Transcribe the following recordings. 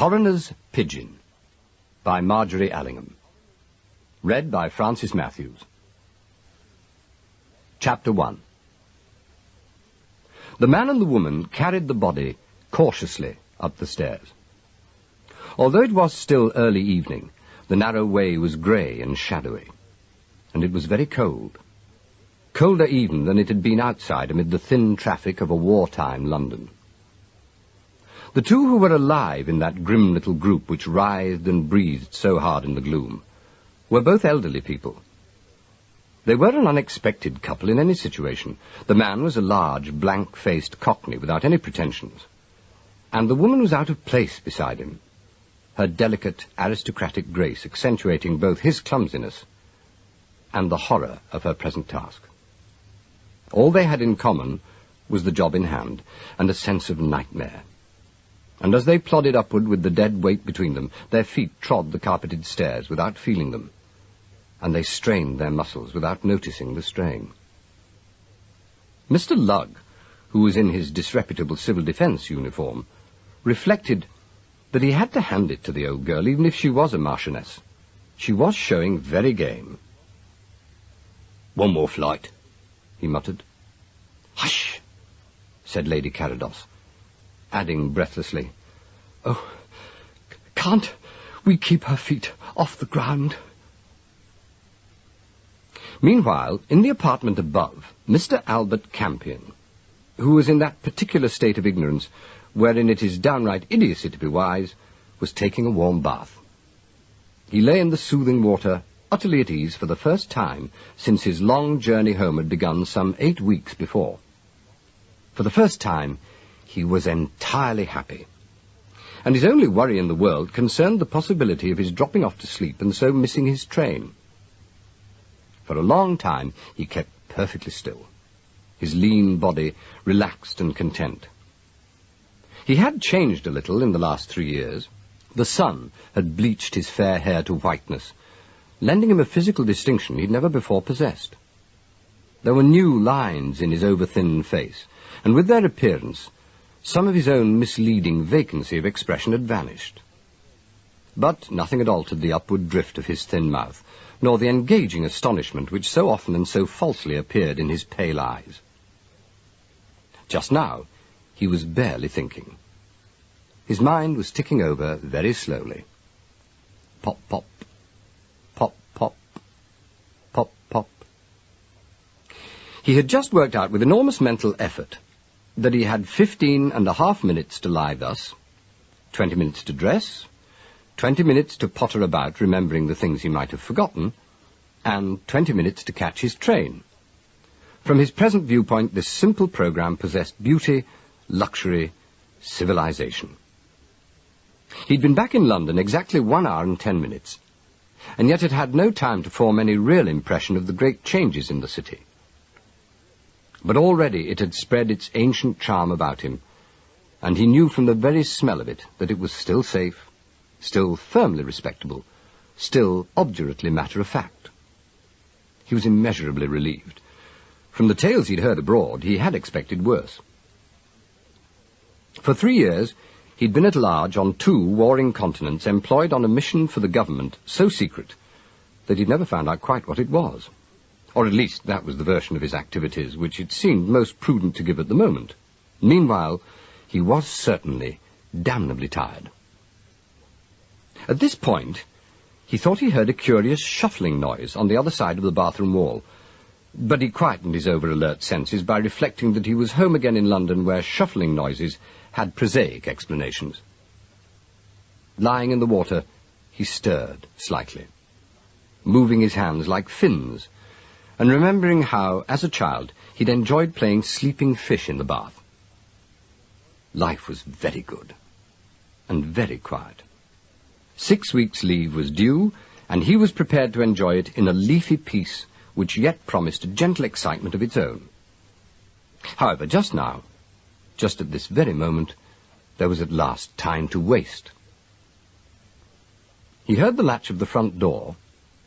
Coroner's Pidgeon by Margery Allingham. Read by Francis Matthews. Chapter 1. The man and the woman carried the body cautiously up the stairs. Although it was still early evening, the narrow way was grey and shadowy, and it was very cold. Colder even than it had been outside amid the thin traffic of a wartime London. The two who were alive in that grim little group which writhed and breathed so hard in the gloom were both elderly people. They were an unexpected couple in any situation. The man was a large, blank-faced cockney without any pretensions, and the woman was out of place beside him, her delicate, aristocratic grace accentuating both his clumsiness and the horror of her present task. All they had in common was the job in hand and a sense of nightmare. And as they plodded upward with the dead weight between them, their feet trod the carpeted stairs without feeling them, and they strained their muscles without noticing the strain. Mr. Lugg, who was in his disreputable civil defence uniform, reflected that he had to hand it to the old girl, even if she was a marchioness. She was showing very game. "One more flight," he muttered. "Hush," said Lady Carados, adding breathlessly, "Oh, can't we keep her feet off the ground?" Meanwhile, in the apartment above, Mr. Albert Campion, who was in that particular state of ignorance wherein it is downright idiocy to be wise, was taking a warm bath. He lay in the soothing water, utterly at ease for the first time since his long journey home had begun some 8 weeks before. For the first time, he was entirely happy, and his only worry in the world concerned the possibility of his dropping off to sleep and so missing his train. For a long time he kept perfectly still, his lean body relaxed and content. He had changed a little in the last 3 years. The sun had bleached his fair hair to whiteness, lending him a physical distinction he'd never before possessed. There were new lines in his over-thin face, and with their appearance some of his own misleading vacancy of expression had vanished. But nothing had altered the upward drift of his thin mouth, nor the engaging astonishment which so often and so falsely appeared in his pale eyes. Just now, he was barely thinking. His mind was ticking over very slowly. Pop, pop, pop, pop, pop, pop. He had just worked out with enormous mental effort that he had 15.5 minutes to lie thus, 20 minutes to dress, 20 minutes to potter about remembering the things he might have forgotten, and 20 minutes to catch his train. From his present viewpoint, this simple program possessed beauty, luxury, civilization. He'd been back in London exactly 1 hour and 10 minutes, and yet had had no time to form any real impression of the great changes in the city. But already it had spread its ancient charm about him, and he knew from the very smell of it that it was still safe, still firmly respectable, still obdurately matter-of-fact. He was immeasurably relieved. From the tales he'd heard abroad, he had expected worse. For 3 years, he'd been at large on 2 warring continents, employed on a mission for the government so secret that he'd never found out quite what it was. Or at least that was the version of his activities which it seemed most prudent to give at the moment. Meanwhile, he was certainly damnably tired. At this point, he thought he heard a curious shuffling noise on the other side of the bathroom wall, but he quietened his over-alert senses by reflecting that he was home again in London, where shuffling noises had prosaic explanations. Lying in the water, he stirred slightly, moving his hands like fins, and remembering how, as a child, he'd enjoyed playing sleeping fish in the bath. Life was very good, and very quiet. 6 weeks' leave was due, and he was prepared to enjoy it in a leafy peace which yet promised a gentle excitement of its own. However, just now, just at this very moment, there was at last time to waste. He heard the latch of the front door,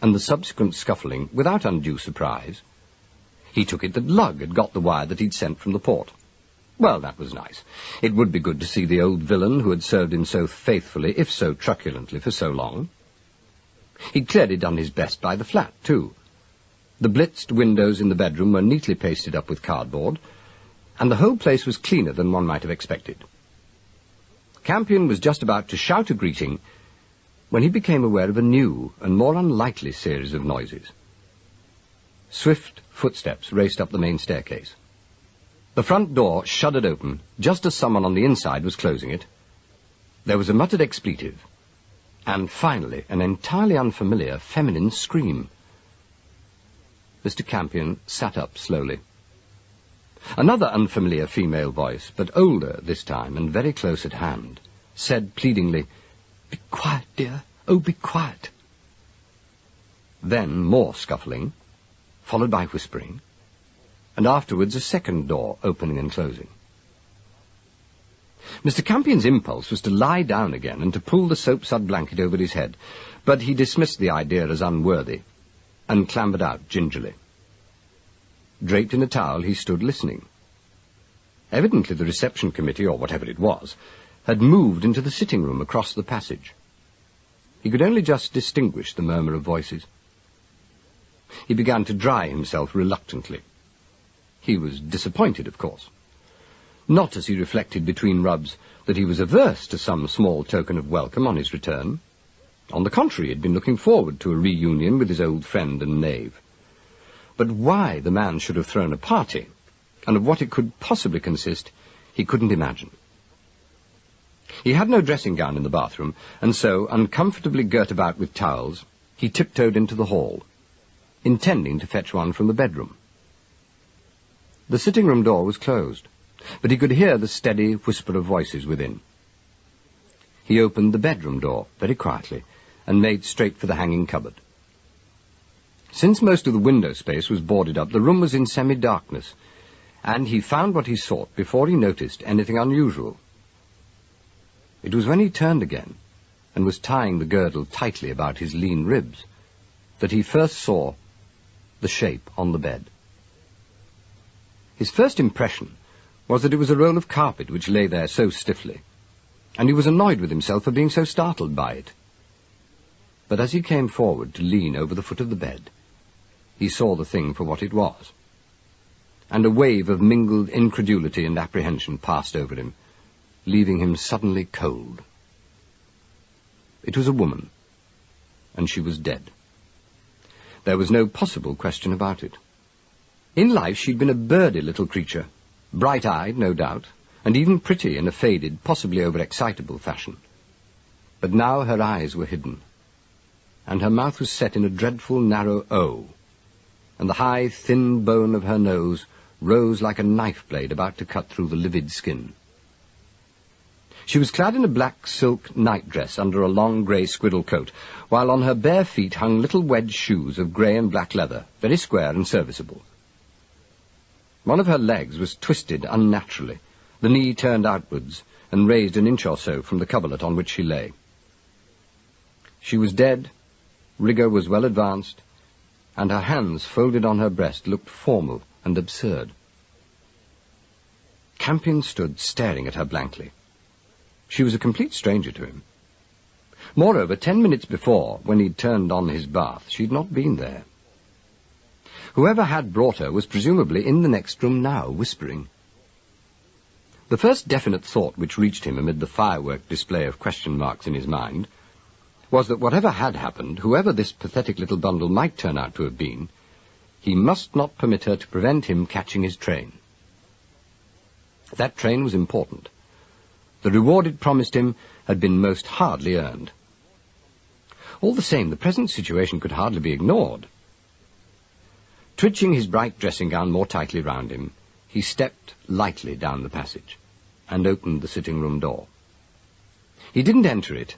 and the subsequent scuffling without undue surprise. He took it that Lugg had got the wire that he'd sent from the port. Well, that was nice. It would be good to see the old villain who had served him so faithfully, if so truculently, for so long. He'd clearly done his best by the flat, too. The blitzed windows in the bedroom were neatly pasted up with cardboard, and the whole place was cleaner than one might have expected. Campion was just about to shout a greeting when he became aware of a new and more unlikely series of noises. Swift footsteps raced up the main staircase. The front door shuddered open just as someone on the inside was closing it. There was a muttered expletive, and finally an entirely unfamiliar feminine scream. Mr. Campion sat up slowly. Another unfamiliar female voice, but older this time and very close at hand, said pleadingly, "Be quiet, dear. Oh, be quiet." Then more scuffling, followed by whispering, and afterwards a second door opening and closing. Mr. Campion's impulse was to lie down again and to pull the soap-sud blanket over his head, but he dismissed the idea as unworthy and clambered out gingerly. Draped in a towel, he stood listening. Evidently the reception committee, or whatever it was, had moved into the sitting room across the passage. He could only just distinguish the murmur of voices. He began to dry himself reluctantly. He was disappointed, of course. Not, as he reflected between rubs, that he was averse to some small token of welcome on his return. On the contrary, he had been looking forward to a reunion with his old friend and knave. But why the man should have thrown a party, and of what it could possibly consist, he couldn't imagine. He had no dressing gown in the bathroom, and so, uncomfortably girt about with towels, he tiptoed into the hall, intending to fetch one from the bedroom. The sitting-room door was closed, but he could hear the steady whisper of voices within. He opened the bedroom door very quietly and made straight for the hanging cupboard. Since most of the window space was boarded up, the room was in semi-darkness, and he found what he sought before he noticed anything unusual. It was when he turned again and was tying the girdle tightly about his lean ribs that he first saw the shape on the bed. His first impression was that it was a roll of carpet which lay there so stiffly, and he was annoyed with himself for being so startled by it. But as he came forward to lean over the foot of the bed, he saw the thing for what it was, and a wave of mingled incredulity and apprehension passed over him, leaving him suddenly cold. It was a woman, and she was dead. There was no possible question about it. In life she'd been a birdy little creature, bright-eyed, no doubt, and even pretty in a faded, possibly over-excitable fashion. But now her eyes were hidden, and her mouth was set in a dreadful narrow O, and the high, thin bone of her nose rose like a knife-blade about to cut through the livid skin. She was clad in a black silk nightdress under a long grey squiddle coat, while on her bare feet hung little wedge shoes of grey and black leather, very square and serviceable. One of her legs was twisted unnaturally, the knee turned outwards and raised an inch or so from the coverlet on which she lay. She was dead, rigour was well advanced, and her hands folded on her breast looked formal and absurd. Campion stood staring at her blankly. She was a complete stranger to him. Moreover, 10 minutes before, when he'd turned on his bath, she'd not been there. Whoever had brought her was presumably in the next room now, whispering. The first definite thought which reached him amid the firework display of question marks in his mind was that whatever had happened, whoever this pathetic little bundle might turn out to have been, he must not permit her to prevent him catching his train. That train was important. The reward it promised him had been most hardly earned. All the same, the present situation could hardly be ignored. Twitching his bright dressing gown more tightly round him, he stepped lightly down the passage and opened the sitting-room door. He didn't enter it,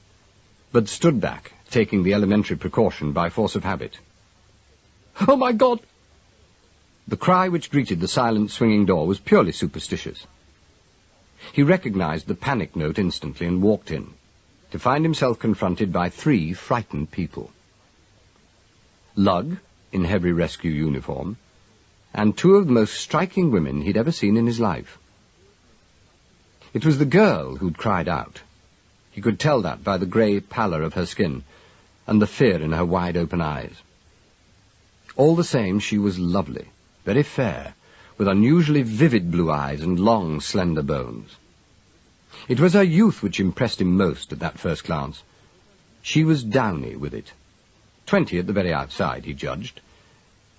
but stood back, taking the elementary precaution by force of habit. "Oh, my God!" The cry which greeted the silent swinging door was purely superstitious. He recognized the panic note instantly and walked in, to find himself confronted by 3 frightened people. Lugg, in heavy rescue uniform, and 2 of the most striking women he'd ever seen in his life. It was the girl who'd cried out. He could tell that by the grey pallor of her skin and the fear in her wide-open eyes. All the same, she was lovely, very fair, with unusually vivid blue eyes and long, slender bones. It was her youth which impressed him most at that first glance. She was downy with it. 20 at the very outside, he judged,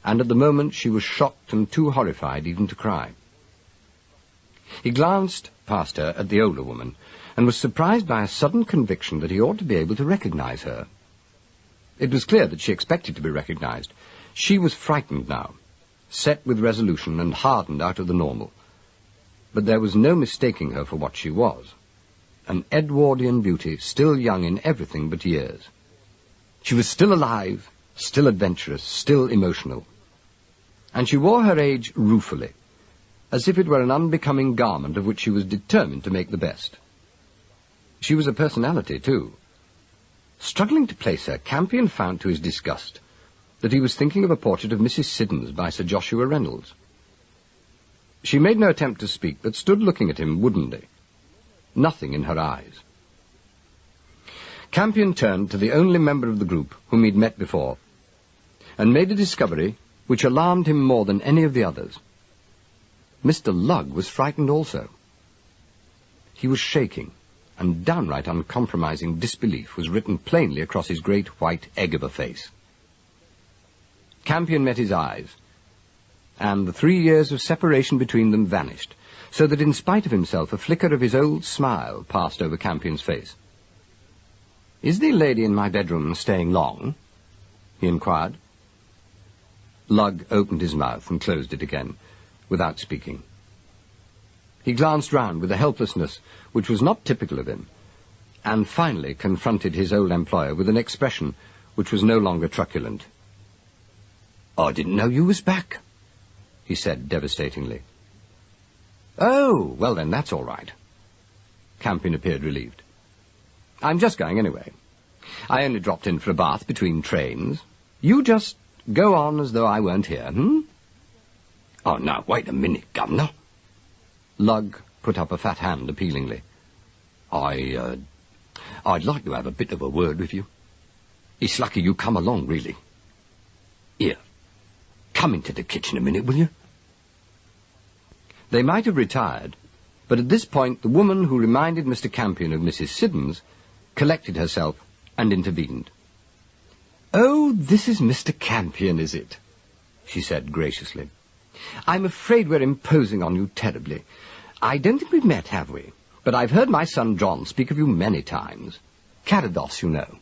and at the moment she was shocked and too horrified even to cry. He glanced past her at the older woman, and was surprised by a sudden conviction that he ought to be able to recognize her. It was clear that she expected to be recognized. She was frightened now, set with resolution and hardened out of the normal. But there was no mistaking her for what she was, an Edwardian beauty, still young in everything but years. She was still alive, still adventurous, still emotional. And she wore her age ruefully, as if it were an unbecoming garment of which she was determined to make the best. She was a personality, too. Struggling to place her, Campion found to his disgust that he was thinking of a portrait of Mrs. Siddons by Sir Joshua Reynolds. She made no attempt to speak, but stood looking at him woodenly, nothing in her eyes. Campion turned to the only member of the group whom he'd met before, and made a discovery which alarmed him more than any of the others. Mr. Lugg was frightened also. He was shaking, and downright uncompromising disbelief was written plainly across his great white egg of a face. Campion met his eyes, and the 3 years of separation between them vanished, so that in spite of himself a flicker of his old smile passed over Campion's face. "Is the lady in my bedroom staying long?" he inquired. Lugg opened his mouth and closed it again, without speaking. He glanced round with a helplessness which was not typical of him, and finally confronted his old employer with an expression which was no longer truculent. "I didn't know you was back," he said devastatingly. "Oh, well then, that's all right." Campion appeared relieved. "I'm just going anyway. I only dropped in for a bath between trains. You just go on as though I weren't here, "Oh, now, wait a minute, Governor." Lugg put up a fat hand appealingly. I'd like to have a bit of a word with you. It's lucky you come along, really. Here, come into the kitchen a minute, will you?" They might have retired, but at this point the woman who reminded Mr. Campion of Mrs. Siddons collected herself and intervened. "Oh, this is Mr. Campion, is it?" she said graciously. "I'm afraid we're imposing on you terribly. I don't think we've met, have we? But I've heard my son John speak of you many times. Carados, you know."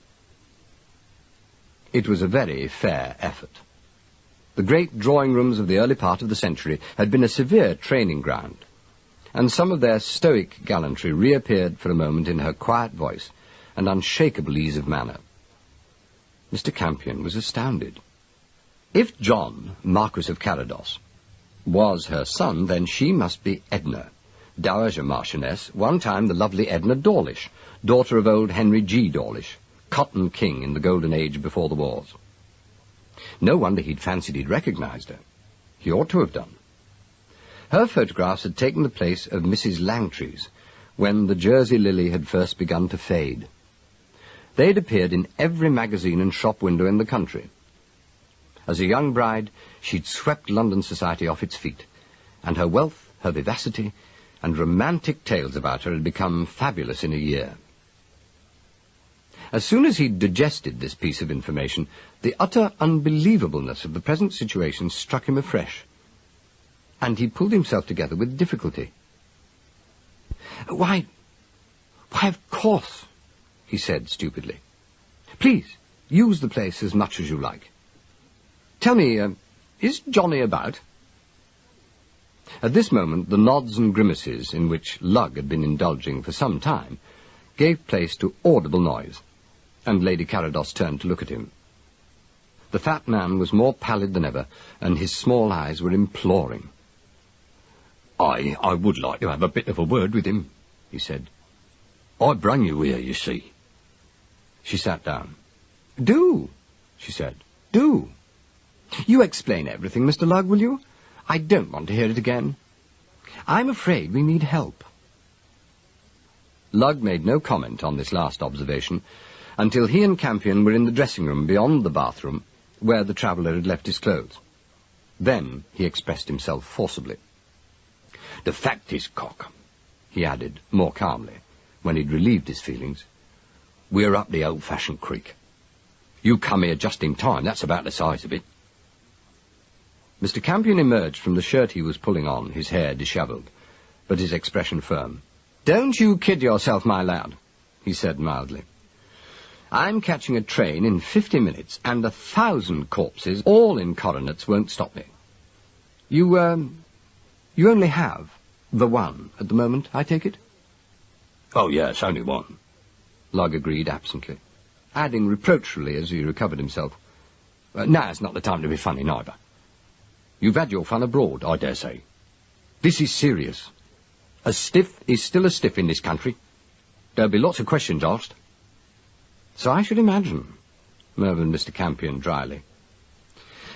It was a very fair effort. The great drawing-rooms of the early part of the century had been a severe training ground, and some of their stoic gallantry reappeared for a moment in her quiet voice and unshakable ease of manner. Mr. Campion was astounded. If John, Marquis of Carados, was her son, then she must be Edna, Dowager Marchioness, one time the lovely Edna Dawlish, daughter of old Henry G. Dawlish, Cotton King in the golden age before the wars. No wonder he'd fancied he'd recognized her. He ought to have done. Her photographs had taken the place of Mrs. Langtry's when the Jersey lily had first begun to fade. They'd appeared in every magazine and shop window in the country. As a young bride, she'd swept London society off its feet, and her wealth, her vivacity, and romantic tales about her had become fabulous in a year. As soon as he'd digested this piece of information, the utter unbelievableness of the present situation struck him afresh, and he pulled himself together with difficulty. Why, of course," he said stupidly. "Please, use the place as much as you like. Tell me, is Johnny about?" At this moment, the nods and grimaces in which Lugg had been indulging for some time gave place to audible noise, and Lady Carados turned to look at him. The fat man was more pallid than ever, and his small eyes were imploring. I would like to have a bit of a word with him," he said. "I brung you here, you see." She sat down. "Do," she said, "do. You explain everything, Mr. Lugg, will you? I don't want to hear it again. I'm afraid we need help." Lugg made no comment on this last observation until he and Campion were in the dressing-room beyond the bathroom, where the traveller had left his clothes. Then he expressed himself forcibly. "The fact is, Cock," he added, more calmly, when he'd relieved his feelings, "we're up the old-fashioned creek. You come here just in time, that's about the size of it." Mr. Campion emerged from the shirt he was pulling on, his hair dishevelled, but his expression firm. "Don't you kid yourself, my lad," he said mildly. "I'm catching a train in 50 minutes, and 1,000 corpses, all in coronets, won't stop me. You only have the one at the moment, I take it?" "Oh, yes, only one," Lugg agreed absently, adding reproachfully as he recovered himself, "Now's not the time to be funny, neither. You've had your fun abroad, I dare say. This is serious. A stiff is still a stiff in this country. There'll be lots of questions asked." "So I should imagine," murmured Mr. Campion dryly.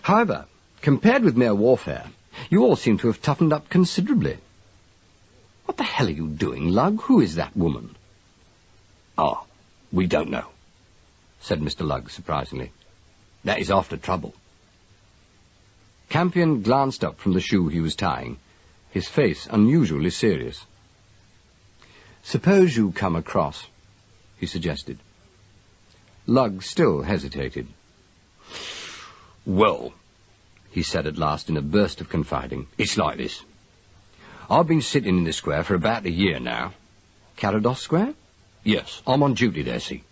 "However, compared with mere warfare, you all seem to have toughened up considerably. What the hell are you doing, Lugg? Who is that woman?" "Ah, we don't know," said Mr. Lugg surprisingly. "That is after trouble." Campion glanced up from the shoe he was tying, his face unusually serious. "Suppose you come across," he suggested. Lugg still hesitated. "Well," he said at last in a burst of confiding, "it's like this. I've been sitting in the square for about a year now." "Carados Square?" "Yes, I'm on duty there, see.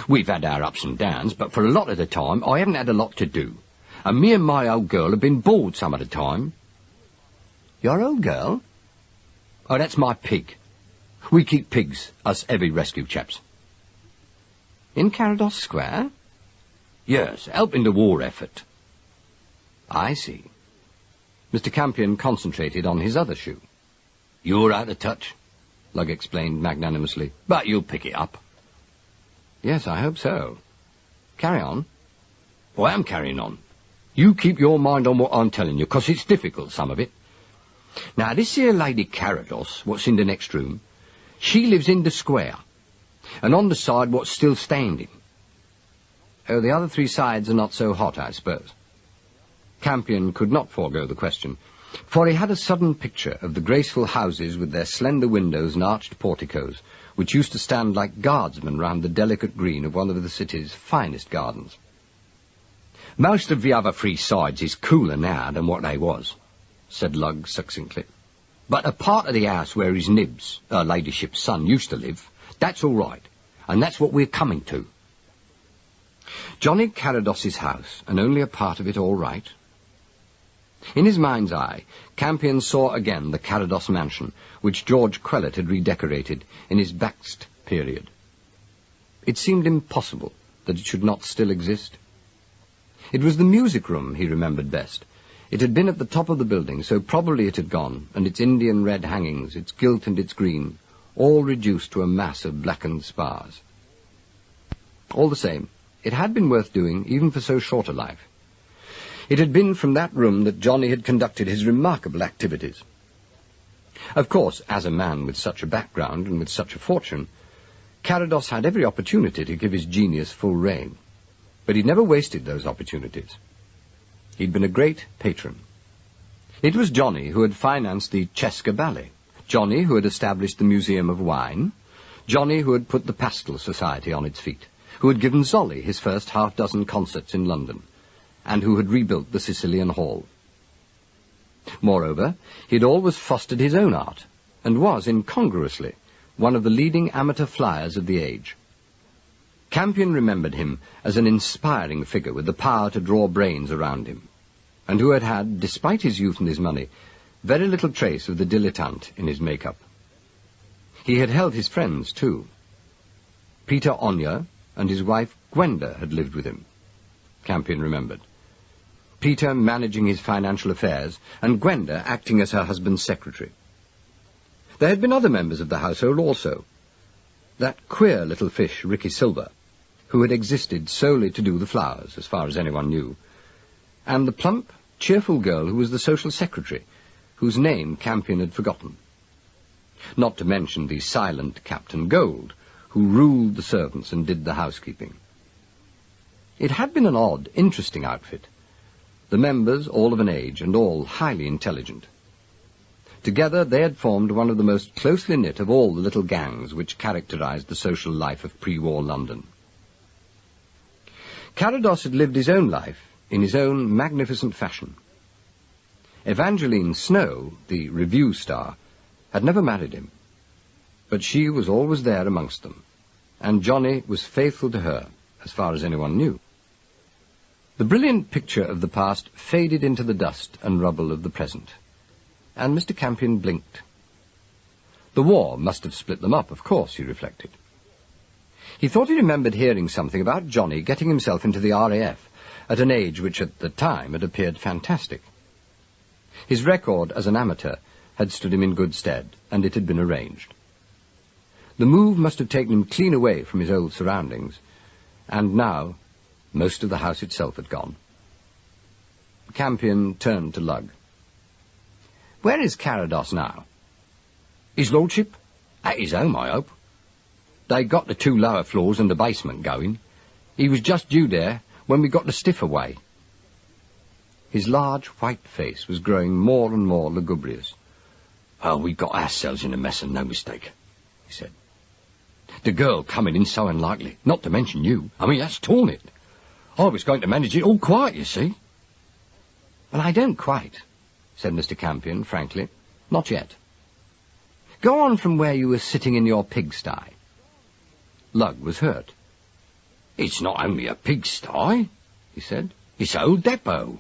We've had our ups and downs, but for a lot of the time I haven't had a lot to do, and me and my old girl have been bored some of the time." "Your old girl?" "Oh, that's my pig. We keep pigs, us heavy rescue chaps." "In Carados Square?" "Yes, helping the war effort." "I see." Mr. Campion concentrated on his other shoe. "You're out of touch," Lugg explained magnanimously, "but you'll pick it up." "Yes, I hope so. Carry on." "Well, I am carrying on. You keep your mind on what I'm telling you, 'cause it's difficult, some of it. Now, this here Lady Carados, what's in the next room, she lives in the square, and on the side what's still standing." "Oh, the other three sides are not so hot, I suppose." Campion could not forego the question, for he had a sudden picture of the graceful houses with their slender windows and arched porticos, which used to stand like guardsmen round the delicate green of one of the city's finest gardens. "Most of the other three sides is cooler now than what they was," said Lugg succinctly. "But a part of the house where his nibs, her ladyship's son, used to live, that's all right, and that's what we're coming to." Johnny Carados's house, and only a part of it all right? In his mind's eye, Campion saw again the Carados mansion, which George Quellet had redecorated in his Bakst period. It seemed impossible that it should not still exist. It was the music room he remembered best. It had been at the top of the building, so probably it had gone, and its Indian red hangings, its gilt and its green, all reduced to a mass of blackened spars. All the same, it had been worth doing, even for so short a life. It had been from that room that Johnny had conducted his remarkable activities. Of course, as a man with such a background and with such a fortune, Carados had every opportunity to give his genius full rein, but he'd never wasted those opportunities. He'd been a great patron. It was Johnny who had financed the Cesca Ballet, Johnny who had established the Museum of Wine, Johnny who had put the Pastel Society on its feet, who had given Zolly his first half-dozen concerts in London, and who had rebuilt the Sicilian Hall. Moreover, he had always fostered his own art, and was, incongruously, one of the leading amateur flyers of the age. Campion remembered him as an inspiring figure with the power to draw brains around him, and who had had, despite his youth and his money, very little trace of the dilettante in his make-up. He had held his friends, too. Peter Onya and his wife Gwenda had lived with him, Campion remembered. Peter managing his financial affairs, and Gwenda acting as her husband's secretary. There had been other members of the household also. That queer little fish, Ricky Silver, who had existed solely to do the flowers, as far as anyone knew, and the plump, cheerful girl who was the social secretary, whose name Campion had forgotten. not to mention the silent Captain Gold, who ruled the servants and did the housekeeping. It had been an odd, interesting outfit. The members all of an age and all highly intelligent. Together they had formed one of the most closely knit of all the little gangs which characterized the social life of pre-war London. Carados had lived his own life in his own magnificent fashion. Evangeline Snow, the review star, had never married him, but she was always there amongst them, and Johnny was faithful to her, as far as anyone knew. The brilliant picture of the past faded into the dust and rubble of the present, and Mr. Campion blinked. The war must have split them up, of course, he reflected. He thought he remembered hearing something about Johnny getting himself into the RAF at an age which at the time had appeared fantastic. His record as an amateur had stood him in good stead, and it had been arranged. The move must have taken him clean away from his old surroundings, and now most of the house itself had gone. Campion turned to Lugg. "Where is Carados now?" "His lordship? At his home, I hope. They got the 2 lower floors and the basement going. He was just due there when we got the stiff away." His large white face was growing more and more lugubrious. "Oh, we got ourselves in a mess and no mistake," he said. "The girl coming in so unlikely, not to mention you. I mean, that's torn it. I was going to manage it all quiet, you see." "Well, I don't quite," said Mr. Campion, frankly. "Not yet. Go on from where you were sitting in your pigsty." Lugg was hurt. "It's not only a pigsty," he said. "It's an old depot.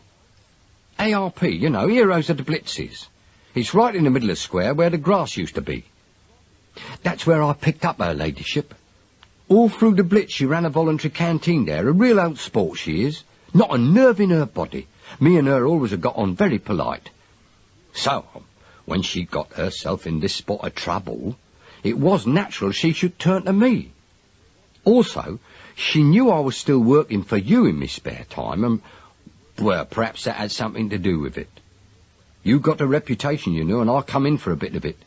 ARP, you know, Heroes of the Blitzes. It's right in the middle of the square where the grass used to be. That's where I picked up her ladyship. All through the Blitz she ran a voluntary canteen there, a real old sport she is. Not a nerve in her body. Me and her always have got on very polite. So, when she got herself in this spot of trouble, it was natural she should turn to me. Also, she knew I was still working for you in my spare time, and, well, perhaps that had something to do with it. You got a reputation, you know, and I come in for a bit of it."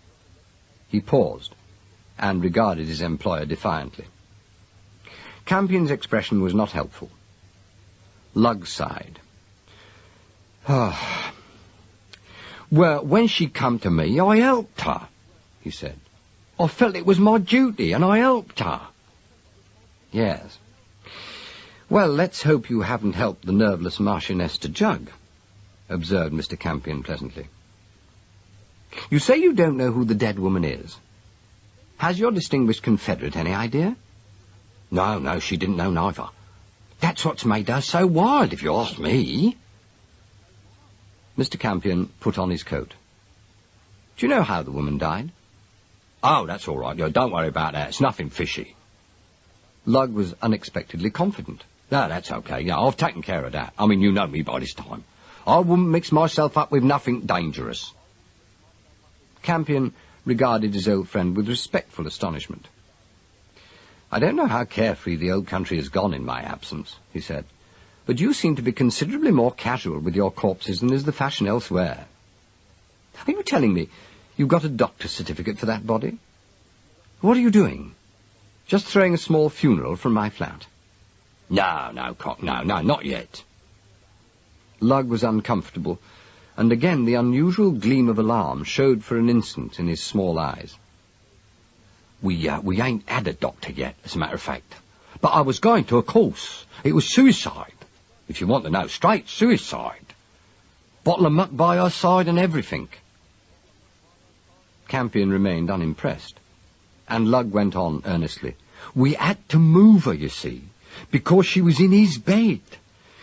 He paused, and regarded his employer defiantly. Campion's expression was not helpful. Lugg sighed. "Well, when she come to me, I helped her," he said. "I felt it was my duty, and I helped her." "Yes. Well, let's hope you haven't helped the nerveless Marchioness to jug," observed Mr. Campion pleasantly. "You say you don't know who the dead woman is. Has your distinguished confederate any idea?" No, she didn't know neither. That's what's made her so wild, if you ask me." Mr. Campion put on his coat. "Do you know how the woman died?" "Oh, that's all right. Don't worry about that. It's nothing fishy." Lugg was unexpectedly confident. "No, that's okay. I've taken care of that. I mean, you know me by this time. I wouldn't mix myself up with nothing dangerous." Campion regarded his old friend with respectful astonishment. "I don't know how carefree the old country has gone in my absence," he said, "but you seem to be considerably more casual with your corpses than is the fashion elsewhere. Are you telling me you've got a doctor's certificate for that body? What are you doing? Just throwing a small funeral from my flat?" No, Cock, no, not yet." Lugg was uncomfortable, and again the unusual gleam of alarm showed for an instant in his small eyes. We ain't had a doctor yet, as a matter of fact. But I was going to, of course. It was suicide. If you want to know, straight suicide. Bottle of muck by her side and everything." Campion remained unimpressed, and Lugg went on earnestly. "We had to move her, you see, because she was in his bed.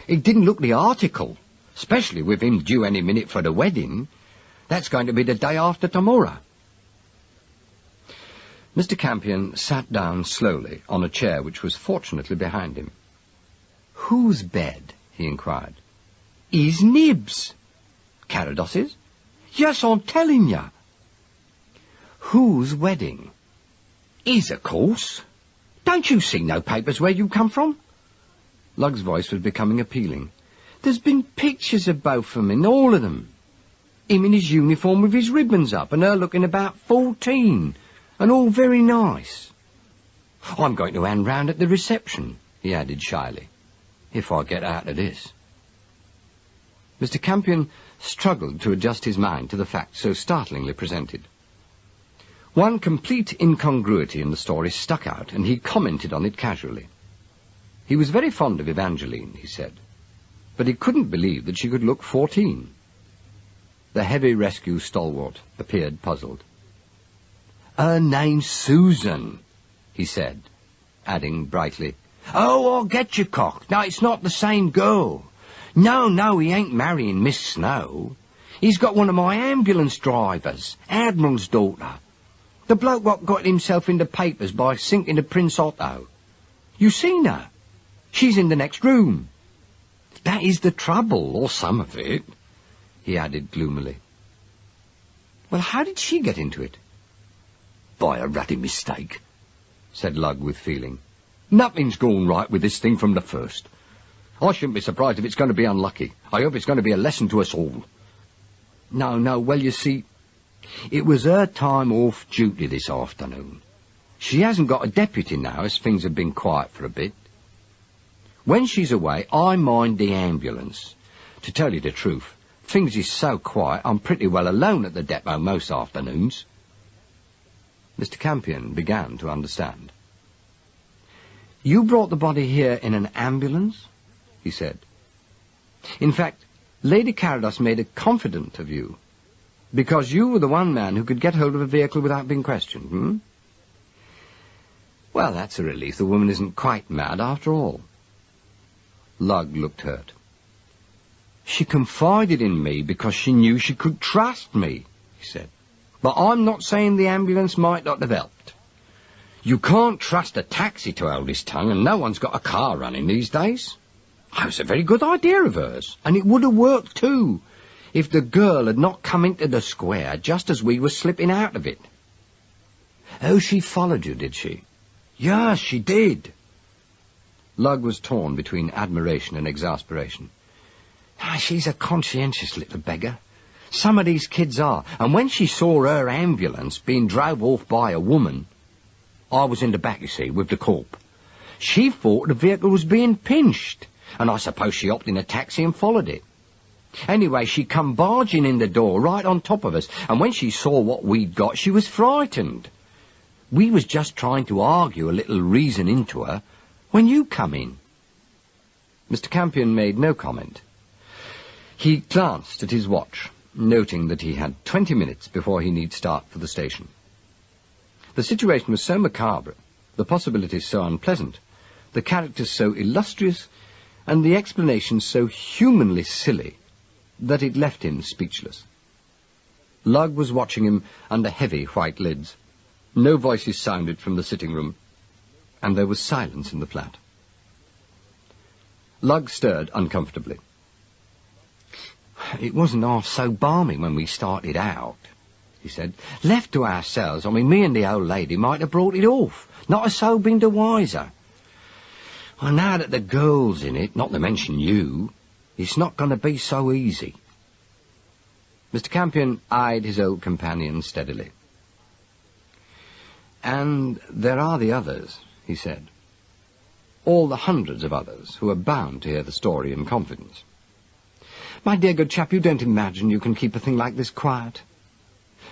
It didn't look the article, especially with him due any minute for the wedding. That's going to be the day after tomorrow." Mr. Campion sat down slowly on a chair which was fortunately behind him. "Whose bed?" he inquired. "His Nibs." "Carados's?" "Yes, I'm telling you." "Whose wedding?" "His, of course. Don't you see no papers where you come from?" Lugg's voice was becoming appealing. "There's been pictures of both of them in all of them." Him in his uniform with his ribbons up, and her looking about 14, and all very nice. I'm going to hand round at the reception, he added shyly, if I get out of this. Mr. Campion struggled to adjust his mind to the facts so startlingly presented. One complete incongruity in the story stuck out, and he commented on it casually. He was very fond of Evangeline, he said, but he couldn't believe that she could look 14. The heavy rescue stalwart appeared puzzled. Her name's Susan, he said, adding brightly, Oh, I'll get you, Cock. No, it's not the same girl. No, he ain't marrying Miss Snow. He's got one of my ambulance drivers, Admiral's daughter. The bloke what got himself into papers by sinking the Prince Otto. You seen her? She's in the next room. That is the trouble, or some of it, he added gloomily. Well, how did she get into it? By a ruddy mistake, said Lugg with feeling. Nothing's gone right with this thing from the first. I shouldn't be surprised if it's going to be unlucky. I hope it's going to be a lesson to us all. No, well, you see, it was her time off duty this afternoon. She hasn't got a deputy now, as things have been quiet for a bit. When she's away, I mind the ambulance. To tell you the truth, things is so quiet, I'm pretty well alone at the depot most afternoons. Mr. Campion began to understand. You brought the body here in an ambulance? He said. In fact, Lady Carados made a confidant of you, because you were the one man who could get hold of a vehicle without being questioned, Well, that's a relief. The woman isn't quite mad after all. Lugg looked hurt. She confided in me because she knew she could trust me, he said. But I'm not saying the ambulance might not have helped. You can't trust a taxi to hold his tongue, and no one's got a car running these days. That was a very good idea of hers, and it would have worked too, if the girl had not come into the square just as we were slipping out of it. Oh, she followed you, did she? Yes, she did. Lugg was torn between admiration and exasperation. She's a conscientious little beggar. Some of these kids are, and when she saw her ambulance being drove off by a woman, I was in the back, you see, with the corp. She thought the vehicle was being pinched, and I suppose she hopped in a taxi and followed it. Anyway, she come barging in the door right on top of us, and when she saw what we'd got, she was frightened. We was just trying to argue a little reason into her when you come in. Mr. Campion made no comment. He glanced at his watch, noting that he had 20 minutes before he need start for the station. The situation was so macabre, the possibilities so unpleasant, the characters so illustrious, and the explanations so humanly silly, that it left him speechless. Lugg was watching him under heavy white lids. No voices sounded from the sitting room, and there was silence in the flat. Lugg stirred uncomfortably. It wasn't half so balmy when we started out, he said. Left to ourselves, me and the old lady might have brought it off, not a soul been the wiser. Well, now that the girl's in it, not to mention you, it's not going to be so easy. Mr. Campion eyed his old companion steadily. And there are the others, he said. All the hundreds of others who are bound to hear the story in confidence. My dear good chap, you don't imagine you can keep a thing like this quiet.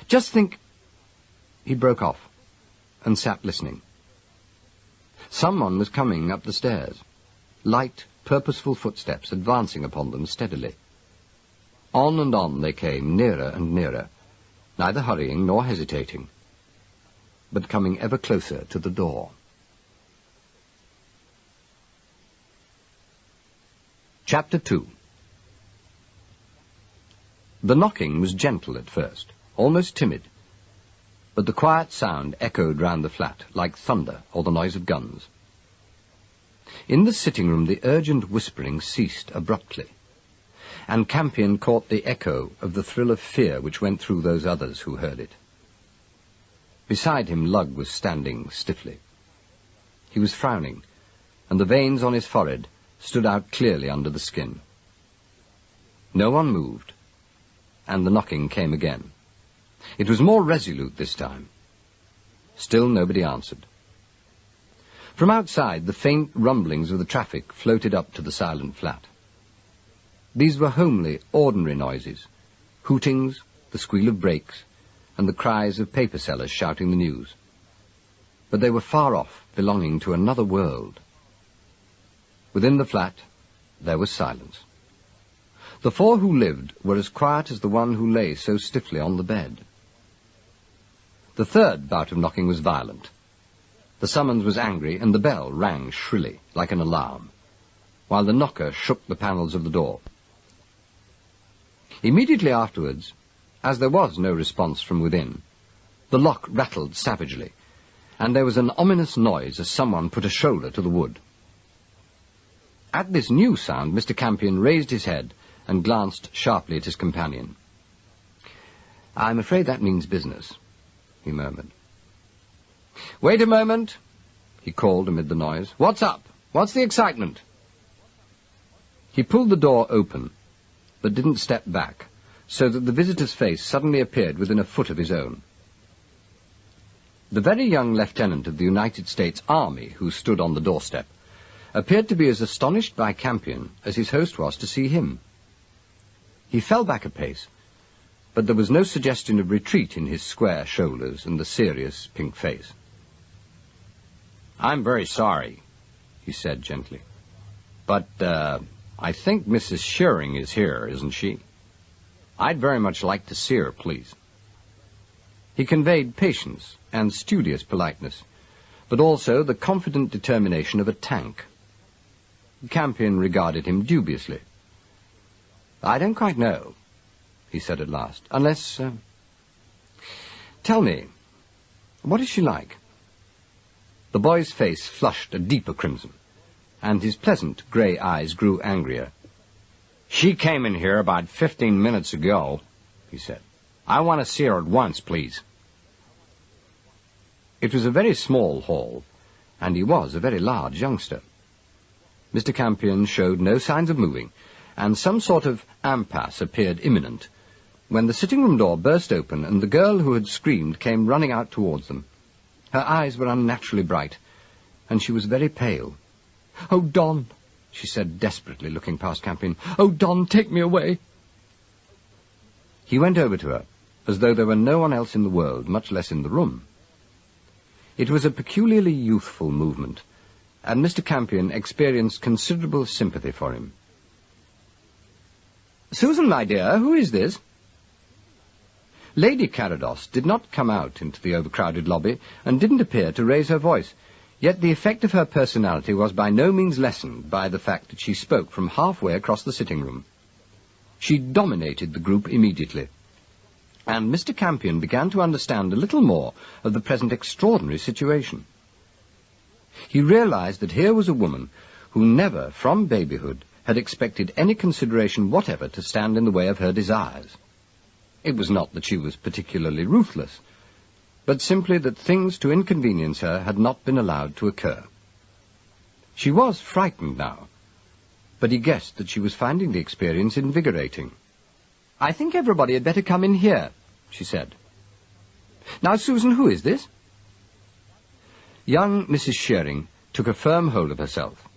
Just think... He broke off and sat listening. Someone was coming up the stairs, light, purposeful footsteps advancing upon them steadily. On and on they came, nearer and nearer, neither hurrying nor hesitating, but coming ever closer to the door. Chapter 2. The knocking was gentle at first, almost timid, but the quiet sound echoed round the flat like thunder or the noise of guns. In the sitting-room the urgent whispering ceased abruptly, and Campion caught the echo of the thrill of fear which went through those others who heard it. Beside him Lugg was standing stiffly. He was frowning, and the veins on his forehead stood out clearly under the skin. No one moved, and the knocking came again. It was more resolute this time. Still nobody answered. From outside, the faint rumblings of the traffic floated up to the silent flat. These were homely, ordinary noises, hootings, the squeal of brakes, and the cries of paper sellers shouting the news. But they were far off, belonging to another world. Within the flat, there was silence. The four who lived were as quiet as the one who lay so stiffly on the bed. The third bout of knocking was violent. The summons was angry, and the bell rang shrilly, like an alarm, while the knocker shook the panels of the door. Immediately afterwards, as there was no response from within, the lock rattled savagely, and there was an ominous noise as someone put a shoulder to the wood. At this new sound, Mr. Campion raised his head and glanced sharply at his companion. "I'm afraid that means business," he murmured. "Wait a moment," he called amid the noise. "What's up? What's the excitement?" He pulled the door open, but didn't step back, so that the visitor's face suddenly appeared within a foot of his own. The very young lieutenant of the United States Army, who stood on the doorstep, appeared to be as astonished by Campion as his host was to see him. He fell back a pace, but there was no suggestion of retreat in his square shoulders and the serious pink face. "I'm very sorry," he said gently, "but, I think Mrs. Shearing is here, isn't she? I'd very much like to see her, please." He conveyed patience and studious politeness, but also the confident determination of a tank. Campion regarded him dubiously. "I don't quite know," he said at last, "unless... Tell me, what is she like?" The boy's face flushed a deeper crimson, and his pleasant grey eyes grew angrier. "She came in here about 15 minutes ago," he said. "I want to see her at once, please." It was a very small hall, and he was a very large youngster. Mr. Campion showed no signs of moving, and some sort of impasse appeared imminent, when the sitting-room door burst open and the girl who had screamed came running out towards them. Her eyes were unnaturally bright, and she was very pale. "Oh, Don," she said desperately, looking past Campion. "Oh, Don, take me away." He went over to her, as though there were no one else in the world, much less in the room. It was a peculiarly youthful movement, and Mr. Campion experienced considerable sympathy for him. "Susan, my dear, who is this?" Lady Carados did not come out into the overcrowded lobby, and didn't appear to raise her voice, yet the effect of her personality was by no means lessened by the fact that she spoke from halfway across the sitting-room. She dominated the group immediately, and Mr. Campion began to understand a little more of the present extraordinary situation. He realized that here was a woman who never, from babyhood, had expected any consideration whatever to stand in the way of her desires. It was not that she was particularly ruthless, but simply that things to inconvenience her had not been allowed to occur. She was frightened now, but he guessed that she was finding the experience invigorating. "I think everybody had better come in here," she said. "Now, Susan, who is this?" Young Mrs. Shearing took a firm hold of herself,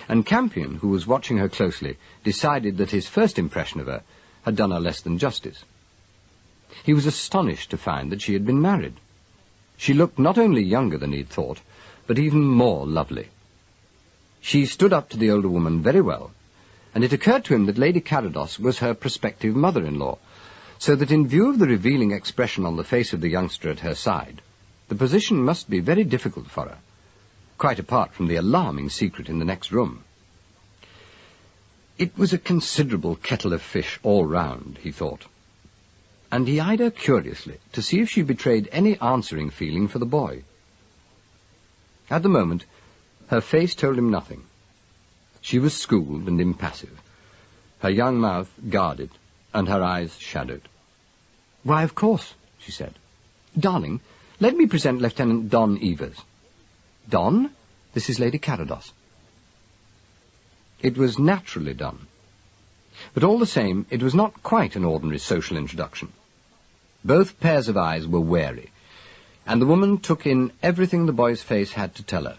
and Campion, who was watching her closely, decided that his first impression of her had done her less than justice. He was astonished to find that she had been married. She looked not only younger than he had thought, but even more lovely. She stood up to the older woman very well, and it occurred to him that Lady Carados was her prospective mother-in-law, so that in view of the revealing expression on the face of the youngster at her side, the position must be very difficult for her, quite apart from the alarming secret in the next room. It was a considerable kettle of fish all round, he thought, and he eyed her curiously to see if she betrayed any answering feeling for the boy. At the moment, her face told him nothing. She was schooled and impassive, her young mouth guarded, and her eyes shadowed. "Why, of course," she said. "Darling, let me present Lieutenant Don Evers. Don, this is Lady Carados." It was naturally done. But all the same, it was not quite an ordinary social introduction. Both pairs of eyes were wary, and the woman took in everything the boy's face had to tell her.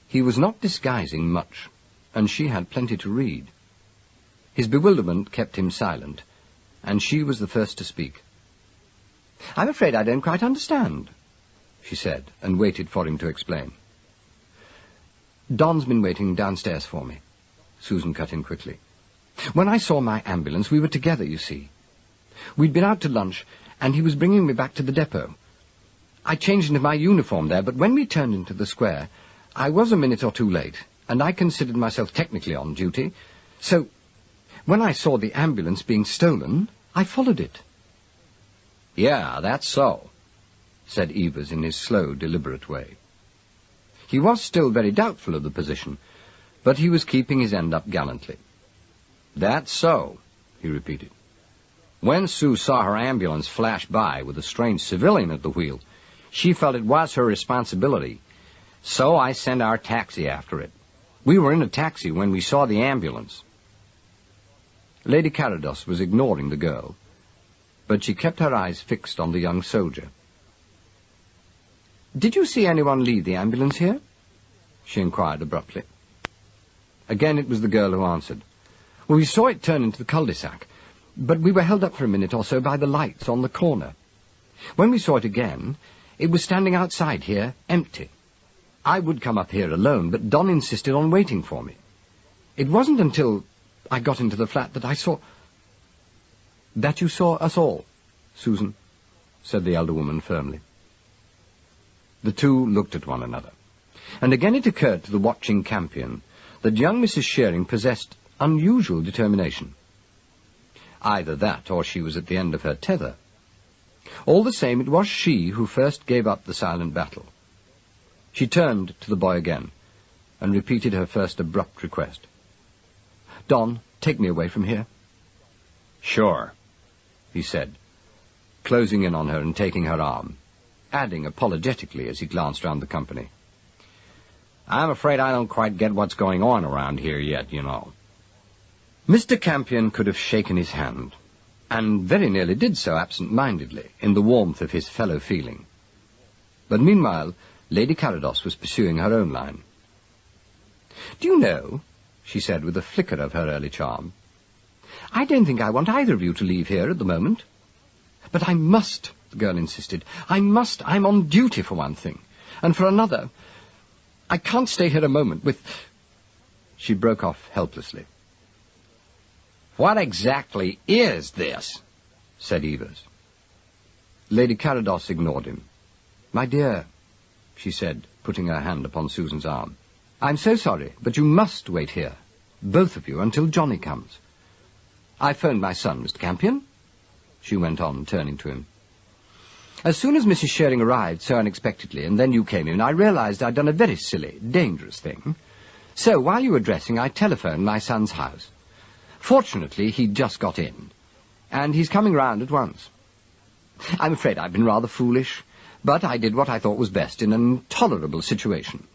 He was not disguising much, and she had plenty to read. His bewilderment kept him silent, and she was the first to speak. "I'm afraid I don't quite understand," she said, and waited for him to explain. "Don's been waiting downstairs for me," Susan cut in quickly. "When I saw my ambulance, we were together, you see. We'd been out to lunch, and he was bringing me back to the depot. I changed into my uniform there, but when we turned into the square, I was a minute or two late, and I considered myself technically on duty. So, when I saw the ambulance being stolen, I followed it." "Yeah, that's so," said Evers in his slow, deliberate way. He was still very doubtful of the position, but he was keeping his end up gallantly. "That's so," he repeated. "When Sue saw her ambulance flash by with a strange civilian at the wheel, she felt it was her responsibility. So I sent our taxi after it. We were in a taxi when we saw the ambulance." Lady Carados was ignoring the girl, but she kept her eyes fixed on the young soldier. "Did you see anyone leave the ambulance here?" she inquired abruptly. Again it was the girl who answered. "Well, we saw it turn into the cul-de-sac, but we were held up for a minute or so by the lights on the corner. When we saw it again, it was standing outside here, empty. I would come up here alone, but Don insisted on waiting for me. It wasn't until I got into the flat that I saw—" "That you saw us all, Susan," said the elder woman firmly. The two looked at one another, and again it occurred to the watching Campion that young Mrs. Shearing possessed unusual determination. Either that, or she was at the end of her tether. All the same, it was she who first gave up the silent battle. She turned to the boy again, and repeated her first abrupt request. "Don, take me away from here." "Sure," he said, closing in on her and taking her arm, adding apologetically as he glanced round the company, "I'm afraid I don't quite get what's going on around here yet, you know." Mr. Campion could have shaken his hand, and very nearly did so absent-mindedly, in the warmth of his fellow feeling. But meanwhile, Lady Carados was pursuing her own line. "Do you know," she said with a flicker of her early charm, "I don't think I want either of you to leave here at the moment." "But I must," the girl insisted. "I must. I'm on duty, for one thing. And for another, I can't stay here a moment with—" She broke off helplessly. "What exactly is this?" said Evers. Lady Carados ignored him. "My dear," she said, putting her hand upon Susan's arm, "I'm so sorry, but you must wait here, both of you, until Johnny comes. I phoned my son, Mr. Campion," she went on, turning to him. "As soon as Mrs. Shearing arrived so unexpectedly, and then you came in, I realized I'd done a very silly, dangerous thing. So, while you were dressing, I telephoned my son's house. Fortunately, he'd just got in, and he's coming round at once. I'm afraid I've been rather foolish, but I did what I thought was best in an intolerable situation."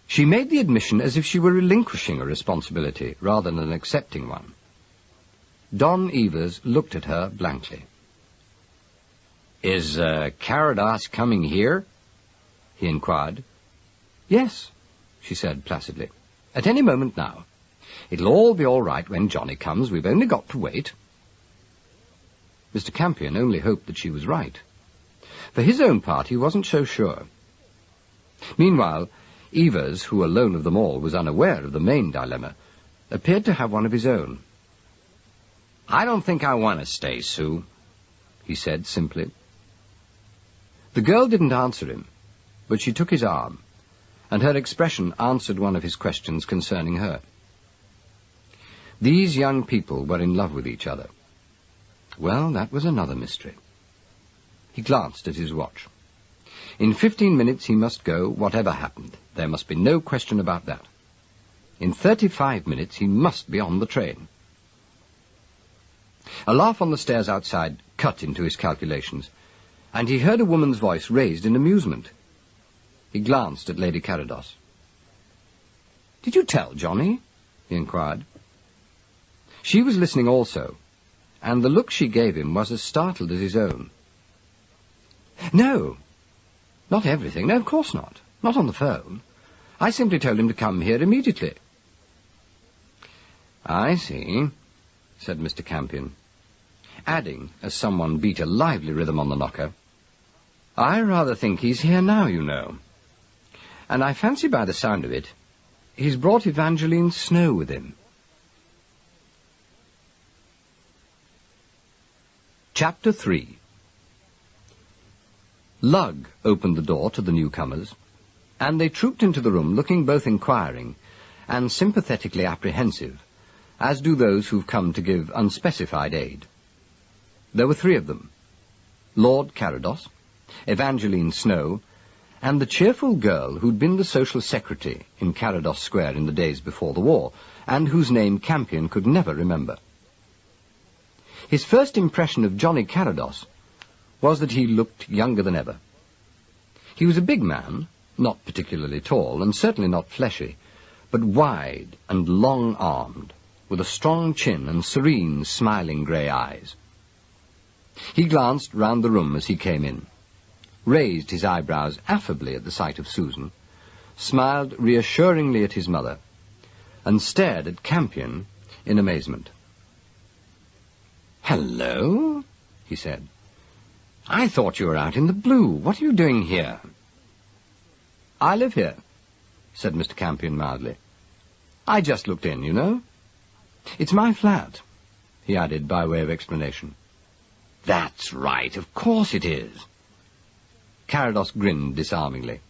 She made the admission as if she were relinquishing a responsibility rather than accepting one. Don Evers looked at her blankly. "Is Carados coming here?" he inquired. "Yes," she said placidly. "At any moment now. It'll all be all right when Johnny comes. We've only got to wait." Mr. Campion only hoped that she was right. For his own part, he wasn't so sure. Meanwhile, Evers, who alone of them all was unaware of the main dilemma, appeared to have one of his own. "I don't think I want to stay, Sue," he said simply. The girl didn't answer him, but she took his arm, and her expression answered one of his questions concerning her. These young people were in love with each other. Well, that was another mystery. He glanced at his watch. In 15 minutes he must go, whatever happened. There must be no question about that. In 35 minutes he must be on the train. A laugh on the stairs outside cut into his calculations, and he heard a woman's voice raised in amusement. He glanced at Lady Carados. "Did you tell Johnny?" he inquired. She was listening also, and the look she gave him was as startled as his own. "No, not everything. No, of course not. Not on the phone. I simply told him to come here immediately." "I see," said Mr. Campion, adding, as someone beat a lively rhythm on the knocker, "I rather think he's here now, you know. And I fancy by the sound of it, he's brought Evangeline Snow with him." Chapter 3. Lugg opened the door to the newcomers, and they trooped into the room looking both inquiring and sympathetically apprehensive, as do those who've come to give unspecified aid. There were 3 of them: Lord Carados, Evangeline Snow, and the cheerful girl who'd been the social secretary in Carados Square in the days before the war, and whose name Campion could never remember. His first impression of Johnny Carados was that he looked younger than ever. He was a big man, not particularly tall, and certainly not fleshy, but wide and long-armed, with a strong chin and serene, smiling grey eyes. He glanced round the room as he came in, raised his eyebrows affably at the sight of Susan, smiled reassuringly at his mother, and stared at Campion in amazement. "Hello," he said. "I thought you were out in the blue. What are you doing here?" "I live here," said Mr. Campion mildly. "I just looked in, you know. It's my flat," he added by way of explanation. "That's right, of course it is." Carados grinned disarmingly.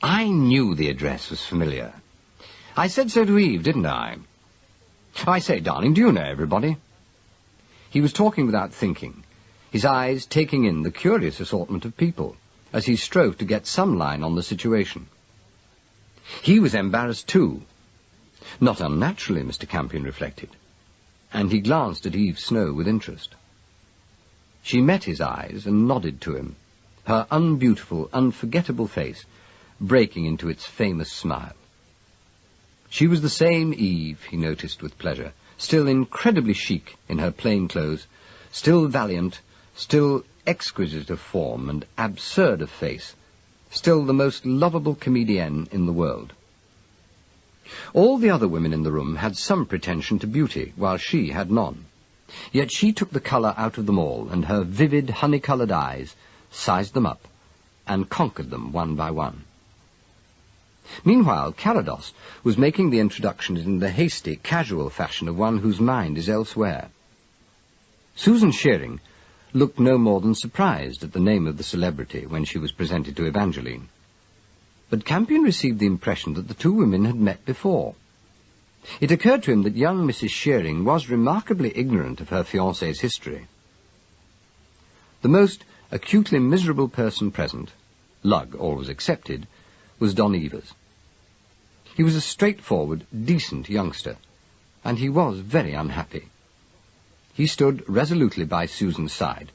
"I knew the address was familiar. I said so to Eve, didn't I? I say, darling, do you know everybody?" He was talking without thinking, his eyes taking in the curious assortment of people, as he strove to get some line on the situation. He was embarrassed too. Not unnaturally, Mr. Campion reflected, and he glanced at Eve Snow with interest. She met his eyes and nodded to him, her unbeautiful, unforgettable face breaking into its famous smile. She was the same Eve, he noticed with pleasure, still incredibly chic in her plain clothes, still valiant, still exquisite of form and absurd of face, still the most lovable comedienne in the world. All the other women in the room had some pretension to beauty, while she had none. Yet she took the colour out of them all, and her vivid, honey-coloured eyes sized them up and conquered them one by one. Meanwhile, Carados was making the introductions in the hasty, casual fashion of one whose mind is elsewhere. Susan Shearing looked no more than surprised at the name of the celebrity when she was presented to Evangeline. But Campion received the impression that the 2 women had met before. It occurred to him that young Mrs. Shearing was remarkably ignorant of her fiancé's history. The most acutely miserable person present, Lugg always excepted, was Don Evers. He was a straightforward, decent youngster, and he was very unhappy. He stood resolutely by Susan's side,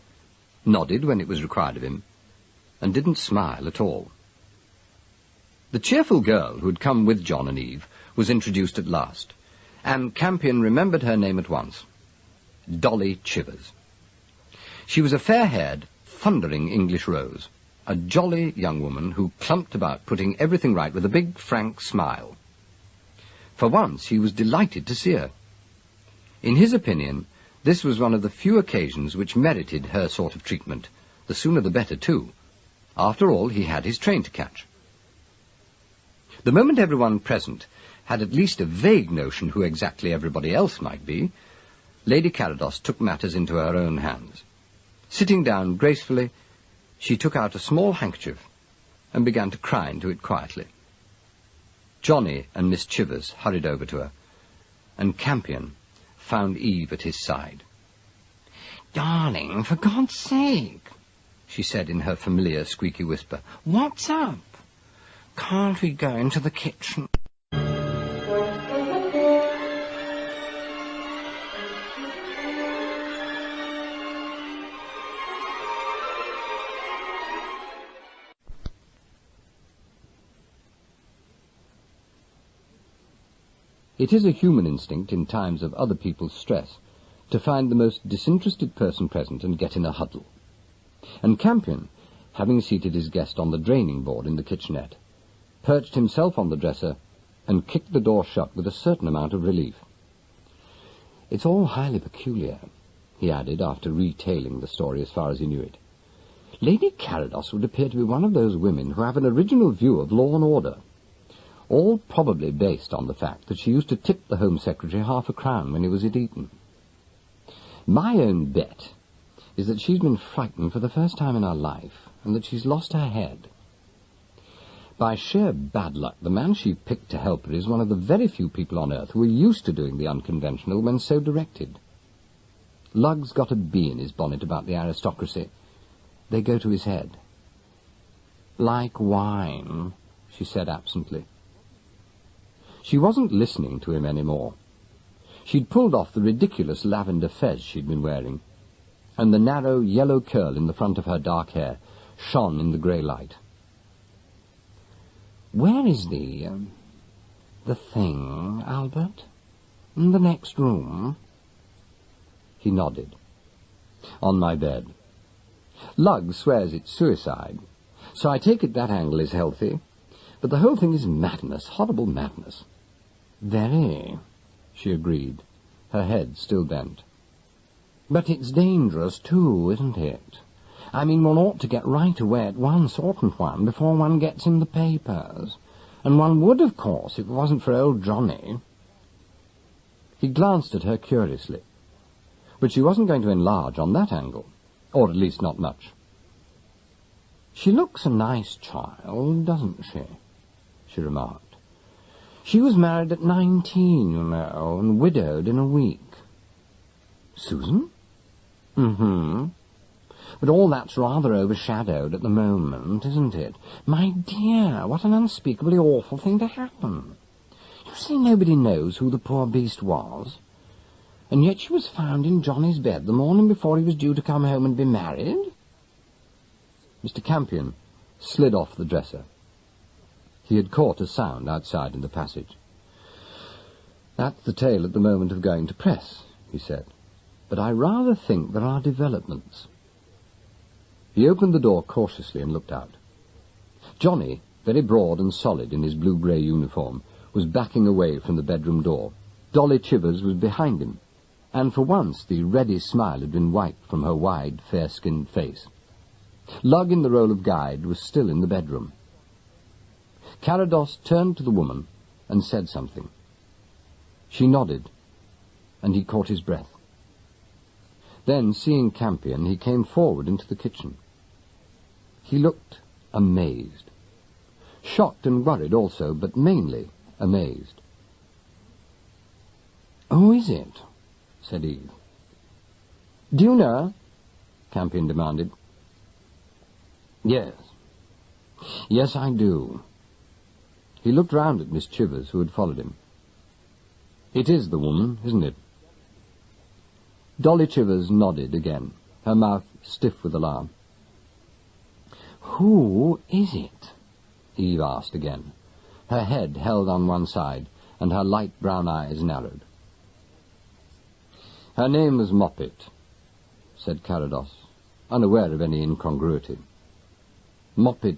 nodded when it was required of him, and didn't smile at all. The cheerful girl who had come with John and Eve was introduced at last, and Campion remembered her name at once: Dolly Chivers. She was a fair-haired, thundering English rose, a jolly young woman who clumped about putting everything right with a big, frank smile. For once he was delighted to see her. In his opinion, this was one of the few occasions which merited her sort of treatment, the sooner the better, too. After all, he had his train to catch. The moment everyone present had at least a vague notion who exactly everybody else might be, Lady Carados took matters into her own hands. Sitting down gracefully, she took out a small handkerchief and began to cry into it quietly. Johnny and Miss Chivers hurried over to her, and Campion found Eve at his side. "Darling, for God's sake," she said in her familiar squeaky whisper, "what's up? Can't we go into the kitchen?" It is a human instinct in times of other people's stress to find the most disinterested person present and get in a huddle. And Campion, having seated his guest on the draining board in the kitchenette, perched himself on the dresser and kicked the door shut with a certain amount of relief. "It's all highly peculiar," he added, after retailing the story as far as he knew it. "Lady Carados would appear to be one of those women who have an original view of law and order, all probably based on the fact that she used to tip the Home Secretary £0.50 when he was at Eton. My own bet is that she's been frightened for the first time in her life, and that she's lost her head. By sheer bad luck, the man she picked to help her is one of the very few people on earth who are used to doing the unconventional when so directed. Lugg's got a bee in his bonnet about the aristocracy. They go to his head." "Like wine," she said absently. She wasn't listening to him any more. She'd pulled off the ridiculous lavender fez she'd been wearing, and the narrow yellow curl in the front of her dark hair shone in the grey light. "Where is the thing, Albert? In the next room?" He nodded. "On my bed. Lugg swears it's suicide, so I take it that angle is healthy, but the whole thing is madness, horrible madness." "Very," she agreed, her head still bent. "But it's dangerous, too, isn't it? I mean, one ought to get right away at once, oughtn't one, before one gets in the papers? And one would, of course, if it wasn't for old Johnny." He glanced at her curiously, but she wasn't going to enlarge on that angle, or at least not much. "She looks a nice child, doesn't she remarked. "She was married at 19, you know, and widowed in a week." "Susan?" "Mm-hmm. But all that's rather overshadowed at the moment, isn't it? My dear, what an unspeakably awful thing to happen. You see, nobody knows who the poor beast was, and yet she was found in Johnny's bed the morning before he was due to come home and be married." Mr. Campion slid off the dresser. He had caught a sound outside in the passage. "That's the tale at the moment of going to press," he said. "But I rather think there are developments." He opened the door cautiously and looked out. Johnny, very broad and solid in his blue-grey uniform, was backing away from the bedroom door. Dolly Chivers was behind him, and for once the ready smile had been wiped from her wide, fair-skinned face. Lugg, in the role of guide, was still in the bedroom. Carados turned to the woman and said something. She nodded, and he caught his breath. Then, seeing Campion, he came forward into the kitchen. He looked amazed. Shocked and worried also, but mainly amazed. "Who is it?" said Eve. "Do you know?" Campion demanded. Yes, I do." He looked round at Miss Chivers, who had followed him. "It is the woman, isn't it?" Dolly Chivers nodded again, her mouth stiff with alarm. "Who is it?" Eve asked again. Her head held on one side, and her light brown eyes narrowed. "Her name was Moppet," said Carados, unaware of any incongruity. Moppet,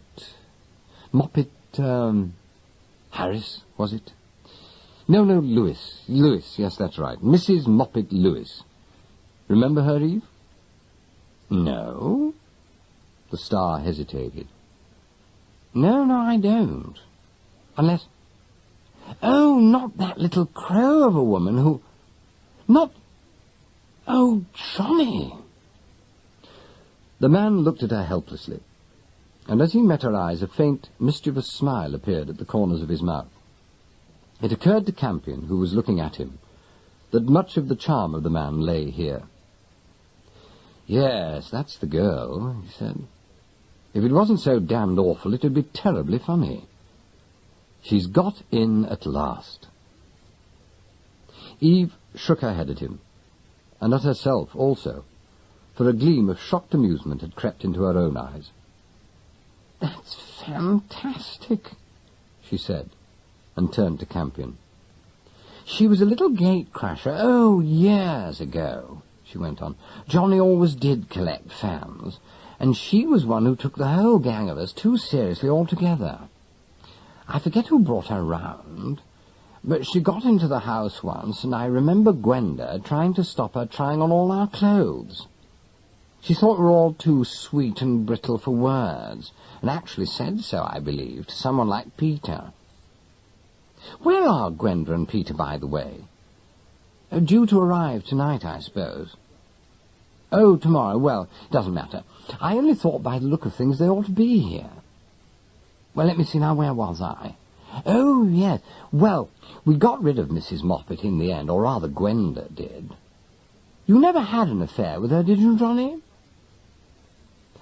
Harris, was it? No, Lewis, yes, that's right. Mrs. Moppet Lewis. Remember her, Eve? No. The star hesitated. No, I don't. Unless... Oh, not that little crow of a woman who... Not... Oh, Johnny! The man looked at her helplessly, and as he met her eyes, a faint, mischievous smile appeared at the corners of his mouth. It occurred to Campion, who was looking at him, that much of the charm of the man lay here. "Yes, that's the girl," he said. "If it wasn't so damned awful, it would be terribly funny. She's got in at last." Eve shook her head at him, and at herself also, for a gleam of shocked amusement had crept into her own eyes. "That's fantastic," she said, and turned to Campion. She was a little gate crasher, years ago, she went on. Johnny always did collect fans, and she was one who took the whole gang of us too seriously altogether. I forget who brought her round, but she got into the house once, and I remember Gwenda trying to stop her trying on all our clothes. She thought we were all too sweet and brittle for words, and actually said so, I believe, to someone like Peter. Where are Gwenda and Peter, by the way? Due to arrive tonight, I suppose. Oh, tomorrow. Well, doesn't matter. I only thought by the look of things they ought to be here. Well, let me see now, where was I? Oh, yes. Well, we got rid of Mrs. Moppet in the end, or rather Gwenda did. You never had an affair with her, did you, Johnny?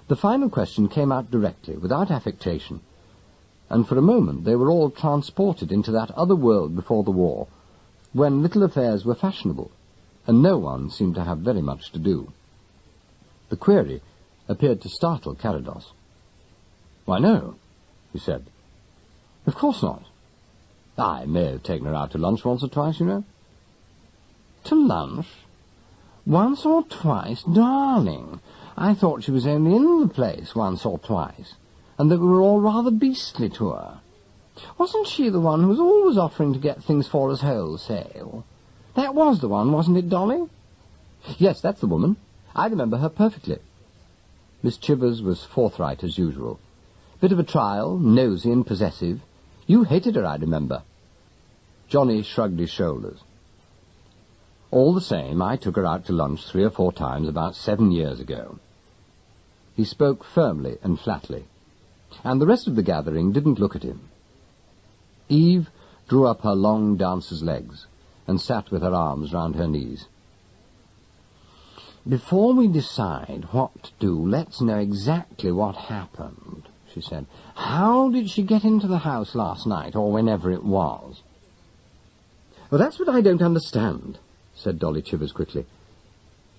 The final question came out directly, without affectation, and for a moment they were all transported into that other world before the war, when little affairs were fashionable, and no one seemed to have very much to do. The query appeared to startle Carados. "Why, no," he said. "Of course not. I may have taken her out to lunch once or twice, you know." "To lunch? Once or twice? Darling, I thought she was only in the place once or twice, and that we were all rather beastly to her. Wasn't she the one who was always offering to get things for us wholesale? That was the one, wasn't it, Dolly?" "Yes, that's the woman. I remember her perfectly." Miss Chivers was forthright as usual. Bit of a trial, nosy and possessive. You hated her, I remember. Johnny shrugged his shoulders. "All the same, I took her out to lunch 3 or 4 times about 7 years ago." He spoke firmly and flatly, and the rest of the gathering didn't look at him. Eve drew up her long dancer's legs and sat with her arms round her knees. "Before we decide what to do, let's know exactly what happened," she said. "How did she get into the house last night, or whenever it was?" "Well, that's what I don't understand," said Dolly Chivers quickly.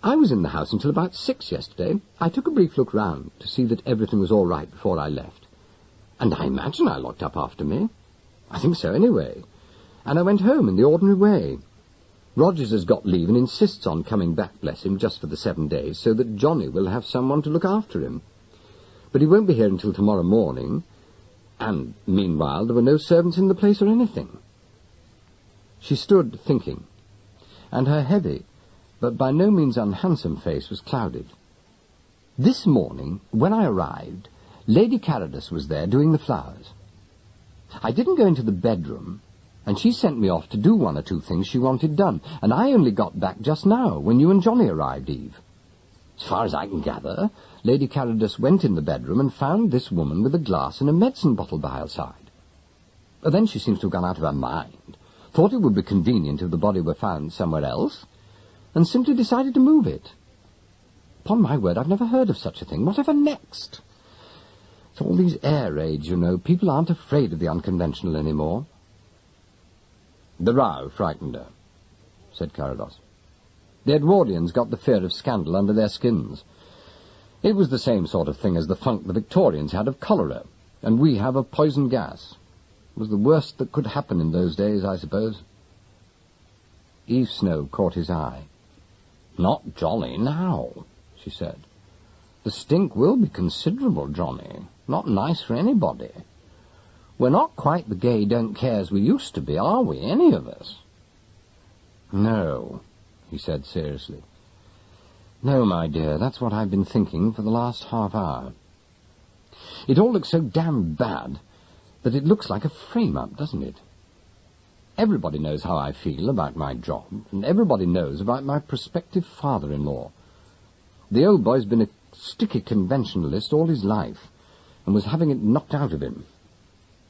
"I was in the house until about 6 yesterday. I took a brief look round to see that everything was all right before I left. And I imagine I locked up after me. I think so, anyway. And I went home in the ordinary way. Rogers has got leave and insists on coming back, bless him, just for the 7 days, so that Johnny will have someone to look after him. But he won't be here until tomorrow morning, and meanwhile there were no servants in the place or anything." She stood thinking, and her heavy, but by no means unhandsome face was clouded. "This morning, when I arrived, Lady Carados was there doing the flowers. I didn't go into the bedroom, and she sent me off to do 1 or 2 things she wanted done, and I only got back just now, when you and Johnny arrived, Eve. As far as I can gather, Lady Carados went in the bedroom and found this woman with a glass and a medicine bottle by her side. Then she seems to have gone out of her mind, thought it would be convenient if the body were found somewhere else, and simply decided to move it. Upon my word, I've never heard of such a thing. Whatever next? It's all these air raids, you know. People aren't afraid of the unconventional anymore." "The row frightened her," said Carados. "The Edwardians got the fear of scandal under their skins. It was the same sort of thing as the funk the Victorians had of cholera, and we have of poison gas. It was the worst that could happen in those days, I suppose." Eve Snow caught his eye. "Not jolly now," she said. "The stink will be considerable, Johnny. Not nice for anybody. We're not quite the gay don't-cares we used to be, are we, any of us?" "No," he said seriously. "No, my dear, that's what I've been thinking for the last half hour. It all looks so damn bad that it looks like a frame-up, doesn't it? Everybody knows how I feel about my job, and everybody knows about my prospective father-in-law. The old boy's been a sticky conventionalist all his life, and was having it knocked out of him.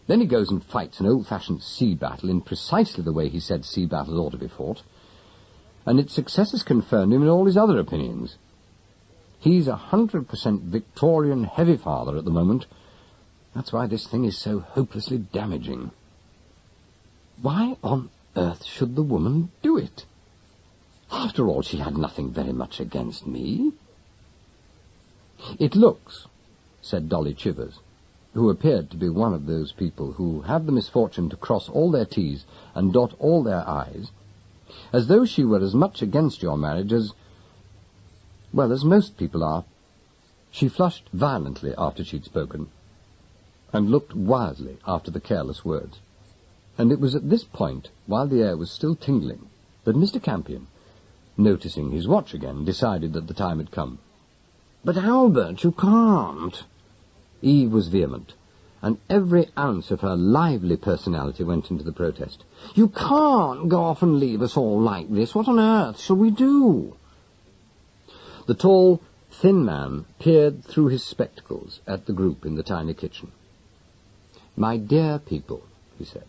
Then he goes and fights an old-fashioned sea battle in precisely the way he said sea battles ought to be fought, and its success has confirmed him in all his other opinions. He's 100% Victorian heavy father at the moment. That's why this thing is so hopelessly damaging. Why on earth should the woman do it? After all, she had nothing very much against me." "It looks," said Dolly Chivers, who appeared to be one of those people who have the misfortune to cross all their T's and dot all their I's, As though she were as much against your marriage as, well, as most people are. She flushed violently after she'd spoken, and looked wildly after the careless words. And it was at this point, while the air was still tingling, that Mr. Campion, noticing his watch again, decided that the time had come. "But, Albert, you can't." Eve was vehement, and every ounce of her lively personality went into the protest. "You can't go off and leave us all like this. What on earth shall we do?" The tall, thin man peered through his spectacles at the group in the tiny kitchen. "My dear people," he said,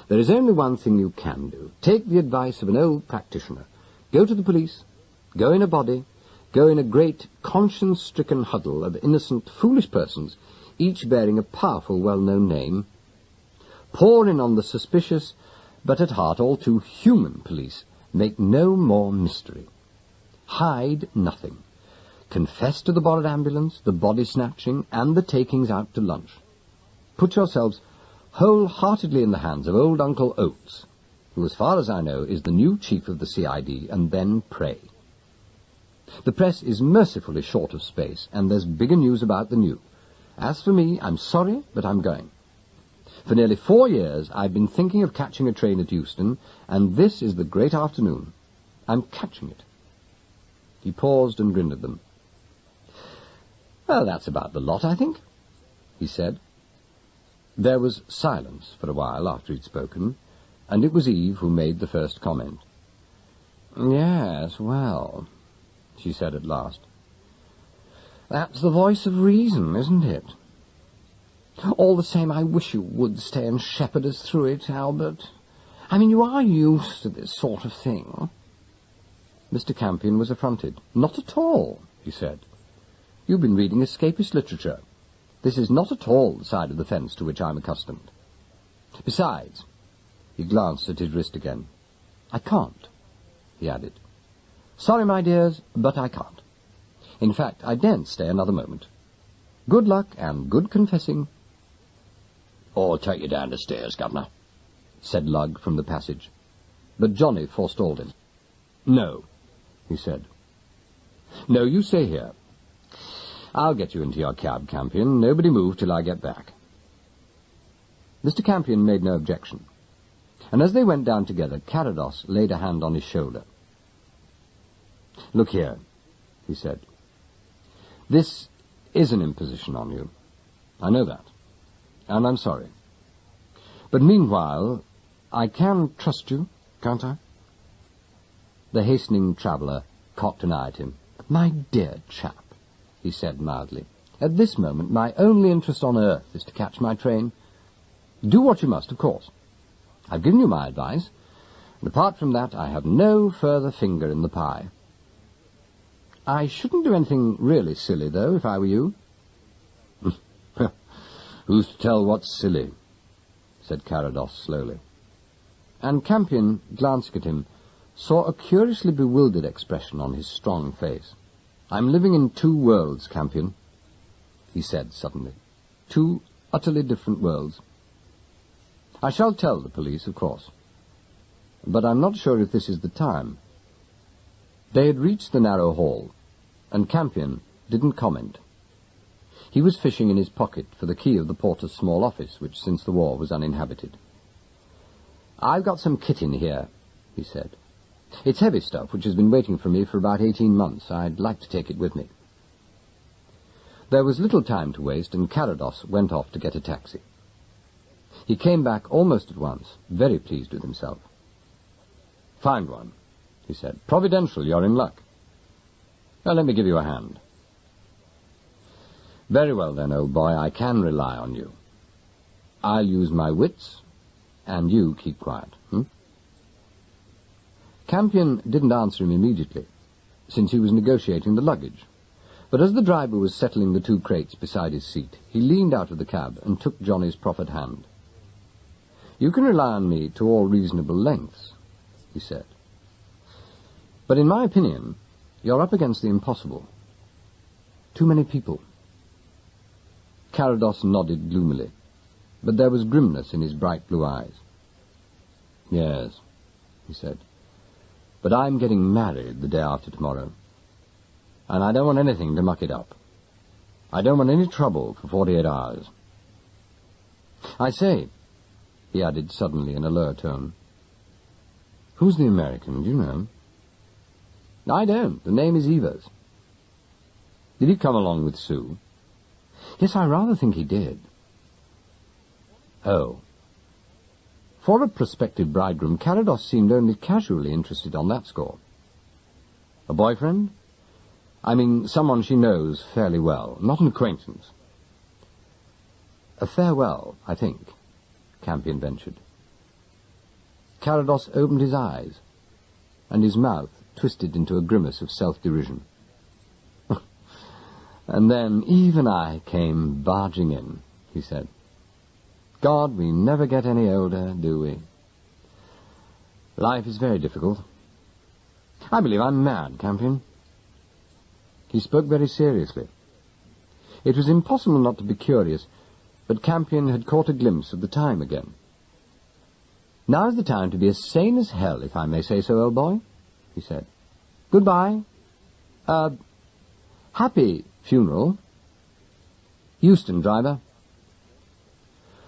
"there is only one thing you can do. Take the advice of an old practitioner. Go to the police. Go in a body. Go in a great, conscience-stricken huddle of innocent, foolish persons, each bearing a powerful, well-known name. Pour in on the suspicious, but at heart all too human police. Make no more mystery. Hide nothing. Confess to the borrowed ambulance, the body snatching, and the takings out to lunch. Put yourselves wholeheartedly in the hands of old Uncle Oates, who, as far as I know, is the new chief of the CID, and then pray. The press is mercifully short of space, and there's bigger news about the new. As for me, I'm sorry, but I'm going. For nearly 4 years I've been thinking of catching a train at Euston, and this is the great afternoon. I'm catching it." He paused and grinned at them. "Well, that's about the lot, I think," he said. There was silence for a while after he'd spoken, and it was Eve who made the first comment. "Yes, well," she said at last, "that's the voice of reason, isn't it? All the same, I wish you would stay and shepherd us through it, Albert. I mean, you are used to this sort of thing." Mr. Campion was affronted. "Not at all," he said. "You've been reading escapist literature. This is not at all the side of the fence to which I'm accustomed. Besides," he glanced at his wrist again, "I can't," he added. "Sorry, my dears, but I can't. In fact, I daren't stay another moment. Good luck and good confessing." "Or take you down the stairs, Governor," said Lugg from the passage. But Johnny forestalled him. "No," he said. "No, you stay here. I'll get you into your cab, Campion. Nobody move till I get back." Mr. Campion made no objection, and as they went down together, Carados laid a hand on his shoulder. "Look here," he said. "This is an imposition on you. I know that, and I'm sorry. But meanwhile, I can trust you, can't I?" The hastening traveller cocked an eye at him. "My dear chap," he said mildly, "at this moment my only interest on earth is to catch my train. Do what you must, of course. I've given you my advice, and apart from that I have no further finger in the pie. I shouldn't do anything really silly, though, if I were you." "Who's to tell what's silly?" said Carados slowly. And Campion, glancing at him, saw a curiously bewildered expression on his strong face. "I'm living in 2 worlds, Campion," he said suddenly. 2 utterly different worlds. I shall tell the police, of course, but I'm not sure if this is the time." They had reached the narrow hall, and Campion didn't comment. He was fishing in his pocket for the key of the porter's small office, which since the war was uninhabited. "I've got some kit in here," he said. "It's heavy stuff which has been waiting for me for about 18 months. I'd like to take it with me." There was little time to waste, and Carados went off to get a taxi. He came back almost at once, very pleased with himself. "Find one," he said. "Providential, you're in luck. Well, let me give you a hand." "Very well then, old boy, I can rely on you. I'll use my wits, and you keep quiet, Campion didn't answer him immediately, since he was negotiating the luggage, but as the driver was settling the 2 crates beside his seat, he leaned out of the cab and took Johnny's proffered hand. "You can rely on me to all reasonable lengths," he said. "But in my opinion, you're up against the impossible. Too many people." Carados nodded gloomily, but there was grimness in his bright blue eyes. "Yes," he said. But I'm getting married the day after tomorrow, and I don't want anything to muck it up. I don't want any trouble for 48 hours. I say, he added suddenly in a lower tone, who's the American, do you know? I don't. The name is Evers. Did he come along with Sue? Yes, I rather think he did. Oh. For a prospective bridegroom, Carados seemed only casually interested on that score. A boyfriend? I mean, someone she knows fairly well, not an acquaintance. A farewell, I think, Campion ventured. Carados opened his eyes, and his mouth twisted into a grimace of self-derision. And then even I came barging in, he said. God, we never get any older, do we? Life is very difficult. I believe I'm mad, Campion. He spoke very seriously. It was impossible not to be curious, but Campion had caught a glimpse of the time again. Now's the time to be as sane as hell, if I may say so, old boy, he said. Goodbye. Happy funeral. Euston, driver.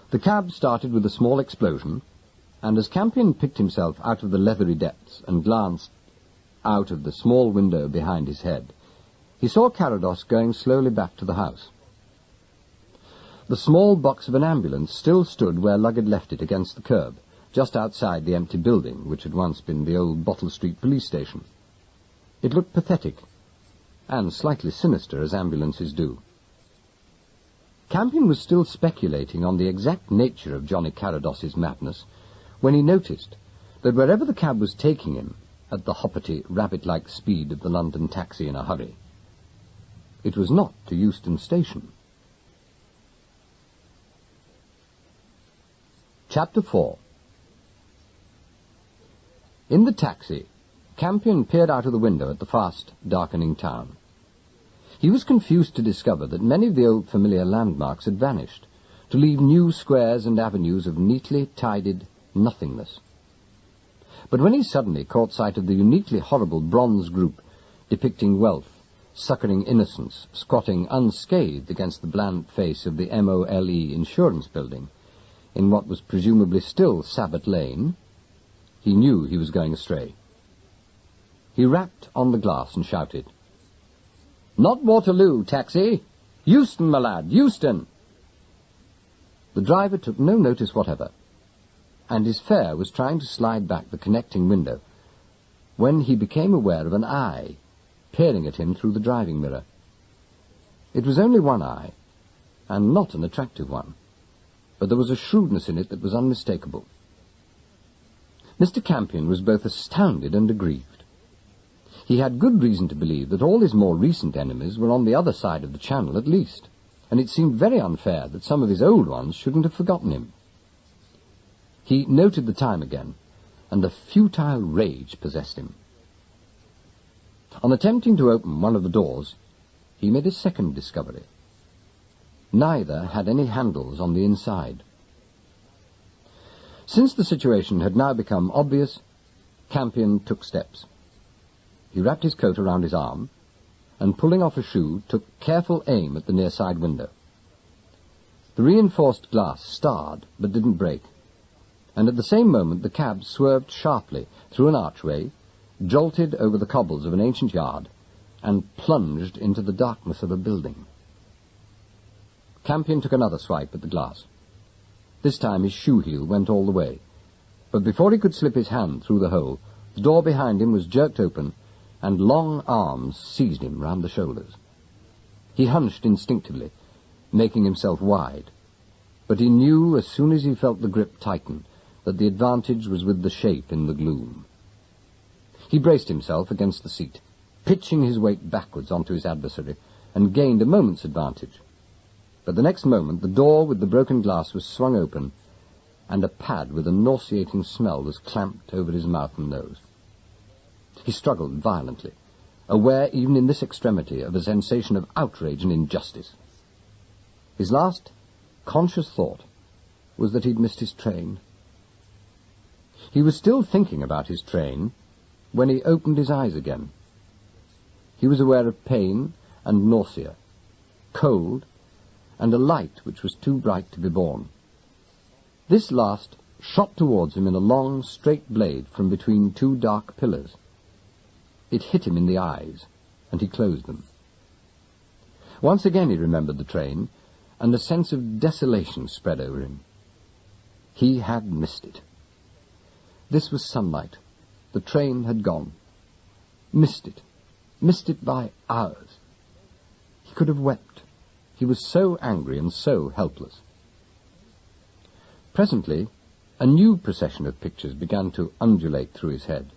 The cab started with a small explosion, and as Campion picked himself out of the leathery depths and glanced out of the small window behind his head, he saw Carados going slowly back to the house. The small box of an ambulance still stood where Lugg had left it against the curb, just outside the empty building which had once been the old Bottle Street police station. It looked pathetic, and slightly sinister, as ambulances do. Campion was still speculating on the exact nature of Johnny Carados's madness when he noticed that wherever the cab was taking him, at the hoppity, rabbit-like speed of the London taxi in a hurry, it was not to Euston Station. Chapter 4. In the taxi, Campion peered out of the window at the fast, darkening town. He was confused to discover that many of the old familiar landmarks had vanished, to leave new squares and avenues of neatly tidied nothingness. But when he suddenly caught sight of the uniquely horrible bronze group depicting wealth, succouring innocence, squatting unscathed against the bland face of the MOLE insurance building, in what was presumably still Sabbath Lane, he knew he was going astray. He rapped on the glass and shouted, "Not Waterloo, taxi! Euston, my lad, Euston!" The driver took no notice whatever, and his fare was trying to slide back the connecting window when he became aware of an eye peering at him through the driving mirror. It was only one eye, and not an attractive one, but there was a shrewdness in it that was unmistakable. Mr. Campion was both astounded and aggrieved. He had good reason to believe that all his more recent enemies were on the other side of the channel at least, and it seemed very unfair that some of his old ones shouldn't have forgotten him. He noted the time again, and a futile rage possessed him. On attempting to open one of the doors, he made a second discovery. Neither had any handles on the inside. Since the situation had now become obvious, Campion took steps. He wrapped his coat around his arm, and pulling off a shoe, took careful aim at the near side window. The reinforced glass starred, but didn't break, and at the same moment the cab swerved sharply through an archway, jolted over the cobbles of an ancient yard, and plunged into the darkness of a building. Campion took another swipe at the glass. This time his shoe heel went all the way, but before he could slip his hand through the hole, the door behind him was jerked open, and long arms seized him round the shoulders. He hunched instinctively, making himself wide, but he knew as soon as he felt the grip tighten that the advantage was with the shape in the gloom. He braced himself against the seat, pitching his weight backwards onto his adversary, and gained a moment's advantage. But the next moment the door with the broken glass was swung open, and a pad with a nauseating smell was clamped over his mouth and nose. He struggled violently, aware even in this extremity of a sensation of outrage and injustice. His last conscious thought was that he'd missed his train. He was still thinking about his train when he opened his eyes again. He was aware of pain and nausea, cold, and a light which was too bright to be borne. This last shot towards him in a long, straight blade from between two dark pillars. It hit him in the eyes, and he closed them. Once again he remembered the train, and a sense of desolation spread over him. He had missed it. This was sunlight. The train had gone. Missed it by hours. He could have wept. He was so angry and so helpless. Presently, a new procession of pictures began to undulate through his head.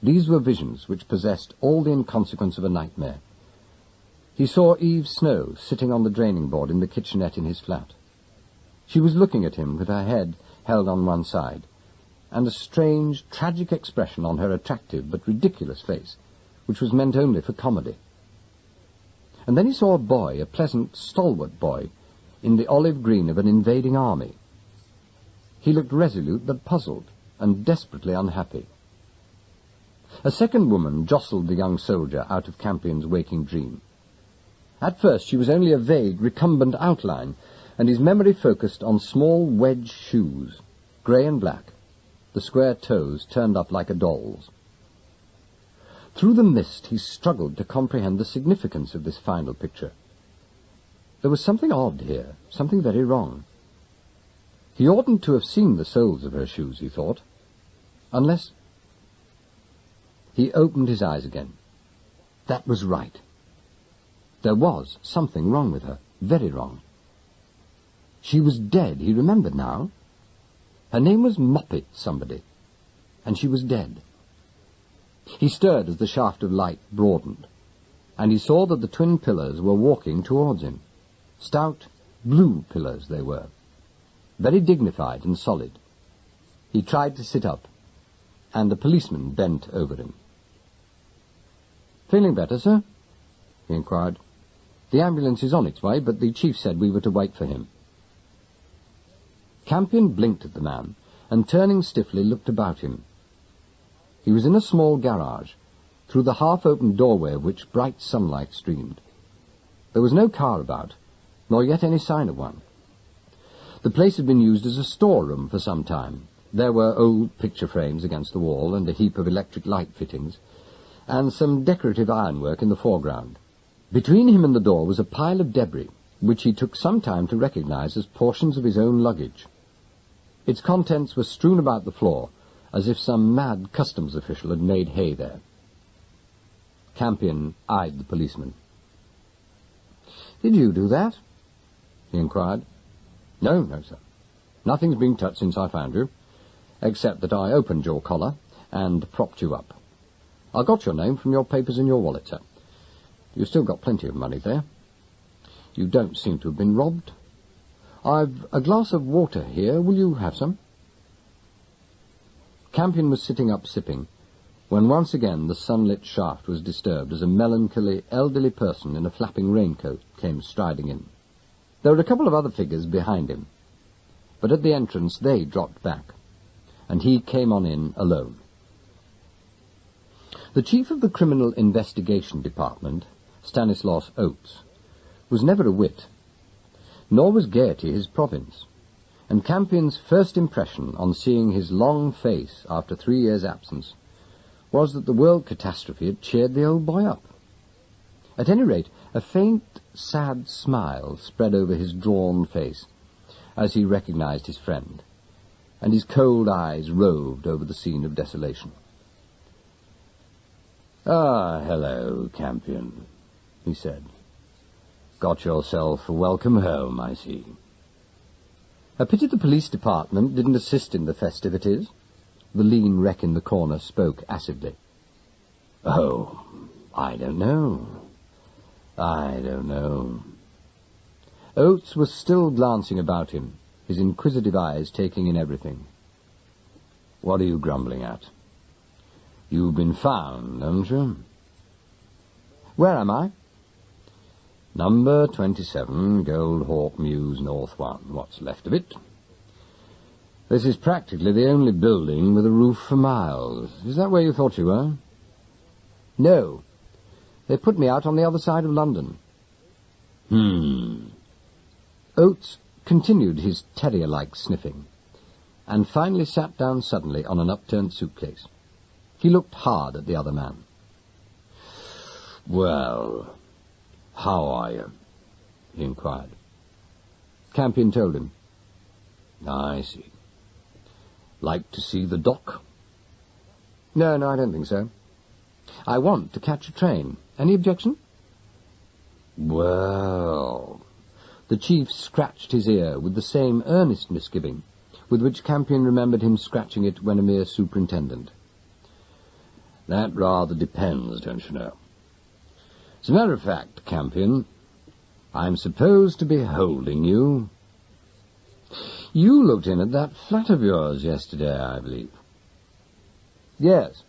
These were visions which possessed all the inconsequence of a nightmare. He saw Eve Snow sitting on the draining board in the kitchenette in his flat. She was looking at him with her head held on one side, and a strange, tragic expression on her attractive but ridiculous face, which was meant only for comedy. And then he saw a boy, a pleasant, stalwart boy, in the olive green of an invading army. He looked resolute but puzzled, and desperately unhappy. A second woman jostled the young soldier out of Campion's waking dream. At first she was only a vague, recumbent outline, and his memory focused on small wedge shoes, grey and black, the square toes turned up like a doll's. Through the mist he struggled to comprehend the significance of this final picture. There was something odd here, something very wrong. He oughtn't to have seen the soles of her shoes, he thought, unless... He opened his eyes again. That was right. There was something wrong with her, very wrong. She was dead, he remembered now. Her name was Moppet somebody, and she was dead. He stirred as the shaft of light broadened, and he saw that the twin pillars were walking towards him. Stout, blue pillars they were, very dignified and solid. He tried to sit up, and a policeman bent over him. "Feeling better, sir?" he inquired. "The ambulance is on its way, but the chief said we were to wait for him." Campion blinked at the man, and turning stiffly looked about him. He was in a small garage, through the half-open doorway of which bright sunlight streamed. There was no car about, nor yet any sign of one. The place had been used as a storeroom for some time. There were old picture frames against the wall, and a heap of electric light fittings, and some decorative ironwork in the foreground. Between him and the door was a pile of debris, which he took some time to recognize as portions of his own luggage. Its contents were strewn about the floor, as if some mad customs official had made hay there. Campion eyed the policeman. "Did you do that?" he inquired. No, sir. Nothing's been touched since I found you, except that I opened your collar and propped you up. I got your name from your papers in your wallet, sir. You've still got plenty of money there. You don't seem to have been robbed. I've a glass of water here. Will you have some?" Campion was sitting up sipping, when once again the sunlit shaft was disturbed as a melancholy, elderly person in a flapping raincoat came striding in. There were a couple of other figures behind him, but at the entrance they dropped back, and he came on in alone. The chief of the Criminal Investigation Department, Stanislaus Oates, was never a wit, nor was gaiety his province, and Campion's first impression on seeing his long face after 3 years' absence was that the world catastrophe had cheered the old boy up. At any rate, a faint, sad smile spread over his drawn face as he recognized his friend, and his cold eyes roved over the scene of desolation. "Ah, hello, Campion," he said. "Got yourself a welcome home, I see." "A pity the police department didn't assist in the festivities." The lean wreck in the corner spoke acidly. "Oh, I don't know. Oates was still glancing about him, his inquisitive eyes taking in everything. "What are you grumbling at? You've been found, haven't you?" "Where am I?" "Number 27, Gold Hawk Mews, North 1. What's left of it. This is practically the only building with a roof for miles. Is that where you thought you were? No. They put me out on the other side of London. Oates continued his terrier-like sniffing, and finally sat down suddenly on an upturned suitcase. He looked hard at the other man. Well, how are you? He inquired. Campion told him. I see. Like to see the dock? No, I don't think so. I want to catch a train. Any objection? Well... The chief scratched his ear with the same earnest misgiving with which Campion remembered him scratching it when a mere superintendent. That rather depends, don't you know. As a matter of fact, Campion, I'm supposed to be holding you. You looked in at that flat of yours yesterday, I believe. Yes.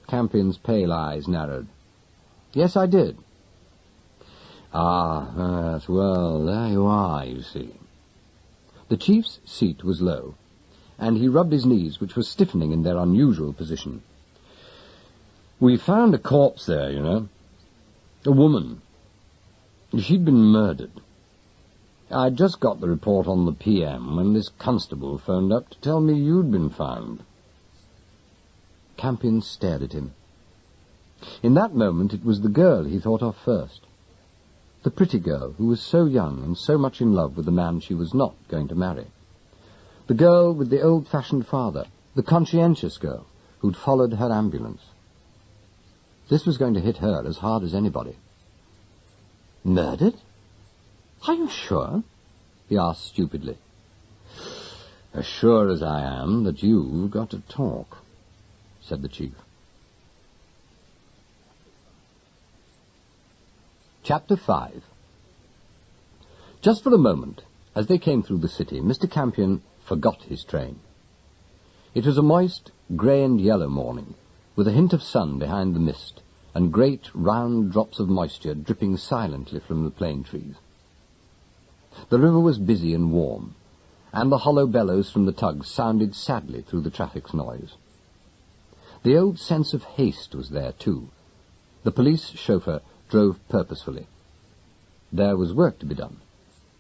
Campion's pale eyes narrowed. Yes, I did. Ah, yes, well, there you are, you see. The chief's seat was low, and he rubbed his knees, which were stiffening in their unusual position. We found a corpse there, you know. A woman. She'd been murdered. I'd just got the report on the PM when this constable phoned up to tell me you'd been found. Campion stared at him. In that moment it was the girl he thought of first. The pretty girl who was so young and so much in love with the man she was not going to marry. The girl with the old-fashioned father, the conscientious girl who'd followed her ambulance. This was going to hit her as hard as anybody. Murdered? Are you sure? He asked stupidly. As sure as I am that you've got to talk, said the chief. Chapter 5. Just for a moment, as they came through the city, Mr. Campion forgot his train. It was a moist, grey and yellow morning, with a hint of sun behind the mist, and great, round drops of moisture dripping silently from the plane trees. The river was busy and warm, and the hollow bellows from the tugs sounded sadly through the traffic's noise. The old sense of haste was there, too. The police chauffeur drove purposefully. There was work to be done,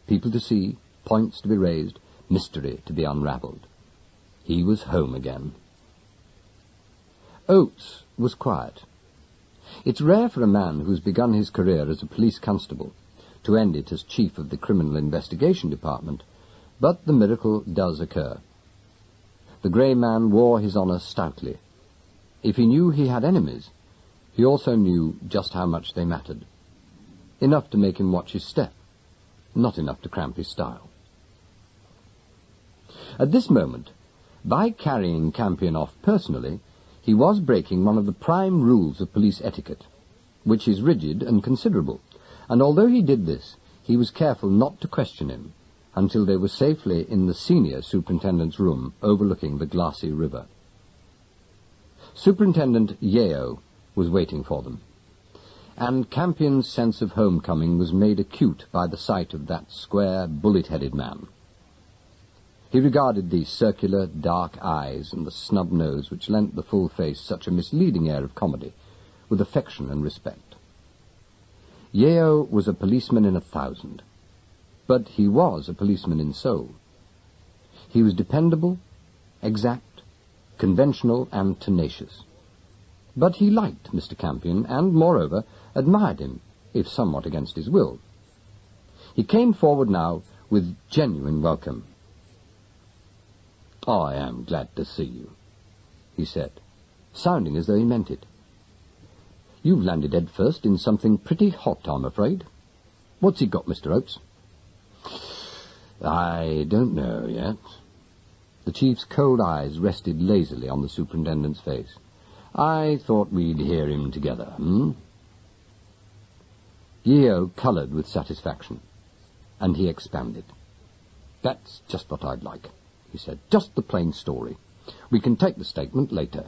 people to see, points to be raised, mystery to be unravelled. He was home again. Oates was quiet. It's rare for a man who's begun his career as a police constable to end it as chief of the Criminal Investigation Department, but the miracle does occur. The grey man wore his honour stoutly. If he knew he had enemies, he also knew just how much they mattered. Enough to make him watch his step, not enough to cramp his style. At this moment, by carrying Campion off personally, he was breaking one of the prime rules of police etiquette, which is rigid and considerable, and although he did this, he was careful not to question him until they were safely in the senior superintendent's room overlooking the glassy river. Superintendent Yeo was waiting for them, and Campion's sense of homecoming was made acute by the sight of that square, bullet-headed man. He regarded the circular, dark eyes and the snub nose which lent the full face such a misleading air of comedy, with affection and respect. Yeo was a policeman in 1,000, but he was a policeman in soul. He was dependable, exact, conventional and tenacious. But he liked Mr. Campion and, moreover, admired him, if somewhat against his will. He came forward now with genuine welcome. "I am glad to see you," he said, sounding as though he meant it. "You've landed head first in something pretty hot, I'm afraid. What's he got, Mr. Oates?" "I don't know yet." The chief's cold eyes rested lazily on the superintendent's face. "I thought we'd hear him together, Yeo coloured with satisfaction, and he expanded. "That's just what I'd like," he said. "Just the plain story. We can take the statement later.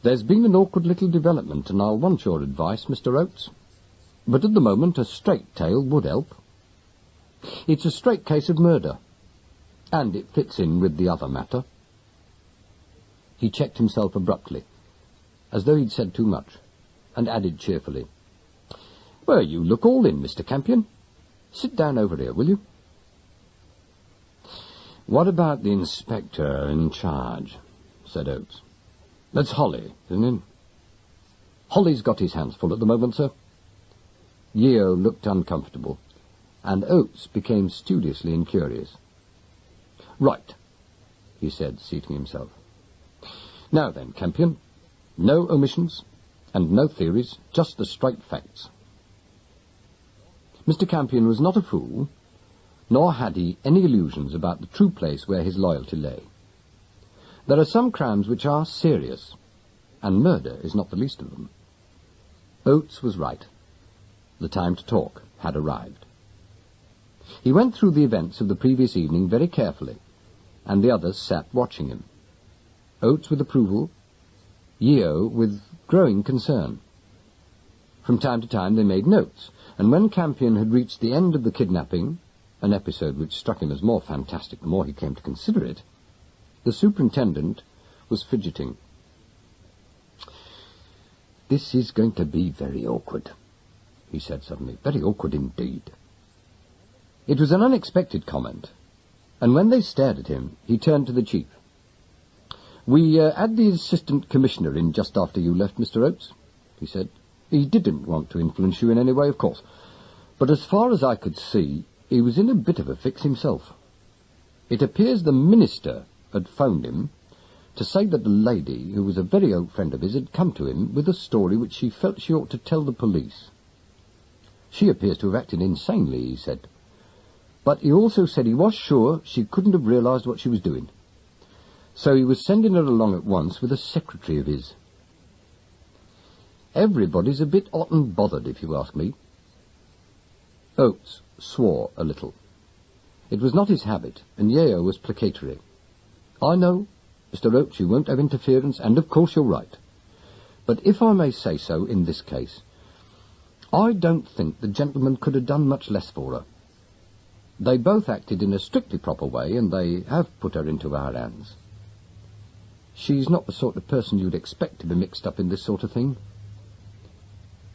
There's been an awkward little development, and I'll want your advice, Mr. Oates. But at the moment, a straight tale would help. It's a straight case of murder. And it fits in with the other matter. He checked himself abruptly, as though he'd said too much, and added cheerfully, "Well, you look all in, Mr. Campion. Sit down over here, will you?" "What about the inspector in charge?" said Oates. "That's Holly, isn't it?" "Holly's got his hands full at the moment, sir." Yeo looked uncomfortable, and Oates became studiously incurious. "Right," he said, seating himself. "Now then, Campion, no omissions and no theories, just the straight facts." Mr. Campion was not a fool, nor had he any illusions about the true place where his loyalty lay. There are some crimes which are serious, and murder is not the least of them. Oates was right. The time to talk had arrived. He went through the events of the previous evening very carefully, and the others sat watching him. Oates with approval, Yeo with growing concern. From time to time they made notes, and when Campion had reached the end of the kidnapping, an episode which struck him as more fantastic the more he came to consider it, the superintendent was fidgeting. "This is going to be very awkward," he said suddenly. "Very awkward indeed." It was an unexpected comment, and when they stared at him, he turned to the chief. "We had the assistant commissioner in just after you left, Mr. Oates," he said. "He didn't want to influence you in any way, of course, but as far as I could see, he was in a bit of a fix himself. It appears the minister had phoned him to say that the lady, who was a very old friend of his, had come to him with a story which she felt she ought to tell the police. She appears to have acted insanely, he said, but he also said he was sure she couldn't have realised what she was doing. So he was sending her along at once with a secretary of his. Everybody's a bit hot and bothered, if you ask me." Oates swore a little. It was not his habit, and Yeo was placatory. "I know, Mr. Oates, you won't have interference, and of course you're right. But if I may say so in this case, I don't think the gentleman could have done much less for her. They both acted in a strictly proper way, and they have put her into our hands. She's not the sort of person you'd expect to be mixed up in this sort of thing.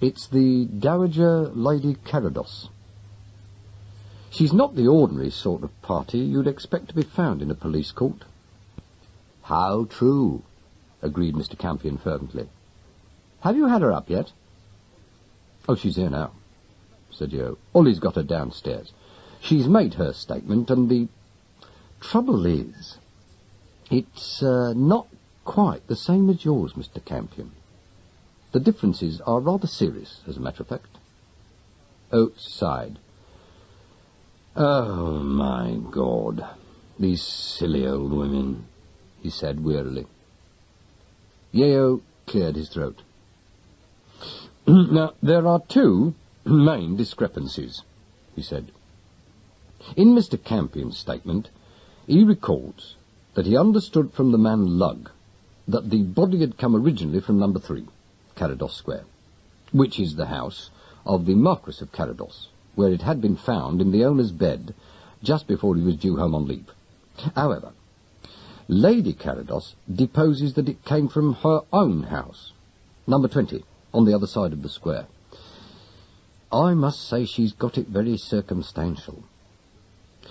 It's the Dowager Lady Carados. She's not the ordinary sort of party you'd expect to be found in a police court." "How true," agreed Mr. Campion fervently. "Have you had her up yet?" "Oh, she's here now," said Yeo. "Ollie's got her downstairs. She's made her statement, and the trouble is, it's not quite the same as yours, Mr. Campion. The differences are rather serious, as a matter of fact." Oates sighed. "Oh, my God, these silly old women," he said wearily. Yeo cleared his throat. "Now, there are two main discrepancies," he said. "In Mr. Campion's statement, he records that he understood from the man Lugg that the body had come originally from number 3, Carados Square, which is the house of the Marquis of Carados, where it had been found in the owner's bed just before he was due home on leave. However, Lady Carados deposes that it came from her own house, number 20, on the other side of the square. I must say she's got it very circumstantial.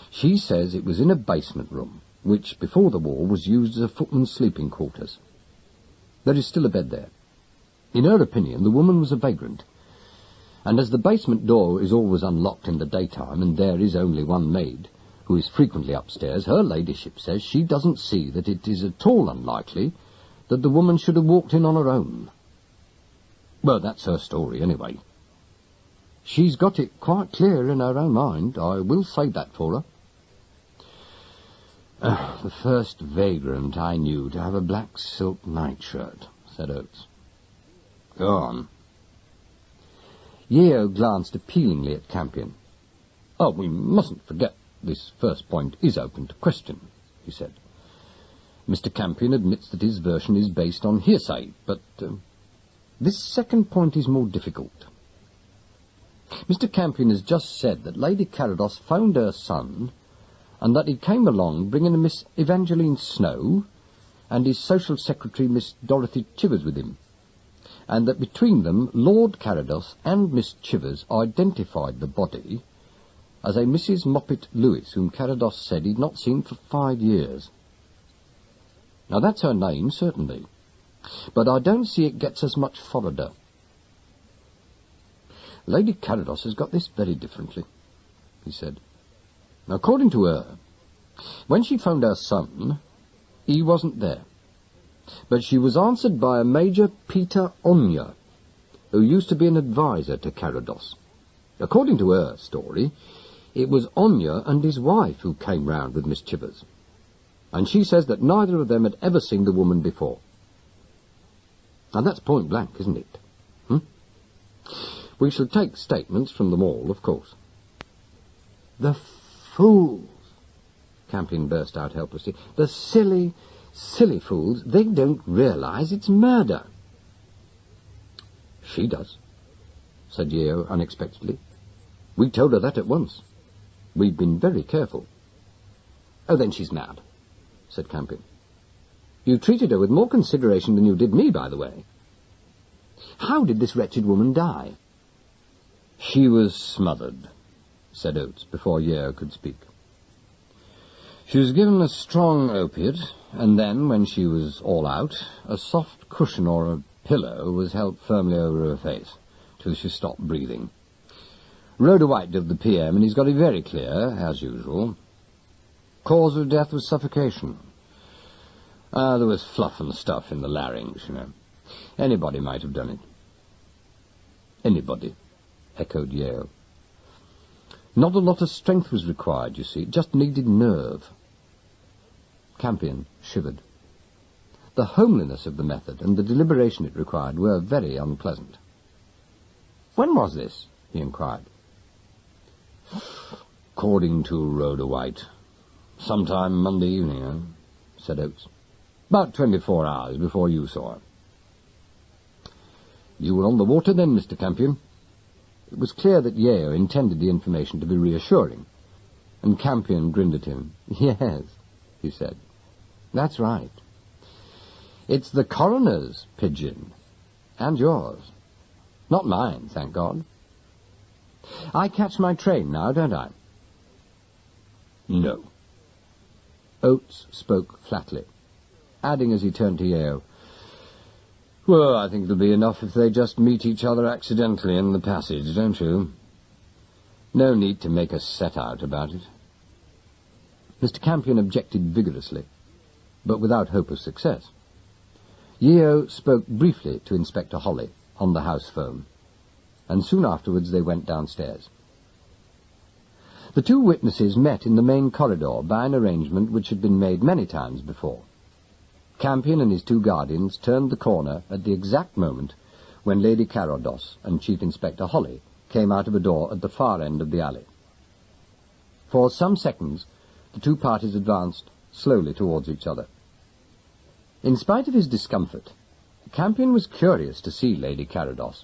She says it was in a basement room, which before the war was used as a footman's sleeping quarters. There is still a bed there. In her opinion, the woman was a vagrant, and as the basement door is always unlocked in the daytime, and there is only one maid, who is frequently upstairs, her ladyship says she doesn't see that it is at all unlikely that the woman should have walked in on her own. Well, that's her story, anyway. She's got it quite clear in her own mind, I will say that for her." "The first vagrant I knew to have a black silk nightshirt," said Oates. "Go on." Yeo glanced appealingly at Campion. "Oh, we mustn't forget this first point is open to question," he said. "Mr. Campion admits that his version is based on hearsay, but this second point is more difficult. Mr. Campion has just said that Lady Carados phoned her son and that he came along bringing a Miss Evangeline Snow and his social secretary, Miss Dorothy Chivers, with him, and that between them Lord Carados and Miss Chivers identified the body as a Mrs. Moppet Lewis, whom Carados said he'd not seen for 5 years. Now, that's her name, certainly, but I don't see it gets us much further. Lady Carados has got this very differently, he said. According to her, when she phoned her son, he wasn't there, but she was answered by a Major Peter Onya, who used to be an adviser to Carados. According to her story, it was Onya and his wife who came round with Miss Chivers, and she says that neither of them had ever seen the woman before. And that's point blank, isn't it? We shall take statements from them all, of course. The fools! Campion burst out helplessly. The silly, silly fools. They don't realise it's murder. She does, said Yeo unexpectedly. We told her that at once. We've been very careful. Oh, then she's mad, said Campion. You treated her with more consideration than you did me, by the way. How did this wretched woman die? She was smothered, said Oates, before Yeo could speak. She was given a strong opiate, and then, when she was all out, a soft cushion or a pillow was held firmly over her face, till she stopped breathing. Rhoda White did the PM, and he's got it very clear, as usual. Cause of death was suffocation. There was fluff and stuff in the larynx, you know. Anybody might have done it. Anybody, echoed Yeo. Not a lot of strength was required, you see. It just needed nerve. Campion shivered. The homeliness of the method and the deliberation it required were very unpleasant. When was this? He inquired. According to Rhoda White. Sometime Monday evening, said Oates. About 24 hours before you saw her. You were on the water then, Mr. Campion? It was clear that Yeo intended the information to be reassuring, and Campion grinned at him. Yes, he said. That's right. It's the coroner's Pidgeon, and yours. Not mine, thank God. I catch my train now, don't I? No. Oates spoke flatly, adding as he turned to Yeo, well, I think it'll be enough if they just meet each other accidentally in the passage, don't you? No need to make a set-out about it. Mr. Campion objected vigorously, but without hope of success. Yeo spoke briefly to Inspector Holly on the house phone, and soon afterwards they went downstairs. The two witnesses met in the main corridor by an arrangement which had been made many times before. Campion and his two guardians turned the corner at the exact moment when Lady Carados and Chief Inspector Holly came out of a door at the far end of the alley. For some seconds, the two parties advanced slowly towards each other. In spite of his discomfort, Campion was curious to see Lady Carados.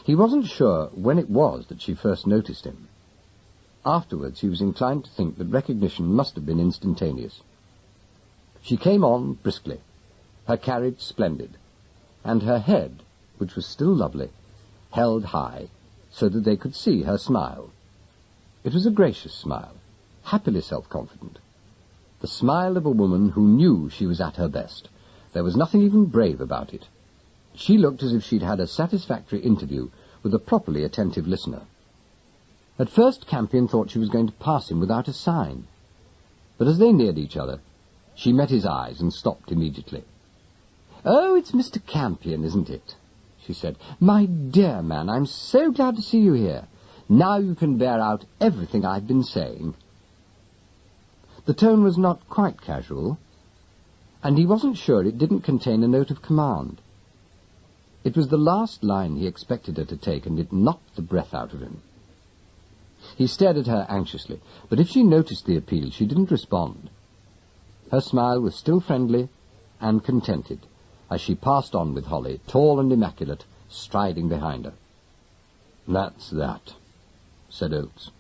He wasn't sure when it was that she first noticed him. Afterwards, he was inclined to think that recognition must have been instantaneous. She came on briskly, her carriage splendid, and her head, which was still lovely, held high, so that they could see her smile. It was a gracious smile, happily self-confident. The smile of a woman who knew she was at her best. There was nothing even brave about it. She looked as if she'd had a satisfactory interview with a properly attentive listener. At first Campion thought she was going to pass him without a sign, but as they neared each other, she met his eyes and stopped immediately. "Oh, it's Mr. Campion, isn't it?" she said. "My dear man, I'm so glad to see you here. Now you can bear out everything I've been saying." The tone was not quite casual, and he wasn't sure it didn't contain a note of command. It was the last line he expected her to take, and it knocked the breath out of him. He stared at her anxiously, but if she noticed the appeal, she didn't respond. Her smile was still friendly and contented as she passed on with Holly, tall and immaculate, striding behind her. "That's that," said Oates.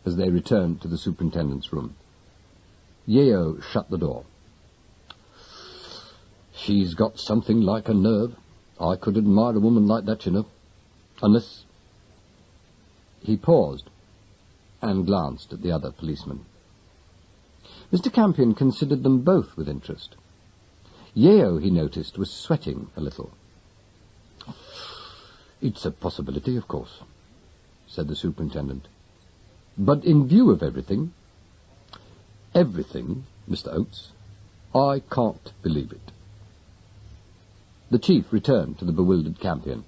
as they returned to the superintendent's room. Yeo shut the door. "She's got something like a nerve. I could admire a woman like that, you know. Unless—" He paused and glanced at the other policeman. Mr. Campion considered them both with interest. Yeo, he noticed, was sweating a little. "It's a possibility, of course," said the superintendent. "But in view of everything, Mr. Oates, I can't believe it." The chief returned to the bewildered Campion.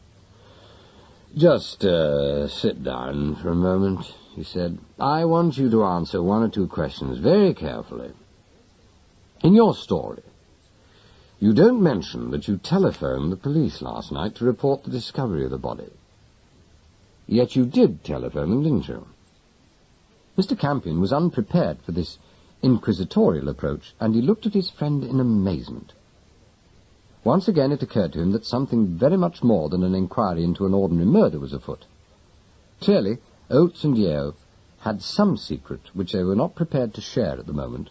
"Just sit down for a moment," he said. "I want you to answer one or two questions very carefully. In your story, you don't mention that you telephoned the police last night to report the discovery of the body. Yet you did telephone them, didn't you?" Mr. Campion was unprepared for this inquisitorial approach, and he looked at his friend in amazement. Once again it occurred to him that something very much more than an inquiry into an ordinary murder was afoot. Clearly, Oates and Yeo had some secret which they were not prepared to share at the moment.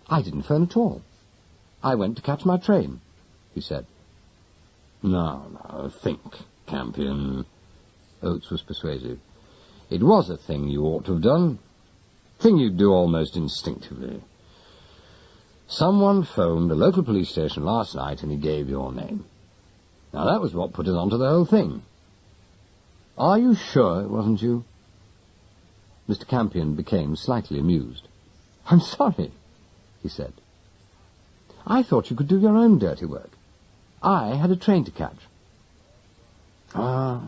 "I didn't phone at all. I went to catch my train," he said. No, think, Campion." Oates was persuasive. "It was a thing you ought to have done. Thing you'd do almost instinctively. Someone phoned a local police station last night and he gave your name. Now that was what put us onto the whole thing. Are you sure it wasn't you?" Mr. Campion became slightly amused. "I'm sorry," he said. "I thought you could do your own dirty work. I had a train to catch." "Ah,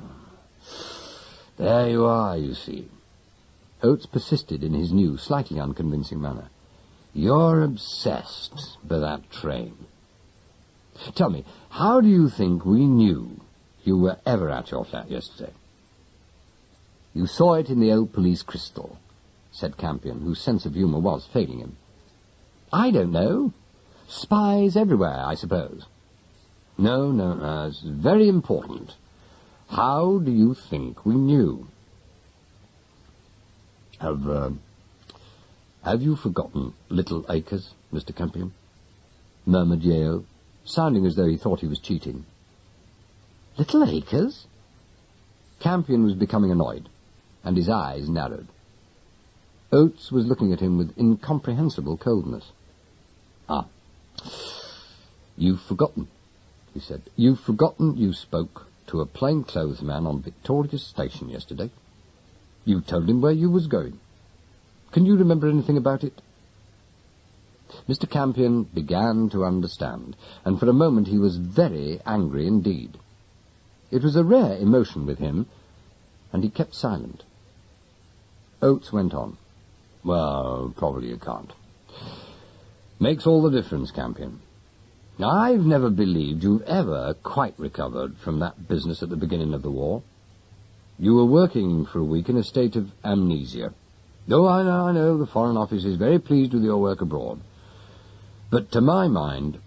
there you are, you see." Oates persisted in his new, slightly unconvincing manner. "You're obsessed by that train. Tell me, how do you think we knew you were ever at your flat yesterday?" "You saw it in the old police crystal," said Campion, whose sense of humour was failing him. "I don't know. Spies everywhere, I suppose." No, it's very important. How do you think we knew?" Have you forgotten Little Acres, Mr. Campion?" murmured Yeo, sounding as though he thought he was cheating. "Little Acres?" Campion was becoming annoyed, and his eyes narrowed. Oates was looking at him with incomprehensible coldness. "Ah, you've forgotten," he said. "You've forgotten you spoke to a plainclothes man on Victoria Station yesterday. You told him where you was going. Can you remember anything about it?" Mr. Campion began to understand, and for a moment he was very angry indeed. It was a rare emotion with him, and he kept silent. Oates went on. "Well, probably you can't. Makes all the difference, Campion. I've never believed you've ever quite recovered from that business at the beginning of the war. You were working for a week in a state of amnesia. Oh, I know, the Foreign Office is very pleased with your work abroad. But to my mind,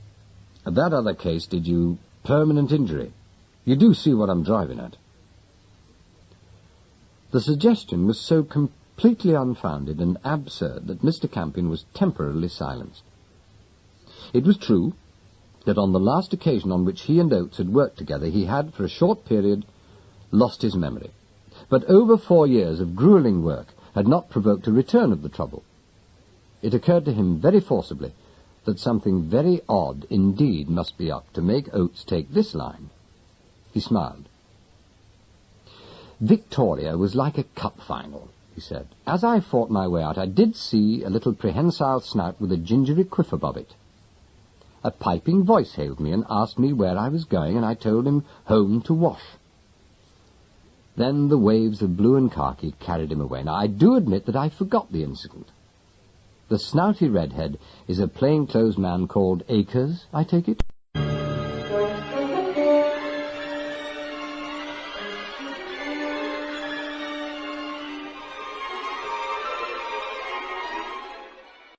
that other case did you permanent injury. You do see what I'm driving at." The suggestion was so completely unfounded and absurd that Mr. Campion was temporarily silenced. It was true that on the last occasion on which he and Oates had worked together, he had, for a short period, lost his memory. But over 4 years of gruelling work had not provoked a return of the trouble. It occurred to him very forcibly that something very odd indeed must be up to make Oates take this line. He smiled. "Victoria was like a cup final," he said. "As I fought my way out, I did see a little prehensile snout with a gingery quiff above it. A piping voice hailed me and asked me where I was going, and I told him home to wash. Then the waves of blue and khaki carried him away. Now, I do admit that I forgot the incident. The snouty redhead is a plainclothes man called Acres, I take it?"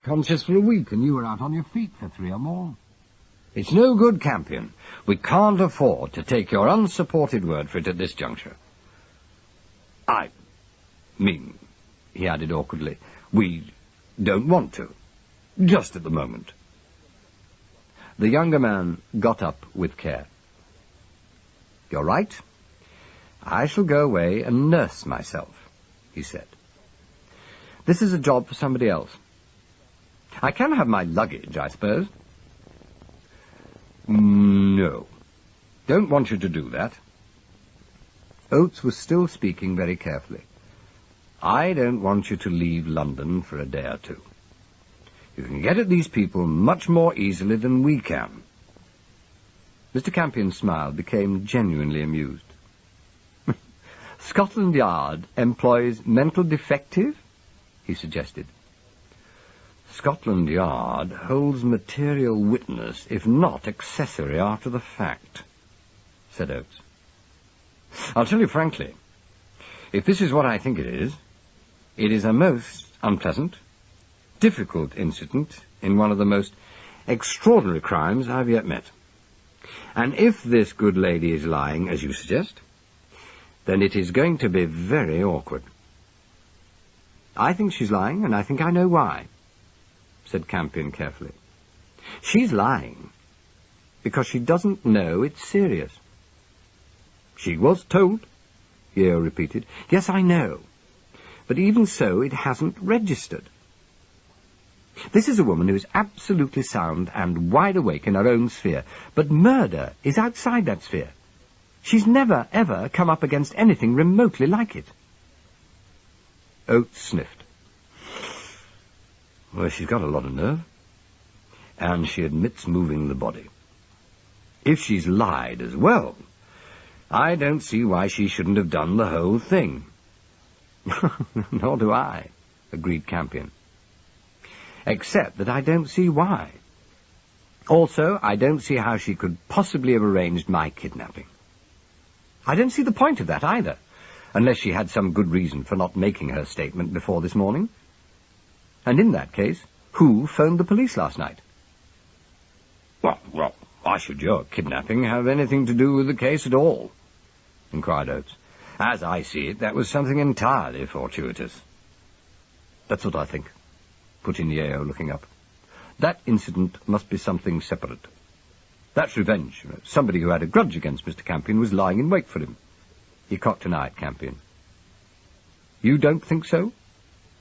Conscious for a week, and you were out on your feet for 3 or more. "It's no good, Campion. We can't afford to take your unsupported word for it at this juncture. I mean, he added awkwardly. "We don't want to. Just at the moment." The younger man got up with care. "You're right. I shall go away and nurse myself," he said. "This is a job for somebody else. I can have my luggage, I suppose." "No. Don't want you to do that." Oates was still speaking very carefully. "I don't want you to leave London for a day or two. You can get at these people much more easily than we can." Mr. Campion's smile became genuinely amused. "Scotland Yard employs mental defective?" he suggested. "Scotland Yard holds material witness, if not accessory after the fact," said Oates. "I'll tell you frankly, if this is what I think it is a most unpleasant, difficult incident in one of the most extraordinary crimes I've yet met. And if this good lady is lying, as you suggest, then it is going to be very awkward." "I think she's lying, and I think I know why," said Campion carefully. "She's lying because she doesn't know it's serious." "She was told," Yeo repeated. "Yes, I know. But even so, it hasn't registered. This is a woman who is absolutely sound and wide awake in her own sphere, but murder is outside that sphere. She's never, ever come up against anything remotely like it." Oates sniffed. "Well, she's got a lot of nerve. And she admits moving the body. If she's lied as well, I don't see why she shouldn't have done the whole thing." "Nor do I," agreed Campion. "Except that I don't see why. Also, I don't see how she could possibly have arranged my kidnapping. I don't see the point of that either, unless she had some good reason for not making her statement before this morning. And in that case, who phoned the police last night?" Well, why should your kidnapping have anything to do with the case at all?" inquired Oates. "As I see it, that was something entirely fortuitous." "That's what I think," put in Yeo, looking up. "That incident must be something separate. That's revenge. Somebody who had a grudge against Mr. Campion was lying in wait for him." He cocked an eye at Campion. "You don't think so?"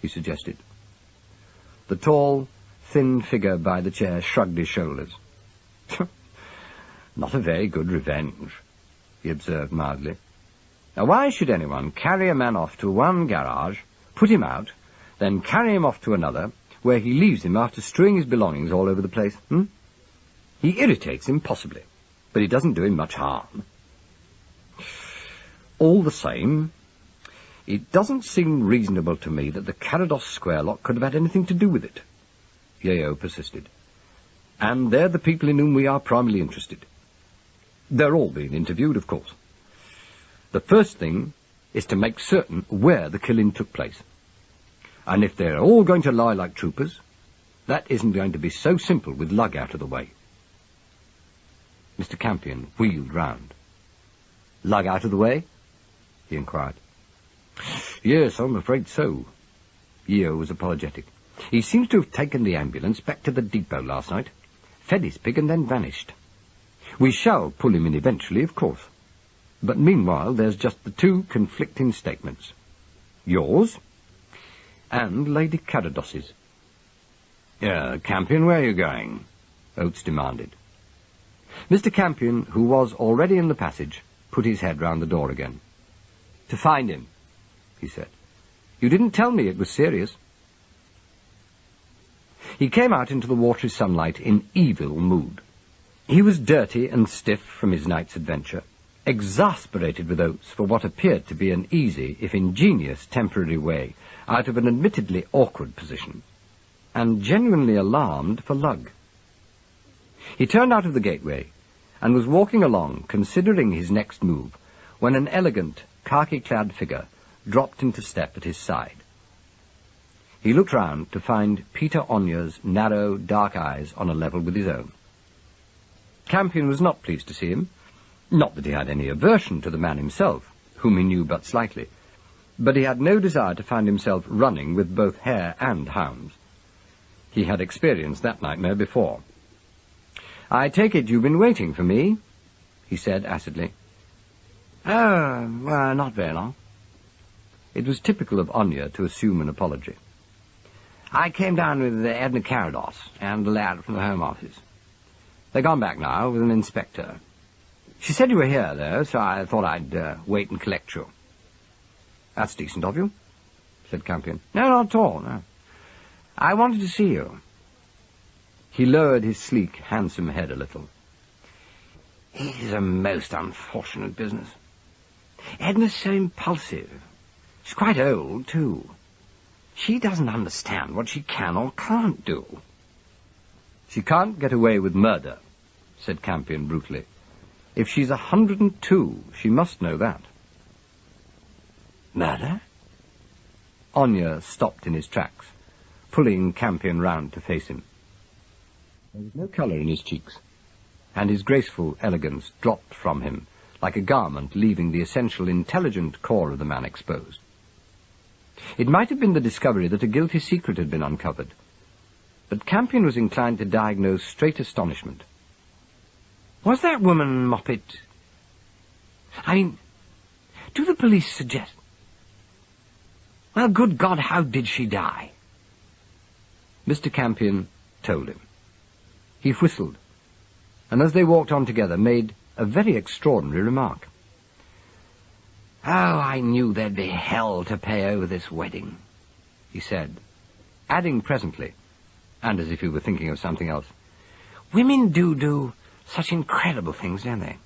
he suggested. The tall, thin figure by the chair shrugged his shoulders. "Not a very good revenge," he observed mildly. "Now, why should anyone carry a man off to one garage, put him out, then carry him off to another, where he leaves him after strewing his belongings all over the place? He irritates him possibly, but he doesn't do him much harm. All the same, it doesn't seem reasonable to me that the Carados Square lot could have had anything to do with it," Yeo persisted. "And they're the people in whom we are primarily interested. They're all being interviewed, of course. The first thing is to make certain where the killing took place. And if they're all going to lie like troopers, that isn't going to be so simple with Lug out of the way." Mr. Campion wheeled round. "Lug out of the way?" he inquired. "Yes, I'm afraid so." Yeo was apologetic. "He seems to have taken the ambulance back to the depot last night, fed his pig and then vanished. We shall pull him in eventually, of course. But meanwhile there's just the two conflicting statements. Yours and Lady Carados's." "Campion, where are you going?" Oates demanded. Mr. Campion, who was already in the passage, put his head round the door again. "To find him," he said. "You didn't tell me it was serious." He came out into the watery sunlight in evil mood. He was dirty and stiff from his night's adventure, exasperated with Oates for what appeared to be an easy, if ingenious, temporary way out of an admittedly awkward position, and genuinely alarmed for Lug. He turned out of the gateway and was walking along, considering his next move, when an elegant, khaki-clad figure dropped into step at his side. He looked round to find Peter Onya's narrow, dark eyes on a level with his own. Campion was not pleased to see him. Not that he had any aversion to the man himself, whom he knew but slightly, but he had no desire to find himself running with both hare and hounds. He had experienced that nightmare before. "I take it you've been waiting for me?" he said acidly. "Oh, well, not very long." It was typical of Anya to assume an apology. "I came down with Edna Carados and the lad from the Home Office. They're gone back now with an inspector. She said you were here, though, so I thought I'd wait and collect you." "That's decent of you," said Campion. "No, not at all, no. I wanted to see you." He lowered his sleek, handsome head a little. "It is a most unfortunate business. Edna's so impulsive. She's quite old, too. She doesn't understand what she can or can't do." "She can't get away with murder," said Campion brutally. "If she's 102, she must know that." "Murder?" Anya stopped in his tracks, pulling Campion round to face him. There was no colour in his cheeks, and his graceful elegance dropped from him like a garment, leaving the essential intelligent core of the man exposed. It might have been the discovery that a guilty secret had been uncovered, but Campion was inclined to diagnose straight astonishment. "Was that woman Moppet... I mean, do the police suggest... Well, good God, how did she die?" Mr. Campion told him. He whistled, and as they walked on together, made a very extraordinary remark. "Oh, I knew there'd be hell to pay over this wedding," he said, adding presently, and as if he were thinking of something else, "Women do such incredible things, don't they?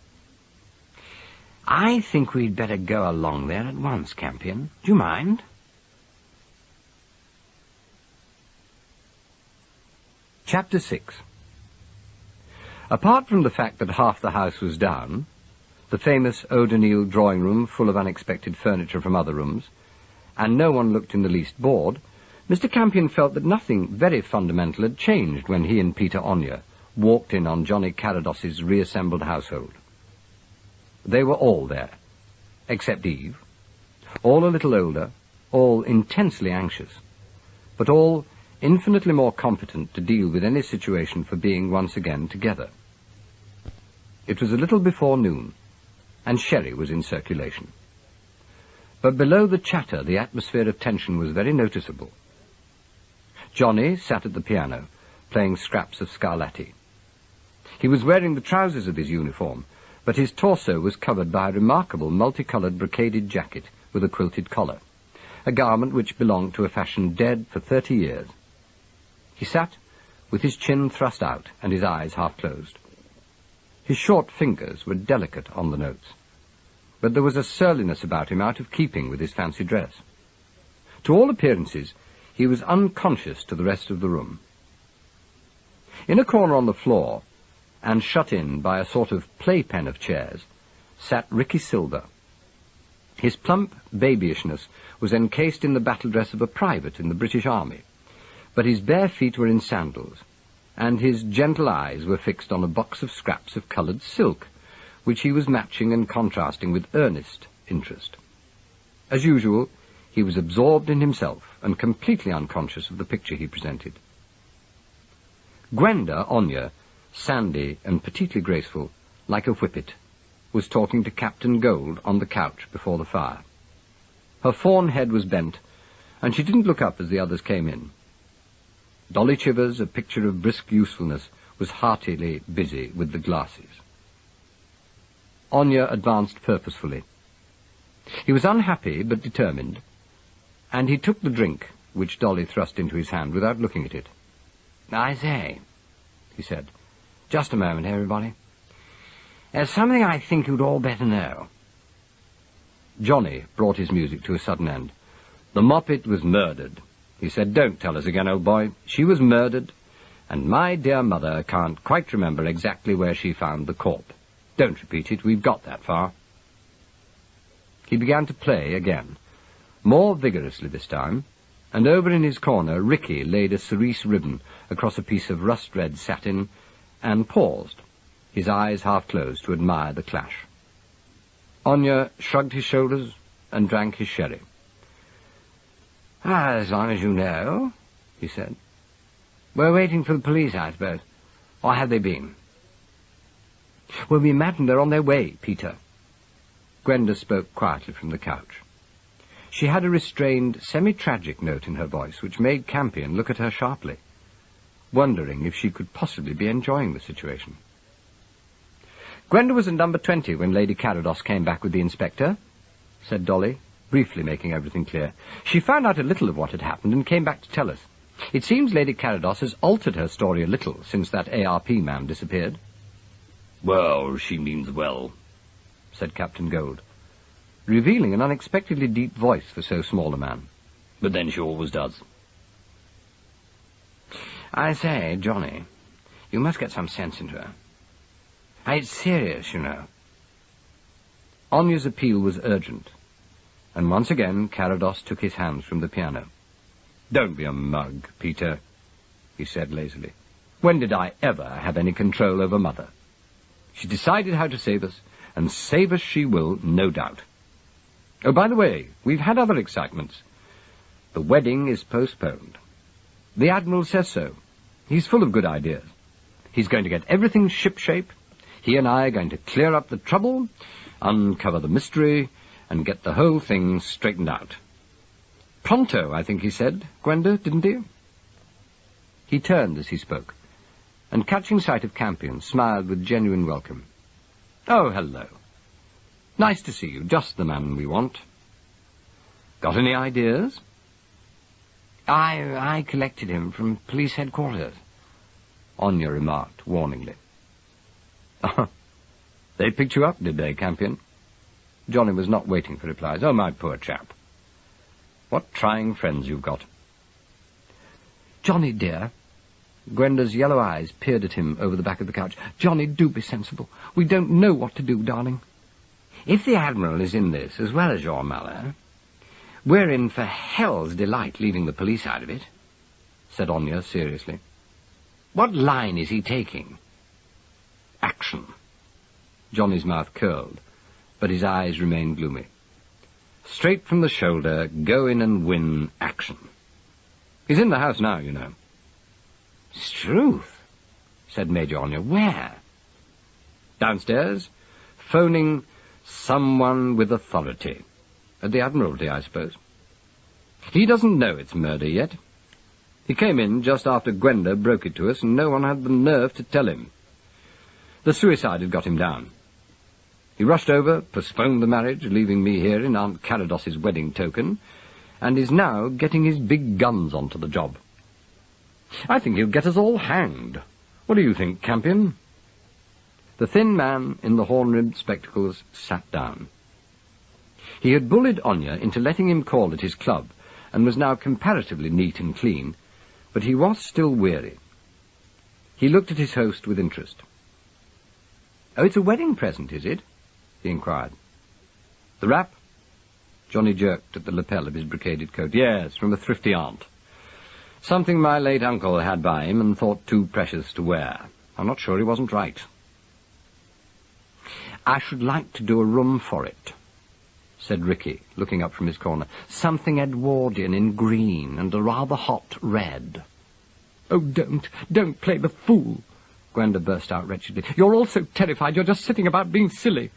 I think we'd better go along there at once, Campion. Do you mind?" Chapter 6. Apart from the fact that half the house was down, the famous O'Donnell drawing-room full of unexpected furniture from other rooms, and no one looked in the least bored, Mr. Campion felt that nothing very fundamental had changed when he and Peter Anya walked in on Johnny Carados's reassembled household. They were all there, except Eve, all a little older, all intensely anxious, but all infinitely more competent to deal with any situation for being once again together. It was a little before noon, and sherry was in circulation. But below the chatter, the atmosphere of tension was very noticeable. Johnny sat at the piano, playing scraps of Scarlatti. He was wearing the trousers of his uniform, but his torso was covered by a remarkable multicoloured brocaded jacket with a quilted collar, a garment which belonged to a fashion dead for 30 years. He sat with his chin thrust out and his eyes half closed. His short fingers were delicate on the notes, but there was a surliness about him out of keeping with his fancy dress. To all appearances, he was unconscious to the rest of the room. In a corner on the floor, and shut in by a sort of playpen of chairs, sat Ricky Silver. His plump babyishness was encased in the battle dress of a private in the British Army, but his bare feet were in sandals, and his gentle eyes were fixed on a box of scraps of coloured silk, which he was matching and contrasting with earnest interest. As usual, he was absorbed in himself and completely unconscious of the picture he presented. Gwenda Anya, sandy and petitely graceful, like a whippet, was talking to Captain Gold on the couch before the fire. Her fawn head was bent, and she didn't look up as the others came in. Dolly Chivers, a picture of brisk usefulness, was heartily busy with the glasses. Anya advanced purposefully. He was unhappy but determined, and he took the drink which Dolly thrust into his hand without looking at it. "I say," he said, "just a moment, everybody. There's something I think you'd all better know." Johnny brought his music to a sudden end. "The Moppet was murdered," he said. "Don't tell us again, old boy. She was murdered, and my dear mother can't quite remember exactly where she found the corpse. Don't repeat it. We've got that far." He began to play again, more vigorously this time, and over in his corner Ricky laid a cerise ribbon across a piece of rust-red satin and paused, his eyes half closed, to admire the clash. Anya shrugged his shoulders and drank his sherry, As long as you know, he said. We're waiting for the police, I suppose. Or have they been? Well, we imagine they're on their way, Peter. Gwenda spoke quietly from the couch. She had a restrained, semi-tragic note in her voice which made Campion look at her sharply, wondering if she could possibly be enjoying the situation. Gwenda was at number 20 when Lady Carados came back with the inspector, said Dolly, briefly making everything clear. She found out a little of what had happened and came back to tell us. It seems Lady Carados has altered her story a little since that ARP man disappeared. Well, she means well, said Captain Gold, revealing an unexpectedly deep voice for so small a man. But then she always does. I say, Johnny, you must get some sense into her. It's serious, you know. Anya's appeal was urgent, and once again Carados took his hands from the piano. Don't be a mug, Peter, he said lazily. When did I ever have any control over Mother? She decided how to save us, and save us she will, no doubt. Oh, by the way, we've had other excitements. The wedding is postponed. The Admiral says so. He's full of good ideas. He's going to get everything shipshape. He and I are going to clear up the trouble, uncover the mystery, and get the whole thing straightened out. Pronto, I think he said, Gwenda, didn't he? He turned as he spoke, and catching sight of Campion, smiled with genuine welcome. Oh, hello. Nice to see you, just the man we want. Got any ideas? I collected him from police headquarters, Anya remarked warningly. They picked you up, did they, Campion? Johnny was not waiting for replies. Oh, my poor chap. What trying friends you've got. Johnny, dear. Gwenda's yellow eyes peered at him over the back of the couch. Johnny, do be sensible. We don't know what to do, darling. If the Admiral is in this, as well as your mother, we're in for hell's delight leaving the police out of it, said Anya seriously. What line is he taking? Action. Johnny's mouth curled, but his eyes remained gloomy. Straight from the shoulder, go in and win action. He's in the house now, you know. Struth, said Major Anya. Where? Downstairs, phoning someone with authority. At the Admiralty, I suppose. He doesn't know it's murder yet. He came in just after Gwenda broke it to us, and no one had the nerve to tell him. The suicide had got him down. He rushed over, postponed the marriage, leaving me here in Aunt Carados's wedding token, and is now getting his big guns onto the job. I think he'll get us all hanged. What do you think, Campion? The thin man in the horn-rimmed spectacles sat down. He had bullied Anya into letting him call at his club, and was now comparatively neat and clean, but he was still weary. He looked at his host with interest. Oh, it's a wedding present, is it? He inquired. The wrap? Johnny jerked at the lapel of his brocaded coat. Yes, from a thrifty aunt. Something my late uncle had by him and thought too precious to wear. I'm not sure he wasn't right. I should like to do a room for it, said Ricky, looking up from his corner. Something Edwardian in green and a rather hot red. Oh, don't play the fool, Gwenda burst out wretchedly. You're all so terrified you're just sitting about being silly.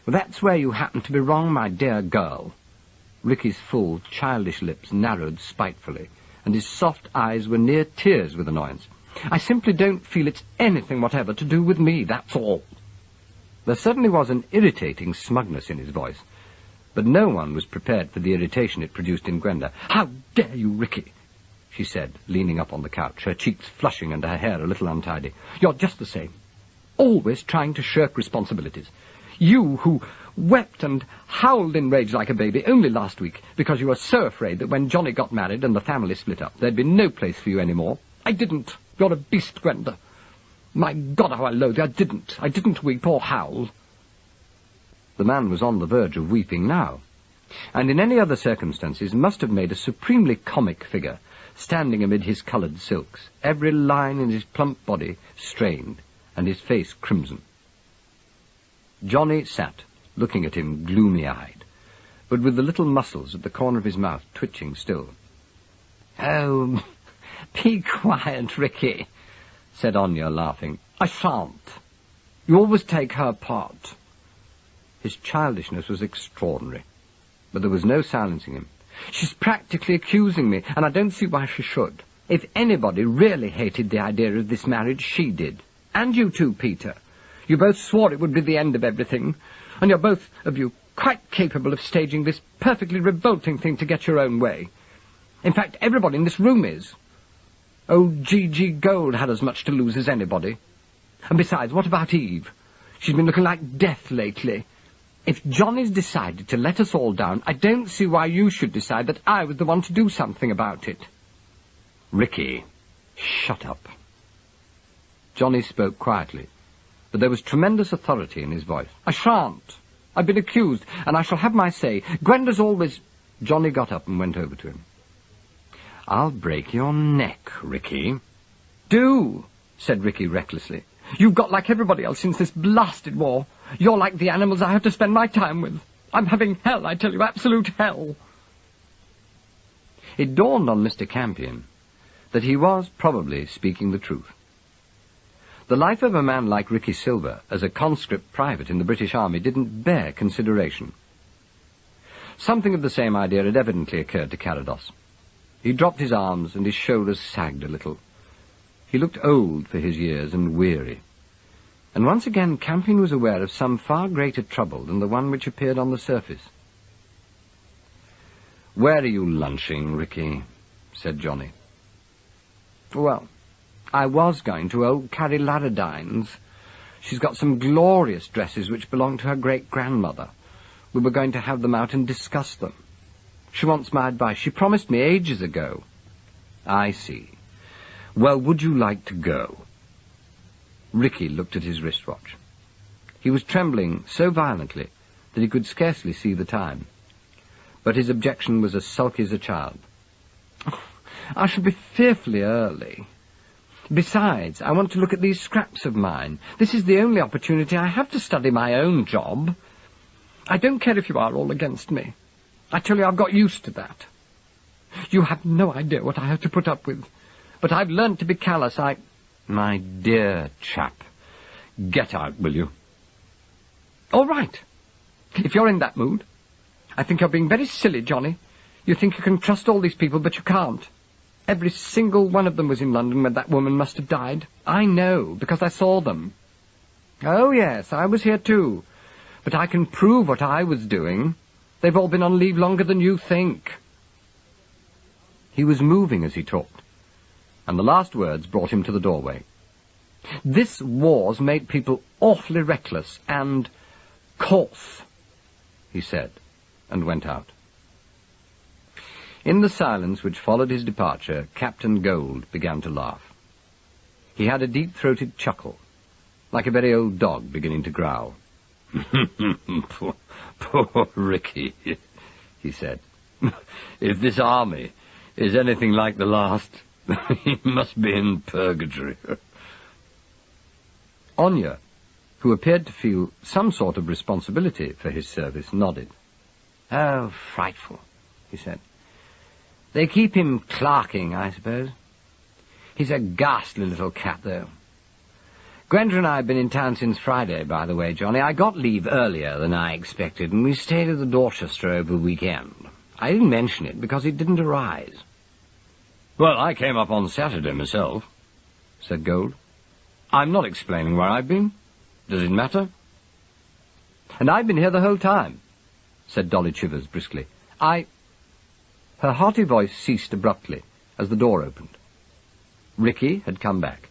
Well, that's where you happen to be wrong, my dear girl. Ricky's full, childish lips narrowed spitefully, and his soft eyes were near tears with annoyance. I simply don't feel it's anything whatever to do with me, that's all. There certainly was an irritating smugness in his voice, but no one was prepared for the irritation it produced in Gwenda. How dare you, Ricky, she said, leaning up on the couch, her cheeks flushing and her hair a little untidy. You're just the same, always trying to shirk responsibilities. You who wept and howled in rage like a baby only last week because you were so afraid that when Johnny got married and the family split up, there'd be no place for you any more. I didn't. You're a beast, Gwenda. My God, how I loathe you. I didn't weep or howl. The man was on the verge of weeping now, and in any other circumstances must have made a supremely comic figure, standing amid his coloured silks, every line in his plump body strained, and his face crimson. Johnny sat, looking at him gloomy-eyed, but with the little muscles at the corner of his mouth twitching still. "Oh, be quiet, Ricky," said Anya, laughing. "I shan't. You always take her part." His childishness was extraordinary, but there was no silencing him. "She's practically accusing me, and I don't see why she should. If anybody really hated the idea of this marriage, she did. And you too, Peter. You both swore it would be the end of everything, and you're both of you quite capable of staging this perfectly revolting thing to get your own way. In fact, everybody in this room is. Old G.G. Gold had as much to lose as anybody. And besides, what about Eve? She's been looking like death lately. If Johnny's decided to let us all down, I don't see why you should decide that I was the one to do something about it." "Ricky, shut up." Johnny spoke quietly, but there was tremendous authority in his voice. "I shan't. I've been accused, and I shall have my say. Gwenda's always—" Johnny got up and went over to him. "I'll break your neck, Ricky." "Do," said Ricky recklessly. "You've got like everybody else since this blasted war. You're like the animals I have to spend my time with. I'm having hell, I tell you, absolute hell." It dawned on Mr. Campion that he was probably speaking the truth. The life of a man like Ricky Silver as a conscript private in the British Army didn't bear consideration. Something of the same idea had evidently occurred to Carados. He dropped his arms and his shoulders sagged a little. He looked old for his years and weary. And once again Campion was aware of some far greater trouble than the one which appeared on the surface. "Where are you lunching, Ricky?" said Johnny. "Well, I was going to old Carrie Larradine's. She's got some glorious dresses which belonged to her great-grandmother. We were going to have them out and discuss them. She wants my advice. She promised me ages ago." "I see. Well, would you like to go?" Ricky looked at his wristwatch. He was trembling so violently that he could scarcely see the time. But his objection was as sulky as a child. "I shall be fearfully early. Besides, I want to look at these scraps of mine. This is the only opportunity I have to study my own job. I don't care if you are all against me. I tell you, I've got used to that. You have no idea what I have to put up with. But I've learnt to be callous. "My dear chap, get out, will you?" "All right, if you're in that mood. I think you're being very silly, Johnny. You think you can trust all these people, but you can't. Every single one of them was in London when that woman must have died. I know, because I saw them. Oh, yes, I was here too. But I can prove what I was doing. They've all been on leave longer than you think." He was moving as he talked, and the last words brought him to the doorway. "This war's made people awfully reckless and coarse," he said, and went out. In the silence which followed his departure, Captain Gold began to laugh. He had a deep-throated chuckle, like a very old dog beginning to growl. Poor Ricky, he said. "If this army is anything like the last, he must be in purgatory." Anya, who appeared to feel some sort of responsibility for his service, nodded. "Oh, frightful," he said. "They keep him clerking, I suppose. He's a ghastly little cat, though. Gwenda and I have been in town since Friday, by the way, Johnny. I got leave earlier than I expected, and we stayed at the Dorchester over the weekend. I didn't mention it because it didn't arise." "Well, I came up on Saturday myself," said Gold. "I'm not explaining where I've been. Does it matter?" "And I've been here the whole time," said Dolly Chivers briskly. Her hearty voice ceased abruptly as the door opened. Ricky had come back.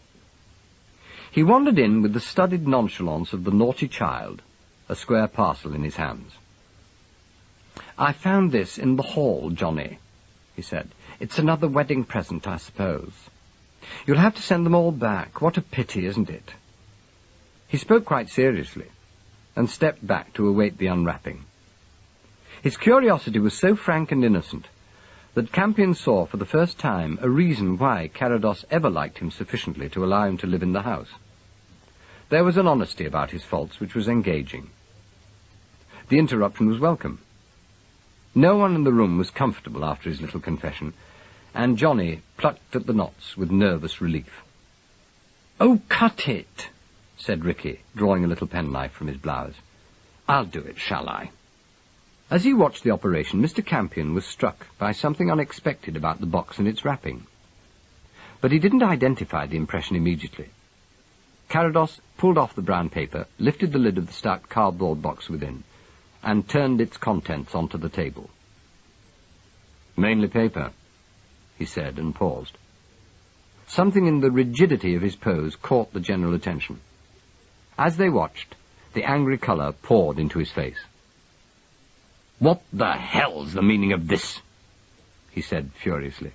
He wandered in with the studied nonchalance of the naughty child, a square parcel in his hands. "I found this in the hall, Johnny," he said. "It's another wedding present, I suppose. You'll have to send them all back. What a pity, isn't it?" He spoke quite seriously, and stepped back to await the unwrapping. His curiosity was so frank and innocent that Campion saw for the first time a reason why Carados ever liked him sufficiently to allow him to live in the house. There was an honesty about his faults which was engaging. The interruption was welcome. No one in the room was comfortable after his little confession, and Johnny plucked at the knots with nervous relief. "Oh, cut it," said Ricky, drawing a little penknife from his blouse. "I'll do it, shall I?" As he watched the operation, Mr. Campion was struck by something unexpected about the box and its wrapping. But he didn't identify the impression immediately. Carados pulled off the brown paper, lifted the lid of the stout cardboard box within, and turned its contents onto the table. "Mainly paper," he said, and paused. Something in the rigidity of his pose caught the general attention. As they watched, the angry colour poured into his face. "What the hell's the meaning of this?" he said furiously.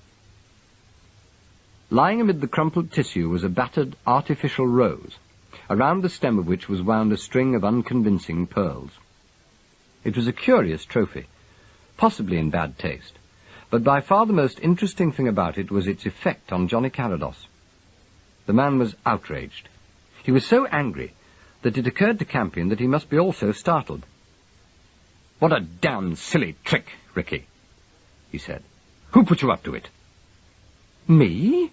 Lying amid the crumpled tissue was a battered artificial rose, around the stem of which was wound a string of unconvincing pearls. It was a curious trophy, possibly in bad taste, but by far the most interesting thing about it was its effect on Johnny Carados. The man was outraged. He was so angry that it occurred to Campion that he must be also startled. "What a damned silly trick, Ricky," he said. "Who put you up to it?" "Me?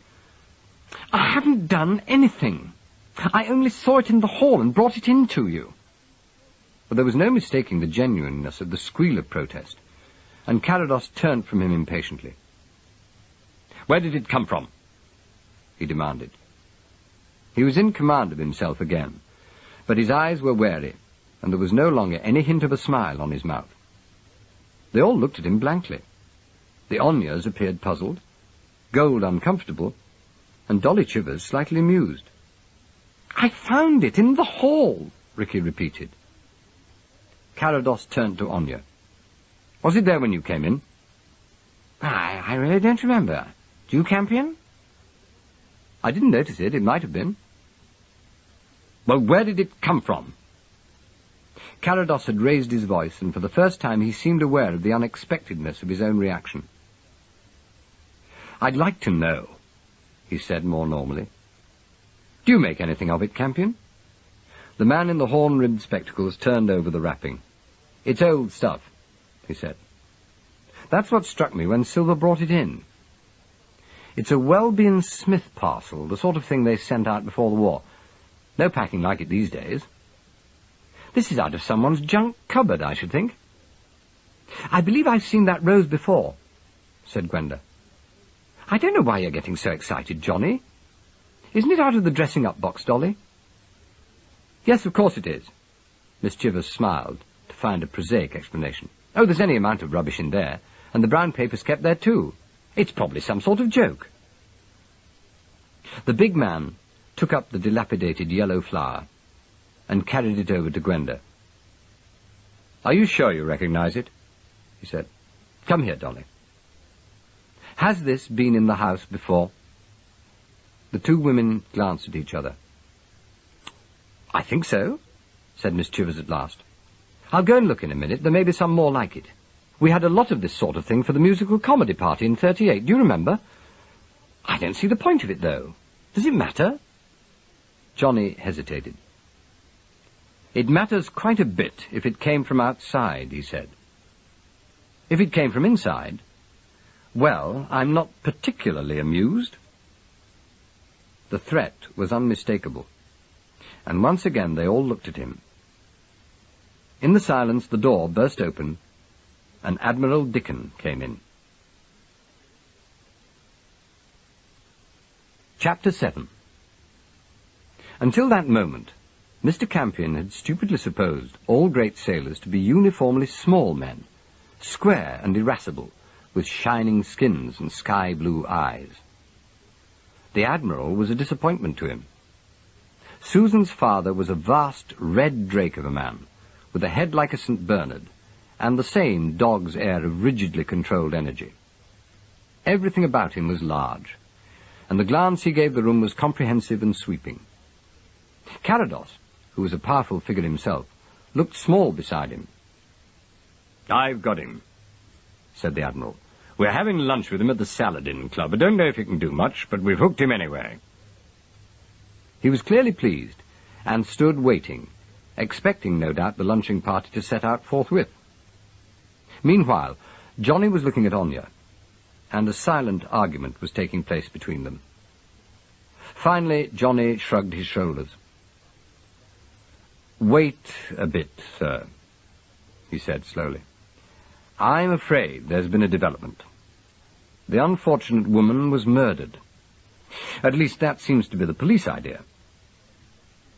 I haven't done anything. I only saw it in the hall and brought it in to you." But there was no mistaking the genuineness of the squeal of protest, and Carados turned from him impatiently. "Where did it come from?" he demanded. He was in command of himself again, but his eyes were wary, and there was no longer any hint of a smile on his mouth. They all looked at him blankly. The Onyas appeared puzzled, Gold uncomfortable, and Dolly Chivers slightly amused. "I found it in the hall," Ricky repeated. Carados turned to Onya. "Was it there when you came in?" I really don't remember. Do you, Campion?" "I didn't notice it. It might have been." "Well, where did it come from?" Carados had raised his voice, and for the first time he seemed aware of the unexpectedness of his own reaction. "I'd like to know," he said more normally. "Do you make anything of it, Campion?" The man in the horn-rimmed spectacles turned over the wrapping. "It's old stuff," he said. "That's what struck me when Silver brought it in. It's a Welby & Smith parcel, the sort of thing they sent out before the war. No packing like it these days. This is out of someone's junk cupboard, I should think." "I believe I've seen that rose before," said Gwenda. "I don't know why you're getting so excited, Johnny. Isn't it out of the dressing-up box, Dolly?" "Yes, of course it is." Miss Chivers smiled to find a prosaic explanation. "Oh, there's any amount of rubbish in there, and the brown paper's kept there too. It's probably some sort of joke." The big man took up the dilapidated yellow flower and carried it over to Gwenda. "Are you sure you recognize it?" he said. "Come here, Dolly. Has this been in the house before?" The two women glanced at each other. "I think so," said Miss Chivers at last. "I'll go and look in a minute. There may be some more like it. We had a lot of this sort of thing for the musical comedy party in '38. Do you remember?" "I don't see the point of it, though. Does it matter?" Johnny hesitated. "It matters quite a bit if it came from outside," he said. "If it came from inside, well, I'm not particularly amused." The threat was unmistakable, and once again they all looked at him. In the silence, the door burst open, and Admiral Dickon came in. Chapter 7. Until that moment, Mr. Campion had stupidly supposed all great sailors to be uniformly small men, square and irascible, with shining skins and sky-blue eyes. The Admiral was a disappointment to him. Susan's father was a vast red drake of a man, with a head like a St. Bernard, and the same dog's air of rigidly controlled energy. Everything about him was large, and the glance he gave the room was comprehensive and sweeping. Carados, who was a powerful figure himself, looked small beside him. "I've got him," said the Admiral. "We're having lunch with him at the Saladin Club. I don't know if he can do much, but we've hooked him anyway." He was clearly pleased, and stood waiting, expecting, no doubt, the lunching party to set out forthwith. Meanwhile, Johnny was looking at Anya, and a silent argument was taking place between them. Finally, Johnny shrugged his shoulders. "Wait a bit, sir," he said slowly. "I'm afraid there's been a development. The unfortunate woman was murdered. At least that seems to be the police idea."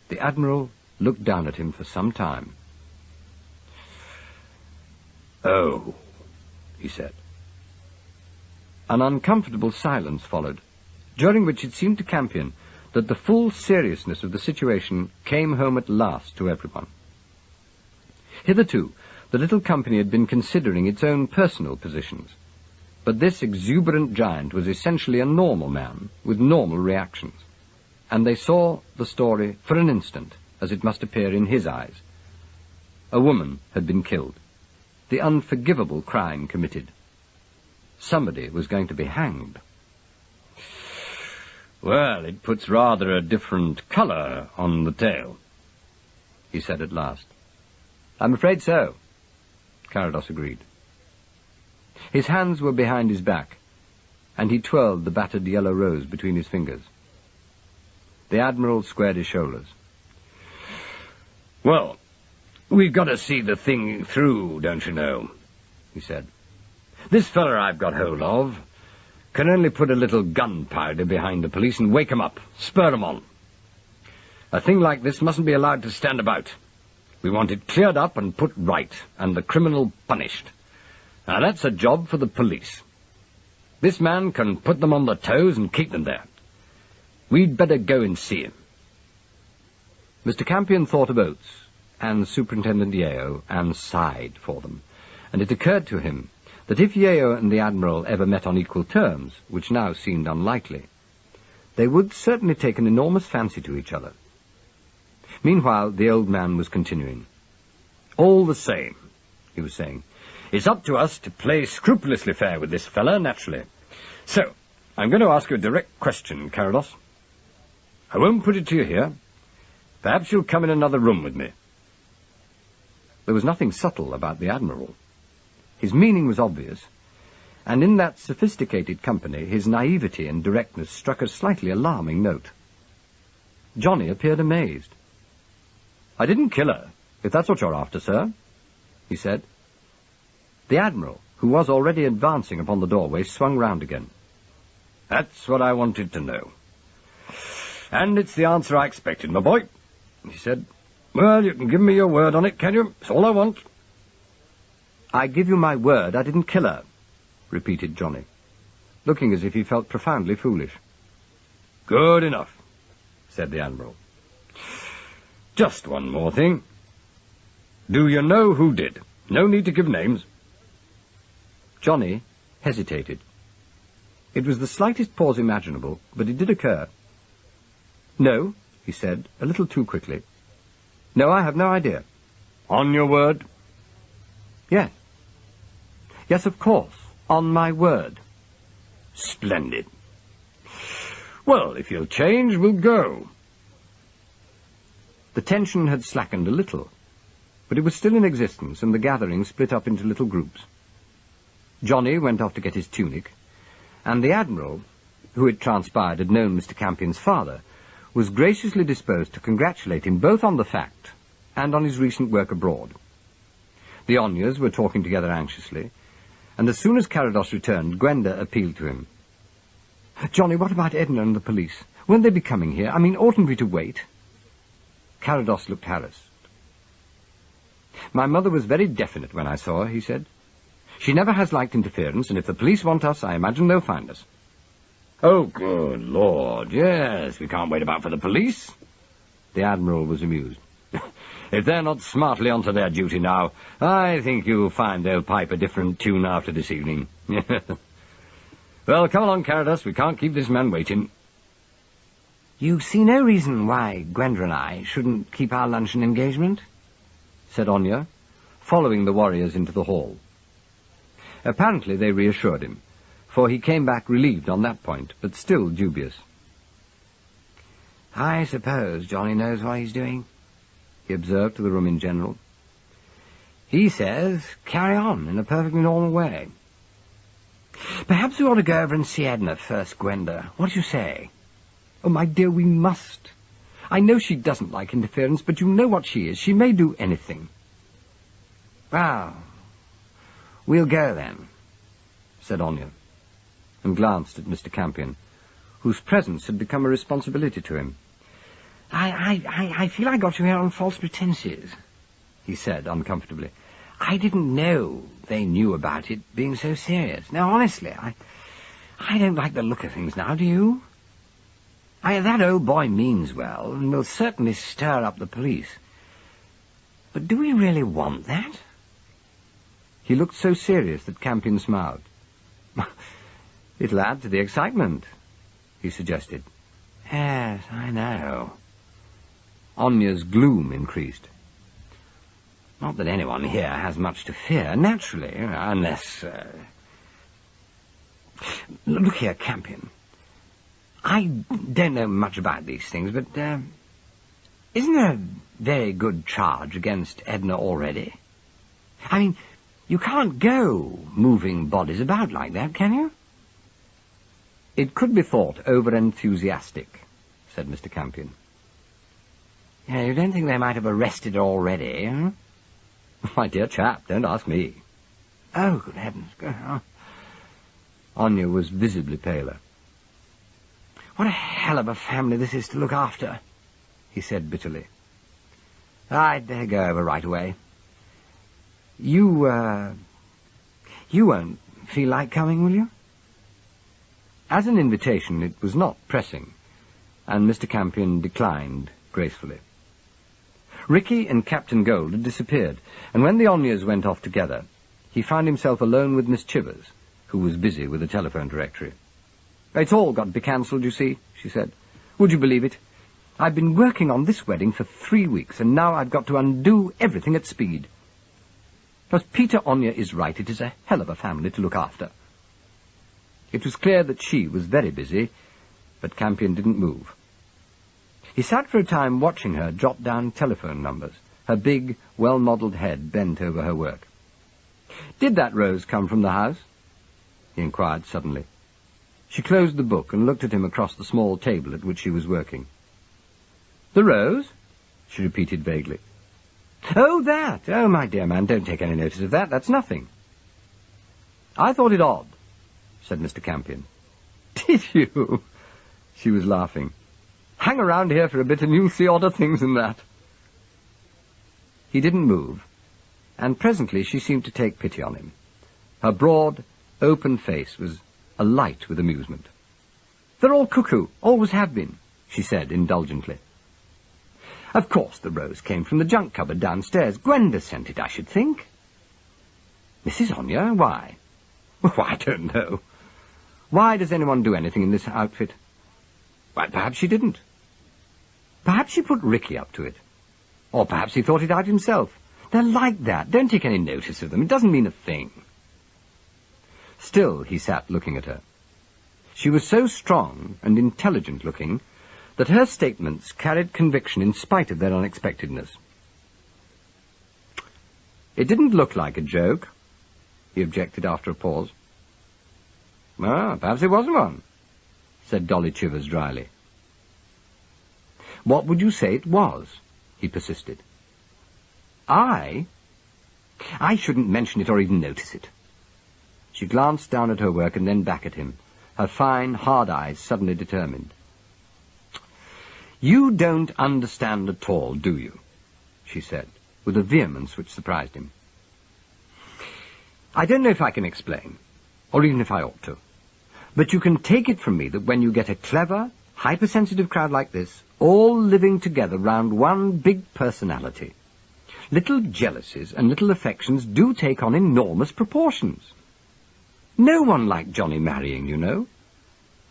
The Admiral looked down at him for some time. "Oh," he said. An uncomfortable silence followed, during which it seemed to Campion that the full seriousness of the situation came home at last to everyone. Hitherto, the little company had been considering its own personal positions, but this exuberant giant was essentially a normal man with normal reactions, and they saw the story for an instant as it must appear in his eyes. A woman had been killed, the unforgivable crime committed. Somebody was going to be hanged. "Well, it puts rather a different colour on the tale," he said at last. "I'm afraid so," Carados agreed. His hands were behind his back, and he twirled the battered yellow rose between his fingers. The Admiral squared his shoulders. "Well, we've got to see the thing through, don't you know," he said. "This fella I've got hold of can only put a little gunpowder behind the police and wake 'em up, spur 'em on. A thing like this mustn't be allowed to stand about. We want it cleared up and put right, and the criminal punished. Now that's a job for the police. This man can put them on their toes and keep them there. We'd better go and see him." Mr. Campion thought of Oates and Superintendent Yeo and sighed for them, and it occurred to him that if Yeo and the Admiral ever met on equal terms, which now seemed unlikely, they would certainly take an enormous fancy to each other. Meanwhile, the old man was continuing. "All the same," he was saying, "it's up to us to play scrupulously fair with this fella, naturally. So, I'm going to ask you a direct question, Carados. I won't put it to you here. Perhaps you'll come in another room with me." There was nothing subtle about the Admiral. His meaning was obvious, and in that sophisticated company his naivety and directness struck a slightly alarming note. Johnny appeared amazed. "I didn't kill her, if that's what you're after, sir," he said. The Admiral, who was already advancing upon the doorway, swung round again. "That's what I wanted to know. And it's the answer I expected, my boy," he said. "Well, you can give me your word on it, can you? It's all I want." "I give you my word I didn't kill her," repeated Johnny, looking as if he felt profoundly foolish. "Good enough," said the Admiral. "Just one more thing. Do you know who did? No need to give names." Johnny hesitated. It was the slightest pause imaginable, but it did occur. "No," he said, a little too quickly. "No, I have no idea." "On your word?" "Yes. Yes, of course, on my word." "Splendid. Well, if you'll change, we'll go." The tension had slackened a little, but it was still in existence, and the gathering split up into little groups. Johnny went off to get his tunic, and the Admiral, who it transpired had known Mr. Campion's father, was graciously disposed to congratulate him both on the fact and on his recent work abroad. The Onyas were talking together anxiously, and as soon as Carados returned, Gwenda appealed to him. "Johnny, what about Edna and the police? Won't they be coming here? I mean, oughtn't we to wait?" Carados looked harassed. "My mother was very definite when I saw her," he said. "She never has liked interference, and if the police want us, I imagine they'll find us." "Oh, good Lord, yes, we can't wait about for the police." The Admiral was amused. "If they're not smartly onto their duty now, I think you'll find they'll pipe a different tune after this evening." "Well, come along, Carados, we can't keep this man waiting." "You see no reason why Gwenda and I shouldn't keep our luncheon engagement?" said Anya, following the warriors into the hall. Apparently they reassured him, for he came back relieved on that point, but still dubious. "I suppose Johnny knows what he's doing," he observed to the room in general. "He says, carry on in a perfectly normal way. Perhaps we ought to go over and see Edna first, Gwenda. What do you say? Oh, my dear, we must. I know she doesn't like interference, but you know what she is. She may do anything. Well, we'll go then, said Anya, and glanced at Mr. Campion, whose presence had become a responsibility to him. I feel I got you here on false pretenses, he said uncomfortably. I didn't know they knew about it being so serious. Now, honestly, I don't like the look of things now, do you? That old boy means well, and will certainly stir up the police. But do we really want that? He looked so serious that Campion smiled. It'll add to the excitement, he suggested. Yes, I know. Anya's gloom increased. Not that anyone here has much to fear, naturally, unless... Look here, Campion. I don't know much about these things, but isn't there a very good charge against Edna already? I mean, you can't go moving bodies about like that, can you? It could be thought over-enthusiastic, said Mr. Campion. Yeah, you don't think they might have arrested her already, huh? My dear chap, don't ask me. Oh, good heavens. Anya was visibly paler. What a hell of a family this is to look after, he said bitterly. I'd better go over right away. You won't feel like coming, will you? As an invitation, it was not pressing, and Mr. Campion declined gracefully. Ricky and Captain Gold had disappeared, and when the Onyas went off together, he found himself alone with Miss Chivers, who was busy with a telephone directory. It's all got to be cancelled, you see, she said. Would you believe it? I've been working on this wedding for 3 weeks, and now I've got to undo everything at speed. But Peter Onya is right, it is a hell of a family to look after. It was clear that she was very busy, but Campion didn't move. He sat for a time watching her jot down telephone numbers, her big, well-modelled head bent over her work. Did that rose come from the house? He inquired suddenly. She closed the book and looked at him across the small table at which she was working. The rose? She repeated vaguely. Oh, that! Oh, my dear man, don't take any notice of that. That's nothing. I thought it odd, said Mr. Campion. Did you? She was laughing. Hang around here for a bit and you'll see odder things than that. He didn't move, and presently she seemed to take pity on him. Her broad, open face was alight with amusement. They're all cuckoo, always have been, she said indulgently. Of course the rose came from the junk cupboard downstairs. Gwenda sent it, I should think. Mrs. Onya, why? Well, I don't know. Why does anyone do anything in this outfit? Why, perhaps she didn't. Perhaps she put Ricky up to it. Or perhaps he thought it out himself. They're like that. Don't take any notice of them. It doesn't mean a thing. Still, he sat looking at her. She was so strong and intelligent-looking that her statements carried conviction in spite of their unexpectedness. It didn't look like a joke, he objected after a pause. Well, perhaps it wasn't one, said Dolly Chivers dryly. What would you say it was? He persisted. I shouldn't mention it or even notice it. She glanced down at her work and then back at him, her fine, hard eyes suddenly determined. You don't understand at all, do you? She said, with a vehemence which surprised him. I don't know if I can explain, or even if I ought to, but you can take it from me that when you get a clever, hypersensitive crowd like this, all living together round one big personality, little jealousies and little affections do take on enormous proportions. No one liked Johnny marrying, you know.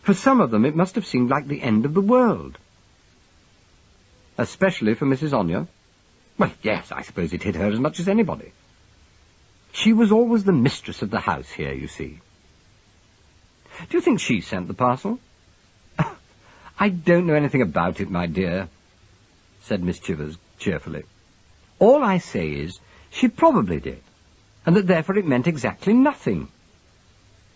For some of them it must have seemed like the end of the world. Especially for Mrs. Onya. Well, yes, I suppose it hit her as much as anybody. She was always the mistress of the house here, you see. Do you think she sent the parcel? I don't know anything about it, my dear, said Miss Chivers cheerfully. All I say is, she probably did, and that therefore it meant exactly nothing.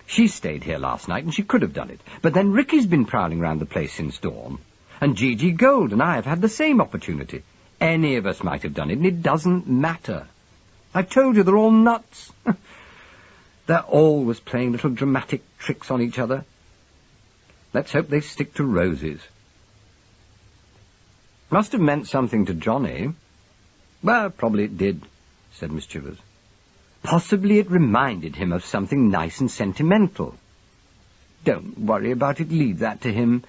She stayed here last night, and she could have done it. But then Ricky's been prowling round the place since dawn, and Gigi Gold and I have had the same opportunity. Any of us might have done it, and it doesn't matter. I've told you they're all nuts. They're always playing little dramatic tricks on each other. Let's hope they stick to roses. Must have meant something to Johnny. Well, probably it did, said Miss Chivers. Possibly it reminded him of something nice and sentimental. Don't worry about it, leave that to him.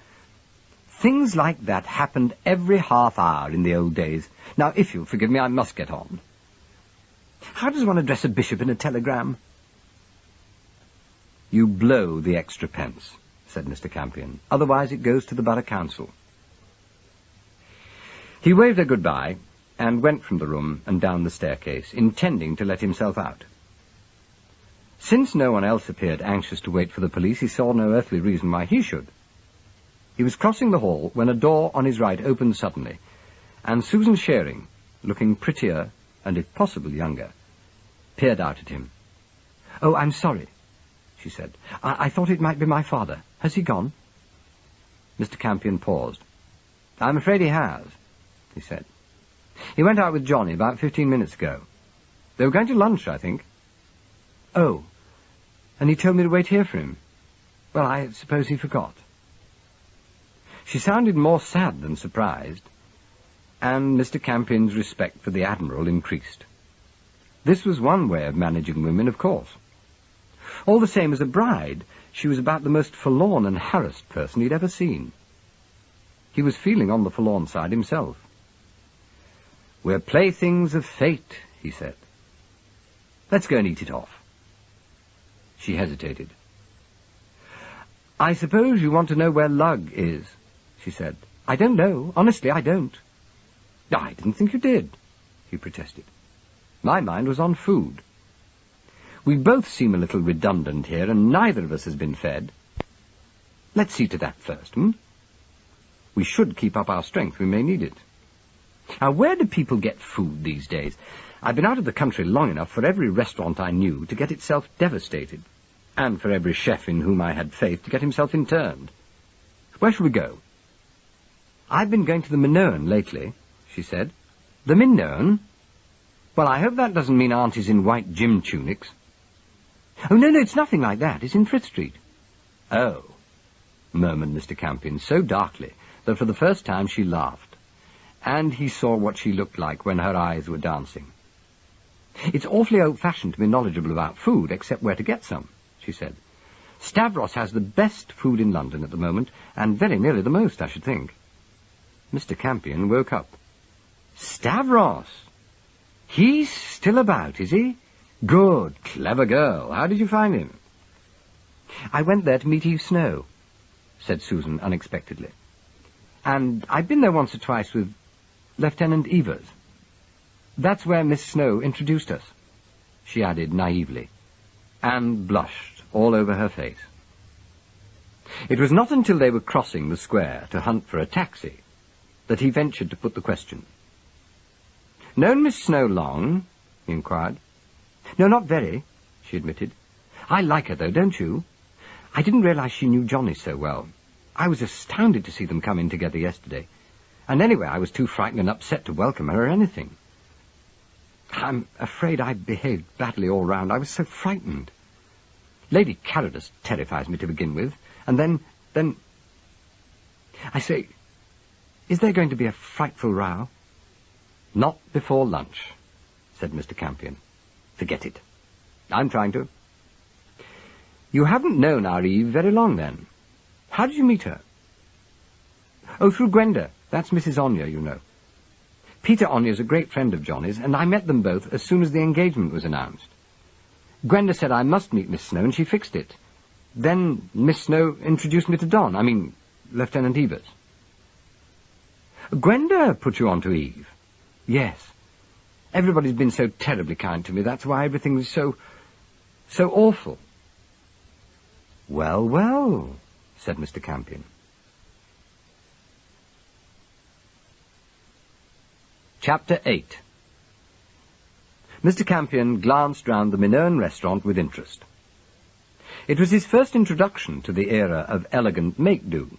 Things like that happened every half hour in the old days. Now, if you'll forgive me, I must get on. How does one address a bishop in a telegram? You blow the extra pence, said Mr. Campion. Otherwise it goes to the Borough Council. He waved her goodbye and went from the room and down the staircase, intending to let himself out. Since no one else appeared anxious to wait for the police, he saw no earthly reason why he should. He was crossing the hall when a door on his right opened suddenly, and Susan Shearing, looking prettier and, if possible, younger, peered out at him. "Oh, I'm sorry," she said. I thought it might be my father. Has he gone?" Mr. Campion paused. "I'm afraid he has," he said. "He went out with Johnny about 15 minutes ago. They were going to lunch, I think." "Oh, and he told me to wait here for him. Well, I suppose he forgot." She sounded more sad than surprised, and Mr. Campion's respect for the Admiral increased. This was one way of managing women, of course. All the same, as a bride, she was about the most forlorn and harassed person he'd ever seen. He was feeling on the forlorn side himself. "We're playthings of fate," he said. "Let's go and eat it off." She hesitated. "I suppose you want to know where Lug is," she said. "I don't know. Honestly, I don't." "I didn't think you did," he protested. "My mind was on food. We both seem a little redundant here, and neither of us has been fed. Let's see to that first, We should keep up our strength. We may need it. Now, where do people get food these days? I've been out of the country long enough for every restaurant I knew to get itself devastated, and for every chef in whom I had faith to get himself interned. Where shall we go?" "I've been going to the Minoan lately," she said. "The Minoan? Well, I hope that doesn't mean aunties in white gym tunics." "Oh, no, it's nothing like that. It's in Frith Street." "Oh," murmured Mr. Campion so darkly that for the first time she laughed, and he saw what she looked like when her eyes were dancing. "It's awfully old-fashioned to be knowledgeable about food, except where to get some," she said. "Stavros has the best food in London at the moment, and very nearly the most, I should think." Mr. Campion woke up. "Stavros? He's still about, is he? Good, clever girl. How did you find him?" "I went there to meet Eve Snow," said Susan unexpectedly. "And I've been there once or twice with Lieutenant Evers. That's where Miss Snow introduced us," she added naively, and blushed all over her face. It was not until they were crossing the square to hunt for a taxi that he ventured to put the question. "Known Miss Snow long?" he inquired. "No, not very," she admitted. "I like her, though, don't you? I didn't realize she knew Johnny so well. I was astounded to see them come in together yesterday. And anyway, I was too frightened and upset to welcome her or anything. I'm afraid I behaved badly all round. I was so frightened. Lady Carrodus terrifies me to begin with, and then... I say, is there going to be a frightful row?" "Not before lunch," said Mr. Campion. "Forget it. I'm trying to." "You haven't known our Eve very long, then. How did you meet her?" "Oh, through Gwenda. That's Mrs. Anya, you know. Peter Onya's a great friend of Johnny's, and I met them both as soon as the engagement was announced. Gwenda said I must meet Miss Snow, and she fixed it. Then Miss Snow introduced me to Lieutenant Evers." "Gwenda put you on to Eve?" "Yes. Everybody's been so terribly kind to me. That's why everything is so awful." "Well, well," said Mr. Campion. Chapter 8. Mr. Campion glanced round the Minoan restaurant with interest. It was his first introduction to the era of elegant make-do.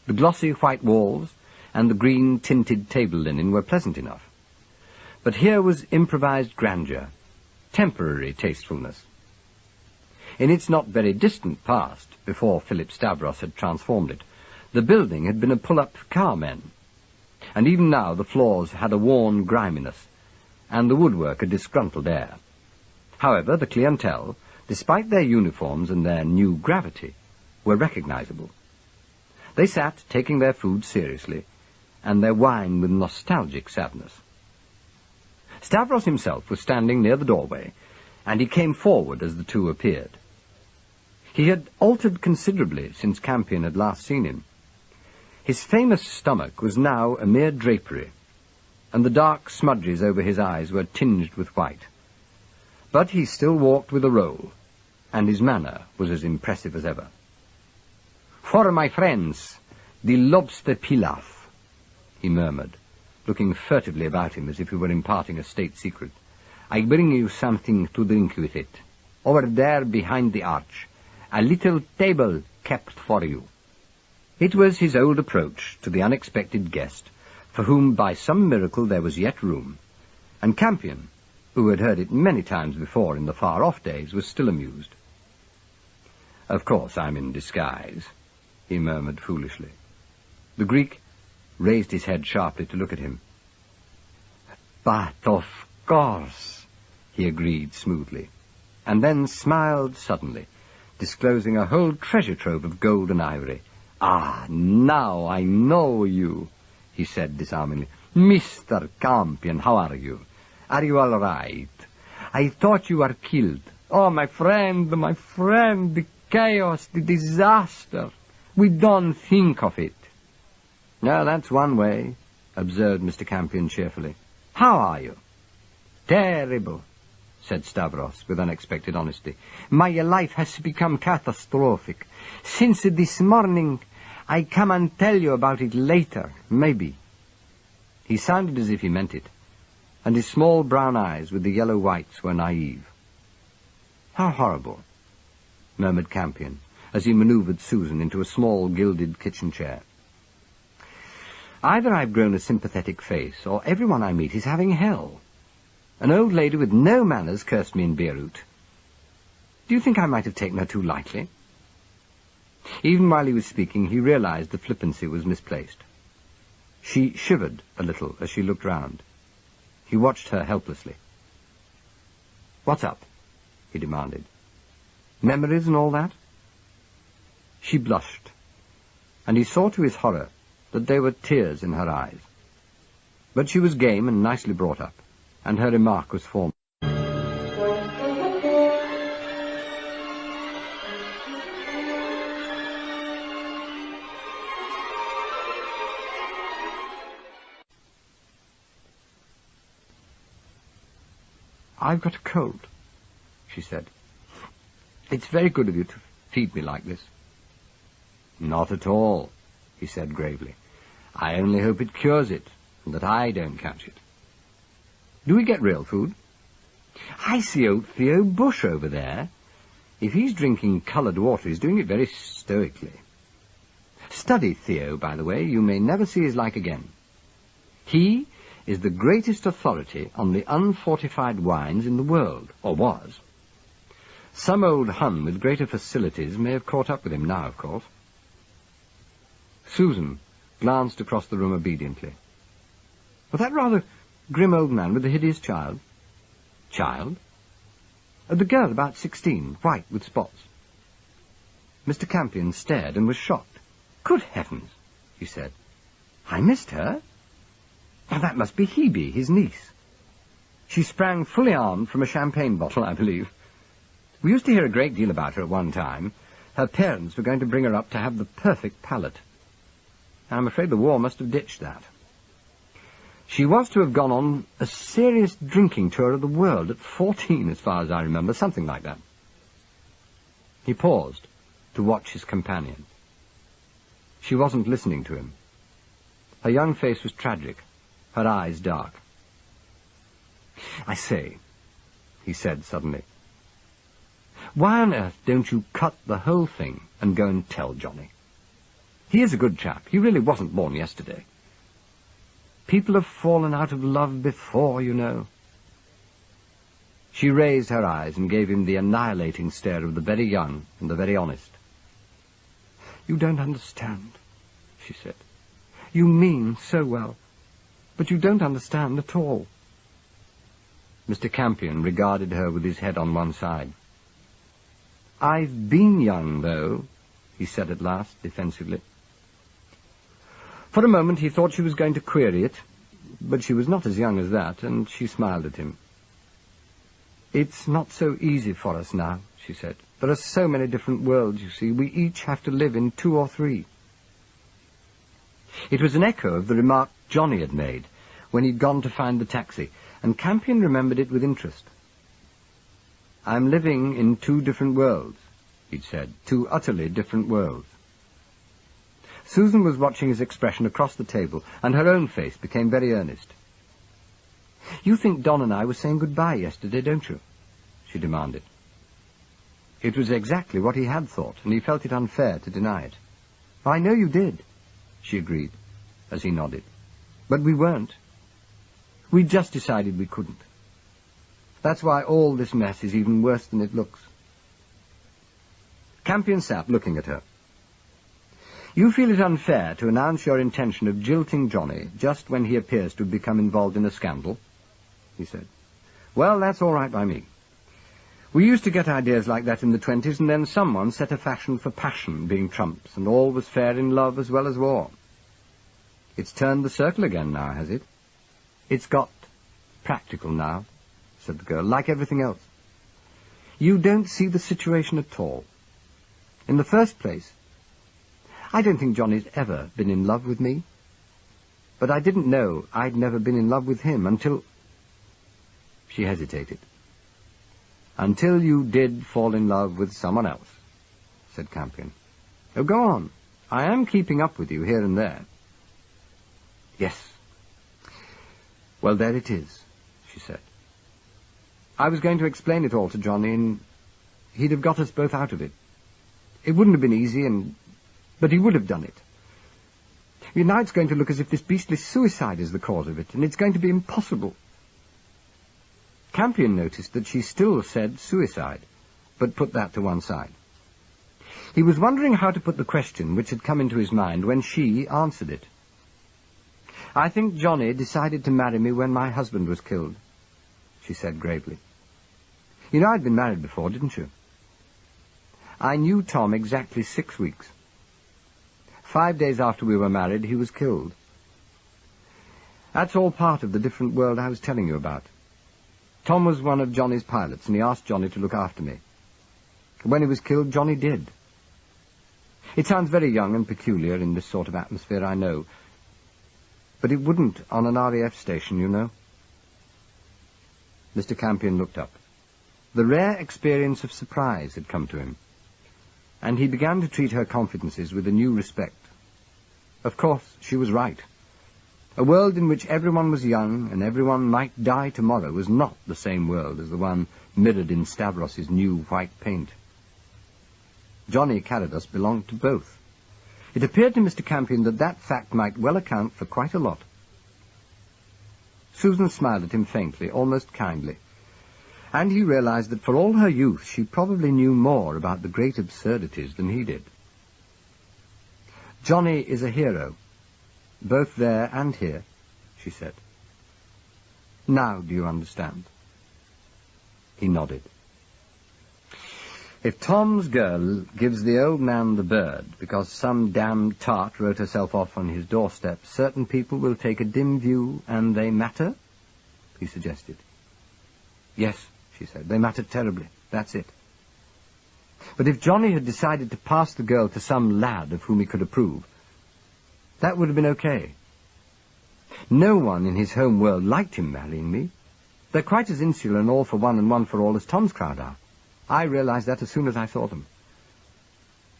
The glossy white walls and the green-tinted table linen were pleasant enough. But here was improvised grandeur, temporary tastefulness. In its not very distant past, before Philip Stavros had transformed it, the building had been a pull-up carmen, and even now the floors had a worn griminess, and the woodwork a disgruntled air. However, the clientele, despite their uniforms and their new gravity, were recognizable. They sat taking their food seriously, and their wine with nostalgic sadness. Stavros himself was standing near the doorway, and he came forward as the two appeared. He had altered considerably since Campion had last seen him. His famous stomach was now a mere drapery, and the dark smudges over his eyes were tinged with white. But he still walked with a roll, and his manner was as impressive as ever. "For my friends, the lobster pilaf," he murmured, looking furtively about him as if he were imparting a state secret. "I bring you something to drink with it. Over there behind the arch, a little table kept for you." It was his old approach to the unexpected guest, for whom by some miracle there was yet room, and Campion, who had heard it many times before in the far-off days, was still amused. "Of course I'm in disguise," he murmured foolishly. The Greek raised his head sharply to look at him. "But of course," he agreed smoothly, and then smiled suddenly, disclosing a whole treasure trove of gold and ivory. "Ah, now I know you," he said disarmingly. "Mr. Campion, how are you? Are you all right? I thought you were killed. Oh, my friend, the chaos, the disaster. We don't think of it." "No, that's one way," observed Mr. Campion cheerfully. "How are you?" "Terrible," said Stavros with unexpected honesty. "My life has become catastrophic. Since this morning, I come and tell you about it later, maybe." He sounded as if he meant it, and his small brown eyes with the yellow whites were naive. "How horrible," murmured Campion, as he manoeuvred Susan into a small gilded kitchen chair. "Either I've grown a sympathetic face, or everyone I meet is having hell. An old lady with no manners cursed me in Beirut. Do you think I might have taken her too lightly?" Even while he was speaking, he realized the flippancy was misplaced. She shivered a little as she looked round. He watched her helplessly. "What's up?" he demanded. "Memories and all that?" She blushed, and he saw to his horror that there were tears in her eyes. But she was game and nicely brought up, and her remark was formal. "I've got a cold," she said. "It's very good of you to feed me like this." "Not at all," he said gravely. "I only hope it cures it, and that I don't catch it. Do we get real food?" "I see old Theo Bush over there. If he's drinking coloured water, he's doing it very stoically. Study Theo, by the way. You may never see his like again. He is the greatest authority on the unfortified wines in the world, or was. Some old Hun with greater facilities may have caught up with him now, of course." Susan glanced across the room obediently. "Was that rather grim old man with the hideous child?" "Child?" "The girl, about 16, white with spots." Mr. Campion stared and was shocked. "Good heavens," he said. "I missed her. Now, that must be Hebe, his niece. She sprang fully armed from a champagne bottle, I believe. We used to hear a great deal about her at one time. Her parents were going to bring her up to have the perfect palate. I'm afraid the war must have ditched that. She was to have gone on a serious drinking tour of the world at 14, as far as I remember, something like that." He paused to watch his companion. She wasn't listening to him. Her young face was tragic, her eyes dark. "I say," he said suddenly, Why on earth don't you cut the whole thing and go and tell Johnny? He is a good chap. He really wasn't born yesterday. People have fallen out of love before, you know. She raised her eyes and gave him the annihilating stare of the very young and the very honest. You don't understand, she said. You mean so well, but you don't understand at all. Mr. Campion regarded her with his head on one side. I've been young, though, he said at last, defensively. For a moment he thought she was going to query it, but she was not as young as that, and she smiled at him. It's not so easy for us now, she said. There are so many different worlds, you see. We each have to live in 2 or 3. It was an echo of the remark Johnny had made when he'd gone to find the taxi, and Campion remembered it with interest. I'm living in 2 different worlds, he'd said. 2 utterly different worlds. Susan was watching his expression across the table, and her own face became very earnest. You think Don and I were saying goodbye yesterday, don't you? She demanded. It was exactly what he had thought, and he felt it unfair to deny it. I know you did, she agreed, as he nodded. But we weren't. We just decided we couldn't. That's why all this mess is even worse than it looks. Campion sat looking at her. You feel it unfair to announce your intention of jilting Johnny just when he appears to have become involved in a scandal, he said. Well, that's all right by me. We used to get ideas like that in the 20s, and then someone set a fashion for passion being trumps, and all was fair in love as well as war. It's turned the circle again now, has it? It's got practical now, said the girl, like everything else. You don't see the situation at all. In the first place, I don't think Johnny's ever been in love with me. But I didn't know I'd never been in love with him until... She hesitated. Until you did fall in love with someone else, said Campion. Oh, go on. I am keeping up with you here and there. Yes. Well, there it is, she said. I was going to explain it all to Johnny, and he'd have got us both out of it. It wouldn't have been easy, but he would have done it. Now it's going to look as if this beastly suicide is the cause of it, and it's going to be impossible. Campion noticed that she still said suicide, but put that to one side. He was wondering how to put the question which had come into his mind when she answered it. I think Johnny decided to marry me when my husband was killed, she said gravely. You know I'd been married before, didn't you? I knew Tom exactly 6 weeks. 5 days after we were married, he was killed. That's all part of the different world I was telling you about. Tom was one of Johnny's pilots, and he asked Johnny to look after me. When he was killed, Johnny did. It sounds very young and peculiar in this sort of atmosphere, I know. But it wouldn't on an RAF station, you know. Mr. Campion looked up. The rare experience of surprise had come to him, and he began to treat her confidences with a new respect. Of course, she was right. A world in which everyone was young and everyone might die tomorrow was not the same world as the one mirrored in Stavros's new white paint. Johnny Carados belonged to both. It appeared to Mr. Campion that that fact might well account for quite a lot. Susan smiled at him faintly, almost kindly, and he realized that for all her youth she probably knew more about the great absurdities than he did. Johnny is a hero, both there and here, she said. Now do you understand? He nodded. If Tom's girl gives the old man the bird because some damned tart wrote herself off on his doorstep, certain people will take a dim view and they matter? He suggested. Yes, she said, they matter terribly. That's it. But if Johnny had decided to pass the girl to some lad of whom he could approve, that would have been okay. No one in his home world liked him marrying me. They're quite as insular and all for one and one for all as Tom's crowd are. I realized that as soon as I saw them.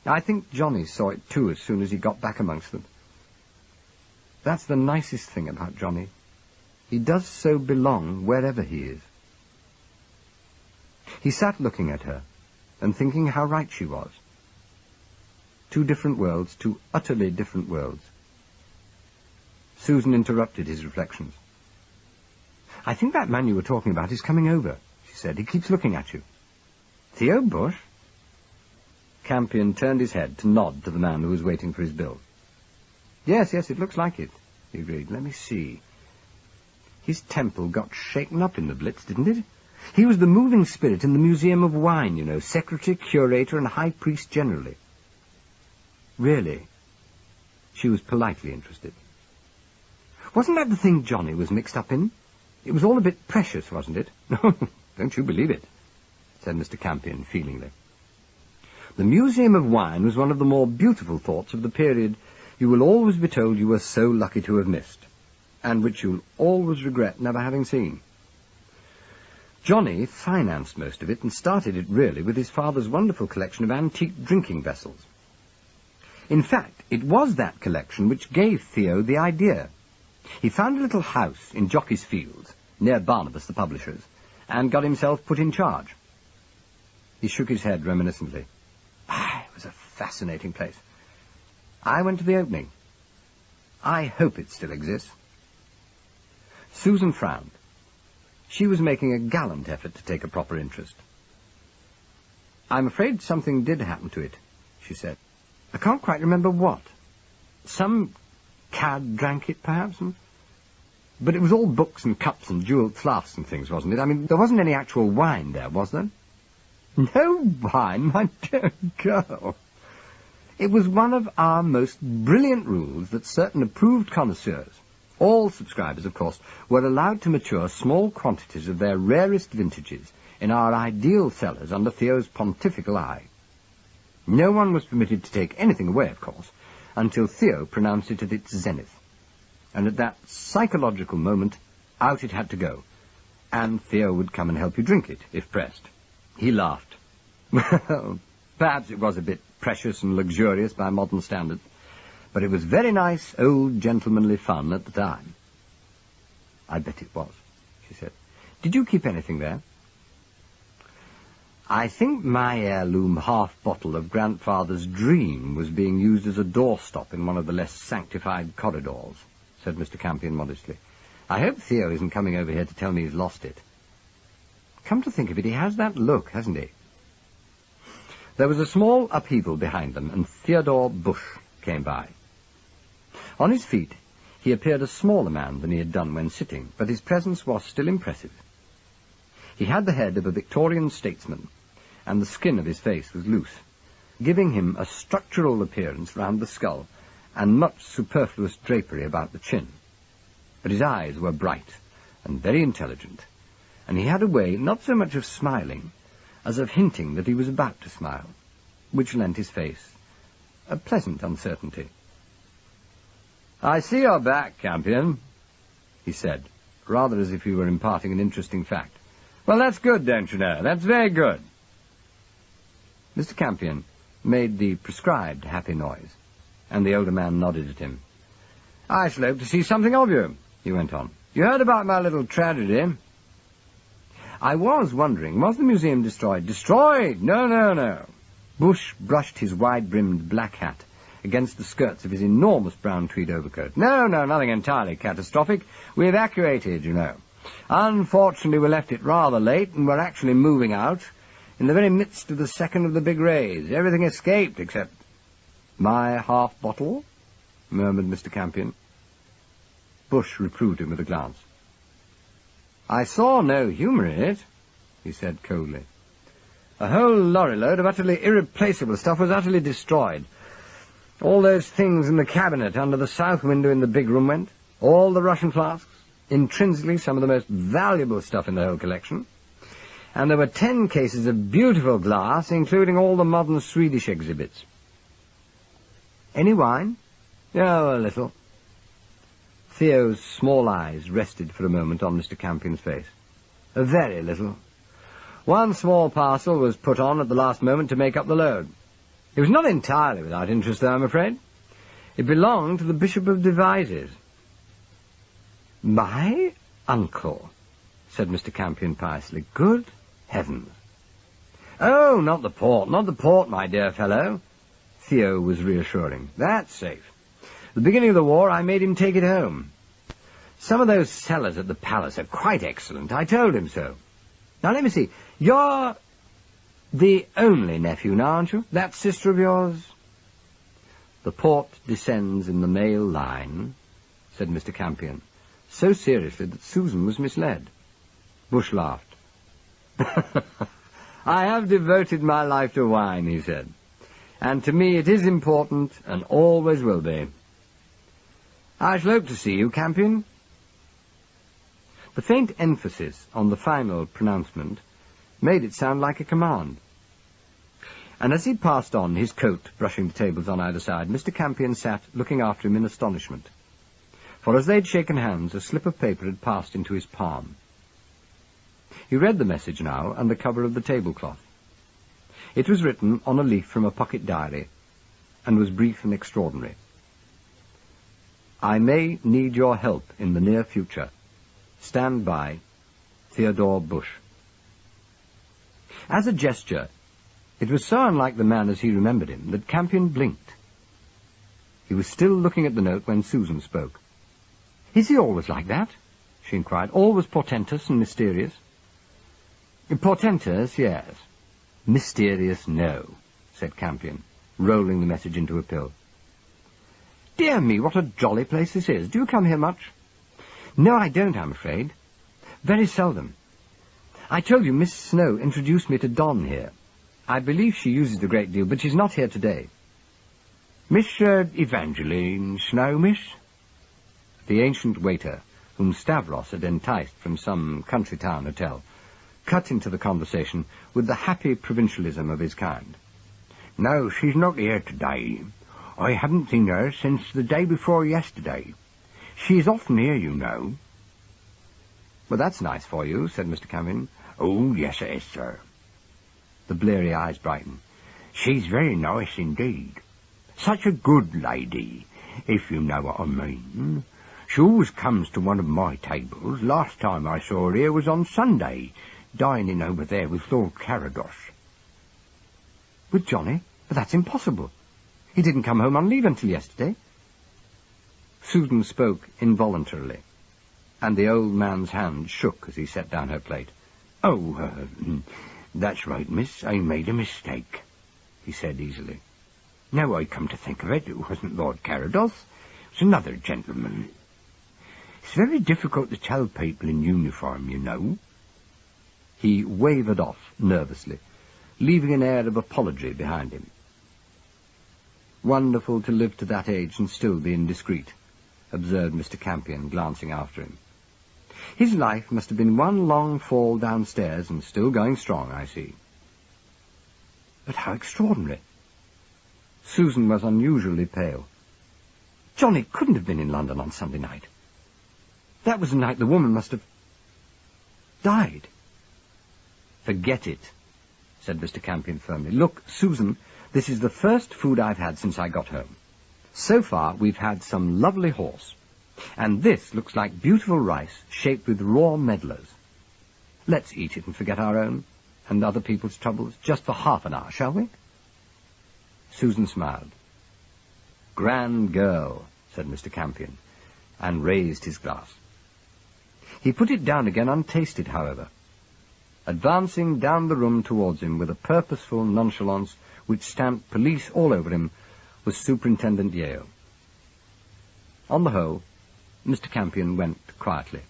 I think Johnny saw it too as soon as he got back amongst them. That's the nicest thing about Johnny. He does so belong wherever he is. He sat looking at her, and thinking how right she was. 2 different worlds, 2 utterly different worlds. Susan interrupted his reflections. "I think that man you were talking about is coming over," she said. "He keeps looking at you." "Theo Bush?" Campion turned his head to nod to the man who was waiting for his bill. Yes, it looks like it," he agreed. "Let me see. His temple got shaken up in the Blitz, didn't it? He was the moving spirit in the Museum of Wine, you know, secretary, curator, and high priest generally." "Really?" She was politely interested. "Wasn't that the thing Johnny was mixed up in? It was all a bit precious, wasn't it?" "No, don't you believe it," said Mr. Campion feelingly. "The Museum of Wine was one of the more beautiful thoughts of the period you will always be told you were so lucky to have missed, and which you'll always regret never having seen. Johnny financed most of it, and started it really with his father's wonderful collection of antique drinking vessels. In fact, it was that collection which gave Theo the idea. He found a little house in Jockey's Fields, near Barnabas, the publishers, and got himself put in charge." He shook his head reminiscently. "It was a fascinating place. I went to the opening. I hope it still exists." Susan frowned. She was making a gallant effort to take a proper interest. "I'm afraid something did happen to it," she said. "I can't quite remember what. Some cad drank it, perhaps. But it was all books and cups and jewelled flasks and things, wasn't it? I mean, there wasn't any actual wine there, was there?" "No wine, my dear girl. It was one of our most brilliant rules that certain approved connoisseurs, all subscribers, of course, were allowed to mature small quantities of their rarest vintages in our ideal cellars under Theo's pontifical eye. No one was permitted to take anything away, of course, until Theo pronounced it at its zenith. And at that psychological moment, out it had to go, and Theo would come and help you drink it, if pressed." He laughed. "Well, perhaps it was a bit precious and luxurious by modern standards, but it was very nice, old, gentlemanly fun at the time." "I bet it was," she said. "Did you keep anything there?" "I think my heirloom half-bottle of Grandfather's Dream was being used as a doorstop in one of the less sanctified corridors," said Mr. Campion modestly. "I hope Theo isn't coming over here to tell me he's lost it. Come to think of it, he has that look, hasn't he?" There was a small upheaval behind them, and Theodore Bush came by. On his feet, he appeared a smaller man than he had done when sitting, but his presence was still impressive. He had the head of a Victorian statesman, and the skin of his face was loose, giving him a structural appearance round the skull and much superfluous drapery about the chin. But his eyes were bright and very intelligent, and he had a way not so much of smiling as of hinting that he was about to smile, which lent his face a pleasant uncertainty. "I see you're back, Campion," he said, rather as if he were imparting an interesting fact. "Well, that's good, don't you know? That's very good." Mr. Campion made the prescribed happy noise, and the older man nodded at him. "I shall hope to see something of you," he went on. "You heard about my little tragedy?" "I was wondering, was the museum destroyed?" "Destroyed? No. Bush brushed his wide-brimmed black hat against the skirts of his enormous brown tweed overcoat. No, nothing entirely catastrophic. We evacuated, you know. Unfortunately, we left it rather late, and we're actually moving out in the very midst of the second of the big rays. Everything escaped, except—" "My half-bottle?" murmured Mr. Campion. Bush reproved him with a glance. "I saw no humour in it," he said coldly. "A whole lorry-load of utterly irreplaceable stuff was utterly destroyed. All those things in the cabinet under the south window in the big room went. All the Russian flasks. Intrinsically some of the most valuable stuff in the whole collection. And there were 10 cases of beautiful glass, including all the modern Swedish exhibits." "Any wine?" "Oh, a little." Theo's small eyes rested for a moment on Mr. Campion's face. "A very little. One small parcel was put on at the last moment to make up the load. It was not entirely without interest, though, I'm afraid. It belonged to the Bishop of Devizes." "My uncle," said Mr. Campion piously. "Good heavens." Oh, not the port, my dear fellow. Theo was reassuring. That's safe. The beginning of the war, I made him take it home. Some of those cellars at the palace are quite excellent. I told him so. Now, let me see. You're the only nephew now, aren't you? That sister of yours? The port descends in the male line, said Mr. Campion, so seriously that Susan was misled. Bush laughed. I have devoted my life to wine, he said, and to me it is important and always will be. I shall hope to see you, Campion. The faint emphasis on the final pronouncement made it sound like a command. And as he passed on, his coat brushing the tables on either side, Mr. Campion sat looking after him in astonishment. For as they'd shaken hands, a slip of paper had passed into his palm. He read the message now under cover of the tablecloth. It was written on a leaf from a pocket diary, and was brief and extraordinary. I may need your help in the near future. Stand by, Theodore Bush. As a gesture, it was so unlike the man as he remembered him that Campion blinked. He was still looking at the note when Susan spoke. Is he always like that? She inquired. Always portentous and mysterious? Portentous, yes. Mysterious, no, said Campion, rolling the message into a pill. Dear me, what a jolly place this is. Do you come here much? No, I don't, I'm afraid. Very seldom. I told you Miss Snow introduced me to Don here. I believe she uses a great deal, but she's not here today. Miss Evangeline Snow, miss? The ancient waiter, whom Stavros had enticed from some country town hotel, cut into the conversation with the happy provincialism of his kind. No, she's not here today. I haven't seen her since the day before yesterday. She is often here, you know. Well, that's nice for you, said Mr. Campion. Oh, yes, it is, sir. The bleary eyes brightened. She's very nice indeed. Such a good lady, if you know what I mean. She always comes to one of my tables. Last time I saw her here was on Sunday, dining over there with Lord Carados. With Johnny? But that's impossible. He didn't come home on leave until yesterday. Susan spoke involuntarily, and the old man's hand shook as he set down her plate. Oh, that's right, miss. I made a mistake, he said easily. Now I come to think of it, it wasn't Lord Carados. It was another gentleman. It's very difficult to tell people in uniform, you know. He wavered off nervously, leaving an air of apology behind him. Wonderful to live to that age and still be indiscreet, observed Mr. Campion, glancing after him. His life must have been one long fall downstairs and still going strong, I see. But how extraordinary. Susan was unusually pale. Johnny couldn't have been in London on Sunday night. That was the night the woman must have died. Forget it, said Mr. Campion firmly. Look, Susan, this is the first food I've had since I got home. So far, we've had some lovely horse. And this looks like beautiful rice shaped with raw medlars. Let's eat it and forget our own and other people's troubles just for half an hour, shall we? Susan smiled. Grand girl, said Mr. Campion, and raised his glass. He put it down again untasted, however. Advancing down the room towards him with a purposeful nonchalance which stamped police all over him was Superintendent Yeo. On the whole, Mr. Campion went quietly.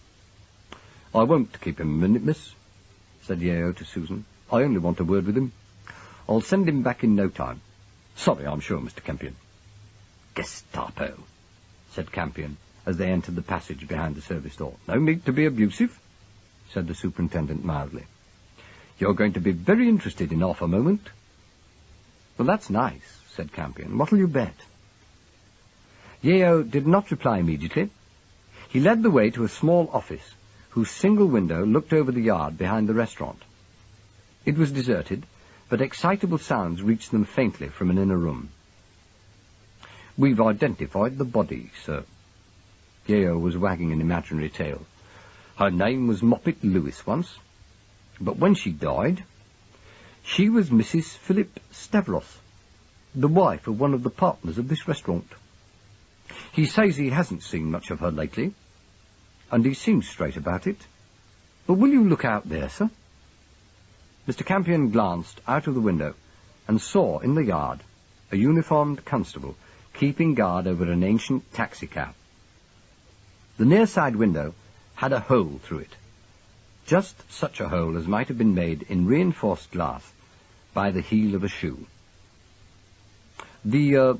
I won't keep him a minute, miss, said Yeo to Susan. I only want a word with him. I'll send him back in no time. Sorry, I'm sure, Mr. Campion. Gestapo, said Campion, as they entered the passage behind the service door. No need to be abusive, said the superintendent mildly. You're going to be very interested in half a moment. Well, that's nice, said Campion. What'll you bet? Yeo did not reply immediately. He led the way to a small office, whose single window looked over the yard behind the restaurant. It was deserted, but excitable sounds reached them faintly from an inner room. We've identified the body, sir. Yeo was wagging an imaginary tail. Her name was Moppet Lewis once, but when she died, She was Mrs. Philip Stavros, the wife of one of the partners of this restaurant. He says he hasn't seen much of her lately, and he seems straight about it. But will you look out there, sir?" Mr. Campion glanced out of the window and saw in the yard a uniformed constable keeping guard over an ancient taxicab. The near side window had a hole through it, just such a hole as might have been made in reinforced glass by the heel of a shoe. "The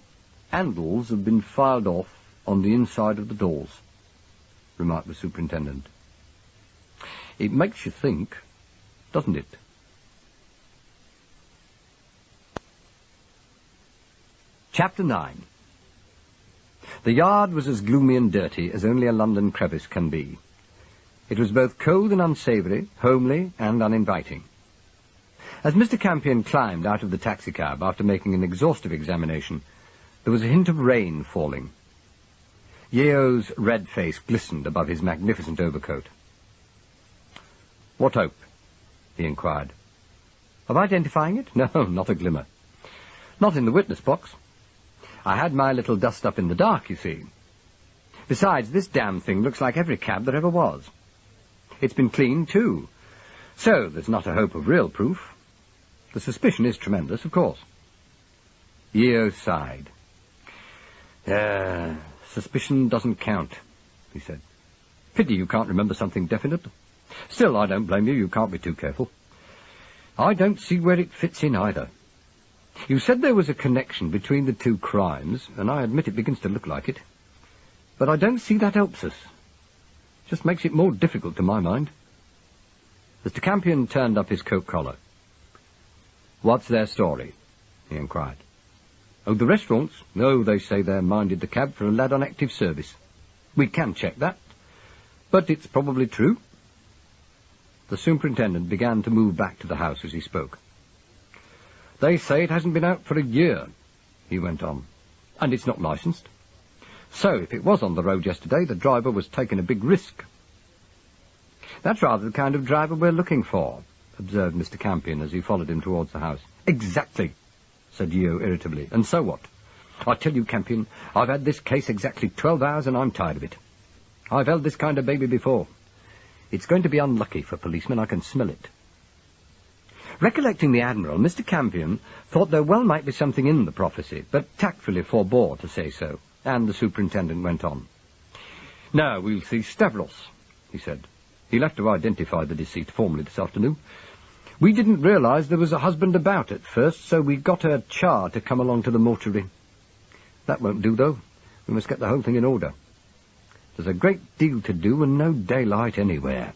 handles have been filed off on the inside of the doors," remarked the superintendent. "It makes you think, doesn't it?" Chapter 9. The yard was as gloomy and dirty as only a London crevice can be. It was both cold and unsavoury, homely and uninviting. As Mr. Campion climbed out of the taxicab after making an exhaustive examination, there was a hint of rain falling. Yeo's red face glistened above his magnificent overcoat. "What hope?" he inquired. "Of identifying it? No, not a glimmer. Not in the witness box. I had my little dust-up in the dark, you see. Besides, this damn thing looks like every cab that ever was. It's been cleaned, too. So there's not a hope of real proof. The suspicion is tremendous, of course." Yeo sighed. Suspicion doesn't count," he said. "Pity you can't remember something definite. Still, I don't blame you. You can't be too careful. I don't see where it fits in either. You said there was a connection between the two crimes, and I admit it begins to look like it. But I don't see that helps us. Just makes it more difficult to my mind." Mr. Campion turned up his coat collar. "What's their story?" he inquired. "Oh, the restaurants? No, they say they minded the cab for a lad on active service. We can check that, but it's probably true." The superintendent began to move back to the house as he spoke. "They say it hasn't been out for a year," he went on, "and it's not licensed. So if it was on the road yesterday, the driver was taking a big risk." "That's rather the kind of driver we're looking for," observed Mr. Campion as he followed him towards the house. "Exactly," said Yeo irritably. "And so what? I tell you, Campion, I've had this case exactly 12 hours and I'm tired of it. I've held this kind of baby before. It's going to be unlucky for policemen, I can smell it." Recollecting the Admiral, Mr. Campion thought there well might be something in the prophecy, but tactfully forbore to say so, and the superintendent went on. "Now we'll see Stavros," he said. "He'll have to identify the deceased formally this afternoon. We didn't realise there was a husband about at first, so we got a char to come along to the mortuary. That won't do, though. We must get the whole thing in order. There's a great deal to do and no daylight anywhere.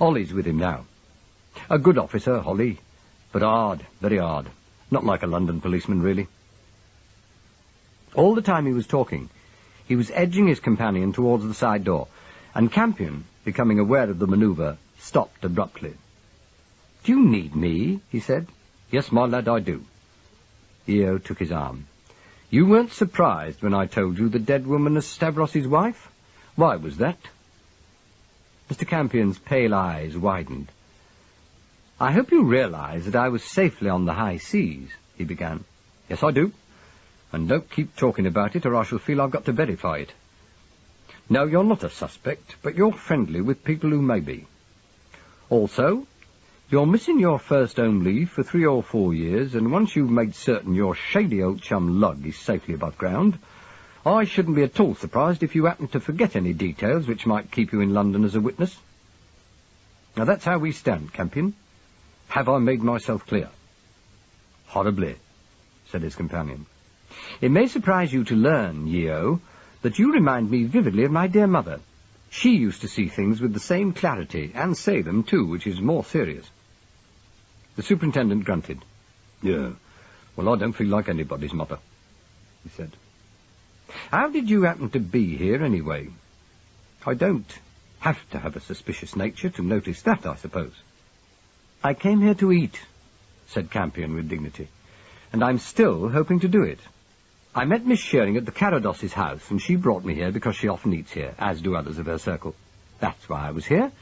Ollie's with him now. A good officer, Holly, but hard, very hard. Not like a London policeman, really." All the time he was talking, he was edging his companion towards the side door, and Campion, becoming aware of the manoeuvre, stopped abruptly. "Do you need me?" he said. "Yes, my lad, I do." Yeo took his arm. "You weren't surprised when I told you the dead woman is Stavros's wife? Why was that?" Mr. Campion's pale eyes widened. "I hope you realise that I was safely on the high seas," he began. "Yes, I do. And don't keep talking about it, or I shall feel I've got to verify it. No, you're not a suspect, but you're friendly with people who may be. Also, you're missing your first home leave for 3 or 4 years, and once you've made certain your shady old chum Lug is safely above ground, I shouldn't be at all surprised if you happen to forget any details which might keep you in London as a witness. Now that's how we stand, Campion. Have I made myself clear?" "Horribly," said his companion. "It may surprise you to learn, Yeo, that you remind me vividly of my dear mother. She used to see things with the same clarity, and say them, too, which is more serious." The superintendent grunted. "Yeah, well, I don't feel like anybody's mother," he said. "How did you happen to be here, anyway? I don't have to have a suspicious nature to notice that, I suppose." "I came here to eat," said Campion with dignity, "and I'm still hoping to do it. I met Miss Shearing at the Carados's house, and she brought me here because she often eats here, as do others of her circle. That's why I was here,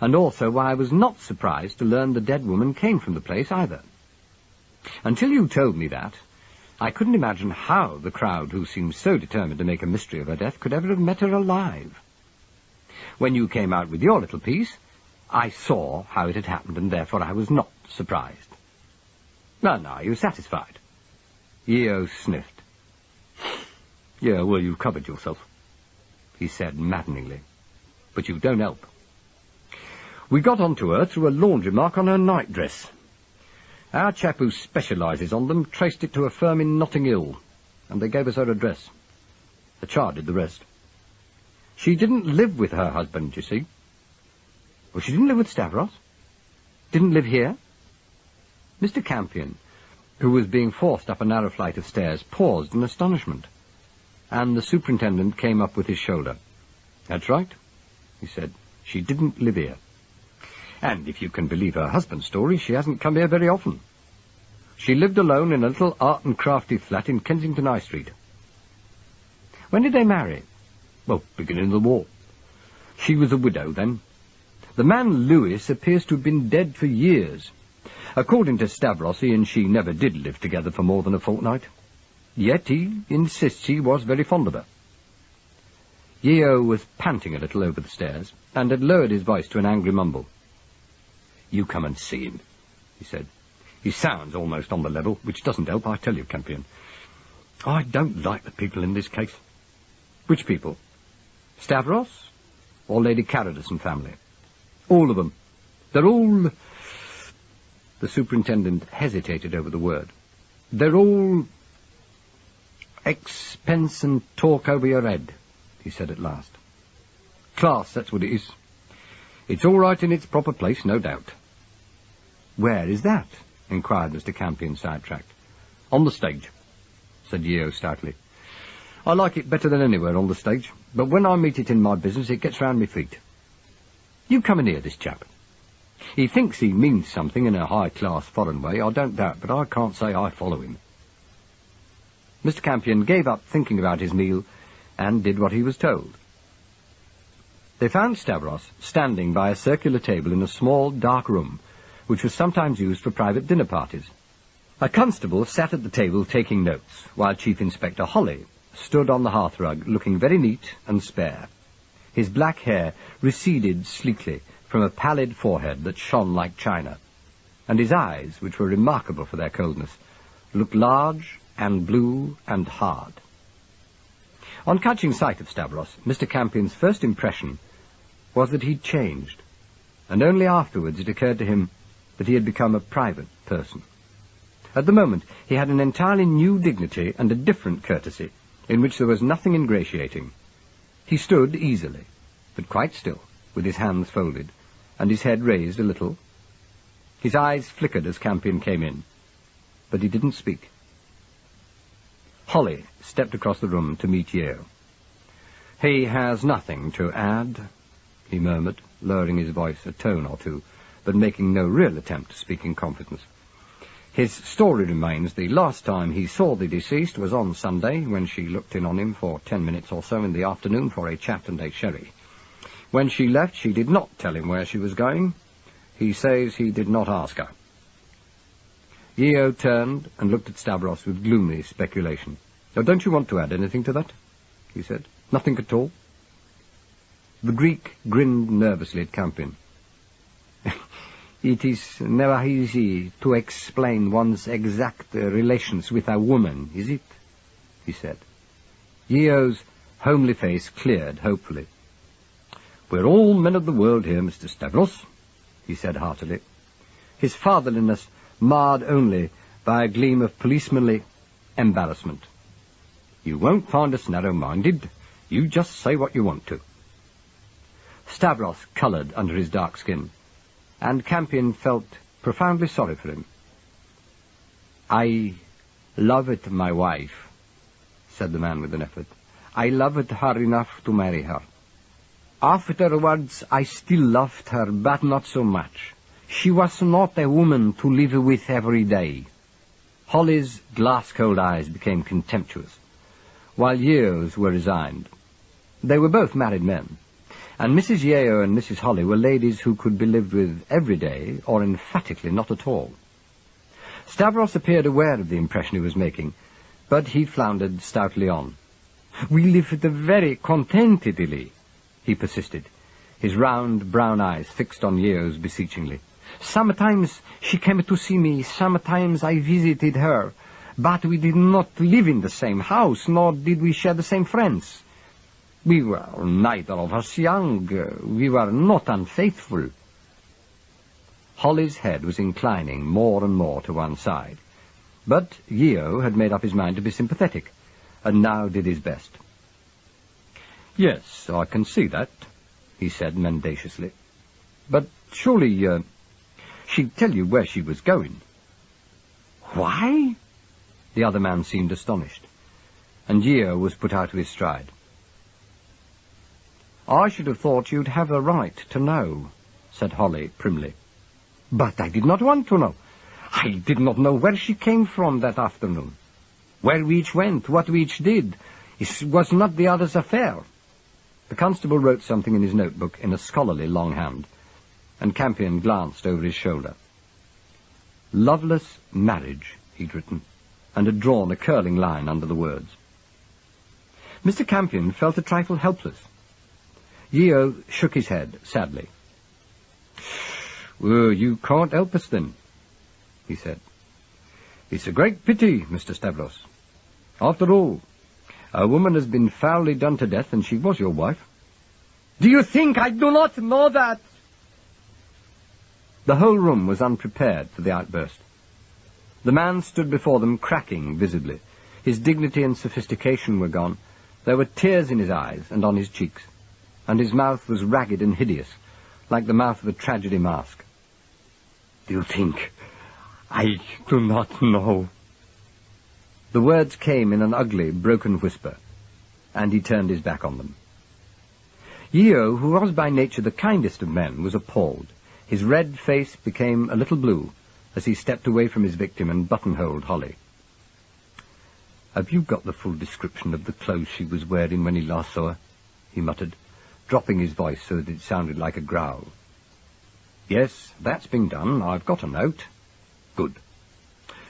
and also why I was not surprised to learn the dead woman came from the place either. Until you told me that, I couldn't imagine how the crowd who seemed so determined to make a mystery of her death could ever have met her alive. When you came out with your little piece, I saw how it had happened, and therefore I was not surprised. Well, now, are you satisfied? Yeo sniffed. Yeah, well, you've covered yourself, he said maddeningly. But you don't help. We got onto her through a laundry mark on her nightdress. Our chap who specialises on them traced it to a firm in Notting Hill, and they gave us her address. The chart did the rest. She didn't live with her husband, you see. Well, she didn't live with Stavros? Didn't live here? Mr. Campion, who was being forced up a narrow flight of stairs, paused in astonishment, and the superintendent came up with his shoulder. That's right, he said. She didn't live here. And if you can believe her husband's story, she hasn't come here very often. She lived alone in a little art and crafty flat in Kensington High Street. When did they marry? Well, beginning of the war. She was a widow then. The man Lewis appears to have been dead for years. According to Stavros, he and she never did live together for more than a fortnight. Yet he insists he was very fond of her. Yeo was panting a little over the stairs, and had lowered his voice to an angry mumble. You come and see him, he said. He sounds almost on the level, which doesn't help, I tell you, Campion. I don't like the people in this case. Which people? Stavros or Lady Carradus and family? All of them. They're all... The superintendent hesitated over the word. They're all... expense and talk over your head, he said at last. Class, that's what it is. It's all right in its proper place, no doubt. Where is that? Inquired Mr. Campion, sidetracked. On the stage, said Yeo stoutly. I like it better than anywhere on the stage, but when I meet it in my business, it gets round me feet. You come and hear this chap. He thinks he means something in a high-class foreign way, I don't doubt, but I can't say I follow him. Mr. Campion gave up thinking about his meal and did what he was told. They found Stavros standing by a circular table in a small, dark room, which was sometimes used for private dinner parties. A constable sat at the table taking notes, while Chief Inspector Holly stood on the hearthrug looking very neat and spare. His black hair receded sleekly from a pallid forehead that shone like china, and his eyes, which were remarkable for their coldness, looked large and blue and hard. On catching sight of Stavros, Mr. Campion's first impression was that he'd changed, and only afterwards it occurred to him that he had become a private person. At the moment, he had an entirely new dignity and a different courtesy, in which there was nothing ingratiating. He stood easily, but quite still, with his hands folded, and his head raised a little. His eyes flickered as Campion came in, but he didn't speak. Holly stepped across the room to meet Yeo. He has nothing to add, he murmured, lowering his voice a tone or two, but making no real attempt to speak in confidence. His story remains the last time he saw the deceased was on Sunday, when she looked in on him for 10 minutes or so in the afternoon for a chat and a sherry. When she left, she did not tell him where she was going. He says he did not ask her. Yeo turned and looked at Stavros with gloomy speculation. "Oh, don't you want to add anything to that?" he said. "Nothing at all?" The Greek grinned nervously at Campion. "It is never easy to explain one's exact relations with a woman, is it?" he said. Yeo's homely face cleared hopefully. "We're all men of the world here, Mr. Stavros," he said heartily, his fatherliness marred only by a gleam of policemanly embarrassment. "You won't find us narrow-minded. You just say what you want to." Stavros coloured under his dark skin, and Campion felt profoundly sorry for him. "I loved my wife," said the man with an effort. "I loved her enough to marry her. Afterwards, I still loved her, but not so much. She was not a woman to live with every day." Holly's glass-cold eyes became contemptuous, while Yeo's were resigned. They were both married men, and Mrs. Yeo and Mrs. Holly were ladies who could be lived with every day, or emphatically not at all. Stavros appeared aware of the impression he was making, but he floundered stoutly on. "We lived very contentedly," he persisted, his round brown eyes fixed on Yeo's beseechingly. "Sometimes she came to see me, sometimes I visited her, but we did not live in the same house, nor did we share the same friends. We were neither of us young, we were not unfaithful." Holly's head was inclining more and more to one side, but Yeo had made up his mind to be sympathetic, and now did his best. "Yes, I can see that," he said mendaciously. "But surely, she'd tell you where she was going." "Why?" The other man seemed astonished, and Yeo was put out of his stride. "I should have thought you'd have a right to know," said Holly primly. "But I did not want to know. I did not know where she came from that afternoon. Where we each went, what we each did, it was not the other's affair." The constable wrote something in his notebook in a scholarly long hand, and Campion glanced over his shoulder. "Loveless marriage," he'd written, and had drawn a curling line under the words. Mr. Campion felt a trifle helpless. Yeo shook his head sadly. "Well, you can't help us then," he said. "It's a great pity, Mr. Stavros. After all, a woman has been foully done to death, and she was your wife." "Do you think I do not know that?" The whole room was unprepared for the outburst. The man stood before them cracking visibly. His dignity and sophistication were gone. There were tears in his eyes and on his cheeks, and his mouth was ragged and hideous, like the mouth of a tragedy mask. "Do you think I do not know?" The words came in an ugly, broken whisper, and he turned his back on them. Yeo, who was by nature the kindest of men, was appalled. His red face became a little blue as he stepped away from his victim and buttonholed Holly. "Have you got the full description of the clothes she was wearing when he last saw her?" he muttered, dropping his voice so that it sounded like a growl. "Yes, that's been done. I've got a note." "Good.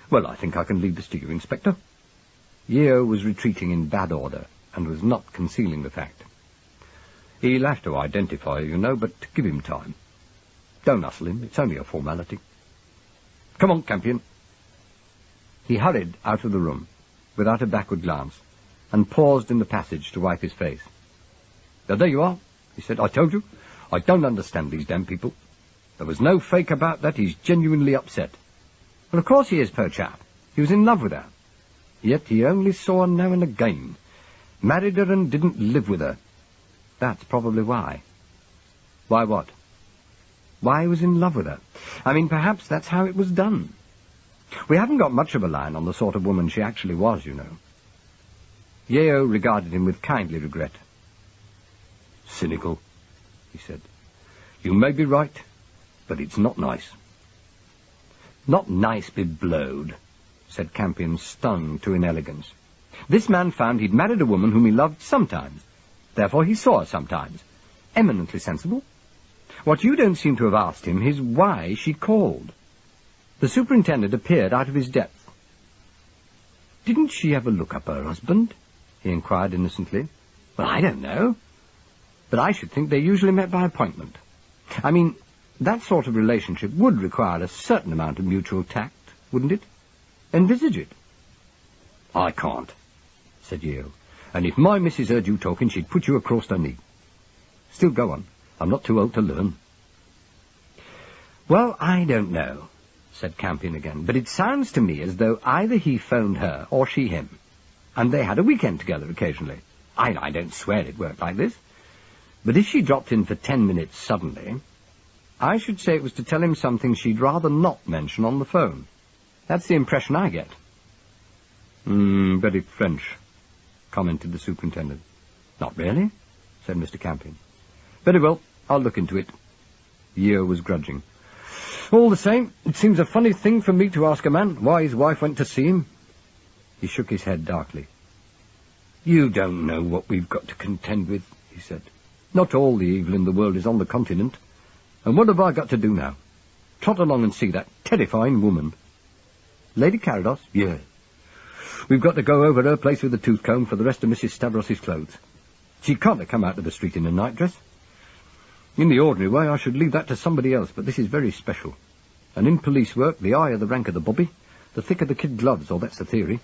Well, I think I can leave this to you, Inspector." Yeo was retreating in bad order, and was not concealing the fact. "He'll have to identify you, know, but give him time. Don't hustle him, it's only a formality. Come on, Campion." He hurried out of the room, without a backward glance, and paused in the passage to wipe his face. "There you are," he said. "I told you. I don't understand these damn people. There was no fake about that. He's genuinely upset." "Well, of course he is, poor chap. He was in love with her. Yet he only saw her now and again. Married her and didn't live with her. That's probably why." "Why what?" "Why he was in love with her. I mean, perhaps that's how it was done. We haven't got much of a line on the sort of woman she actually was, you know." Yeo regarded him with kindly regret. "Cynical," he said. "You may be right, but it's not nice." "Not nice be blowed," said Campion, stung to inelegance. "This man found he'd married a woman whom he loved sometimes. Therefore he saw her sometimes. Eminently sensible. What you don't seem to have asked him is why she called." The superintendent appeared out of his depth. "Didn't she ever look up her husband?" he inquired innocently. "Well, I don't know. But I should think they usually met by appointment. I mean, that sort of relationship would require a certain amount of mutual tact, wouldn't it? Envisage it." "I can't," said Yeo. "And if my missus heard you talking, she'd put you across her knee. Still, go on. I'm not too old to learn." "Well, I don't know," said Campion again, "but it sounds to me as though either he phoned her or she him, and they had a weekend together occasionally. I don't swear it worked like this, but if she dropped in for 10 minutes suddenly, I should say it was to tell him something she'd rather not mention on the phone. That's the impression I get." Very French," commented the superintendent. "Not really," said Mr. Campion. "Very well, I'll look into it." Yeo was grudging. "All the same, it seems a funny thing for me to ask a man why his wife went to see him." He shook his head darkly. "You don't know what we've got to contend with," he said. "Not all the evil in the world is on the continent. And what have I got to do now? Trot along and see that terrifying woman." Lady Carados? Yeah. We've got to go over her place with a tooth comb for the rest of Mrs. Stavros's clothes. She can't have come out of the street in a nightdress. In the ordinary way, I should leave that to somebody else, but this is very special. And in police work, the higher the rank of the bobby, the thicker the kid gloves, or that's the theory.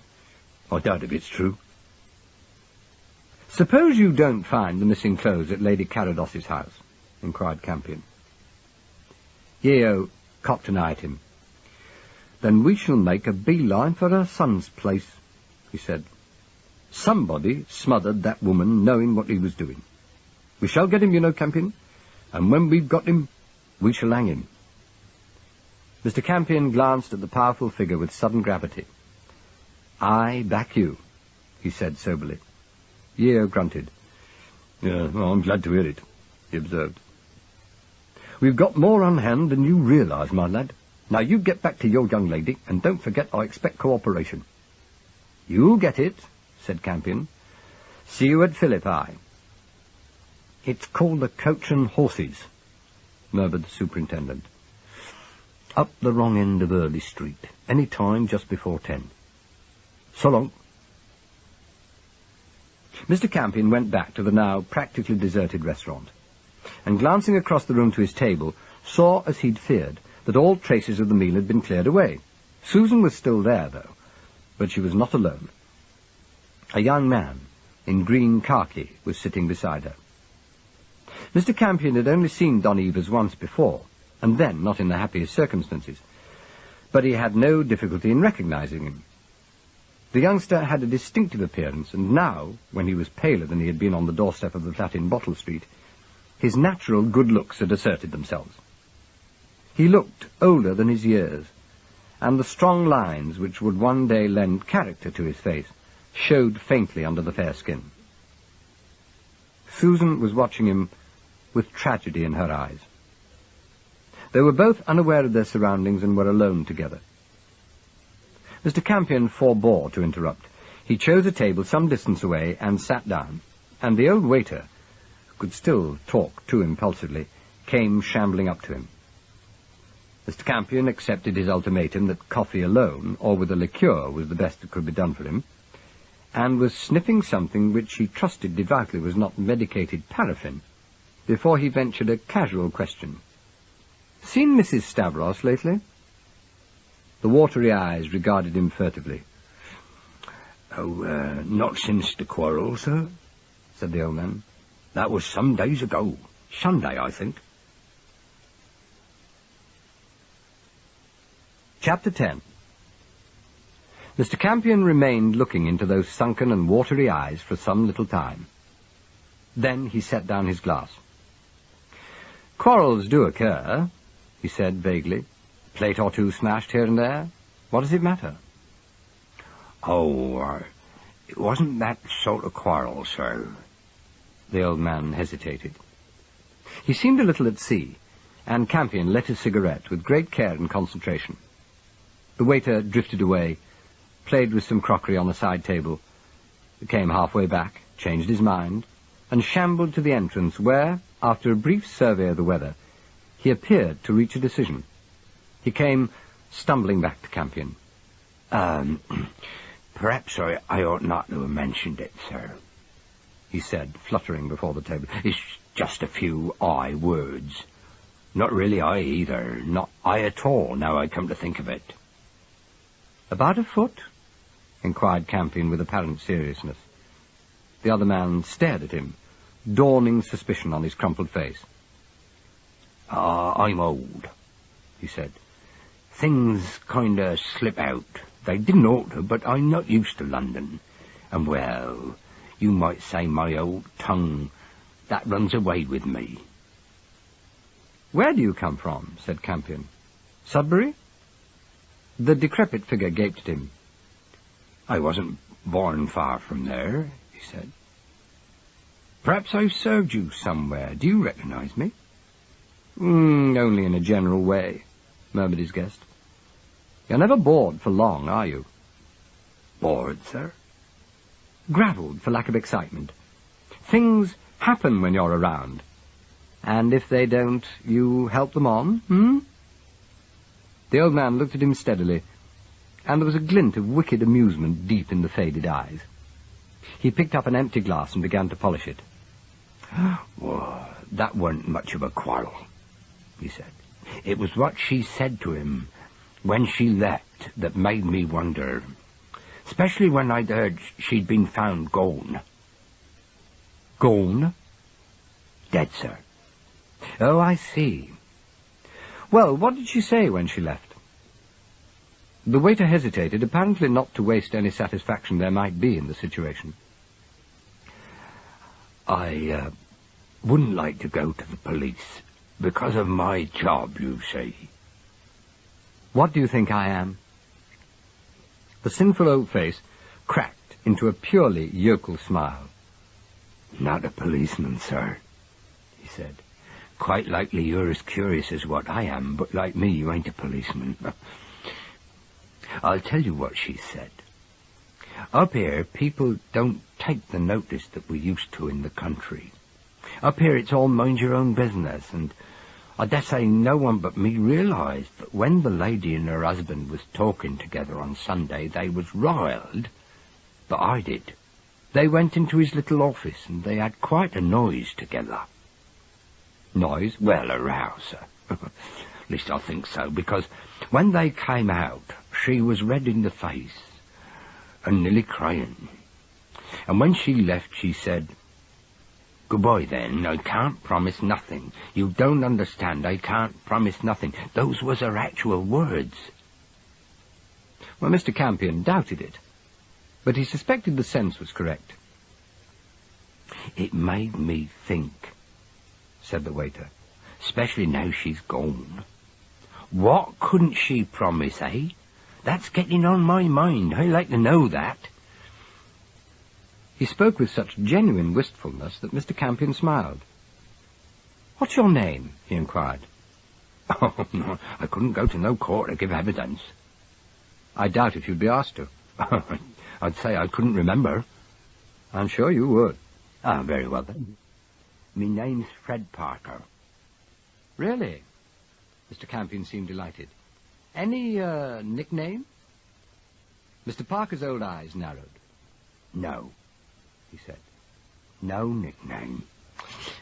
I doubt if it's true. Suppose you don't find the missing clothes at Lady Carados's house, inquired Campion. Yeo cocked an eye at him. Then we shall make a beeline for her son's place, he said. Somebody smothered that woman knowing what he was doing. We shall get him, you know, Campion, and when we've got him, we shall hang him. Mr. Campion glanced at the powerful figure with sudden gravity. I back you, he said soberly. Yeo grunted. Yeah, well, I'm glad to hear it, he observed. We've got more on hand than you realise, my lad. Now you get back to your young lady, and don't forget I expect cooperation. You'll get it, said Campion. See you at Philippi. It's called the Coach and Horses, murmured the superintendent. Up the wrong end of Early Street, any time just before 10. So long. Mr. Campion went back to the now practically deserted restaurant, and glancing across the room to his table, saw, as he'd feared, that all traces of the meal had been cleared away. Susan was still there, though, but she was not alone. A young man in green khaki was sitting beside her. Mr. Campion had only seen Don Evers once before, and then not in the happiest circumstances, but he had no difficulty in recognizing him. The youngster had a distinctive appearance, and now, when he was paler than he had been on the doorstep of the flat in Bottle Street, his natural good looks had asserted themselves. He looked older than his years, and the strong lines which would one day lend character to his face showed faintly under the fair skin. Susan was watching him with tragedy in her eyes. They were both unaware of their surroundings and were alone together. Mr. Campion forbore to interrupt. He chose a table some distance away and sat down, and the old waiter, who could still talk too impulsively, came shambling up to him. Mr. Campion accepted his ultimatum that coffee alone, or with a liqueur, was the best that could be done for him, and was sniffing something which he trusted devoutly was not medicated paraffin, before he ventured a casual question. Seen Mrs. Stavros lately? The watery eyes regarded him furtively. Oh, not since the quarrel, sir, said the old man. That was some days ago. Sunday, I think. Chapter 10. Mr. Campion remained looking into those sunken and watery eyes for some little time. Then he set down his glass. Quarrels do occur, he said vaguely. Plate or two smashed here and there. What does it matter? Oh, it wasn't that sort of quarrel, sir. The old man hesitated. He seemed a little at sea, and Campion lit his cigarette with great care and concentration. The waiter drifted away, played with some crockery on a side table, came halfway back, changed his mind, and shambled to the entrance where, after a brief survey of the weather, he appeared to reach a decision. He came stumbling back to Campion. Perhaps I ought not to have mentioned it, sir, he said, fluttering before the table. It's just a few I words. Not really I either, not I at all, now I come to think of it. About a foot? Inquired Campion with apparent seriousness. The other man stared at him, dawning suspicion on his crumpled face. I'm old, he said. Things kind of slip out. They didn't ought to, but I'm not used to London. And, well, you might say my old tongue, that runs away with me. Where do you come from? Said Campion. Sudbury? The decrepit figure gaped at him. I wasn't born far from there, he said. Perhaps I've served you somewhere. Do you recognize me? Only in a general way, murmured his guest. You're never bored for long, are you? Bored, sir? Gravelled for lack of excitement. Things happen when you're around. And if they don't, you help them on, The old man looked at him steadily, and there was a glint of wicked amusement deep in the faded eyes. He picked up an empty glass and began to polish it. Well, that weren't much of a quarrel, he said. It was what she said to him when she left that made me wonder, especially when I'd heard she'd been found gone. Gone? Dead, sir. Oh, I see. Well, what did she say when she left? The waiter hesitated, apparently not to waste any satisfaction there might be in the situation. I wouldn't like to go to the police because of my job, you see. What do you think I am? The sinful old face cracked into a purely yokel smile. Not a policeman, sir, he said. Quite likely you're as curious as what I am, but like me, you ain't a policeman. I'll tell you what she said. Up here, people don't take the notice that we used to in the country. Up here, it's all mind your own business, and I dessay no one but me realised that when the lady and her husband was talking together on Sunday, they was riled, but I did. They went into his little office, and they had quite a noise together. Noise? Well, a row, sir. At least I think so, because when they came out, she was red in the face and nearly crying. And when she left, she said, "Goodbye, then. I can't promise nothing. You don't understand. I can't promise nothing." Those was her actual words. Well, Mr. Campion doubted it, but he suspected the sense was correct. "It made me think," said the waiter, "especially now she's gone. What couldn't she promise, eh? That's getting on my mind. I like to know that." He spoke with such genuine wistfulness that Mr. Campion smiled. "What's your name?" he inquired. "Oh, no, I couldn't go to no court to give evidence." "I doubt if you'd be asked to." "I'd say I couldn't remember." "I'm sure you would." "Ah, very well then. Me name's Fred Parker." "Really?" Mr. Campion seemed delighted. "Any, nickname?" Mr. Parker's old eyes narrowed. "No," he said. "No nickname.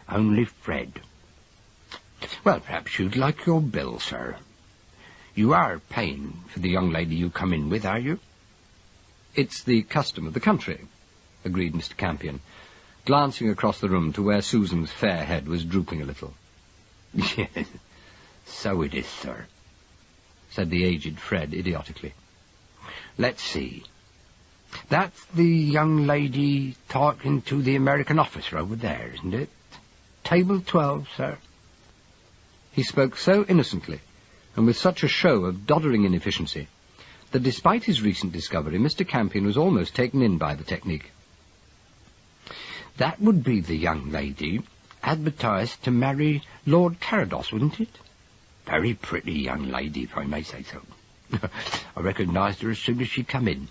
Only Fred." "Well, perhaps you'd like your bill, sir. You are paying for the young lady you come in with, are you?" "It's the custom of the country," agreed Mr. Campion, glancing across the room to where Susan's fair head was drooping a little. "Yes, so it is, sir," said the aged Fred idiotically. "Let's see. That's the young lady talking to the American officer over there, isn't it? Table 12, sir." He spoke so innocently, and with such a show of doddering inefficiency, that despite his recent discovery, Mr. Campion was almost taken in by the technique. "That would be the young lady advertised to marry Lord Carados, wouldn't it? Very pretty young lady, if I may say so. I recognised her as soon as she come in.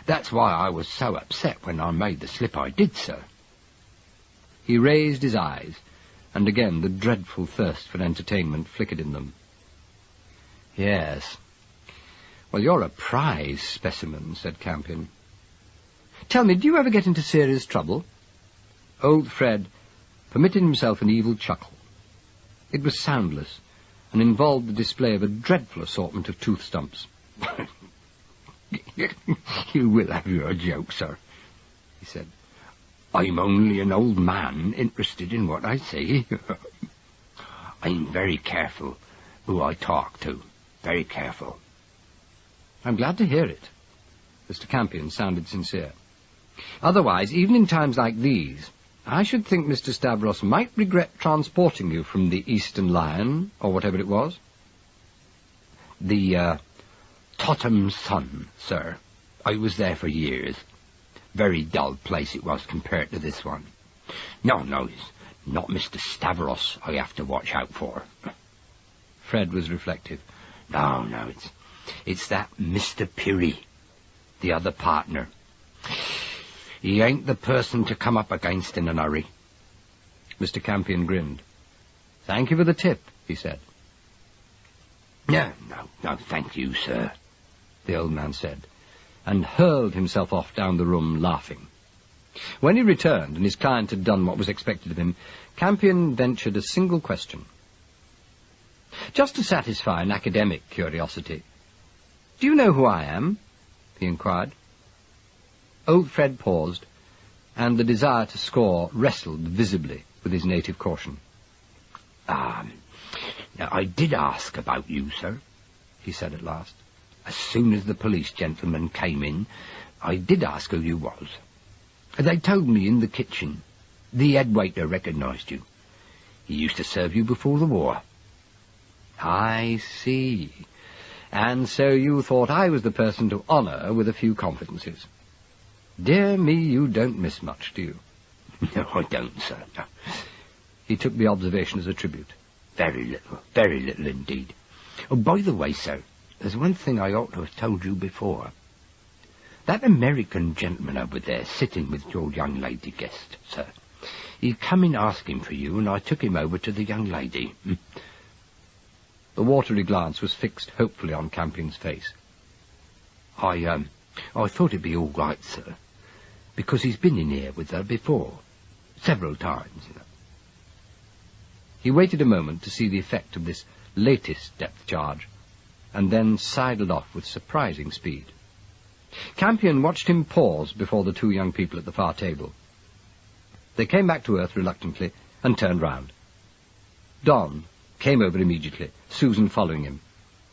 That's why I was so upset when I made the slip I did, sir." He raised his eyes, and again the dreadful thirst for entertainment flickered in them. "Yes. Well, you're a prize specimen," said Campion. "Tell me, do you ever get into serious trouble?" Old Fred permitted himself an evil chuckle. It was soundless, and involved the display of a dreadful assortment of tooth stumps. "You will have your joke, sir," he said. "I'm only an old man interested in what I see. I'm very careful who I talk to. Very careful." "I'm glad to hear it." Mr. Campion sounded sincere. "Otherwise, even in times like these, I should think Mr. Stavros might regret transporting you from the Eastern Lion, or whatever it was." "The Totham Sun, sir. I was there for years. Very dull place it was compared to this one. No, it's not Mr. Stavros I have to watch out for." Fred was reflective. No, it's that Mr. Pirry, the other partner. He ain't the person to come up against in a hurry." Mr. Campion grinned. "Thank you for the tip," he said. No, thank you, sir," the old man said, and hurled himself off down the room, laughing. When he returned and his client had done what was expected of him, Campion ventured a single question. Just to satisfy an academic curiosity. "Do you know who I am?" he inquired. Old Fred paused, and the desire to score wrestled visibly with his native caution. I did ask about you, sir," he said at last. "As soon as the police gentleman came in, I did ask who you was. They told me in the kitchen. The head waiter recognised you. He used to serve you before the war." "I see. And so you thought I was the person to honour with a few confidences. Dear me, you don't miss much, do you?" "No, I don't, sir. No. He took the observation as a tribute. Very little indeed. Oh, by the way, sir, there's one thing I ought to have told you before. That American gentleman over there sitting with your young lady guest, sir, he come in asking for you, and I took him over to the young lady." The watery glance was fixed hopefully on Campion's face. I thought it'd be all right, sir, because he's been in here with her before, several times, you know." He waited a moment to see the effect of this latest depth charge, and then sidled off with surprising speed. Campion watched him pause before the two young people at the far table. They came back to earth reluctantly and turned round. Don came over immediately, Susan following him.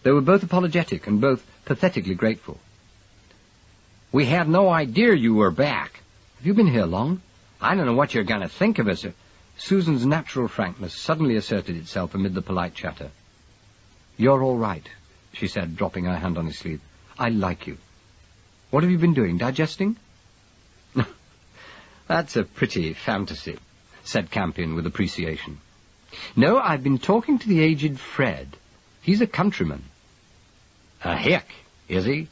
They were both apologetic and both pathetically grateful. "We had no idea you were back." "Have you been here long?" "I don't know what you're going to think of us." Susan's natural frankness suddenly asserted itself amid the polite chatter. "You're all right," she said, dropping her hand on his sleeve. "I like you. What have you been doing, digesting?" "That's a pretty fantasy," said Campion with appreciation. "No, I've been talking to the aged Fred. He's a countryman." "A hick, is he?"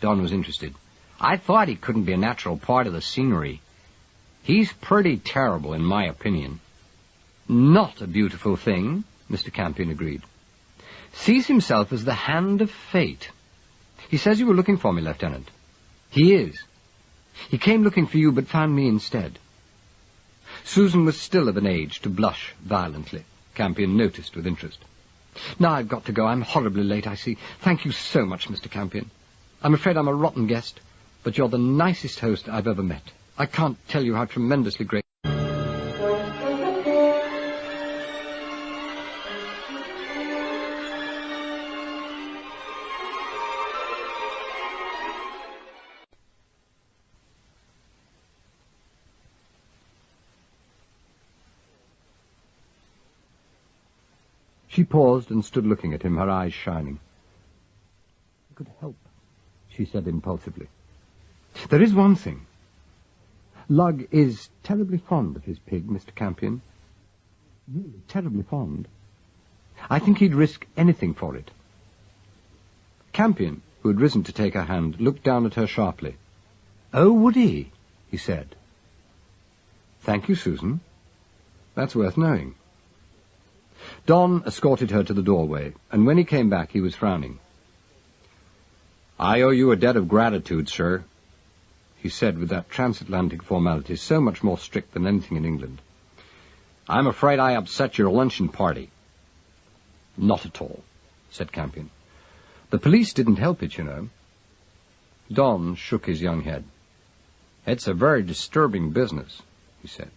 Don was interested. "I thought he couldn't be a natural part of the scenery. He's pretty terrible, in my opinion." "Not a beautiful thing," Mr. Campion agreed. "Sees himself as the hand of fate. He says you were looking for me, Lieutenant." "He is. He came looking for you, but found me instead." Susan was still of an age to blush violently, Campion noticed with interest. "Now I've got to go. I'm horribly late, I see. Thank you so much, Mr. Campion. I'm afraid I'm a rotten guest, but you're the nicest host I've ever met. I can't tell you how tremendously grateful." She paused and stood looking at him, her eyes shining. "I could help," she said impulsively. "There is one thing. Lug is terribly fond of his pig, Mr. Campion. Really terribly fond. I think he'd risk anything for it." Campion, who had risen to take her hand, looked down at her sharply. "Oh, would he?" he said. "Thank you, Susan. That's worth knowing." Don escorted her to the doorway, and when he came back he was frowning. "I owe you a debt of gratitude, sir," he said with that transatlantic formality so much more strict than anything in England. "I'm afraid I upset your luncheon party." "Not at all," said Campion. "The police didn't help it, you know." Don shook his young head. "It's a very disturbing business," he said,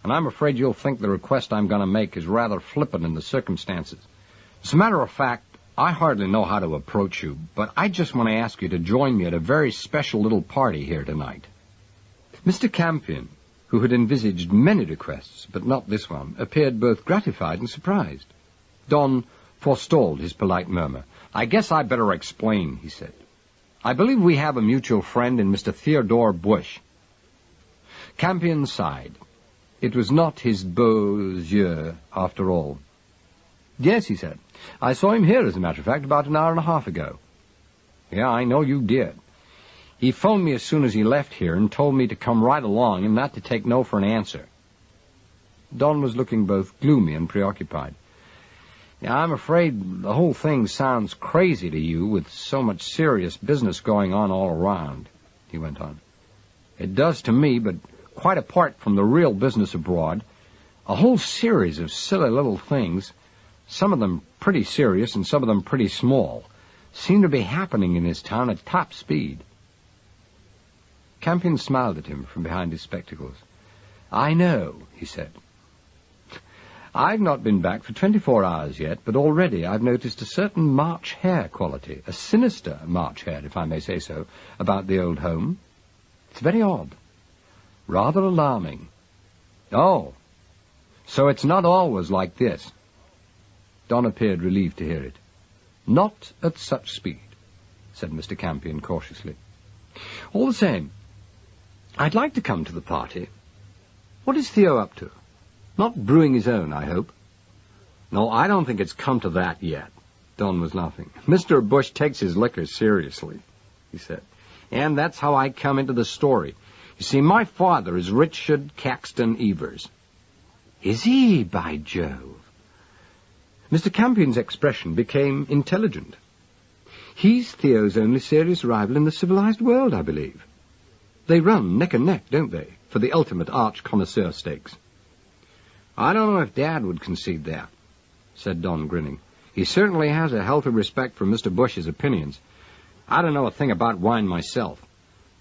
"and I'm afraid you'll think the request I'm going to make is rather flippant in the circumstances. As a matter of fact, I hardly know how to approach you, but I just want to ask you to join me at a very special little party here tonight." Mr. Campion, who had envisaged many requests, but not this one, appeared both gratified and surprised. Don forestalled his polite murmur. "I guess I better explain," he said. "I believe we have a mutual friend in Mr. Theodore Bush." Campion sighed. It was not his beaux yeux, after all. "Yes," he said. "I saw him here, as a matter of fact, about an hour and a half ago." "Yeah, I know you did. He phoned me as soon as he left here and told me to come right along and not to take no for an answer." Don was looking both gloomy and preoccupied. Yeah, I'm afraid the whole thing sounds crazy to you with so much serious business going on all around, he went on. It does to me, but quite apart from the real business abroad, a whole series of silly little things, some of them pretty serious and some of them pretty small, seem to be happening in this town at top speed. Campion smiled at him from behind his spectacles. I know, he said. I've not been back for 24 hours yet, but already I've noticed a certain March hare quality, a sinister March hare, if I may say so, about the old home. It's very odd. Rather alarming. Oh, so it's not always like this. Don appeared relieved to hear it. Not at such speed, said Mr. Campion cautiously. All the same, I'd like to come to the party. What is Theo up to? Not brewing his own, I hope. No, I don't think it's come to that yet. Don was laughing. Mr. Bush takes his liquor seriously, he said. And that's how I come into the story. You see, my father is Richard Caxton Evers. Is he, by Jove? Mr. Campion's expression became intelligent. He's Theo's only serious rival in the civilized world, I believe. They run neck and neck, don't they, for the ultimate arch connoisseur stakes. I don't know if Dad would concede that, said Don, grinning. He certainly has a healthy respect for Mr. Bush's opinions. I don't know a thing about wine myself.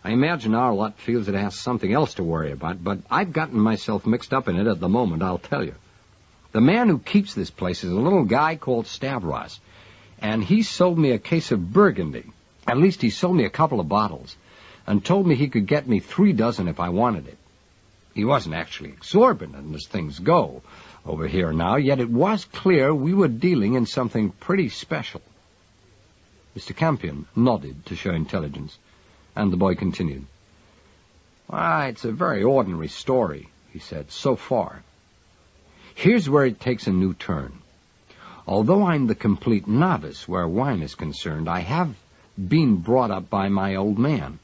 I imagine our lot feels it has something else to worry about, but I've gotten myself mixed up in it at the moment, I'll tell you. The man who keeps this place is a little guy called Stavros, and he sold me a case of Burgundy. At least he sold me a couple of bottles, and told me he could get me 3 dozen if I wanted it. He wasn't actually exorbitant as things go over here now, yet it was clear we were dealing in something pretty special. Mr. Campion nodded to show intelligence, and the boy continued. Why, it's a very ordinary story, he said, so far. Here's where it takes a new turn. Although I'm the complete novice where wine is concerned, I have been brought up by my old man,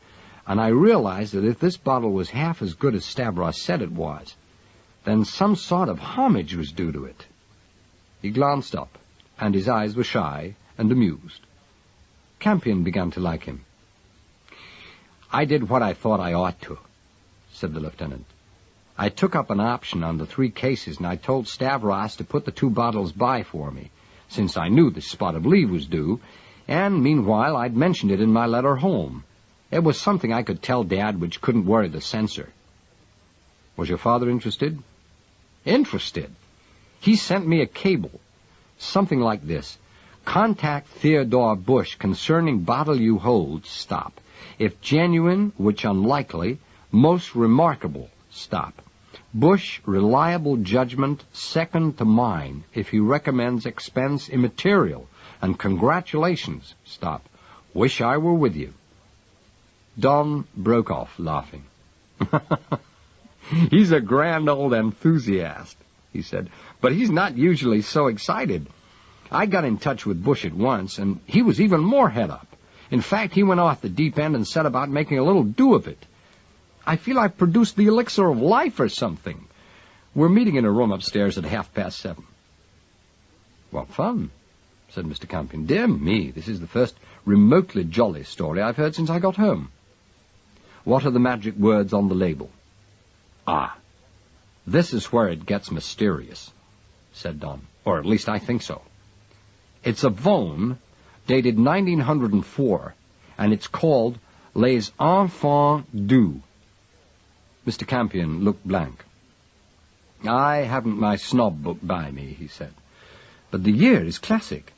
and I realized that if this bottle was half as good as Stavros said it was, then some sort of homage was due to it. He glanced up, and his eyes were shy and amused. Campion began to like him. I did what I thought I ought to, said the lieutenant. I took up an option on the 3 cases, and I told Stavros to put the 2 bottles by for me, since I knew the spot of leave was due, and meanwhile I'd mentioned it in my letter home. It was something I could tell Dad which couldn't worry the censor. Was your father interested? Interested? He sent me a cable, something like this. Contact Theodore Bush concerning bottle you hold, stop. If genuine, which unlikely, most remarkable, stop. Bush, reliable judgment, second to mine, if he recommends expense immaterial, and congratulations, stop. Wish I were with you. Don broke off, laughing. He's a grand old enthusiast, he said, but he's not usually so excited. I got in touch with Bush at once, and he was even more head up. In fact, he went off the deep end and set about making a little do of it. I feel I've produced the elixir of life or something. We're meeting in a room upstairs at 7:30. What fun, said Mr. Campion. Dear me, this is the first remotely jolly story I've heard since I got home. What are the magic words on the label? Ah, this is where it gets mysterious, said Don, or at least I think so. It's a Vaughan, dated 1904, and it's called Les Enfants Doux. Mr. Campion looked blank. I haven't my snob book by me, he said, but the year is classic.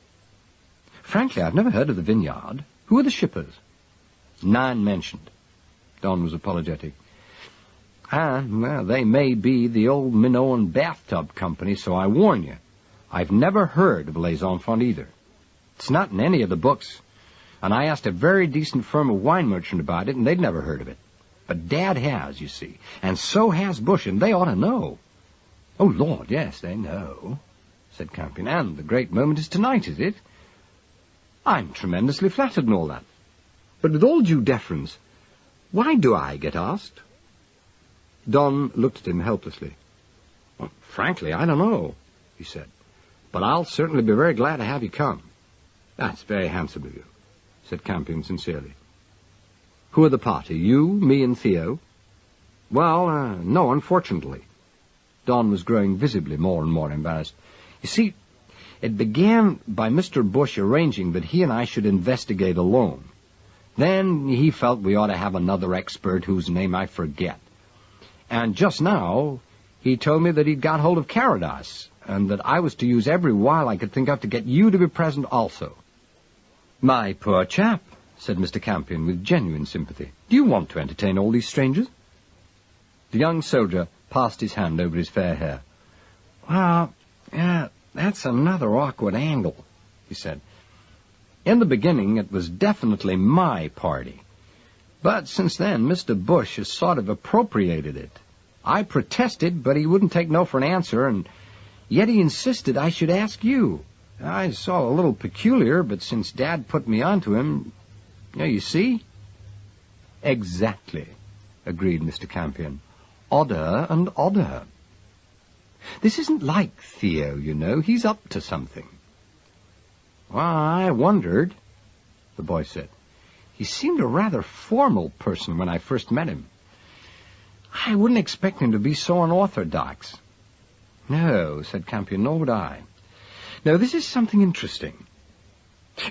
Frankly, I've never heard of the vineyard. Who are the shippers? None mentioned. Don was apologetic. Well, they may be the old Minoan bathtub company, so I warn you. I've never heard of Les Enfants either. It's not in any of the books, and I asked a very decent firm of wine merchant about it, and they'd never heard of it. But Dad has, you see, and so has Bush, and they ought to know. Oh, Lord, yes, they know, said Campion. And the great moment is tonight, is it? I'm tremendously flattered and all that. But with all due deference, why do I get asked? Don looked at him helplessly. Well, frankly, I don't know, he said. but I'll certainly be very glad to have you come." "That's very handsome of you," said Campion sincerely. "Who are the party? You, me, and Theo?" "Well, no, unfortunately." Don was growing visibly more and more embarrassed. "You see, it began by Mr. Bush arranging that he and I should investigate alone. Then he felt we ought to have another expert whose name I forget. And just now, he told me that he'd got hold of Caradas, and that I was to use every wile I could think of to get you to be present also." "My poor chap," said Mr. Campion with genuine sympathy. "Do you want to entertain all these strangers?" The young soldier passed his hand over his fair hair. "Well, that's another awkward angle," he said. "In the beginning, it was definitely my party. But since then, Mr. Bush has sort of appropriated it. I protested, but he wouldn't take no for an answer, and yet he insisted I should ask you. I saw a little peculiar, but since Dad put me onto him, you see?" "Exactly," agreed Mr. Campion. "Odder and odder. This isn't like Theo, you know. He's up to something." "Well, I wondered," the boy said. "He seemed a rather formal person when I first met him. I wouldn't expect him to be so unorthodox." "No," said Campion, "nor would I. Now, this is something interesting.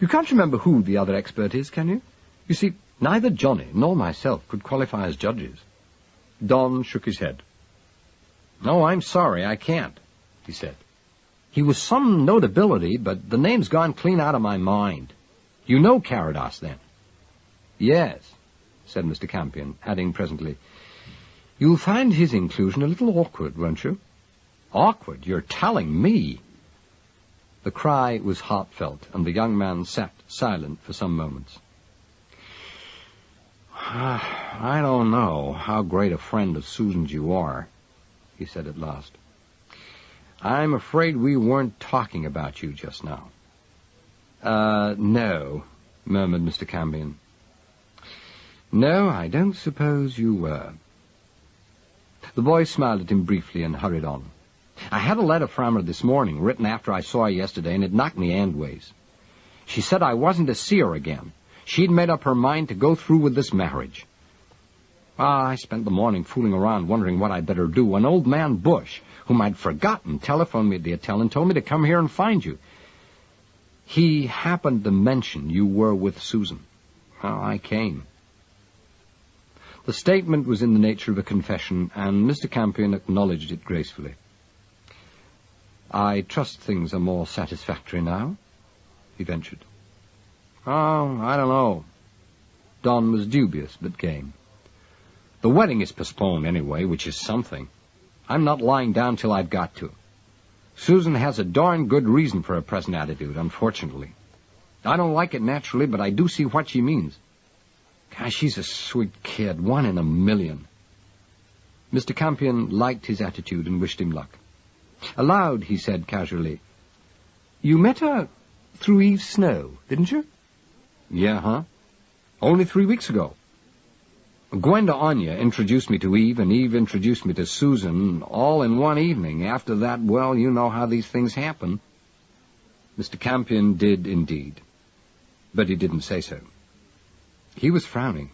You can't remember who the other expert is, can you? You see, neither Johnny nor myself could qualify as judges." Don shook his head. "No, I'm sorry, I can't," he said. "He was some notability, but the name's gone clean out of my mind. You know Caradas, then?" "Yes," said Mr. Campion, adding presently, "You'll find his inclusion a little awkward, won't you?" "Awkward? You're telling me?" The cry was heartfelt, and the young man sat silent for some moments. "I don't know how great a friend of Susan's you are," he said at last. "I'm afraid we weren't talking about you just now." No," murmured Mr. Campion. "No, I don't suppose you were." The boy smiled at him briefly and hurried on. "I had a letter from her this morning, written after I saw her yesterday, and it knocked me endways. She said I wasn't to see her again. She'd made up her mind to go through with this marriage. I spent the morning fooling around wondering what I'd better do when old man Bush, whom I'd forgotten, telephoned me at the hotel and told me to come here and find you. He happened to mention you were with Susan. Well, I came." The statement was in the nature of a confession, and Mr. Campion acknowledged it gracefully. "I trust things are more satisfactory now?" he ventured. "Oh, I don't know." Don was dubious, but game. "The wedding is postponed anyway, which is something. I'm not lying down till I've got to. Susan has a darn good reason for her present attitude, unfortunately. I don't like it naturally, but I do see what she means. Gosh, she's a sweet kid, 1 in a million." Mr. Campion liked his attitude and wished him luck. Aloud, he said casually, "You met her through Eve Snow, didn't you?" "Yeah, huh? Only 3 weeks ago. Gwenda Anya introduced me to Eve, and Eve introduced me to Susan, all in one evening. After that, well, you know how these things happen." Mr. Campion did indeed, but he didn't say so. He was frowning.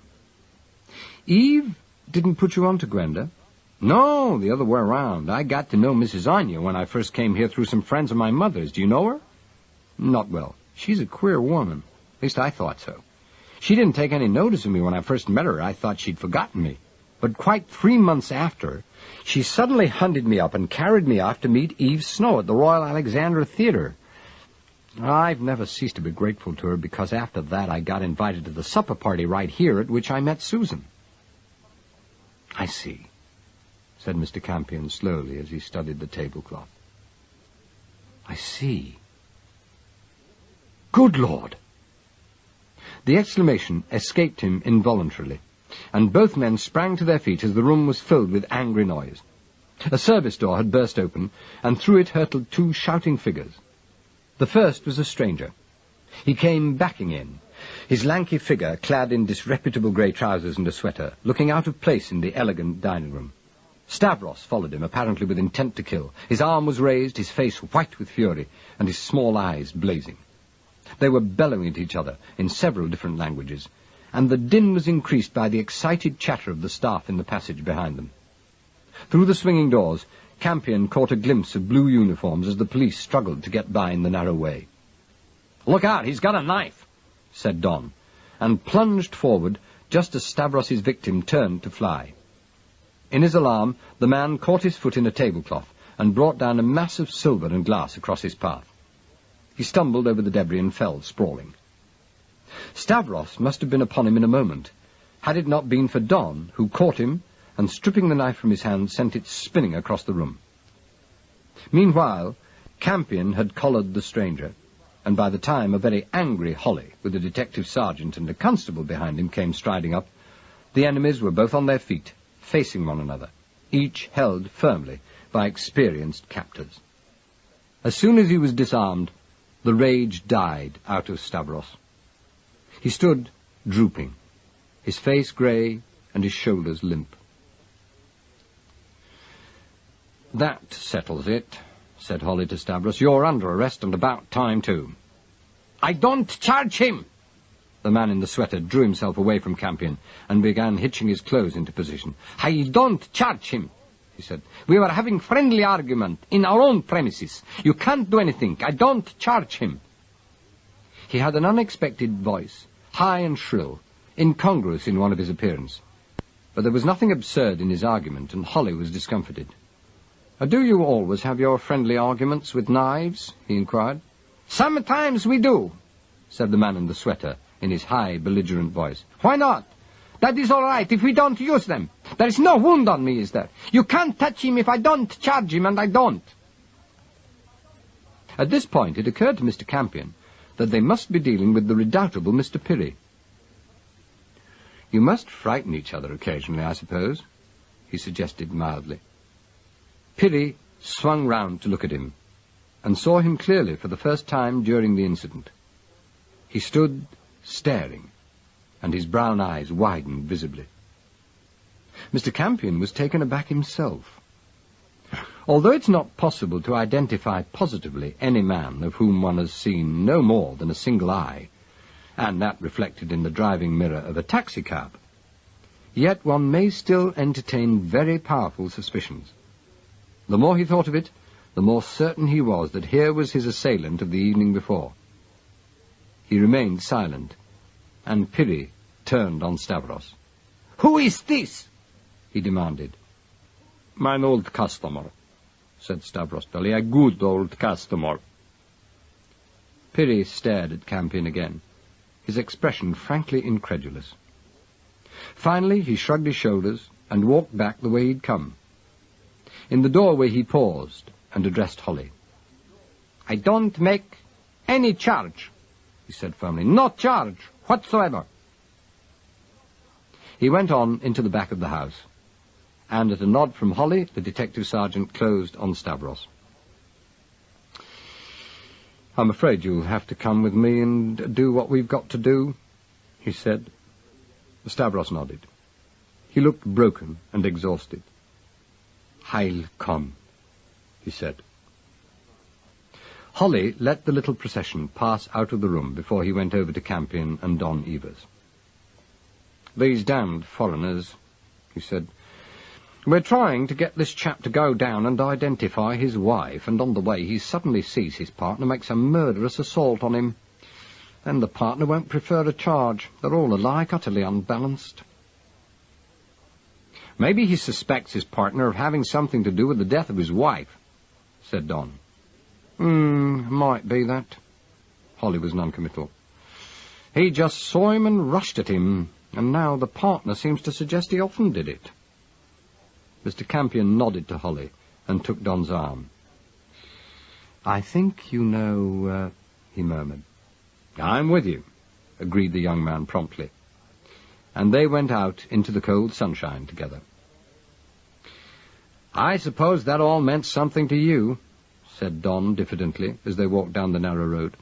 "Eve didn't put you on to Gwenda?" "No, the other way around. I got to know Mrs. Anya when I first came here through some friends of my mother's. Do you know her?" "Not well. She's a queer woman. At least I thought so. She didn't take any notice of me when I first met her. I thought she'd forgotten me. But quite 3 months after, she suddenly hunted me up and carried me off to meet Eve Snow at the Royal Alexandra Theatre. I've never ceased to be grateful to her, because after that I got invited to the supper party right here at which I met Susan." "I see," said Mr. Campion slowly as he studied the tablecloth. "I see. Good Lord!" The exclamation escaped him involuntarily, and both men sprang to their feet as the room was filled with angry noise. A service door had burst open, and through it hurtled 2 shouting figures. The first was a stranger. He came backing in, his lanky figure clad in disreputable grey trousers and a sweater, looking out of place in the elegant dining room. Stavros followed him, apparently with intent to kill. His arm was raised, his face white with fury, and his small eyes blazing. They were bellowing at each other in several different languages, and the din was increased by the excited chatter of the staff in the passage behind them. Through the swinging doors, Campion caught a glimpse of blue uniforms as the police struggled to get by in the narrow way. "Look out, he's got a knife," said Don, and plunged forward just as Stavros's victim turned to fly. In his alarm, the man caught his foot in a tablecloth and brought down a mass of silver and glass across his path. He stumbled over the debris and fell, sprawling. Stavros must have been upon him in a moment, had it not been for Don, who caught him and, stripping the knife from his hand, sent it spinning across the room. Meanwhile, Campion had collared the stranger, and by the time a very angry Holly, with a detective sergeant and a constable behind him, came striding up, the enemies were both on their feet, facing one another, each held firmly by experienced captors. As soon as he was disarmed, the rage died out of Stavros. He stood drooping, his face grey and his shoulders limp. "That settles it," said Holly to Stavros. "You're under arrest, and about time, too." "I don't charge him!" The man in the sweater drew himself away from Campion and began hitching his clothes into position. "I don't charge him," he said. "We were having friendly argument in our own premises. You can't do anything. I don't charge him." He had an unexpected voice, high and shrill, incongruous in one of his appearance. But there was nothing absurd in his argument, and Holly was discomfited. "Do you always have your friendly arguments with knives?" he inquired. "Sometimes we do," said the man in the sweater, in his high, belligerent voice. "Why not? That is all right if we don't use them. There is no wound on me, is there? You can't touch him if I don't charge him, and I don't." At this point it occurred to Mr. Campion that they must be dealing with the redoubtable Mr. Pirrie. "You must frighten each other occasionally, I suppose," he suggested mildly. Pirrie swung round to look at him, and saw him clearly for the first time during the incident. He stood staring, and his brown eyes widened visibly. Mr. Campion was taken aback himself. Although it's not possible to identify positively any man of whom one has seen no more than a single eye, and that reflected in the driving mirror of a taxicab, yet one may still entertain very powerful suspicions. The more he thought of it, the more certain he was that here was his assailant of the evening before. He remained silent, and Pirrie turned on Stavros. "Who is this?" he demanded. "Mine old customer," said Stavros dully. "A good old customer." Pirrie stared at Campion again, his expression frankly incredulous. Finally he shrugged his shoulders and walked back the way he'd come. In the doorway he paused and addressed Holly. "I don't make any charge," he said firmly. "No charge whatsoever." He went on into the back of the house, and at a nod from Holly, the detective sergeant closed on Stavros. "I'm afraid you'll have to come with me and do what we've got to do," he said. Stavros nodded. He looked broken and exhausted. "I'll come," he said. Holly let the little procession pass out of the room before he went over to Campion and Don Evers. "These damned foreigners," he said. "We're trying to get this chap to go down and identify his wife, and on the way he suddenly sees his partner makes a murderous assault on him. Then the partner won't prefer a charge. They're all alike, utterly unbalanced." "Maybe he suspects his partner of having something to do with the death of his wife," said Don. Might be that." Holly was noncommittal. "He just saw him and rushed at him, and now the partner seems to suggest he often did it." Mr. Campion nodded to Holly and took Don's arm. "I think you know," he murmured. "I'm with you," agreed the young man promptly, and they went out into the cold sunshine together. "I suppose that all meant something to you," said Don diffidently as they walked down the narrow road.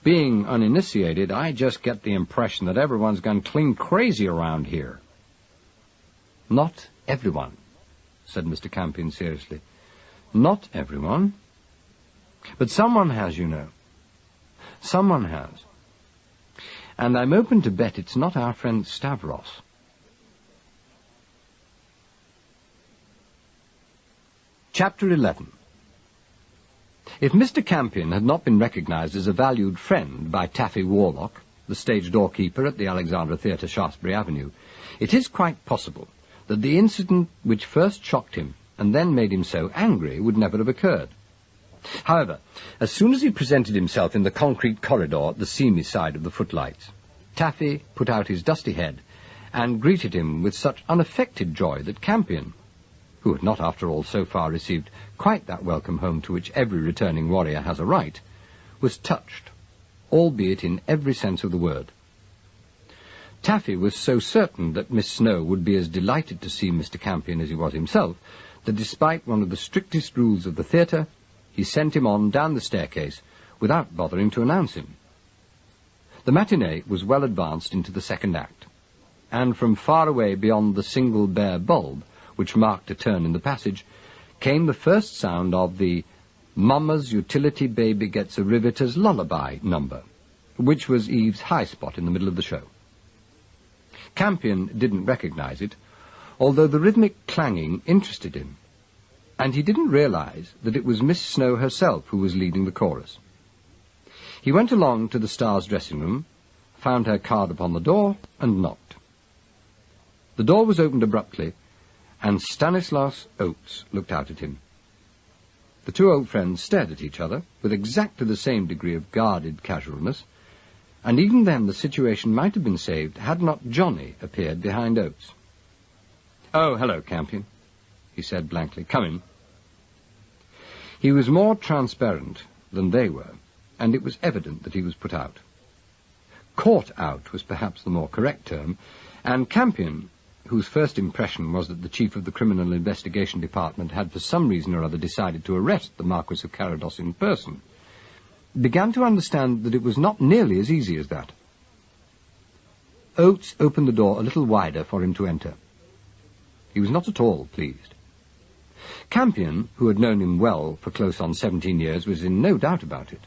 "Being uninitiated, I just get the impression that everyone's gone clean crazy around here." "Not everyone," said Mr. Campion seriously. "Not everyone. But someone has, you know. Someone has. And I'm open to bet it's not our friend Stavros." Chapter 11. If Mr. Campion had not been recognised as a valued friend by Taffy Warlock, the stage doorkeeper at the Alexandra Theatre, Shaftesbury Avenue, it is quite possible that the incident which first shocked him and then made him so angry would never have occurred. However, as soon as he presented himself in the concrete corridor at the seamy side of the footlights, Taffy put out his dusty head and greeted him with such unaffected joy that Campion, who had not after all so far received quite that welcome home to which every returning warrior has a right, was touched, albeit in every sense of the word. Taffy was so certain that Miss Snow would be as delighted to see Mr. Campion as he was himself, that despite one of the strictest rules of the theatre, he sent him on down the staircase without bothering to announce him. The matinee was well advanced into the second act, and from far away beyond the single bare bulb, which marked a turn in the passage, came the first sound of the "Mama's Utility Baby Gets a Riveter's Lullaby" number, which was Eve's high spot in the middle of the show. Campion didn't recognise it, although the rhythmic clanging interested him, and he didn't realise that it was Miss Snow herself who was leading the chorus. He went along to the star's dressing room, found her card upon the door, and knocked. The door was opened abruptly, and Stanislaus Oates looked out at him. The two old friends stared at each other with exactly the same degree of guarded casualness, and even then the situation might have been saved had not Johnny appeared behind Oates. "Oh, hello, Campion," he said blankly. "Come in." He was more transparent than they were, and it was evident that he was put out. Caught out was perhaps the more correct term, and Campion, whose first impression was that the chief of the Criminal Investigation Department had for some reason or other decided to arrest the Marquis of Carados in person, began to understand that it was not nearly as easy as that. Oates opened the door a little wider for him to enter. He was not at all pleased. Campion, who had known him well for close on 17 years, was in no doubt about it.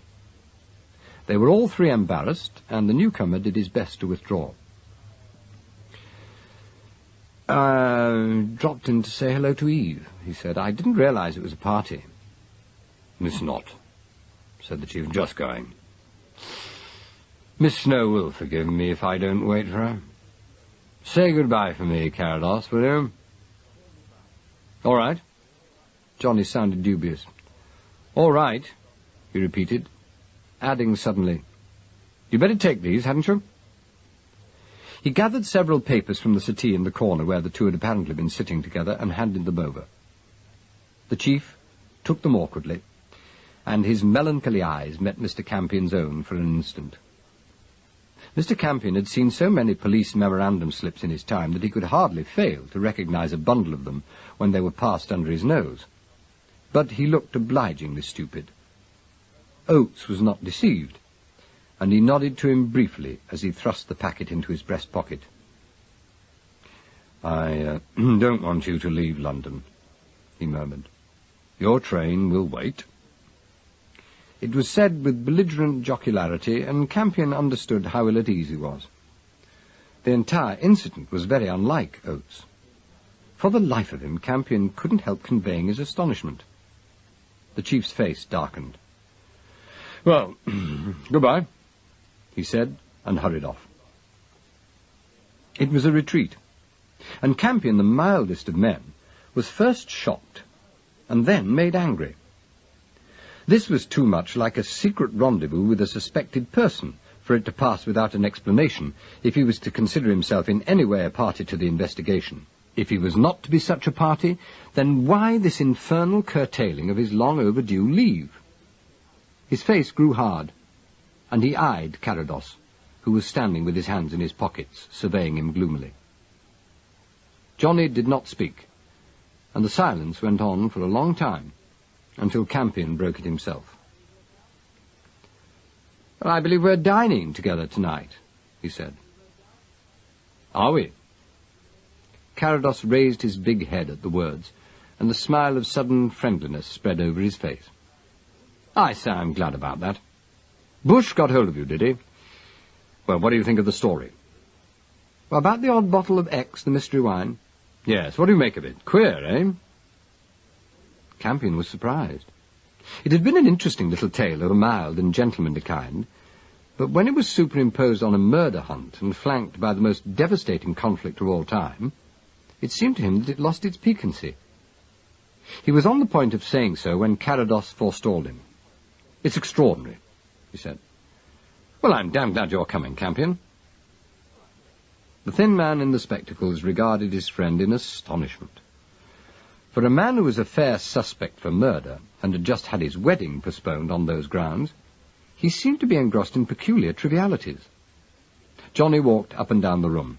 They were all three embarrassed, and the newcomer did his best to withdraw. "I dropped in to say hello to Eve," he said. "I didn't realize it was a party." "It's not," said the chief. "Just going. Miss Snow will forgive me if I don't wait for her. Say goodbye for me, Carados, will you?" "All right." Johnny sounded dubious. "All right," he repeated, adding suddenly, "You better take these, hadn't you?" He gathered several papers from the settee in the corner where the two had apparently been sitting together and handed them over. The chief took them awkwardly, and his melancholy eyes met Mr. Campion's own for an instant. Mr. Campion had seen so many police memorandum slips in his time that he could hardly fail to recognize a bundle of them when they were passed under his nose. But he looked obligingly stupid. Oates was not deceived, and he nodded to him briefly as he thrust the packet into his breast pocket. "I don't want you to leave London," he murmured. "Your train will wait." It was said with belligerent jocularity, and Campion understood how ill at ease he was. The entire incident was very unlike Oates. For the life of him, Campion couldn't help conveying his astonishment. The chief's face darkened. "Well, goodbye," he said, and hurried off. It was a retreat, and Campion, the mildest of men, was first shocked and then made angry. This was too much like a secret rendezvous with a suspected person for it to pass without an explanation if he was to consider himself in any way a party to the investigation. If he was not to be such a party, then why this infernal curtailing of his long overdue leave? His face grew hard, and he eyed Carados, who was standing with his hands in his pockets, surveying him gloomily. Johnny did not speak, and the silence went on for a long time, until Campion broke it himself. "Well, I believe we're dining together tonight," he said. "Are we?" Carados raised his big head at the words, and the smile of sudden friendliness spread over his face. "I say, I'm glad about that. Bush got hold of you, did he? Well, what do you think of the story?" "Well, about the odd bottle of X, the mystery wine?" "Yes, what do you make of it? Queer, eh?" Campion was surprised. It had been an interesting little tale of a mild and gentlemanly kind, but when it was superimposed on a murder hunt and flanked by the most devastating conflict of all time, it seemed to him that it lost its piquancy. He was on the point of saying so when Carados forestalled him. "It's extraordinary," he said. "Well, I'm damn glad you're coming, Campion." The thin man in the spectacles regarded his friend in astonishment. For a man who was a fair suspect for murder and had just had his wedding postponed on those grounds, he seemed to be engrossed in peculiar trivialities. Johnny walked up and down the room.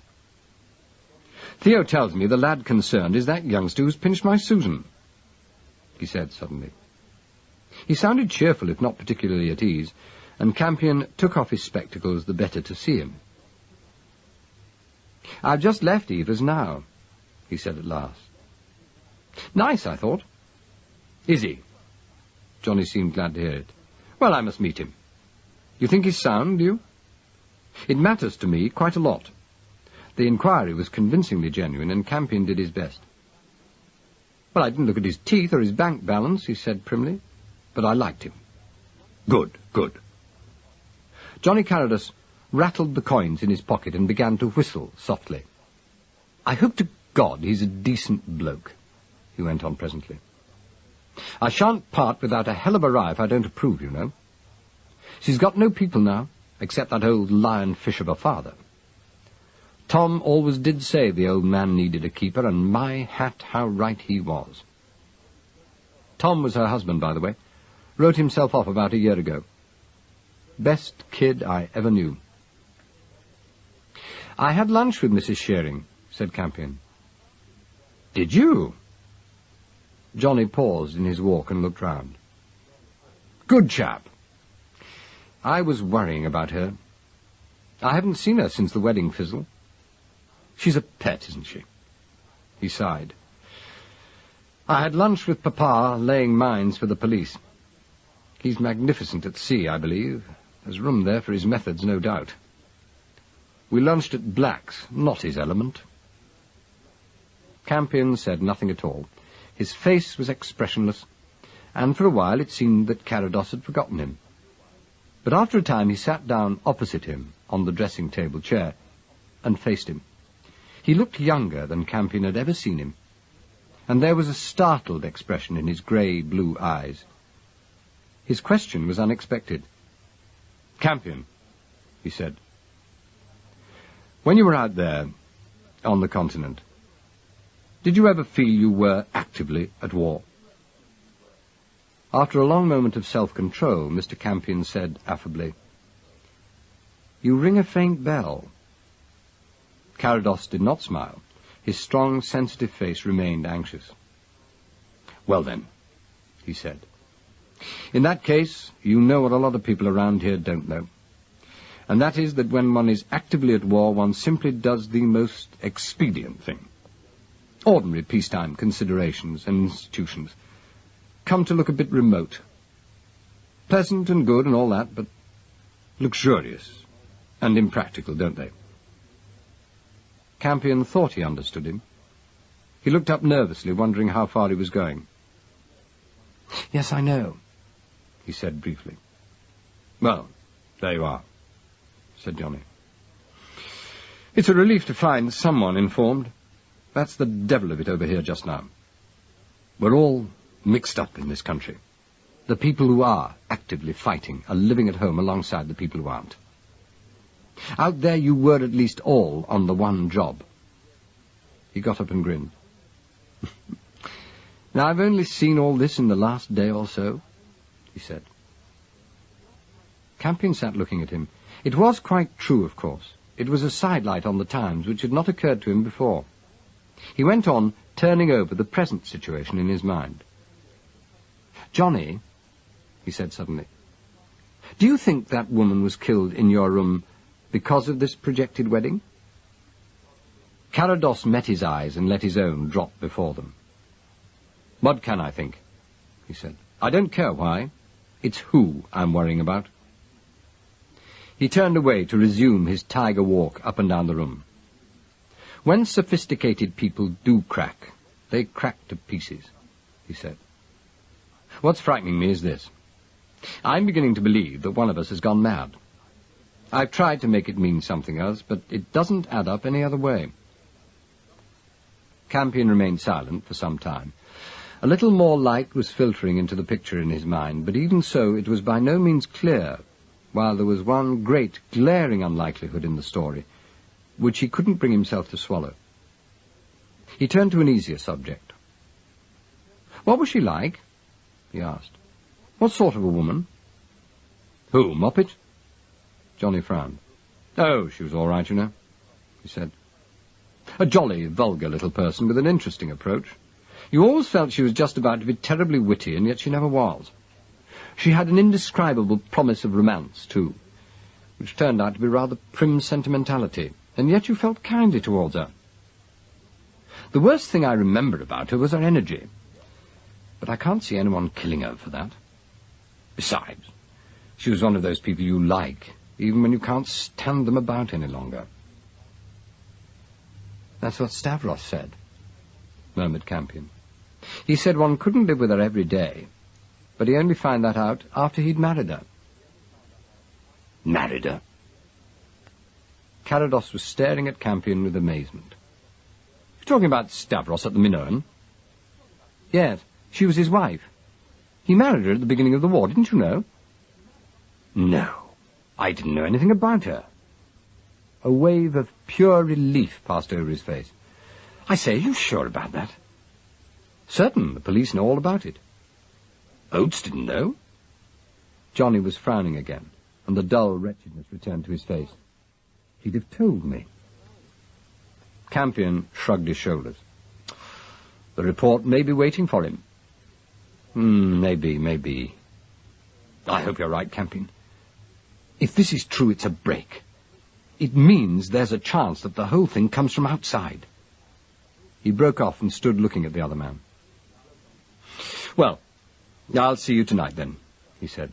"Theo tells me the lad concerned is that youngster who's pinched my Susan," he said suddenly. He sounded cheerful, if not particularly at ease, and Campion took off his spectacles the better to see him. "I've just left Eva's now," he said at last. "Nice, I thought." "Is he?" Johnny seemed glad to hear it. "Well, I must meet him. You think he's sound, do you?" "It matters to me quite a lot." The inquiry was convincingly genuine, and Campion did his best. "Well, I didn't look at his teeth or his bank balance," he said primly, "but I liked him." "Good, good." Johnny Carados rattled the coins in his pocket and began to whistle softly. "I hope to God he's a decent bloke," he went on presently. "I shan't part without a hell of a row if I don't approve, you know. She's got no people now, except that old lionfish of a father. Tom always did say the old man needed a keeper, and my hat, how right he was. Tom was her husband, by the way. Wrote himself off about a year ago. Best kid I ever knew." "I had lunch with Mrs. Shearing," said Campion. "Did you?" Johnny paused in his walk and looked round. "Good chap." "I was worrying about her. I haven't seen her since the wedding fizzle. She's a pet, isn't she?" He sighed. "I had lunch with Papa laying mines for the police. He's magnificent at sea, I believe. There's room there for his methods, no doubt. We lunched at Black's, not his element." Campion said nothing at all. His face was expressionless, and for a while it seemed that Carados had forgotten him. But after a time he sat down opposite him on the dressing-table chair and faced him. He looked younger than Campion had ever seen him, and there was a startled expression in his grey-blue eyes. His question was unexpected. "Campion," he said, "when you were out there, on the continent, did you ever feel you were actively at war?" After a long moment of self-control, Mr. Campion said affably, "You ring a faint bell." Carados did not smile. His strong, sensitive face remained anxious. "Well then," he said, "in that case, you know what a lot of people around here don't know. And that is that when one is actively at war, one simply does the most expedient thing. Ordinary peacetime considerations and institutions come to look a bit remote. Pleasant and good and all that, but luxurious and impractical, don't they?" Campion thought he understood him. He looked up nervously, wondering how far he was going. "Yes, I know," he said briefly. "Well, there you are," said Johnny. "It's a relief to find someone informed. That's the devil of it over here just now. We're all mixed up in this country. The people who are actively fighting are living at home alongside the people who aren't. Out there you were at least all on the one job." He got up and grinned. "Now, I've only seen all this in the last day or so," he said. Campion sat looking at him. It was quite true, of course. It was a sidelight on the times which had not occurred to him before. He went on, turning over the present situation in his mind. "Johnny," he said suddenly, "do you think that woman was killed in your room because of this projected wedding?" Carados met his eyes and let his own drop before them. What can I think? He said. I don't care why. It's who I'm worrying about. He turned away to resume his tiger walk up and down the room. When sophisticated people do crack, they crack to pieces, he said. What's frightening me is this. I'm beginning to believe that one of us has gone mad. I've tried to make it mean something else, but it doesn't add up any other way. Campion remained silent for some time. A little more light was filtering into the picture in his mind, but even so it was by no means clear, while there was one great, glaring unlikelihood in the story, which he couldn't bring himself to swallow. He turned to an easier subject. What was she like? He asked. What sort of a woman? Who, Moppet? Johnny frowned. Oh, she was all right, you know, he said. A jolly, vulgar little person with an interesting approach. You always felt she was just about to be terribly witty, and yet she never was. She had an indescribable promise of romance, too, which turned out to be rather prim sentimentality, and yet you felt kindly towards her. The worst thing I remember about her was her energy, but I can't see anyone killing her for that. Besides, she was one of those people you like, even when you can't stand them about any longer. That's what Stavros said, murmured Campion. He said one couldn't live with her every day, but he only found that out after he'd married her. Married her? Carados was staring at Campion with amazement. You're talking about Stavros at the Minoan? Yes, she was his wife. He married her at the beginning of the war, didn't you know? No, I didn't know anything about her. A wave of pure relief passed over his face. I say, are you sure about that? Certain, the police know all about it. Oates didn't know? Johnny was frowning again, and the dull wretchedness returned to his face. He'd have told me. Campion shrugged his shoulders. The report may be waiting for him. Maybe. I hope you're right, Campion. If this is true, it's a break. It means there's a chance that the whole thing comes from outside. He broke off and stood looking at the other man. Well, I'll see you tonight, then, he said.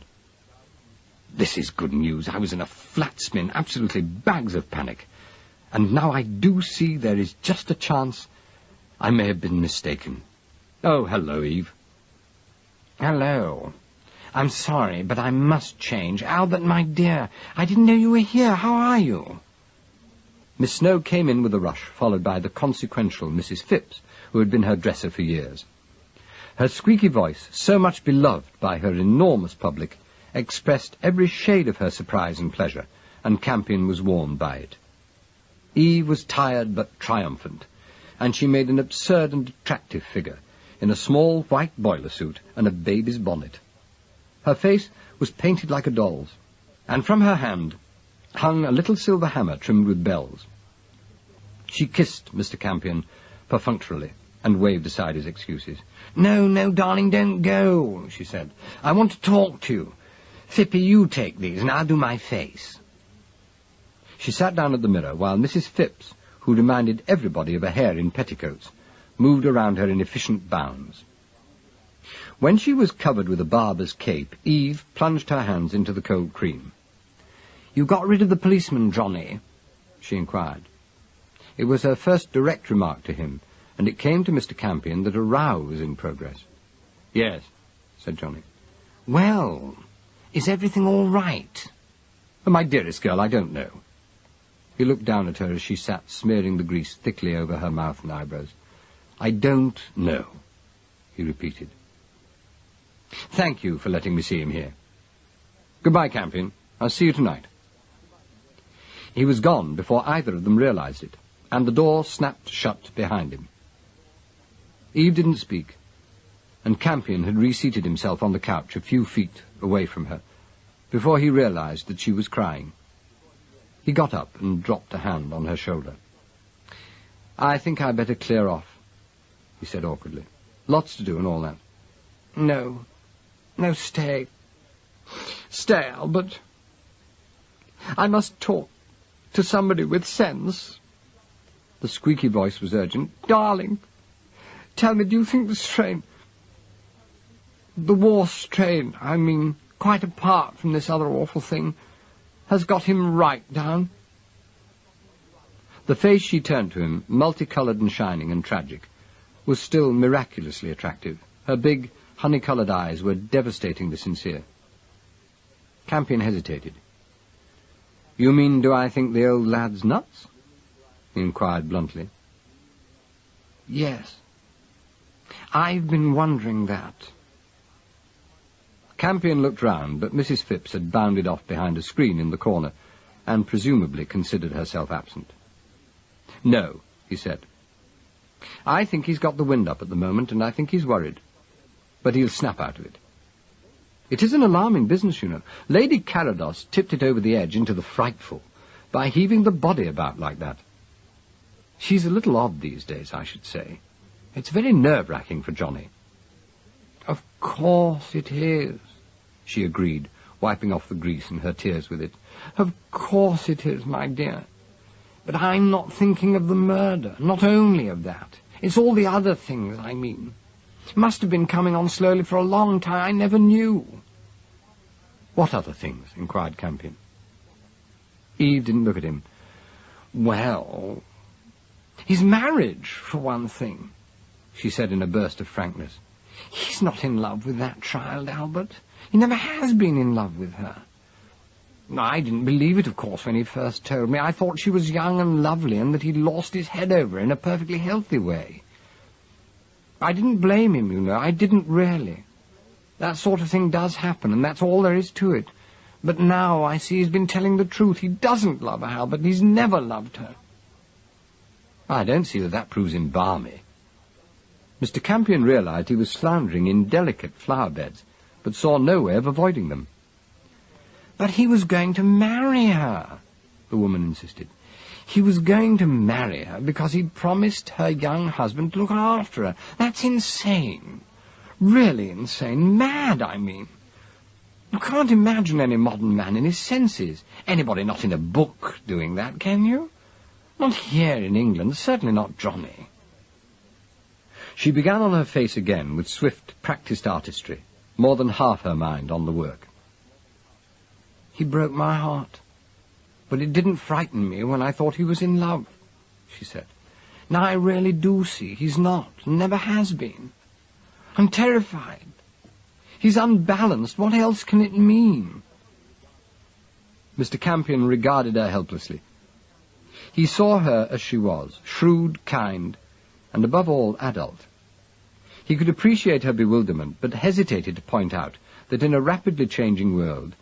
This is good news. I was in a flat spin, absolutely bags of panic. And now I do see there is just a chance I may have been mistaken. Oh, hello, Eve. Hello. I'm sorry, but I must change. Albert, my dear, I didn't know you were here. How are you? Miss Snow came in with a rush, followed by the consequential Mrs. Phipps, who had been her dresser for years. Her squeaky voice, so much beloved by her enormous public, expressed every shade of her surprise and pleasure, and Campion was warmed by it. Eve was tired but triumphant, and she made an absurd and attractive figure, in a small white boiler suit and a baby's bonnet. Her face was painted like a doll's, and from her hand hung a little silver hammer trimmed with bells. She kissed Mr. Campion perfunctorily and waved aside his excuses. No, darling, don't go, she said. I want to talk to you. Phippy, you take these, and I'll do my face. She sat down at the mirror, while Mrs. Phipps, who reminded everybody of a hare in petticoats, moved around her in efficient bounds. When she was covered with a barber's cape, Eve plunged her hands into the cold cream. You got rid of the policeman, Johnny? She inquired. It was her first direct remark to him, and it came to Mr. Campion that a row was in progress. Yes, said Johnny. Well, is everything all right? Oh, my dearest girl, I don't know. He looked down at her as she sat smearing the grease thickly over her mouth and eyebrows. I don't know, he repeated. Thank you for letting me see him here. Goodbye, Campion. I'll see you tonight. He was gone before either of them realized it, and the door snapped shut behind him. Eve didn't speak, and Campion had reseated himself on the couch a few feet away from her, before he realized that she was crying. He got up and dropped a hand on her shoulder. I think I'd better clear off, he said awkwardly. Lots to do and all that. No, stay. Stay, Albert. I must talk to somebody with sense. The squeaky voice was urgent. Darling, tell me, do you think this train The war strain, I mean, quite apart from this other awful thing, has got him right down. The face she turned to him, multicoloured and shining and tragic, was still miraculously attractive. Her big, honey-coloured eyes were devastatingly sincere. Campion hesitated. "You mean, do I think the old lad's nuts?" he inquired bluntly. "Yes. I've been wondering that." Campion looked round, but Mrs. Phipps had bounded off behind a screen in the corner, and presumably considered herself absent. "No," he said. "I think he's got the wind up at the moment, and I think he's worried. But he'll snap out of it. It is an alarming business, you know. Lady Carados tipped it over the edge into the frightful by heaving the body about like that. She's a little odd these days, I should say. It's very nerve-wracking for Johnny." "Of course it is," she agreed, wiping off the grease and her tears with it. "Of course it is, my dear. But I'm not thinking of the murder, not only of that. It's all the other things, I mean. It must have been coming on slowly for a long time. I never knew." "What other things?" inquired Campion. Eve didn't look at him. "Well, his marriage, for one thing," she said in a burst of frankness. "He's not in love with that child, Albert. He never has been in love with her. I didn't believe it, of course, when he first told me. I thought she was young and lovely, and that he'd lost his head over in a perfectly healthy way. I didn't blame him, you know. I didn't really. That sort of thing does happen, and that's all there is to it. But now I see he's been telling the truth. He doesn't love her, Albert. He's never loved her." "I don't see that proves him balmy." Mr. Campion realized he was floundering in delicate flower beds, but saw no way of avoiding them. "But he was going to marry her," the woman insisted. "He was going to marry her because he'd promised her young husband to look after her. That's insane. Really insane. Mad, I mean. You can't imagine any modern man in his senses. Anybody not in a book doing that, can you? Not here in England, certainly not Johnny." She began on her face again with swift, practised artistry, more than half her mind on the work. "He broke my heart, but it didn't frighten me when I thought he was in love," she said. "Now I really do see he's not, and never has been. I'm terrified. He's unbalanced. What else can it mean?" Mr. Campion regarded her helplessly. He saw her as she was, shrewd, kind, and above all adult. He could appreciate her bewilderment, but hesitated to point out that in a rapidly changing world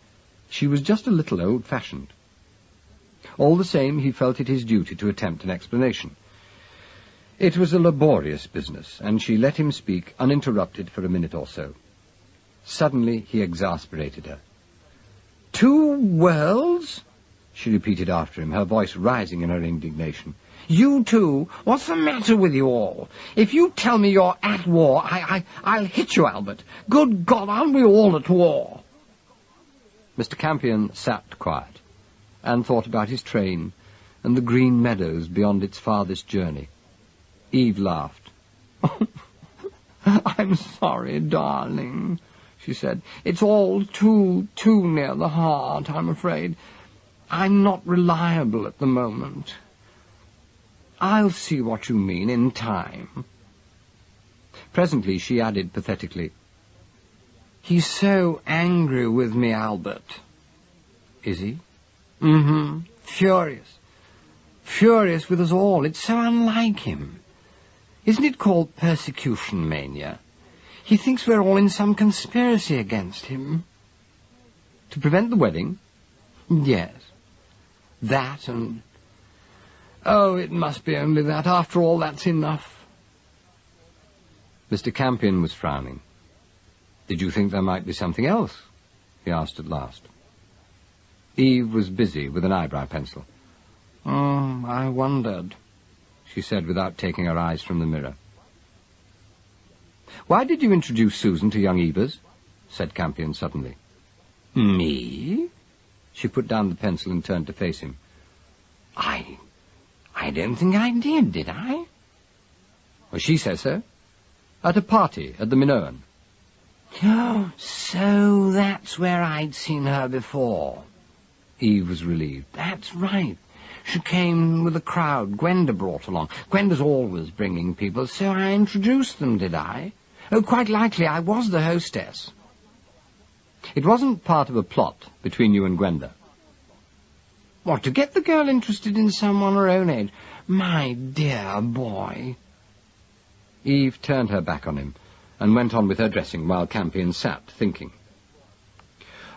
she was just a little old-fashioned. All the same, he felt it his duty to attempt an explanation. It was a laborious business, and she let him speak uninterrupted for a minute or so. Suddenly he exasperated her. "Two worlds?" she repeated after him, her voice rising in her indignation. "You two? What's the matter with you all? If you tell me you're at war, I'll hit you, Albert. Good God, aren't we all at war?" Mr. Campion sat quiet, and thought about his train and the green meadows beyond its farthest journey. Eve laughed. "I'm sorry, darling," she said. "It's all too near the heart, I'm afraid. I'm not reliable at the moment. I'll see what you mean in time." Presently she added pathetically, "He's so angry with me, Albert." "Is he?" "Mm-hmm. Furious. Furious with us all. It's so unlike him. Isn't it called persecution mania? He thinks we're all in some conspiracy against him." "To prevent the wedding?" "Yes. That and... Oh, it must be only that. After all, that's enough." Mr. Campion was frowning. "Did you think there might be something else?" he asked at last. Eve was busy with an eyebrow pencil. I wondered," she said without taking her eyes from the mirror. "Why did you introduce Susan to young Evers?" said Campion suddenly. "Me?" She put down the pencil and turned to face him. I don't think I did I?" "Well, she says so. At a party at the Minoan." Oh, so that's where I'd seen her before. Eve was relieved. That's right. She came with a crowd Gwenda brought along. Gwenda's always bringing people, so I introduced them, did I? Oh, quite likely I was the hostess. It wasn't part of a plot between you and Gwenda? What, to get the girl interested in someone her own age? My dear boy. Eve turned her back on him and went on with her dressing while Campion sat, thinking.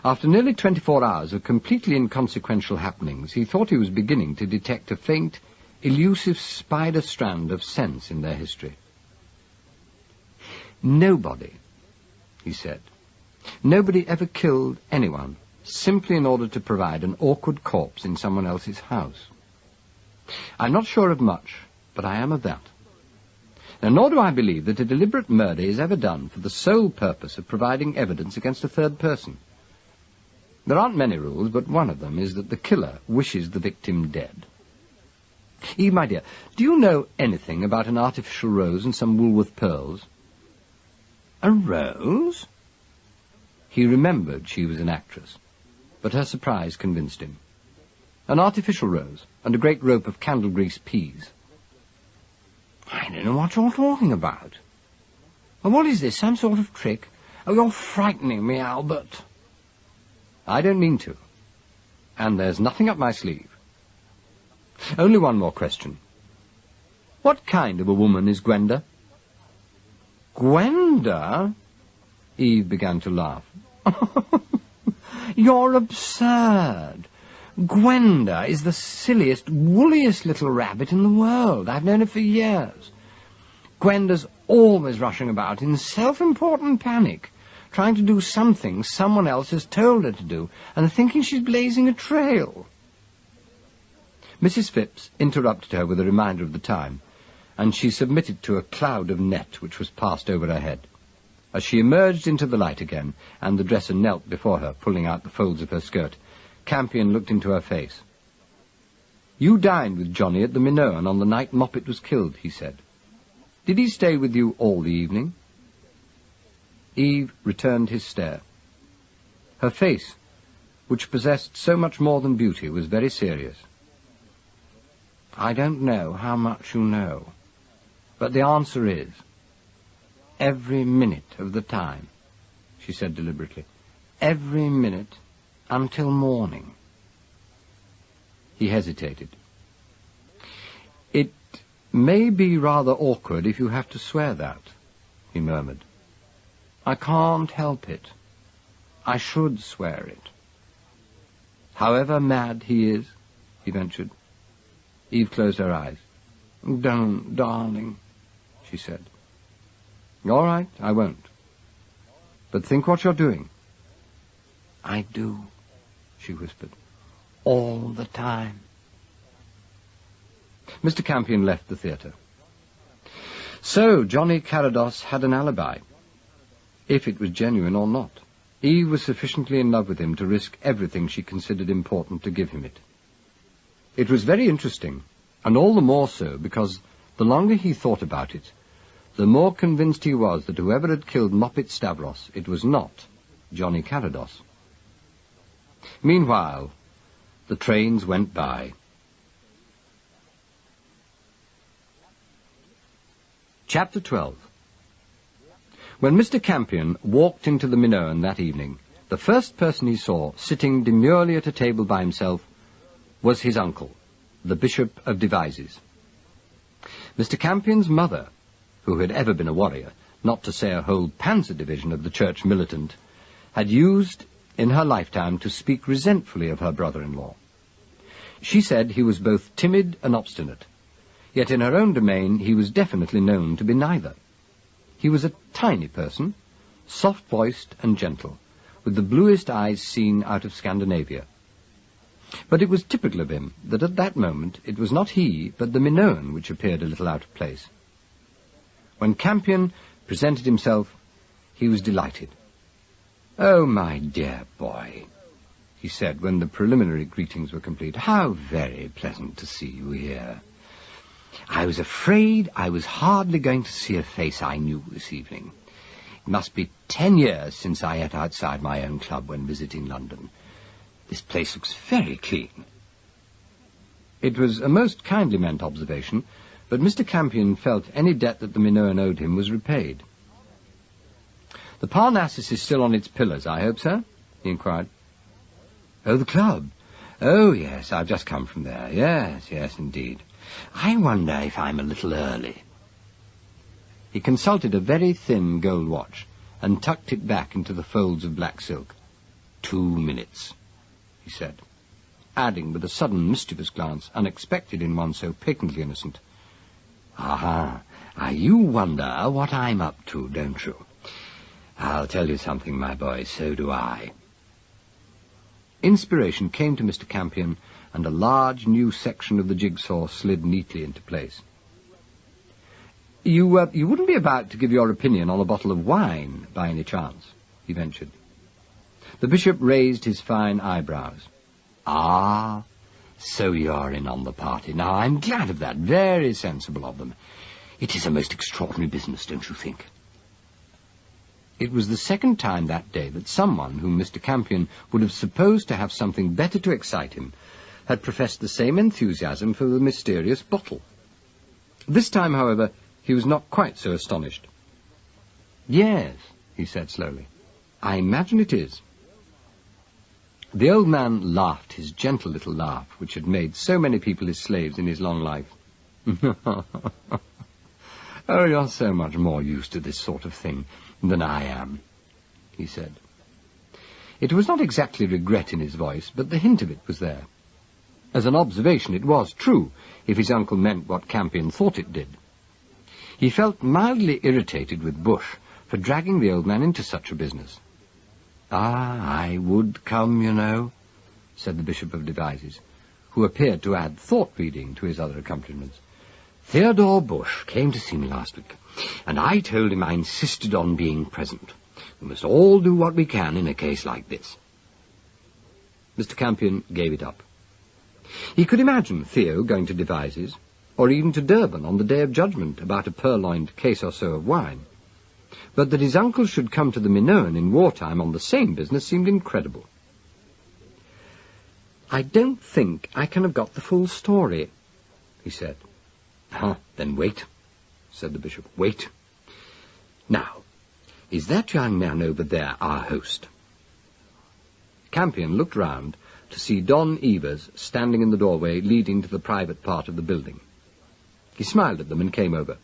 After nearly 24 hours of completely inconsequential happenings, he thought he was beginning to detect a faint, elusive spider strand of sense in their history. Nobody, he said, nobody ever killed anyone simply in order to provide an awkward corpse in someone else's house. I'm not sure of much, but I am of that. Now, nor do I believe that a deliberate murder is ever done for the sole purpose of providing evidence against a third person. There aren't many rules, but one of them is that the killer wishes the victim dead. Eve, my dear, do you know anything about an artificial rose and some Woolworth pearls? A rose? He remembered she was an actress, but her surprise convinced him. An artificial rose and a great rope of candle grease peas. I don't know what you're talking about. And what is this, some sort of trick? Oh, you're frightening me, Albert. I don't mean to. And there's nothing up my sleeve. Only one more question. What kind of a woman is Gwenda? Gwenda? Eve began to laugh. You're absurd. Gwenda is the silliest, woolliest little rabbit in the world. I've known her for years. Gwenda's always rushing about in self-important panic, trying to do something someone else has told her to do, and thinking she's blazing a trail. Mrs. Phipps interrupted her with a reminder of the time, and she submitted to a cloud of net which was passed over her head. As she emerged into the light again, and the dresser knelt before her, pulling out the folds of her skirt, Campion looked into her face. You dined with Johnny at the Minoan on the night Moppet was killed, he said. Did he stay with you all the evening? Eve returned his stare. Her face, which possessed so much more than beauty, was very serious. I don't know how much you know, but the answer is, every minute of the time, she said deliberately. Every minute until morning. He hesitated. It may be rather awkward if you have to swear that, he murmured. I can't help it. I should swear it. However mad he is, he ventured. Eve closed her eyes. Don't, darling, she said. All right, I won't. But think what you're doing. I do, she whispered. All the time. Mr. Campion left the theatre. So Johnny Carados had an alibi. If it was genuine or not. Eve was sufficiently in love with him to risk everything she considered important to give him it. It was very interesting, and all the more so because the longer he thought about it, the more convinced he was that whoever had killed Moppet Stavros, it was not Johnny Carados. Meanwhile, the trains went by. Chapter 12. When Mr. Campion walked into the Minoan that evening, the first person he saw, sitting demurely at a table by himself, was his uncle, the Bishop of Devizes. Mr. Campion's mother, who had ever been a warrior, not to say a whole panzer division of the church militant, had used in her lifetime to speak resentfully of her brother-in-law. She said he was both timid and obstinate, yet in her own domain he was definitely known to be neither. He was a tiny person, soft-voiced and gentle, with the bluest eyes seen out of Scandinavia. But it was typical of him that at that moment it was not he, but the Minoan which appeared a little out of place. When Campion presented himself, he was delighted. "Oh, my dear boy," he said when the preliminary greetings were complete. "How very pleasant to see you here. I was afraid I was hardly going to see a face I knew this evening. Must be 10 years since I ate outside my own club when visiting London. This place looks very clean. It was a most kindly meant observation, but Mr. Campion felt any debt that the Minoan owed him was repaid. "The Parnassus is still on its pillars, I hope, sir?" he inquired. "Oh, the club? Oh, yes, I've just come from there. Yes, indeed. I wonder if I'm a little early." He consulted a very thin gold watch and tucked it back into the folds of black silk. 2 minutes, he said, adding with a sudden mischievous glance, unexpected in one so patently innocent, "Aha, you wonder what I'm up to, don't you? I'll tell you something, my boy, so do I." Inspiration came to Mr. Campion, and a large new section of the jigsaw slid neatly into place. You wouldn't be about to give your opinion on a bottle of wine, by any chance?" he ventured. The bishop raised his fine eyebrows. "Ah, so you're in on the party. Now, I'm glad of that. Very sensible of them. It is a most extraordinary business, don't you think?" It was the second time that day that someone whom Mr. Campion would have supposed to have something better to excite him had professed the same enthusiasm for the mysterious bottle. This time, however, he was not quite so astonished. "Yes," he said slowly, "I imagine it is." The old man laughed his gentle little laugh, which had made so many people his slaves in his long life. "Oh, you're so much more used to this sort of thing than I am," he said. It was not exactly regret in his voice, but the hint of it was there. As an observation, it was true, if his uncle meant what Campion thought it did. He felt mildly irritated with Bush for dragging the old man into such a business. "Ah, I would come, you know," said the Bishop of Devizes, who appeared to add thought-reading to his other accomplishments. "Theodore Bush came to see me last week, and I told him I insisted on being present. We must all do what we can in a case like this." Mr. Campion gave it up. He could imagine Theo going to Devizes, or even to Durban on the Day of Judgment about a purloined case or so of wine. But that his uncle should come to the Minoan in wartime on the same business seemed incredible. "I don't think I can have got the full story," he said. "Then wait," said the bishop. "Wait. Now, is that young man over there our host?" Campion looked round to see Don Evers standing in the doorway leading to the private part of the building. He smiled at them and came over.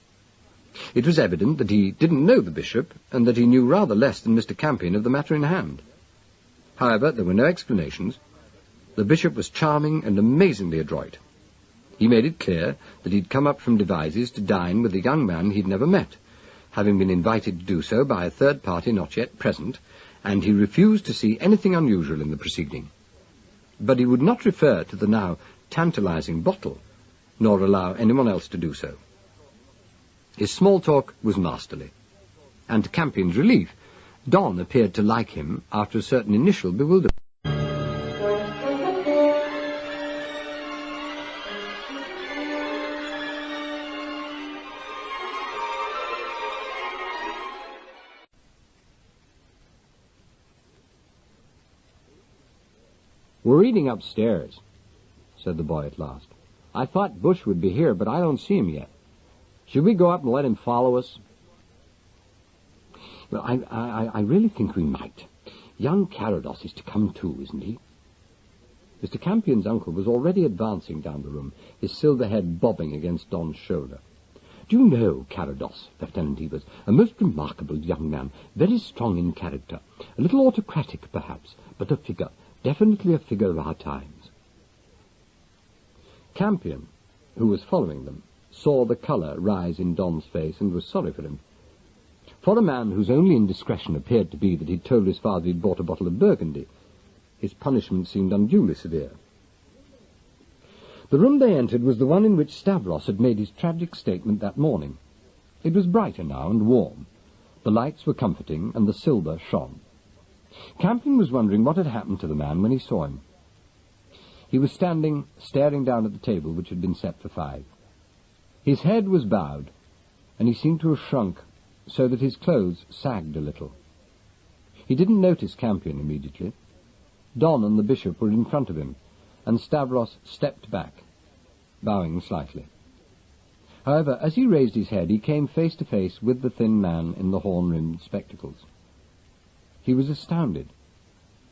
It was evident that he didn't know the bishop, and that he knew rather less than Mr. Campion of the matter in hand. However, there were no explanations. The bishop was charming and amazingly adroit. He made it clear that he'd come up from Devizes to dine with a young man he'd never met, having been invited to do so by a third party not yet present, and he refused to see anything unusual in the proceeding. But he would not refer to the now tantalizing bottle, nor allow anyone else to do so. His small talk was masterly, and to Campion's relief, Don appeared to like him after a certain initial bewilderment. "We're eating upstairs," said the boy at last. "I thought Bush would be here, but I don't see him yet. Should we go up and let him follow us?" "Well, I really think we might. Young Carados is to come too, isn't he?" Mr. Campion's uncle was already advancing down the room, his silver head bobbing against Don's shoulder. "Do you know Carados, Lieutenant Evers? A most remarkable young man, very strong in character, a little autocratic, perhaps, but a figure, definitely a figure of our times." Campion, who was following them, saw the colour rise in Don's face and was sorry for him. For a man whose only indiscretion appeared to be that he'd told his father he'd bought a bottle of Burgundy, his punishment seemed unduly severe. The room they entered was the one in which Stavros had made his tragic statement that morning. It was brighter now and warm. The lights were comforting, and the silver shone. Campion was wondering what had happened to the man when he saw him. He was standing, staring down at the table which had been set for 5. His head was bowed, and he seemed to have shrunk so that his clothes sagged a little. He didn't notice Campion immediately. Don and the bishop were in front of him, and Stavros stepped back, bowing slightly. However, as he raised his head, he came face to face with the thin man in the horn-rimmed spectacles. He was astounded,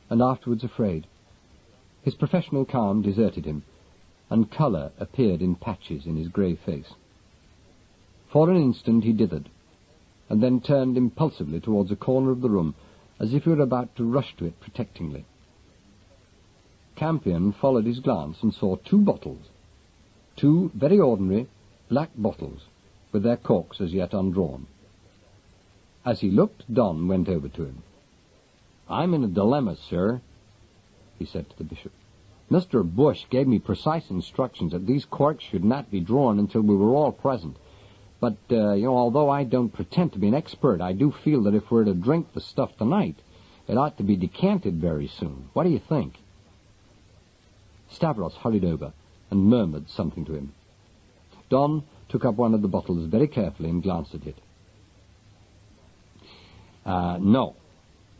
and afterwards afraid. His professional calm deserted him, and colour appeared in patches in his grey face. For an instant he dithered, and then turned impulsively towards a corner of the room, as if he were about to rush to it protectingly. Campion followed his glance and saw two bottles, two very ordinary black bottles, with their corks as yet undrawn. As he looked, Don went over to him. "I'm in a dilemma, sir," he said to the bishop. "Mr. Bush gave me precise instructions that these corks should not be drawn until we were all present. But, although I don't pretend to be an expert, I do feel that if we're to drink the stuff tonight, it ought to be decanted very soon. What do you think?" Stavros hurried over and murmured something to him. Don took up one of the bottles very carefully and glanced at it. "No,"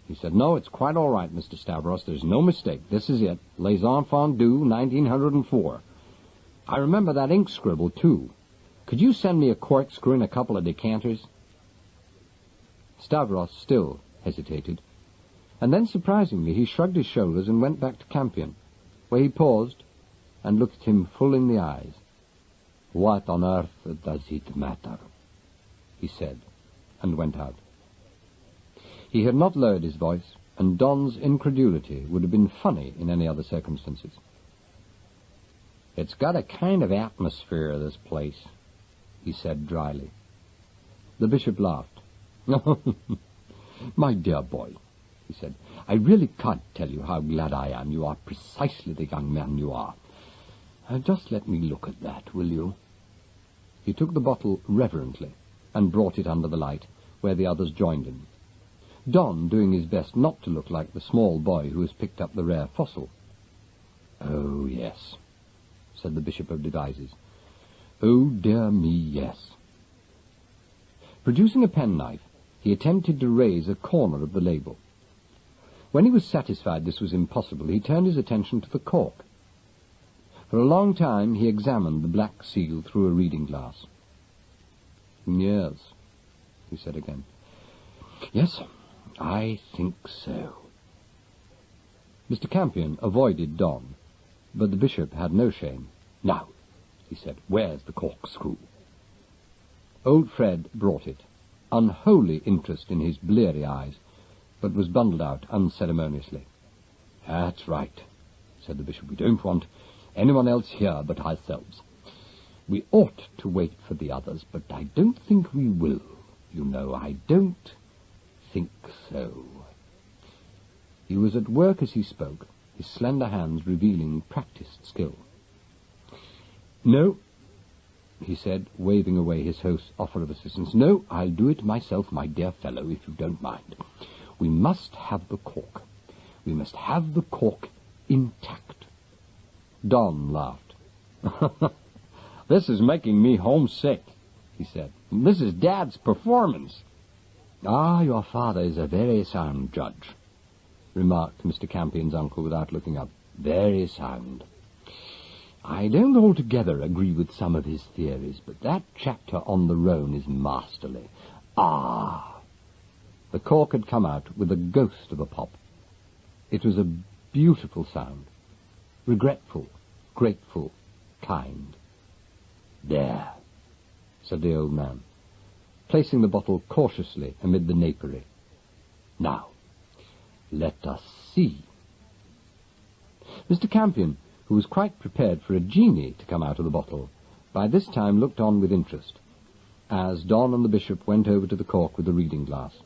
he said. "No, it's quite all right, Mr. Stavros. There's no mistake. This is it. Les Enfants du, 1904. I remember that ink scribble, too. Could you send me a corkscrew and a couple of decanters?" Stavros still hesitated, and then, surprisingly, he shrugged his shoulders and went back to Campion, where he paused and looked him full in the eyes. "What on earth does it matter?" he said, and went out. He had not lowered his voice, and Don's incredulity would have been funny in any other circumstances. "It's got a kind of atmosphere, this place," he said dryly. The bishop laughed. "My dear boy," he said, "I really can't tell you how glad I am you are precisely the young man you are. Just let me look at that, will you?" He took the bottle reverently and brought it under the light, where the others joined him, Don doing his best not to look like the small boy who has picked up the rare fossil. "Oh, yes," said the Bishop of Devizes. "Oh, dear me, yes." Producing a penknife, he attempted to raise a corner of the label. When he was satisfied this was impossible, he turned his attention to the cork. For a long time he examined the black seal through a reading glass. "Yes," he said again. "Yes, I think so." Mr. Campion avoided Don, but the bishop had no shame. "Now," he said, "where's the corkscrew?" Old Fred brought it, unholy interest in his bleary eyes, but was bundled out unceremoniously. "That's right," said the bishop. "We don't want anyone else here but ourselves. We ought to wait for the others, but I don't think we will. I don't think so." He was at work as he spoke, his slender hands revealing practised skill. "No," he said, waving away his host's offer of assistance. "No, I'll do it myself, my dear fellow, if you don't mind. We must have the cork. We must have the cork intact." Don laughed. "This is making me homesick," he said. "This is Dad's performance." "Ah, your father is a very sound judge," remarked Mr. Campion's uncle without looking up. "Very sound. I don't altogether agree with some of his theories, but that chapter on the Rhone is masterly. Ah!" The cork had come out with a ghost of a pop. It was a beautiful sound, regretful, grateful, kind. "There," said the old man, placing the bottle cautiously amid the napery. "Now, let us see." Mr. Campion, who was quite prepared for a genie to come out of the bottle, by this time looked on with interest, as Don and the bishop went over to the cork with the reading glass.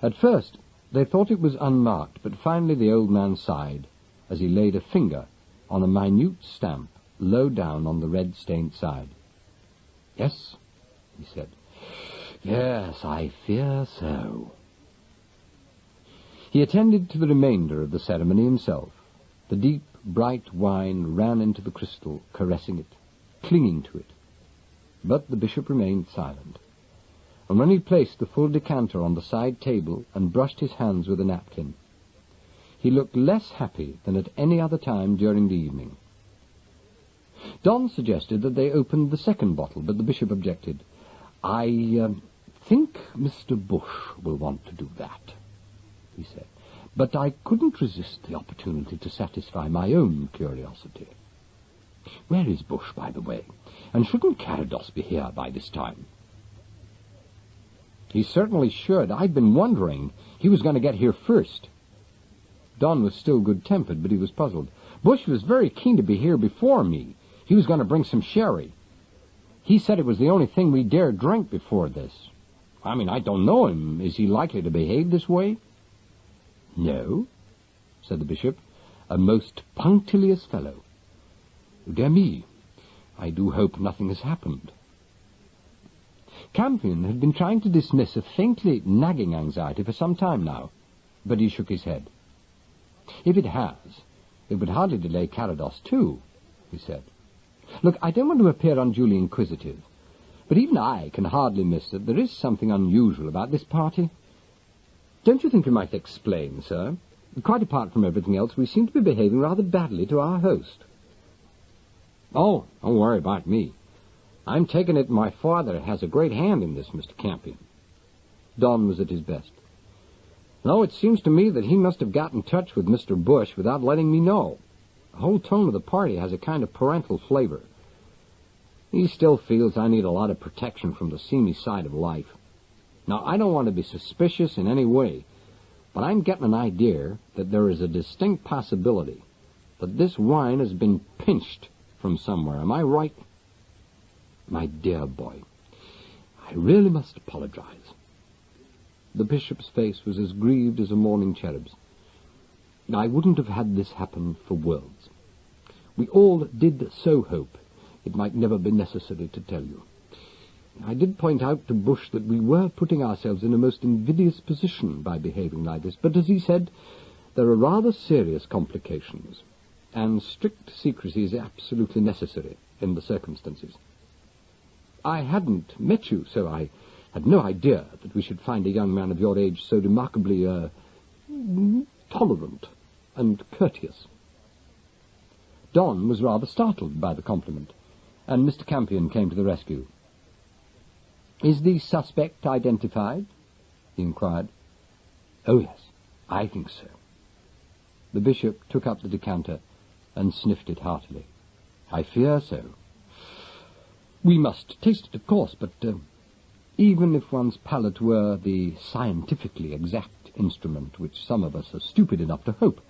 At first they thought it was unmarked, but finally the old man sighed as he laid a finger on a minute stamp low down on the red-stained side. "Yes," he said. "Yes, I fear so." He attended to the remainder of the ceremony himself. The deep, bright wine ran into the crystal, caressing it, clinging to it. But the bishop remained silent, and when he placed the full decanter on the side table and brushed his hands with a napkin, he looked less happy than at any other time during the evening. Don suggested that they opened the second bottle, but the bishop objected. "I think Mr. Bush will want to do that," he said, "but I couldn't resist the opportunity to satisfy my own curiosity. Where is Bush, by the way? And shouldn't Carados be here by this time?" "He certainly should. I've been wondering. He was going to get here first." Don was still good-tempered, but he was puzzled. "Bush was very keen to be here before me. He was going to bring some sherry. He said it was the only thing we dared drink before this. I mean, I don't know him. Is he likely to behave this way?" "No," said the bishop. "A most punctilious fellow. Dear me, I do hope nothing has happened." Campion had been trying to dismiss a faintly nagging anxiety for some time now, but he shook his head. "If it has, it would hardly delay Carados too," he said. "Look, I don't want to appear unduly inquisitive, but even I can hardly miss that there is something unusual about this party. Don't you think you might explain, sir? Quite apart from everything else, we seem to be behaving rather badly to our host." "Oh, don't worry about me. I'm taking it my father has a great hand in this, Mr. Campion." Don was at his best. "No, it seems to me that he must have got in touch with Mr. Bush without letting me know. The whole tone of the party has a kind of parental flavor. He still feels I need a lot of protection from the seamy side of life. Now, I don't want to be suspicious in any way, but I'm getting an idea that there is a distinct possibility that this wine has been pinched from somewhere. Am I right? My dear boy, I really must apologize." The bishop's face was as grieved as a morning cherub's. "I wouldn't have had this happen for worlds. We all did so hope it might never be necessary to tell you. I did point out to Bush that we were putting ourselves in a most invidious position by behaving like this, but as he said, there are rather serious complications, and strict secrecy is absolutely necessary in the circumstances. I hadn't met you, so I had no idea that we should find a young man of your age so remarkably, tolerant and courteous." Don was rather startled by the compliment, and Mr. Campion came to the rescue. "Is the suspect identified?" he inquired. "Oh, yes, I think so." The bishop took up the decanter and sniffed it heartily. "I fear so. We must taste it, of course, but even if one's palate were the scientifically exact instrument which some of us are stupid enough to hope,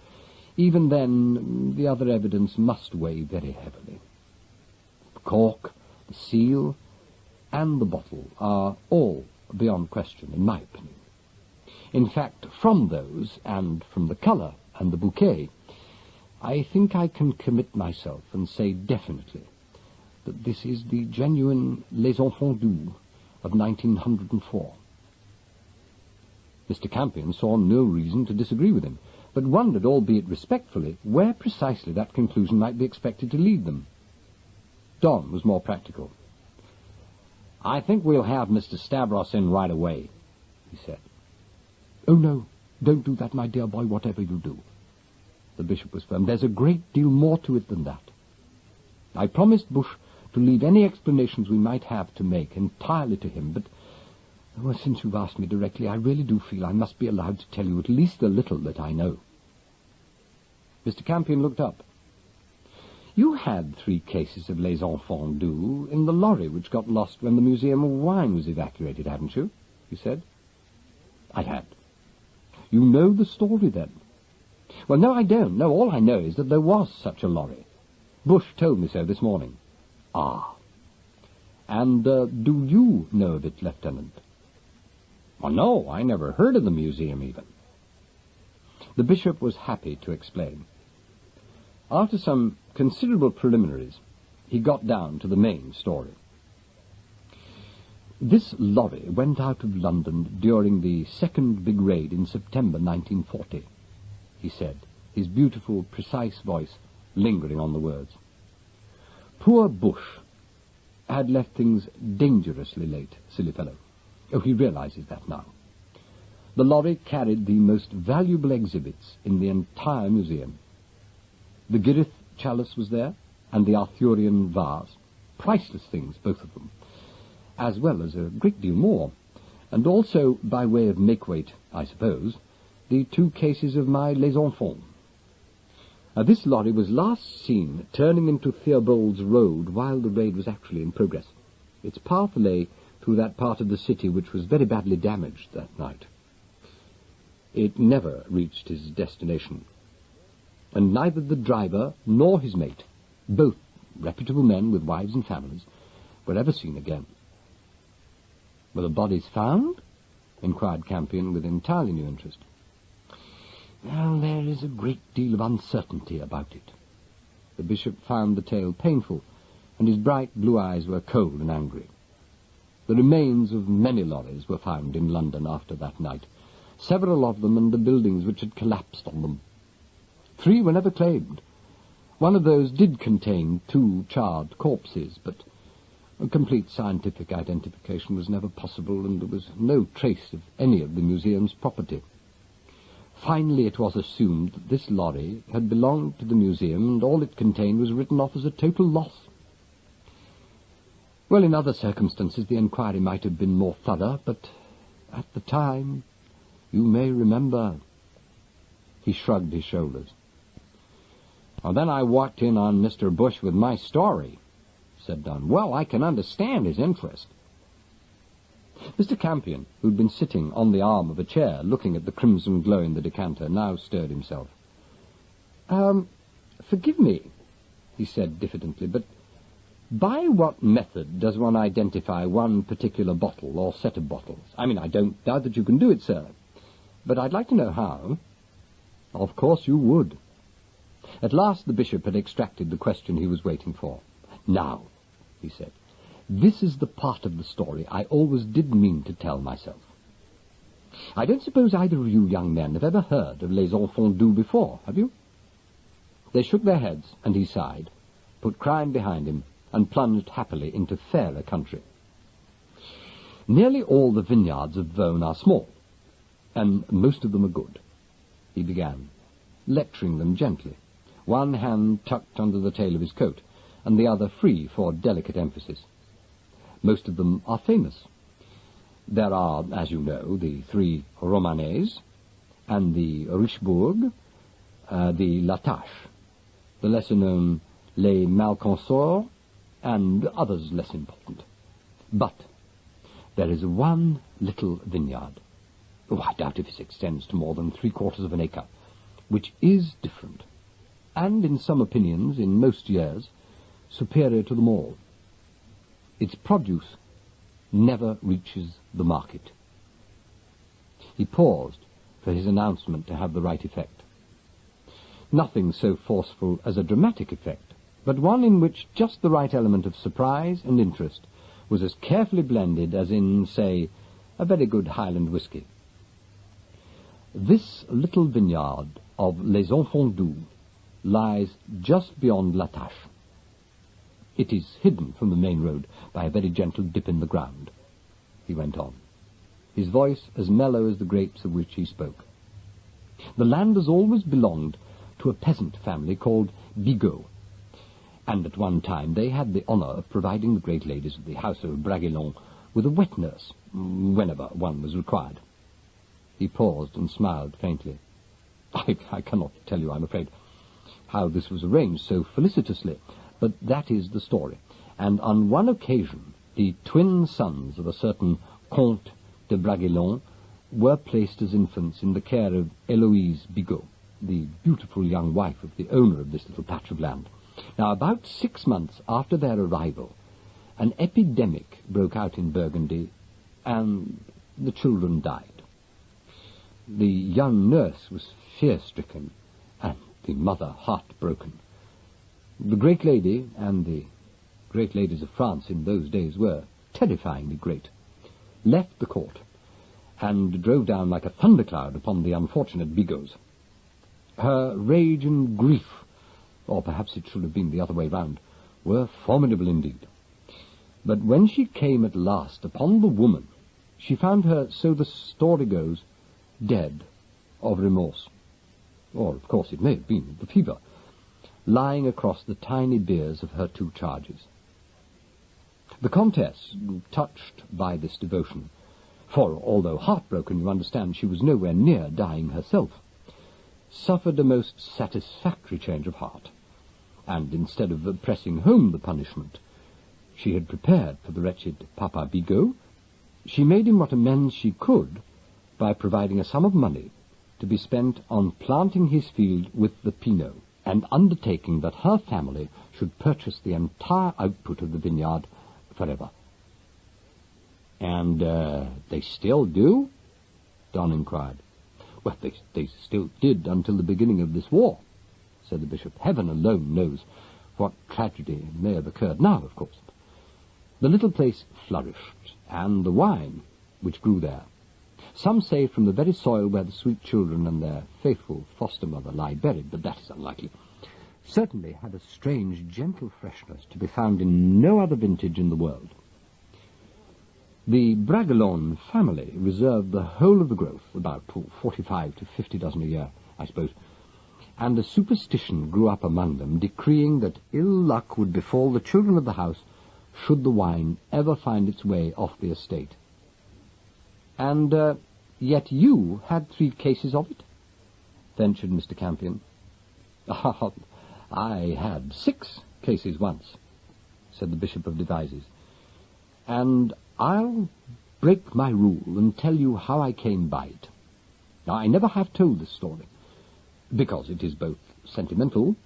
even then the other evidence must weigh very heavily. The cork, the seal, and the bottle are all beyond question, in my opinion. In fact, from those, and from the colour and the bouquet, I think I can commit myself and say definitely that this is the genuine Les Enfants Doux of 1904. Mr. Campion saw no reason to disagree with him, but wondered, albeit respectfully, where precisely that conclusion might be expected to lead them. Don was more practical. "I think we'll have Mr. Stavros in right away," he said. "Oh, no, don't do that, my dear boy, whatever you do." The bishop was firm. "There's a great deal more to it than that. I promised Bush to leave any explanations we might have to make entirely to him, but since you've asked me directly, I really do feel I must be allowed to tell you at least a little that I know." Mr. Campion looked up. "You had 3 cases of Les Enfants Doux in the lorry which got lost when the Museum of Wine was evacuated, hadn't you?" he said. "I had." "You know the story, then?" "Well, no, I don't. No, all I know is that there was such a lorry. Bush told me so this morning." "Ah. And do you know of it, Lieutenant?" "Oh, no, I never heard of the museum, even." The bishop was happy to explain. After some considerable preliminaries, he got down to the main story. "This lorry went out of London during the second big raid in September 1940, he said, his beautiful, precise voice lingering on the words. "Poor Bush had left things dangerously late, silly fellow. Oh, he realizes that now. The lorry carried the most valuable exhibits in the entire museum. The Girith chalice was there, and the Arthurian vase. Priceless things, both of them, as well as a great deal more. And also, by way of make-weight, I suppose, the 2 cases of my Les Enfants. This lorry was last seen turning into Theobald's Road while the raid was actually in progress. Its path lay through that part of the city which was very badly damaged that night. It never reached his destination, and neither the driver nor his mate, both reputable men with wives and families, were ever seen again. "Were the bodies found?" inquired Campion with entirely new interest. "Well, there is a great deal of uncertainty about it." The bishop found the tale painful, and his bright blue eyes were cold and angry. The remains of many lorries were found in London after that night, several of them under buildings which had collapsed on them. 3 were never claimed. One of those did contain 2 charred corpses, but a complete scientific identification was never possible, and there was no trace of any of the museum's property. Finally, it was assumed that this lorry had belonged to the museum, and all it contained was written off as a total loss. Well, in other circumstances the inquiry might have been more thorough, but at the time, you may remember... He shrugged his shoulders. "Well, then I walked in on Mr. Bush with my story," said Dunn. "Well, I can understand his interest." Mr. Campion, who'd been sitting on the arm of a chair looking at the crimson glow in the decanter, now stirred himself. Forgive me," he said diffidently, "but by what method does one identify one particular bottle or set of bottles? I mean, I don't doubt that you can do it, sir, but I'd like to know how." "Of course you would." At last the bishop had extracted the question he was waiting for. "Now," he said, "this is the part of the story I always did mean to tell myself. I don't suppose either of you young men have ever heard of Les Enfants Doux before, have you?" They shook their heads, and he sighed, put crime behind him, and plunged happily into fairer country. "Nearly all the vineyards of Vaughan are small, and most of them are good," he began, lecturing them gently, one hand tucked under the tail of his coat, and the other free for delicate emphasis. "Most of them are famous. There are, as you know, the 3 Romanés, and the Richebourg, the Latache, the lesser-known Les Malconsors, and others less important. But there is one little vineyard, I doubt if it extends to more than 3/4 of an acre, which is different, and in some opinions, in most years, superior to them all. Its produce never reaches the market." He paused for his announcement to have the right effect. Nothing so forceful as a dramatic effect, but one in which just the right element of surprise and interest was as carefully blended as in, say, a very good Highland whisky. "This little vineyard of Les Enfants Doux lies just beyond Latache. It is hidden from the main road by a very gentle dip in the ground," he went on, his voice as mellow as the grapes of which he spoke. "The land has always belonged to a peasant family called Bigot, and at one time they had the honour of providing the great ladies of the house of Bragelonne with a wet nurse whenever one was required." He paused and smiled faintly. I cannot tell you, I'm afraid, how this was arranged so felicitously, but that is the story. And on one occasion, the twin sons of a certain Comte de Bragelonne were placed as infants in the care of Héloïse Bigot, the beautiful young wife of the owner of this little patch of land. Now, about 6 months after their arrival, an epidemic broke out in Burgundy, and the children died. The young nurse was fear-stricken, and the mother heartbroken. The great lady, and the great ladies of France in those days were terrifyingly great, left the court, and drove down like a thundercloud upon the unfortunate Bigots. Her rage and grief, or perhaps it should have been the other way round, were formidable indeed. But when she came at last upon the woman she found her, so the story goes, dead of remorse. Or, of course, it may have been the fever, lying across the tiny biers of her 2 charges. The Comtesse, touched by this devotion, for although heartbroken, you understand, she was nowhere near dying herself, suffered a most satisfactory change of heart, and instead of pressing home the punishment she had prepared for the wretched Papa Bigot, she made him what amends she could by providing a sum of money to be spent on planting his field with the Pinot, and undertaking that her family should purchase the entire output of the vineyard forever. And they still do? Don inquired. Well, they still did until the beginning of this war, said the bishop. Heaven alone knows what tragedy may have occurred now, of course. The little place flourished, and the wine, which grew there, some say from the very soil where the sweet children and their faithful foster mother lie buried, but that is unlikely, certainly had a strange, gentle freshness to be found in no other vintage in the world. The Bragelonne family reserved the whole of the growth, about 45 to 50 dozen a year, I suppose, and a superstition grew up among them, decreeing that ill luck would befall the children of the house should the wine ever find its way off the estate. And yet you had 3 cases of it? Ventured Mr. Campion. I had 6 cases once, said the Bishop of Devizes, and I'll break my rule and tell you how I came by it. Now, I never have told this story, because it is both sentimental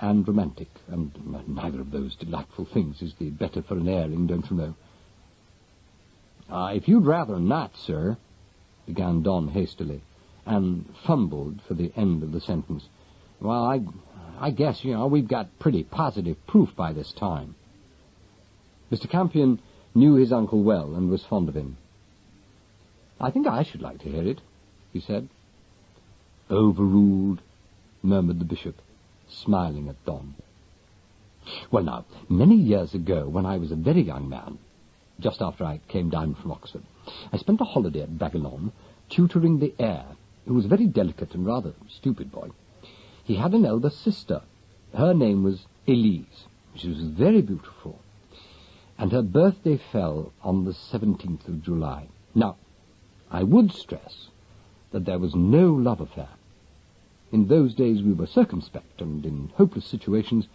and romantic, and neither of those delightful things is the better for an airing, don't you know? If you'd rather not, sir, began Don hastily, and fumbled for the end of the sentence. Well, I guess, we've got pretty positive proof by this time. Mr. Campion knew his uncle well and was fond of him. I think I should like to hear it, he said. Overruled, murmured the bishop, smiling at Don. Well, now, many years ago, when I was a very young man, just after I came down from Oxford, I spent a holiday at Bragelonne, tutoring the heir, who was a very delicate and rather stupid boy. He had an elder sister. Her name was Elise. She was very beautiful, and her birthday fell on the 17th of July. Now, I would stress that there was no love affair. In those days we were circumspect, and in hopeless situations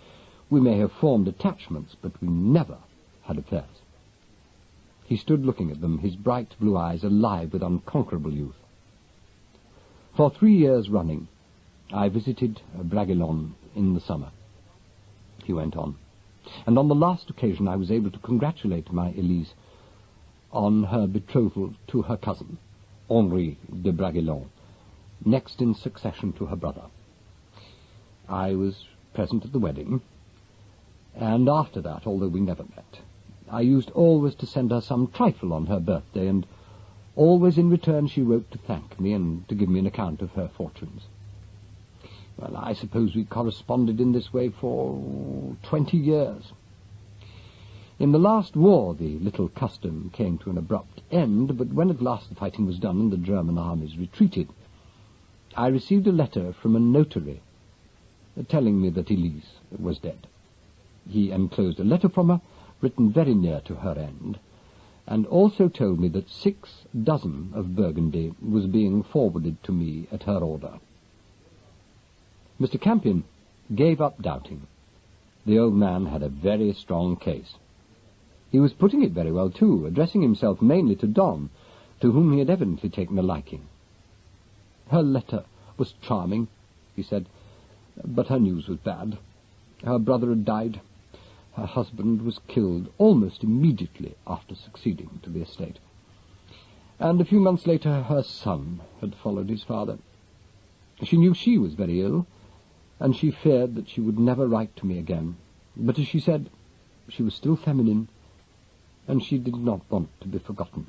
we may have formed attachments, but we never had affairs. He stood looking at them, his bright blue eyes alive with unconquerable youth. For 3 years running, I visited Bragelonne in the summer, he went on, and on the last occasion I was able to congratulate my Elise on her betrothal to her cousin, Henri de Bragelonne, next in succession to her brother. I was present at the wedding, and after that, although we never met, I used always to send her some trifle on her birthday, and always in return she wrote to thank me and to give me an account of her fortunes. Well, I suppose we corresponded in this way for 20 years. In the last war the little custom came to an abrupt end, but when at last the fighting was done and the German armies retreated, I received a letter from a notary telling me that Elise was dead. He enclosed a letter from her, written very near to her end, and also told me that 6 dozen of Burgundy was being forwarded to me at her order. Mr. Campion gave up doubting. The old man had a very strong case. He was putting it very well, too, addressing himself mainly to Don, to whom he had evidently taken a liking. Her letter was charming, he said, but her news was bad. Her brother had died. Her husband was killed almost immediately after succeeding to the estate. And a few months later her son had followed his father. She knew she was very ill, and she feared that she would never write to me again. But as she said, she was still feminine, and she did not want to be forgotten.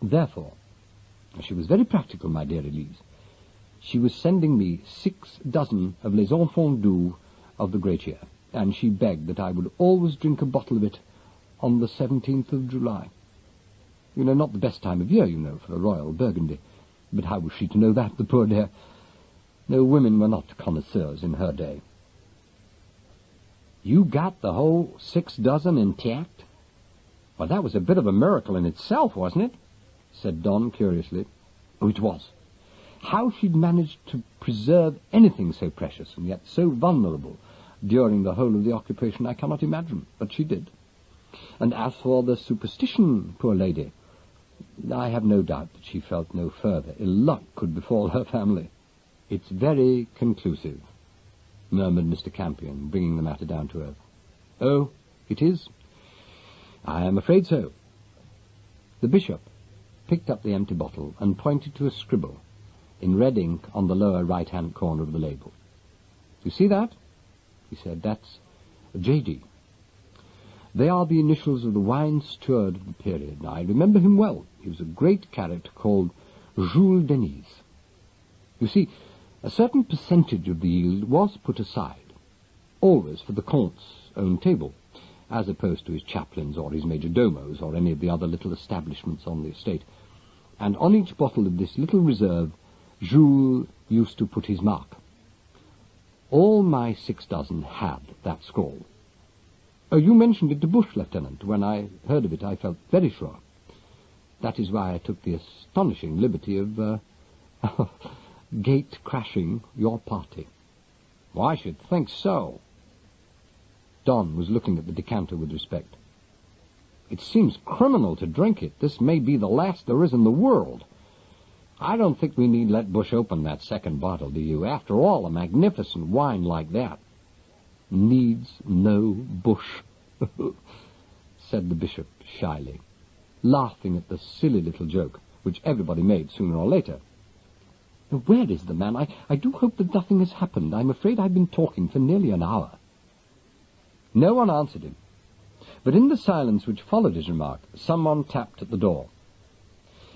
Therefore, she was very practical, my dear Elise. She was sending me 6 dozen of Les Enfants Doux of the great year, and she begged that I would always drink a bottle of it on the 17th of July. You know, not the best time of year, you know, for a royal burgundy. But how was she to know that, the poor dear? No, women were not connoisseurs in her day. You got the whole 6 dozen intact? Well, that was a bit of a miracle in itself, wasn't it? Said Don curiously. Oh, it was. How she'd managed to preserve anything so precious and yet so vulnerable during the whole of the occupation I cannot imagine, but she did. And as for the superstition, poor lady, I have no doubt that she felt no further ill luck could befall her family. It's very conclusive, murmured Mr. Campion, bringing the matter down to earth. Oh, it is? I am afraid so. The bishop picked up the empty bottle and pointed to a scribble in red ink on the lower right-hand corner of the label. You see that? He said. That's J.D. They are the initials of the wine steward of the period. I remember him well. He was a great character called Jules Denis. You see, a certain percentage of the yield was put aside, always for the Comte's own table, as opposed to his chaplains or his majordomos or any of the other little establishments on the estate. And on each bottle of this little reserve, Jules used to put his mark. All my 6 dozen had that scrawl. Oh, you mentioned it to Bush, Lieutenant. When I heard of it, I felt very sure. That is why I took the astonishing liberty of gate-crashing your party. Well, I should think so. Don was looking at the decanter with respect. It seems criminal to drink it. This may be the last there is in the world. I don't think we need let Bush open that second bottle, do you? After all, a magnificent wine like that needs no Bush, said the bishop shyly, laughing at the silly little joke, which everybody made sooner or later. Now, where is the man? I do hope that nothing has happened. I'm afraid I've been talking for nearly an hour. No one answered him, but in the silence which followed his remark, someone tapped at the door.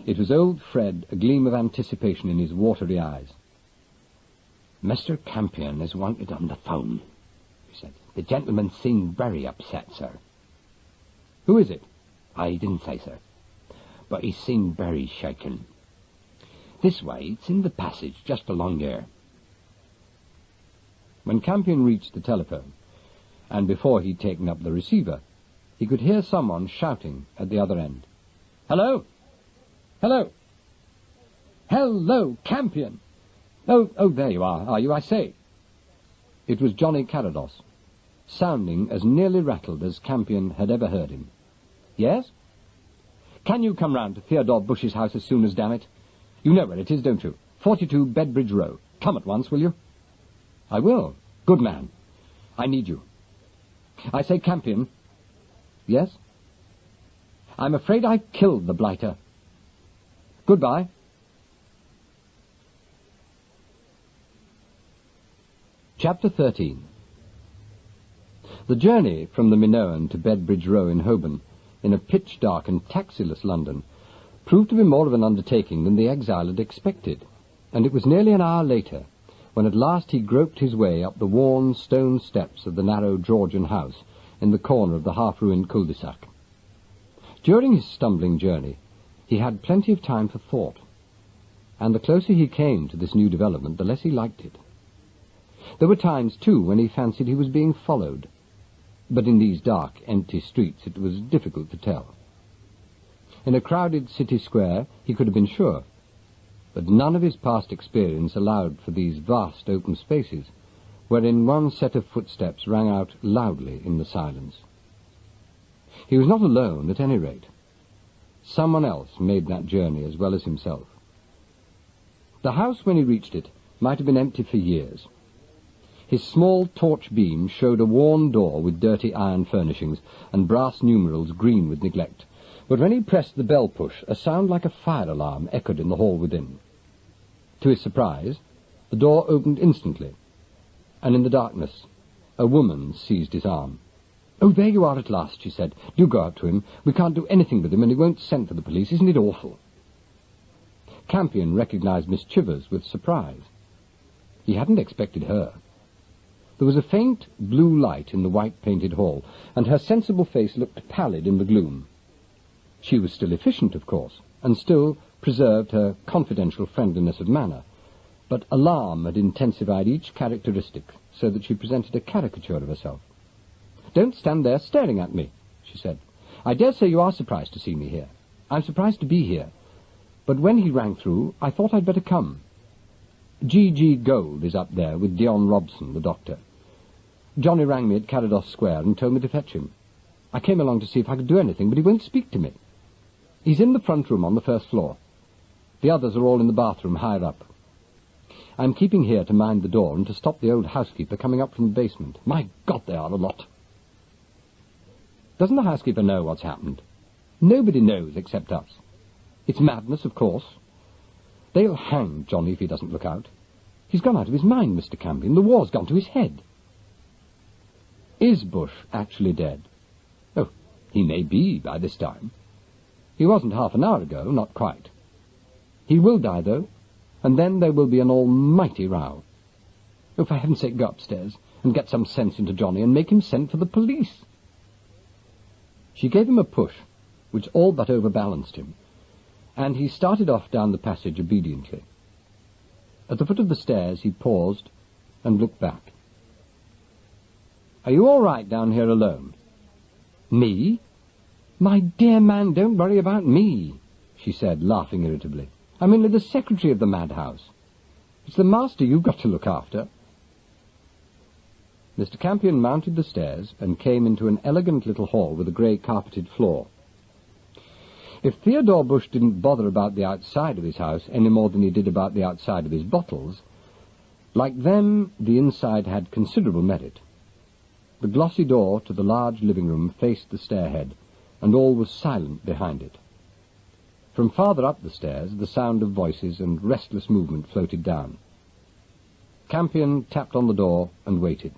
It was old Fred, a gleam of anticipation in his watery eyes. Mr. Campion is wanted on the phone, he said. The gentleman seemed very upset, sir. Who is it? I didn't say, sir, but he seemed very shaken. This way, it's in the passage, just along there. When Campion reached the telephone, and before he'd taken up the receiver, he could hear someone shouting at the other end. Hello? Hello? Hello, Campion! Oh, there you are you, I say? It was Johnny Carados, sounding as nearly rattled as Campion had ever heard him. Yes? Can you come round to Theodore Bush's house as soon as, damn it? You know where it is, don't you? 42 Bedbridge Row. Come at once, will you? I will. Good man. I need you. I say, Campion. Yes? I'm afraid I killed the blighter. Goodbye. Chapter 13. The journey from the Minoan to Bedbridge Row in Holborn, in a pitch-dark and taxiless London, proved to be more of an undertaking than the exile had expected, and it was nearly an hour later when at last he groped his way up the worn stone steps of the narrow Georgian house in the corner of the half-ruined cul-de-sac. During his stumbling journey, he had plenty of time for thought, and the closer he came to this new development, the less he liked it. There were times, too, when he fancied he was being followed, but in these dark, empty streets it was difficult to tell. In a crowded city square he could have been sure, but none of his past experience allowed for these vast open spaces, wherein one set of footsteps rang out loudly in the silence. He was not alone, at any rate. Someone else made that journey as well as himself. The house, when he reached it, might have been empty for years. His small torch beam showed a worn door with dirty iron furnishings and brass numerals green with neglect, but when he pressed the bell push, a sound like a fire alarm echoed in the hall within. To his surprise, the door opened instantly, and in the darkness, a woman seized his arm. "Oh, there you are at last," she said. "Do go up to him. We can't do anything with him, and he won't send for the police. Isn't it awful?" Campion recognized Miss Chivers with surprise. He hadn't expected her. There was a faint blue light in the white-painted hall, and her sensible face looked pallid in the gloom. She was still efficient, of course, and still preserved her confidential friendliness of manner, but alarm had intensified each characteristic so that she presented a caricature of herself. "Don't stand there staring at me," she said. "I dare say you are surprised to see me here. I'm surprised to be here. But when he rang through, I thought I'd better come. G.G. Gold is up there with Dion Robson, the doctor. Johnny rang me at Carados Square and told me to fetch him. I came along to see if I could do anything, but he won't speak to me. He's in the front room on the first floor. The others are all in the bathroom higher up. I'm keeping here to mind the door and to stop the old housekeeper coming up from the basement. My God, they are a lot." "Doesn't the housekeeper know what's happened?" "Nobody knows except us. It's madness, of course. They'll hang Johnny if he doesn't look out. He's gone out of his mind, Mr. Campion. The war's gone to his head." "Is Bush actually dead?" "Oh, he may be by this time. He wasn't half an hour ago, not quite. He will die, though, and then there will be an almighty row. Oh, for heaven's sake, go upstairs and get some sense into Johnny and make him send for the police." She gave him a push, which all but overbalanced him, and he started off down the passage obediently. At the foot of the stairs he paused and looked back. "Are you all right down here alone?" "Me? My dear man, don't worry about me," she said, laughing irritably. "I'm only the secretary of the madhouse. It's the master you've got to look after." Mr. Campion mounted the stairs and came into an elegant little hall with a grey carpeted floor. If Theodore Bush didn't bother about the outside of his house any more than he did about the outside of his bottles, like them, the inside had considerable merit. The glossy door to the large living room faced the stairhead, and all was silent behind it. From farther up the stairs, the sound of voices and restless movement floated down. Campion tapped on the door and waited.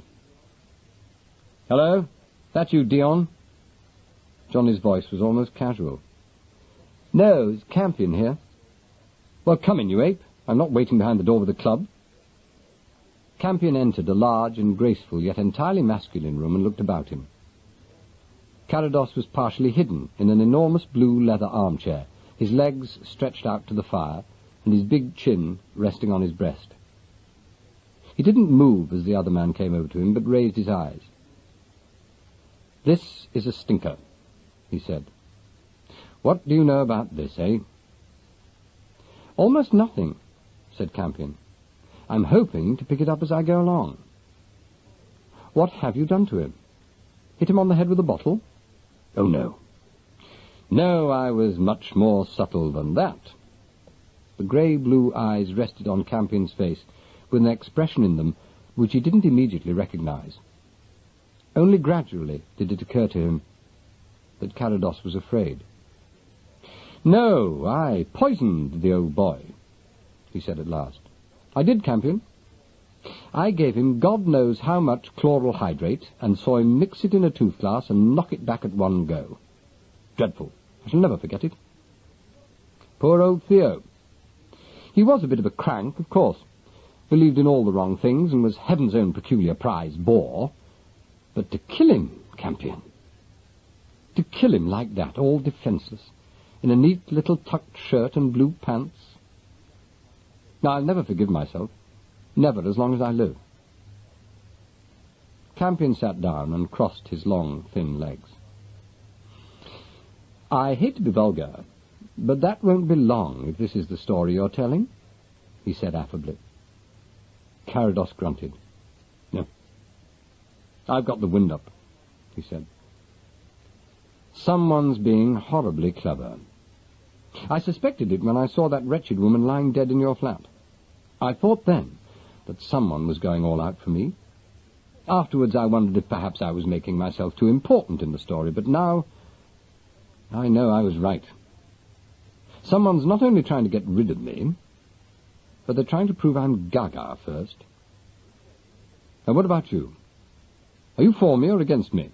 "Hello? That you, Dion?" Johnny's voice was almost casual. "No, it's Campion here." "Well, come in, you ape. I'm not waiting behind the door with a club." Campion entered a large and graceful yet entirely masculine room and looked about him. Carados was partially hidden in an enormous blue leather armchair, his legs stretched out to the fire, and his big chin resting on his breast. He didn't move as the other man came over to him, but raised his eyes. "This is a stinker," he said. "What do you know about this, eh?" "Almost nothing," said Campion. "I'm hoping to pick it up as I go along." "What have you done to him? Hit him on the head with a bottle?" "Oh, no. No, I was much more subtle than that." The grey-blue eyes rested on Campion's face with an expression in them which he didn't immediately recognize. Only gradually did it occur to him that Carados was afraid. "No, I poisoned the old boy," he said at last. "I did, Campion. I gave him God knows how much chloral hydrate and saw him mix it in a tooth glass and knock it back at one go. Dreadful. I shall never forget it. Poor old Theo. He was a bit of a crank, of course. Believed in all the wrong things and was heaven's own peculiar prize bore. But to kill him, Campion. To kill him like that, all defenceless, in a neat little tucked shirt and blue pants. Now, I'll never forgive myself. Never, as long as I live." Campion sat down and crossed his long, thin legs. "I hate to be vulgar, but that won't be long if this is the story you're telling," he said affably. Carados grunted. "No. I've got the wind up," he said. "Someone's being horribly clever. I suspected it when I saw that wretched woman lying dead in your flat. I thought then that someone was going all out for me. Afterwards I wondered if perhaps I was making myself too important in the story, but now I know I was right. Someone's not only trying to get rid of me, but they're trying to prove I'm gaga first. Now, what about you? Are you for me or against me?"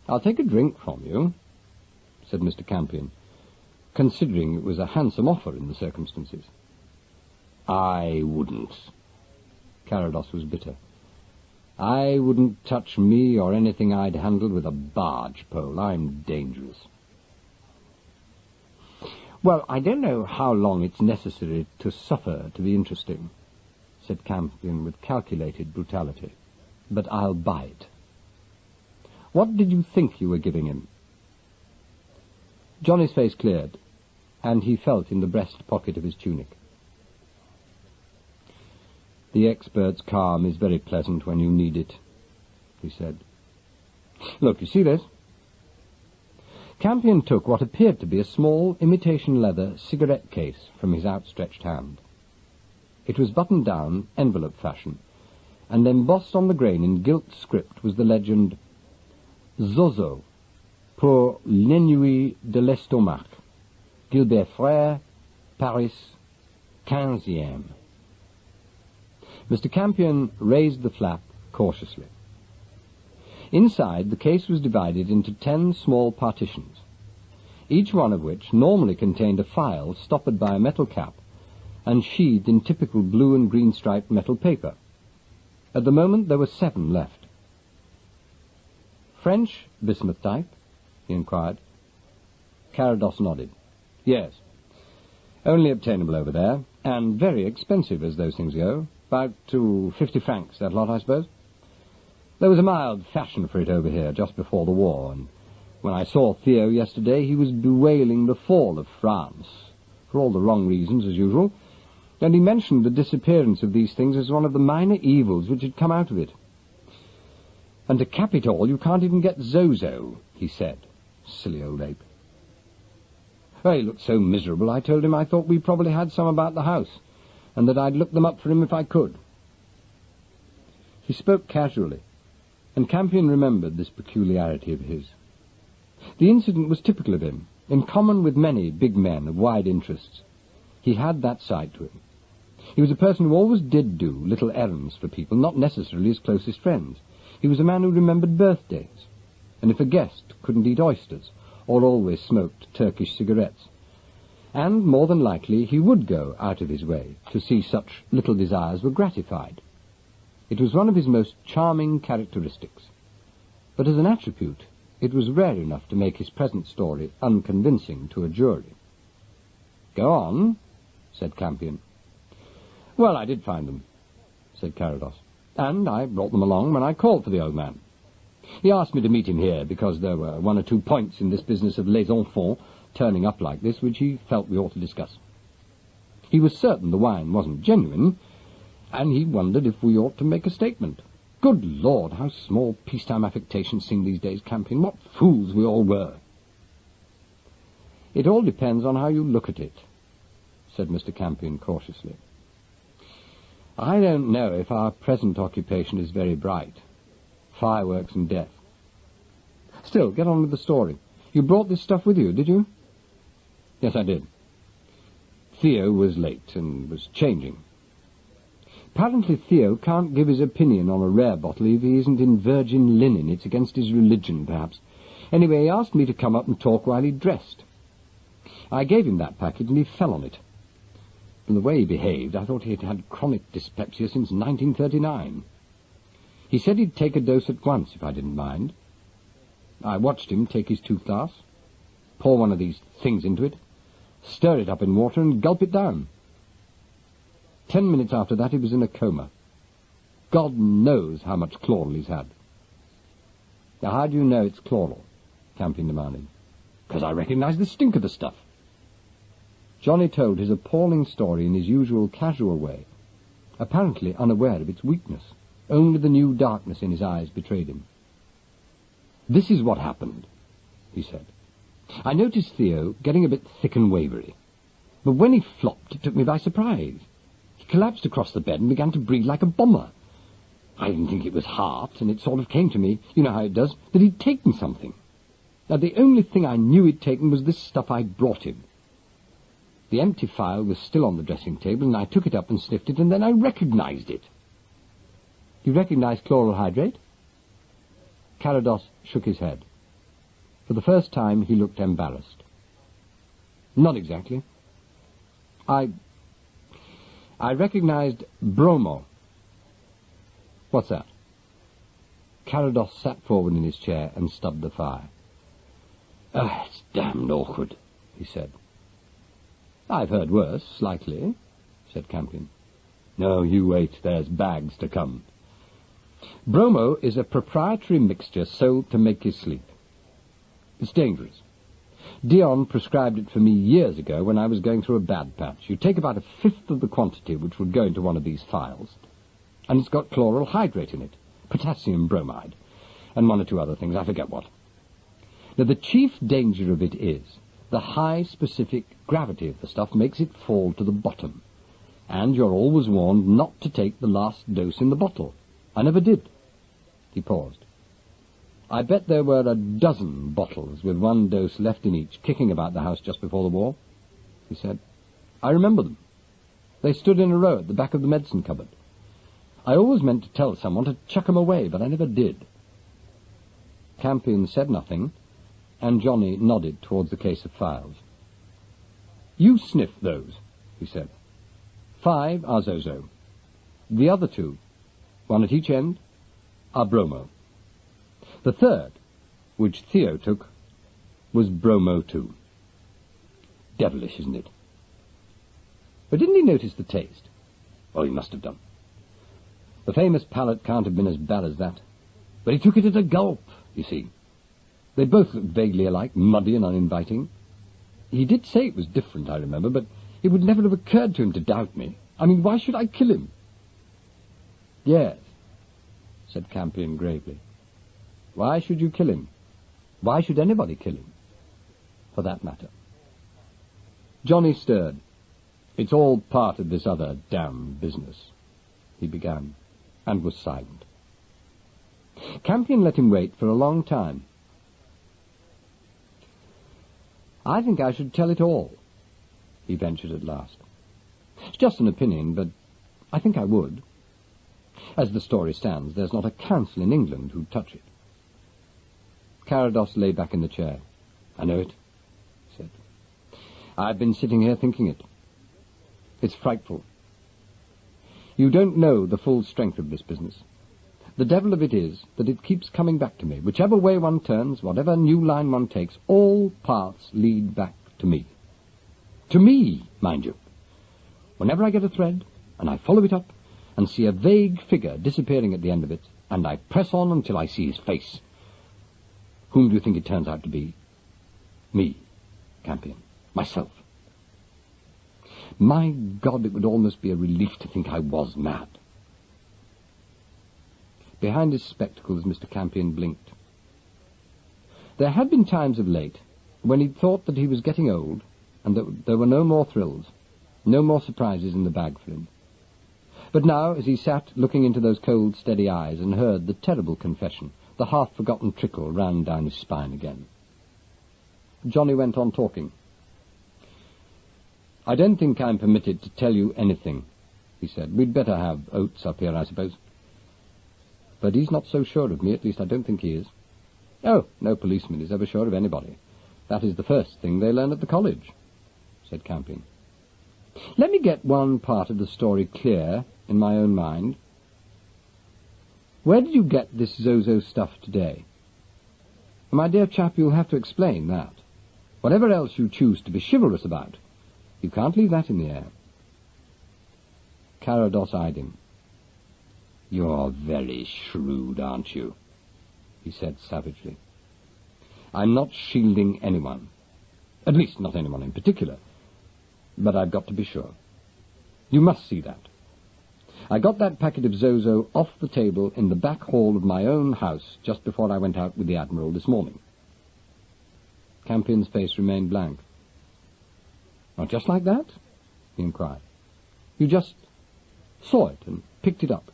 "I'll take a drink from you," said Mr. Campion, considering it was a handsome offer in the circumstances. "I wouldn't." Carados was bitter. "I wouldn't touch me or anything I'd handled with a barge pole. I'm dangerous." Well, I don't know how long it's necessary to suffer to be interesting, said Campion with calculated brutality, but I'll buy it. What did you think you were giving him? Johnny's face cleared, and he felt in the breast pocket of his tunic. The expert's calm is very pleasant when you need it, he said. Look, you see this? Campion took what appeared to be a small imitation leather cigarette case from his outstretched hand. It was buttoned down, envelope fashion, and embossed on the grain in gilt script was the legend, Zozo, pour l'ennui de l'estomac, Gilbert Frère, Paris, 15e. Mr. Campion raised the flap cautiously. Inside, the case was divided into 10 small partitions, each one of which normally contained a file stoppered by a metal cap and sheathed in typical blue and green striped metal paper. At the moment, there were 7 left. French bismuth type? He inquired. Carados nodded. Yes. Only obtainable over there, and very expensive as those things go. About to 50 francs, that lot, I suppose. There was a mild fashion for it over here just before the war, and when I saw Theo yesterday, he was bewailing the fall of France, for all the wrong reasons, as usual, and he mentioned the disappearance of these things as one of the minor evils which had come out of it. And to cap it all, you can't even get Zozo, he said. Silly old ape. Oh, he looked so miserable, I told him I thought we probably had some about the house, and that I'd look them up for him if I could. He spoke casually, and Campion remembered this peculiarity of his. The incident was typical of him. In common with many big men of wide interests, he had that side to him. He was a person who always did do little errands for people, not necessarily his closest friends. He was a man who remembered birthdays, and if a guest couldn't eat oysters, or always smoked Turkish cigarettes. And, more than likely, he would go out of his way to see such little desires were gratified. It was one of his most charming characteristics. But as an attribute, it was rare enough to make his present story unconvincing to a jury. Go on, said Campion. Well, I did find them, said Carados, and I brought them along when I called for the old man. He asked me to meet him here because there were 1 or 2 points in this business of les enfants turning up like this which he felt we ought to discuss. He was certain the wine wasn't genuine, and he wondered if we ought to make a statement. Good Lord, how small peacetime affectations seem these days, Campion. What fools we all were. It all depends on how you look at it, said Mr. Campion cautiously. I don't know if our present occupation is very bright. Fireworks and death. Still, get on with the story. You brought this stuff with you, did you? Yes, I did. Theo was late and was changing. Apparently Theo can't give his opinion on a rare bottle if he isn't in virgin linen. It's against his religion, perhaps. Anyway, he asked me to come up and talk while he dressed. I gave him that packet, and he fell on it. From the way he behaved, I thought he had had chronic dyspepsia since 1939. He said he'd take a dose at once, if I didn't mind. I watched him take his tooth glass, pour one of these things into it, stir it up in water, and gulp it down. 10 minutes after that, he was in a coma. God knows how much chloral he's had. Now, how do you know it's chloral? Campion demanded. Because I recognise the stink of the stuff. Johnny told his appalling story in his usual casual way, apparently unaware of its weakness. Only the new darkness in his eyes betrayed him. This is what happened, he said. I noticed Theo getting a bit thick and wavery, but when he flopped, it took me by surprise. He collapsed across the bed and began to breathe like a bomber. I didn't think it was heart, and it sort of came to me, you know how it does, that he'd taken something. Now, the only thing I knew he'd taken was this stuff I'd brought him. The empty phial was still on the dressing table, and I took it up and sniffed it, and then I recognized it. You recognized chloral hydrate? Carados shook his head. For the first time, he looked embarrassed. Not exactly. I recognized bromo. What's that? Carados sat forward in his chair and stubbed the fire. Oh, it's damned awkward, he said. "I've heard worse, slightly," said Campion. "No, you wait, there's bags to come. Bromo is a proprietary mixture sold to make you sleep. It's dangerous. Dion prescribed it for me years ago when I was going through a bad patch. You take about a fifth of the quantity which would go into one of these phials, and it's got chloral hydrate in it, potassium bromide, and one or two other things, I forget what. Now, the chief danger of it is the high specific gravity of the stuff makes it fall to the bottom, and you're always warned not to take the last dose in the bottle. I never did." He paused. "I bet there were a dozen bottles with one dose left in each kicking about the house just before the war," he said. "I remember them. They stood in a row at the back of the medicine cupboard. I always meant to tell someone to chuck 'em away, but I never did." Campion said nothing, and Johnny nodded towards the case of phials. "You sniff those," he said. 5 are Zozo. The other 2, one at each end, are Bromo. The third, which Theo took, was Bromo too. Devilish, isn't it? But didn't he notice the taste? Oh, he must have done. The famous palate can't have been as bad as that. But he took it at a gulp, you see. They both looked vaguely alike, muddy and uninviting. He did say it was different, I remember, but it would never have occurred to him to doubt me. I mean, why should I kill him? "Yes," said Campion gravely. "Why should you kill him? Why should anybody kill him, for that matter?" Johnny stirred. "It's all part of this other damn business," he began, and was silent. Campion let him wait for a long time. "I think I should tell it all," he ventured at last. "It's just an opinion, but I think I would. As the story stands, there's not a council in England who'd touch it." Carados lay back in the chair. "I know it," he said. "I've been sitting here thinking it. It's frightful. You don't know the full strength of this business. The devil of it is that it keeps coming back to me. Whichever way one turns, whatever new line one takes, all paths lead back to me. To me, mind you. Whenever I get a thread, and I follow it up, and see a vague figure disappearing at the end of it, and I press on until I see his face. Whom do you think it turns out to be? Me, Campion. Myself. My God, it would almost be a relief to think I was mad." Behind his spectacles, Mr. Campion blinked. There had been times of late when he'd thought that he was getting old, and that there were no more thrills, no more surprises in the bag for him. But now, as he sat looking into those cold, steady eyes and heard the terrible confession, the half-forgotten trickle ran down his spine again. Johnny went on talking. "I don't think I'm permitted to tell you anything," he said. "We'd better have Oates up here, I suppose. But he's not so sure of me, at least I don't think he is." "Oh, no policeman is ever sure of anybody. That is the first thing they learn at the college," said Campion. "Let me get one part of the story clear in my own mind. Where did you get this Zozo stuff today? My dear chap, you'll have to explain that. Whatever else you choose to be chivalrous about, you can't leave that in the air." Carados eyed him. "You're very shrewd, aren't you?" he said savagely. "I'm not shielding anyone. At least, not anyone in particular. But I've got to be sure. You must see that. I got that packet of Zozo off the table in the back hall of my own house just before I went out with the Admiral this morning." Campion's face remained blank. "Not just like that?" he inquired. "You just saw it and picked it up?"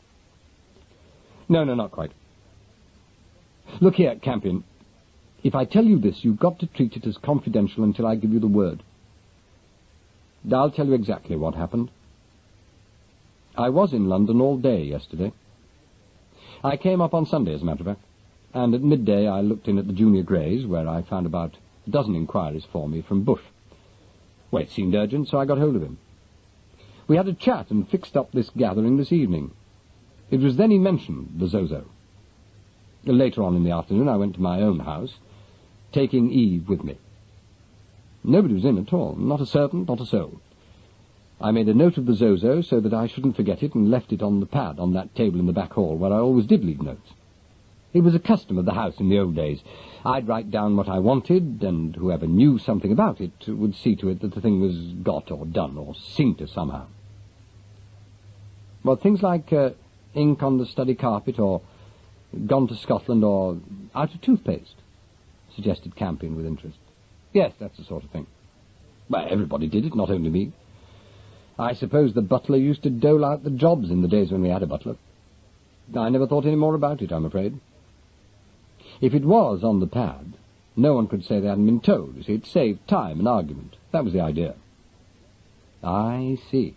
No, not quite. Look here, Campion. If I tell you this, you've got to treat it as confidential until I give you the word. I'll tell you exactly what happened. I was in London all day yesterday. I came up on Sunday, as a matter of fact, and at midday I looked in at the Junior Greys, where I found about a dozen inquiries for me from Bush. Well, it seemed urgent, so I got hold of him. We had a chat and fixed up this gathering this evening. It was then he mentioned the Zozo. Later on in the afternoon I went to my own house, taking Eve with me. Nobody was in at all, not a servant, not a soul. I made a note of the Zozo so that I shouldn't forget it and left it on the pad on that table in the back hall where I always did leave notes. It was a custom of the house in the old days. I'd write down what I wanted, and whoever knew something about it would see to it that the thing was got or done or seen to somehow. Well, things like ink on the study carpet or gone to Scotland or out of toothpaste, suggested Campion with interest. Yes, that's the sort of thing. Well, everybody did it, not only me. I suppose the butler used to dole out the jobs in the days when we had a butler. I never thought any more about it, I'm afraid. If it was on the pad, no one could say they hadn't been told. You see, it saved time and argument. That was the idea. I see.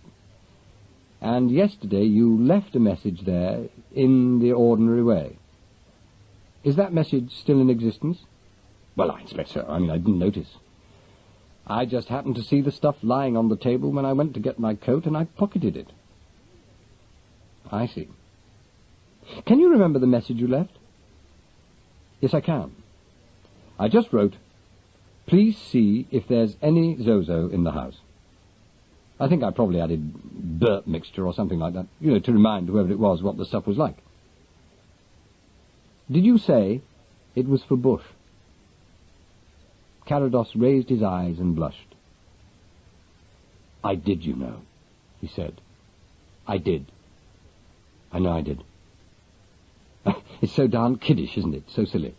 And yesterday you left a message there in the ordinary way. Is that message still in existence? Well, I expect so. I didn't notice. I just happened to see the stuff lying on the table when I went to get my coat, and I pocketed it. I see. Can you remember the message you left? Yes, I can. I just wrote, "Please see if there's any Zozo in the house." I think I probably added burp mixture or something like that, to remind whoever it was what the stuff was like. Did you say it was for Bush? Carados raised his eyes and blushed. I did, he said. I did. I know I did. It's so darn kiddish, isn't it? So silly.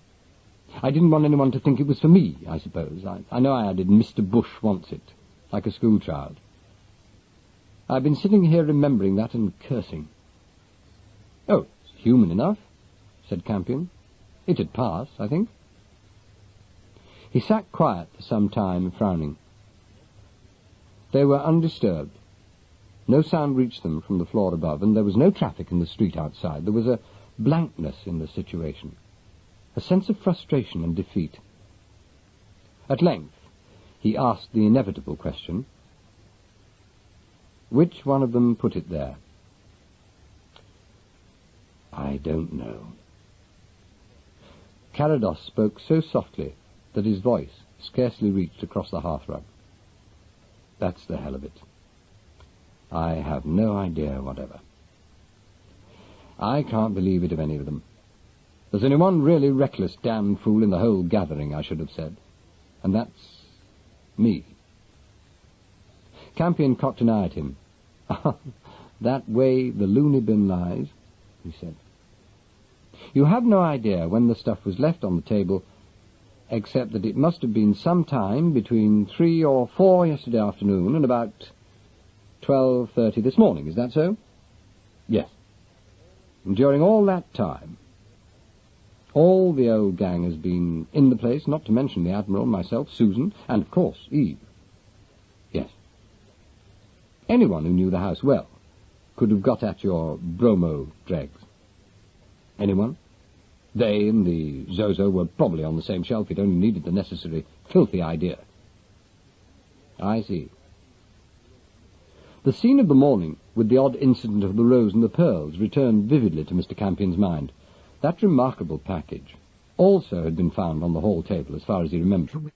I didn't want anyone to think it was for me, I suppose. I know I added Mr. Bush wants it, like a schoolchild. I've been sitting here remembering that and cursing. Oh, it's human enough, said Campion. It'd pass, I think. He sat quiet for some time, frowning. They were undisturbed. No sound reached them from the floor above, and there was no traffic in the street outside. There was a blankness in the situation, a sense of frustration and defeat. At length, he asked the inevitable question, which one of them put it there? I don't know. Carados spoke so softly that his voice scarcely reached across the hearthrug. That's the hell of it. I have no idea whatever. I can't believe it of any of them. There's only one really reckless damned fool in the whole gathering, I should have said. And that's me. Campion cocked an eye at him. That way the loony bin lies, he said. You have no idea when the stuff was left on the table, except that it must have been some time between 3 or 4 yesterday afternoon and about 12:30 this morning. Is that so? Yes. And during all that time, all the old gang has been in the place, not to mention the Admiral, myself, Susan, and, of course, Eve. Yes. Anyone who knew the house well could have got at your bromo dregs. Anyone? They and the Zozo were probably on the same shelf. It only needed the necessary filthy idea. I see. The scene of the morning, with the odd incident of the rose and the pearls, returned vividly to Mr. Campion's mind. That remarkable package also had been found on the hall table, as far as he remembered.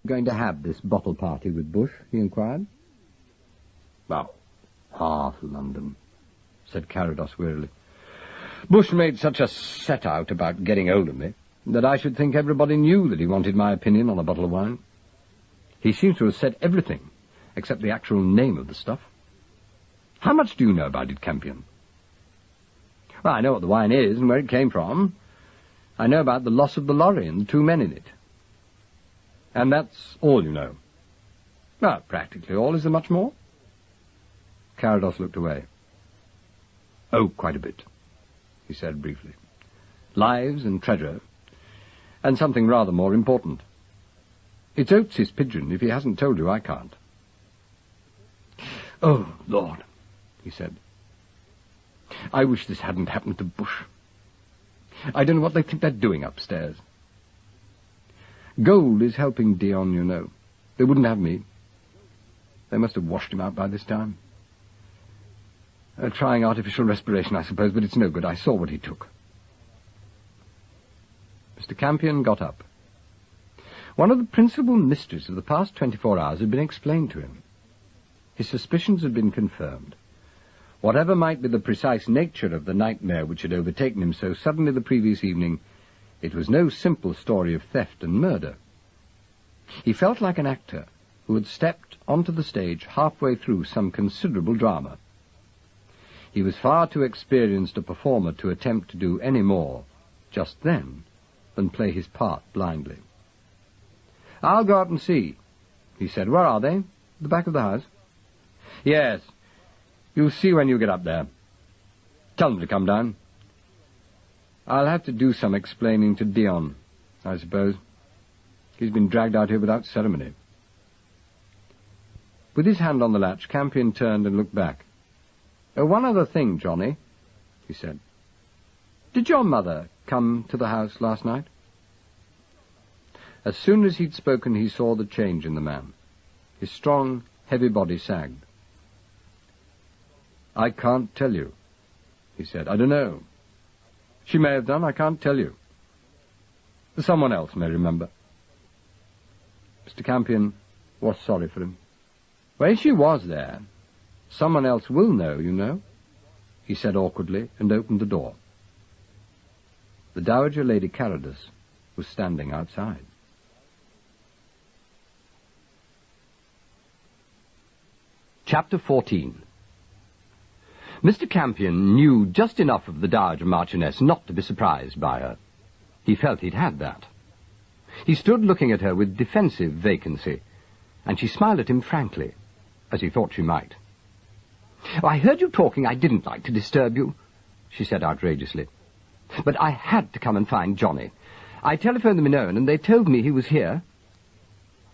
Going to have this bottle party with Bush? He inquired. Well, half London, said Carados wearily. Bush made such a set-out about getting hold of me that I should think everybody knew that he wanted my opinion on a bottle of wine. He seems to have said everything, except the actual name of the stuff. How much do you know about it, Campion? Well, I know what the wine is and where it came from. I know about the loss of the lorry and the 2 men in it. And that's all you know. Well, practically all. Is there much more? Carados looked away. Oh, quite a bit, he said briefly. Lives and treasure, and something rather more important. It's Oates's Pidgeon. If he hasn't told you, I can't. Oh, Lord, he said. I wish this hadn't happened to Bush. I don't know what they think they're doing upstairs. Gold is helping Dion, you know. They wouldn't have me. They must have washed him out by this time. Trying artificial respiration, I suppose, but it's no good. I saw what he took. Mr. Campion got up. One of the principal mysteries of the past 24 hours had been explained to him. His suspicions had been confirmed. Whatever might be the precise nature of the nightmare which had overtaken him so suddenly the previous evening, it was no simple story of theft and murder. He felt like an actor who had stepped onto the stage halfway through some considerable drama. He was far too experienced a performer to attempt to do any more, just then, than play his part blindly. "I'll go up and see," he said. "Where are they? The back of the house?" "Yes. You'll see when you get up there. Tell them to come down. I'll have to do some explaining to Dion, I suppose. He's been dragged out here without ceremony." With his hand on the latch, Campion turned and looked back. "One other thing, Johnny," he said. "Did your mother come to the house last night?" As soon as he'd spoken, he saw the change in the man. His strong, heavy body sagged. "I can't tell you," he said. "I don't know. She may have done, I can't tell you. Someone else may remember." Mr. Campion was sorry for him. "Well, she was there. Someone else will know, you know," he said awkwardly, and opened the door. The Dowager Lady Carrodus was standing outside. Chapter 14. Mr. Campion knew just enough of the Dowager Marchioness not to be surprised by her. He felt he'd had that. He stood looking at her with defensive vacancy, and she smiled at him frankly, as he thought she might. "Oh, I heard you talking. I didn't like to disturb you," she said outrageously. "But I had to come and find Johnny. I telephoned them in Owen, and they told me he was here."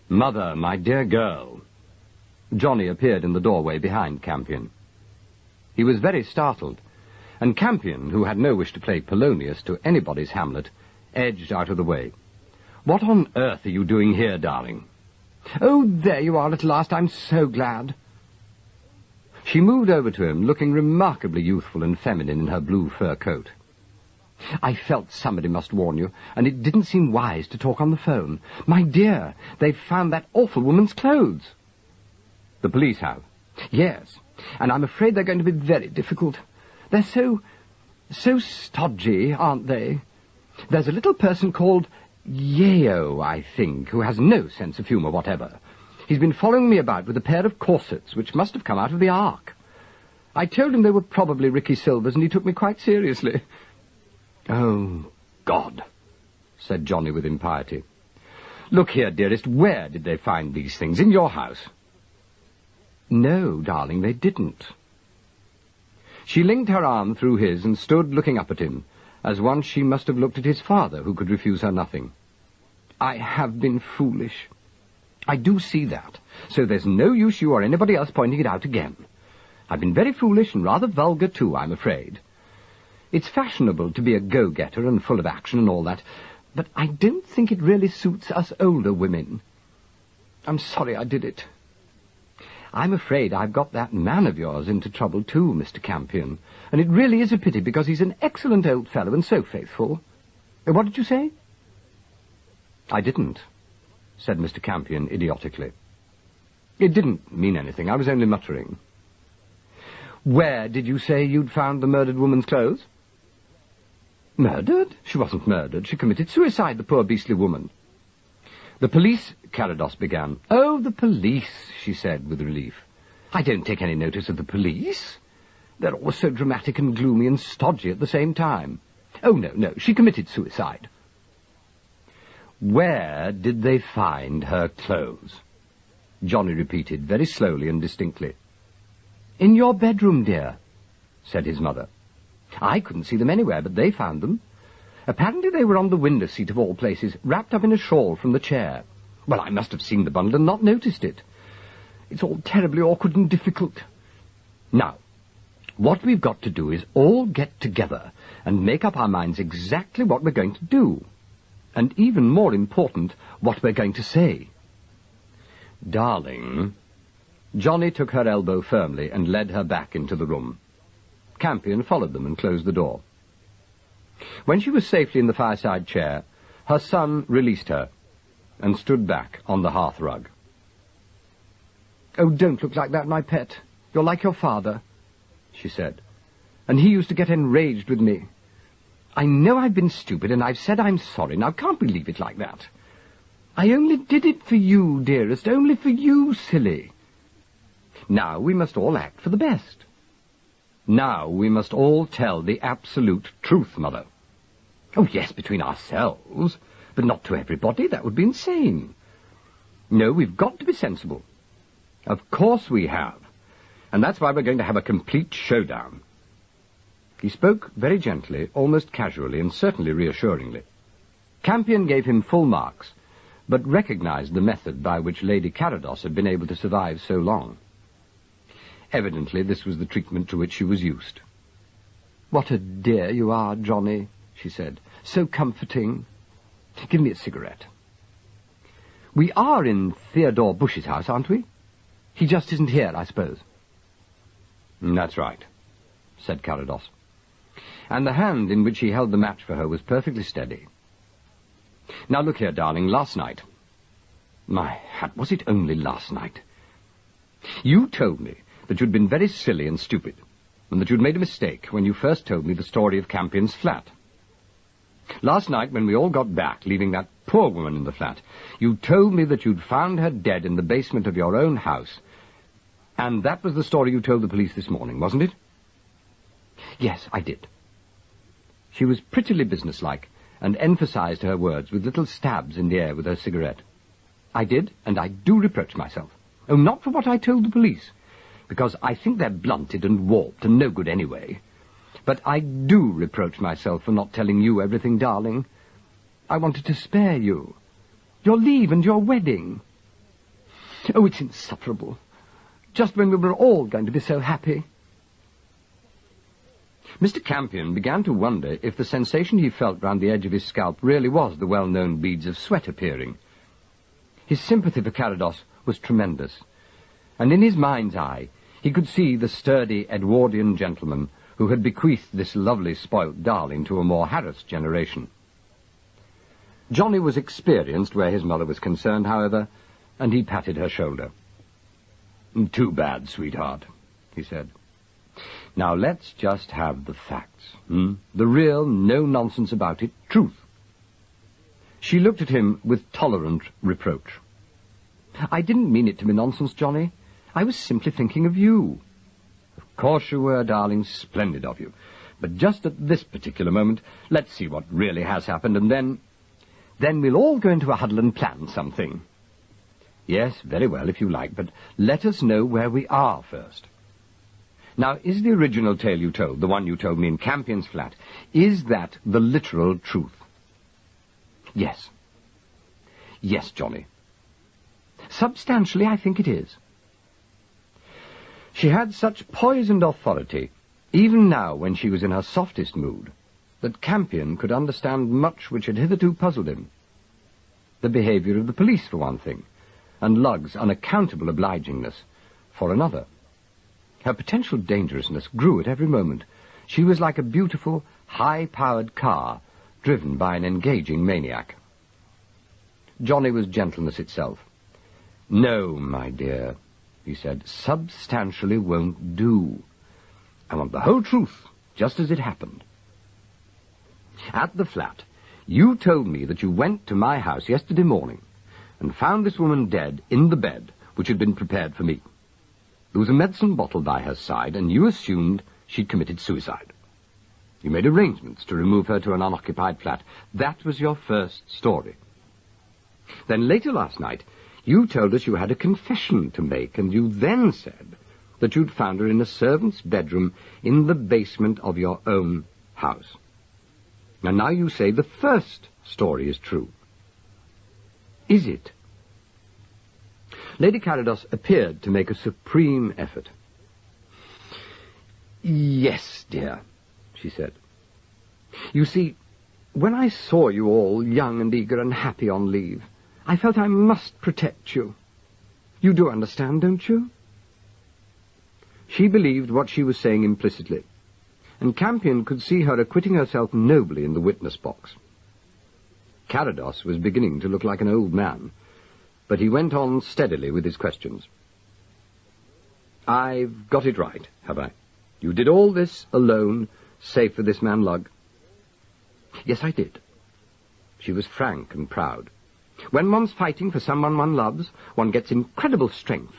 "Mother, my dear girl." Johnny appeared in the doorway behind Campion. He was very startled, and Campion, who had no wish to play Polonius to anybody's Hamlet, edged out of the way. "What on earth are you doing here, darling?" "Oh, there you are at last. I'm so glad." She moved over to him, looking remarkably youthful and feminine in her blue fur coat. "I felt somebody must warn you, and it didn't seem wise to talk on the phone. My dear, they've found that awful woman's clothes." "The police have?" "Yes, and I'm afraid they're going to be very difficult. They're so stodgy, aren't they? There's a little person called Yeo, I think, who has no sense of humour whatever. He's been following me about with a pair of corsets, which must have come out of the Ark. I told him they were probably Ricky Silver's, and he took me quite seriously." "Oh, God," said Johnny with impiety. "Look here, dearest, where did they find these things? In your house?" "No, darling, they didn't." She linked her arm through his and stood looking up at him, as once she must have looked at his father, who could refuse her nothing. "I have been foolish. I do see that, so there's no use you or anybody else pointing it out again. I've been very foolish and rather vulgar, too, I'm afraid. It's fashionable to be a go-getter and full of action and all that, but I don't think it really suits us older women. I'm sorry I did it. I'm afraid I've got that man of yours into trouble too, Mr. Campion, and it really is a pity because he's an excellent old fellow and so faithful. What did you say?" "I didn't," said Mr. Campion idiotically. "It didn't mean anything. I was only muttering." "Where did you say you'd found the murdered woman's clothes?" "Murdered? She wasn't murdered. She committed suicide, the poor beastly woman." "The police," Carrodus began. "Oh, the police," she said with relief. "I don't take any notice of the police. They're always so dramatic and gloomy and stodgy at the same time. Oh, no, she committed suicide." "Where did they find her clothes?" Johnny repeated very slowly and distinctly. "In your bedroom, dear," said his mother. "I couldn't see them anywhere, but they found them. Apparently they were on the window seat of all places, wrapped up in a shawl from the chair. Well, I must have seen the bundle and not noticed it. It's all terribly awkward and difficult. Now, what we've got to do is all get together and make up our minds exactly what we're going to do. And even more important, what we're going to say. Darling... Johnny took her elbow firmly and led her back into the room. Campion followed them and closed the door. When she was safely in the fireside chair, her son released her and stood back on the hearthrug. "Oh, don't look like that, my pet. You're like your father," she said. "And he used to get enraged with me. I know I've been stupid, and I've said I'm sorry. Now, can't we leave it like that? I only did it for you, dearest, only for you, silly. Now we must all act for the best. Now we must all tell the absolute truth, Mother. Oh, yes, between ourselves, but not to everybody. That would be insane. No, we've got to be sensible. Of course we have. And that's why we're going to have a complete showdown." He spoke very gently, almost casually, and certainly reassuringly. Campion gave him full marks, but recognized the method by which Lady Carados had been able to survive so long. Evidently, this was the treatment to which she was used. "What a dear you are, Johnny," she said. "So comforting. Give me a cigarette. We are in Theodore Bush's house, aren't we? He just isn't here, I suppose." "That's right," said Carados. And the hand in which he held the match for her was perfectly steady. "Now look here, darling, last night... My hat, was it only last night? You told me that you'd been very silly and stupid, and that you'd made a mistake when you first told me the story of Campion's flat. Last night, when we all got back, leaving that poor woman in the flat, you told me that you'd found her dead in the basement of your own house. And that was the story you told the police this morning, wasn't it?" "Yes, I did." She was prettily businesslike, and emphasized her words with little stabs in the air with her cigarette. "I did, and I do reproach myself. Oh, not for what I told the police, because I think they're blunted and warped and no good anyway. But I do reproach myself for not telling you everything, darling. I wanted to spare you. Your leave and your wedding. Oh, it's insufferable. Just when we were all going to be so happy." Mr. Campion began to wonder if the sensation he felt round the edge of his scalp really was the well-known beads of sweat appearing. His sympathy for Carados was tremendous, and in his mind's eye he could see the sturdy Edwardian gentleman who had bequeathed this lovely spoilt darling to a more harassed generation. Johnny was experienced where his mother was concerned, however, and he patted her shoulder. "Too bad, sweetheart," he said. "Now let's just have the facts, the real, no-nonsense about it, truth." She looked at him with tolerant reproach. "I didn't mean it to be nonsense, Johnny. I was simply thinking of you." "Of course you were, darling. Splendid of you. But just at this particular moment, let's see what really has happened, and then we'll all go into a huddle and plan something." "Yes, very well, if you like, but let us know where we are first. Now, is the original tale you told, the one you told me in Campion's flat, is that the literal truth?" "Yes. Yes, Johnny. Substantially, I think it is." She had such poise and authority, even now when she was in her softest mood, that Campion could understand much which had hitherto puzzled him. The behaviour of the police, for one thing, and Lugg's unaccountable obligingness, for another. Her potential dangerousness grew at every moment. She was like a beautiful, high-powered car driven by an engaging maniac. Johnny was gentleness itself. "No, my dear," he said, "substantially won't do. I want the whole truth, just as it happened. At the flat, you told me that you went to my house yesterday morning and found this woman dead in the bed which had been prepared for me. There was a medicine bottle by her side, and you assumed she'd committed suicide. You made arrangements to remove her to an unoccupied flat. That was your first story. Then later last night, you told us you had a confession to make, and you then said that you'd found her in a servant's bedroom in the basement of your own house. And now you say the first story is true. Is it?" Lady Carados appeared to make a supreme effort. "Yes, dear," she said. "You see, when I saw you all young and eager and happy on leave, I felt I must protect you. You do understand, don't you?" She believed what she was saying implicitly, and Campion could see her acquitting herself nobly in the witness box. Carados was beginning to look like an old man, but he went on steadily with his questions. "I've got it right, have I? You did all this alone, save for this man Lugg?" "Yes, I did." She was frank and proud. "When one's fighting for someone one loves, one gets incredible strength.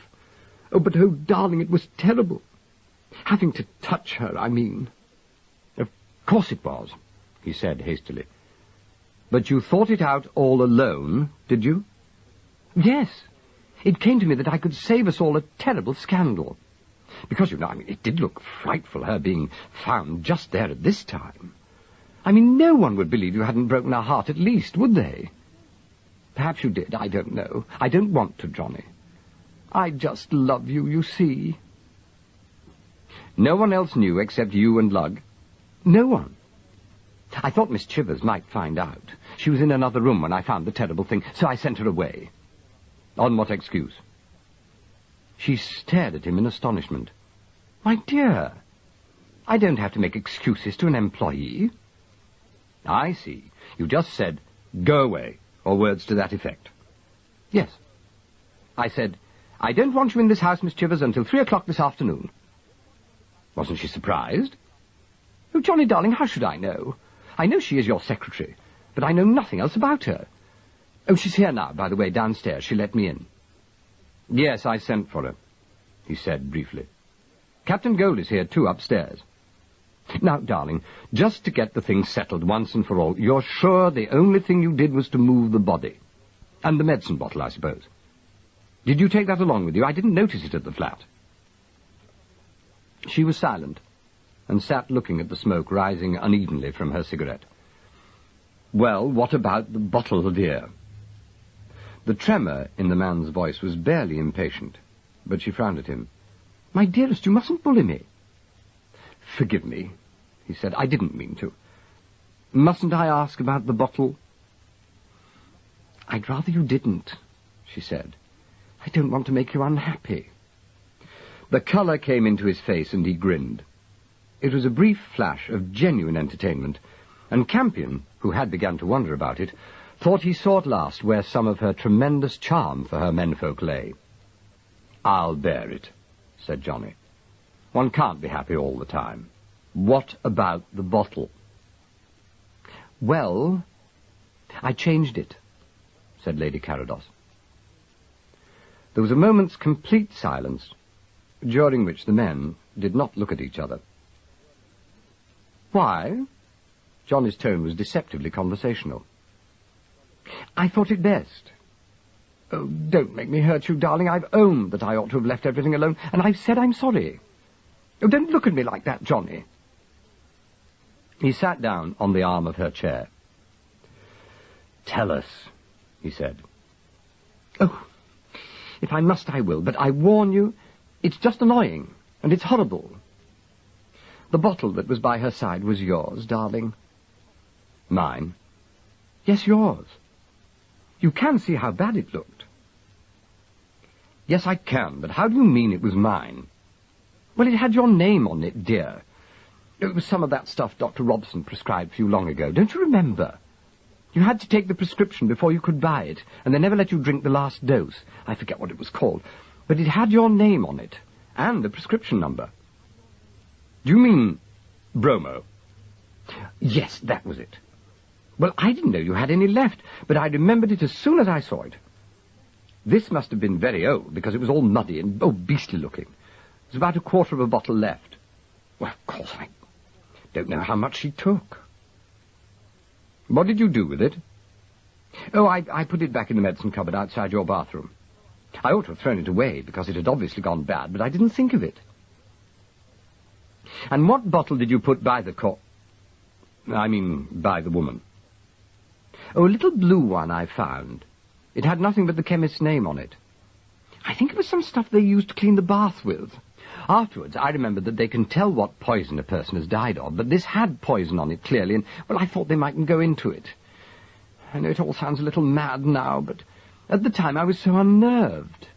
Oh, but, oh, darling, it was terrible. Having to touch her, I mean." "Of course it was," he said hastily. "But you thought it out all alone, did you?" "Yes. It came to me that I could save us all a terrible scandal. Because, you know, it did look frightful, her being found just there at this time. No one would believe you hadn't broken her heart at least, would they? Perhaps you did, I don't know. I don't want to, Johnny. I just love you, you see." "No one else knew except you and Lugg?" "No one. I thought Miss Chivers might find out. She was in another room when I found the terrible thing, so I sent her away." "On what excuse?" She stared at him in astonishment. "My dear, I don't have to make excuses to an employee." "I see. You just said, 'Go away,' or words to that effect." "Yes. I said, 'I don't want you in this house, Miss Chivers, until 3 o'clock this afternoon.' Wasn't she surprised?" "Oh, Johnny, darling, how should I know? I know she is your secretary, but I know nothing else about her. Oh, she's here now, by the way, downstairs. She let me in." "Yes, I sent for her," he said briefly. "Captain Gold is here, too, upstairs. Now, darling, just to get the thing settled once and for all, you're sure the only thing you did was to move the body? And the medicine bottle, I suppose. Did you take that along with you? I didn't notice it at the flat." She was silent, and sat looking at the smoke rising unevenly from her cigarette. "Well, what about the bottle, dear?" The tremor in the man's voice was barely impatient, but she frowned at him. "My dearest, you mustn't bully me." "Forgive me," he said. "I didn't mean to. Mustn't I ask about the bottle?" "I'd rather you didn't," she said. "I don't want to make you unhappy." The colour came into his face, and he grinned. It was a brief flash of genuine entertainment, and Campion, who had begun to wonder about it, thought he saw at last where some of her tremendous charm for her menfolk lay. "I'll bear it," said Johnny. "One can't be happy all the time. What about the bottle?" "Well, I changed it," said Lady Carados. There was a moment's complete silence, during which the men did not look at each other. "Why?" Johnny's tone was deceptively conversational. "I thought it best. Oh, don't make me hurt you, darling. I've owned that I ought to have left everything alone, and I've said I'm sorry. Oh, don't look at me like that, Johnny." He sat down on the arm of her chair. "Tell us," he said. "Oh, if I must, I will, but I warn you, it's just annoying, and it's horrible. The bottle that was by her side was yours, darling." "Mine?" "Yes, yours. You can see how bad it looked." "Yes, I can, but how do you mean it was mine?" "Well, it had your name on it, dear. It was some of that stuff Dr. Robson prescribed for you long ago. Don't you remember? You had to take the prescription before you could buy it, and they never let you drink the last dose. I forget what it was called. But it had your name on it, and the prescription number." "Do you mean bromo?" "Yes, that was it. Well, I didn't know you had any left, but I remembered it as soon as I saw it. This must have been very old, because it was all muddy and, beastly looking. There's about a quarter of a bottle left. Well, of course, I don't know how much she took." "What did you do with it?" "Oh, I put it back in the medicine cupboard outside your bathroom. I ought to have thrown it away, because it had obviously gone bad, but I didn't think of it." "And what bottle did you put by the by the woman?" "Oh, a little blue one I found. It had nothing but the chemist's name on it. I think it was some stuff they used to clean the bath with. Afterwards, I remembered that they can tell what poison a person has died of, but this had poison on it, clearly, and, well, I thought they mightn't go into it. I know it all sounds a little mad now, but at the time I was so unnerved.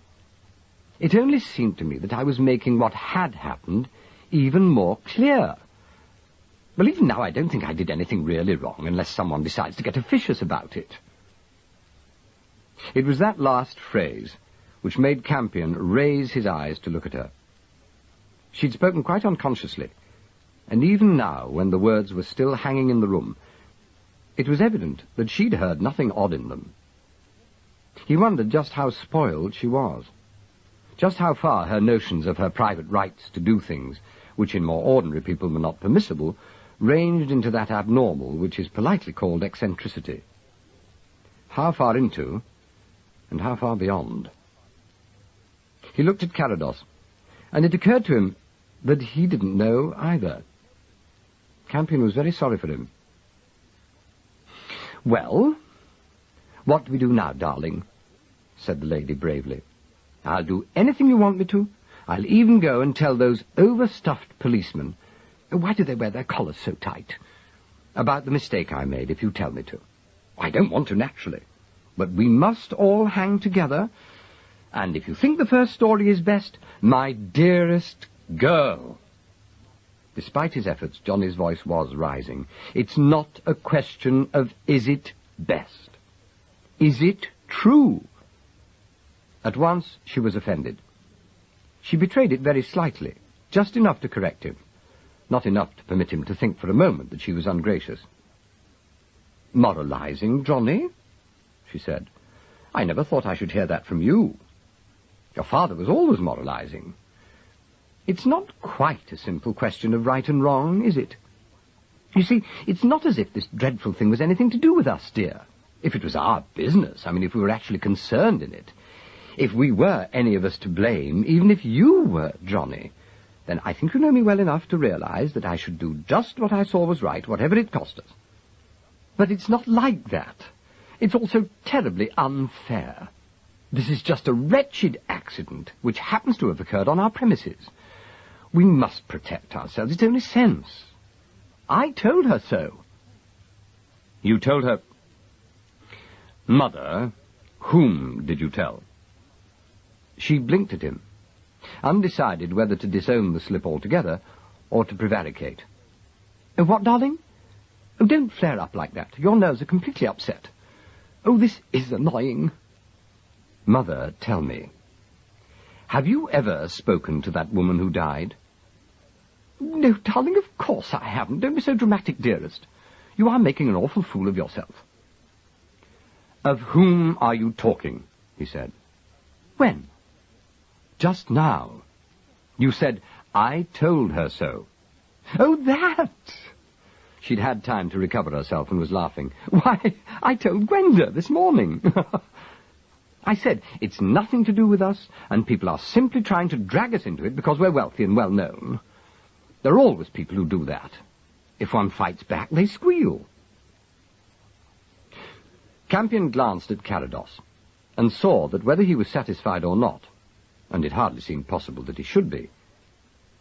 It only seemed to me that I was making what had happened even more clear. Well, even now I don't think I did anything really wrong, unless someone decides to get officious about it. It was that last phrase which made Campion raise his eyes to look at her. She'd spoken quite unconsciously, and even now, when the words were still hanging in the room, it was evident that she'd heard nothing odd in them. He wondered just how spoiled she was, just how far her notions of her private rights to do things, which in more ordinary people were not permissible, ranged into that abnormal which is politely called eccentricity. How far into, and how far beyond? He looked at Carados, and it occurred to him that he didn't know either. Campion was very sorry for him. "Well, what do we do now, darling?" said the lady bravely. "I'll do anything you want me to. I'll even go and tell those overstuffed policemen, why do they wear their collars so tight, about the mistake I made, if you tell me to. I don't want to, naturally, but we must all hang together. And if you think the first story is best, my dearest girl." Despite his efforts, Johnny's voice was rising. "It's not a question of is it best. Is it true?" At once she was offended. She betrayed it very slightly, just enough to correct him, not enough to permit him to think for a moment that she was ungracious. "Moralizing, Johnny?" she said. "I never thought I should hear that from you. Your father was always moralizing. It's not quite a simple question of right and wrong, is it? You see, it's not as if this dreadful thing was anything to do with us, dear. If it was our business, if we were actually concerned in it, if we were any of us to blame, even if you were, Johnny, then I think you know me well enough to realize that I should do just what I saw was right, whatever it cost us. But it's not like that. It's all so terribly unfair. This is just a wretched accident which happens to have occurred on our premises. We must protect ourselves. It's only sense. I told her so." "You told her—" "Mother, whom did you tell?" She blinked at him, undecided whether to disown the slip altogether or to prevaricate. "What, darling? Oh, don't flare up like that. Your nerves are completely upset. Oh, this is annoying." "Mother, tell me, have you ever spoken to that woman who died?" "No, darling, of course I haven't. Don't be so dramatic, dearest. You are making an awful fool of yourself." "Of whom are you talking?" he said. "When?" "Just now. You said, 'I told her so.'" "Oh, that!" She'd had time to recover herself and was laughing. "Why, I told Gwenda this morning." "I said, it's nothing to do with us, and people are simply trying to drag us into it because we're wealthy and well-known. There are always people who do that. If one fights back, they squeal." Campion glanced at Carados, and saw that whether he was satisfied or not, and it hardly seemed possible that he should be,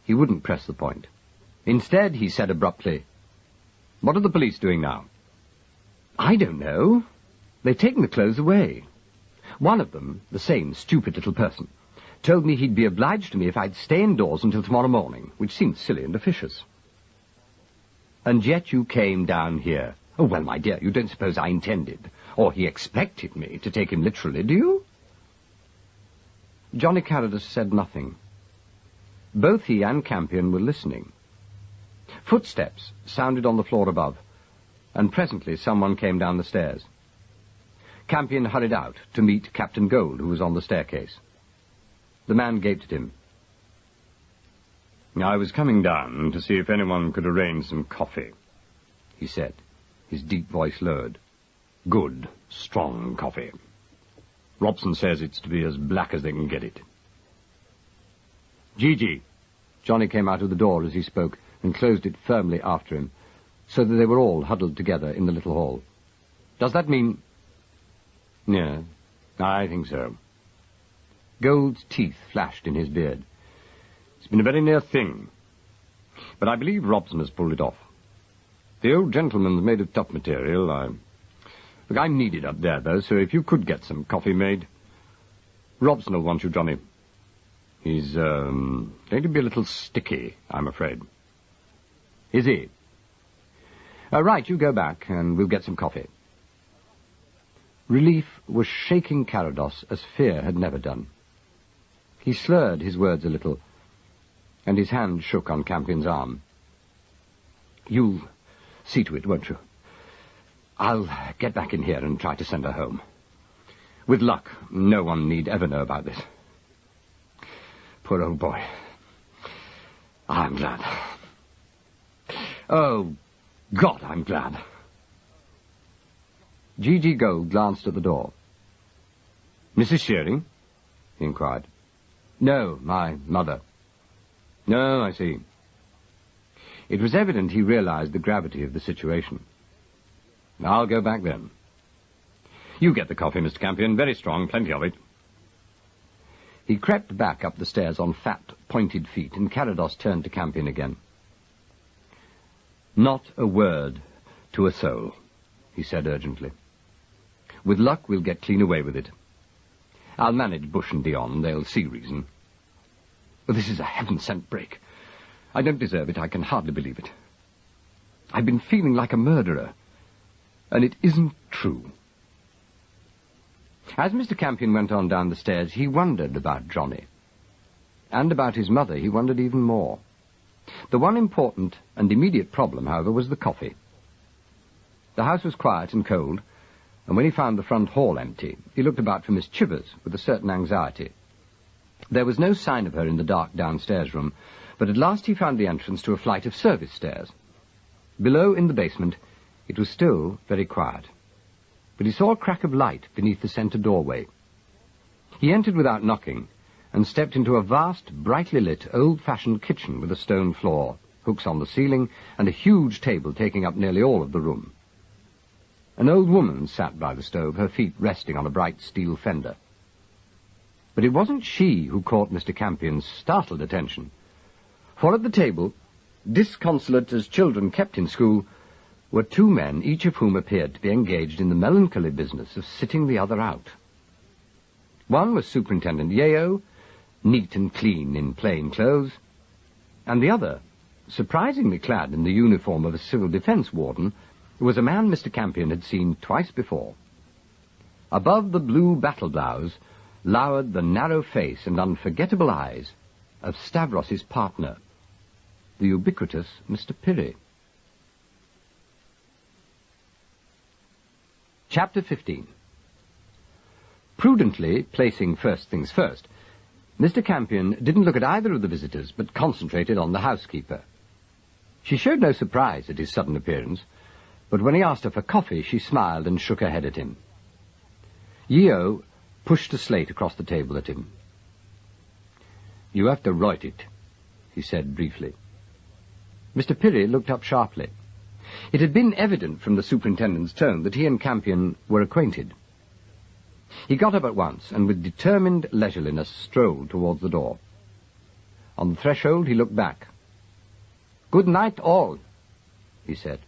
he wouldn't press the point. Instead, he said abruptly, "What are the police doing now?" "I don't know. They've taken the clothes away. One of them, the same stupid little person, told me he'd be obliged to me if I'd stay indoors until tomorrow morning, which seemed silly and officious." "And yet you came down here." "Oh, well, my dear, you don't suppose I intended, or he expected me to take him literally, do you?" Johnny Carados said nothing. Both he and Campion were listening. Footsteps sounded on the floor above, and presently someone came down the stairs. Campion hurried out to meet Captain Gold, who was on the staircase. The man gaped at him. "I was coming down to see if anyone could arrange some coffee," he said, his deep voice lowered. "Good, strong coffee. Robson says it's to be as black as they can get it." "Gigi." Johnny came out of the door as he spoke and closed it firmly after him, so that they were all huddled together in the little hall. "Does that mean—" "Yeah, I think so." Gold's teeth flashed in his beard. "It's been a very near thing, but I believe Robson has pulled it off. The old gentleman's made of tough material. Look, I'm needed up there, though, so if you could get some coffee made. Robson will want you, Johnny. He's going to be a little sticky, I'm afraid." "Is he?" Right, you go back, and we'll get some coffee." Relief was shaking Carados as fear had never done. He slurred his words a little, and his hand shook on Campion's arm. "You'll see to it, won't you? I'll get back in here and try to send her home. With luck, no one need ever know about this. Poor old boy. I'm glad. Oh, God, I'm glad." G.G. Gold glanced at the door. "Mrs. Shearing?" he inquired. "No, my mother." "No, I see." It was evident he realized the gravity of the situation. "I'll go back then. You get the coffee, Mr. Campion. Very strong, plenty of it." He crept back up the stairs on fat, pointed feet, and Carados turned to Campion again. "Not a word to a soul," he said urgently. "With luck, we'll get clean away with it. I'll manage Bush and Dion. They'll see reason. But this is a heaven-sent break. I don't deserve it. I can hardly believe it. I've been feeling like a murderer, and it isn't true." As Mr. Campion went on down the stairs, he wondered about Johnny. And about his mother he wondered even more. The one important and immediate problem, however, was the coffee. The house was quiet and cold, and when he found the front hall empty, he looked about for Miss Chivers with a certain anxiety. There was no sign of her in the dark downstairs room, but at last he found the entrance to a flight of service stairs. Below, in the basement, it was still very quiet, but he saw a crack of light beneath the centre doorway. He entered without knocking, and stepped into a vast, brightly lit, old-fashioned kitchen with a stone floor, hooks on the ceiling, and a huge table taking up nearly all of the room. An old woman sat by the stove, her feet resting on a bright steel fender. But it wasn't she who caught Mr. Campion's startled attention, for at the table, disconsolate as children kept in school, were two men, each of whom appeared to be engaged in the melancholy business of sitting the other out. One was Superintendent Yeo, neat and clean in plain clothes, and the other, surprisingly clad in the uniform of a civil defence warden, was a man Mr. Campion had seen twice before. Above the blue battle blouse lowered the narrow face and unforgettable eyes of Stavros's partner, the ubiquitous Mr. Pirrie. Chapter 15. Prudently placing first things first, Mr. Campion didn't look at either of the visitors, but concentrated on the housekeeper. She showed no surprise at his sudden appearance, but when he asked her for coffee, she smiled and shook her head at him. Yeo pushed a slate across the table at him. "You have to write it," he said briefly. Mr. Pirrie looked up sharply. It had been evident from the superintendent's tone that he and Campion were acquainted. He got up at once, and with determined leisureliness strolled towards the door. On the threshold he looked back. "Good night, all," he said.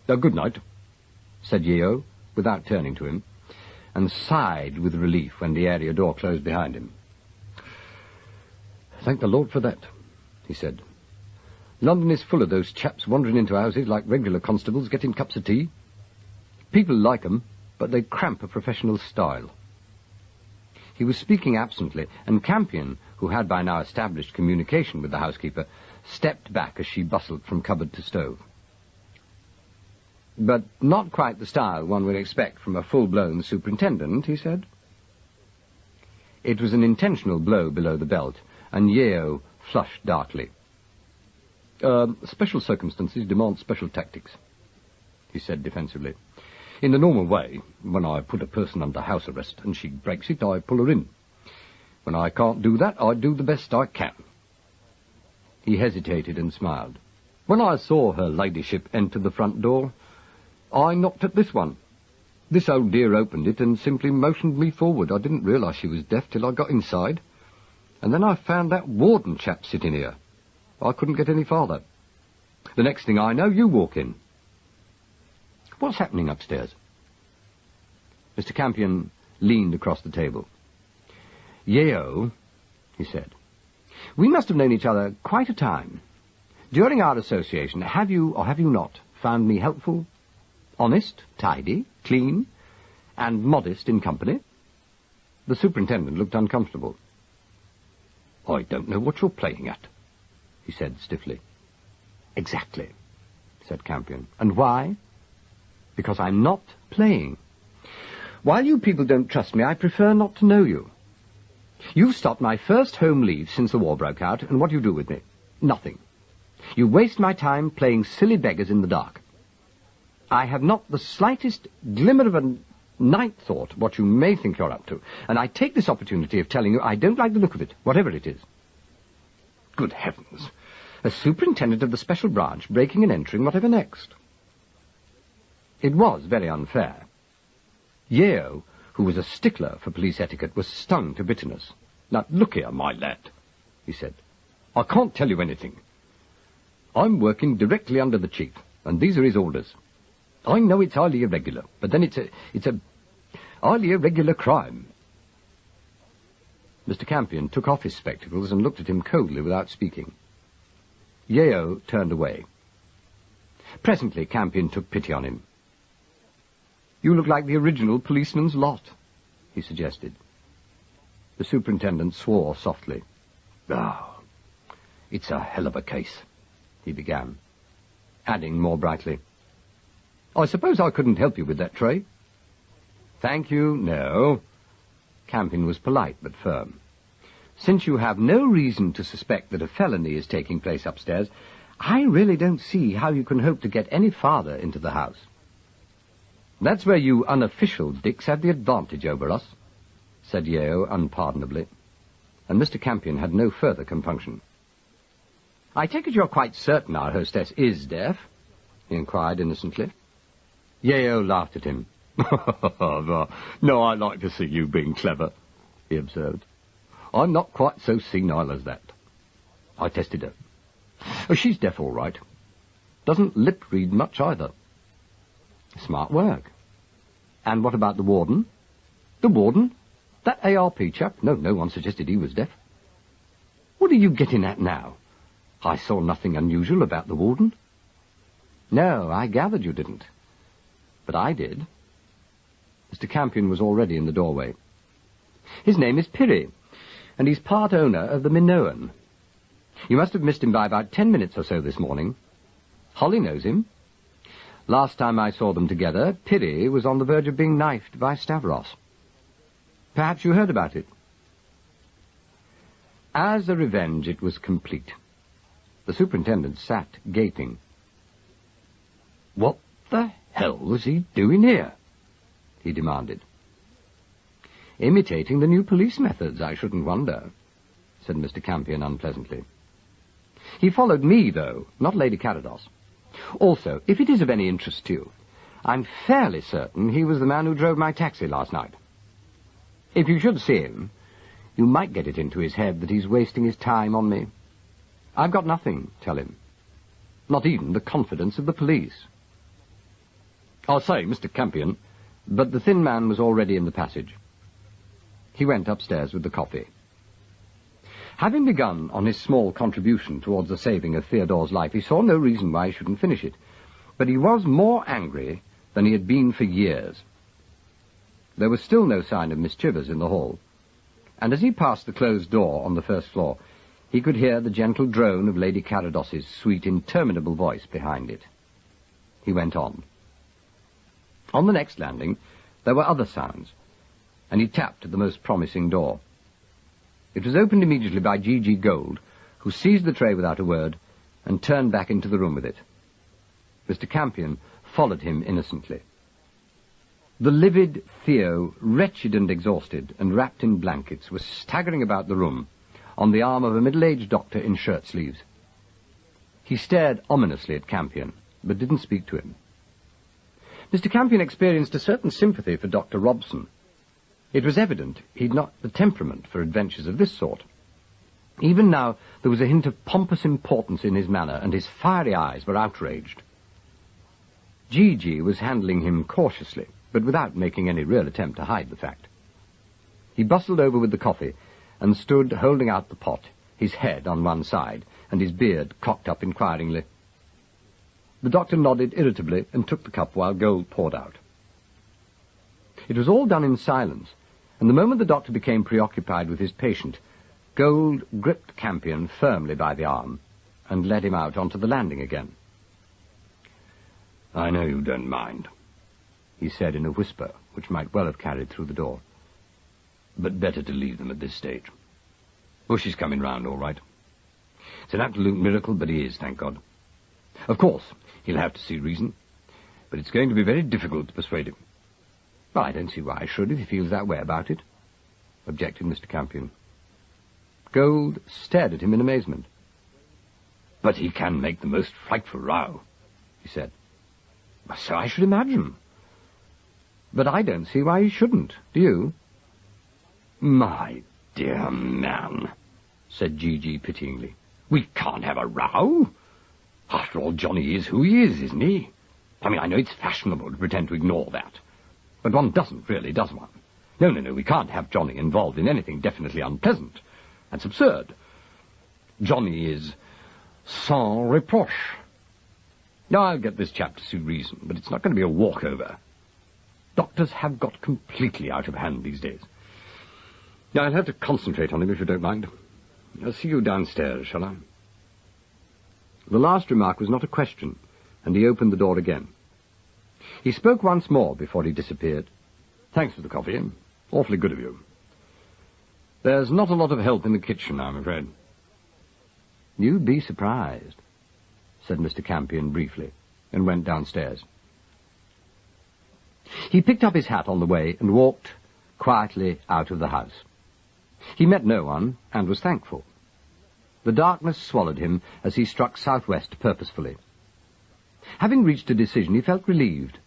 "Good night," said Yeo, without turning to him, and sighed with relief when the area door closed behind him. "Thank the Lord for that," he said. "London is full of those chaps wandering into houses like regular constables getting cups of tea. People like 'em, but they cramp a professional style." He was speaking absently, and Campion, who had by now established communication with the housekeeper, stepped back as she bustled from cupboard to stove. "But not quite the style one would expect from a full-blown superintendent," he said. It was an intentional blow below the belt, and Yeo flushed darkly. "Special circumstances demand special tactics," he said defensively. "In the normal way, when I put a person under house arrest and she breaks it, I pull her in. When I can't do that, I do the best I can." He hesitated and smiled. "When I saw her ladyship enter the front door, I knocked at this one. This old dear opened it and simply motioned me forward. I didn't realise she was deaf till I got inside. And then I found that warden chap sitting here. I couldn't get any farther. The next thing I know, you walk in. What's happening upstairs? Mr. Campion leaned across the table. Yeo, he said, we must have known each other quite a time. During our association, have you, or have you not, found me helpful, honest, tidy, clean, and modest in company? The superintendent looked uncomfortable. I don't know what you're playing at, he said stiffly. Exactly, said Campion. And why? Because I'm not playing. While you people don't trust me, I prefer not to know you. You've stopped my first home leave since the war broke out, and what do you do with me? Nothing. You waste my time playing silly beggars in the dark. I have not the slightest glimmer of a night thought what you may think you're up to, and I take this opportunity of telling you I don't like the look of it, whatever it is. Good heavens! A superintendent of the special branch breaking and entering, whatever next? It was very unfair. Yeo, who was a stickler for police etiquette, was stung to bitterness. Now, look here, my lad, he said. I can't tell you anything. I'm working directly under the chief, and these are his orders. I know it's highly irregular, but then it's a highly irregular crime. Mr. Campion took off his spectacles and looked at him coldly without speaking. Yeo turned away. Presently, Campion took pity on him. You look like the original policeman's lot, he suggested. The superintendent swore softly. Oh, it's a hell of a case, he began, adding more brightly, I suppose I couldn't help you with that tray. Thank you, no. Campion was polite but firm. Since you have no reason to suspect that a felony is taking place upstairs, I really don't see how you can hope to get any farther into the house. That's where you unofficial dicks have the advantage over us, said Yeo unpardonably, and Mr. Campion had no further compunction. I take it you're quite certain our hostess is deaf? He inquired innocently. Yeo laughed at him. No, I like to see you being clever, he observed. I'm not quite so senile as that. I tested her. Oh, she's deaf all right. Doesn't lip-read much either. Smart work. And what about the warden? The warden? That ARP chap? No one suggested he was deaf. What are you getting at now? I saw nothing unusual about the warden. No, I gathered you didn't. But I did. Mr. Campion was already in the doorway. His name is Pirrie, and he's part owner of the Minoan. You must have missed him by about 10 minutes or so this morning. Holly knows him. Last time I saw them together, Pirrie was on the verge of being knifed by Stavros. Perhaps you heard about it. As a revenge, it was complete. The superintendent sat gaping. What the hell was he doing here? He demanded. Imitating the new police methods, I shouldn't wonder, said Mr. Campion unpleasantly. He followed me, though, not Lady Carados. Also, if it is of any interest to you, I'm fairly certain he was the man who drove my taxi last night. If you should see him, you might get it into his head that he's wasting his time on me. I've got nothing, tell him. Not even the confidence of the police. I'll say, Mr. Campion, but the thin man was already in the passage. He went upstairs with the coffee. Having begun on his small contribution towards the saving of Theodore's life, he saw no reason why he shouldn't finish it. But he was more angry than he had been for years. There was still no sign of Miss Chivers in the hall, and as he passed the closed door on the first floor, he could hear the gentle drone of Lady Carados's sweet, interminable voice behind it. He went on. On the next landing, there were other sounds, and he tapped at the most promising door. It was opened immediately by G.G. Gold, who seized the tray without a word and turned back into the room with it. Mr. Campion followed him innocently. The livid Theo, wretched and exhausted, and wrapped in blankets, was staggering about the room on the arm of a middle-aged doctor in shirt-sleeves. He stared ominously at Campion, but didn't speak to him. Mr. Campion experienced a certain sympathy for Dr. Robson. It was evident he'd not the temperament for adventures of this sort. Even now there was a hint of pompous importance in his manner, and his fiery eyes were outraged. Gigi was handling him cautiously, but without making any real attempt to hide the fact. He bustled over with the coffee and stood holding out the pot, his head on one side and his beard cocked up inquiringly. The doctor nodded irritably and took the cup while Gold poured out. It was all done in silence, and the moment the doctor became preoccupied with his patient, Gold gripped Campion firmly by the arm and led him out onto the landing again. "I know you don't mind," he said in a whisper which might well have carried through the door. "But better to leave them at this stage. She's coming round all right. It's an absolute miracle, but he is, thank God. Of course, he'll have to see reason, but it's going to be very difficult to persuade him." "Well, I don't see why I should if he feels that way about it," objected Mr. Campion. Gold stared at him in amazement. "But he can make the most frightful row," he said. "So I should imagine. But I don't see why he shouldn't, do you?" "My dear man," said Gigi pityingly, "we can't have a row. After all, Johnny is who he is, isn't he? I mean, I know it's fashionable to pretend to ignore that, but one doesn't really, does one? No, we can't have Johnny involved in anything definitely unpleasant. That's absurd. Johnny is sans reproche. Now, I'll get this chap to see reason, but it's not going to be a walkover. Doctors have got completely out of hand these days. Now, I'll have to concentrate on him, if you don't mind. I'll see you downstairs, shall I?" The last remark was not a question, and he opened the door again. He spoke once more before he disappeared. "Thanks for the coffee. Awfully good of you. There's not a lot of help in the kitchen, I'm afraid." "You'd be surprised," said Mr. Campion briefly, and went downstairs. He picked up his hat on the way and walked quietly out of the house. He met no one, and was thankful. The darkness swallowed him as he struck southwest purposefully. Having reached a decision, he felt relieved.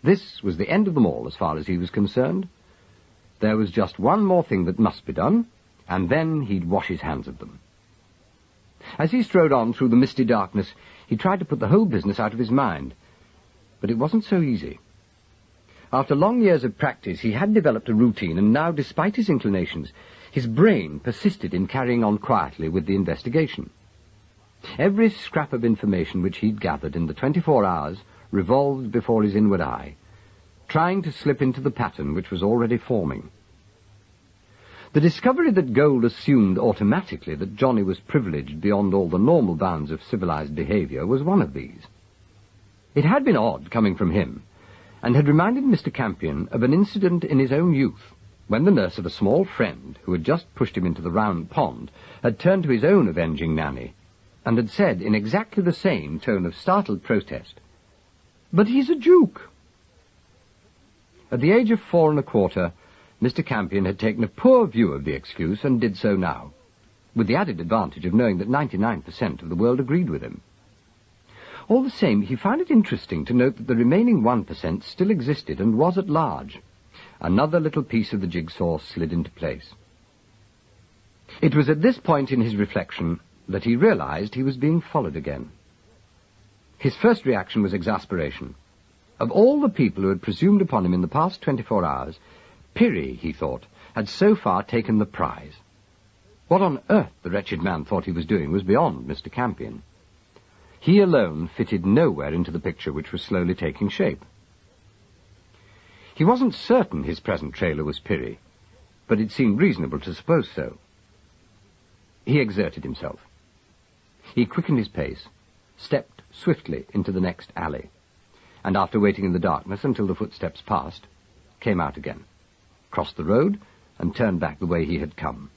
This was the end of them all as far as he was concerned. There was just one more thing that must be done, and then he'd wash his hands of them. As he strode on through the misty darkness, he tried to put the whole business out of his mind, but it wasn't so easy. After long years of practice, he had developed a routine, and now, despite his inclinations, his brain persisted in carrying on quietly with the investigation. Every scrap of information which he'd gathered in the 24 hours revolved before his inward eye, trying to slip into the pattern which was already forming. The discovery that Gold assumed automatically that Johnny was privileged beyond all the normal bounds of civilized behavior was one of these. It had been odd coming from him, and had reminded Mr. Campion of an incident in his own youth, when the nurse of a small friend, who had just pushed him into the round pond, had turned to his own avenging nanny, and had said in exactly the same tone of startled protest, "But he's a Duke." At the age of 4 1/4, Mr. Campion had taken a poor view of the excuse, and did so now, with the added advantage of knowing that 99% of the world agreed with him. All the same, he found it interesting to note that the remaining 1% still existed and was at large. Another little piece of the jigsaw slid into place. It was at this point in his reflection that he realized he was being followed again. His first reaction was exasperation. Of all the people who had presumed upon him in the past 24 hours, Pirrie, he thought, had so far taken the prize. What on earth the wretched man thought he was doing was beyond Mr. Campion. He alone fitted nowhere into the picture which was slowly taking shape. He wasn't certain his present trailer was Pirrie, but it seemed reasonable to suppose so. He exerted himself. He quickened his pace, stepped swiftly into the next alley, and after waiting in the darkness until the footsteps passed, came out again, crossed the road, and turned back the way he had come.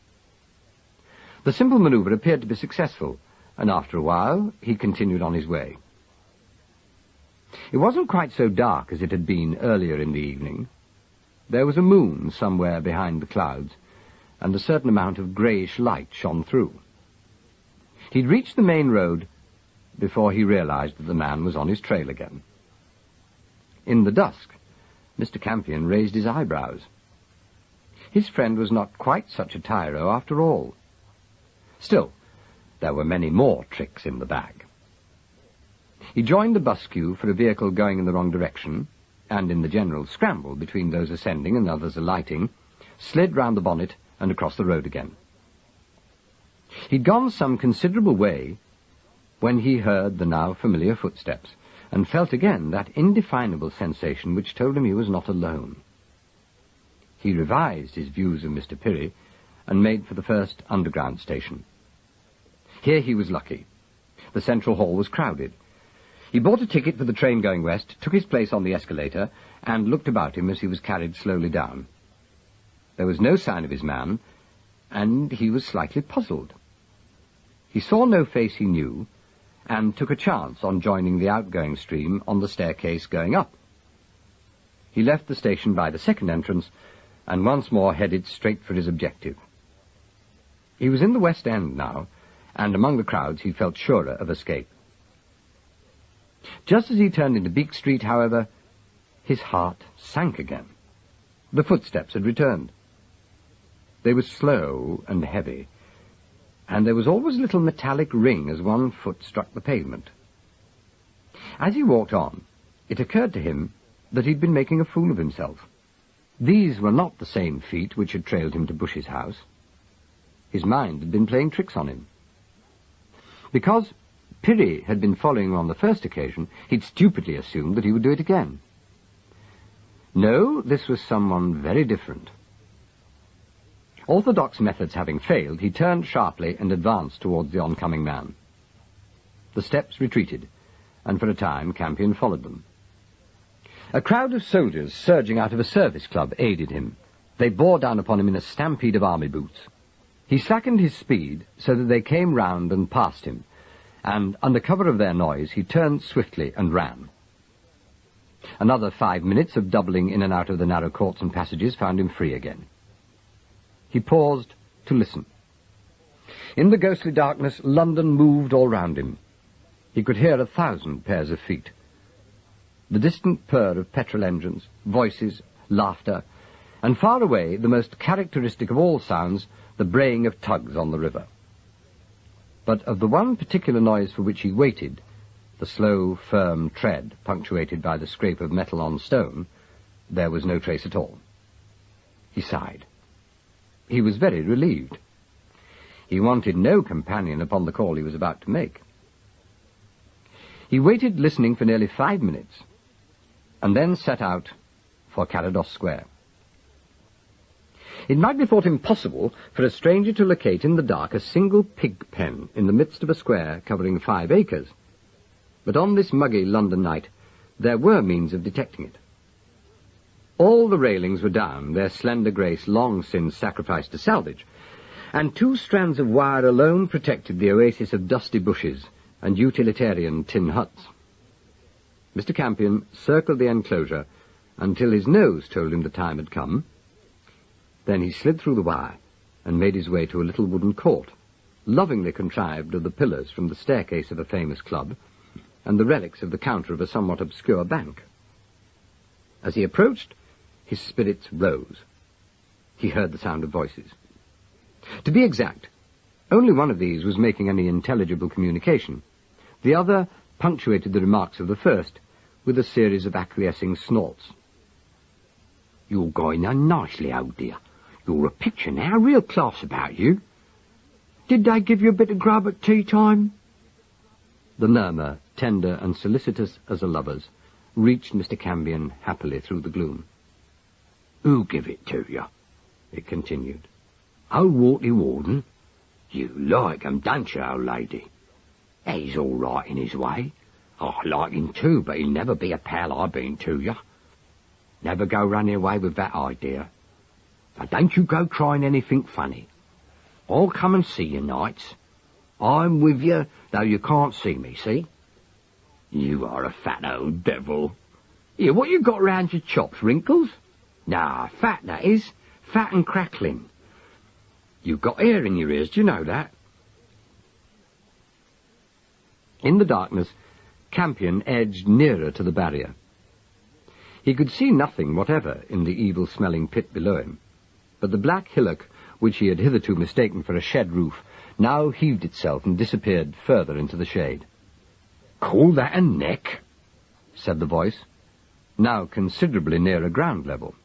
The simple maneuver appeared to be successful, and after a while he continued on his way. It wasn't quite so dark as it had been earlier in the evening. There was a moon somewhere behind the clouds, and a certain amount of greyish light shone through. He'd reached the main road before he realized that the man was on his trail again. In the dusk, Mr. Campion raised his eyebrows. His friend was not quite such a tyro after all. Still, there were many more tricks in the bag. He joined the bus queue for a vehicle going in the wrong direction, and in the general scramble between those ascending and others alighting, slid round the bonnet and across the road again. He'd gone some considerable way when he heard the now familiar footsteps, and felt again that indefinable sensation which told him he was not alone. He revised his views of Mr. Pirrie, and made for the first underground station. Here he was lucky. The central hall was crowded. He bought a ticket for the train going west, took his place on the escalator, and looked about him as he was carried slowly down. There was no sign of his man, and he was slightly puzzled. He saw no face he knew, and took a chance on joining the outgoing stream on the staircase going up. He left the station by the second entrance, and once more headed straight for his objective. He was in the West End now, and among the crowds he felt surer of escape. Just as he turned into Beak Street, however, his heart sank again. The footsteps had returned. They were slow and heavy, and there was always a little metallic ring as one foot struck the pavement. As he walked on, it occurred to him that he'd been making a fool of himself. These were not the same feet which had trailed him to Bush's house. His mind had been playing tricks on him. Because Pirrie had been following him on the first occasion, he'd stupidly assumed that he would do it again. No, this was someone very different. Orthodox methods having failed, he turned sharply and advanced towards the oncoming man. The steps retreated, and for a time Campion followed them. A crowd of soldiers surging out of a service club aided him. They bore down upon him in a stampede of army boots. He slackened his speed so that they came round and passed him, and under cover of their noise he turned swiftly and ran. Another 5 minutes of doubling in and out of the narrow courts and passages found him free again. He paused to listen. In the ghostly darkness, London moved all round him. He could hear 1,000 pairs of feet. The distant purr of petrol engines, voices, laughter, and far away, the most characteristic of all sounds, the braying of tugs on the river. But of the one particular noise for which he waited, the slow, firm tread, punctuated by the scrape of metal on stone, there was no trace at all. He sighed. He was very relieved. He wanted no companion upon the call he was about to make. He waited listening for nearly 5 minutes, and then set out for Carados Square. It might be thought impossible for a stranger to locate in the dark a single pig pen in the midst of a square covering 5 acres. But on this muggy London night, there were means of detecting it. All the railings were down, their slender grace long since sacrificed to salvage, and 2 strands of wire alone protected the oasis of dusty bushes and utilitarian tin huts. Mr. Campion circled the enclosure until his nose told him the time had come. Then he slid through the wire and made his way to a little wooden court, lovingly contrived of the pillars from the staircase of a famous club and the relics of the counter of a somewhat obscure bank. As he approached, his spirits rose. He heard the sound of voices. To be exact, only one of these was making any intelligible communication. The other punctuated the remarks of the first with a series of acquiescing snorts. "You're going on nicely, old dear. You're a picture now, real class about you. Did they give you a bit of grub at tea time?" The murmur, tender and solicitous as a lover's, reached Mr. Campion happily through the gloom. "Who give it to you?" it continued. "Old Wortley Warden? You like him, don't you, old lady? He's all right in his way. I like him too, but he'll never be a pal I've been to you. Never go running away with that idea. Now don't you go trying anything funny. I'll come and see you nights. I'm with you, though you can't see me, see? You are a fat old devil. Here, what you got round your chops, wrinkles? Nah, fat, that is. Fat and crackling. You've got hair in your ears, do you know that? In the darkness, Campion edged nearer to the barrier. He could see nothing whatever in the evil-smelling pit below him, but the black hillock, which he had hitherto mistaken for a shed roof, now heaved itself and disappeared further into the shade. "Call that a neck?" said the voice, now considerably nearer ground level.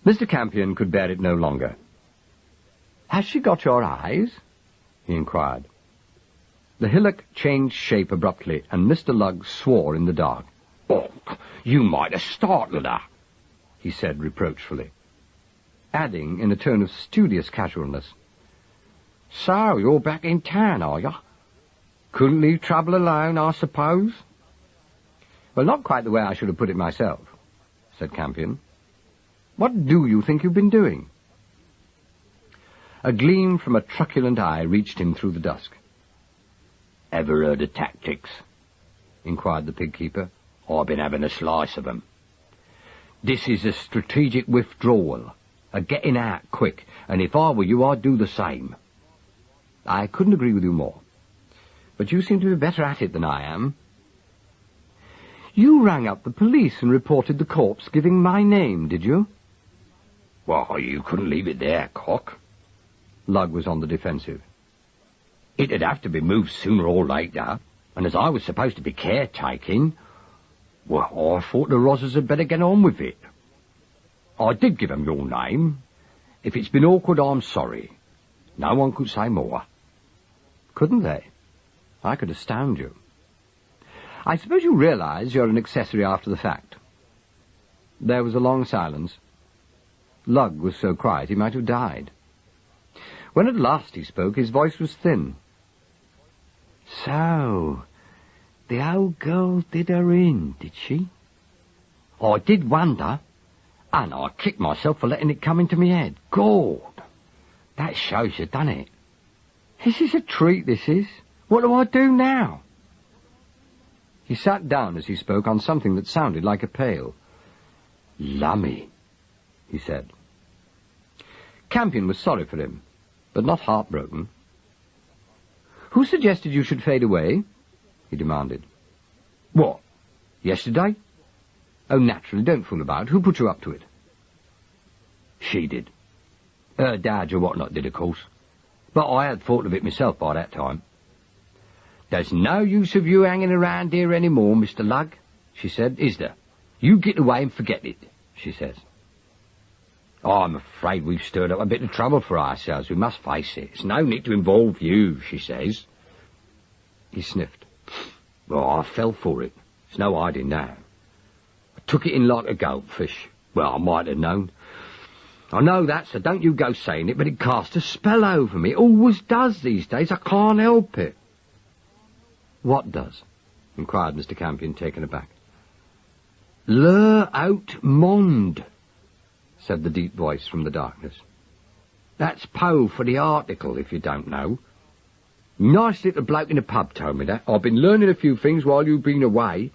Mr. Campion could bear it no longer. "Has she got your eyes?" he inquired. The hillock changed shape abruptly, and Mr. Lugg swore in the dark. "Oh, you might have startled her," he said reproachfully, adding in a tone of studious casualness, "So, you're back in town, are you? Couldn't leave trouble alone, I suppose?" "Well, not quite the way I should have put it myself," said Campion. "What do you think you've been doing?" A gleam from a truculent eye reached him through the dusk. "Ever heard of tactics?" inquired the pig-keeper. "I've been having a slice of 'em. This is a strategic withdrawal, a getting out quick, and if I were you, I'd do the same." "I couldn't agree with you more. But you seem to be better at it than I am." "You rang up the police and reported the corpse giving my name, did you?" "Well, you couldn't leave it there, Cock." Lugg was on the defensive. "It'd have to be moved sooner or later, and as I was supposed to be caretaking, well, I thought the Rozzers had better get on with it. I did give 'em your name. If it's been awkward, I'm sorry. No one could say more." "Couldn't they? I could astound you. I suppose you realize you're an accessory after the fact." There was a long silence. Lugg was so quiet he might have died. When at last he spoke, his voice was thin. "So, the old girl did her in, did she?" "I did wonder, and I kicked myself for letting it come into me head. God, that shows you, doesn't it? This is a treat, this is. What do I do now?" He sat down as he spoke on something that sounded like a pail. "Lummy," he said. Campion was sorry for him, but not heartbroken. "Who suggested you should fade away?" he demanded. "What, yesterday?" "Oh, naturally, don't fool about. Who put you up to it?" "She did. Her dad or whatnot did, of course. But I had thought of it myself by that time. 'There's no use of you hanging around here any more, Mr. Lugg,' she said, 'is there? You get away and forget it,' she says. I'm afraid we've stirred up a bit of trouble for ourselves, we must face it. It's no need to involve you,' she says." He sniffed. "Well, I fell for it. It's no hiding now. I took it in like a goldfish. Well, I might have known. I know that, so don't you go saying it, but it cast a spell over me. It always does these days. I can't help it." "What does?" inquired Mr. Campion, taken aback. "Le haut monde," said the deep voice from the darkness. "That's Poe for the article, if you don't know. Nice little bloke in the pub told me that. I've been learning a few things while you've been away."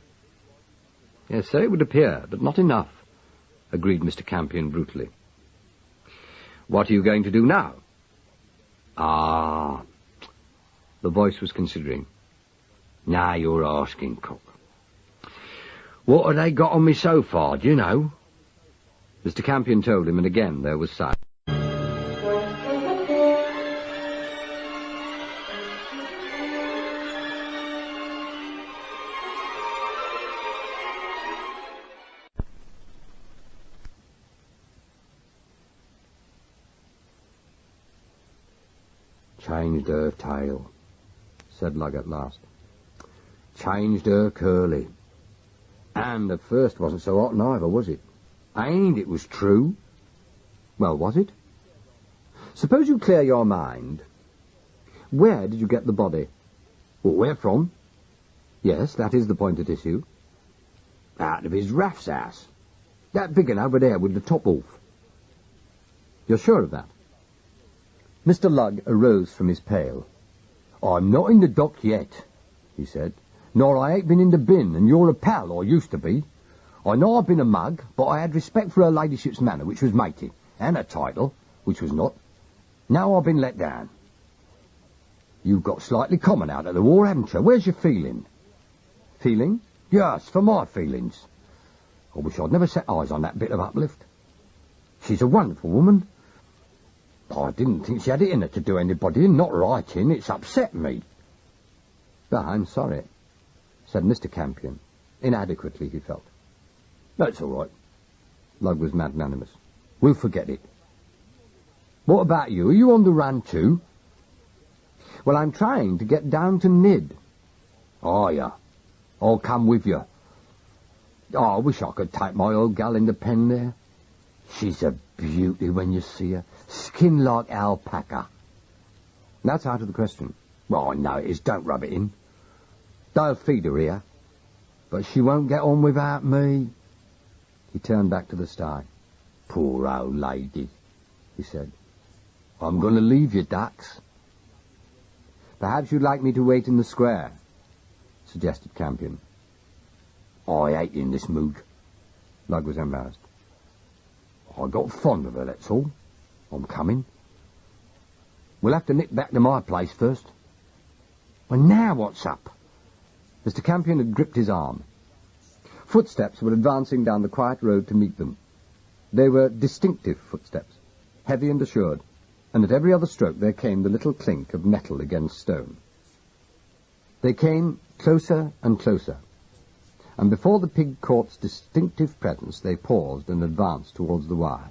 "Yes, so it would appear, but not enough," agreed Mr. Campion brutally. "What are you going to do now?" "Ah," the voice was considering. "Now you're asking, Cook. What have they got on me so far, do you know?" Mr. Campion told him, and again there was silence. "Changed her tail," said Lugg at last. "Changed her curly. And at first wasn't so hot neither, was it? Ain't it was true." "Well, was it? Suppose you clear your mind. Where did you get the body?" "Well, where from?" "Yes, that is the point at issue." "Out of his Raff's house. That big one over there with the top off." "You're sure of that?" Mr. Lugg arose from his pail. "I'm not in the dock yet," he said. "Nor I ain't been in the bin, and you're a pal, or used to be. I know I've been a mug, but I had respect for her ladyship's manner, which was matey, and her title, which was not. Now I've been let down. You've got slightly common out of the war, haven't you? Where's your feeling?" "Feeling? Yes, for my feelings. I wish I'd never set eyes on that bit of uplift. She's a wonderful woman. I didn't think she had it in her to do anybody in, not writing. It's upset me. I'm sorry, said Mr. Campion, inadequately, he felt. That's all right. Lug was magnanimous. We'll forget it. What about you? Are you on the run too? Well, I'm trying to get down to Nid. Are ya? I'll come with you. Oh, I wish I could take my old gal in the pen there. She's a beauty when you see her. Skin like alpaca. That's out of the question. Well, I know it is. Don't rub it in. They'll feed her here. But she won't get on without me. He turned back to the sty. Poor old lady, he said. I'm going to leave you, ducks. Perhaps you'd like me to wait in the square, suggested Campion. I ain't in this mood. Lug was embarrassed. I got fond of her, that's all. I'm coming. We'll have to nip back to my place first. Well, now what's up? Mr. Campion had gripped his arm. Footsteps were advancing down the quiet road to meet them. They were distinctive footsteps, heavy and assured, and at every other stroke there came the little clink of metal against stone. They came closer and closer, and before the pig court's distinctive presence they paused and advanced towards the wire.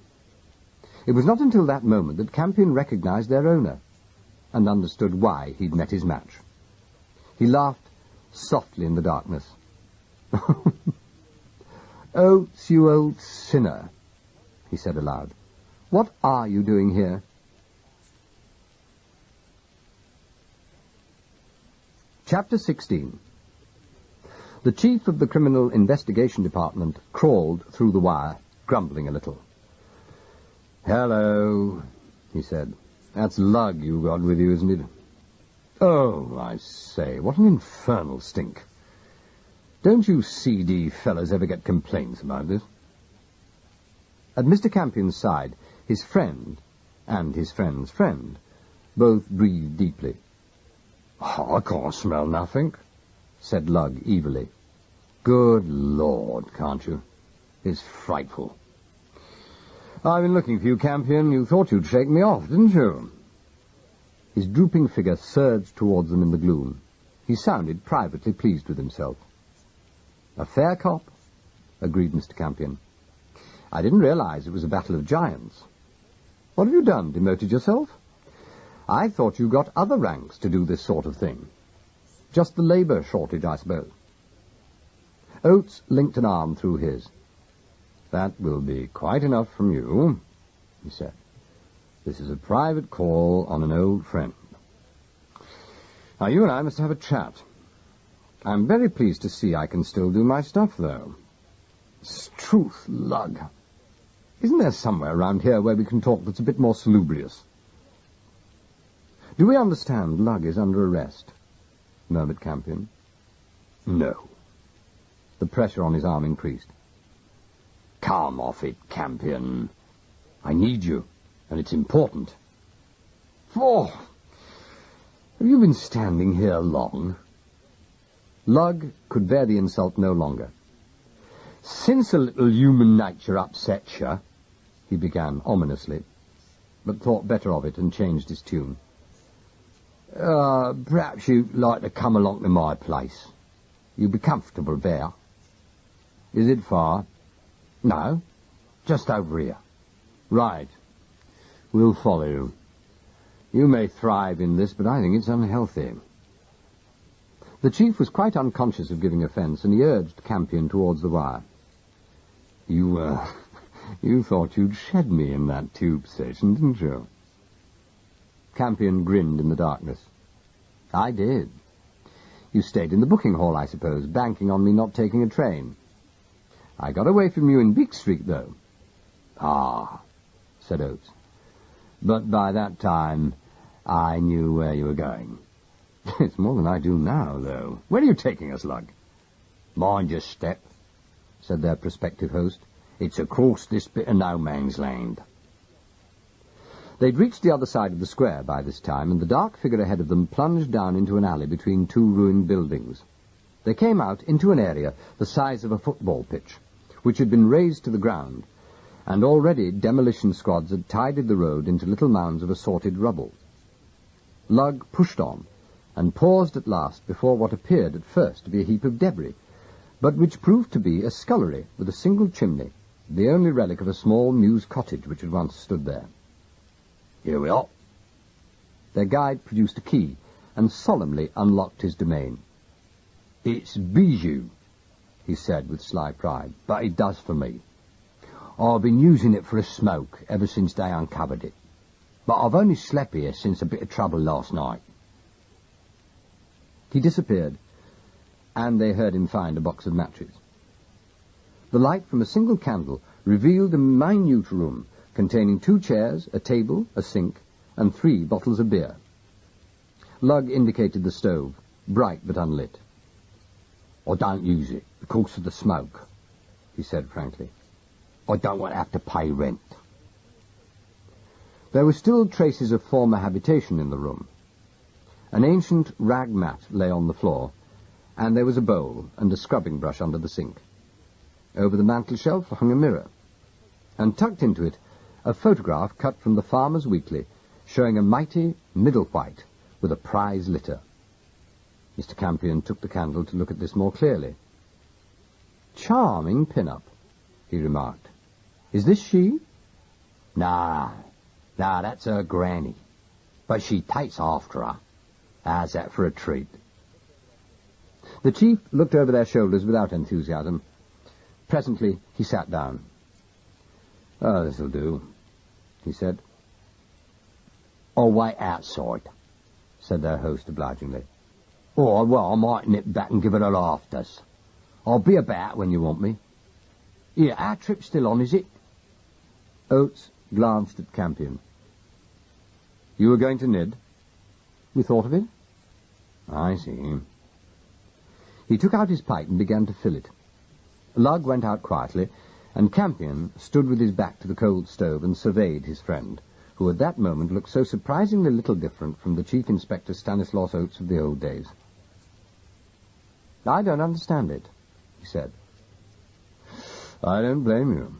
It was not until that moment that Campion recognized their owner, and understood why he'd met his match. He laughed softly in the darkness. "Oates, you old sinner," he said aloud. "What are you doing here?" Chapter 16. The chief of the Criminal Investigation Department crawled through the wire, grumbling a little. "Hello," he said. "That's Lug you've got with you, isn't it? Oh, I say, what an infernal stink. Don't you CD fellas ever get complaints about this?" At Mr. Campion's side, his friend and his friend's friend both breathed deeply. Oh, I can't smell nothing, said Lug evilly. Good Lord, can't you? It's frightful. I've been looking for you, Campion. You thought you'd shake me off, didn't you? His drooping figure surged towards them in the gloom. He sounded privately pleased with himself. A fair cop, agreed Mr. Campion. I didn't realize it was a battle of giants. What have you done, demoted yourself? I thought you got other ranks to do this sort of thing. Just the labor shortage, I suppose. Oates linked an arm through his. That will be quite enough from you, he said. This is a private call on an old friend. Now, you and I must have a chat. I'm very pleased to see I can still do my stuff, though. Struth, Lug. Isn't there somewhere around here where we can talk that's a bit more salubrious? Do we understand Lug is under arrest? Murmured Campion. No. The pressure on his arm increased. Come off it, Campion. I need you, and it's important. Oh, have you been standing here long? Lug could bear the insult no longer. Since a little human nature upsets you, he began ominously, but thought better of it and changed his tune. Perhaps you'd like to come along to my place. You'd be comfortable there. Is it far? No, just over here. Right. We'll follow you. You may thrive in this, but I think it's unhealthy. The chief was quite unconscious of giving offence, and he urged Campion towards the wire. You thought you'd shed me in that tube station, didn't you? Campion grinned in the darkness. I did. You stayed in the booking hall, I suppose, banking on me not taking a train. I got away from you in Beak Street, though. Ah, said Oates. But by that time, I knew where you were going. It's more than I do now, though. Where are you taking us, Lug? Mind your step, said their prospective host. It's across this bit of no-man's land. They'd reached the other side of the square by this time, and the dark figure ahead of them plunged down into an alley between two ruined buildings. they came out into an area the size of a football pitch, which had been razed to the ground, and already demolition squads had tidied the road into little mounds of assorted rubble. Lugg pushed on, and paused at last before what appeared at first to be a heap of debris, but which proved to be a scullery with a single chimney, the only relic of a small mews cottage which had once stood there. "Here we are." Their guide produced a key, and solemnly unlocked his domain. "It's bijou," he said with sly pride, "but it does for me. I've been using it for a smoke ever since they uncovered it, but I've only slept here since a bit of trouble last night." He disappeared, and they heard him find a box of matches. The light from a single candle revealed a minute room containing 2 chairs, a table, a sink, and 3 bottles of beer. Lugg indicated the stove, bright but unlit. "I don't use it because of the smoke," he said frankly. "I don't want to have to pay rent." There were still traces of former habitation in the room. An ancient rag mat lay on the floor, and there was a bowl and a scrubbing brush under the sink. Over the mantelshelf hung a mirror, and tucked into it a photograph cut from the Farmer's Weekly, showing a mighty middle white with a prize litter. Mr. Campion took the candle to look at this more clearly. "Charming pin-up," he remarked. "Is this she?" Nah, that's her granny. But she takes after her. How's that for a treat?" The chief looked over their shoulders without enthusiasm. Presently he sat down. "Oh, this'll do," he said. "I'll wait outside," said their host obligingly. "Or, well, I might nip back and give it a laughters. I'll be about when you want me. Here, our trip's still on, is it?" Oates glanced at Campion. "You were going to Nid?" "We thought of it." "I see." He took out his pipe and began to fill it. Lugg went out quietly, and Campion stood with his back to the cold stove and surveyed his friend, who at that moment looked so surprisingly little different from the Chief Inspector Stanislaus Oates of the old days. "I don't understand it," he said. "I don't blame you."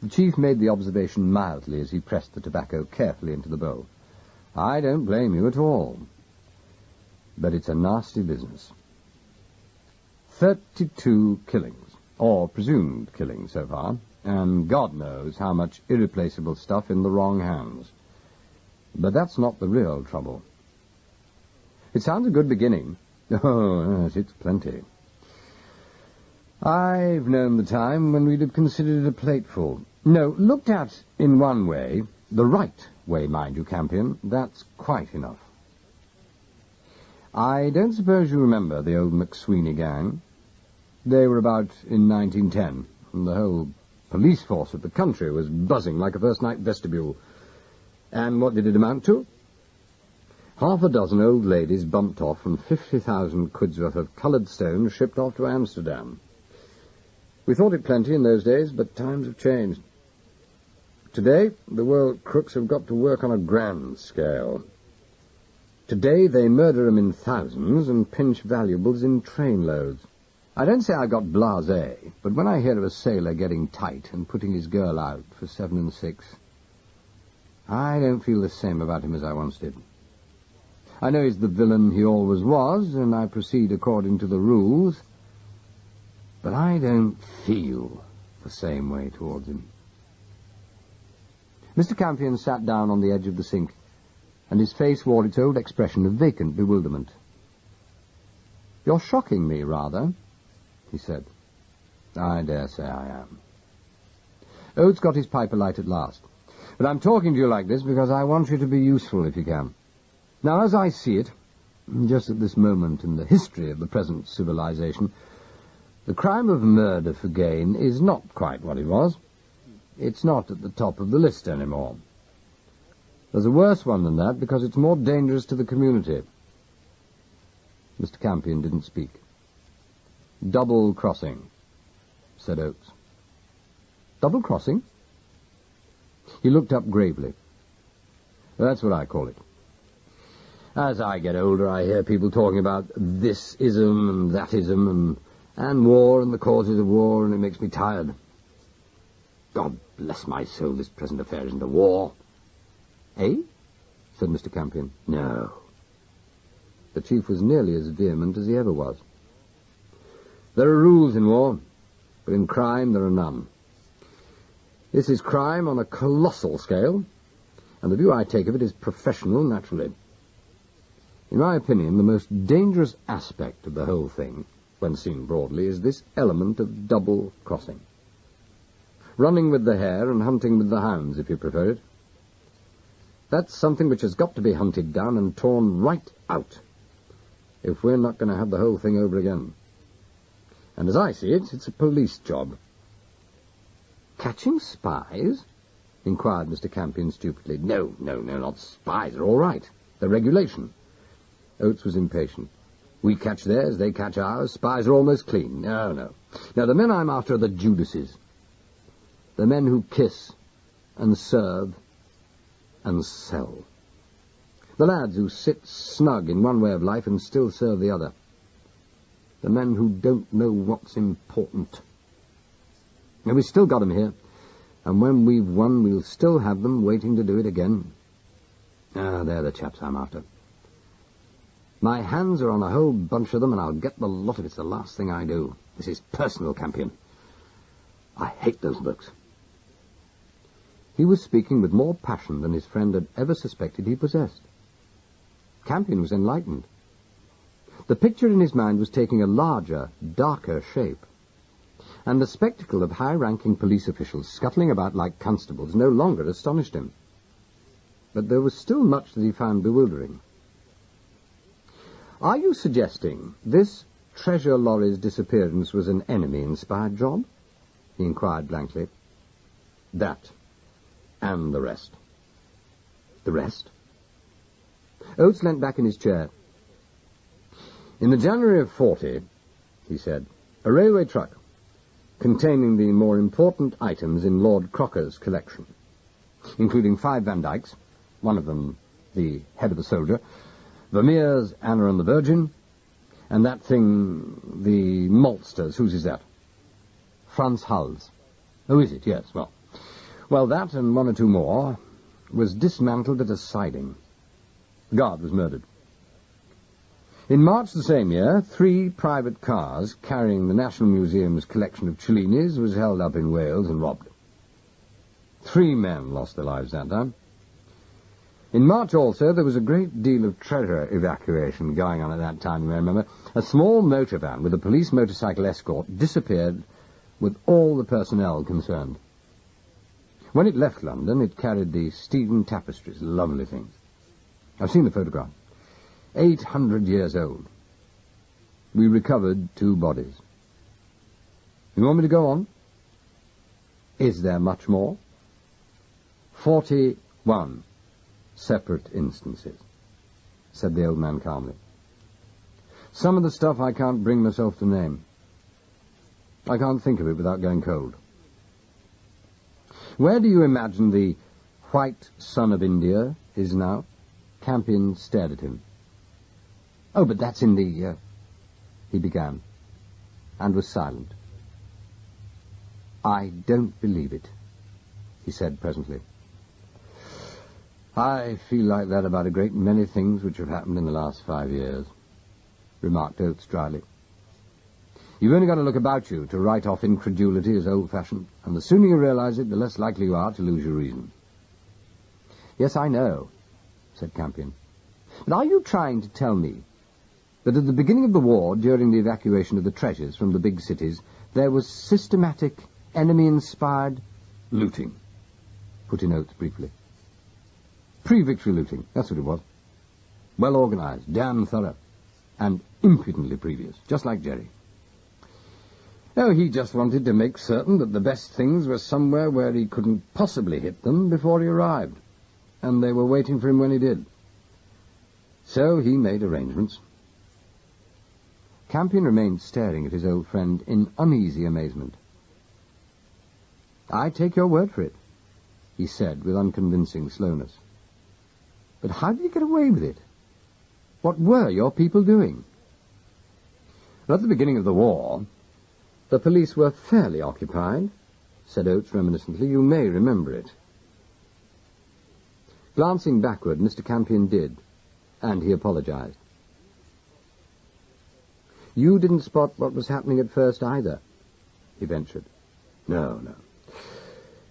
The chief made the observation mildly as he pressed the tobacco carefully into the bowl. "I don't blame you at all. But it's a nasty business. 32 killings, or presumed killings so far, and God knows how much irreplaceable stuff in the wrong hands. But that's not the real trouble. It sounds a good beginning. Oh, yes, it's plenty. I've known the time when we'd have considered it a plateful. No, looked at in one way, the right way, mind you, Campion, that's quite enough. I don't suppose you remember the old McSweeney gang? They were about in 1910, and the whole police force of the country was buzzing like a first-night vestibule. And what did it amount to? Half a dozen old ladies bumped off and 50,000 quid's worth of coloured stone shipped off to Amsterdam. We thought it plenty in those days, but times have changed. Today, the world crooks have got to work on a grand scale. Today, they murder 'em in thousands and pinch valuables in trainloads. I don't say I got blasé, but when I hear of a sailor getting tight and putting his girl out for 7 and 6, I don't feel the same about him as I once did. I know he's the villain he always was, and I proceed according to the rules, but I don't feel the same way towards him. Mr. Campion sat down on the edge of the sink, and his face wore its old expression of vacant bewilderment. "You're shocking me, rather," he said. "I dare say I am." Oates got his pipe alight at last. "But I'm talking to you like this because I want you to be useful if you can. Now, as I see it, just at this moment in the history of the present civilization, the crime of murder for gain is not quite what it was. It's not at the top of the list anymore. There's a worse one than that because it's more dangerous to the community." Mr. Campion didn't speak. "Double-crossing," said Oates. "Double-crossing?" He looked up gravely. "That's what I call it. As I get older, I hear people talking about this ism and that ism and war and the causes of war, and it makes me tired. God bless my soul, this present affair isn't a war. Eh? Said Mr. Campion. No. The chief was nearly as vehement as he ever was. There are rules in war, but in crime there are none. This is crime on a colossal scale, and the view I take of it is professional, naturally. In my opinion, the most dangerous aspect of the whole thing, when seen broadly, is this element of double-crossing. Running with the hare and hunting with the hounds, if you prefer it. That's something which has got to be hunted down and torn right out, if we're not going to have the whole thing over again. And as I see it, it's a police job. Catching spies? Inquired Mr. Campion stupidly. No, not spies. They're all right. They're regulation. Oates was impatient. We catch theirs, they catch ours. Spies are almost clean. No. Now, the men I'm after are the Judases. The men who kiss and serve and sell. The lads who sit snug in one way of life and still serve the other. The men who don't know what's important. And we've still got them here. And when we've won, we'll still have them waiting to do it again. They're the chaps I'm after. My hands are on a whole bunch of them, and I'll get the lot if it's the last thing I do. This is personal, Campion. I hate those blokes. He was speaking with more passion than his friend had ever suspected he possessed. Campion was enlightened. The picture in his mind was taking a larger, darker shape, and the spectacle of high-ranking police officials scuttling about like constables no longer astonished him. But there was still much that he found bewildering. Are you suggesting this treasure lorry's disappearance was an enemy-inspired job? He inquired blankly. That, and the rest. The rest? Oates leant back in his chair. In the January of 40, he said, a railway truck containing the more important items in Lord Crocker's collection, including 5 Van Dykes, one of them the head of a soldier, Vermeer's Anna and the Virgin, and that thing, the maltsters. Whose is that? Franz Hall's. Oh, is it? Yes, well, that and 1 or 2 more was dismantled at a siding. The guard was murdered. In March the same year, 3 private cars carrying the National Museum's collection of Cellinis was held up in Wales and robbed. 3 men lost their lives that time. In March also, there was a great deal of treasure evacuation going on at that time, you may remember. A small motor van with a police motorcycle escort disappeared with all the personnel concerned. When it left London, it carried the Stephen tapestries, lovely things. I've seen the photograph. 800 years old. We recovered 2 bodies. You want me to go on? Is there much more? 41 separate instances, said the old man calmly. Some of the stuff I can't bring myself to name. I can't think of it without going cold. Where do you imagine the white sun of India is now? Campion stared at him. Oh, but that's in the... he began, and was silent. I don't believe it, he said presently. I feel like that about a great many things which have happened in the last 5 years, remarked Oates dryly. You've only got to look about you to write off incredulity as old-fashioned, and the sooner you realize it, the less likely you are to lose your reason. Yes, I know, said Campion. But are you trying to tell me that at the beginning of the war, during the evacuation of the treasures from the big cities, there was systematic, enemy-inspired looting? Put in Oates briefly. Pre-victory looting, that's what it was. Well organized, damn thorough, and impudently previous, just like Jerry. Oh, he just wanted to make certain that the best things were somewhere where he couldn't possibly hit them before he arrived, and they were waiting for him when he did. So he made arrangements. Campion remained staring at his old friend in uneasy amazement. I take your word for it, he said with unconvincing slowness. But how did you get away with it? What were your people doing? At the beginning of the war, the police were fairly occupied, said Oates reminiscently. You may remember it. Glancing backward, Mr. Campion did, and he apologized. You didn't spot what was happening at first either, he ventured. No.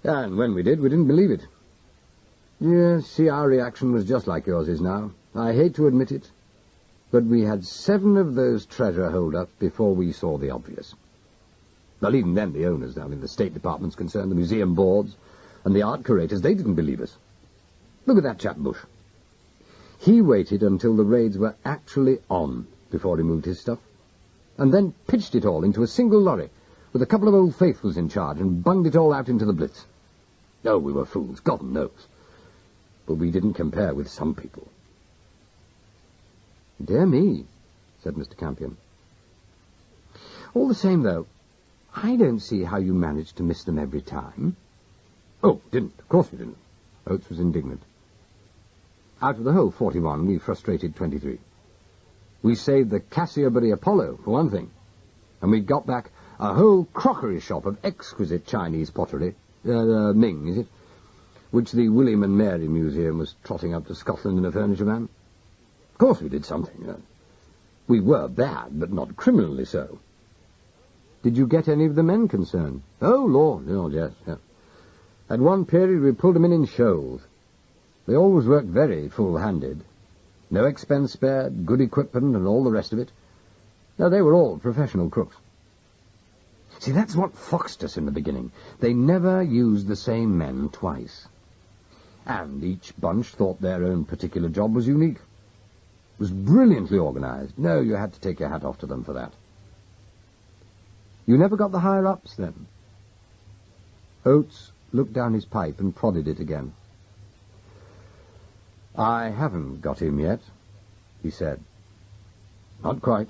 And when we did, we didn't believe it. Yes, see, our reaction was just like yours is now. I hate to admit it, but we had 7 of those treasure hold-ups before we saw the obvious. Well, even then, the owners, the State Department's concerned, the museum boards, and the art curators, they didn't believe us. Look at that chap Bush. He waited until the raids were actually on before he moved his stuff, and then pitched it all into a single lorry with a couple of old faithfuls in charge and bunged it all out into the Blitz. Oh, we were fools, God knows. But we didn't compare with some people. Dear me, said Mr. Campion. All the same, though, I don't see how you managed to miss them every time. Oh, didn't. Of course we didn't. Oates was indignant. Out of the whole 41, we frustrated 23. We saved the Cassiopeiae Apollo, for one thing, and we got back a whole crockery shop of exquisite Chinese pottery, Ming, is it, which the William and Mary Museum was trotting up to Scotland in a furniture van. Of course we did something. We were bad, but not criminally so. Did you get any of the men concerned? Oh, Lord, yes. At one period we pulled them in shoals. They always worked very full-handed. No expense spared, good equipment, and all the rest of it. Now, they were all professional crooks. See, that's what foxed us in the beginning. They never used the same men twice. And each bunch thought their own particular job was unique. It was brilliantly organized. No, you had to take your hat off to them for that. You never got the higher-ups, then? Oates looked down his pipe and prodded it again. I haven't got him yet, he said. Not quite.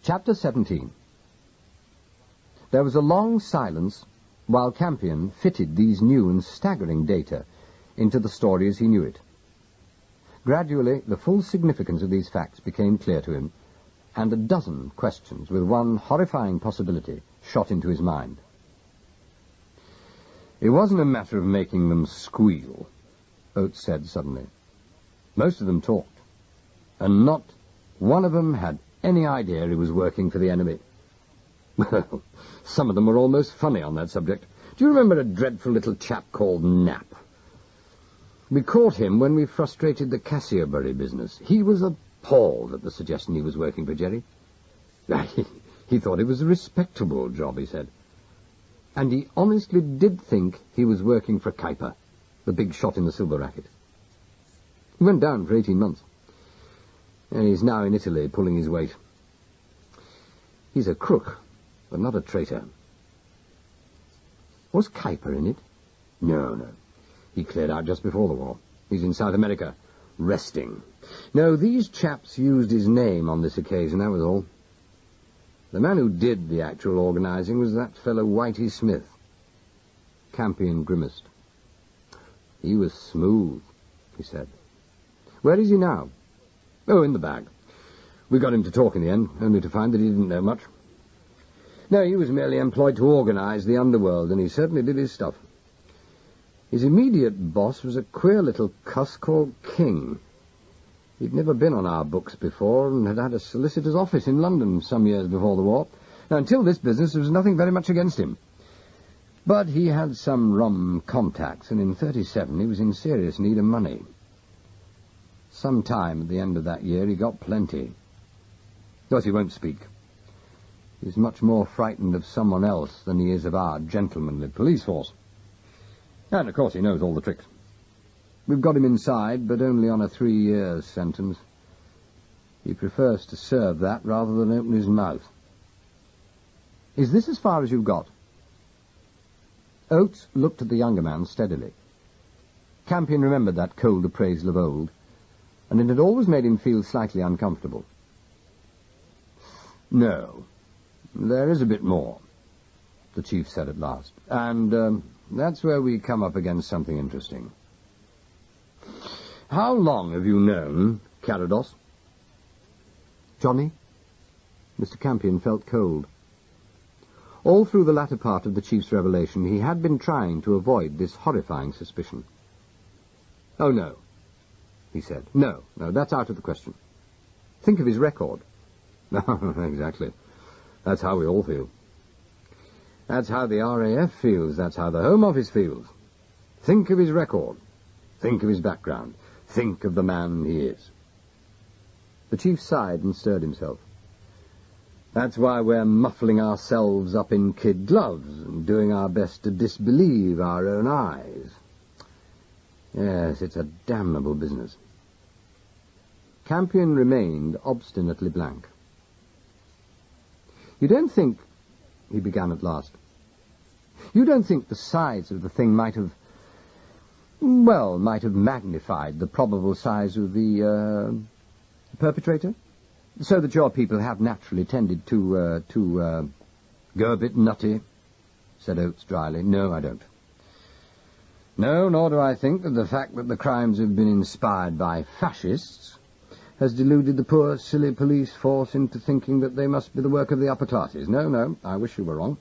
Chapter 17. There was a long silence while Campion fitted these new and staggering data into the story as he knew it. Gradually, the full significance of these facts became clear to him, and a dozen questions with one horrifying possibility shot into his mind. It wasn't a matter of making them squeal, Oates said suddenly. Most of them talked, and not one of them had any idea he was working for the enemy. Well, some of them were almost funny on that subject. Do you remember a dreadful little chap called Knapp? We caught him when we frustrated the Cassiopeiae business. He was appalled at the suggestion he was working for Jerry. He thought it was a respectable job, he said. And he honestly did think he was working for Kuiper, the big shot in the silver racket. He went down for 18 months. And he's now in Italy, pulling his weight. He's a crook, but not a traitor. Was Kuiper in it? No. He cleared out just before the war. He's in South America, resting. No, these chaps used his name on this occasion, that was all. The man who did the actual organizing was that fellow Whitey Smith. Campion grimaced. He was smooth, he said. Where is he now? Oh, in the bag. We got him to talk in the end, only to find that he didn't know much. No, he was merely employed to organize the underworld, and he certainly did his stuff. His immediate boss was a queer little cuss called King. He'd never been on our books before and had had a solicitor's office in London some years before the war. Now, until this business, there was nothing very much against him. But he had some rum contacts, and in 37 he was in serious need of money. Sometime at the end of that year, he got plenty. Of course, he won't speak. He's much more frightened of someone else than he is of our gentlemanly police force. And, of course, he knows all the tricks. We've got him inside, but only on a 3-year sentence. He prefers to serve that rather than open his mouth. Is this as far as you've got? Oates looked at the younger man steadily. Campion remembered that cold appraisal of old, and it had always made him feel slightly uncomfortable. No, there is a bit more, the chief said at last, and that's where we come up against something interesting. How long have you known Carados? Johnny? Mr. Campion felt cold. All through the latter part of the chief's revelation, he had been trying to avoid this horrifying suspicion. "Oh, no," he said. No, that's out of the question. Think of his record." Exactly. That's how we all feel. That's how the RAF feels. That's how the Home Office feels. Think of his record. Think of his background. Think of the man he is. The chief sighed and stirred himself. That's why we're muffling ourselves up in kid gloves and doing our best to disbelieve our own eyes. Yes, it's a damnable business. Campion remained obstinately blank. "You don't think," he began at last, "you don't think the size of the thing might have magnified the probable size of the perpetrator? So that your people have naturally tended to go a bit nutty?" said Oates dryly. "No, I don't. No, nor do I think that the fact that the crimes have been inspired by fascists has deluded the poor, silly police force into thinking that they must be the work of the upper classes. No, I wish you were wrong.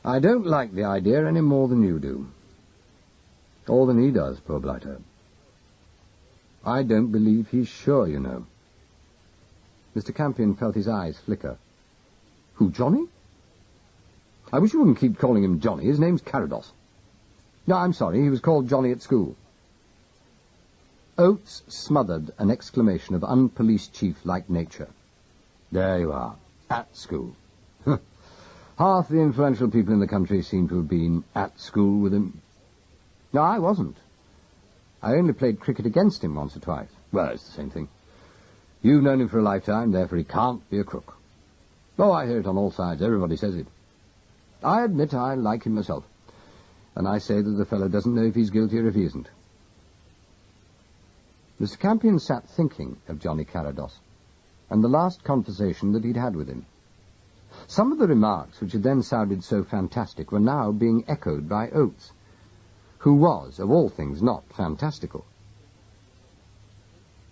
I don't like the idea any more than you do. Or than he does, poor blighter. I don't believe he's sure, you know." Mr. Campion felt his eyes flicker. "Who, Johnny? I wish you wouldn't keep calling him Johnny. His name's Carados." "No, I'm sorry, he was called Johnny at school." Oates smothered an exclamation of unpoliced chief-like nature. "There you are. At school. Half the influential people in the country seem to have been at school with him." "No, I wasn't. I only played cricket against him once or twice." "Well, it's the same thing. You've known him for a lifetime, therefore he can't be a crook." "Oh, I hear it on all sides. Everybody says it." "I admit I like him myself. And I say that the fellow doesn't know if he's guilty or if he isn't." Mr. Campion sat thinking of Johnny Carados, and the last conversation that he'd had with him. Some of the remarks which had then sounded so fantastic were now being echoed by Oates, who was, of all things, not fantastical.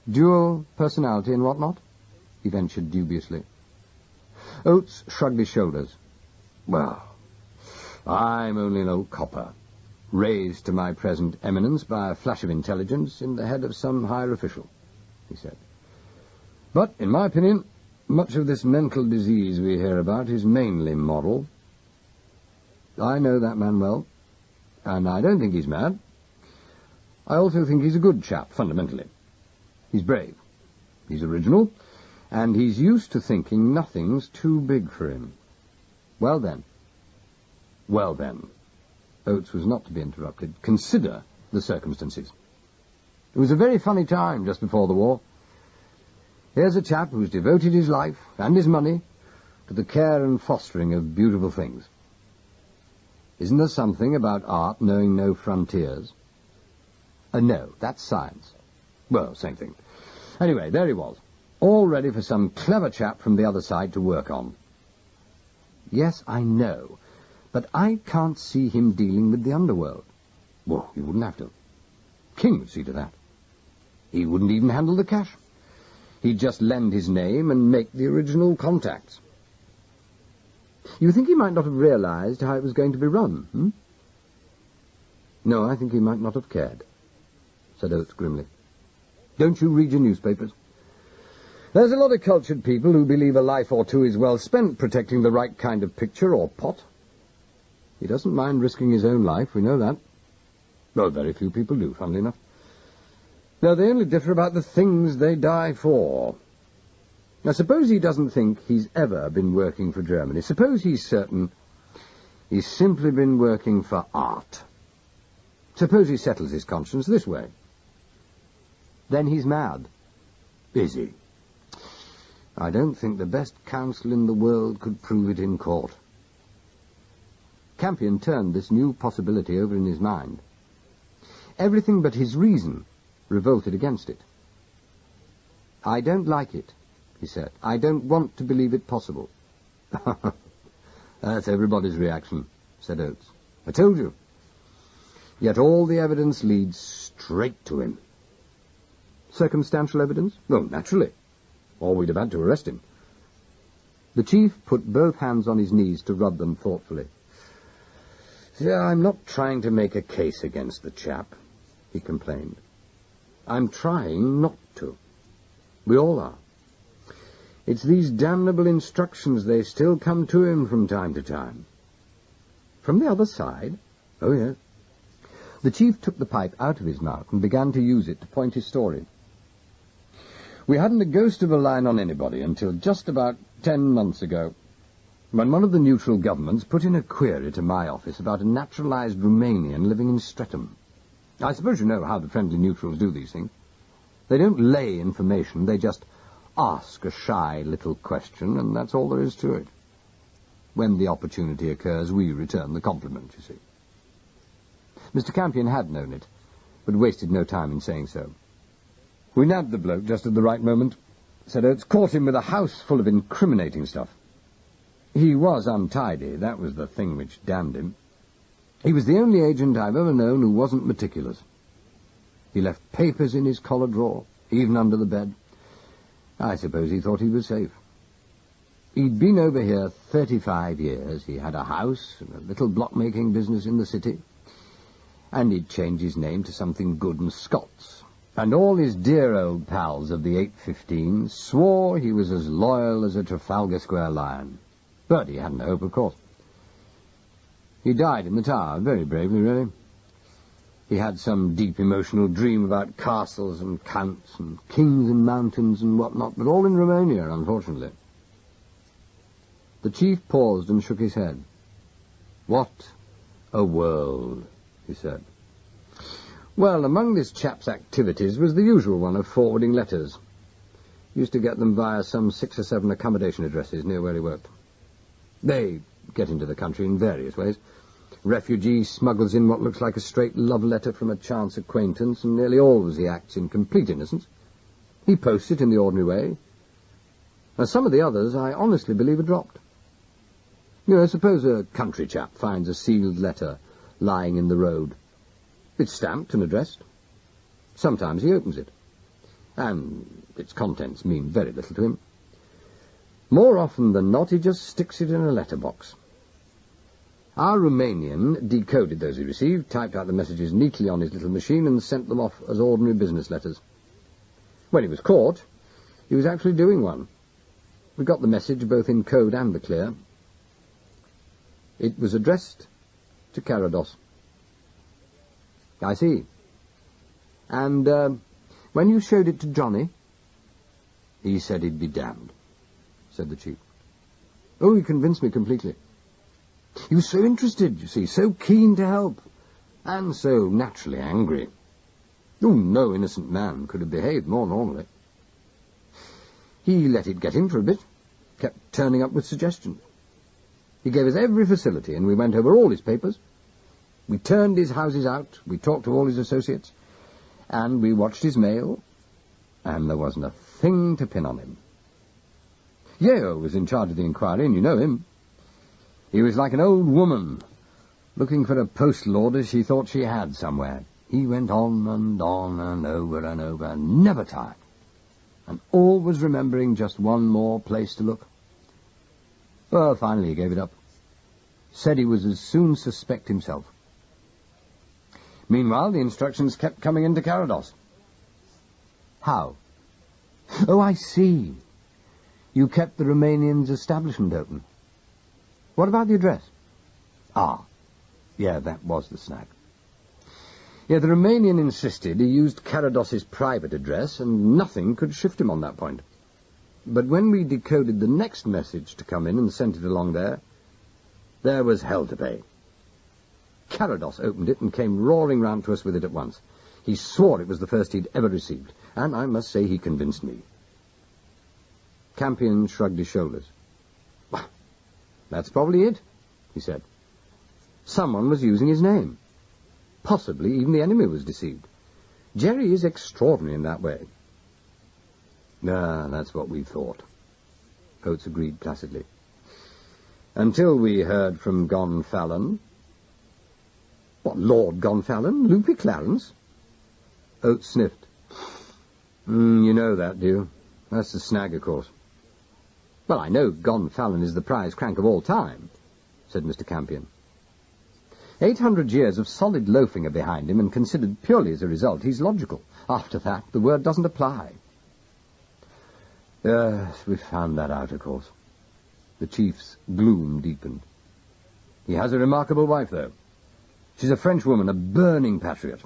"Dual personality and what not?" he ventured dubiously. Oates shrugged his shoulders. "Well, I'm only an old copper, raised to my present eminence by a flash of intelligence in the head of some higher official," he said. "But, in my opinion, much of this mental disease we hear about is mainly moral. I know that man well, and I don't think he's mad. I also think he's a good chap, fundamentally. He's brave, he's original, and he's used to thinking nothing's too big for him. Well then, Oates was not to be interrupted. Consider the circumstances. It was a very funny time just before the war. Here's a chap who's devoted his life and his money to the care and fostering of beautiful things. Isn't there something about art knowing no frontiers? No, that's science." "Well, same thing. Anyway, there he was, all ready for some clever chap from the other side to work on." "Yes, I know, but I can't see him dealing with the underworld." "Well, he wouldn't have to. King would see to that. He wouldn't even handle the cash. He'd just lend his name and make the original contacts." "You think he might not have realized how it was going to be run, "No, I think he might not have cared," said Oates grimly. "Don't you read your newspapers? There's a lot of cultured people who believe a life or two is well spent protecting the right kind of picture or pot. He doesn't mind risking his own life, we know that. Though very few people do, funnily enough. No, they only differ about the things they die for. Now, suppose he doesn't think he's ever been working for Germany. Suppose he's certain he's simply been working for art. Suppose he settles his conscience this way." "Then he's mad." "Is he? I don't think the best counsel in the world could prove it in court." Campion turned this new possibility over in his mind. Everything but his reason revolted against it. "I don't like it," he said. "I don't want to believe it possible." "That's everybody's reaction," said Oates. "I told you. Yet all the evidence leads straight to him." Circumstantial evidence? Oh, naturally. Or we'd have had to arrest him. The chief put both hands on his knees to rub them thoughtfully. Yeah, I'm not trying to make a case against the chap, he complained. I'm trying not to. We all are. It's these damnable instructions, they still come to him from time to time. From the other side? Oh, yes. The chief took the pipe out of his mouth and began to use it to point his story. We hadn't a ghost of a line on anybody until just about 10 months ago, when one of the neutral governments put in a query to my office about a naturalized Romanian living in Streatham. I suppose you know how the friendly neutrals do these things. They don't lay information, they just ask a shy little question, and that's all there is to it. When the opportunity occurs, we return the compliment, you see. Mr. Campion had known it, but wasted no time in saying so. We nabbed the bloke just at the right moment, said Oates, caught him with a house full of incriminating stuff. He was untidy, that was the thing which damned him. He was the only agent I've ever known who wasn't meticulous. He left papers in his collar drawer, even under the bed. I suppose he thought he was safe. He'd been over here 35 years. He had a house and a little block-making business in the city. And he'd changed his name to something good and Scots. And all his dear old pals of the 815 swore he was as loyal as a Trafalgar Square lion. But he hadn't a hope, of course. He died in the Tower, very bravely, really. He had some deep emotional dream about castles and counts and kings and mountains and what-not, but all in Romania, unfortunately. The chief paused and shook his head. What a world, he said. Well, among this chap's activities was the usual one of forwarding letters. He used to get them via some 6 or 7 accommodation addresses near where he worked. They get into the country in various ways. Refugee smuggles in what looks like a straight love letter from a chance acquaintance, and nearly always he acts in complete innocence. He posts it in the ordinary way. And some of the others I honestly believe are dropped. You know, suppose a country chap finds a sealed letter lying in the road. It's stamped and addressed. Sometimes he opens it, and its contents mean very little to him. More often than not, he just sticks it in a letterbox. Our Romanian decoded those he received, typed out the messages neatly on his little machine, and sent them off as ordinary business letters. When he was caught, he was actually doing one. We got the message both in code and the clear. It was addressed to Carados. I see. And when you showed it to Johnny? He said he'd be damned, said the chief. Oh, he convinced me completely. He was so interested, you see, so keen to help, and so naturally angry. Oh, no innocent man could have behaved more normally. He let it get him for a bit, kept turning up with suggestions. He gave us every facility, and we went over all his papers. We turned his houses out, we talked to all his associates, and we watched his mail, and there wasn't a thing to pin on him. Yeo was in charge of the inquiry, and you know him. He was like an old woman, looking for a postal order she thought she had somewhere. He went on and over, never tired, and always remembering just one more place to look. Well, finally he gave it up. Said he would as soon suspect himself. Meanwhile, the instructions kept coming into Carados. How? Oh, I see. You kept the Romanian's establishment open. What about the address? Ah, yeah, that was the snag. Yeah, the Romanian insisted he used Carados's private address, and nothing could shift him on that point. But when we decoded the next message to come in and sent it along there was hell to pay. Carados opened it and came roaring round to us with it at once. He swore it was the first he'd ever received, and I must say he convinced me. Campion shrugged his shoulders. Well, that's probably it, he said. Someone was using his name. Possibly even the enemy was deceived. Jerry is extraordinary in that way. That's what we thought, Oates agreed placidly. Until we heard from Gonfalon. What, Lord Gonfalon? Loopy Clarence? Oates sniffed. You know that, do you? That's the snag, of course. Well, I know Gonfalon is the prize crank of all time, said Mr. Campion. 800 years of solid loafing are behind him, and considered purely as a result, he's logical. After that, the word doesn't apply. Yes, we've found that out, of course. The chief's gloom deepened. He has a remarkable wife, though. She's a French woman, a burning patriot.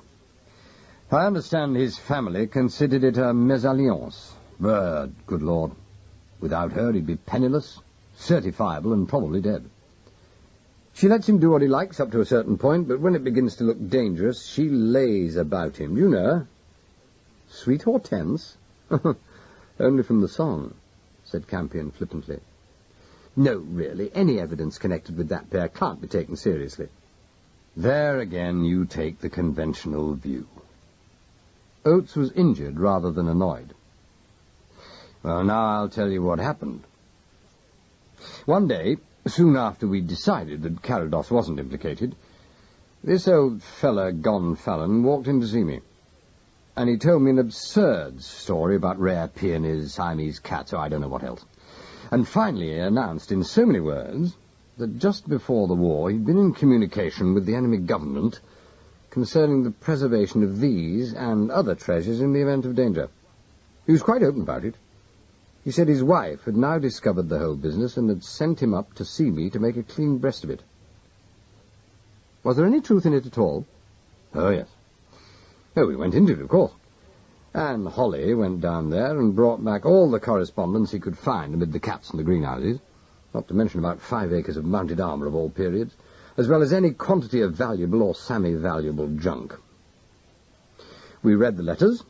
I understand his family considered it a mésalliance. But, good Lord, without her he'd be penniless, certifiable, and probably dead. She lets him do what he likes up to a certain point, but when it begins to look dangerous, she lays about him. You know her? Sweet Hortense? Only from the song, said Campion flippantly. No, really, any evidence connected with that pair can't be taken seriously. There again you take the conventional view. Oates was injured rather than annoyed. Well, now I'll tell you what happened. One day, soon after we'd decided that Carados wasn't implicated, this old fella Gonfalon walked in to see me. And he told me an absurd story about rare peonies, Siamese cats, or I don't know what else. And finally he announced in so many words that just before the war he'd been in communication with the enemy government concerning the preservation of these and other treasures in the event of danger. He was quite open about it. He said his wife had now discovered the whole business and had sent him up to see me to make a clean breast of it. Was there any truth in it at all? Oh, yes. Oh, we went into it, of course. And Holly went down there and brought back all the correspondence he could find amid the cats and the greenhouses, not to mention about 5 acres of mounted armour of all periods, as well as any quantity of valuable or semi-valuable junk. We read the letters,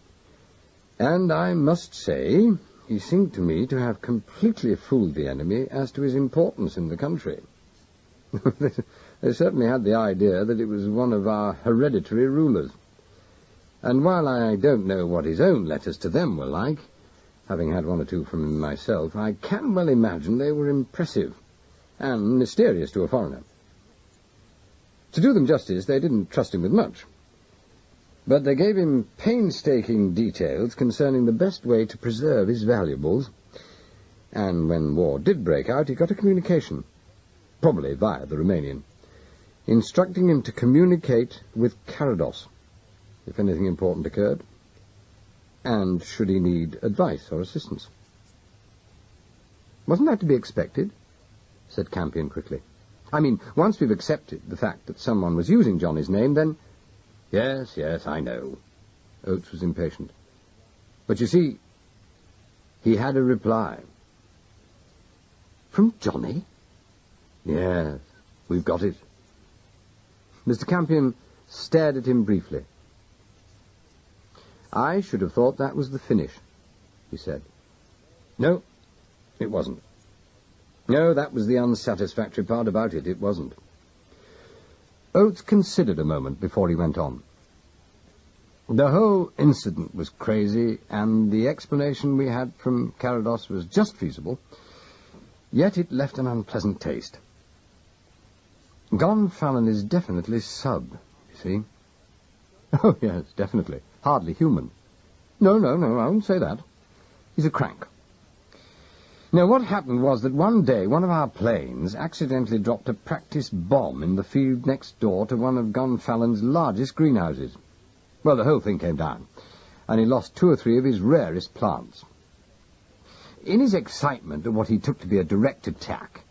and I must say he seemed to me to have completely fooled the enemy as to his importance in the country. They certainly had the idea that it was one of our hereditary rulers. And while I don't know what his own letters to them were like, having had one or two from him myself, I can well imagine they were impressive and mysterious to a foreigner. To do them justice, they didn't trust him with much, but they gave him painstaking details concerning the best way to preserve his valuables, and when war did break out, he got a communication, probably via the Romanian, instructing him to communicate with Carados if anything important occurred, and should he need advice or assistance. Wasn't that to be expected? Said Campion quickly. I mean, once we've accepted the fact that someone was using Johnny's name, then... Yes, I know. Oates was impatient. But you see, he had a reply. From Johnny? Yes, we've got it. Mr. Campion stared at him briefly. I should have thought that was the finish, he said. No, it wasn't. No, that was the unsatisfactory part about it. It wasn't. Oates considered a moment before he went on. The whole incident was crazy, and the explanation we had from Carados was just feasible, yet it left an unpleasant taste. Gonfalon is definitely sub, you see. Oh, yes, definitely. Hardly human. No, I won't say that. He's a crank. Now, what happened was that one day one of our planes accidentally dropped a practice bomb in the field next door to one of Gonfalon's largest greenhouses. Well, the whole thing came down, and he lost 2 or 3 of his rarest plants. In his excitement at what he took to be a direct attack,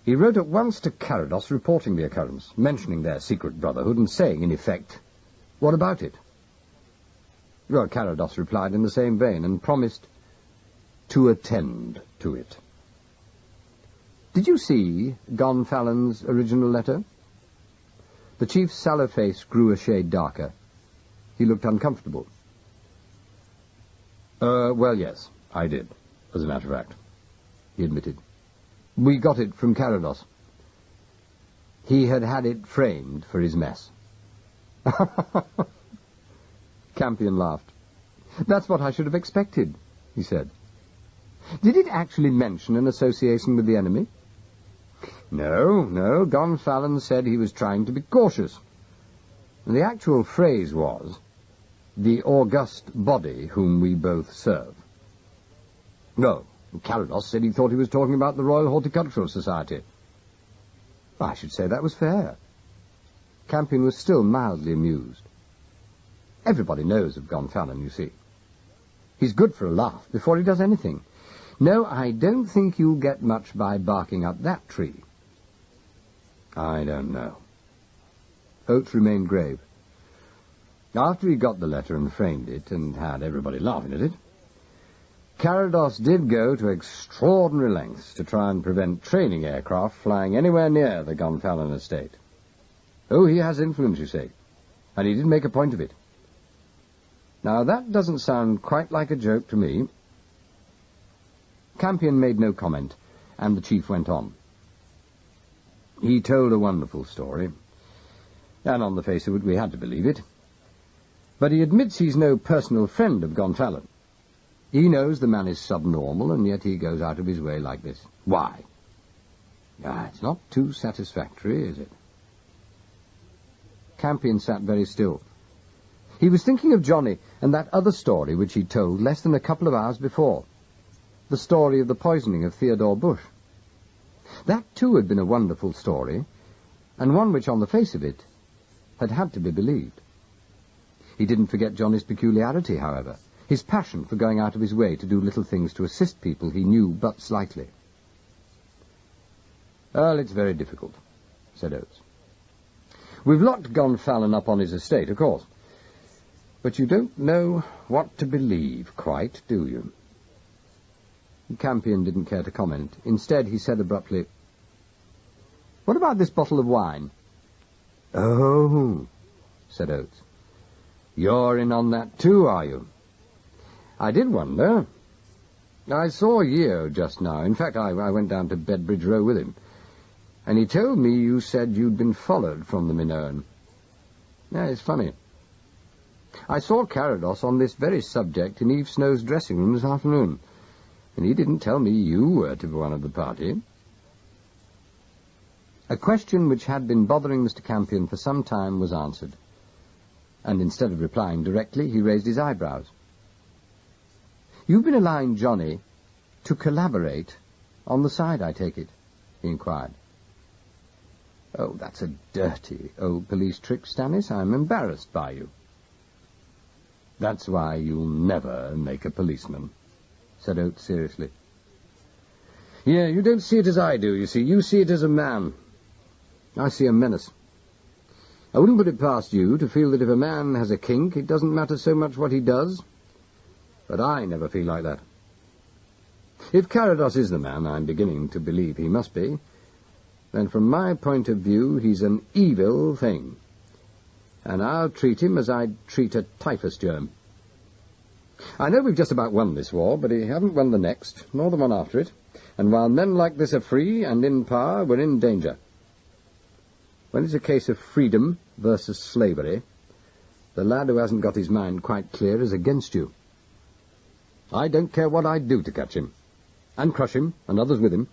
he wrote at once to Carados reporting the occurrence, mentioning their secret brotherhood, and saying, in effect, "What about it?" Well, Carados replied in the same vein, and promised to attend to it. Did you see Gonfalon's original letter? The chief's sallow face grew a shade darker. He looked uncomfortable. Well, yes, I did, as a matter of fact, he admitted. We got it from Carados. He had had it framed for his mess. Campion laughed. That's what I should have expected, he said. Did it actually mention an association with the enemy? No, Gonfalon said he was trying to be cautious. And the actual phrase was, The august body whom we both serve. No, Carados said he thought he was talking about the Royal Horticultural Society. I should say that was fair. Campion was still mildly amused. Everybody knows of Gonfalon, you see. He's good for a laugh before he does anything. No, I don't think you'll get much by barking up that tree. I don't know. Oates remained grave. After he got the letter and framed it, and had everybody laughing at it, Carados did go to extraordinary lengths to try and prevent training aircraft flying anywhere near the Gonfalon estate. Oh, he has influence, you see, and he did make a point of it. Now, that doesn't sound quite like a joke to me. Campion made no comment, and the chief went on. He told a wonderful story, and on the face of it we had to believe it. But he admits he's no personal friend of Gonfalon. He knows the man is subnormal, and yet he goes out of his way like this. Why? It's not too satisfactory, is it? Campion sat very still. He was thinking of Johnny and that other story which he'd told less than a couple of hours before. The story of the poisoning of Theodore Bush. That, too, had been a wonderful story, and one which, on the face of it, had to be believed. He didn't forget Johnny's peculiarity, however, his passion for going out of his way to do little things to assist people he knew but slightly. Well, it's very difficult, said Oates. We've locked Gonfalon up on his estate, of course, but you don't know what to believe quite, do you? Campion didn't care to comment. Instead, he said abruptly, What about this bottle of wine? Oh, said Oates. You're in on that too, are you? I did wonder. I saw Yeo just now. In fact, I went down to Bedbridge Row with him, and he told me you said you'd been followed from the Minoan. Yeah, it's funny. I saw Carados on this very subject in Eve Snow's dressing room this afternoon, and he didn't tell me you were to be one of the party. A question which had been bothering Mr. Campion for some time was answered, and instead of replying directly, he raised his eyebrows. You've been allowing Johnny to collaborate on the side, I take it, he inquired. Oh, that's a dirty old police trick, Stannis. I'm embarrassed by you. That's why you'll never make a policeman, said Oates seriously. Yeah, you don't see it as I do, you see. You see it as a man. I see a menace. I wouldn't put it past you to feel that if a man has a kink, it doesn't matter so much what he does. But I never feel like that. If Carados is the man I'm beginning to believe he must be, then from my point of view he's an evil thing. And I'll treat him as I'd treat a typhus germ. I know we've just about won this war, but we haven't won the next, nor the one after it. And while men like this are free and in power, we're in danger. When it's a case of freedom versus slavery, the lad who hasn't got his mind quite clear is against you. I don't care what I'd do to catch him, and crush him, and others with him.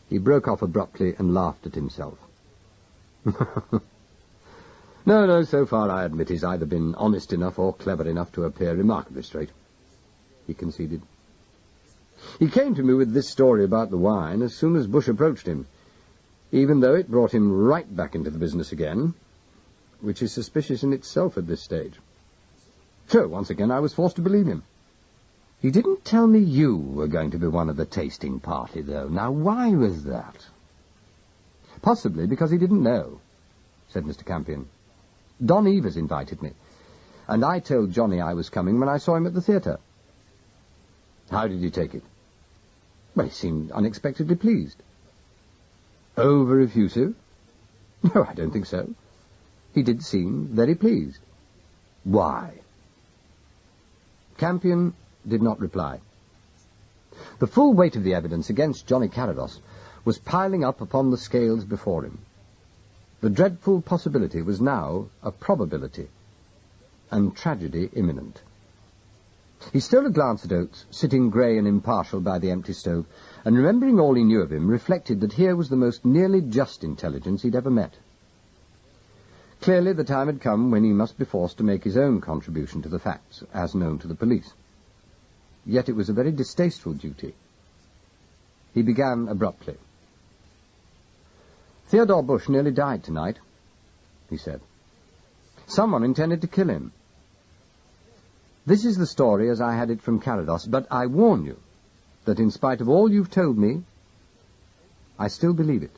He broke off abruptly and laughed at himself. No, so far I admit he's either been honest enough or clever enough to appear remarkably straight, he conceded. He came to me with this story about the wine as soon as Bush approached him, even though it brought him right back into the business again, which is suspicious in itself at this stage. So, once again, I was forced to believe him. He didn't tell me you were going to be one of the tasting party, though. Now, why was that? Possibly because he didn't know, said Mr. Campion. Don Evers invited me, and I told Johnny I was coming when I saw him at the theatre. How did he take it? Well, he seemed unexpectedly pleased. Over effusive? No, I don't think so. He did seem very pleased. Why? Campion did not reply. The full weight of the evidence against Johnny Carados was piling up upon the scales before him. The dreadful possibility was now a probability, and tragedy imminent. He stole a glance at Oates, sitting grey and impartial by the empty stove, and remembering all he knew of him, reflected that here was the most nearly just intelligence he'd ever met. Clearly the time had come when he must be forced to make his own contribution to the facts, as known to the police. Yet it was a very distasteful duty. He began abruptly. "Theodore Bush nearly died tonight," he said. "Someone intended to kill him. This is the story as I had it from Carados, but I warn you that in spite of all you've told me, I still believe it."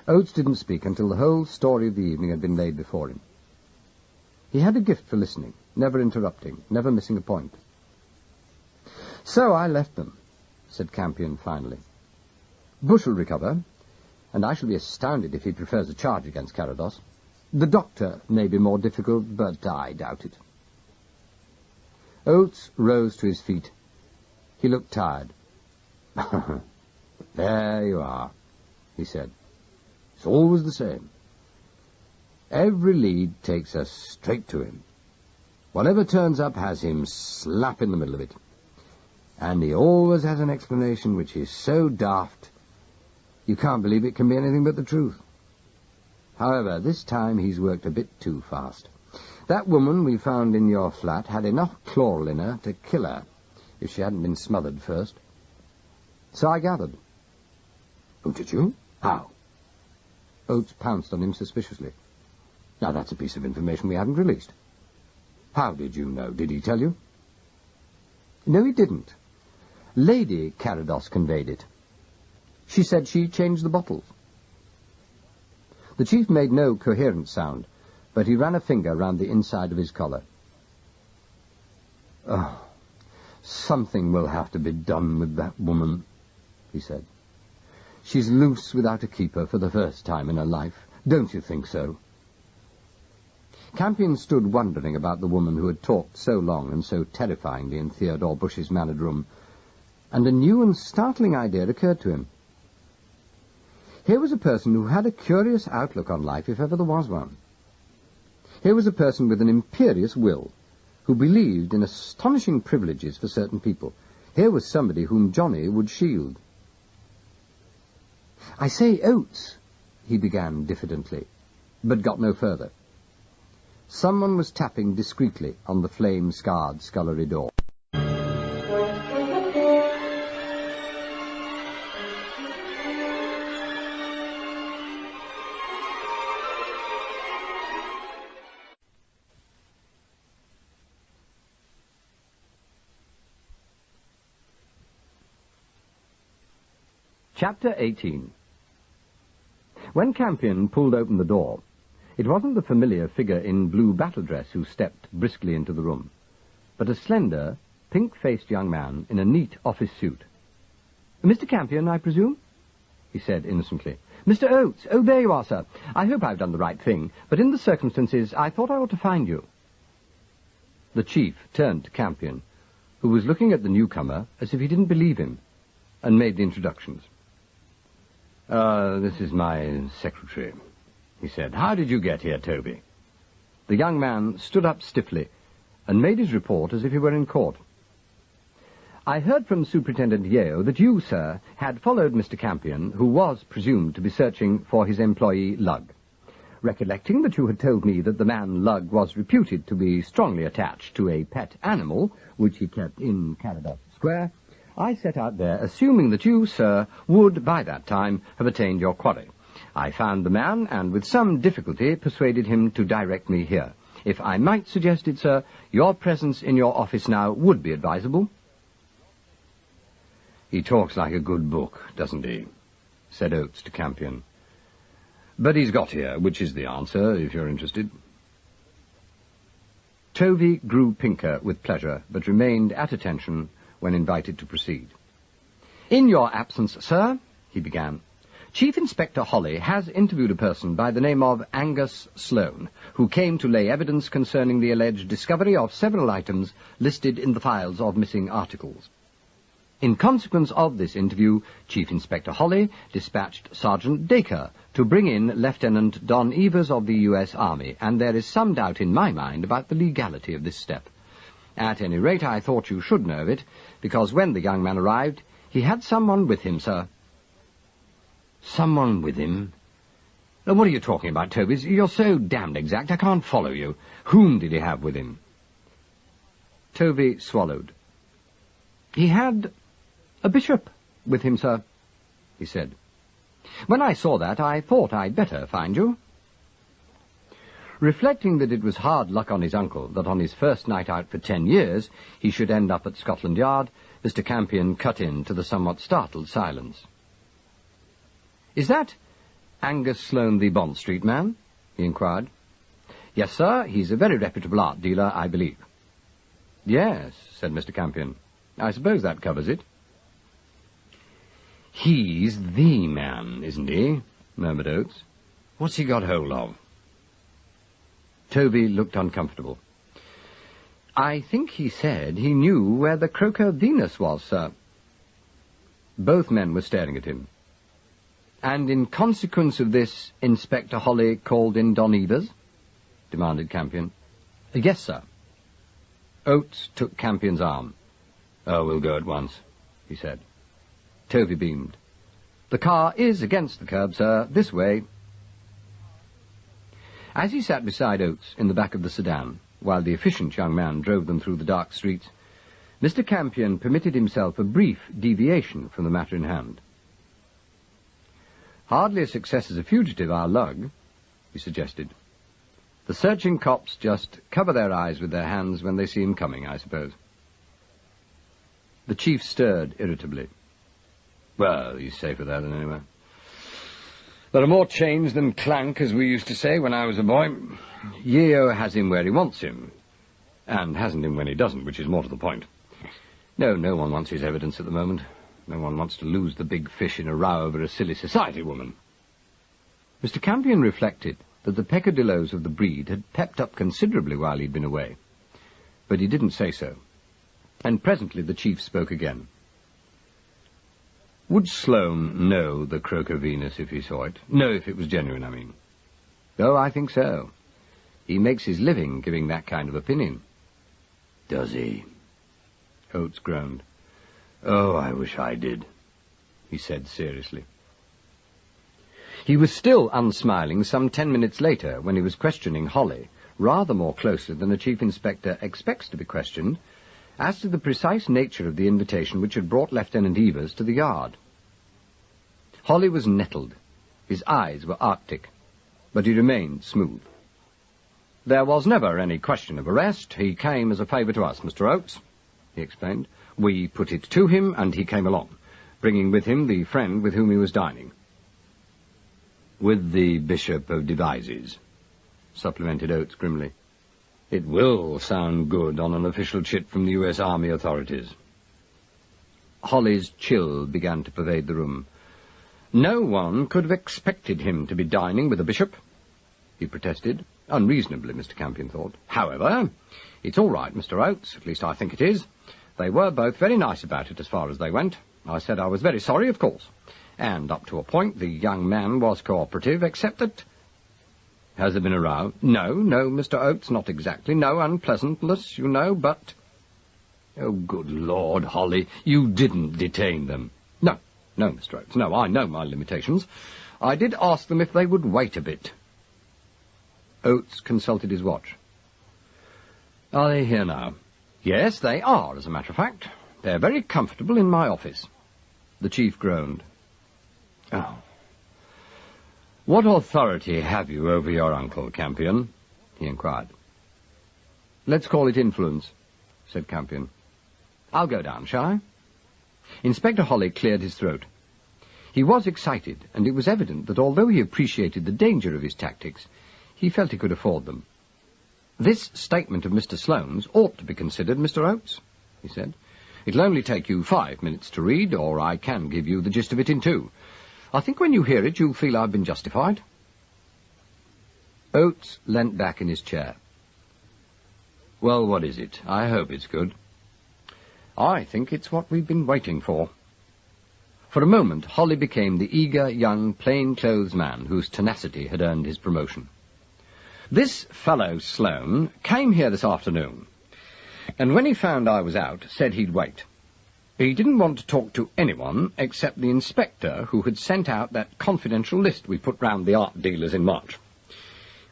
Oates didn't speak until the whole story of the evening had been laid before him. He had a gift for listening, never interrupting, never missing a point. "So I left them," said Campion finally. "Bush will recover, and I shall be astounded if he prefers a charge against Carados. The doctor may be more difficult, but I doubt it." Oates rose to his feet. He looked tired. "There you are," he said. "It's always the same. Every lead takes us straight to him. Whatever turns up has him slap in the middle of it. And he always has an explanation which is so daft, you can't believe it can be anything but the truth. However, this time he's worked a bit too fast. That woman we found in your flat had enough chloral in her to kill her, if she hadn't been smothered first. So I gathered." "Oh, did you? How?" Oates pounced on him suspiciously. "Now that's a piece of information we haven't released. How did you know? Did he tell you?" "No, he didn't. Lady Carados conveyed it. She said she changed the bottles." The chief made no coherent sound, but he ran a finger round the inside of his collar. "Oh, something will have to be done with that woman," he said. "She's loose without a keeper for the first time in her life. Don't you think so?" Campion stood wondering about the woman who had talked so long and so terrifyingly in Theodore Bush's mannered room, and a new and startling idea occurred to him. Here was a person who had a curious outlook on life, if ever there was one. Here was a person with an imperious will, who believed in astonishing privileges for certain people. Here was somebody whom Johnny would shield. "I say, Oates," he began diffidently, but got no further. Someone was tapping discreetly on the flame-scarred scullery door. Chapter 18. When Campion pulled open the door, it wasn't the familiar figure in blue battle dress who stepped briskly into the room, but a slender, pink-faced young man in a neat office suit. "Mr. Campion, I presume?" he said innocently. "Mr. Oates. Oh, there you are, sir. I hope I've done the right thing, but in the circumstances I thought I ought to find you." The chief turned to Campion, who was looking at the newcomer as if he didn't believe him, and made the introductions. "This is my secretary," he said. "How did you get here, Toby?" The young man stood up stiffly and made his report as if he were in court. "I heard from Superintendent Yeo that you, sir, had followed Mr. Campion, who was presumed to be searching for his employee, Lugg. Recollecting that you had told me that the man Lugg was reputed to be strongly attached to a pet animal, which he kept in Carados Square, I set out there, assuming that you, sir, would, by that time, have attained your quarry. I found the man, and with some difficulty persuaded him to direct me here. If I might suggest it, sir, your presence in your office now would be advisable." "He talks like a good book, doesn't he?" said Oates to Campion. "But he's got here, which is the answer, if you're interested." Tovey grew pinker with pleasure, but remained at attention when invited to proceed. "In your absence, sir," he began, "Chief Inspector Holly has interviewed a person by the name of Angus Sloane, who came to lay evidence concerning the alleged discovery of several items listed in the files of missing articles. In consequence of this interview, Chief Inspector Holly dispatched Sergeant Dacre to bring in Lieutenant Don Evers of the U.S. Army, and there is some doubt in my mind about the legality of this step. At any rate, I thought you should know of it, because when the young man arrived, he had someone with him, sir." "Someone with him?" What are you talking about, Toby? You're so damned exact, I can't follow you. Whom did he have with him? Toby swallowed. He had a bishop with him, sir, he said. When I saw that, I thought I'd better find you. Reflecting that it was hard luck on his uncle that on his first night out for 10 years he should end up at Scotland Yard, Mr. Campion cut in to the somewhat startled silence. "Is that Angus Sloane, the Bond Street man?" he inquired. "Yes, sir. He's a very reputable art dealer, I believe." "Yes," said Mr. Campion. "I suppose that covers it." "He's the man, isn't he?" murmured Oates. "What's he got hold of?" Toby looked uncomfortable. "I think he said he knew where the Croker Venus was, sir." Both men were staring at him. "And in consequence of this, Inspector Holly called in Don Evers?" demanded Campion. "Yes, sir." Oates took Campion's arm. "Oh, we'll go at once," he said. Toby beamed. "The car is against the curb, sir. This way." As he sat beside Oates in the back of the sedan, while the efficient young man drove them through the dark streets, Mr. Campion permitted himself a brief deviation from the matter in hand. "Hardly a success as a fugitive, our lug," he suggested. "The searching cops just cover their eyes with their hands when they see him coming, I suppose." The chief stirred irritably. "Well, he's safer there than anywhere. There are more chains than clank, as we used to say when I was a boy. Yeo has him where he wants him, and hasn't him when he doesn't, which is more to the point. No one wants his evidence at the moment. No one wants to lose the big fish in a row over a silly society woman." Mr. Campion reflected that the peccadilloes of the breed had pepped up considerably while he'd been away, but he didn't say so, and presently the chief spoke again. "Would Sloane know the Croker Venus if he saw it? Know if it was genuine, I mean?" "Oh, I think so. He makes his living giving that kind of opinion." "Does he?" Oates groaned. "Oh, I wish I did," he said seriously. He was still unsmiling some 10 minutes later when he was questioning Holly, rather more closely than a chief inspector expects to be questioned, as to the precise nature of the invitation which had brought Lieutenant Evers to the yard. Holly was nettled. His eyes were arctic, but he remained smooth. "There was never any question of arrest. He came as a favour to us, Mr. Oates," he explained. "We put it to him, and he came along, bringing with him the friend with whom he was dining." "With the Bishop of Devizes," supplemented Oates grimly. "It will sound good on an official chit from the U.S. Army authorities." Holly's chill began to pervade the room. "No one could have expected him to be dining with a bishop," he protested. Unreasonably, Mr. Campion thought. "However, it's all right, Mr. Oates, at least I think it is. They were both very nice about it as far as they went. I said I was very sorry, of course. And up to a point, the young man was cooperative, except that—" "Has there been a row?" No, Mr. Oates, not exactly. No unpleasantness, you know, but—" "Oh, good Lord, Holly, you didn't detain them." No, Mr. Oates, no, I know my limitations. I did ask them if they would wait a bit." Oates consulted his watch. "Are they here now?" "Yes, they are, as a matter of fact. They're very comfortable in my office." The chief groaned. "Oh. What authority have you over your uncle, Campion?" he inquired. "Let's call it influence," said Campion. "I'll go down, shall I?" Inspector Holly cleared his throat. He was excited, and it was evident that although he appreciated the danger of his tactics, he felt he could afford them. "This statement of Mr. Sloane's ought to be considered, Mr. Oates," he said. "It'll only take you 5 minutes to read, or I can give you the gist of it in 2. I think when you hear it, you'll feel I've been justified." Oates leant back in his chair. "Well, what is it? I hope it's good." "I think it's what we've been waiting for." For a moment, Holly became the eager, young, plain-clothes man whose tenacity had earned his promotion. "This fellow Sloane came here this afternoon, and when he found I was out, said he'd wait. He didn't want to talk to anyone except the inspector who had sent out that confidential list we put round the art dealers in March.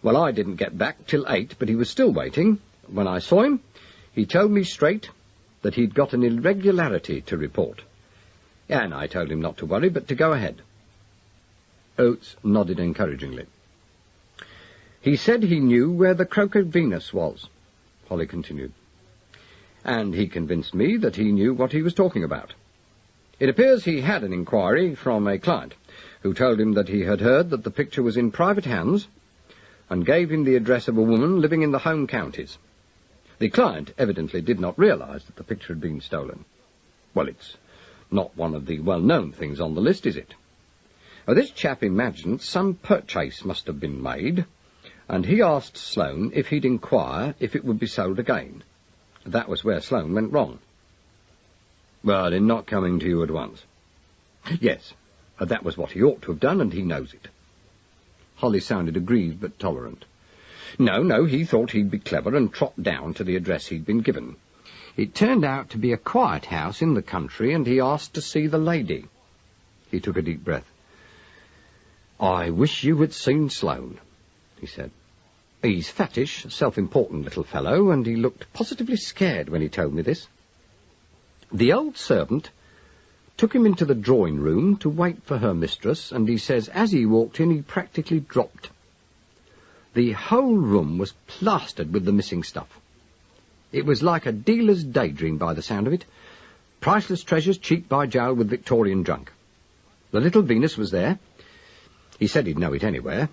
Well, I didn't get back till 8, but he was still waiting. When I saw him, he told me straight that he'd got an irregularity to report. And I told him not to worry, but to go ahead. Oates nodded encouragingly. He said he knew where the Crooked Venus was, Holly continued. And he convinced me that he knew what he was talking about. It appears he had an inquiry from a client who told him that he had heard that the picture was in private hands and gave him the address of a woman living in the home counties. The client evidently did not realize that the picture had been stolen. Well, it's not one of the well-known things on the list, is it? Now, this chap imagined some purchase must have been made, and he asked Sloane if he'd inquire if it would be sold again. That was where Sloane went wrong. Well, in not coming to you at once. Yes, that was what he ought to have done, and he knows it. Holly sounded aggrieved but tolerant. No, he thought he'd be clever and trot down to the address he'd been given. It turned out to be a quiet house in the country, and he asked to see the lady. He took a deep breath. I wish you had seen Sloane, he said. He's fattish, self-important little fellow, and he looked positively scared when he told me this. The old servant took him into the drawing-room to wait for her mistress, and he says as he walked in he practically dropped. The whole room was plastered with the missing stuff. It was like a dealer's daydream by the sound of it. Priceless treasures, cheek by jowl with Victorian junk. The little Venus was there. He said he'd know it anywhere,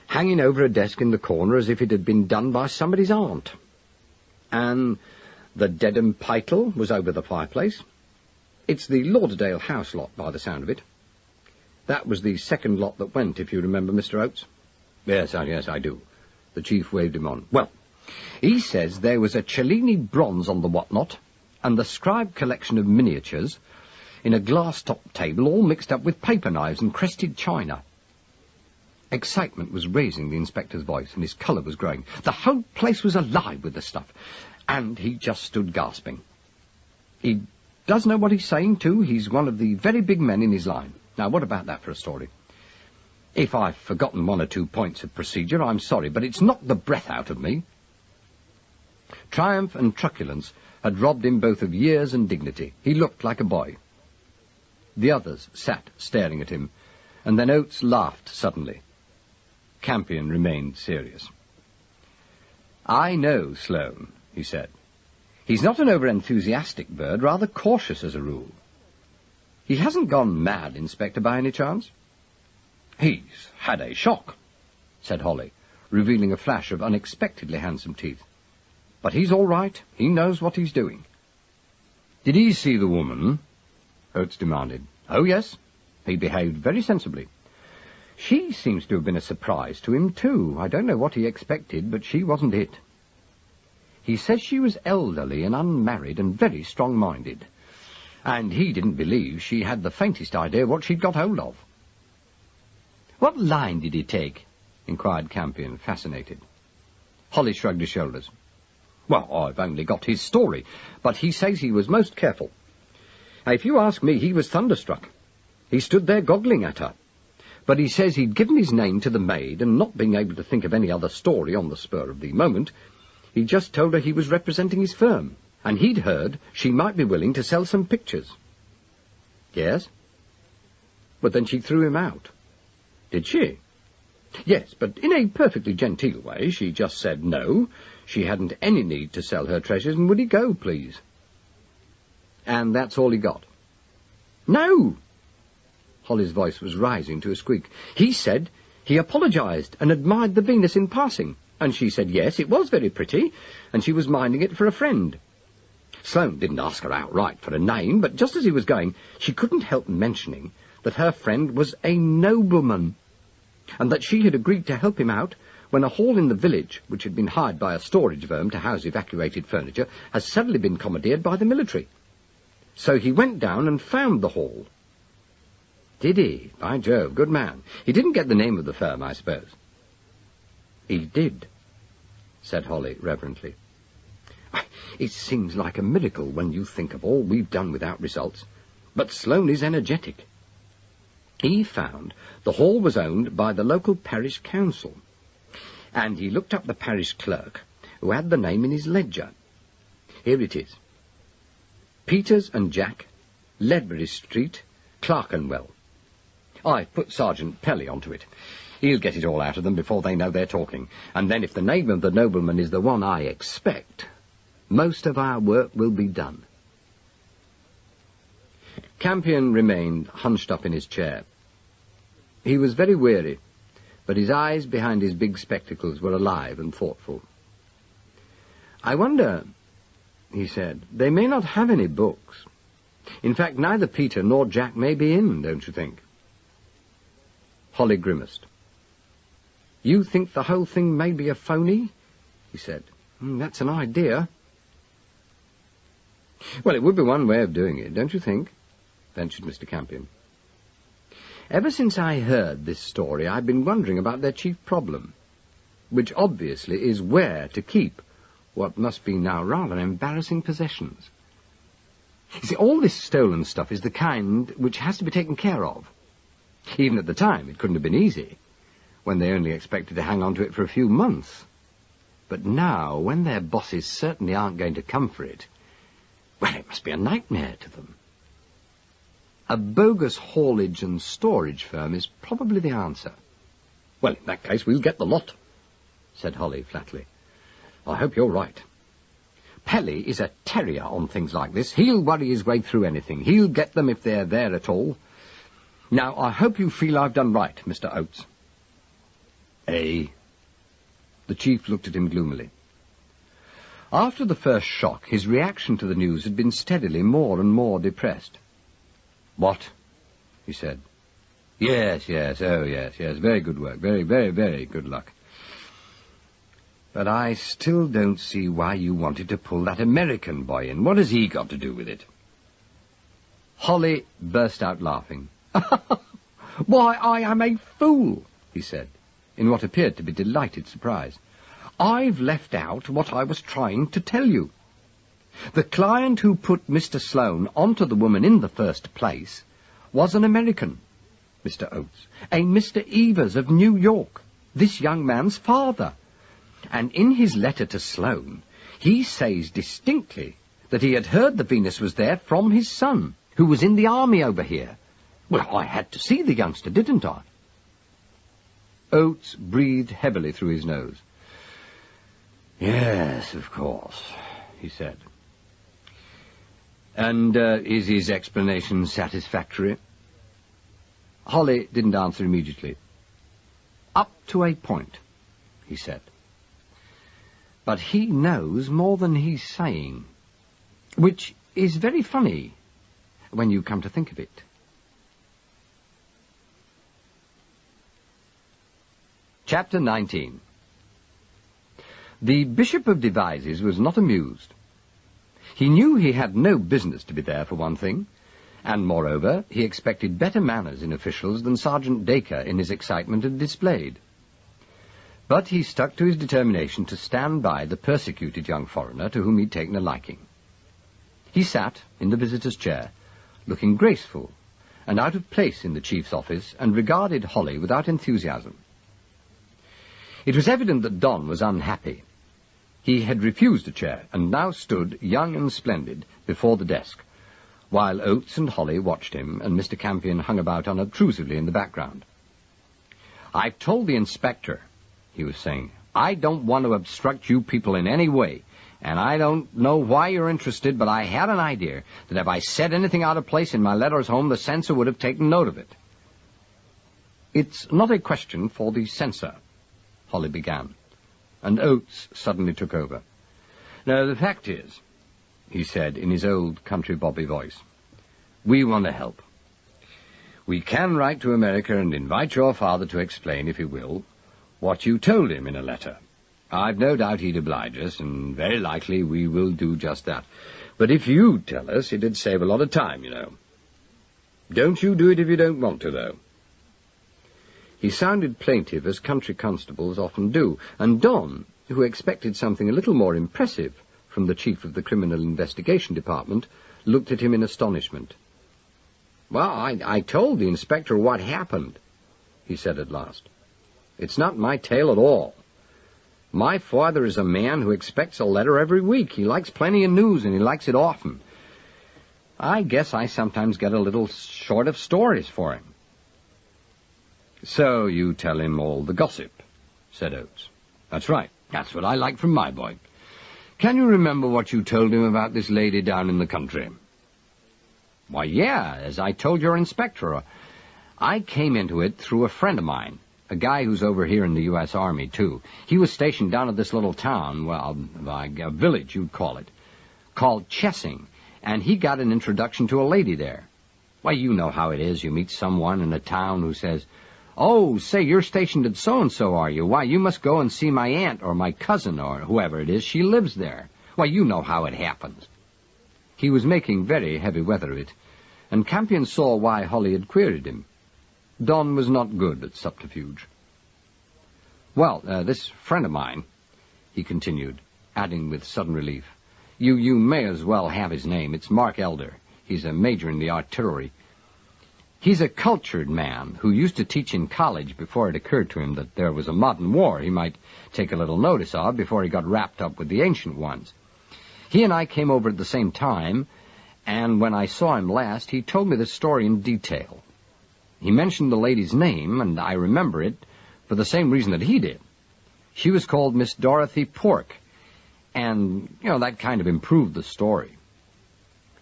hanging over a desk in the corner as if it had been done by somebody's aunt. And the Dedham Pytel was over the fireplace. It's the Lauderdale house lot, by the sound of it. That was the second lot that went, if you remember, Mr. Oates. Yes, I do. The chief waved him on. Well, he says there was a Cellini bronze on the whatnot, and the scribe collection of miniatures in a glass-top table, all mixed up with paper knives and crested china. Excitement was raising the inspector's voice, and his colour was growing. The whole place was alive with the stuff, and he just stood gasping. He does know what he's saying, too. He's one of the very big men in his line. Now, what about that for a story? If I've forgotten one or two points of procedure, I'm sorry, but it's knocked the breath out of me. Triumph and truculence had robbed him both of years and dignity. He looked like a boy. The others sat staring at him, and then Oates laughed suddenly. Campion remained serious. I know Sloane, he said. He's not an over-enthusiastic bird, rather cautious as a rule. He hasn't gone mad, Inspector, by any chance? He's had a shock, said Holly, revealing a flash of unexpectedly handsome teeth. But he's all right. He knows what he's doing. Did he see the woman? Oates demanded. Oh, yes. He behaved very sensibly. She seems to have been a surprise to him, too. I don't know what he expected, but she wasn't it. He says she was elderly and unmarried and very strong-minded, and he didn't believe she had the faintest idea what she'd got hold of. What line did he take? Inquired Campion, fascinated. Holly shrugged his shoulders. Well, I've only got his story, but he says he was most careful. Now, if you ask me, he was thunderstruck. He stood there goggling at her. But he says he'd given his name to the maid, and not being able to think of any other story on the spur of the moment, he just told her he was representing his firm, and he'd heard she might be willing to sell some pictures. Yes? But then she threw him out. Did she? Yes, but in a perfectly genteel way. She just said no, she hadn't any need to sell her treasures, and would he go, please? And that's all he got? No! Holly's voice was rising to a squeak. He said he apologized and admired the Venus in passing, and she said yes, it was very pretty, and she was minding it for a friend. Sloane didn't ask her outright for a name, but just as he was going, she couldn't help mentioning that her friend was a nobleman, and that she had agreed to help him out when a hall in the village, which had been hired by a storage firm to house evacuated furniture, has suddenly been commandeered by the military. So he went down and found the hall. Did he? By Jove, good man. He didn't get the name of the firm, I suppose. He did, said Holly reverently. It seems like a miracle when you think of all we've done without results. But Sloane is energetic. He found the hall was owned by the local parish council, and he looked up the parish clerk, who had the name in his ledger. Here it is. Peters and Jack, Ledbury Street, Clerkenwell. I've put Sergeant Pelly onto it. He'll get it all out of them before they know they're talking, and then if the name of the nobleman is the one I expect, most of our work will be done. Campion remained hunched up in his chair. He was very weary, but his eyes behind his big spectacles were alive and thoughtful. "I wonder," he said, "they may not have any books. In fact, neither Peter nor Jack may be in, don't you think?" Holly grimaced. "You think the whole thing may be a phony?" he said. "That's an idea." "Well, it would be one way of doing it, don't you think?" ventured Mr. Campion. "Ever since I heard this story, I've been wondering about their chief problem, which obviously is where to keep what must be now rather embarrassing possessions. You see, all this stolen stuff is the kind which has to be taken care of. Even at the time, it couldn't have been easy, when they only expected to hang on to it for a few months. But now, when their bosses certainly aren't going to come for it, well, it must be a nightmare to them. A bogus haulage and storage firm is probably the answer." "Well, in that case, we'll get the lot," said Holly flatly. "I hope you're right. Pelly is a terrier on things like this. He'll worry his way through anything. He'll get them if they're there at all. Now, I hope you feel I've done right, Mr. Oates." "Eh?" The chief looked at him gloomily. After the first shock, his reaction to the news had been steadily more and more depressed. "What?" he said. Yes, very good work, very, very, very good luck. But I still don't see why you wanted to pull that American boy in. What has he got to do with it?" Holly burst out laughing. "Why, I am a fool," he said, in what appeared to be delighted surprise. "I've left out what I was trying to tell you. The client who put Mr. Sloane onto the woman in the first place was an American, Mr. Oates, a Mr. Evers of New York, this young man's father. And in his letter to Sloane, he says distinctly that he had heard the Venus was there from his son, who was in the army over here. Well, I had to see the youngster, didn't I?" Oates breathed heavily through his nose. "Yes, of course," he said. "And is his explanation satisfactory?" Holly didn't answer immediately. "Up to a point," he said. "But he knows more than he's saying, which is very funny when you come to think of it." Chapter 19. The Bishop of Devizes was not amused. He knew he had no business to be there, for one thing, and, moreover, he expected better manners in officials than Sergeant Dacre in his excitement had displayed. But he stuck to his determination to stand by the persecuted young foreigner to whom he'd taken a liking. He sat in the visitor's chair, looking graceful and out of place in the chief's office, and regarded Holly without enthusiasm. It was evident that Don was unhappy. He had refused a chair, and now stood, young and splendid, before the desk, while Oates and Holly watched him, and Mr. Campion hung about unobtrusively in the background. "I've told the inspector," he was saying, "I don't want to obstruct you people in any way, and I don't know why you're interested, but I had an idea that if I said anything out of place in my letters home, the censor would have taken note of it." "It's not a question for the censor," Holly began, and Oates suddenly took over. "No, the fact is," he said in his old country bobby voice, "we want to help. We can write to America and invite your father to explain, if he will, what you told him in a letter. I've no doubt he'd oblige us, and very likely we will do just that. But if you'd tell us, it'd save a lot of time, you know. Don't you do it if you don't want to, though." He sounded plaintive, as country constables often do, and Don, who expected something a little more impressive, from the chief of the Criminal Investigation Department, looked at him in astonishment. "Well, I told the inspector what happened," he said at last. "It's not my tale at all. My father is a man who expects a letter every week. He likes plenty of news, and he likes it often. I guess I sometimes get a little short of stories for him." "So you tell him all the gossip," said Oates. "That's right. That's what I like from my boy. Can you remember what you told him about this lady down in the country?" "Why, yeah, as I told your inspector. I came into it through a friend of mine, a guy who's over here in the U.S. Army, too. He was stationed down at this little town, well, like a village, you'd call it, called Chessing, and he got an introduction to a lady there. Why, you know how it is. You meet someone in a town who says, 'Oh, say, you're stationed at so-and-so, are you? Why, you must go and see my aunt or my cousin or whoever it is. She lives there.' Why, you know how it happens." He was making very heavy weather of it, and Campion saw why Holly had queried him. Don was not good at subterfuge. "Well, this friend of mine," he continued, adding with sudden relief, You may as well have his name. It's Mark Elder. He's a major in the artillery. He's a cultured man who used to teach in college before it occurred to him that there was a modern war he might take a little notice of before he got wrapped up with the ancient ones. He and I came over at the same time, and when I saw him last, he told me the story in detail. He mentioned the lady's name, and I remember it for the same reason that he did. She was called Miss Dorothy Pork, and, that kind of improved the story.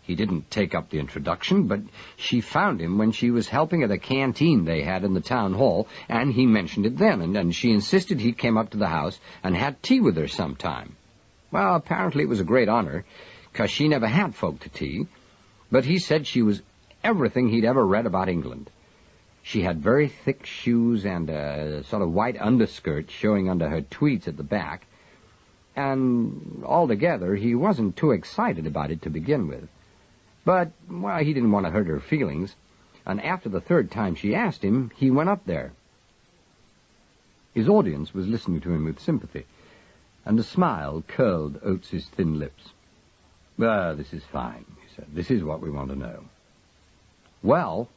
He didn't take up the introduction, but she found him when she was helping at a canteen they had in the town hall, and he mentioned it then, and she insisted he came up to the house and had tea with her sometime. Well, apparently it was a great honor, 'cause she never had folk to tea, but he said she was everything he'd ever read about England. She had very thick shoes and a sort of white underskirt showing under her tweeds at the back, and altogether he wasn't too excited about it to begin with. But, well, he didn't want to hurt her feelings, and after the third time she asked him, he went up there. His audience was listening to him with sympathy, and a smile curled Oates's thin lips. This is fine," he said. "This is what we want to know." "Well,"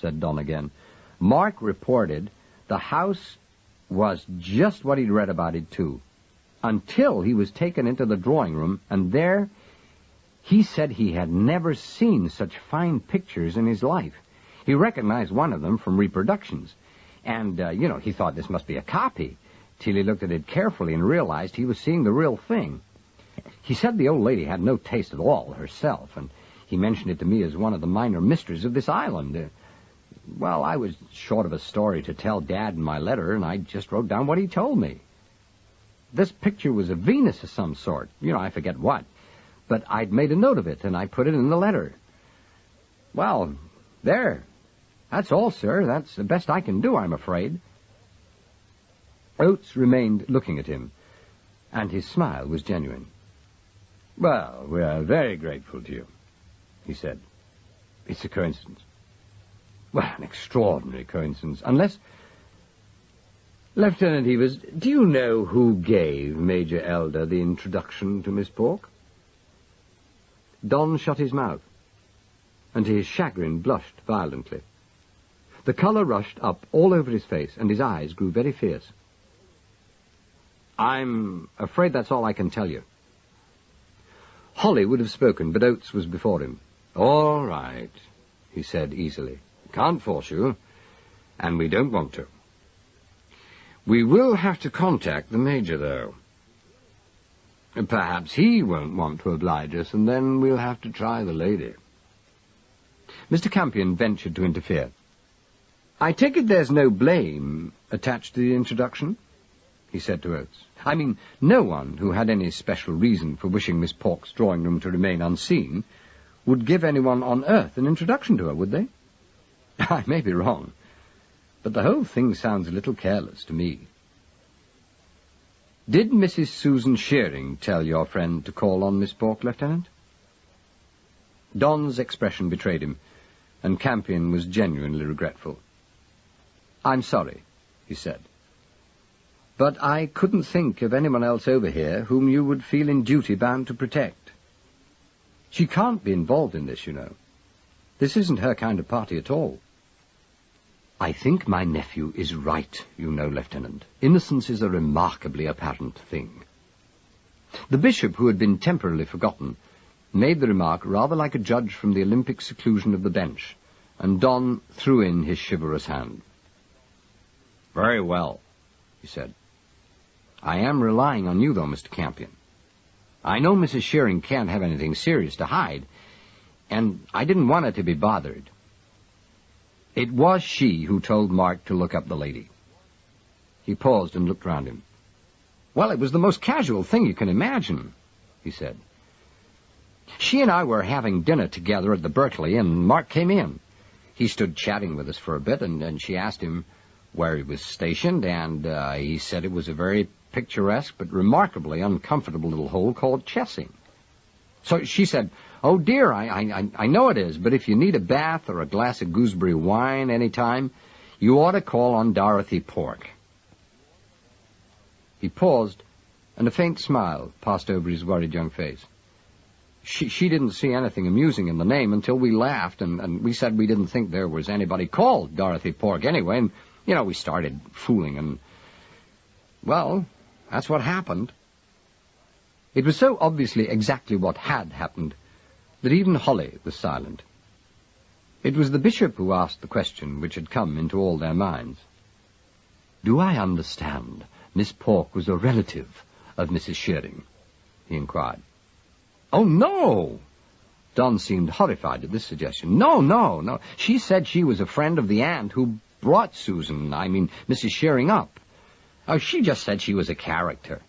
said Don again, "Mark reported the house was just what he'd read about it, too, until he was taken into the drawing room, and there he said he had never seen such fine pictures in his life. He recognized one of them from reproductions, and, he thought this must be a copy, till he looked at it carefully and realized he was seeing the real thing. He said the old lady had no taste at all herself, and he mentioned it to me as one of the minor mysteries of this island. I was short of a story to tell Dad in my letter, and I just wrote down what he told me. This picture was a Venus of some sort, I forget what, but I'd made a note of it, and I put it in the letter. Well, there. That's all, sir. That's the best I can do, I'm afraid." Oates remained looking at him, and his smile was genuine. "Well, we are very grateful to you," he said. "It's a coincidence." "Well, an extraordinary coincidence, unless—" "Lieutenant Evers, do you know who gave Major Elder the introduction to Miss Pork?" Don shut his mouth, and to his chagrin blushed violently. The colour rushed up all over his face, and his eyes grew very fierce. "I'm afraid that's all I can tell you." Holly would have spoken, but Oates was before him. "All right," he said easily. "Can't force you, and we don't want to. We will have to contact the Major, though. Perhaps he won't want to oblige us, and then we'll have to try the lady." Mr. Campion ventured to interfere. "I take it there's no blame attached to the introduction?" he said to Oates. "I mean, no one who had any special reason for wishing Miss Pork's drawing-room to remain unseen would give anyone on earth an introduction to her, would they? I may be wrong, but the whole thing sounds a little careless to me." "Did Mrs. Susan Shearing tell your friend to call on Miss Pork, Lieutenant?" Don's expression betrayed him, and Campion was genuinely regretful. "I'm sorry," he said. But I couldn't think of anyone else over here whom you would feel in duty bound to protect. She can't be involved in this, you know. This isn't her kind of party at all. I think my nephew is right, you know, Lieutenant. Innocence is a remarkably apparent thing. The bishop, who had been temporarily forgotten, made the remark rather like a judge from the Olympic seclusion of the bench, and Don threw in his chivalrous hand. Very well, he said. I am relying on you, though, Mr. Campion. I know Mrs. Shearing can't have anything serious to hide, and I didn't want her to be bothered. It was she who told Mark to look up the lady. He paused and looked round him. Well, it was the most casual thing you can imagine, he said. She and I were having dinner together at the Berkeley, and Mark came in. He stood chatting with us for a bit, and she asked him where he was stationed, and he said it was a very picturesque but remarkably uncomfortable little hole called Chessing. So she said, "Oh, dear, I know it is, but if you need a bath or a glass of gooseberry wine any time, you ought to call on Dorothy Pork." He paused, and a faint smile passed over his worried young face. She didn't see anything amusing in the name until we laughed, and we said we didn't think there was anybody called Dorothy Pork anyway, and, you know, we started fooling, and, well, that's what happened. It was so obviously exactly what had happened that even Holly was silent. It was the bishop who asked the question which had come into all their minds. "Do I understand Miss Pork was a relative of Mrs. Shearing?" he inquired. "Oh, no!" Don seemed horrified at this suggestion. No. She said she was a friend of the aunt who brought Mrs. Shearing up. Oh, she just said she was a character."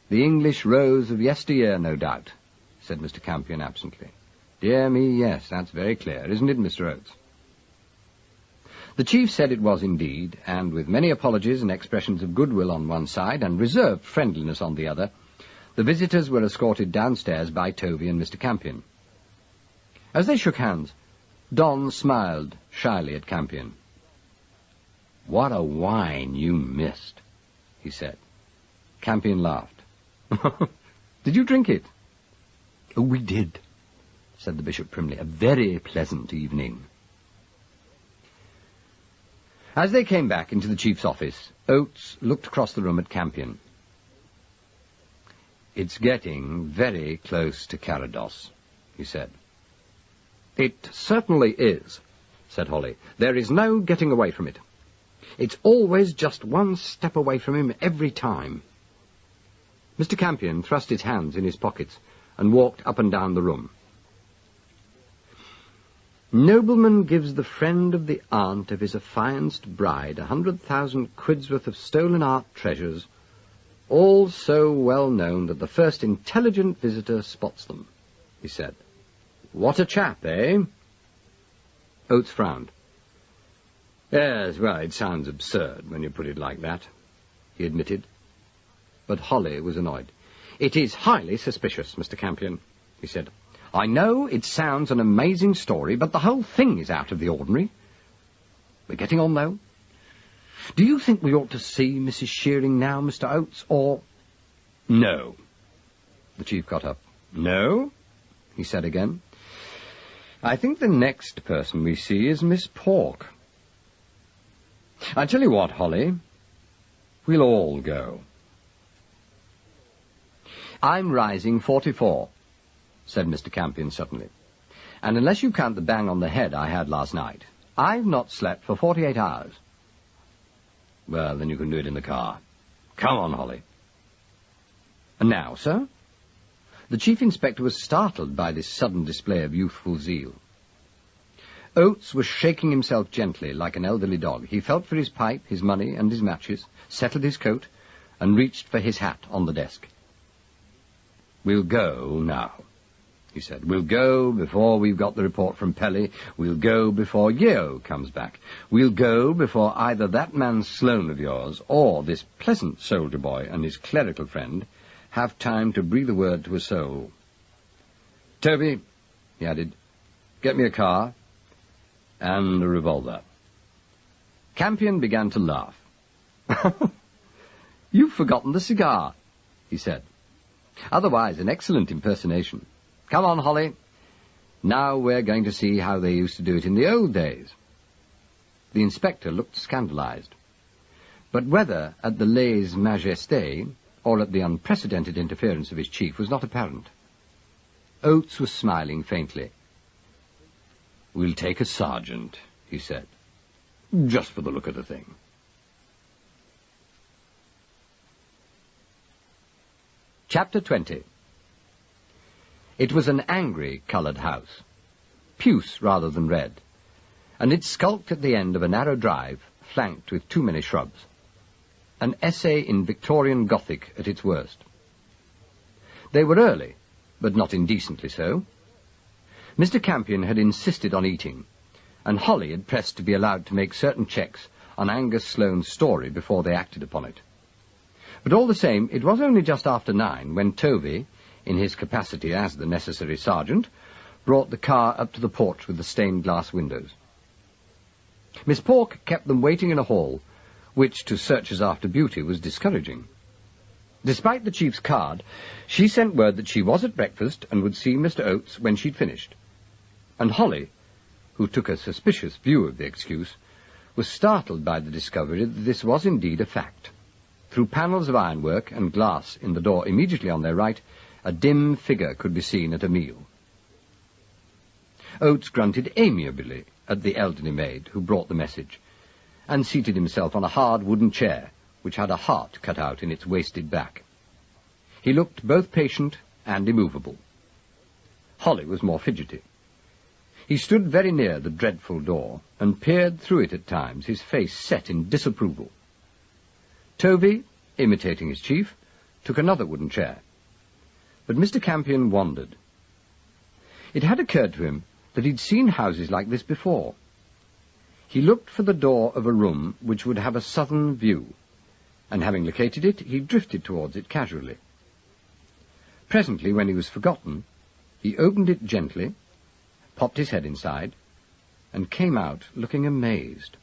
"The English rose of yesteryear, no doubt," said Mr. Campion absently. "Dear me, yes, that's very clear, isn't it, Mr. Oates?" The chief said it was indeed, and with many apologies and expressions of goodwill on one side and reserved friendliness on the other, the visitors were escorted downstairs by Tovey and Mr. Campion. As they shook hands, Don smiled shyly at Campion. "What a wine you missed," he said. Campion laughed. "Did you drink it?" "Oh, we did," said the bishop primly. "A very pleasant evening." As they came back into the chief's office, Oates looked across the room at Campion. "It's getting very close to Carados," he said. "It certainly is," said Holly. "There is no getting away from it. It's always just one step away from him every time." Mr. Campion thrust his hands in his pockets and walked up and down the room. "Nobleman gives the friend of the aunt of his affianced bride 100,000 quids worth of stolen art treasures, all so well known that the first intelligent visitor spots them," he said. "What a chap, eh?" Oates frowned. "Yes, well, it sounds absurd when you put it like that," he admitted. But Holly was annoyed. "It is highly suspicious, Mr. Campion," he said. "I know it sounds an amazing story, but the whole thing is out of the ordinary. We're getting on, though. Do you think we ought to see Mrs. Shearing now, Mr. Oates, or—" "No." The chief got up. "No?" he said again. "I think the next person we see is Miss Pork. I tell you what, Holly, we'll all go." "I'm rising 44, said Mr. Campion suddenly. "And unless you count the bang on the head I had last night, I've not slept for 48 hours. "Well, then you can do it in the car. Come on, Holly." "And now, sir?" The chief inspector was startled by this sudden display of youthful zeal. Oates was shaking himself gently like an elderly dog. He felt for his pipe, his money, and his matches, settled his coat, and reached for his hat on the desk. "We'll go now," he said. "We'll go before we've got the report from Pelly. We'll go before Yeo comes back. We'll go before either that man Sloane of yours or this pleasant soldier boy and his clerical friend have time to breathe a word to a soul. Toby," he added, "get me a car and a revolver." Campion began to laugh. You've forgotten the cigar, he said. Otherwise, an excellent impersonation. Come on, Holly. Now we're going to see how they used to do it in the old days. The inspector looked scandalized. But whether at the lèse-majesté or at the unprecedented interference of his chief was not apparent. Oates was smiling faintly. "We'll take a sergeant," he said, "just for the look of the thing." Chapter 20. It was an angry coloured house, puce rather than red, and it skulked at the end of a narrow drive flanked with too many shrubs. An essay in Victorian Gothic at its worst. They were early, but not indecently so. Mr. Campion had insisted on eating, and Holly had pressed to be allowed to make certain checks on Angus Sloane's story before they acted upon it. But all the same, it was only just after 9 when Tovey, in his capacity as the necessary sergeant, brought the car up to the porch with the stained glass windows. Miss Pork kept them waiting in a hall, which to searchers after beauty was discouraging. Despite the chief's card, she sent word that she was at breakfast and would see Mr. Oates when she'd finished. And Holly, who took a suspicious view of the excuse, was startled by the discovery that this was indeed a fact. Through panels of ironwork and glass in the door immediately on their right, a dim figure could be seen at a meal. Oates grunted amiably at the elderly maid who brought the message, and seated himself on a hard wooden chair, which had a heart cut out in its wasted back. He looked both patient and immovable. Holly was more fidgety. He stood very near the dreadful door, and peered through it at times, his face set in disapproval. Tovey, imitating his chief, took another wooden chair. But Mr. Campion wondered. It had occurred to him that he'd seen houses like this before. He looked for the door of a room which would have a southern view, and having located it, he drifted towards it casually. Presently, when he was forgotten, he opened it gently, popped his head inside, and came out looking amazed.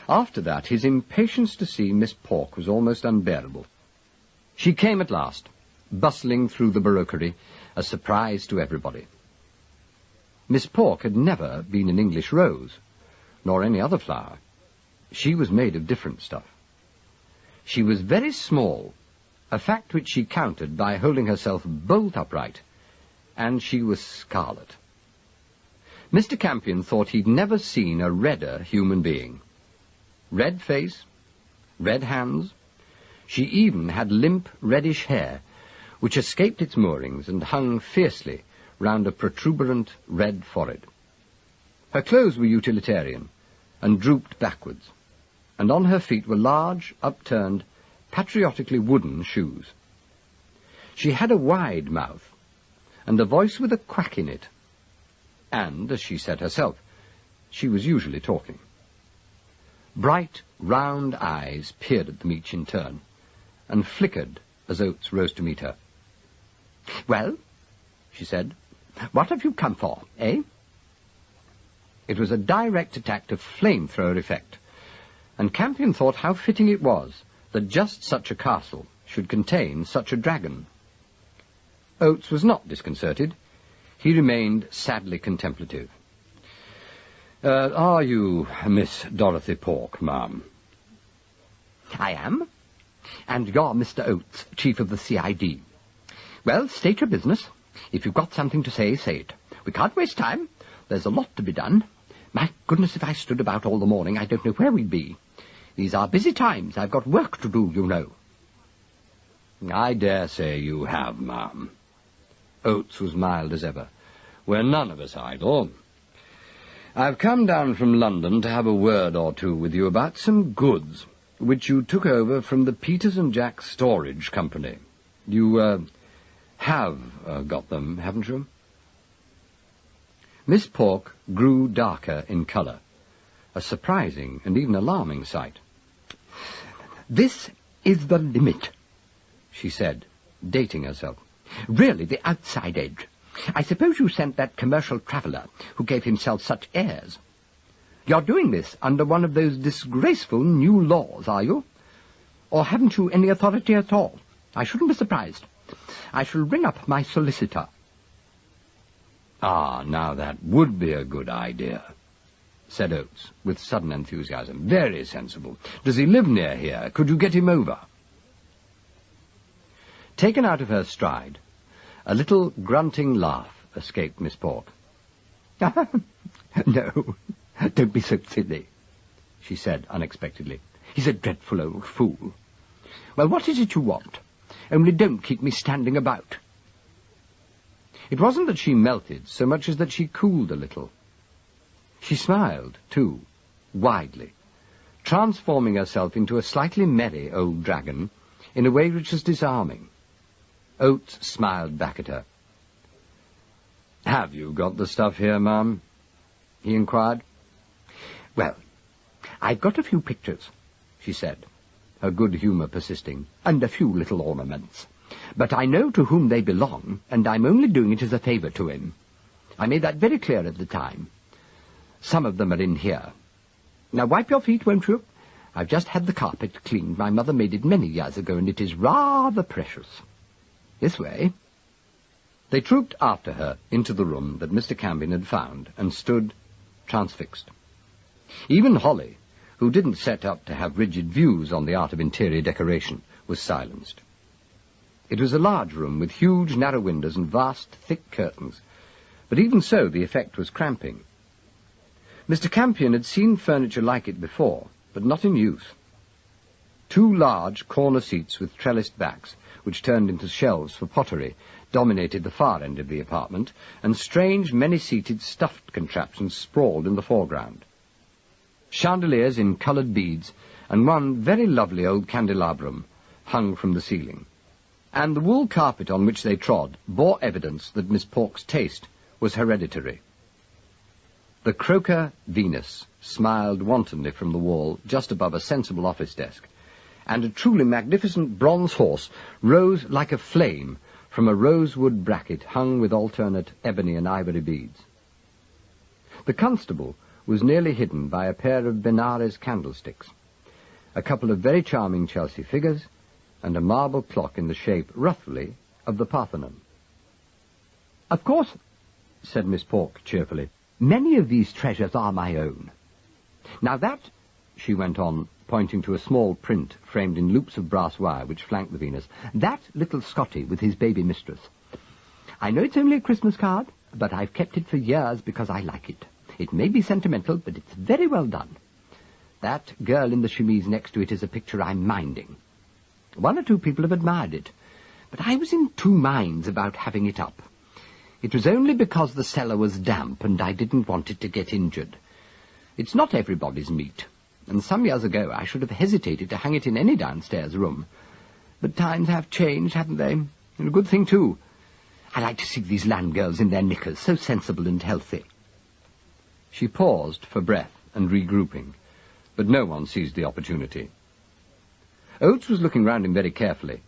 After that, his impatience to see Miss Pork was almost unbearable. She came at last, bustling through the baroquerie, a surprise to everybody. Miss Pork had never been an English rose, nor any other flower. She was made of different stuff. She was very small, a fact which she countered by holding herself bolt upright, and she was scarlet. Mr. Campion thought he'd never seen a redder human being. Red face, red hands. She even had limp, reddish hair, which escaped its moorings and hung fiercely round a protuberant red forehead. Her clothes were utilitarian, and drooped backwards, and on her feet were large, upturned, patriotically wooden shoes. She had a wide mouth, and a voice with a quack in it, and, as she said herself, she was usually talking. Bright, round eyes peered at them each in turn, and flickered as Oates rose to meet her. "Well," she said, "what have you come for, eh?" It was a direct attack to flamethrower effect, and Campion thought how fitting it was that just such a castle should contain such a dragon. Oates was not disconcerted. He remained sadly contemplative. "Are you Miss Dorothy Pork, ma'am?" "I am. And you're Mr. Oates, Chief of the CID. Well, state your business. If you've got something to say, say it. We can't waste time. There's a lot to be done. My goodness, if I stood about all the morning, I don't know where we'd be. These are busy times. I've got work to do, you know." "I dare say you have, ma'am." Oates was mild as ever. "We're none of us idle. I've come down from London to have a word or two with you about some goods which you took over from the Peters and Jack Storage Company. You, have got them, haven't you?" Miss Pork grew darker in colour, a surprising and even alarming sight. "This is the limit," she said, dating herself. "Really the outside edge. I suppose you sent that commercial traveller who gave himself such airs." You're doing this under one of those disgraceful new laws, are you? Or haven't you any authority at all? I shouldn't be surprised. I shall ring up my solicitor. Ah, now that would be a good idea, said Oates, with sudden enthusiasm. Very sensible. Does he live near here? Could you get him over? Taken out of her stride, a little grunting laugh escaped Miss Pork. No, don't be so silly, she said unexpectedly. He's a dreadful old fool. Well, what is it you want? Only don't keep me standing about. It wasn't that she melted so much as that she cooled a little. She smiled, too, widely, transforming herself into a slightly merry old dragon in a way which was disarming. Oates smiled back at her. "Have you got the stuff here, ma'am?" he inquired. Well, I've got a few pictures, she said, her good humour persisting, and a few little ornaments. But I know to whom they belong, and I'm only doing it as a favour to him. I made that very clear at the time. Some of them are in here. Now wipe your feet, won't you? I've just had the carpet cleaned. My mother made it many years ago, and it is rather precious. This way. They trooped after her into the room that Mr. Campion had found, and stood transfixed. Even Holly, who didn't set up to have rigid views on the art of interior decoration, was silenced. It was a large room with huge, narrow windows and vast, thick curtains, but even so the effect was cramping. Mr. Campion had seen furniture like it before, but not in use. 2 large corner seats with trellised backs, which turned into shelves for pottery, dominated the far end of the apartment, and strange, many-seated stuffed contraptions sprawled in the foreground. Chandeliers in coloured beads, and one very lovely old candelabrum hung from the ceiling, and the wool carpet on which they trod bore evidence that Miss Pork's taste was hereditary. The Croker Venus smiled wantonly from the wall just above a sensible office desk, and a truly magnificent bronze horse rose like a flame from a rosewood bracket hung with alternate ebony and ivory beads. The constable was nearly hidden by a pair of Benares candlesticks, a couple of very charming Chelsea figures, and a marble clock in the shape, roughly, of the Parthenon. Of course, said Miss Pork cheerfully, many of these treasures are my own. Now that, she went on, pointing to a small print framed in loops of brass wire which flanked the Venus, that little Scotty with his baby mistress. I know it's only a Christmas card, but I've kept it for years because I like it. It may be sentimental, but it's very well done. That girl in the chemise next to it is a picture I'm minding. 1 or 2 people have admired it, but I was in 2 minds about having it up. It was only because the cellar was damp and I didn't want it to get injured. It's not everybody's meat, and some years ago I should have hesitated to hang it in any downstairs room. But times have changed, haven't they? And a good thing, too. I like to see these land girls in their knickers, so sensible and healthy. She paused for breath and regrouping, but no one seized the opportunity. Oates was looking round him very carefully.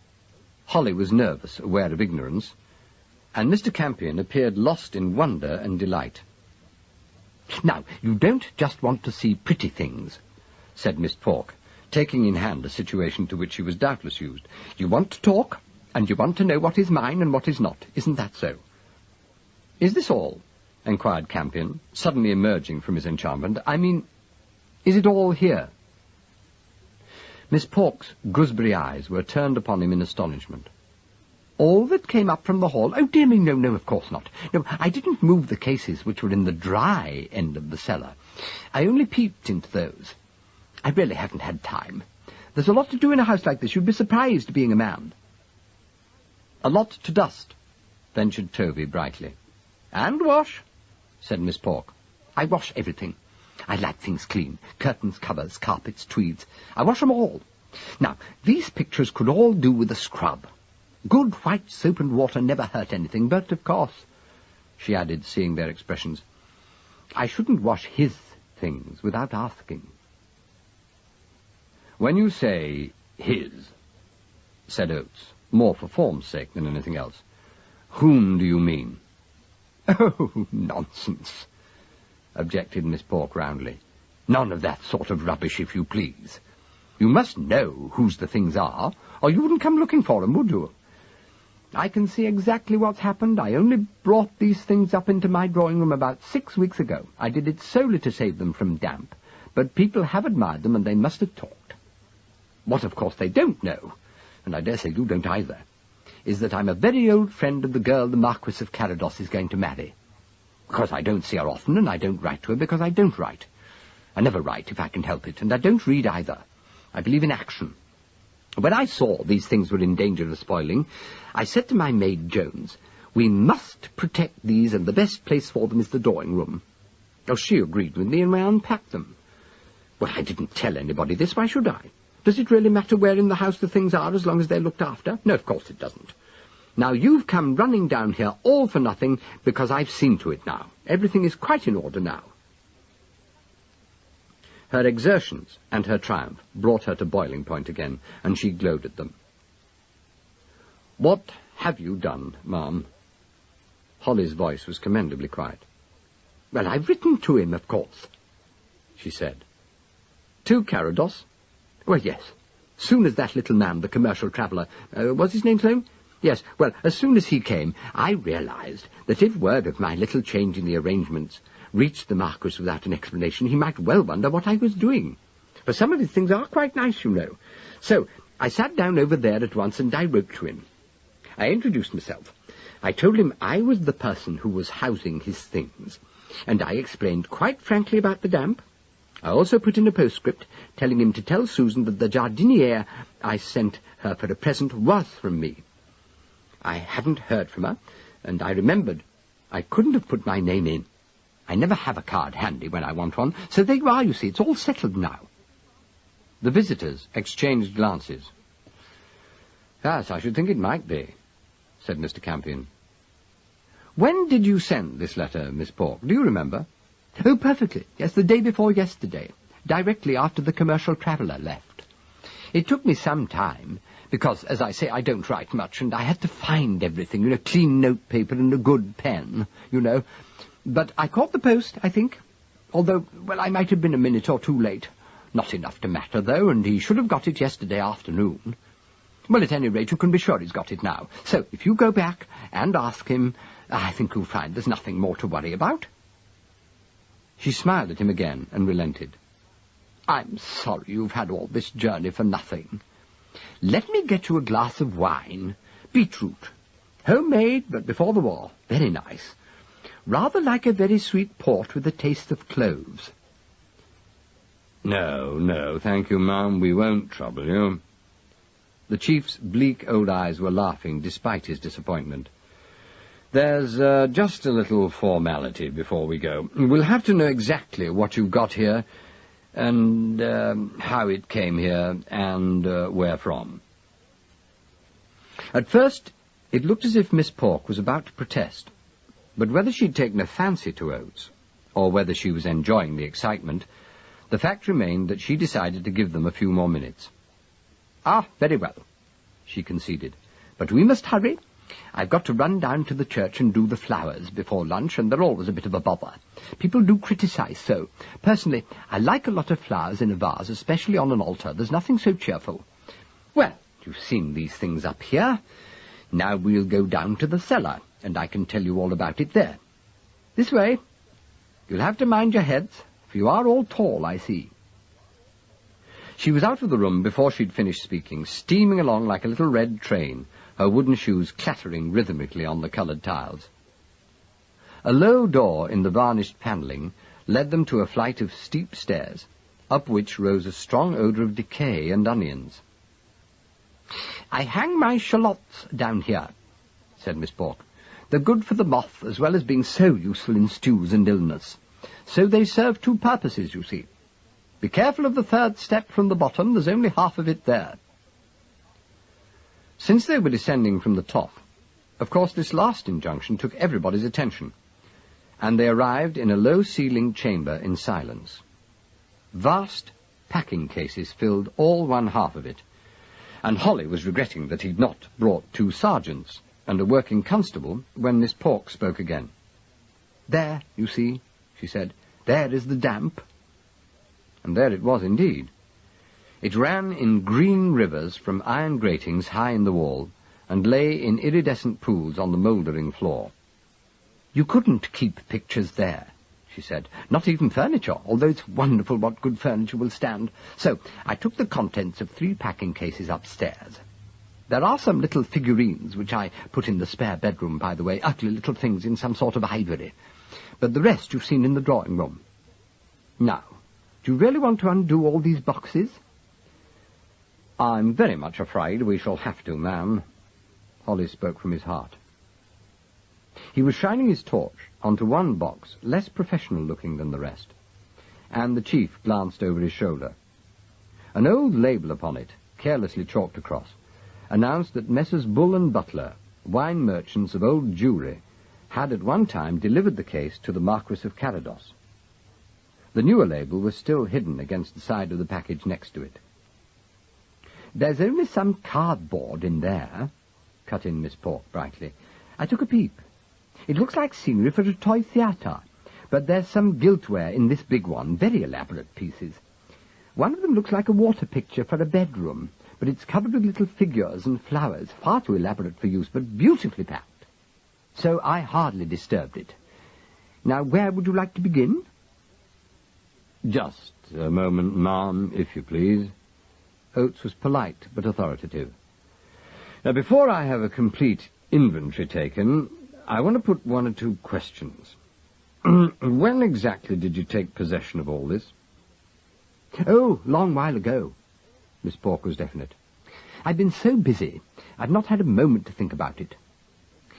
Holly was nervous, aware of ignorance, and Mr. Campion appeared lost in wonder and delight. Now, you don't just want to see pretty things, said Miss Pork, taking in hand a situation to which she was doubtless used. You want to talk, and you want to know what is mine and what is not. Isn't that so? Is this all? Enquired Campion, suddenly emerging from his enchantment. I mean, is it all here? Miss Pork's gooseberry eyes were turned upon him in astonishment. All that came up from the hall? Oh, dear me, no, of course not. No, I didn't move the cases which were in the dry end of the cellar. I only peeped into those. I really haven't had time. There's a lot to do in a house like this. You'd be surprised, being a man. A lot to dust, ventured Toby brightly. And wash, said Miss Pork. I wash everything. I like things clean. Curtains, covers, carpets, tweeds. I wash them all. Now, these pictures could all do with a scrub. Good white soap and water never hurt anything, but, of course, she added, seeing their expressions, I shouldn't wash his things without asking. When you say his, said Oates, more for form's sake than anything else, whom do you mean? Oh, nonsense, objected Miss Pork roundly. None of that sort of rubbish, if you please. You must know whose the things are, or you wouldn't come looking for them, would you? I can see exactly what's happened. I only brought these things up into my drawing room about 6 weeks ago. I did it solely to save them from damp, but people have admired them, and they must have talked. What, of course, they don't know, and I dare say you don't either, is that I'm a very old friend of the girl the Marquis of Carados is going to marry. Because I don't see her often, and I don't write to her because I don't write. I never write if I can help it, and I don't read either. I believe in action. When I saw these things were in danger of spoiling, I said to my maid Jones, we must protect these, and the best place for them is the drawing room. Oh, she agreed with me, and we unpacked them. Well, I didn't tell anybody this. Why should I? Does it really matter where in the house the things are as long as they're looked after? No, of course it doesn't. Now, you've come running down here all for nothing because I've seen to it now. Everything is quite in order now. Her exertions and her triumph brought her to boiling point again, and she glowed at them. What have you done, ma'am? Holly's voice was commendably quiet. Well, I've written to him, of course, she said. To Carados? Well, yes. Soon as that little man, the commercial traveller, was his name so? Yes, well, as soon as he came, I realized that if word of my little change in the arrangements reached the Marquis without an explanation, he might well wonder what I was doing. For some of his things are quite nice, you know. So I sat down over there at once and I wrote to him. I introduced myself. I told him I was the person who was housing his things, and I explained quite frankly about the damp. I also put in a postscript telling him to tell Susan that the jardiniere I sent her for a present was from me. I hadn't heard from her, and I remembered I couldn't have put my name in. I never have a card handy when I want one, so there you are, you see, it's all settled now. The visitors exchanged glances. Yes, I should think it might be, said Mr. Campion. When did you send this letter, Miss Pork? Do you remember? Oh, perfectly. Yes, the day before yesterday, directly after the commercial traveller left. It took me some time, because, as I say, I don't write much, and I had to find everything, clean notepaper and a good pen, But I caught the post, I think, although, well, I might have been a minute or two late. Not enough to matter, though, and he should have got it yesterday afternoon. Well, at any rate, you can be sure he's got it now. So, if you go back and ask him, I think you'll find there's nothing more to worry about. She smiled at him again and relented. I'm sorry you've had all this journey for nothing. Let me get you a glass of wine. Beetroot. Homemade, but before the war. Very nice. Rather like a very sweet port with a taste of cloves. No, thank you, ma'am. We won't trouble you. The chief's bleak old eyes were laughing despite his disappointment. There's just a little formality before we go. We'll have to know exactly what you got here, and how it came here, and where from. At first, it looked as if Miss Pork was about to protest, but whether she'd taken a fancy to oats, or whether she was enjoying the excitement, the fact remained that she decided to give them a few more minutes. Ah, very well, she conceded, but we must hurry. I've got to run down to the church and do the flowers before lunch, and they're always a bit of a bother. People do criticize so. Personally, I like a lot of flowers in a vase, especially on an altar. There's nothing so cheerful. Well, you've seen these things up here. Now we'll go down to the cellar, and I can tell you all about it there. This way. You'll have to mind your heads, for you are all tall, I see. She was out of the room before she'd finished speaking, steaming along like a little red train, her wooden shoes clattering rhythmically on the coloured tiles. A low door in the varnished panelling led them to a flight of steep stairs, up which rose a strong odour of decay and onions. I hang my shallots down here, said Miss Pork. They're good for the moth, as well as being so useful in stews and illness. So they serve two purposes, you see. Be careful of the third step from the bottom, there's only half of it there. Since they were descending from the top, of course this last injunction took everybody's attention, and they arrived in a low-ceilinged chamber in silence. Vast packing cases filled all one half of it, and Holly was regretting that he'd not brought 2 sergeants and a working constable when Miss Pork spoke again. There, you see, she said, there is the damp. And there it was indeed. It ran in green rivers from iron gratings high in the wall, and lay in iridescent pools on the mouldering floor. "You couldn't keep pictures there," she said. "Not even furniture, although it's wonderful what good furniture will stand. So I took the contents of 3 packing cases upstairs. There are some little figurines which I put in the spare bedroom, by the way, ugly little things in some sort of ivory. But the rest you've seen in the drawing-room. Now, do you really want to undo all these boxes?" "I'm very much afraid we shall have to, ma'am." Holly spoke from his heart. He was shining his torch onto one box, less professional-looking than the rest, and the chief glanced over his shoulder. An old label upon it, carelessly chalked across, announced that Messrs. Bull and Butler, wine merchants of Old Jewry, had at one time delivered the case to the Marquis of Carados. The newer label was still hidden against the side of the package next to it. "There's only some cardboard in there," cut in Miss Pork brightly. "I took a peep. It looks like scenery for a toy theatre, but there's some giltware in this big one, very elaborate pieces. One of them looks like a water picture for a bedroom, but it's covered with little figures and flowers, far too elaborate for use, but beautifully packed. So I hardly disturbed it. Now, where would you like to begin?" "Just a moment, ma'am, if you please." Oates was polite but authoritative. "Now, before I have a complete inventory taken, I want to put 1 or 2 questions. When exactly did you take possession of all this?" "Oh, long while ago." Miss Pork was definite. "I've been so busy, I've not had a moment to think about it.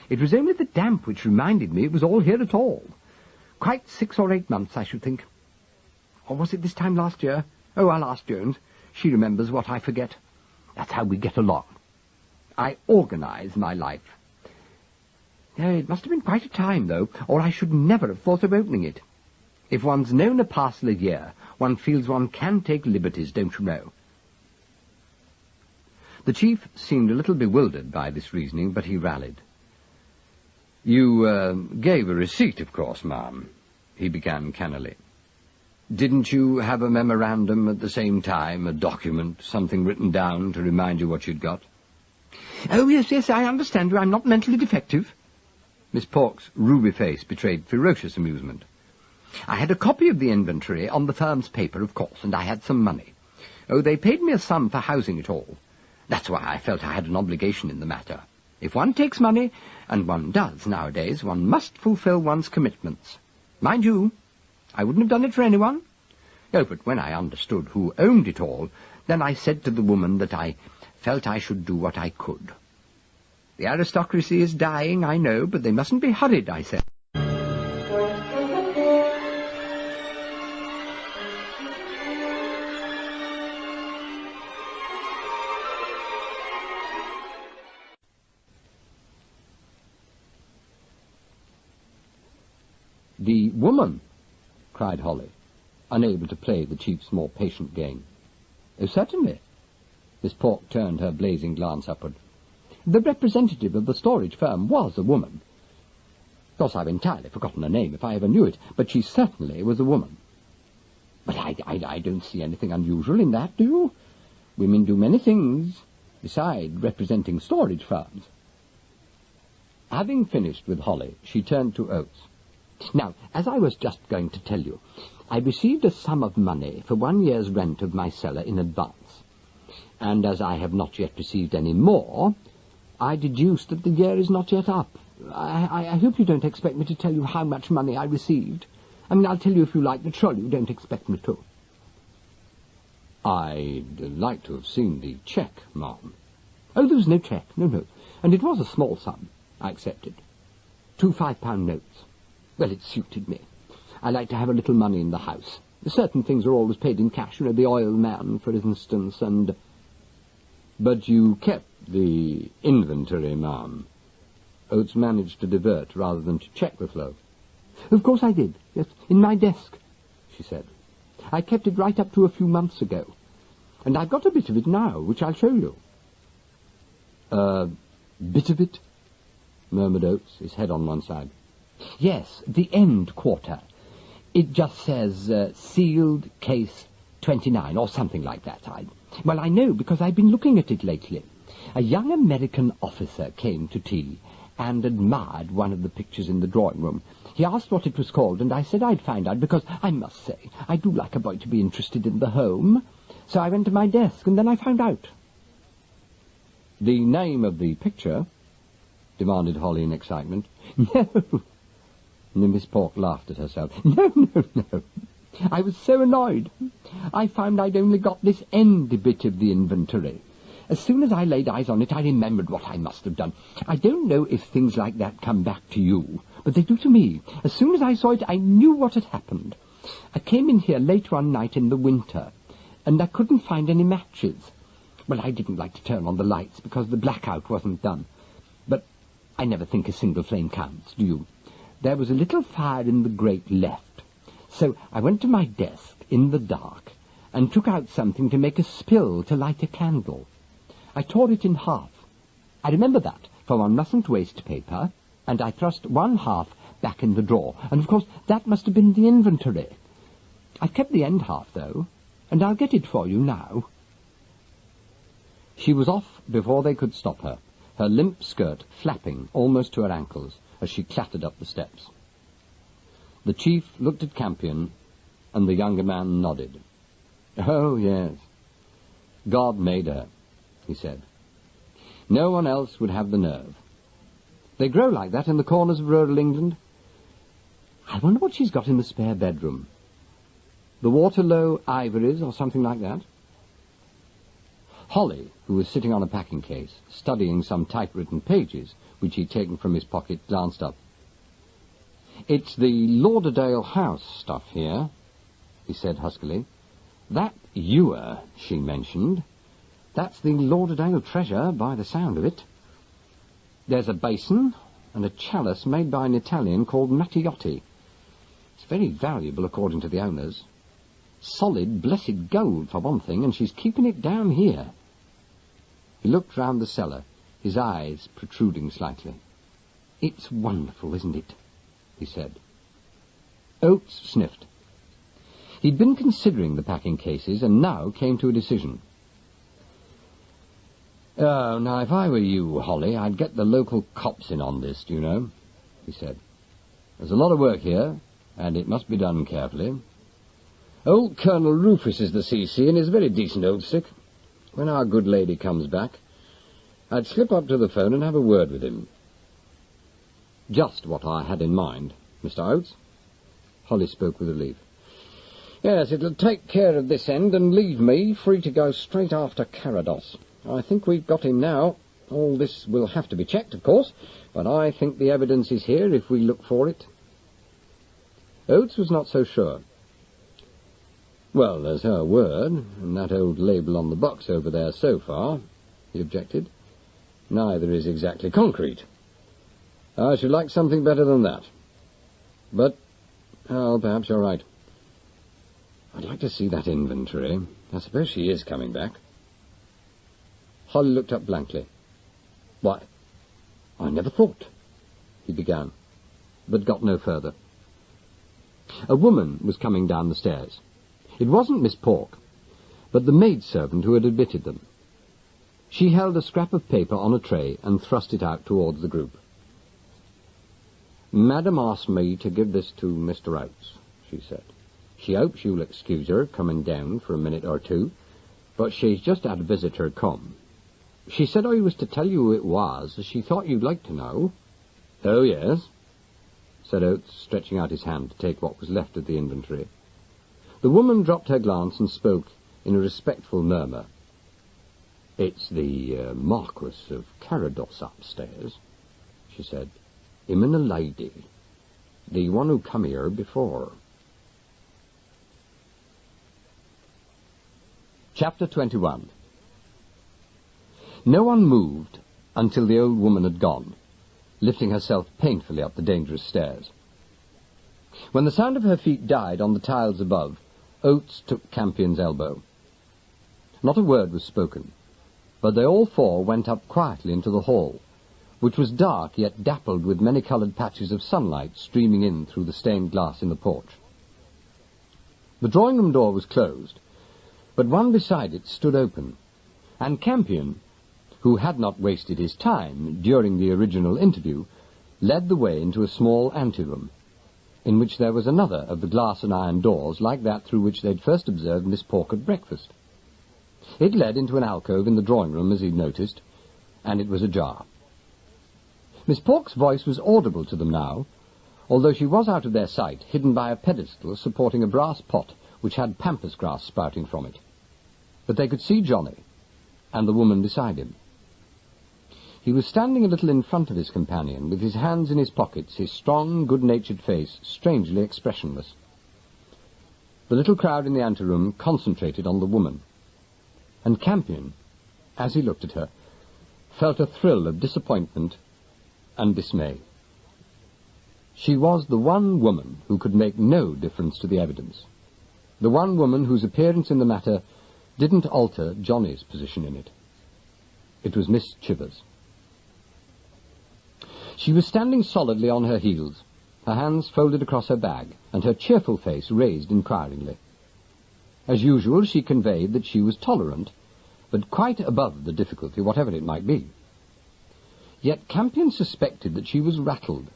It was only the damp which reminded me it was all here at all. Quite 6 or 8 months, I should think. Or was it this time last year? Oh, I'll ask Jones. She remembers what I forget. That's how we get along. I organise my life. It must have been quite a time, though, or I should never have thought of opening it. If one's known a parcel a year, one feels one can take liberties, don't you know?" The chief seemed a little bewildered by this reasoning, but he rallied. "You gave a receipt, of course, ma'am," he began cannily. "Didn't you have a memorandum at the same time, a document, something written down to remind you what you'd got?" "Oh, yes, I understand you. I'm not mentally defective." Miss Pork's ruby face betrayed ferocious amusement. "I had a copy of the inventory on the firm's paper, of course, and I had some money. Oh, they paid me a sum for housing it all. That's why I felt I had an obligation in the matter. If one takes money, and one does nowadays, one must fulfill one's commitments. Mind you, I wouldn't have done it for anyone. Oh, but when I understood who owned it all, then I said to the woman that I felt I should do what I could. The aristocracy is dying, I know, but they mustn't be hurried, I said. "The woman!" cried Holly, unable to play the chief's more patient game. "Oh, certainly." Miss Pork turned her blazing glance upward. "The representative of the storage firm was a woman. Of course, I've entirely forgotten her name, if I ever knew it, but she certainly was a woman. But I don't see anything unusual in that, do you? Women do many things beside representing storage firms." Having finished with Holly, she turned to Oates. "Now, as I was just going to tell you, I received a sum of money for 1 year's rent of my cellar in advance, and as I have not yet received any more, I deduced that the year is not yet up. I hope you don't expect me to tell you how much money I received. I mean, I'll tell you if you like, but surely you don't expect me to." "I'd like to have seen the cheque, ma'am." "Oh, there was no cheque, no, and it was a small sum. I accepted. 2 5-pound notes. Well, it suited me. I like to have a little money in the house. Certain things are always paid in cash, the oil man, for instance, and—" "But you kept the inventory, ma'am." Oates managed to divert rather than to check the flow. "Of course I did, yes, in my desk," she said. "I kept it right up to a few months ago, and I've got a bit of it now, which I'll show you." "A bit of it?" murmured Oates, his head on one side. "Yes, the end quarter. It just says, sealed case 29 or something like that. Well, I know because I've been looking at it lately. A young American officer came to tea and admired one of the pictures in the drawing room. He asked what it was called, and I said I'd find out, because I must say, I do like a boy to be interested in the home. So I went to my desk, and then I found out. The name of the picture? Demanded Holly in excitement. No. And Miss Pork laughed at herself. No. I was so annoyed. I found I'd only got this end bit of the inventory. As soon as I laid eyes on it, I remembered what I must have done. I don't know if things like that come back to you, but they do to me. As soon as I saw it, I knew what had happened. I came in here late one night in the winter, and I couldn't find any matches. Well, I didn't like to turn on the lights because the blackout wasn't done. But I never think a single flame counts, do you? There was a little fire in the grate left. So I went to my desk in the dark and took out something to make a spill to light a candle. I tore it in half. I remember that, for one mustn't waste paper, and I thrust one half back in the drawer, and of course that must have been the inventory. I've kept the end half, though, and I'll get it for you now. She was off before they could stop her, her limp skirt flapping almost to her ankles as she clattered up the steps. The chief looked at Campion, and the younger man nodded. "Oh, yes. God made her," he said. "No one else would have the nerve. They grow like that in the corners of rural England. I wonder what she's got in the spare bedroom. The Waterloo ivories or something like that?" Holly, who was sitting on a packing case, studying some typewritten pages which he'd taken from his pocket, glanced up. "It's the Lauderdale House stuff here," he said huskily. "That ewer she mentioned, that's the Lauderdale treasure by the sound of it. There's a basin and a chalice made by an Italian called Mattiotti. It's very valuable according to the owners. Solid, blessed gold for one thing, and she's keeping it down here." He looked round the cellar, his eyes protruding slightly. "It's wonderful, isn't it?" he said. Oates sniffed. He'd been considering the packing cases and now came to a decision. "Oh, now, if I were you, Holly, I'd get the local cops in on this, do you know?" he said. "There's a lot of work here, and it must be done carefully. Old Colonel Rufus is the CC, and is a very decent old stick. When our good lady comes back, I'd slip up to the phone and have a word with him." "Just what I had in mind, Mr. Oates." Holly spoke with relief. "Yes, it'll take care of this end and leave me free to go straight after Carados. I think we've got him now. All this will have to be checked, of course, but I think the evidence is here if we look for it." Oates was not so sure. "Well, there's her word, and that old label on the box over there so far," he objected. "Neither is exactly concrete. I should like something better than that. But, well, perhaps you're right. I'd like to see that inventory. I suppose she is coming back." Holly looked up blankly. "Why, I never thought," he began, but got no further. A woman was coming down the stairs. It wasn't Miss Pork, but the maidservant who had admitted them. She held a scrap of paper on a tray and thrust it out towards the group. "Madam asked me to give this to Mr. Oates," she said. "She hopes you'll excuse her coming down for a minute or two, but she's just had a visitor come. She said I was to tell you who it was, as she thought you'd like to know." "Oh, yes," said Oates, stretching out his hand to take what was left of the inventory. The woman dropped her glance and spoke in a respectful murmur. "It's the Marquis of Carados upstairs," she said. "Him and a lady. The one who come here before." Chapter 21. No one moved until the old woman had gone, lifting herself painfully up the dangerous stairs. When the sound of her feet died on the tiles above, Oates took Campion's elbow. Not a word was spoken, but they all four went up quietly into the hall, which was dark yet dappled with many-coloured patches of sunlight streaming in through the stained glass in the porch. The drawing-room door was closed, but one beside it stood open, and Campion, who had not wasted his time during the original interview, led the way into a small anteroom, in which there was another of the glass and iron doors like that through which they'd first observed Miss Pork at breakfast. It led into an alcove in the drawing-room, as he'd noticed, and it was ajar. Miss Pork's voice was audible to them now, although she was out of their sight, hidden by a pedestal supporting a brass pot which had pampas grass sprouting from it. But they could see Johnny, and the woman beside him. He was standing a little in front of his companion, with his hands in his pockets, his strong, good-natured face strangely expressionless. The little crowd in the anteroom concentrated on the woman, and Campion, as he looked at her, felt a thrill of disappointment and dismay. She was the one woman who could make no difference to the evidence, the one woman whose appearance in the matter didn't alter Johnny's position in it. It was Miss Chivers. She was standing solidly on her heels, her hands folded across her bag, and her cheerful face raised inquiringly. As usual, she conveyed that she was tolerant, but quite above the difficulty, whatever it might be. Yet Campion suspected that she was rattled,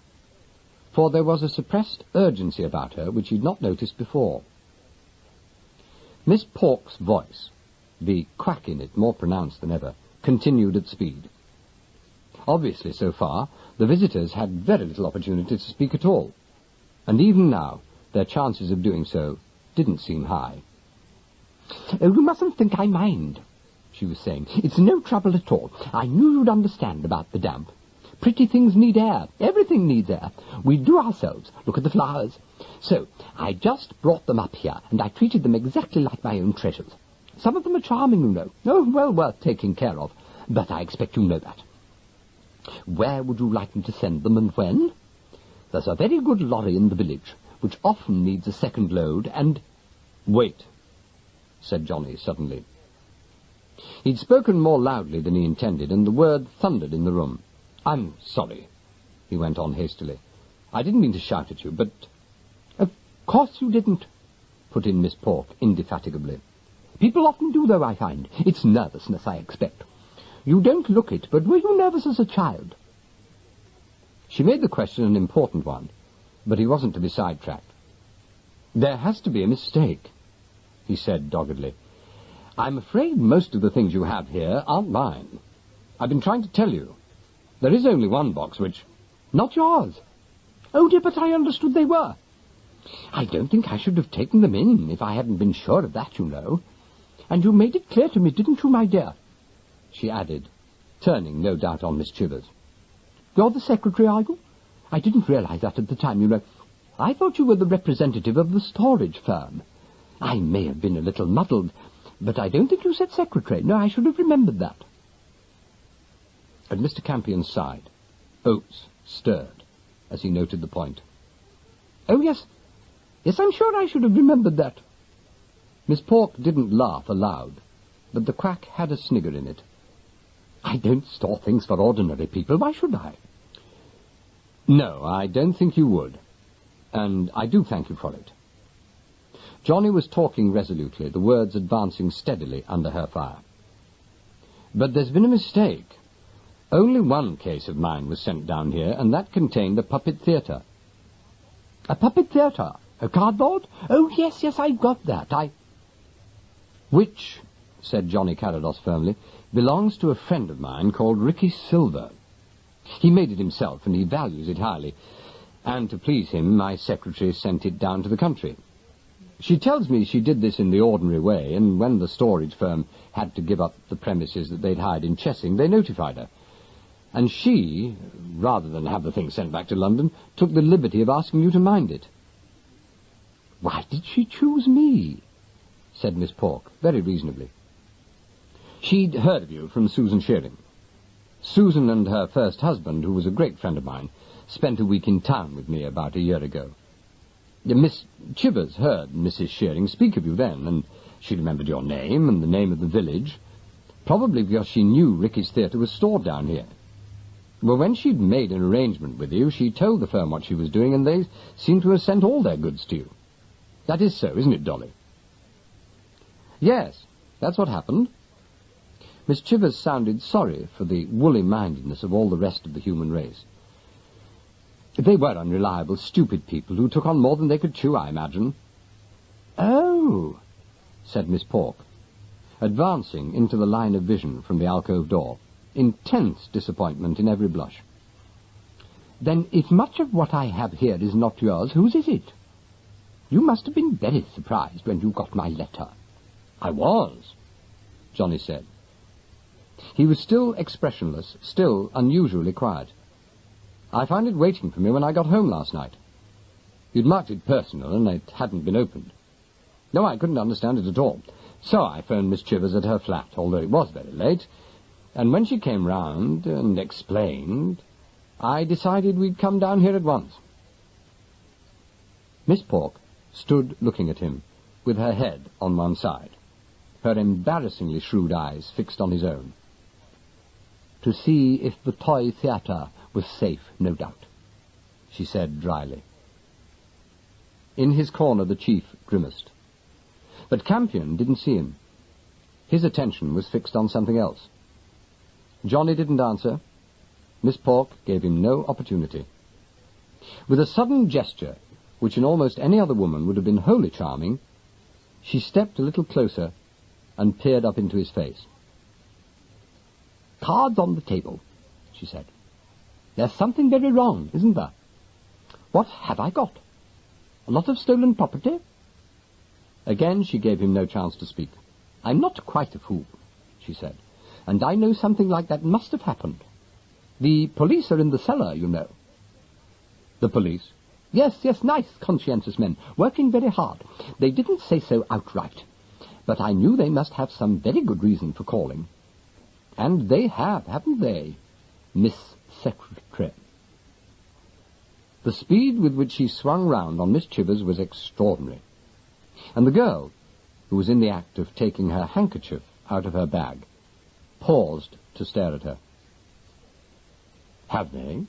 for there was a suppressed urgency about her which he'd not noticed before. Miss Pork's voice, the quack in it more pronounced than ever, continued at speed. Obviously, so far, the visitors had very little opportunity to speak at all, and even now their chances of doing so didn't seem high. "Oh, you mustn't think I mind," she was saying. "It's no trouble at all. I knew you'd understand about the damp. Pretty things need air. Everything needs air. We do ourselves. Look at the flowers. So, I just brought them up here, and I treated them exactly like my own treasures. Some of them are charming, you know. Oh, well worth taking care of. But I expect you know that. Where would you like me to send them, and when? There's a very good lorry in the village, which often needs a second load, and—" "Wait," said Johnny suddenly. He'd spoken more loudly than he intended, and the word thundered in the room. "I'm sorry," he went on hastily. "I didn't mean to shout at you, but—" "Of course you didn't," put in Miss Pork indefatigably. "People often do, though, I find. It's nervousness, I expect. You don't look it, but were you nervous as a child?" She made the question an important one, but he wasn't to be sidetracked. "There has to be a mistake," he said doggedly. "I'm afraid most of the things you have here aren't mine. I've been trying to tell you. There is only one box which—" "Not yours? Oh, dear, but I understood they were. I don't think I should have taken them in if I hadn't been sure of that, you know. And you made it clear to me, didn't you, my dear?" she added, turning, no doubt, on Miss Chivers. "You're the secretary, are you? I didn't realize that at the time, you know. I thought you were the representative of the storage firm. I may have been a little muddled, but I don't think you said secretary. No, I should have remembered that." At Mr. Campion's side, Oates stirred as he noted the point. "Oh, yes. Yes, I'm sure I should have remembered that." Miss Pork didn't laugh aloud, but the quack had a snigger in it. "I don't store things for ordinary people. Why should I?" "No, I don't think you would, and I do thank you for it." Johnny was talking resolutely, the words advancing steadily under her fire. "But there's been a mistake. Only one case of mine was sent down here, and that contained a puppet theatre." "A puppet theatre? A cardboard? Oh, yes, I've got that. "Which," said Johnny Carados firmly, "belongs to a friend of mine called Ricky Silver. He made it himself, and he values it highly, and to please him, my secretary sent it down to the country. She tells me she did this in the ordinary way, and when the storage firm had to give up the premises that they'd hired in Chessing, they notified her. And she, rather than have the thing sent back to London, took the liberty of asking you to mind it." "Why did she choose me?" said Miss Pork, very reasonably. "She'd heard of you from Susan Shearing. Susan and her first husband, who was a great friend of mine, spent a week in town with me about a year ago. Miss Chivers heard Mrs. Shearing speak of you then, and she remembered your name and the name of the village, probably because she knew Ricky's theatre was stored down here. Well, when she'd made an arrangement with you, she told the firm what she was doing, and they seem to have sent all their goods to you. That is so, isn't it, Dolly?" "Yes, That's what happened. Miss Chivers sounded sorry for the woolly-mindedness of all the rest of the human race. They were unreliable, stupid people who took on more than they could chew, I imagine. Oh, said Miss Pork, advancing into the line of vision from the alcove door, intense disappointment in every blush. Then if much of what I have here is not yours, whose is it? You must have been very surprised when you got my letter. I was, Johnny said. He was still expressionless, still unusually quiet. I found it waiting for me when I got home last night. You'd marked it personal, and it hadn't been opened. No, I couldn't understand it at all. So I phoned Miss Chivers at her flat, although it was very late, and when she came round and explained, I decided we'd come down here at once. Miss Pork stood looking at him, with her head on one side, her embarrassingly shrewd eyes fixed on his own. To see if the toy theatre was safe, no doubt, she said dryly. In his corner the chief grimaced. But Campion didn't see him. His attention was fixed on something else. Johnny didn't answer. Miss Pork gave him no opportunity. With a sudden gesture, which in almost any other woman would have been wholly charming, she stepped a little closer and peered up into his face. Cards on the table, she said. There's something very wrong, isn't there? What have I got? A lot of stolen property? Again she gave him no chance to speak. I'm not quite a fool, she said, and I know something like that must have happened. The police are in the cellar, you know. The police? Yes, nice, conscientious men, working very hard. They didn't say so outright, but I knew they must have some very good reason for calling. And they have, haven't they, Miss Secretary? The speed with which she swung round on Miss Chivers was extraordinary, and the girl, who was in the act of taking her handkerchief out of her bag, paused to stare at her. Have they?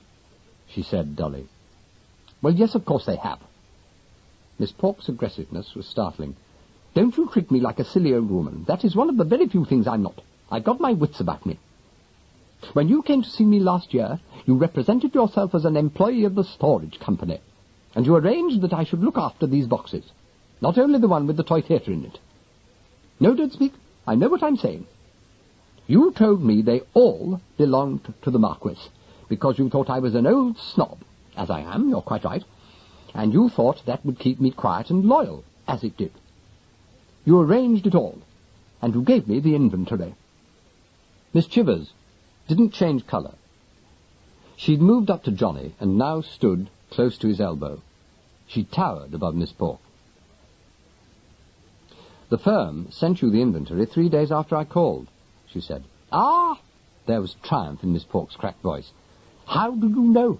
She said dully. Well, yes, of course they have. Miss Pork's aggressiveness was startling. Don't you treat me like a silly old woman. That is one of the very few things I'm not. I've got my wits about me. When you came to see me last year, you represented yourself as an employee of the storage company, and you arranged that I should look after these boxes, not only the one with the toy theatre in it. No, don't speak. I know what I'm saying. You told me they all belonged to the Marquis, because you thought I was an old snob, as I am, you're quite right, and you thought that would keep me quiet and loyal, as it did. You arranged it all, and you gave me the inventory. Miss Chivers didn't change colour. She'd moved up to Johnny and now stood close to his elbow. She towered above Miss Pork. The firm sent you the inventory 3 days after I called, she said. Ah! There was triumph in Miss Pork's cracked voice. How did you know?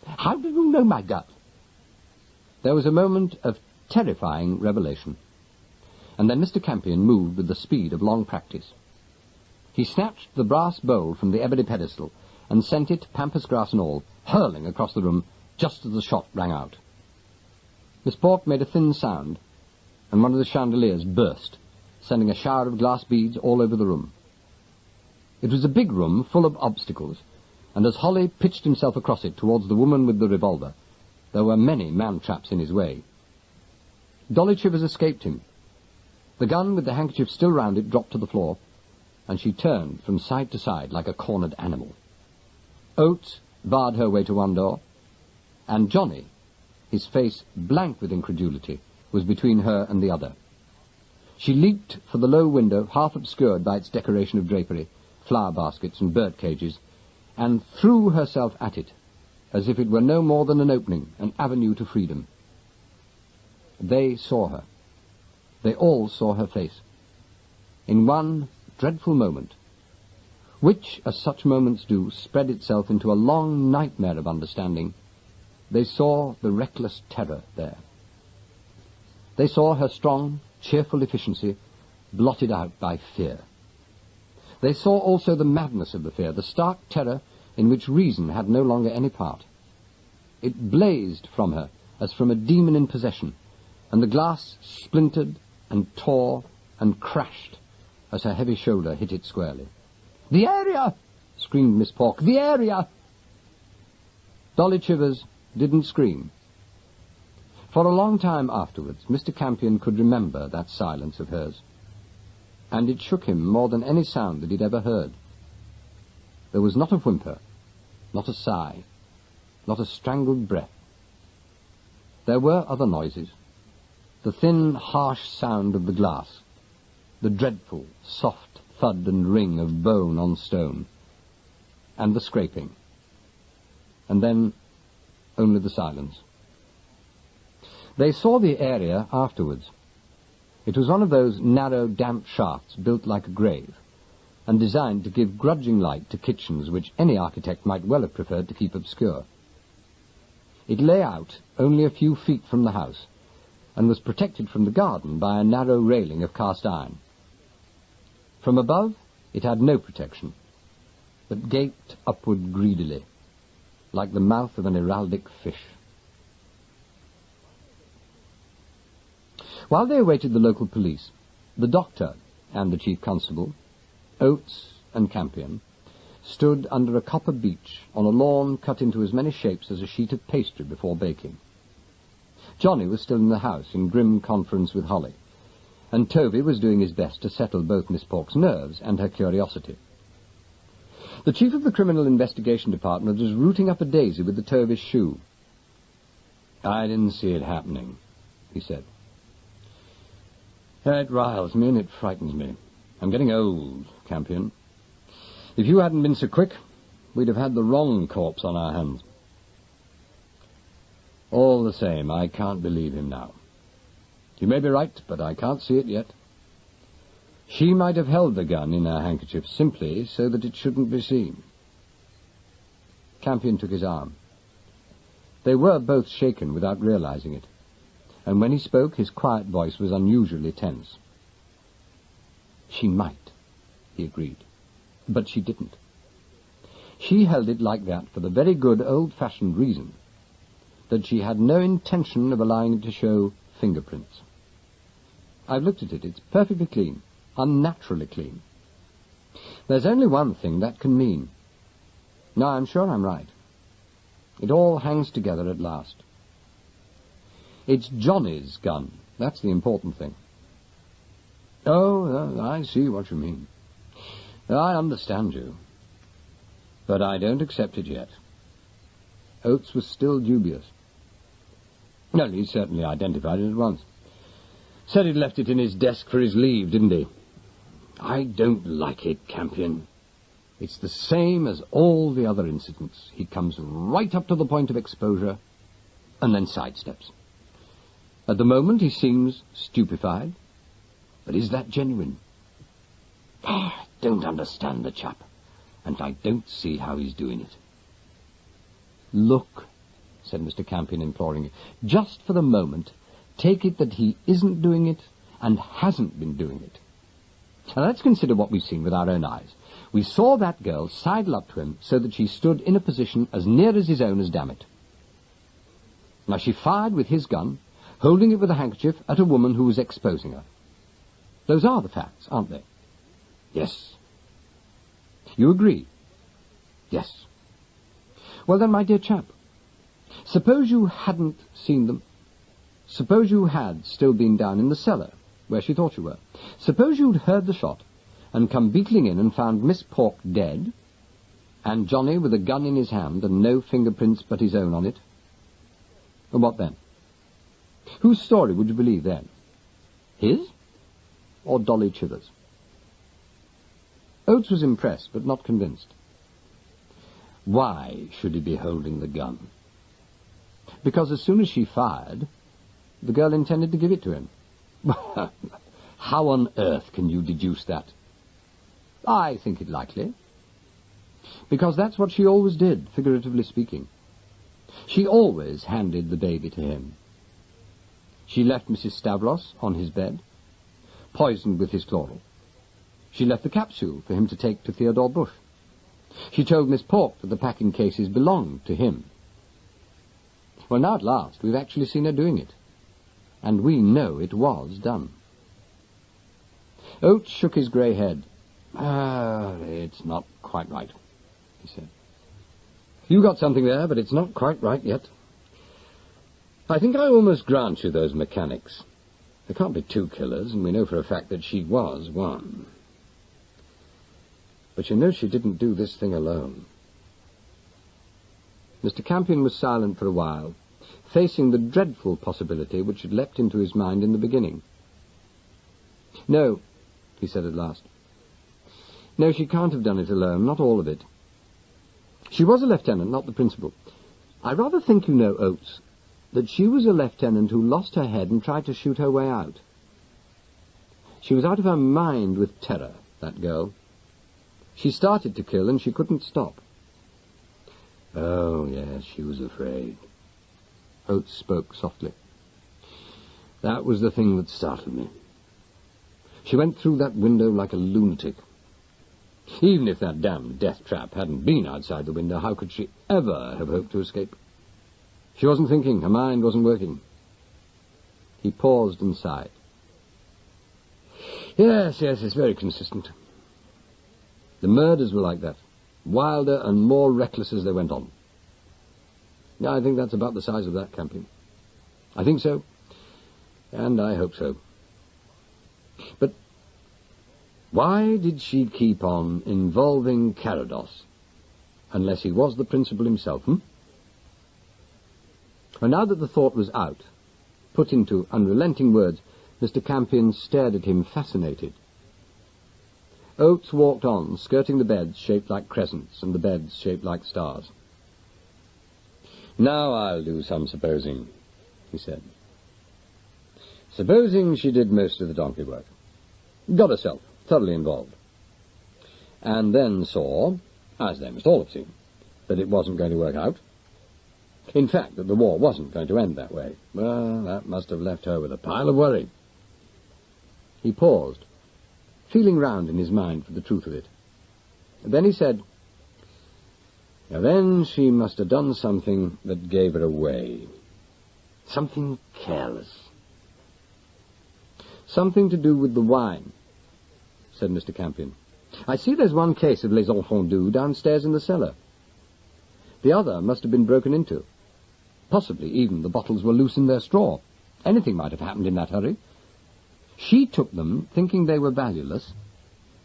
How did you know, my girl? There was a moment of terrifying revelation, and then Mr. Campion moved with the speed of long practice. He snatched the brass bowl from the ebony pedestal and sent it, pampas grass and all, hurling across the room just as the shot rang out. Miss Pork made a thin sound, and one of the chandeliers burst, sending a shower of glass beads all over the room. It was a big room full of obstacles, and as Holly pitched himself across it towards the woman with the revolver, there were many man-traps in his way. Dolly Chivers escaped him. The gun with the handkerchief still round it dropped to the floor, and she turned from side to side like a cornered animal. Oates barred her way to one door, and Johnny, his face blank with incredulity, was between her and the other. She leaped for the low window, half obscured by its decoration of drapery, flower baskets and bird cages, and threw herself at it, as if it were no more than an opening, an avenue to freedom. They saw her. They all saw her face. In one dreadful moment, which, as such moments do, spread itself into a long nightmare of understanding, they saw the reckless terror there. They saw her strong, cheerful efficiency blotted out by fear. They saw also the madness of the fear, the stark terror in which reason had no longer any part. It blazed from her as from a demon in possession, and the glass splintered and tore and crashed as her heavy shoulder hit it squarely. "The area!" screamed Miss Pork. "The area!" Dolly Chivers didn't scream. For a long time afterwards, Mr. Campion could remember that silence of hers, and it shook him more than any sound that he'd ever heard. There was not a whimper, not a sigh, not a strangled breath. There were other noises. The thin, harsh sound of the glass, the dreadful, soft thud and ring of bone on stone, and the scraping, and then only the silence. They saw the area afterwards. It was one of those narrow, damp shafts built like a grave, and designed to give grudging light to kitchens which any architect might well have preferred to keep obscure. It lay out only a few feet from the house, and was protected from the garden by a narrow railing of cast iron. From above, it had no protection, but gaped upward greedily, like the mouth of an heraldic fish. While they awaited the local police, the doctor and the chief constable, Oates and Campion, stood under a copper beech on a lawn cut into as many shapes as a sheet of pastry before baking. Johnny was still in the house in grim conference with Holly, and Toby was doing his best to settle both Miss Pork's nerves and her curiosity. The chief of the Criminal Investigation Department was rooting up a daisy with the toe of his shoe. "I didn't see it happening," he said. "It riles me and it frightens me. I'm getting old, Campion. If you hadn't been so quick, we'd have had the wrong corpse on our hands. All the same, I can't believe him now. You may be right, but I can't see it yet. She might have held the gun in her handkerchief simply so that it shouldn't be seen." Campion took his arm. They were both shaken without realizing it, and when he spoke, his quiet voice was unusually tense. "She might," he agreed, "but she didn't. She held it like that for the very good old-fashioned reason that she had no intention of allowing it to show fingerprints. I've looked at it. It's perfectly clean, unnaturally clean. There's only one thing that can mean. No, I'm sure I'm right. It all hangs together at last. It's Johnny's gun. That's the important thing." "Oh, I see what you mean. I understand you. But I don't accept it yet." Oates was still dubious. "Well, he certainly identified it at once. Said he'd left it in his desk for his leave, didn't he?" "I don't like it, Campion. It's the same as all the other incidents. He comes right up to the point of exposure and then sidesteps. At the moment he seems stupefied, but is that genuine? I don't understand the chap, and I don't see how he's doing it." "Look," said Mr. Campion imploringly, "just for the moment, take it that he isn't doing it and hasn't been doing it. Now let's consider what we've seen with our own eyes. We saw that girl sidle up to him so that she stood in a position as near as his own as Dammit. Now she fired with his gun, holding it with a handkerchief at a woman who was exposing her. Those are the facts, aren't they?" "Yes." "You agree?" "Yes." "Well then, my dear chap, suppose you hadn't seen them. Suppose you had still been down in the cellar, where she thought you were. Suppose you'd heard the shot and come beetling in and found Miss Pork dead, and Johnny with a gun in his hand and no fingerprints but his own on it. And what then? Whose story would you believe then? His or Dolly Chivers?" Oates was impressed, but not convinced. "Why should he be holding the gun?" "Because as soon as she fired, the girl intended to give it to him." "How on earth can you deduce that?" "I think it likely. Because that's what she always did, figuratively speaking. She always handed the baby to him. She left Mrs. Stavros on his bed, poisoned with his chloral. She left the capsule for him to take to Theodore Bush. She told Miss Pork that the packing cases belonged to him. Well, now at last we've actually seen her doing it, and we know it was done. Oates shook his grey head. It's not quite right, he said. You got something there, but it's not quite right yet. I think I almost grant you those mechanics. There can't be two killers, and we know for a fact that she was one. But you know she didn't do this thing alone. Mr. Campion was silent for a while, facing the dreadful possibility which had leapt into his mind in the beginning. No, he said at last. No, she can't have done it alone, not all of it. She was a lieutenant, not the principal. I rather think, you know, Oates, that she was a lieutenant who lost her head and tried to shoot her way out. She was out of her mind with terror, that girl. She started to kill and she couldn't stop. Oh, yes, she was afraid. Oates spoke softly. That was the thing that startled me. She went through that window like a lunatic. Even if that damned death trap hadn't been outside the window, how could she ever have hoped to escape? She wasn't thinking, her mind wasn't working. He paused and sighed. Yes, it's very consistent. The murders were like that, wilder and more reckless as they went on. Yeah, I think that's about the size of that, Campion. I think so, and I hope so. But why did she keep on involving Carados, unless he was the principal himself, And now that the thought was out, put into unrelenting words, Mr. Campion stared at him fascinated. Oates walked on, skirting the beds shaped like crescents and the beds shaped like stars. Now I'll do some supposing, he said. Supposing she did most of the donkey work, got herself thoroughly involved, and then saw, as they must all have seen, that it wasn't going to work out. In fact, that the war wasn't going to end that way. Well, that must have left her with a pile of worry. He paused, feeling round in his mind for the truth of it. And then he said, now then she must have done something that gave her away. Something careless. Something to do with the wine, said Mr. Campion. I see there's one case of les enfants doux downstairs in the cellar. The other must have been broken into. Possibly even the bottles were loose in their straw. Anything might have happened in that hurry. She took them thinking they were valueless,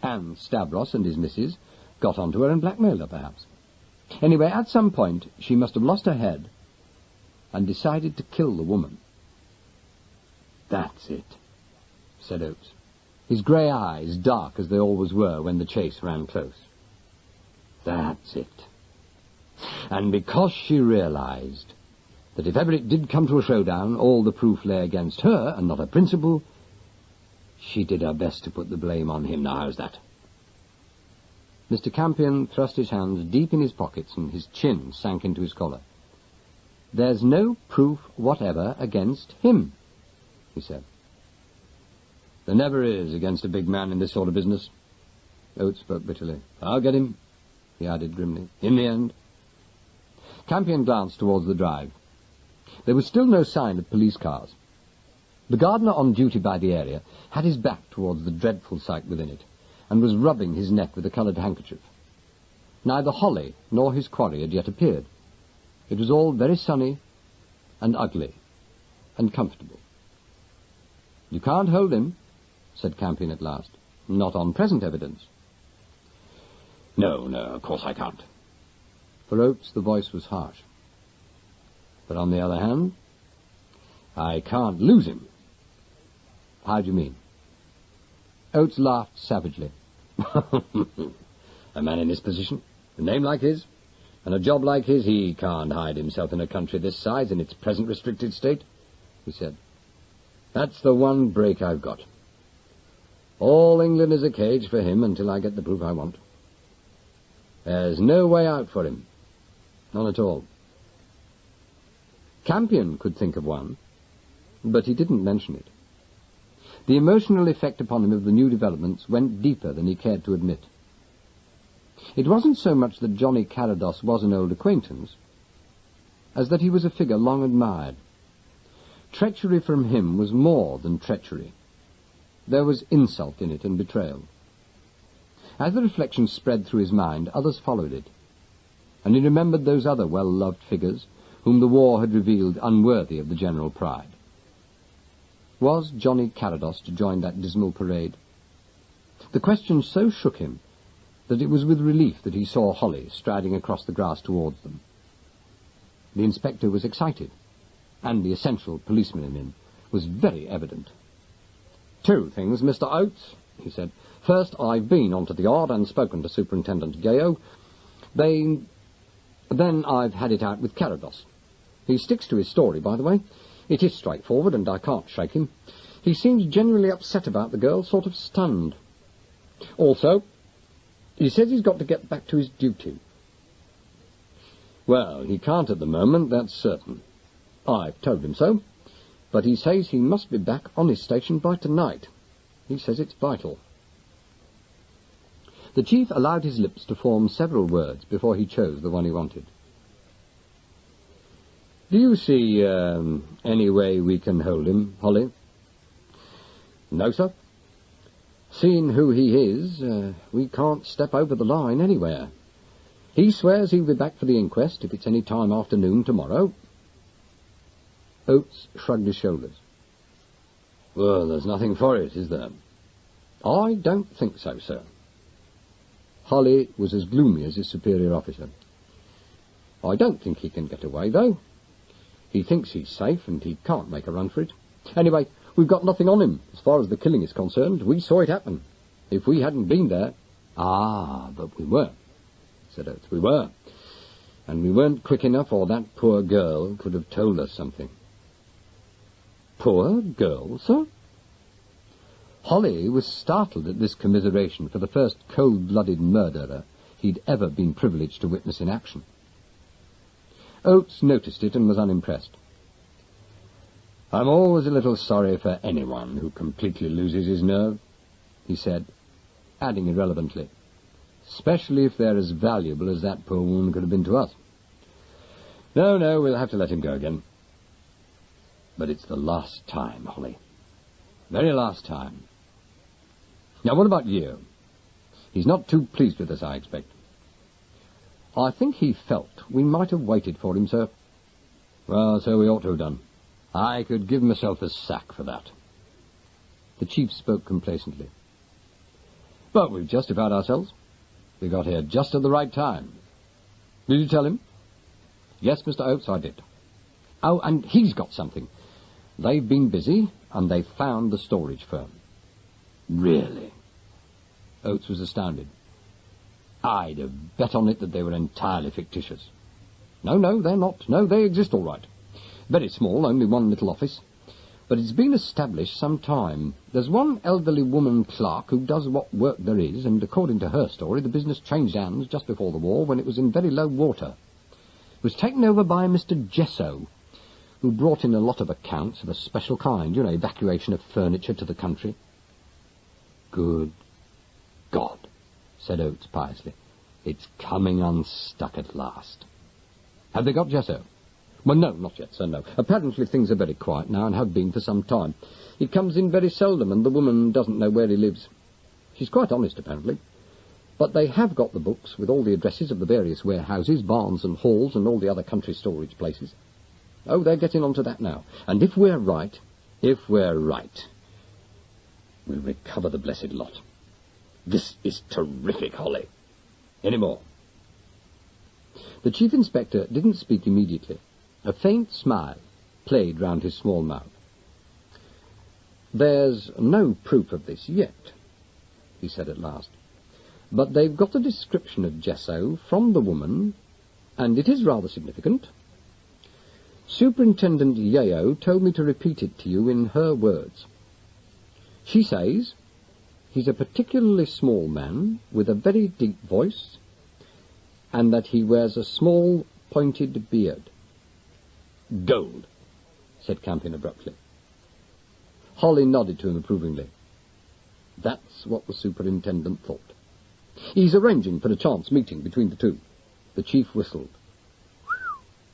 and Stavros and his missus got onto her and blackmailed her, perhaps. Anyway, at some point, she must have lost her head and decided to kill the woman. That's it, said Oates, his grey eyes dark as they always were when the chase ran close. That's it. And because she realized that if ever it did come to a showdown, all the proof lay against her and not her principal, she did her best to put the blame on him. Now, how's that? Mr. Campion thrust his hands deep in his pockets and his chin sank into his collar. There's no proof whatever against him, he said. There never is against a big man in this sort of business. Oates spoke bitterly. I'll get him, he added grimly, in the end. Campion glanced towards the drive. There was still no sign of police cars. The gardener on duty by the area had his back towards the dreadful sight within it, and was rubbing his neck with a coloured handkerchief. Neither Holly nor his quarry had yet appeared. It was all very sunny and ugly and comfortable. You can't hold him, said Campion at last. Not on present evidence. No, of course I can't. For Oates the voice was harsh. But on the other hand, I can't lose him. How do you mean? Oates laughed savagely. A man in his position, a name like his, and a job like his, he can't hide himself in a country this size in its present restricted state, he said. That's the one break I've got. All England is a cage for him until I get the proof I want. There's no way out for him. None at all. Campion could think of one, but he didn't mention it. The emotional effect upon him of the new developments went deeper than he cared to admit. It wasn't so much that Johnny Carados was an old acquaintance, as that he was a figure long admired. Treachery from him was more than treachery. There was insult in it and betrayal. As the reflection spread through his mind, others followed it, and he remembered those other well-loved figures whom the war had revealed unworthy of the general pride. Was Johnny Carados to join that dismal parade? The question so shook him that it was with relief that he saw Holly striding across the grass towards them. The inspector was excited, and the essential policeman in him was very evident. "Two things, Mr. Oates," he said. "First, I've been onto the yard and spoken to Superintendent Yeo. Then I've had it out with Carados. He sticks to his story, by the way. It is straightforward, and I can't shake him. He seems genuinely upset about the girl, sort of stunned. Also, he says he's got to get back to his duty." "Well, he can't at the moment, that's certain. I've told him so. But he says he must be back on his station by tonight. He says it's vital." The chief allowed his lips to form several words before he chose the one he wanted. "Do you see any way we can hold him, Holly?" "No, sir. Seeing who he is, we can't step over the line anywhere. He swears he'll be back for the inquest if it's any time after noon tomorrow." Oates shrugged his shoulders. "Well, there's nothing for it, is there?" "I don't think so, sir." Holly was as gloomy as his superior officer. "I don't think he can get away, though. He thinks he's safe, and he can't make a run for it. Anyway, we've got nothing on him, as far as the killing is concerned. We saw it happen. If we hadn't been there—" "Ah, but we were," said Oates. "We were. And we weren't quick enough, or that poor girl could have told us something." "Poor girl, sir?" Holly was startled at this commiseration for the first cold-blooded murderer he'd ever been privileged to witness in action. Oates noticed it and was unimpressed. "I'm always a little sorry for anyone who completely loses his nerve," he said, adding irrelevantly, "especially if they're as valuable as that poor woman could have been to us. No, we'll have to let him go again. But it's the last time, Holly. Very last time. Now, what about you? He's not too pleased with us, I expect." "I think he felt we might have waited for him, sir." "Well, so we ought to have done. I could give myself a sack for that." The chief spoke complacently. "But we've justified ourselves. We got here just at the right time. Did you tell him?" "Yes, Mr. Oates, I did." "Oh, and he's got something. They've been busy, and they've found the storage firm." "Really?" Oates was astounded. "I'd have bet on it that they were entirely fictitious." No, they're not. No, they exist all right. Very small, only one little office. But it's been established some time. There's one elderly woman clerk who does what work there is, and according to her story, the business changed hands just before the war when it was in very low water. It was taken over by Mr. Jesso, who brought in a lot of accounts of a special kind, evacuation of furniture to the country. "Good God," said Oates piously. "It's coming unstuck at last." "Have they got Jesso?" "Well, no, not yet, sir, no. Apparently things are very quiet now, and have been for some time. He comes in very seldom, and the woman doesn't know where he lives. She's quite honest, apparently. But they have got the books with all the addresses of the various warehouses, barns and halls, and all the other country storage places. Oh, they're getting on to that now. And if we're right, we'll recover the blessed lot. This is terrific, Holly. Any more?" The chief inspector didn't speak immediately. A faint smile played round his small mouth. "There's no proof of this yet," he said at last. "But they've got a description of Jesso from the woman, and it is rather significant. Superintendent Yeo told me to repeat it to you in her words. She says he's a particularly small man with a very deep voice, and that he wears a small, pointed beard." "Gold," said Campion abruptly. Holly nodded to him approvingly. That's what the superintendent thought. "He's arranging for a chance meeting between the two." The chief whistled.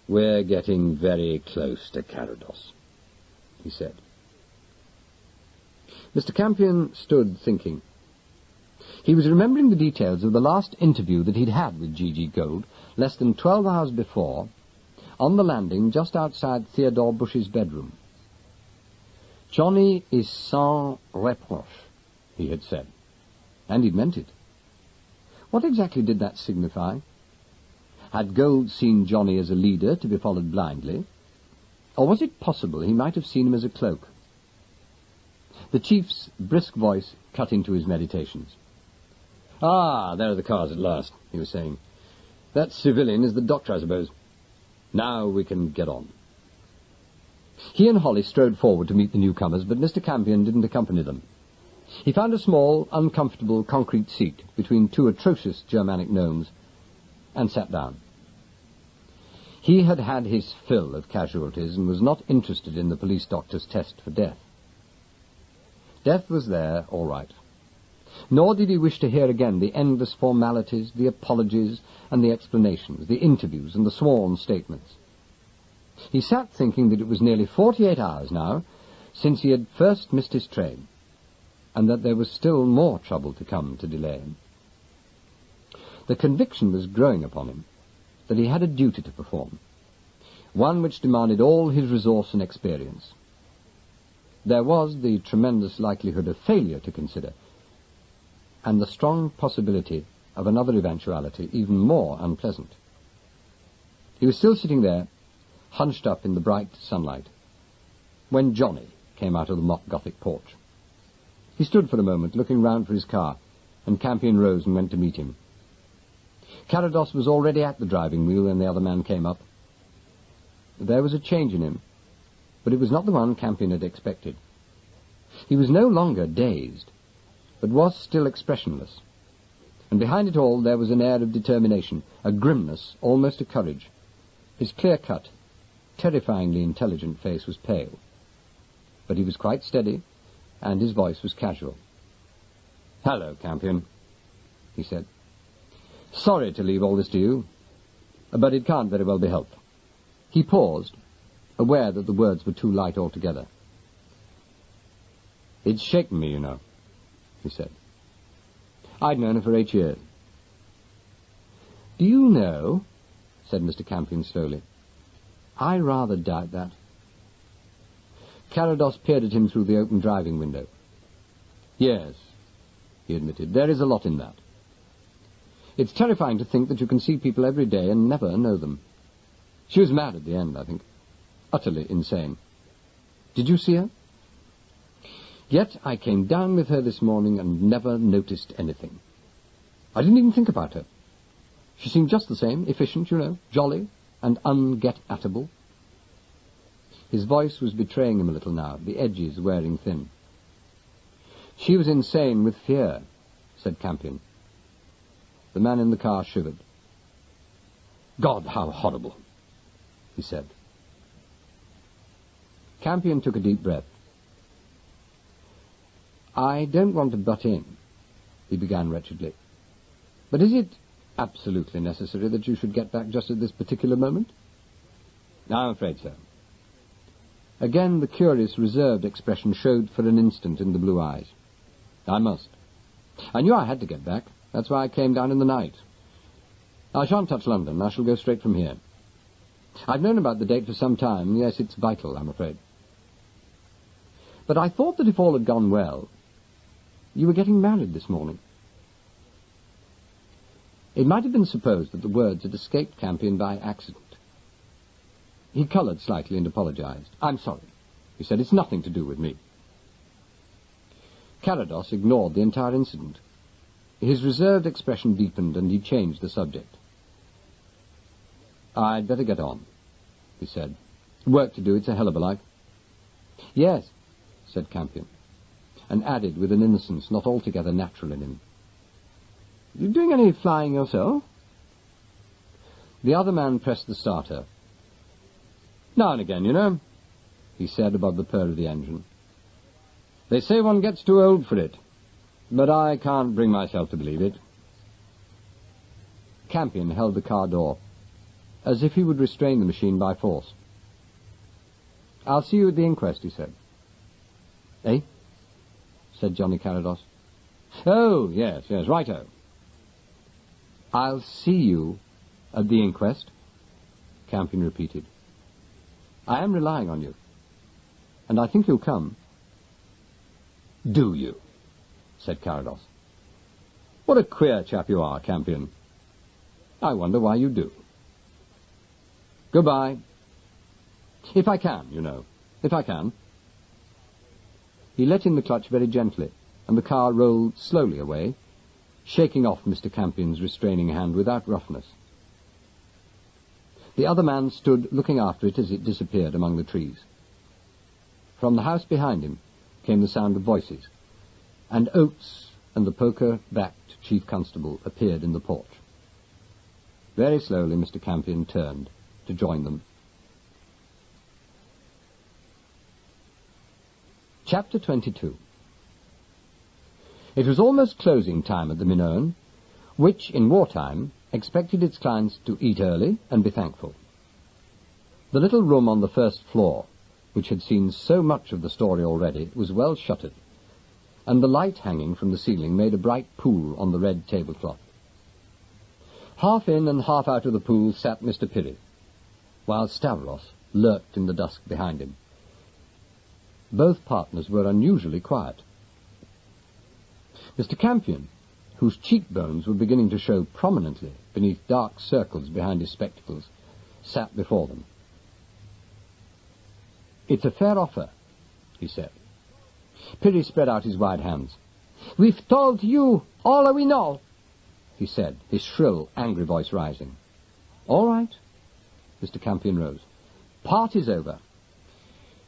"We're getting very close to Carados," he said. Mr. Campion stood thinking. He was remembering the details of the last interview that he'd had with G.G. Gold less than 12 hours before, on the landing just outside Theodore Bush's bedroom. "Johnny is sans reproche," he had said, and he'd meant it. What exactly did that signify? Had Gold seen Johnny as a leader to be followed blindly, or was it possible he might have seen him as a cloak? The chief's brisk voice cut into his meditations. "Ah, there are the cars at last," he was saying. "That civilian is the doctor, I suppose. Now we can get on." He and Holly strode forward to meet the newcomers, but Mr. Campion didn't accompany them. He found a small, uncomfortable concrete seat between two atrocious Germanic gnomes and sat down. He had had his fill of casualties and was not interested in the police doctor's test for death. Death was there, all right. Nor did he wish to hear again the endless formalities, the apologies and the explanations, the interviews and the sworn statements. He sat thinking that it was nearly 48 hours now since he had first missed his train, and that there was still more trouble to come to delay him. The conviction was growing upon him that he had a duty to perform, one which demanded all his resource and experience. There was the tremendous likelihood of failure to consider, and the strong possibility of another eventuality even more unpleasant. He was still sitting there, hunched up in the bright sunlight, when Johnny came out of the mock Gothic porch. He stood for a moment, looking round for his car, and Campion rose and went to meet him. Carados was already at the driving wheel when the other man came up. There was a change in him, but it was not the one Campion had expected. He was no longer dazed, but was still expressionless, and behind it all there was an air of determination, a grimness, almost a courage. His clear-cut, terrifyingly intelligent face was pale, but he was quite steady, and his voice was casual. "Hello, Campion," he said. "Sorry to leave all this to you, but it can't very well be helped." He paused, aware that the words were too light altogether. "It's shaken me, you know," he said. "I'd known her for 8 years. Do you know," said Mr. Campion slowly, "I rather doubt that." Carados peered at him through the open driving window. "Yes," he admitted, "there is a lot in that. It's terrifying to think that you can see people every day and never know them. She was mad at the end, I think. Utterly insane. Did you see her? Yet I came down with her this morning and never noticed anything. I didn't even think about her. She seemed just the same, efficient, you know, jolly and unget-atable." His voice was betraying him a little now, the edges wearing thin. "She was insane with fear," said Campion. The man in the car shivered. "God, how horrible," he said. Campion took a deep breath. "I don't want to butt in," he began wretchedly, "but is it absolutely necessary that you should get back just at this particular moment?" "I'm afraid so." Again the curious, reserved expression showed for an instant in the blue eyes. "I must. I knew I had to get back. That's why I came down in the night. I shan't touch London. I shall go straight from here. I've known about the date for some time. Yes, it's vital, I'm afraid. But I thought that if all had gone well, you were getting married this morning." It might have been supposed that the words had escaped Campion by accident. He coloured slightly and apologized. "I'm sorry," he said. "It's nothing to do with me." Carados ignored the entire incident. His reserved expression deepened, and he changed the subject. "I'd better get on," he said. "Work to do, it's a hell of a life." "Yes," said Campion, and added with an innocence not altogether natural in him, "You doing any flying yourself?" The other man pressed the starter. "Now and again, you know," he said above the purr of the engine. "They say one gets too old for it, but I can't bring myself to believe it." Campion held the car door, as if he would restrain the machine by force. "I'll see you at the inquest," he said. "Eh?" said Johnny Carados. "Oh, yes, righto." "I'll see you at the inquest," Campion repeated. "I am relying on you, and I think you'll come." "Do you?" said Carados. "What a queer chap you are, Campion. I wonder why you do. Goodbye. If I can, you know. If I can." He let in the clutch very gently, and the car rolled slowly away, shaking off Mr. Campion's restraining hand without roughness. The other man stood looking after it as it disappeared among the trees. From the house behind him came the sound of voices, and Oates and the poker-backed chief constable appeared in the porch. Very slowly Mr. Campion turned to join them. Chapter 22. It was almost closing time at the Minoan, which, in wartime, expected its clients to eat early and be thankful. The little room on the first floor, which had seen so much of the story already, was well shuttered, and the light hanging from the ceiling made a bright pool on the red tablecloth. Half in and half out of the pool sat Mr. Pirrie, while Stavros lurked in the dusk behind him. Both partners were unusually quiet. Mr. Campion, whose cheekbones were beginning to show prominently beneath dark circles behind his spectacles, sat before them. "It's a fair offer," he said. Pirrie spread out his wide hands. "We've told you all we know," he said, his shrill, angry voice rising. "All right." Mr. Campion rose. "Party's over.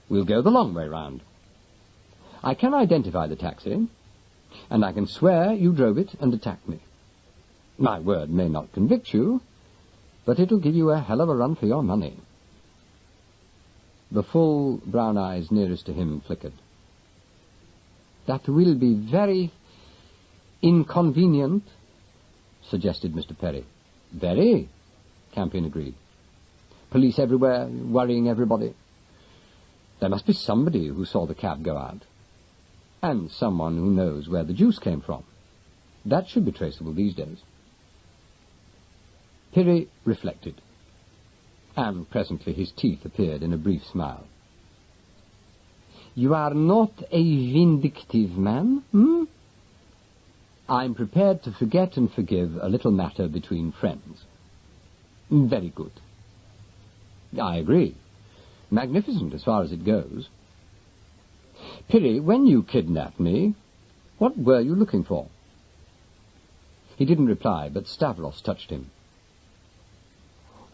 We'll go the long way round. I can identify the taxi, and I can swear you drove it and attacked me. My word may not convict you, but it'll give you a hell of a run for your money." The full brown eyes nearest to him flickered. "That will be very inconvenient," suggested Mr. Pirrie. "Very," Campion agreed. "Police everywhere, worrying everybody. There must be somebody who saw the cab go out, and someone who knows where the juice came from. That should be traceable these days." Pirrie reflected, and presently his teeth appeared in a brief smile. "You are not a vindictive man, hmm?" "I'm prepared to forget and forgive a little matter between friends." "Very good." "I agree. Magnificent as far as it goes. Pirrie, when you kidnapped me, what were you looking for?" He didn't reply, but Stavros touched him.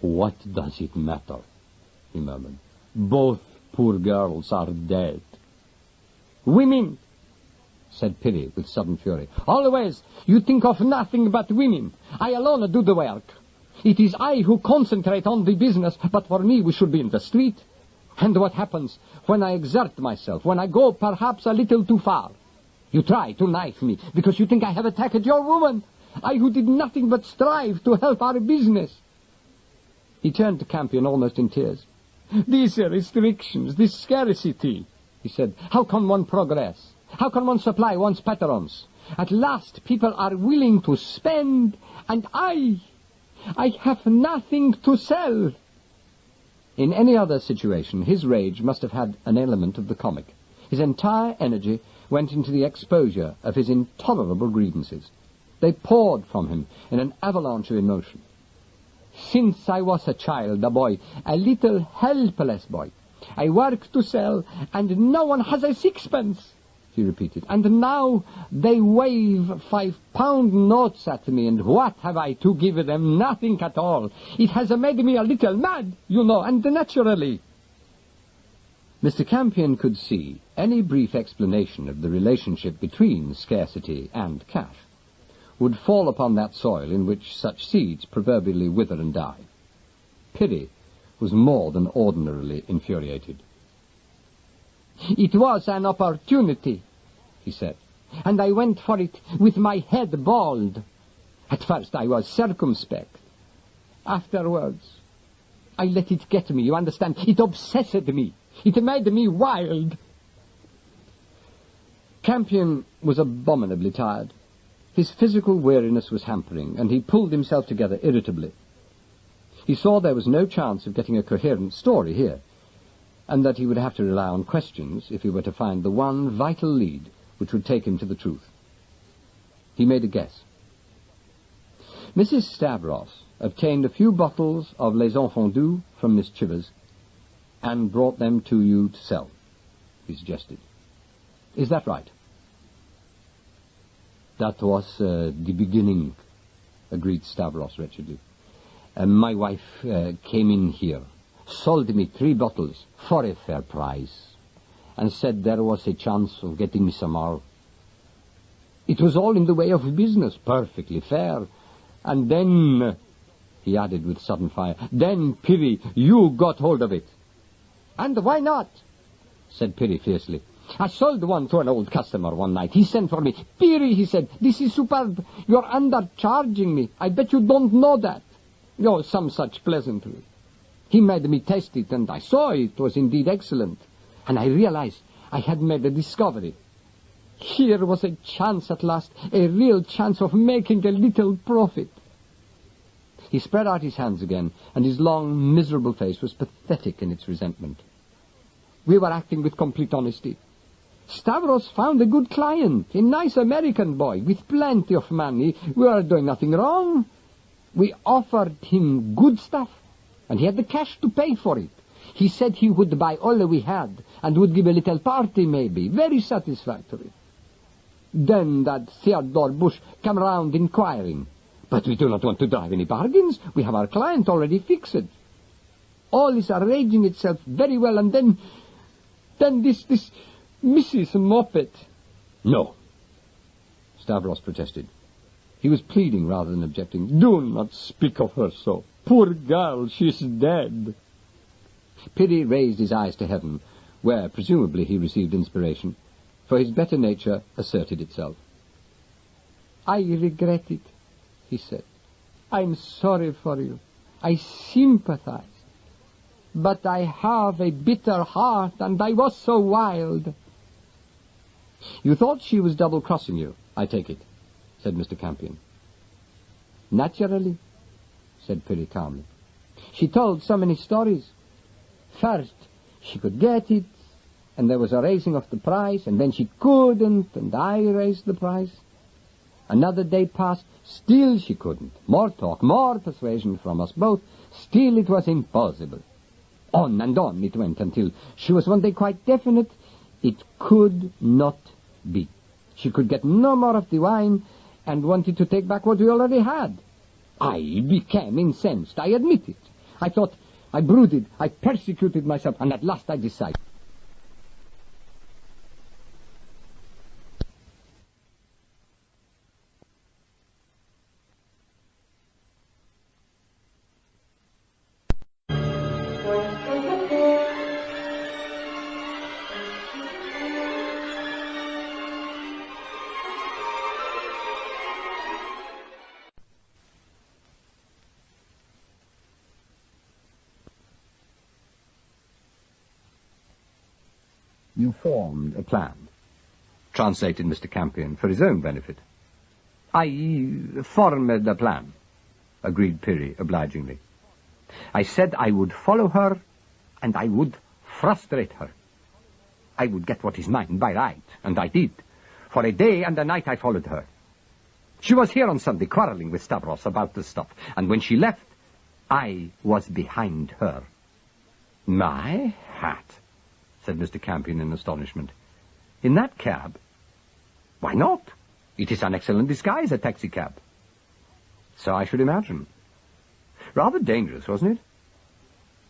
"What does it matter?" he murmured. "Both poor girls are dead." "Women!" said Pirrie with sudden fury. "Always you think of nothing but women. I alone do the work. It is I who concentrate on the business, but for me we should be in the street. And what happens when I exert myself, when I go perhaps a little too far? You try to knife me because you think I have attacked your woman, I who did nothing but strive to help our business." He turned to Campion almost in tears. "These restrictions, this scarcity," he said. "How can one progress? How can one supply one's patrons? At last people are willing to spend, and I have nothing to sell." In any other situation, his rage must have had an element of the comic. His entire energy went into the exposure of his intolerable grievances. They poured from him in an avalanche of emotion. "Since I was a child, a boy, a little helpless boy, I work to sell, and no one has a sixpence," he repeated. "And now they wave £5 notes at me, and what have I to give them? Nothing at all. It has made me a little mad, you know, and naturally." Mr. Campion could see any brief explanation of the relationship between scarcity and cash would fall upon that soil in which such seeds proverbially wither and die. Pirrie was more than ordinarily infuriated. "It was an opportunity," he said, "and I went for it with my head bald. At first I was circumspect. Afterwards, I let it get me, you understand? It obsessed me. It made me wild." Campion was abominably tired. His physical weariness was hampering, and he pulled himself together irritably. He saw there was no chance of getting a coherent story here, and that he would have to rely on questions if he were to find the one vital lead which would take him to the truth. He made a guess. Mrs. Stavros obtained a few bottles of Les Enfants Doux from Miss Chivers and brought them to you to sell, he suggested. Is that right? That was the beginning, agreed Stavros wretchedly. My wife came in here, sold me 3 bottles for a fair price, and said there was a chance of getting me some more. It was all in the way of business, perfectly fair. And then, he added with sudden fire, then, Piri, you got hold of it. And why not? Said Piri fiercely. I sold one to an old customer one night. He sent for me. Piri, he said, this is superb. You're undercharging me. I bet you don't know that. Oh, some such pleasantry. He made me taste it, and I saw it was indeed excellent. And I realized I had made a discovery. Here was a chance at last, a real chance of making a little profit. He spread out his hands again, and his long, miserable face was pathetic in its resentment. We were acting with complete honesty. Stavros found a good client, a nice American boy with plenty of money. We were doing nothing wrong. We offered him good stuff, and he had the cash to pay for it. He said he would buy all we had, and would give a little party maybe. Very satisfactory. Then that Theodore Bush came round inquiring. But we do not want to drive any bargains. We have our client already fixed. All is arranging itself very well, and then this Mrs. Moppet. No, Stavros protested. He was pleading rather than objecting. Do not speak of her so. Poor girl, she's dead. Piri raised his eyes to heaven, where presumably he received inspiration, for his better nature asserted itself. I regret it, he said. I'm sorry for you. I sympathize. But I have a bitter heart, and I was so wild. You thought she was double-crossing you, I take it, said Mr. Campion. Naturally, said Piri calmly. She told so many stories. First, she could get it, and there was a raising of the price, and then she couldn't, and I raised the price. Another day passed, still she couldn't. More talk, more persuasion from us both, still it was impossible. On and on it went until she was one day quite definite. It could not be. She could get no more of the wine, and wanted to take back what we already had. I became incensed, I admit it. I thought, I brooded, I persecuted myself, and at last I decided. You formed a plan, translated Mr. Campion for his own benefit. I formed a plan, agreed Piri obligingly. I said I would follow her, and I would frustrate her. I would get what is mine by right, and I did. For a day and a night I followed her. She was here on Sunday quarreling with Stavros about the stuff, and when she left, I was behind her. My hat, said Mr. Campion in astonishment. In that cab? Why not? It is an excellent disguise, a taxicab. So I should imagine. Rather dangerous, wasn't it?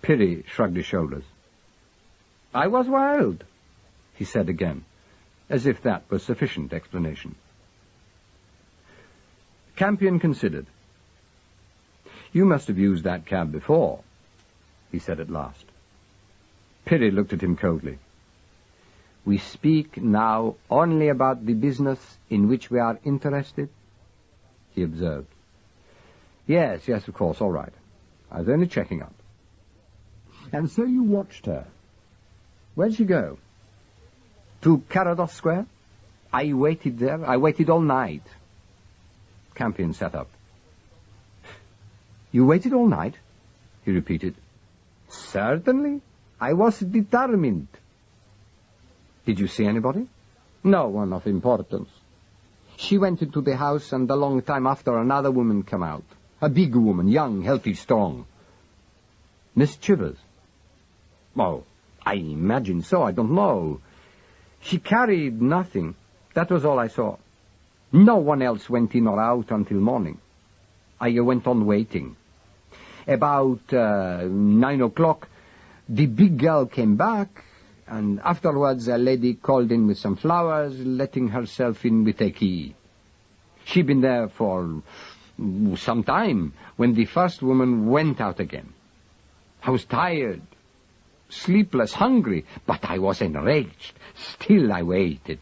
Piri shrugged his shoulders. I was wild, he said again, as if that was sufficient explanation. Campion considered. You must have used that cab before, he said at last. Piri looked at him coldly. We speak now only about the business in which we are interested, he observed. Yes, of course, all right. I was only checking up. And so you watched her. Where'd she go? To Carados Square? I waited there. I waited all night. Campion sat up. You waited all night? He repeated. Certainly. I was determined. Did you see anybody? No one of importance. She went into the house, and a long time after, another woman came out. A big woman, young, healthy, strong. Miss Chivers? Oh, I imagine so. I don't know. She carried nothing. That was all I saw. No one else went in or out until morning. I went on waiting. About 9 o'clock, the big girl came back, and afterwards a lady called in with some flowers, letting herself in with a key. She'd been there for some time when the first woman went out again. I was tired, sleepless, hungry, but I was enraged. Still I waited.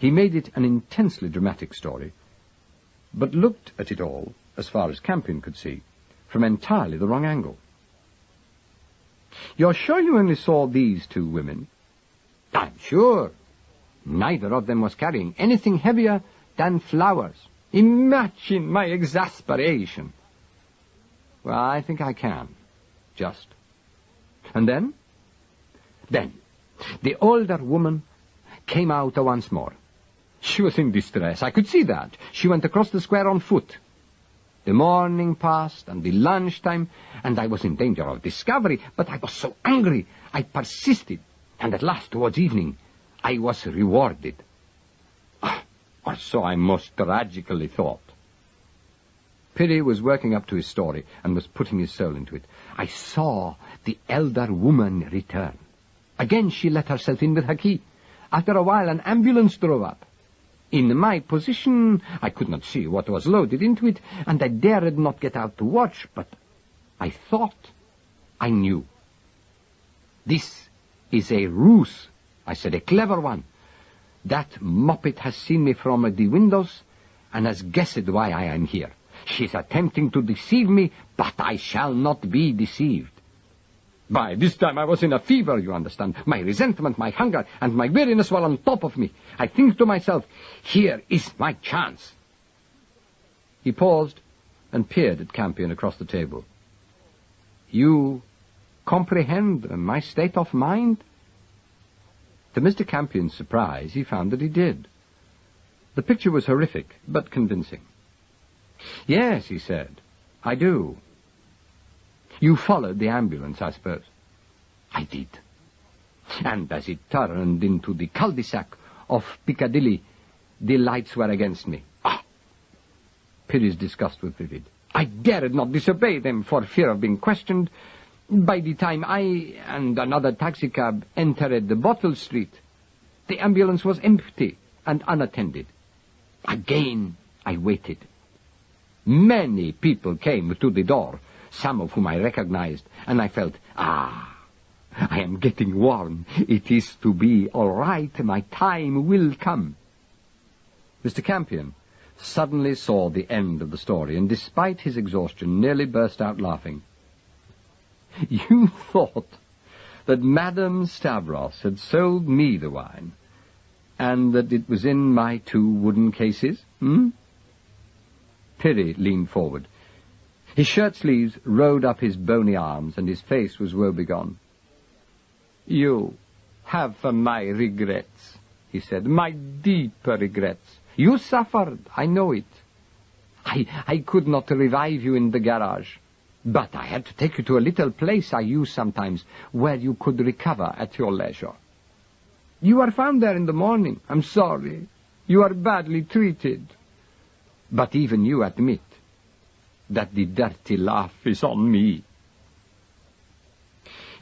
He made it an intensely dramatic story, but looked at it all, as far as Campion could see, from entirely the wrong angle. You're sure you only saw these two women? I'm sure. Neither of them was carrying anything heavier than flowers. Imagine my exasperation. Well, I think I can. Just. And then? Then, the older woman came out once more. She was in distress. I could see that. She went across the square on foot. The morning passed, and the lunchtime, and I was in danger of discovery, but I was so angry. I persisted, and at last, towards evening, I was rewarded. Or so I most tragically thought. Piddy was working up to his story, and was putting his soul into it. I saw the elder woman return. Again she let herself in with her key. After a while, an ambulance drove up. In my position, I could not see what was loaded into it, and I dared not get out to watch, but I thought I knew. This is a ruse, I said, a clever one. That moppet has seen me from the windows, and has guessed why I am here. She's attempting to deceive me, but I shall not be deceived. By this time I was in a fever, you understand. My resentment, my hunger, and my weariness were on top of me. I think to myself, here is my chance. He paused and peered at Campion across the table. You comprehend my state of mind? To Mr. Campion's surprise, he found that he did. The picture was horrific, but convincing. Yes, he said, I do. You followed the ambulance, I suppose. I did. And as it turned into the cul-de-sac of Piccadilly, the lights were against me. Piddy's disgust was vivid. I dared not disobey them for fear of being questioned. By the time I and another taxicab entered the Bottle Street, the ambulance was empty and unattended. Again I waited. Many people came to the door, some of whom I recognized, and I felt, I am getting warm. It is to be all right. My time will come. Mr. Campion suddenly saw the end of the story, and despite his exhaustion, nearly burst out laughing. You thought that Madame Stavros had sold me the wine, and that it was in my 2 wooden cases, Piddy leaned forward. His shirt sleeves rode up his bony arms, and his face was woebegone. You have my regrets, he said, my deep regrets. You suffered, I know it. I could not revive you in the garage, but I had to take you to a little place I use sometimes, where you could recover at your leisure. You are found there in the morning. I'm sorry. You are badly treated. But even you admit that the dirty laugh is on me.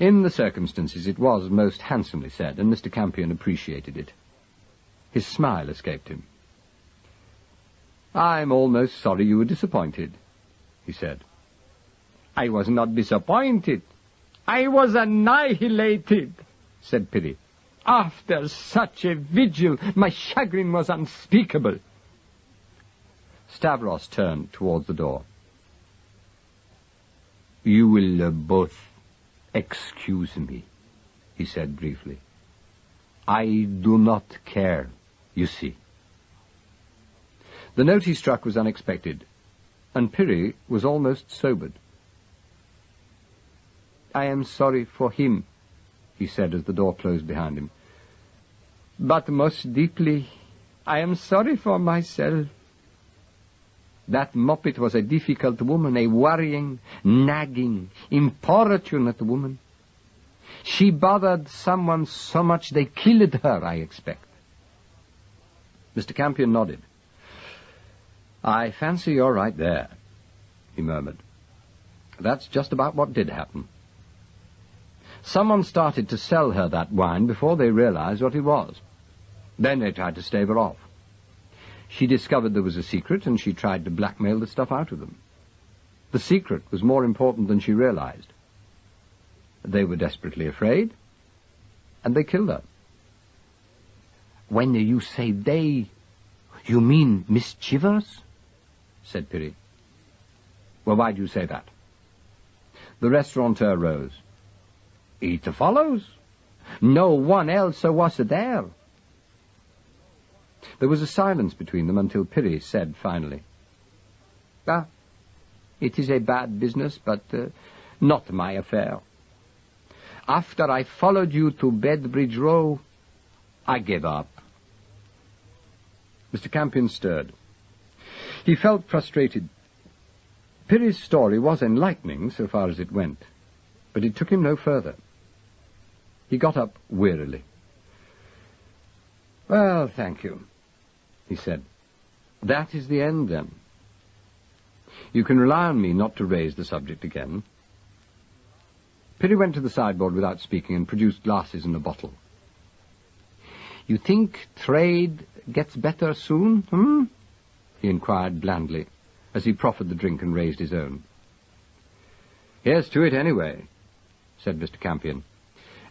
In the circumstances, it was most handsomely said, and Mr. Campion appreciated it. His smile escaped him. I'm almost sorry you were disappointed, he said. I was not disappointed. I was annihilated, said Piddy. After such a vigil, my chagrin was unspeakable. Stavros turned towards the door. You will both excuse me, he said briefly. I do not care, you see. The note he struck was unexpected, and Pirry was almost sobered. I am sorry for him, he said as the door closed behind him. But most deeply, I am sorry for myself. That Moppet was a difficult woman, a worrying, nagging, importunate woman. She bothered someone so much they killed her, I expect. Mr. Campion nodded. I fancy you're right there, he murmured. That's just about what did happen. Someone started to sell her that wine before they realized what it was. Then they tried to stave her off. She discovered there was a secret, and she tried to blackmail the stuff out of them. The secret was more important than she realized. They were desperately afraid, and they killed her. When you say they, you mean Miss Chivers? Said Pirry. Well, why do you say that? The restaurateur rose. It follows. No one else was there. There was a silence between them until Pirry said finally, it is a bad business, but not my affair. After I followed you to Bedbridge Row, I gave up. Mr. Campion stirred. He felt frustrated. Pirry's story was enlightening so far as it went, but it took him no further. He got up wearily. Well, thank you, he said. That is the end, then. You can rely on me not to raise the subject again. Pirry went to the sideboard without speaking and produced glasses and a bottle. You think trade gets better soon, he inquired blandly, as he proffered the drink and raised his own. Here's to it, anyway, said Mr. Campion,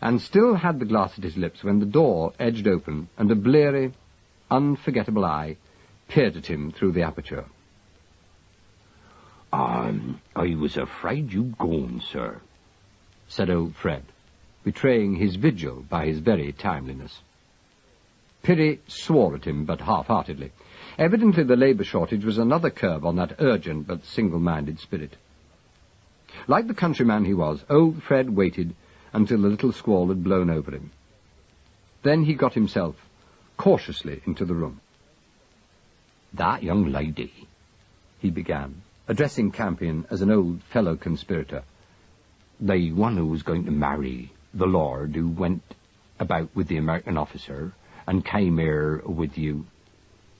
and still had the glass at his lips when the door edged open and a bleary, unforgettable eye peered at him through the aperture. I was afraid you'd gone, sir, said old Fred, betraying his vigil by his very timeliness. Pirry swore at him, but half-heartedly. Evidently the labour shortage was another curb on that urgent but single-minded spirit. Like the countryman he was, old Fred waited until the little squall had blown over him. Then he got himself cautiously into the room. That young lady, he began, addressing Campion as an old fellow conspirator, the one who was going to marry the lord who went about with the American officer and came here with you.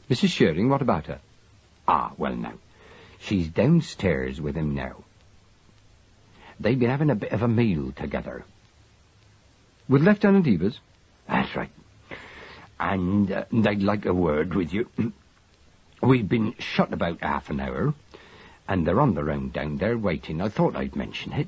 Mrs. Shearing, what about her? Well now, she's downstairs with him now. They've been having a bit of a meal together. With Lieutenant Evers? That's right. And they'd like a word with you. We've been shut about half an hour, and they're on their own down there waiting. I thought I'd mention it.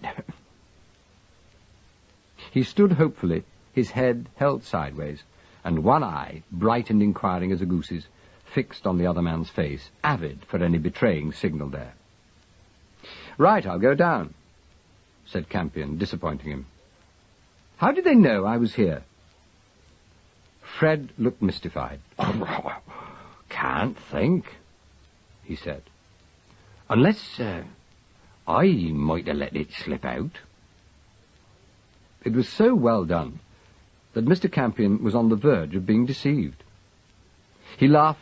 He stood hopefully, his head held sideways, and one eye, bright and inquiring as a goose's, fixed on the other man's face, avid for any betraying signal there. Right, I'll go down, said Campion, disappointing him. How did they know I was here? Fred looked mystified. Can't think, he said. Unless I might have let it slip out. It was so well done that Mr. Campion was on the verge of being deceived. He laughed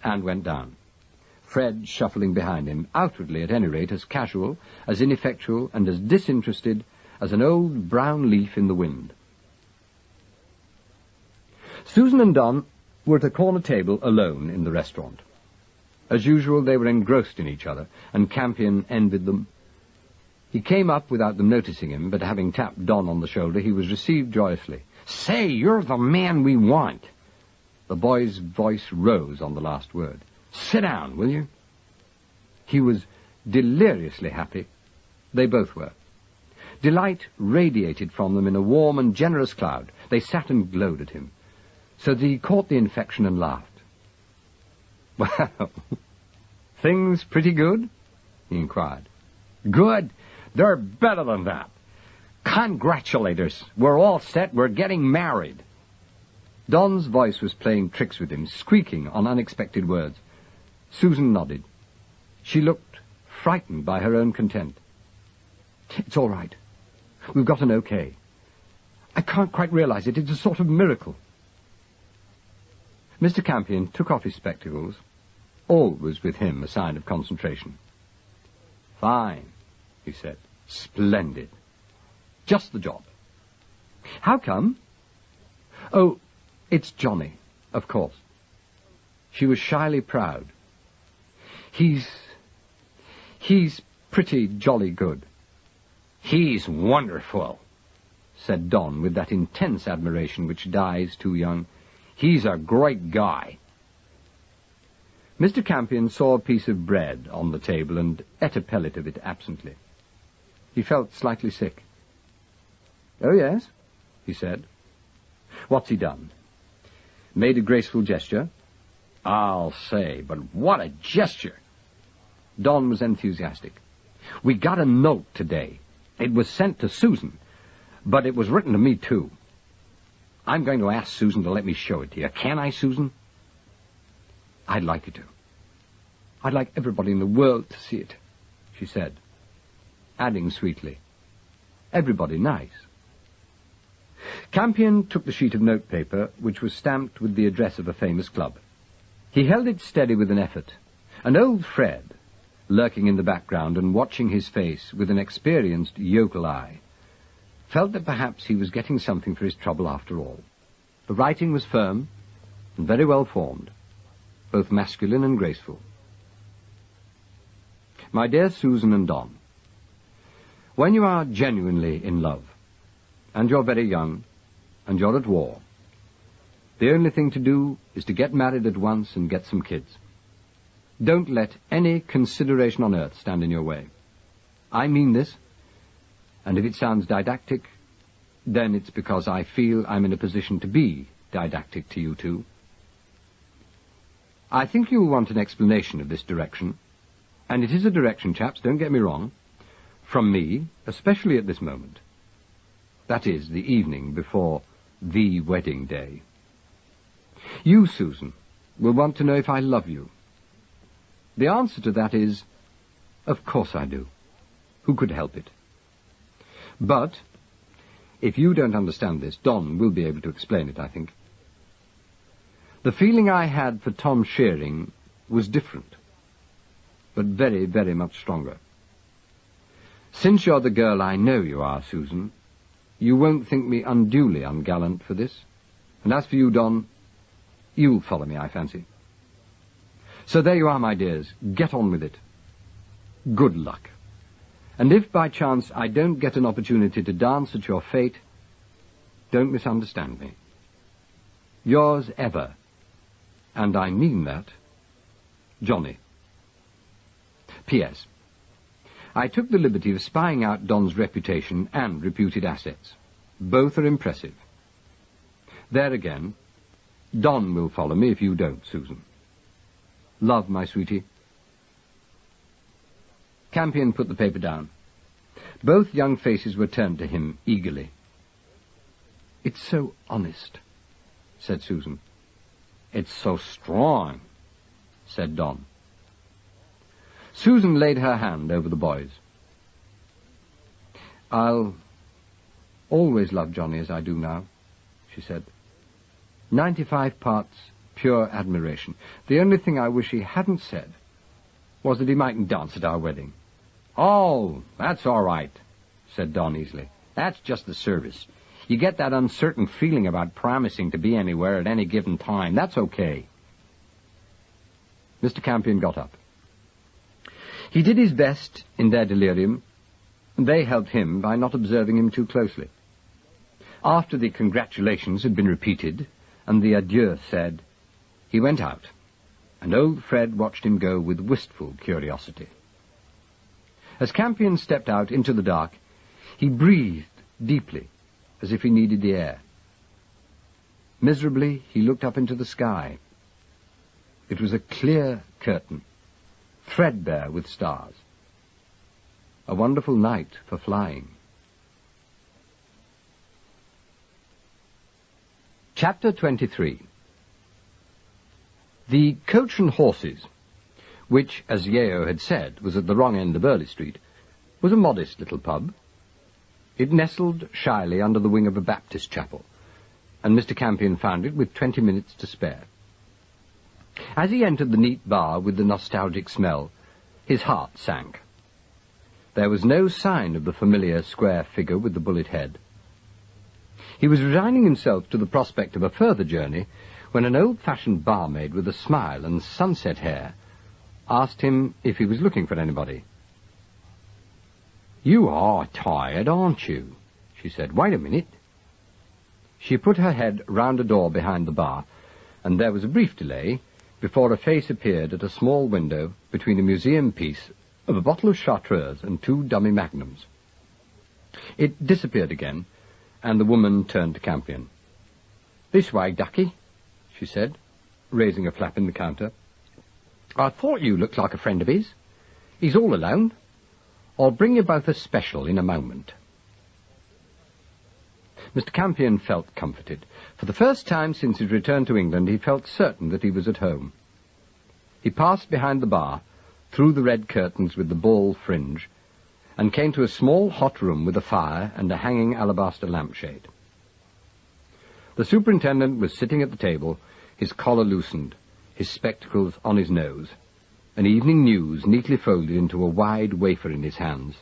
and went down, Fred shuffling behind him, outwardly at any rate as casual, as ineffectual, and as disinterested as an old brown leaf in the wind. Susan and Don were at a corner table alone in the restaurant. As usual, they were engrossed in each other, and Campion envied them. He came up without them noticing him, but having tapped Don on the shoulder, he was received joyously. Say, you're the man we want. The boy's voice rose on the last word. Sit down, will you? He was deliriously happy. They both were. Delight radiated from them in a warm and generous cloud. They sat and glowed at him, so that he caught the infection and laughed. Well, things pretty good? He inquired. Good. They're better than that. Congratulators. We're all set. We're getting married. Don's voice was playing tricks with him, squeaking on unexpected words. Susan nodded. She looked frightened by her own contempt. "It's all right. We've got an okay. I can't quite realize it. It's a sort of miracle." Mr. Campion took off his spectacles, always with him a sign of concentration. "Fine," he said. "Splendid. Just the job. How come?" "Oh, it's Johnny, of course." She was shyly proud. He's pretty jolly good." "He's wonderful," said Don with that intense admiration which dies too young. "He's a great guy." Mr. Campion saw a piece of bread on the table and ate a pellet of it absently. He felt slightly sick. "Oh, yes," he said. "What's he done?" Made a graceful gesture. "I'll say, but what a gesture!" Don was enthusiastic. "We got a note today. It was sent to Susan, but it was written to me, too. I'm going to ask Susan to let me show it to you. Can I, Susan?" "I'd like you to. I'd like everybody in the world to see it," she said, adding sweetly, "Everybody nice." Campion took the sheet of notepaper, which was stamped with the address of a famous club. He held it steady with an effort, and old Fred, lurking in the background and watching his face with an experienced yokel eye, felt that perhaps he was getting something for his trouble after all. The writing was firm and very well formed, both masculine and graceful. "My dear Susan and Don, when you are genuinely in love, and you're very young, and you're at war, the only thing to do is to get married at once and get some kids. Don't let any consideration on earth stand in your way. I mean this, and if it sounds didactic, then it's because I feel I'm in a position to be didactic to you two. I think you'll want an explanation of this direction, and it is a direction, chaps, don't get me wrong, from me, especially at this moment. That is, the evening before the wedding day. You, Susan, will want to know if I love you. The answer to that is, of course I do. Who could help it? But, if you don't understand this, Don will be able to explain it, I think. The feeling I had for Tom Shearing was different, but very, very much stronger. Since you're the girl I know you are, Susan, you won't think me unduly ungallant for this. And as for you, Don, you'll follow me, I fancy. So there you are, my dears. Get on with it. Good luck. And if by chance I don't get an opportunity to dance at your fete, don't misunderstand me. Yours ever, and I mean that, Johnny. P.S. I took the liberty of spying out Don's reputation and reputed assets. Both are impressive. There again, Don will follow me if you don't, Susan. Love, my sweetie. Campion put the paper down. Both young faces were turned to him eagerly. "It's so honest," said Susan. "It's so strong," said Don. Susan laid her hand over the boys. "I'll always love Johnny as I do now," she said. 95 parts pure admiration. The only thing I wish he hadn't said was that he mightn't dance at our wedding." "Oh, that's all right," said Don easily. "That's just the service. You get that uncertain feeling about promising to be anywhere at any given time. That's okay." Mr. Campion got up. He did his best in their delirium, and they helped him by not observing him too closely. After the congratulations had been repeated and the adieu said, he went out, and old Fred watched him go with wistful curiosity. As Campion stepped out into the dark, he breathed deeply, as if he needed the air. Miserably, he looked up into the sky. It was a clear curtain, threadbare with stars. A wonderful night for flying. Chapter 23. The Coach and Horses, which, as Yeo had said, was at the wrong end of Early Street, was a modest little pub. It nestled shyly under the wing of a Baptist chapel, and Mr. Campion found it with 20 minutes to spare. As he entered the neat bar with the nostalgic smell, his heart sank. There was no sign of the familiar square figure with the bullet head. He was resigning himself to the prospect of a further journey when an old-fashioned barmaid with a smile and sunset hair asked him if he was looking for anybody. "You are tired, aren't you?" she said. "Wait a minute." She put her head round a door behind the bar, and there was a brief delay before a face appeared at a small window between a museum piece of a bottle of Chartreuse and 2 dummy magnums. It disappeared again, and the woman turned to Campion. "This way, ducky," she said, raising a flap in the counter. "I thought you looked like a friend of his. He's all alone. I'll bring you both a special in a moment." Mr. Campion felt comforted. For the first time since his return to England, he felt certain that he was at home. He passed behind the bar, through the red curtains with the ball fringe, and came to a small hot room with a fire and a hanging alabaster lampshade. The superintendent was sitting at the table, his collar loosened, his spectacles on his nose, an Evening News neatly folded into a wide wafer in his hands,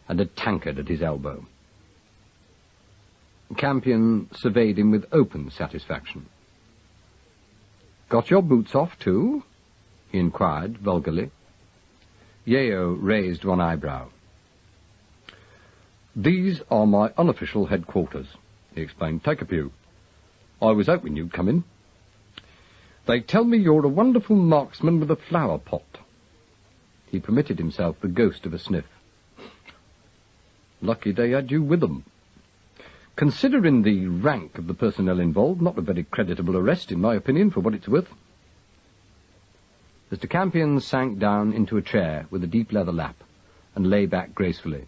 and a tankard at his elbow. Campion surveyed him with open satisfaction. "Got your boots off, too?" he inquired vulgarly. Yeo raised one eyebrow. "These are my unofficial headquarters," he explained. "Take a pew. I was hoping you'd come in. They tell me you're a wonderful marksman with a flower pot." He permitted himself the ghost of a sniff. "Lucky they had you with them. Considering the rank of the personnel involved, not a very creditable arrest, in my opinion, for what it's worth." Mr. Campion sank down into a chair with a deep leather lap and lay back gracefully.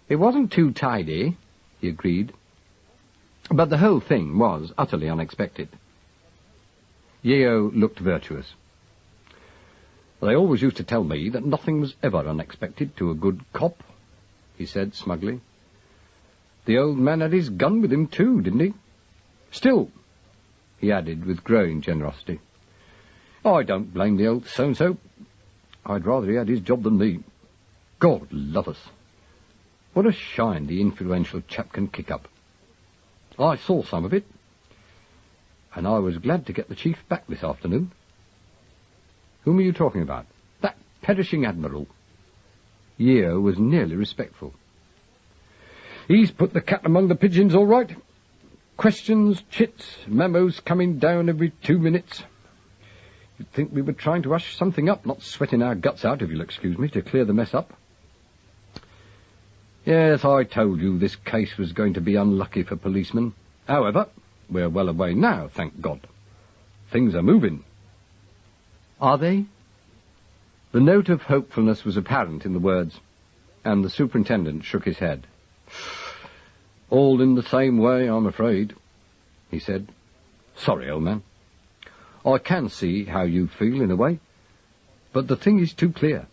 "It wasn't too tidy," he agreed, "but the whole thing was utterly unexpected." Yeo looked virtuous. "They always used to tell me that nothing was ever unexpected to a good cop," he said smugly. "The old man had his gun with him too, didn't he? Still," he added with growing generosity, "I don't blame the old so-and-so. I'd rather he had his job than me. God love us, what a shine the influential chap can kick up. I saw some of it, and I was glad to get the chief back this afternoon." "Whom are you talking about?" "That perishing admiral." Yeo was nearly respectful. "He's put the cat among the pigeons all right. Questions, chits, memos coming down every 2 minutes. You'd think we were trying to hush something up, not sweating our guts out, if you'll excuse me, to clear the mess up. Yes, I told you this case was going to be unlucky for policemen. However, we're well away now, thank God. Things are moving." "Are they?" The note of hopefulness was apparent in the words, and the superintendent shook his head. "All in the same way, I'm afraid," he said. "Sorry, old man. I can see how you feel in a way, but the thing is too clear.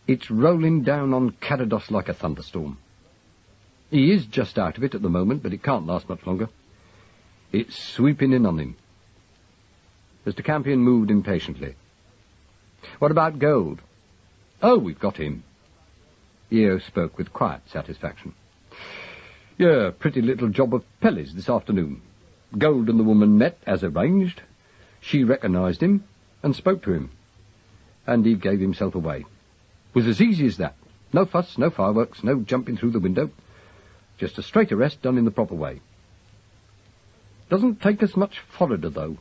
It's rolling down on Carados like a thunderstorm. He is just out of it at the moment, but it can't last much longer. It's sweeping in on him." Mr. Campion moved impatiently. "What about Gold?" "Oh, we've got him." Yeo spoke with quiet satisfaction. "Yeah, pretty little job of Pelly's this afternoon. Gold and the woman met, as arranged. She recognised him and spoke to him, and he gave himself away. Was as easy as that. No fuss, no fireworks, no jumping through the window. Just a straight arrest done in the proper way. Doesn't take us much forrarder, though."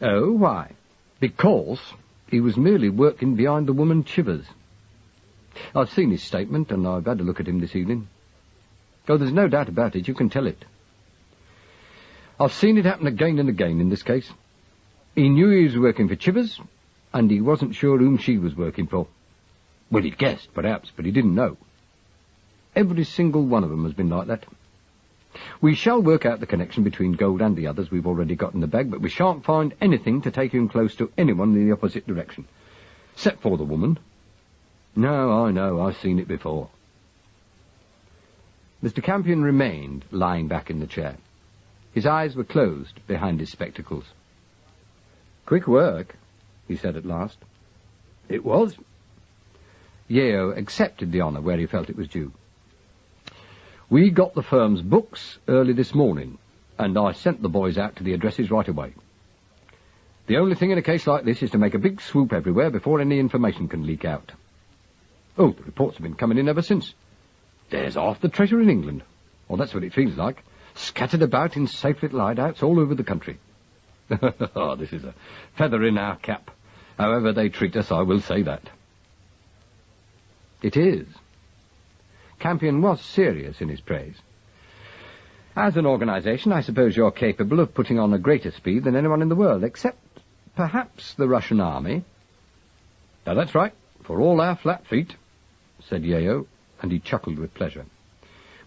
"Oh, why?" "Because he was merely working behind the woman Chivers. I've seen his statement, and I've had a look at him this evening. Oh, there's no doubt about it, you can tell it. I've seen it happen again and again in this case. He knew he was working for Chivers, and he wasn't sure whom she was working for. Well, he guessed, perhaps, but he didn't know. Every single one of them has been like that. We shall work out the connection between gold and the others we've already got in the bag, but we shan't find anything to take him close to anyone in the opposite direction. Except for the woman. No, I know, I've seen it before. Mr. Campion remained lying back in the chair. His eyes were closed behind his spectacles. "Quick work," he said at last. "It was." Yeo accepted the honour where he felt it was due. "We got the firm's books early this morning, and I sent the boys out to the addresses right away. The only thing in a case like this is to make a big swoop everywhere before any information can leak out. Oh, the reports have been coming in ever since. There's half the treasure in England. Well, that's what it feels like. Scattered about in safe little hideouts all over the country. Oh, this is a feather in our cap. However they treat us, I will say that." It is. Campion was serious in his praise. "As an organisation, I suppose you're capable of putting on a greater speed than anyone in the world, except perhaps the Russian army." "Now, that's right, for all our flat feet," said Yeo, and he chuckled with pleasure.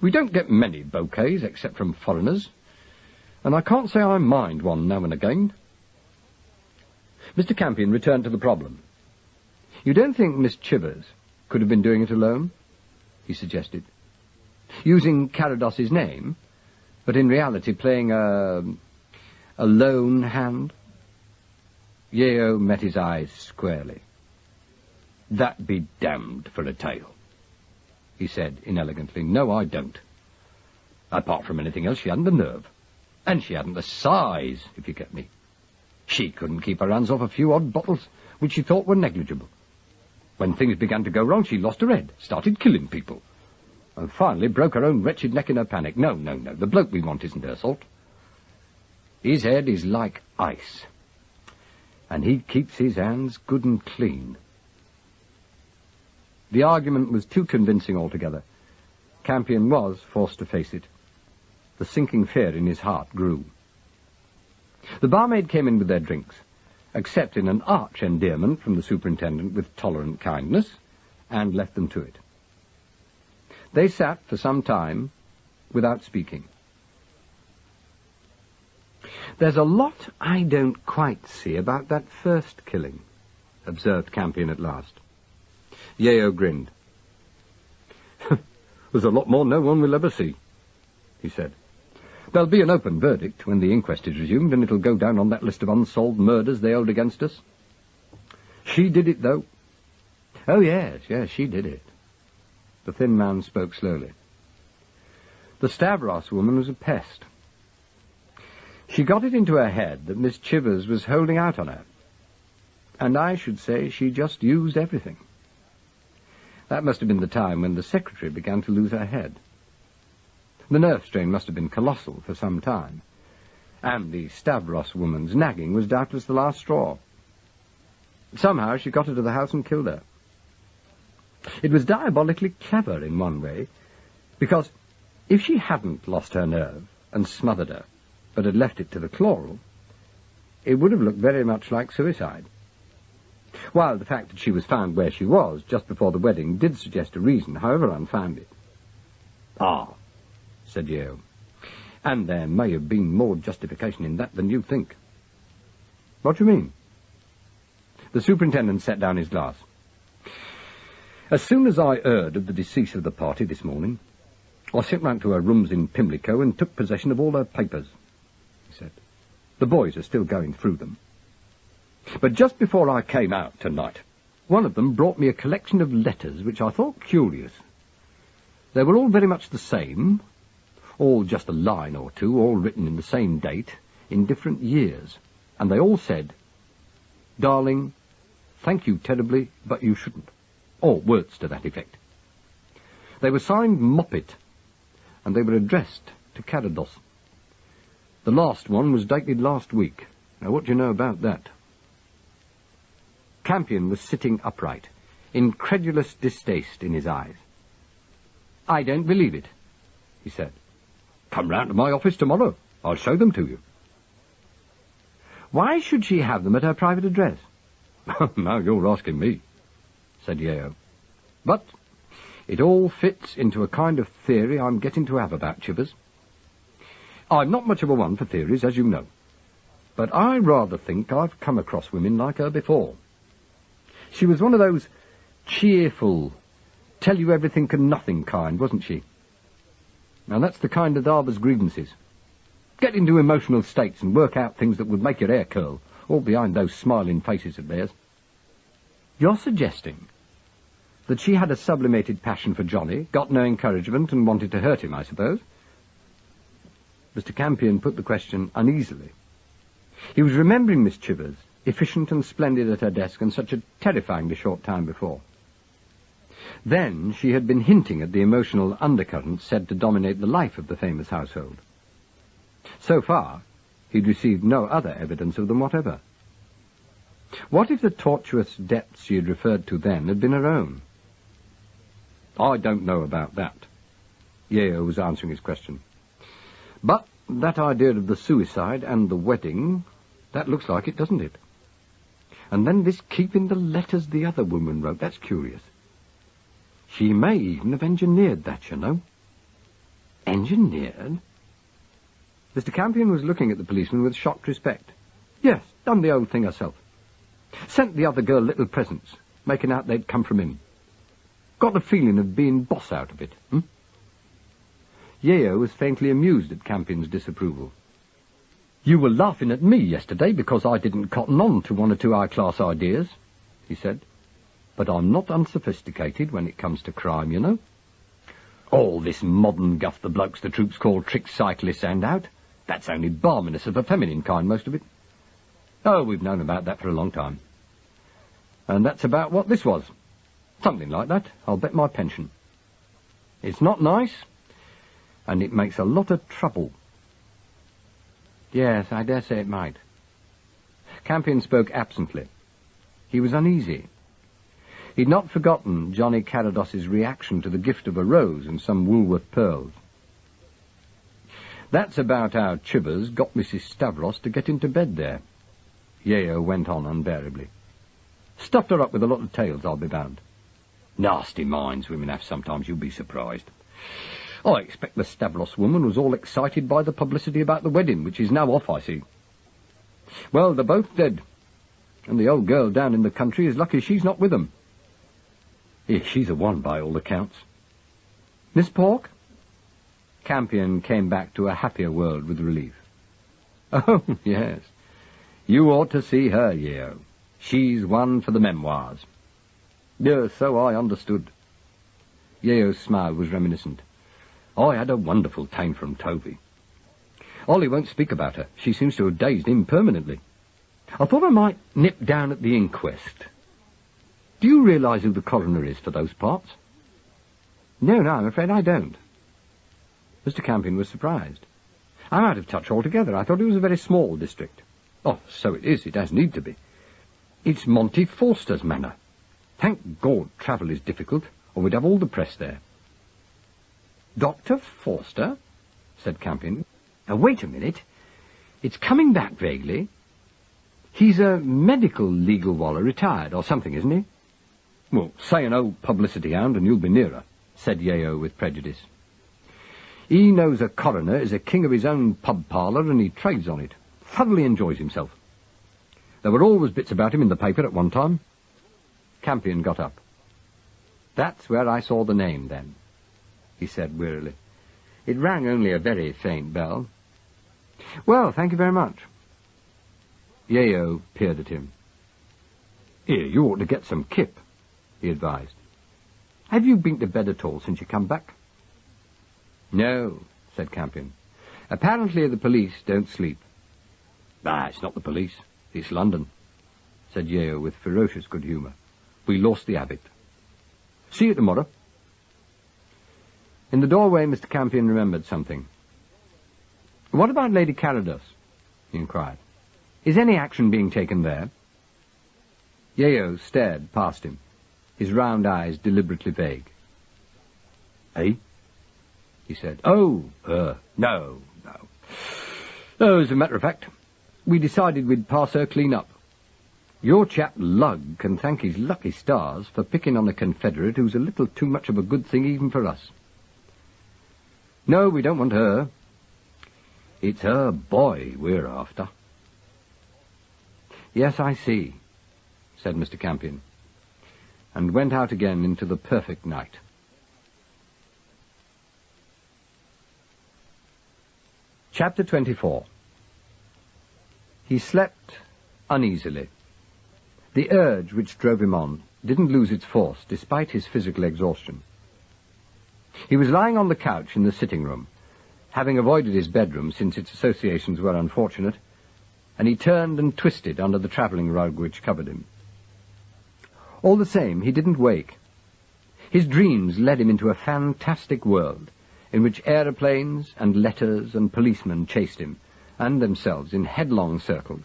"We don't get many bouquets except from foreigners, and I can't say I mind one now and again." Mr. Campion returned to the problem. "You don't think Miss Chivers could have been doing it alone?" he suggested. "Using Carados's name, but in reality playing a lone hand?" Yeo met his eyes squarely. "That be damned for a tale," he said inelegantly. "No, I don't. Apart from anything else, she hadn't the nerve. And she hadn't the size, if you get me. She couldn't keep her hands off a few odd bottles, which she thought were negligible. When things began to go wrong, she lost her head, started killing people, and finally broke her own wretched neck in her panic. No, the bloke we want isn't her sort. His head is like ice, and he keeps his hands good and clean." The argument was too convincing altogether. Campion was forced to face it. The sinking fear in his heart grew. The barmaid came in with their drinks, accepted an arch endearment from the superintendent with tolerant kindness, and left them to it. They sat for some time without speaking. "There's a lot I don't quite see about that first killing," observed Campion at last. Yeo grinned. "There's a lot more no one will ever see," he said. "There'll be an open verdict when the inquest is resumed, and it'll go down on that list of unsolved murders they hold against us. She did it, though." "Oh, yes, she did it." The thin man spoke slowly. "The Stavros woman was a pest. She got it into her head that Miss Chivers was holding out on her, and I should say she just used everything. That must have been the time when the secretary began to lose her head. The nerve strain must have been colossal for some time, and the Stavros woman's nagging was doubtless the last straw. Somehow she got her to the house and killed her. It was diabolically clever in one way, because if she hadn't lost her nerve and smothered her, but had left it to the chloral, it would have looked very much like suicide. While the fact that she was found where she was just before the wedding did suggest a reason, however unfounded." "Ah," said Yeo, "and there may have been more justification in that than you think." "What do you mean?" The superintendent set down his glass. "As soon as I heard of the decease of the party this morning, I sent round to her rooms in Pimlico and took possession of all her papers," he said. "The boys are still going through them. But just before I came out tonight, one of them brought me a collection of letters which I thought curious. They were all very much the same, all just a line or two, all written in the same date, in different years, and they all said, 'Darling, thank you terribly, but you shouldn't,' or words to that effect. They were signed Moppet, and they were addressed to Carados. The last one was dated last week. Now, what do you know about that?" Campion was sitting upright, incredulous distaste in his eyes. "I don't believe it," he said. "Come round to my office tomorrow. I'll show them to you." "Why should she have them at her private address?" "Now you're asking me," said Yeo. "But it all fits into a kind of theory I'm getting to have about Chivers. I'm not much of a one for theories, as you know. But I rather think I've come across women like her before. She was one of those cheerful, tell you everything and nothing kind, wasn't she? Now that's the kind that harbours grievances. Get into emotional states and work out things that would make your hair curl, all behind those smiling faces of theirs. You're suggesting that she had a sublimated passion for Johnny, got no encouragement and wanted to hurt him, I suppose? Mr. Campion put the question uneasily. He was remembering Miss Chivers, efficient and splendid at her desk, and such a terrifyingly short time before. Then she had been hinting at the emotional undercurrents said to dominate the life of the famous household. So far, he'd received no other evidence of them whatever. What if the tortuous depths she had referred to then had been her own? I don't know about that. Yeo was answering his question. But that idea of the suicide and the wedding, that looks like it, doesn't it? And then this keeping the letters the other woman wrote, that's curious. She may even have engineered that, you know. Engineered? Mr. Campion was looking at the policeman with shocked respect. Yes, done the old thing herself. Sent the other girl little presents, making out they'd come from him. Got the feeling of being boss out of it, Yeo was faintly amused at Campion's disapproval. You were laughing at me yesterday because I didn't cotton on to one or two high-class ideas, he said. But I'm not unsophisticated when it comes to crime, you know. All this modern guff the blokes the troops call trick cyclists and out, that's only balminess of a feminine kind, most of it. Oh, we've known about that for a long time. And that's about what this was. Something like that, I'll bet my pension. It's not nice, and it makes a lot of trouble. Yes, I dare say it might. Campion spoke absently. He was uneasy. He'd not forgotten Johnny Carados's reaction to the gift of a rose and some Woolworth pearls. That's about how Chivers got Mrs. Stavros to get into bed there. Yeo went on unbearably. Stuffed her up with a lot of tales, I'll be bound. Nasty minds women have sometimes, you'll be surprised. I expect the Stavros woman was all excited by the publicity about the wedding, which is now off, I see. Well, they're both dead, and the old girl down in the country is lucky she's not with them. Yeah, she's a one by all accounts. Miss Pork? Campion came back to a happier world with relief. Oh, yes. You ought to see her, Yeo. She's one for the memoirs. Yes, so I understood. Yeo's smile was reminiscent. I had a wonderful tame from Toby. Ollie won't speak about her. She seems to have dazed him permanently. I thought I might nip down at the inquest. Do you realise who the coroner is for those parts? No, I'm afraid I don't. Mr. Campion was surprised. I'm out of touch altogether. I thought it was a very small district. Oh, so it is. It has need to be. It's Monty Forster's manor. Thank God travel is difficult, or we'd have all the press there. Dr. Forster? Said Campion. Wait a minute. It's coming back vaguely. He's a medical legal waller, retired or something, isn't he? Well, say an old publicity hound and you'll be nearer, said Yeo with prejudice. He knows a coroner is a king of his own pub parlour and he trades on it. Thoroughly enjoys himself. There were always bits about him in the paper at one time. Campion got up. That's where I saw the name, then, he said wearily. It rang only a very faint bell. Well, thank you very much. Yeo peered at him. Here, you ought to get some kip, he advised. Have you been to bed at all since you come back? No, said Campion. Apparently the police don't sleep. Ah, it's not the police. It's London, said Yeo with ferocious good humour. We lost the habit. See you tomorrow. In the doorway, Mr. Campion remembered something. What about Lady Carados? He inquired. Is any action being taken there? Yeo stared past him, his round eyes deliberately vague. Eh? He said. Oh, no. Oh, as a matter of fact, we decided we'd pass her clean up. Your chap Lug can thank his lucky stars for picking on a Confederate who's a little too much of a good thing even for us. No, we don't want her. It's her boy we're after. Yes, I see, said Mr. Campion, and went out again into the perfect night. Chapter 24. He slept uneasily. The urge which drove him on didn't lose its force despite his physical exhaustion. He was lying on the couch in the sitting room, having avoided his bedroom since its associations were unfortunate, and he turned and twisted under the travelling rug which covered him. All the same, he didn't wake. His dreams led him into a fantastic world, in which aeroplanes and letters and policemen chased him, and themselves in headlong circles.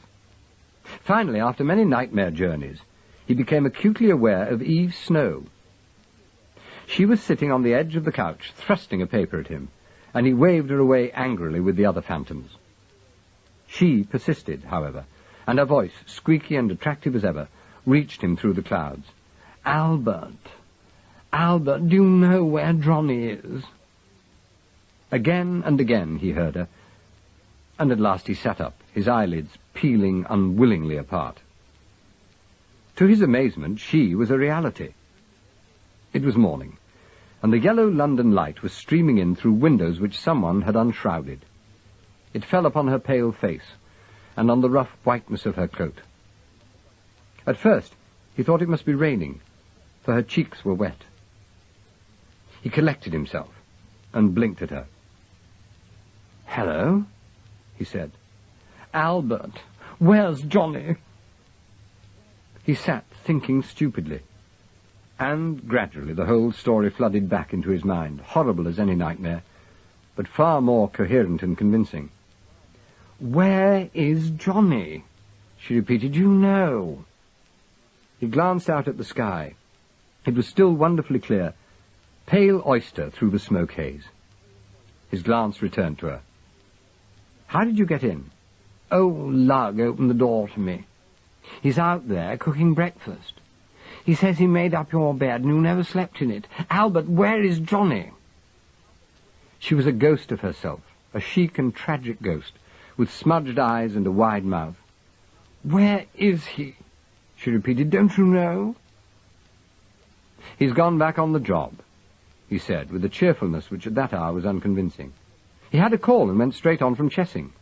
Finally, after many nightmare journeys, he became acutely aware of Eve Snow. She was sitting on the edge of the couch, thrusting a paper at him, and he waved her away angrily with the other phantoms. She persisted, however, and her voice, squeaky and attractive as ever, reached him through the clouds. Albert, do you know where Johnny is?" Again and again he heard her, and at last he sat up, his eyelids peeling unwillingly apart. To his amazement, she was a reality. It was morning, and the yellow London light was streaming in through windows which someone had unshrouded. It fell upon her pale face, and on the rough whiteness of her coat. At first, he thought it must be raining, for her cheeks were wet. He collected himself, and blinked at her. "Hello," he said. "Albert, where's Johnny?" He sat thinking stupidly, and gradually the whole story flooded back into his mind, horrible as any nightmare, but far more coherent and convincing. "Where is Johnny?" she repeated. "You know." He glanced out at the sky. It was still wonderfully clear, pale oyster through the smoke haze. His glance returned to her. "How did you get in?" "Oh, Lug opened the door to me. He's out there cooking breakfast. He says he made up your bed and you never slept in it. Albert, where is Johnny?" She was a ghost of herself, a chic and tragic ghost, with smudged eyes and a wide mouth. "Where is he?" she repeated. "Don't you know?" "He's gone back on the job," he said, with a cheerfulness which at that hour was unconvincing. "He had a call and went straight on from Chessing.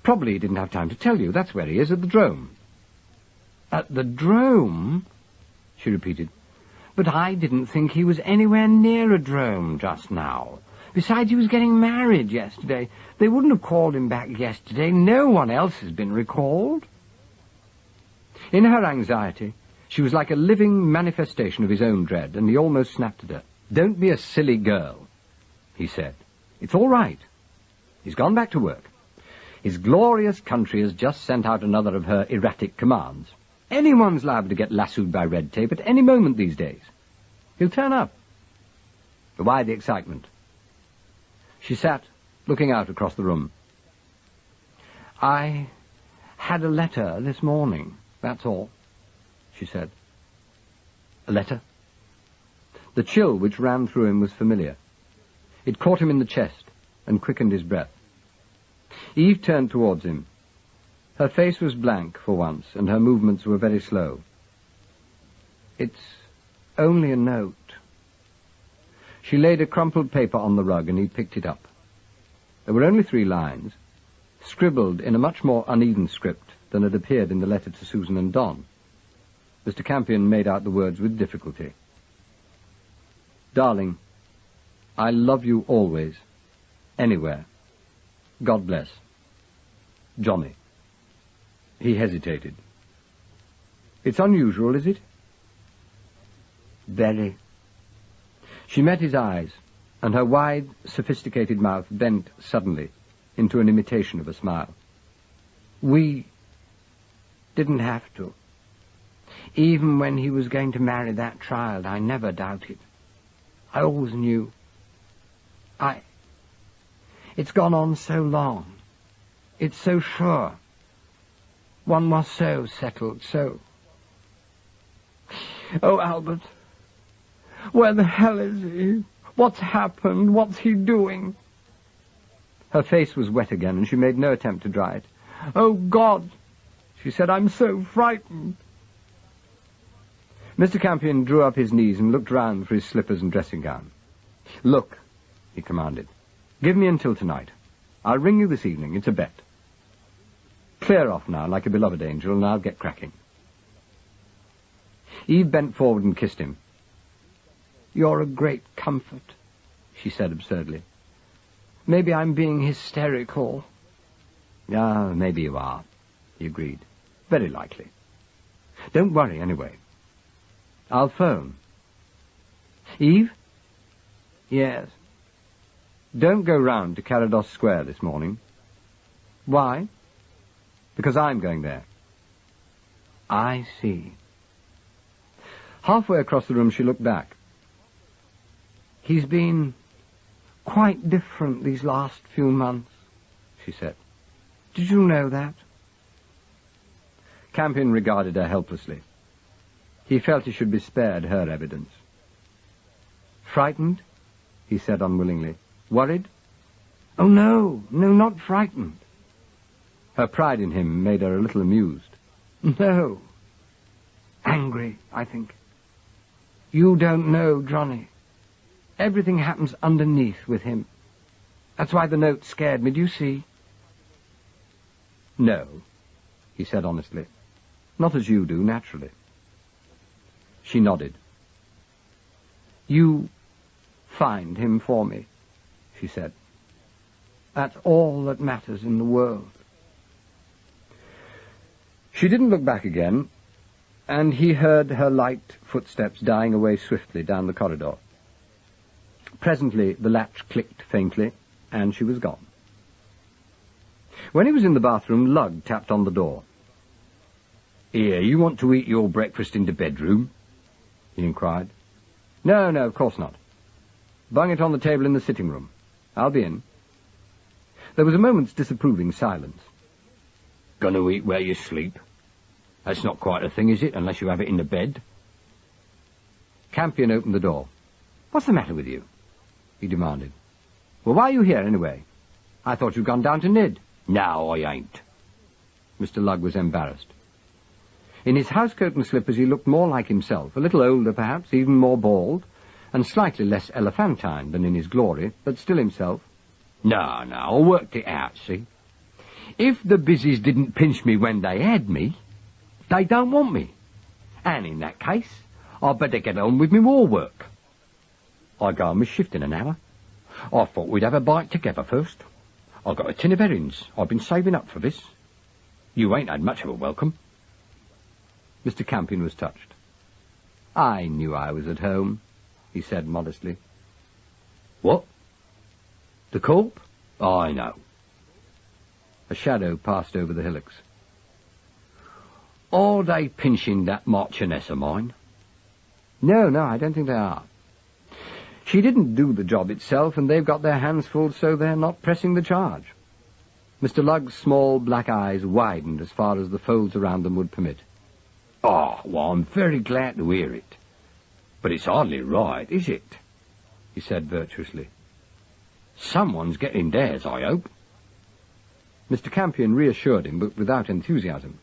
Probably he didn't have time to tell you. That's where he is, at the Drome." "At the Drome?" she repeated. "But I didn't think he was anywhere near a Drome just now. Besides, he was getting married yesterday. They wouldn't have called him back yesterday. No one else has been recalled." In her anxiety, she was like a living manifestation of his own dread, and he almost snapped at her. "Don't be a silly girl," he said. "It's all right. He's gone back to work. His glorious country has just sent out another of her erratic commands. Anyone's liable to get lassoed by red tape at any moment these days. He'll turn up. But why the excitement?" She sat, looking out across the room. "I had a letter this morning, that's all," she said. A letter? The chill which ran through him was familiar. It caught him in the chest and quickened his breath. Eve turned towards him. Her face was blank for once, and her movements were very slow. "It's only a note." She laid a crumpled paper on the rug, and he picked it up. There were only 3 lines, scribbled in a much more uneven script than had appeared in the letter to Susan and Don. Mr. Campion made out the words with difficulty. "Darling, I love you always, anywhere. God bless. Johnny." He hesitated. "It's unusual, is it?" "Very." She met his eyes, and her wide, sophisticated mouth bent suddenly into an imitation of a smile. "We didn't have to. Even when he was going to marry that child, I never doubted. I always knew. It's gone on so long. It's so sure. One was so settled, so... Oh, Albert, where the hell is he? What's happened? What's he doing?" Her face was wet again, and she made no attempt to dry it. "Oh, God," she said, "I'm so frightened." Mr. Campion drew up his knees and looked round for his slippers and dressing gown. "Look," he commanded, "give me until tonight. I'll ring you this evening. It's a bet. Clear off now, like a beloved angel, and I'll get cracking." Eve bent forward and kissed him. "You're a great comfort," she said absurdly. "Maybe I'm being hysterical." "Ah, maybe you are," he agreed. "Very likely. Don't worry, anyway. I'll phone." "Eve?" "Yes." "Don't go round to Carados Square this morning." "Why?" "Because I'm going there." "I see." Halfway across the room she looked back. "He's been quite different these last few months," she said. "Did you know that?" Campion regarded her helplessly. He felt he should be spared her evidence. "Frightened?" he said unwillingly. "Worried?" "Oh, no, not frightened." Her pride in him made her a little amused. "No. Angry, I think. You don't know Johnny. Everything happens underneath with him. That's why the note scared me, do you see?" "No," he said honestly. "Not as you do, naturally." She nodded. "You find him for me," she said. "That's all that matters in the world." She didn't look back again, and he heard her light footsteps dying away swiftly down the corridor. Presently the latch clicked faintly, and she was gone. When he was in the bathroom, Lugg tapped on the door. "Here, you want to eat your breakfast in the bedroom?" he inquired. No, of course not. Bung it on the table in the sitting room. I'll be in." There was a moment's disapproving silence. "Gonna eat where you sleep? That's not quite a thing, is it, unless you have it in the bed?" Campion opened the door. "What's the matter with you?" he demanded. "Well, why are you here, anyway? I thought you'd gone down to Nid." "No, I ain't." Mr. Lugg was embarrassed. In his housecoat and slippers he looked more like himself, a little older perhaps, even more bald, and slightly less elephantine than in his glory, but still himself. No, I worked it out, see? If the busies didn't pinch me when they had me, they don't want me. And in that case, I'd better get on with me war work. I go on my shift in an hour. I thought we'd have a bite together first. I got a tin of herrings. I've been saving up for this. You ain't had much of a welcome." Mr. Campion was touched. "I knew I was at home," he said modestly. "What? The corp? I know." A shadow passed over the hillocks. "Are they pinching that Marchioness of mine?" No, I don't think they are. She didn't do the job itself, and they've got their hands full, so they're not pressing the charge." Mr. Lugg's small black eyes widened as far as the folds around them would permit. "Oh, well, I'm very glad to hear it. But it's hardly right, is it?" he said virtuously. "Someone's getting theirs, I hope." Mr. Campion reassured him, but without enthusiasm.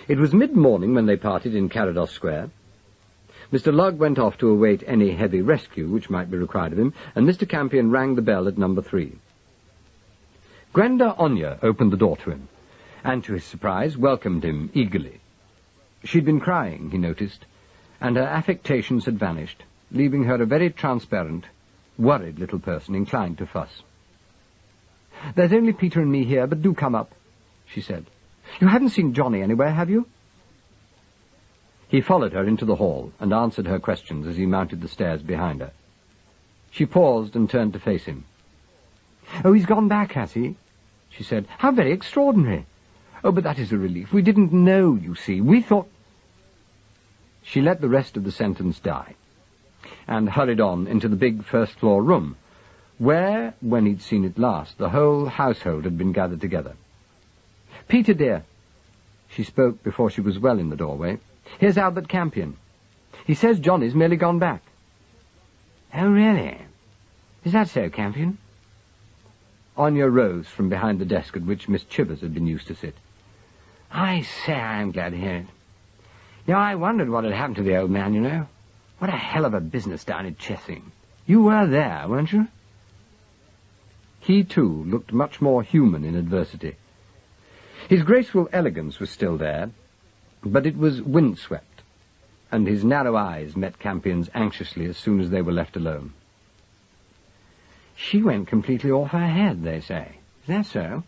It was mid-morning when they parted in Carados Square. Mr. Lugg went off to await any heavy rescue which might be required of him, and Mr. Campion rang the bell at number 3. Grenda Onya opened the door to him, and to his surprise welcomed him eagerly. She'd been crying, he noticed, and her affectations had vanished, leaving her a very transparent, worried little person inclined to fuss. "There's only Peter and me here, but do come up," she said. "You haven't seen Johnny anywhere, have you?" He followed her into the hall and answered her questions as he mounted the stairs behind her. She paused and turned to face him. "Oh, he's gone back, has he?" she said. "How very extraordinary. Oh, but that is a relief. We didn't know, you see. We thought—" She let the rest of the sentence die, and hurried on into the big first-floor room, where, when he'd seen it last, the whole household had been gathered together. "Peter, dear," she spoke before she was well in the doorway, "here's Albert Campion. He says Johnny's merely gone back." "Oh, really? Is that so, Campion?" Anya rose from behind the desk at which Miss Chivers had been used to sit. I say, I'm glad to hear it. I wondered what had happened to the old man, What a hell of a business down at Chessing. You were there, weren't you? He, too, looked much more human in adversity. His graceful elegance was still there, but it was windswept, and his narrow eyes met Campion's anxiously as soon as they were left alone. She went completely off her head, they say. Is that so?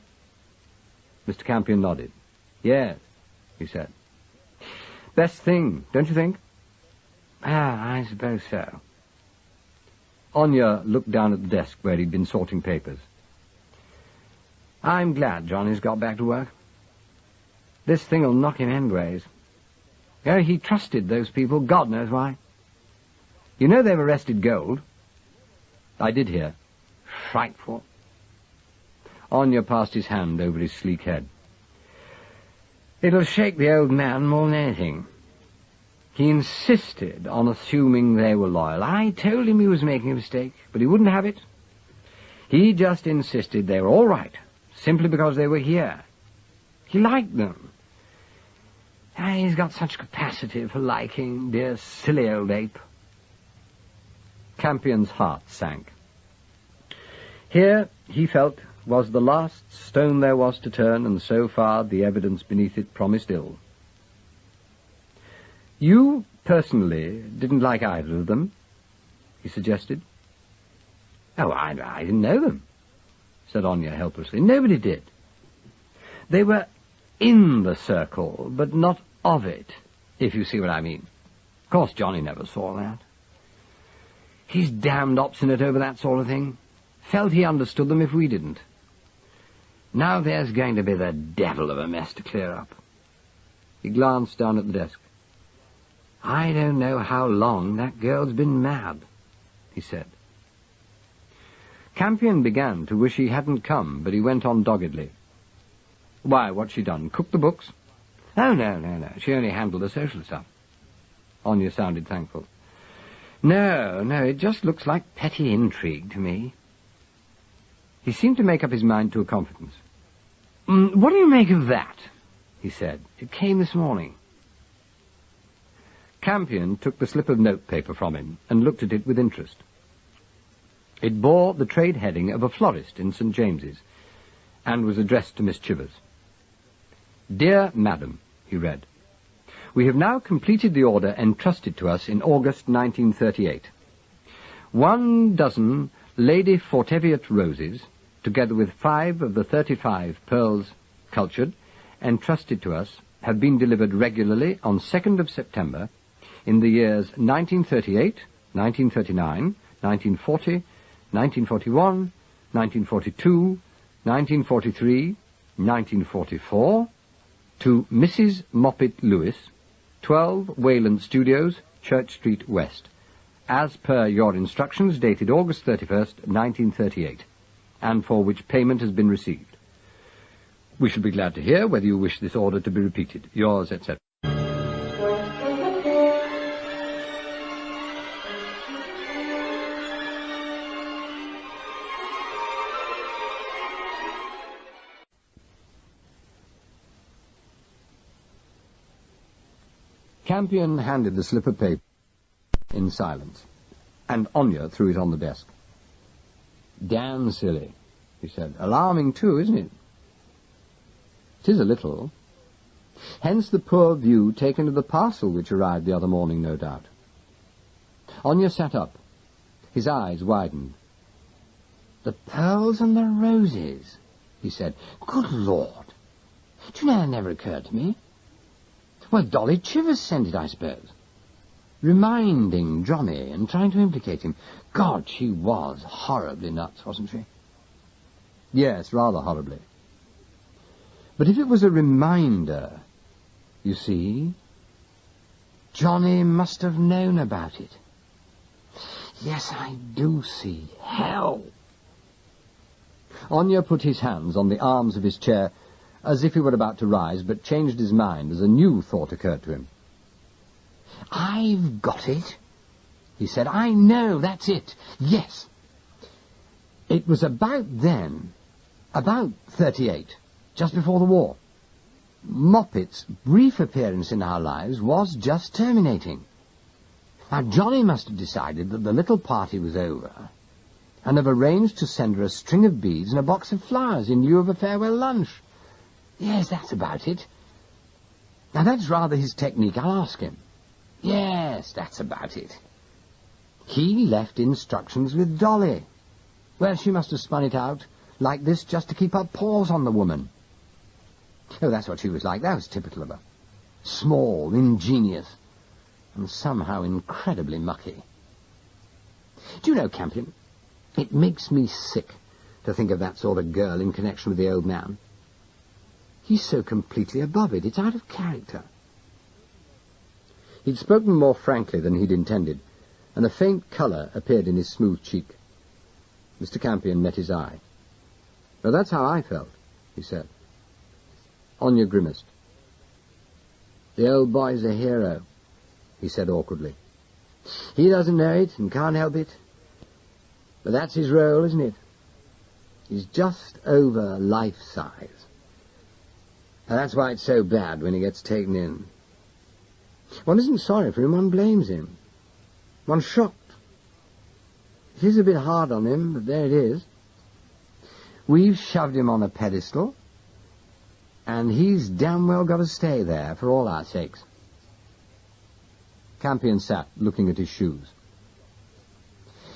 Mr. Campion nodded. Yes, he said. Best thing, don't you think? I suppose so. Anya looked down at the desk where he'd been sorting papers. I'm glad Johnny's got back to work. This thing'll knock him endways. He trusted those people, God knows why. They've arrested Gold. I did hear. Frightful. Anya passed his hand over his sleek head. It'll shake the old man more than anything. He insisted on assuming they were loyal. I told him he was making a mistake, but he wouldn't have it. He just insisted they were all right, simply because they were here. He liked them. He's got such capacity for liking, dear silly old ape. Campion's heart sank. Here, he felt, was the last stone there was to turn, and so far the evidence beneath it promised ill. You, personally, didn't like either of them, he suggested. Oh, I didn't know them, said Anya helplessly. Nobody did. They were in the circle, but not of it, if you see what I mean. Of course, Johnny never saw that. He's damned obstinate over that sort of thing. Felt he understood them if we didn't. Now there's going to be the devil of a mess to clear up. He glanced down at the desk. I don't know how long that girl's been mad, he said. Campion began to wish he hadn't come, but he went on doggedly. Why, what's she done? Cooked the books? Oh, no. She only handled the social stuff. Anya sounded thankful. No, it just looks like petty intrigue to me. He seemed to make up his mind to a confidence. What do you make of that? He said. It came this morning. Campion took the slip of notepaper from him and looked at it with interest. It bore the trade heading of a florist in St. James's and was addressed to Miss Chivers. Dear Madam, he read, we have now completed the order entrusted to us in August 1938. 1 dozen Lady Forteviot roses, together with 5 of the 35 pearls cultured, entrusted to us, have been delivered regularly on 2nd of September in the years 1938, 1939, 1940, 1941, 1942, 1943, 1944, to Mrs. Moppet Lewis, 12 Wayland Studios, Church Street West, as per your instructions dated August 31st, 1938, and for which payment has been received. We shall be glad to hear whether you wish this order to be repeated. Yours, etc. Campion handed the slip of paper in silence, and Anya threw it on the desk. Damn silly, he said. Alarming, too, isn't it? 'Tis a little. Hence the poor view taken of the parcel which arrived the other morning, no doubt. Anya sat up. His eyes widened. The pearls and the roses, he said. Good Lord! Do you know, it never occurred to me. Well, Dolly Chivers sent it, I suppose. Reminding Johnny and trying to implicate him. God, she was horribly nuts, wasn't she? Yes, rather horribly. But if it was a reminder, you see, Johnny must have known about it. Yes, I do see. Hell! Anya put his hands on the arms of his chair as if he were about to rise, but changed his mind as a new thought occurred to him. I've got it, he said. I know, that's it. Yes. It was about then About 38, just before the war. Moppet's brief appearance in our lives was just terminating. Now, Johnny must have decided that the little party was over and have arranged to send her a string of beads and a box of flowers in lieu of a farewell lunch. Yes, that's about it. Now, that's rather his technique. I'll ask him. Yes, that's about it. He left instructions with Dolly. Well, she must have spun it out like this just to keep her paws on the woman. Oh, that's what she was like. That was typical of her. Small, ingenious, and somehow incredibly mucky. Do you know, Campion, it makes me sick to think of that sort of girl in connection with the old man. He's so completely above it. It's out of character. He'd spoken more frankly than he'd intended, and a faint colour appeared in his smooth cheek. Mr. Campion met his eye. "Well, that's how I felt," he said. Anya grimaced. "The old boy's a hero," he said awkwardly. "He doesn't know it and can't help it. But that's his role, isn't it? He's just over life-size. And that's why it's so bad when he gets taken in. One isn't sorry for him, one blames him. One's shocked. It is a bit hard on him, but there it is. We've shoved him on a pedestal, and he's damn well got to stay there for all our sakes." Campion sat, looking at his shoes.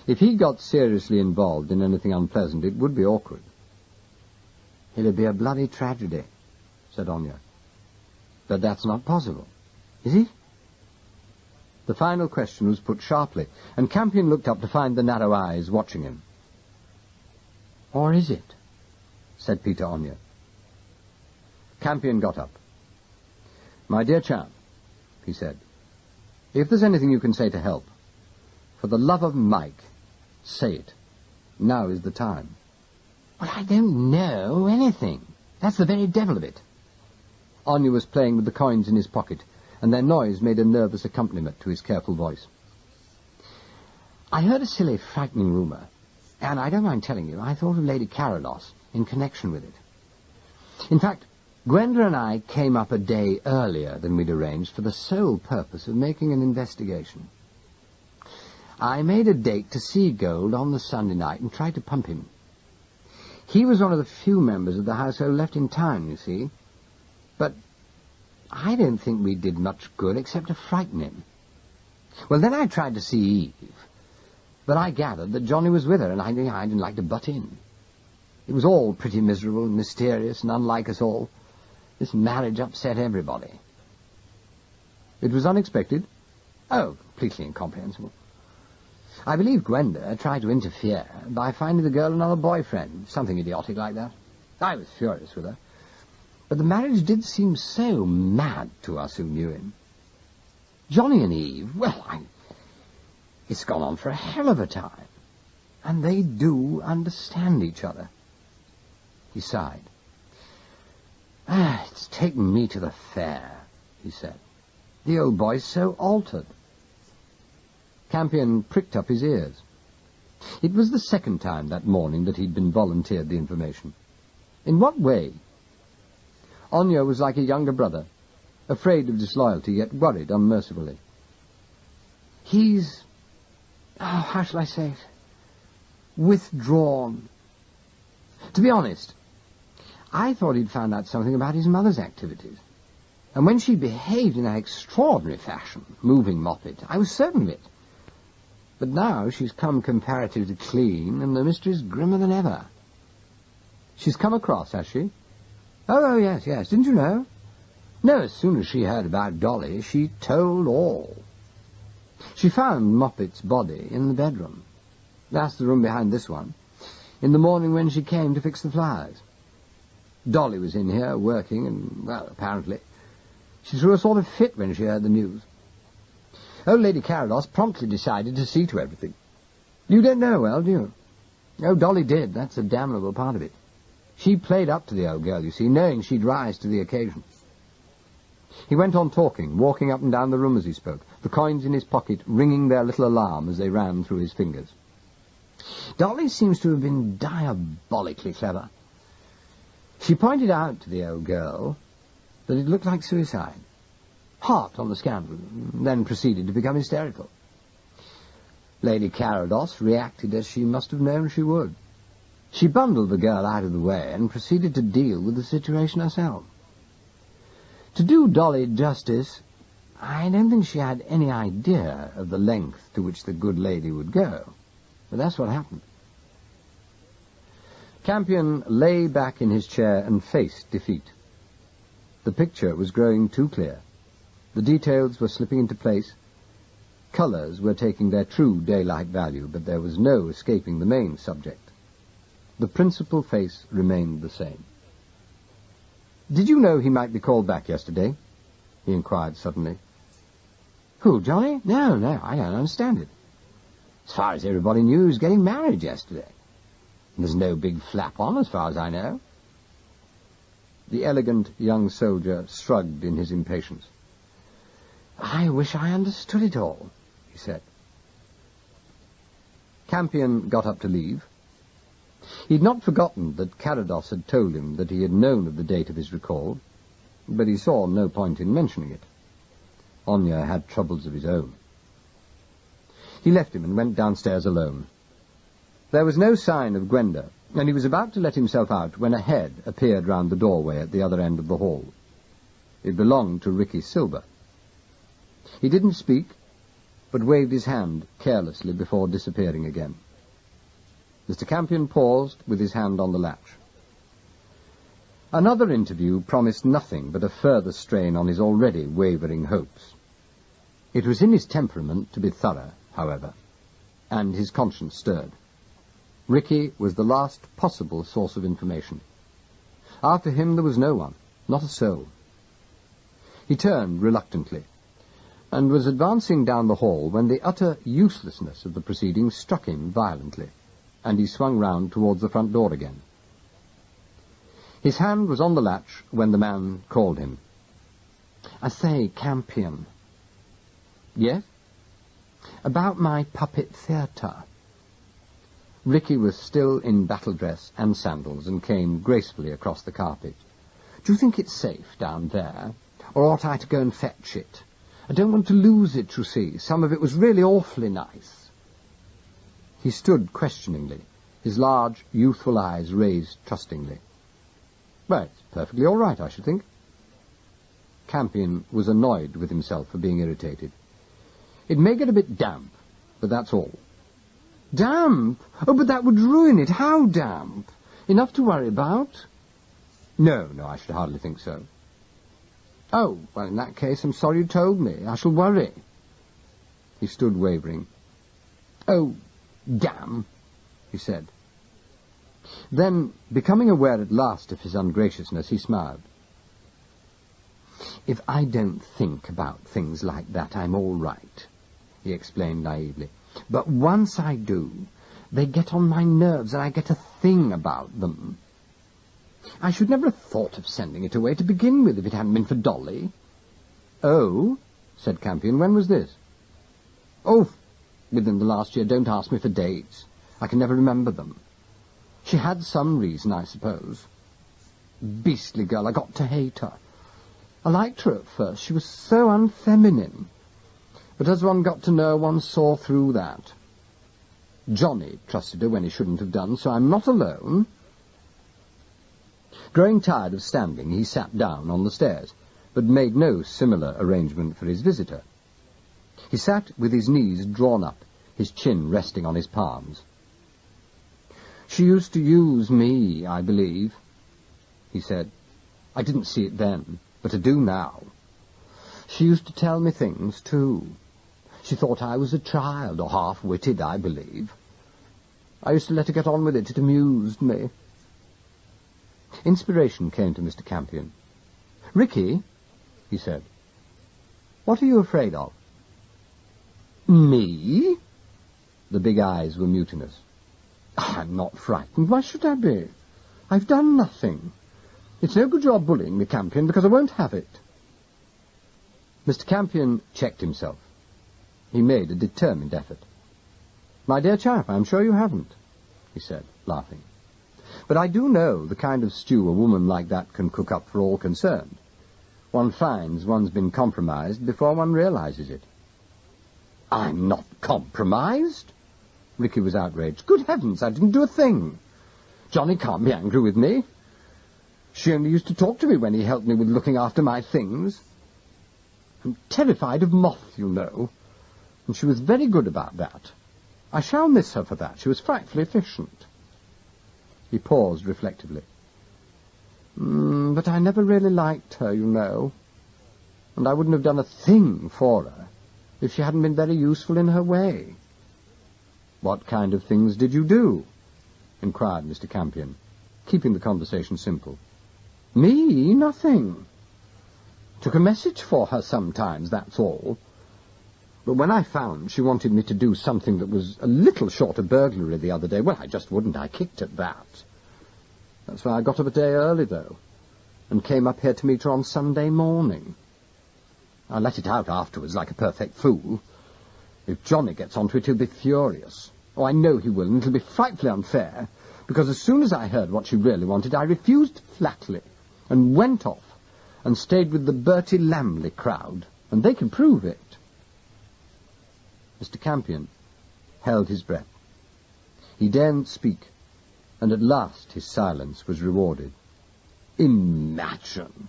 If he got seriously involved in anything unpleasant, it would be awkward. "It'd be a bloody tragedy," said Anya. "But that's not possible, is it?" The final question was put sharply, and Campion looked up to find the narrow eyes watching him. "Or is it?" said Peter Anya. Campion got up. "My dear chap," he said, "if there's anything you can say to help, for the love of Mike, say it. Now is the time." "Well, I don't know anything. That's the very devil of it." Anya was playing with the coins in his pocket, and their noise made a nervous accompaniment to his careful voice. "I heard a silly, frightening rumour, and I don't mind telling you, I thought of Lady Carolus in connection with it. In fact, Gwenda and I came up a day earlier than we'd arranged for the sole purpose of making an investigation. I made a date to see Gold on the Sunday night and tried to pump him. He was one of the few members of the household left in town, you see. But I don't think we did much good except to frighten him. Well, then I tried to see Eve, but I gathered that Johnny was with her, and I didn't like to butt in. It was all pretty miserable and mysterious and unlike us all. This marriage upset everybody." "It was unexpected?" "Oh, completely incomprehensible. I believe Gwenda tried to interfere by finding the girl another boyfriend, something idiotic like that. I was furious with her. But the marriage did seem so mad to us who knew him. Johnny and Eve, well, it's gone on for a hell of a time. And they do understand each other." He sighed. "It's taken me to the fair," he said. "The old boy's so altered." Campion pricked up his ears. It was the second time that morning that he'd been volunteered the information. "In what way?" Anya was like a younger brother, afraid of disloyalty, yet worried unmercifully. "He's, how shall I say it, withdrawn. To be honest, I thought he'd found out something about his mother's activities. And when she behaved in that extraordinary fashion, moving Moppet, I was certain of it. But now she's come comparatively clean, and the mystery's grimmer than ever." "She's come across, has she?" Oh, yes. Didn't you know?" "No, as soon as she heard about Dolly, she told all. She found Moppet's body in the bedroom. That's the room behind this one. In the morning when she came to fix the flowers. Dolly was in here working, and, well, apparently, she threw a sort of fit when she heard the news. Old Lady Carolus promptly decided to see to everything. You don't know, well, do you? Oh, Dolly did. That's the damnable part of it. She played up to the old girl, you see, knowing she'd rise to the occasion." He went on talking, walking up and down the room as he spoke, the coins in his pocket ringing their little alarm as they ran through his fingers. "Dolly seems to have been diabolically clever. She pointed out to the old girl that it looked like suicide. Hot on the scandal, then proceeded to become hysterical. Lady Carados reacted as she must have known she would. She bundled the girl out of the way and proceeded to deal with the situation herself. To do Dolly justice, I don't think she had any idea of the length to which the good lady would go, but that's what happened. Campion lay back in his chair and faced defeat. The picture was growing too clear. The details were slipping into place. Colours were taking their true daylight value, but there was no escaping the main subject. The principal face remained the same. "Did you know he might be called back yesterday?" he inquired suddenly. "Who, Johnny? No, I don't understand it. As far as everybody knew, he was getting married yesterday. There's no big flap on, as far as I know." The elegant young soldier shrugged in his impatience. "I wish I understood it all," he said. Campion got up to leave. He had not forgotten that Carados had told him that he had known of the date of his recall, but he saw no point in mentioning it. Anya had troubles of his own. He left him and went downstairs alone. There was no sign of Gwenda, and he was about to let himself out when a head appeared round the doorway at the other end of the hall. It belonged to Ricky Silver. He didn't speak, but waved his hand carelessly before disappearing again. Mr. Campion paused with his hand on the latch. Another interview promised nothing but a further strain on his already wavering hopes. It was in his temperament to be thorough, however, and his conscience stirred. Ricky was the last possible source of information. After him there was no one, not a soul. He turned reluctantly, and was advancing down the hall when the utter uselessness of the proceedings struck him violently, and he swung round towards the front door again. His hand was on the latch when the man called him. "I say, Campion." "Yes?" "About my puppet theatre." Ricky was still in battle dress and sandals and came gracefully across the carpet. "Do you think it's safe down there, or ought I to go and fetch it? I don't want to lose it, you see. Some of it was really awfully nice." He stood questioningly, his large, youthful eyes raised trustingly. "Well, it's perfectly all right, I should think." Campion was annoyed with himself for being irritated. "It may get a bit damp, but that's all." "Damp? Oh, but that would ruin it. How damp? Enough to worry about?" No, I should hardly think so." "Oh, well, in that case, I'm sorry you told me. I shall worry." He stood wavering. "Oh, damn," he said. Then, becoming aware at last of his ungraciousness, he smiled. "If I don't think about things like that, I'm all right," he explained naively. "But once I do, they get on my nerves and I get a thing about them. I should never have thought of sending it away to begin with if it hadn't been for Dolly." "Oh," said Campion, "when was this?" "Oh, within the last year. Don't ask me for dates. I can never remember them. She had some reason, I suppose. Beastly girl, I got to hate her. I liked her at first. She was so unfeminine. But as one got to know, one saw through that. Johnny trusted her when he shouldn't have done, so I'm not alone." Growing tired of standing, he sat down on the stairs, but made no similar arrangement for his visitor. He sat with his knees drawn up, his chin resting on his palms. "She used to use me, I believe," he said. "I didn't see it then, but I do now. She used to tell me things, too. She thought I was a child, or half-witted, I believe. I used to let her get on with it. It amused me." Inspiration came to Mr. Campion. "Ricky," he said, "what are you afraid of?" "Me?" The big eyes were mutinous. "I'm not frightened. Why should I be? I've done nothing. It's no good your bullying me, Campion, because I won't have it." Mr. Campion checked himself. He made a determined effort. "My dear chap, I'm sure you haven't," he said, laughing. But I do know the kind of stew a woman like that can cook up for all concerned. One finds one's been compromised before one realizes it. I'm not compromised? Ricky was outraged. Good heavens, I didn't do a thing. Johnny can't be angry with me. She only used to talk to me when he helped me with looking after my things. I'm terrified of moth, you know, and she was very good about that. I shall miss her for that. She was frightfully efficient. He paused reflectively. But I never really liked her, you know, and I wouldn't have done a thing for her if she hadn't been very useful in her way. What kind of things did you do? Inquired Mr. Campion, keeping the conversation simple. Me? Nothing. Took a message for her sometimes, that's all. But when I found she wanted me to do something that was a little short of burglary the other day, well, I just wouldn't. I kicked at that. That's why I got up a day early, though, and came up here to meet her on Sunday morning. I let it out afterwards like a perfect fool. If Johnny gets onto it, he'll be furious. Oh, I know he will, and it'll be frightfully unfair, because as soon as I heard what she really wanted, I refused flatly, and went off, and stayed with the Bertie Lamley crowd, and they can prove it. Mr. Campion held his breath. He daren't speak, and at last his silence was rewarded. Imagine,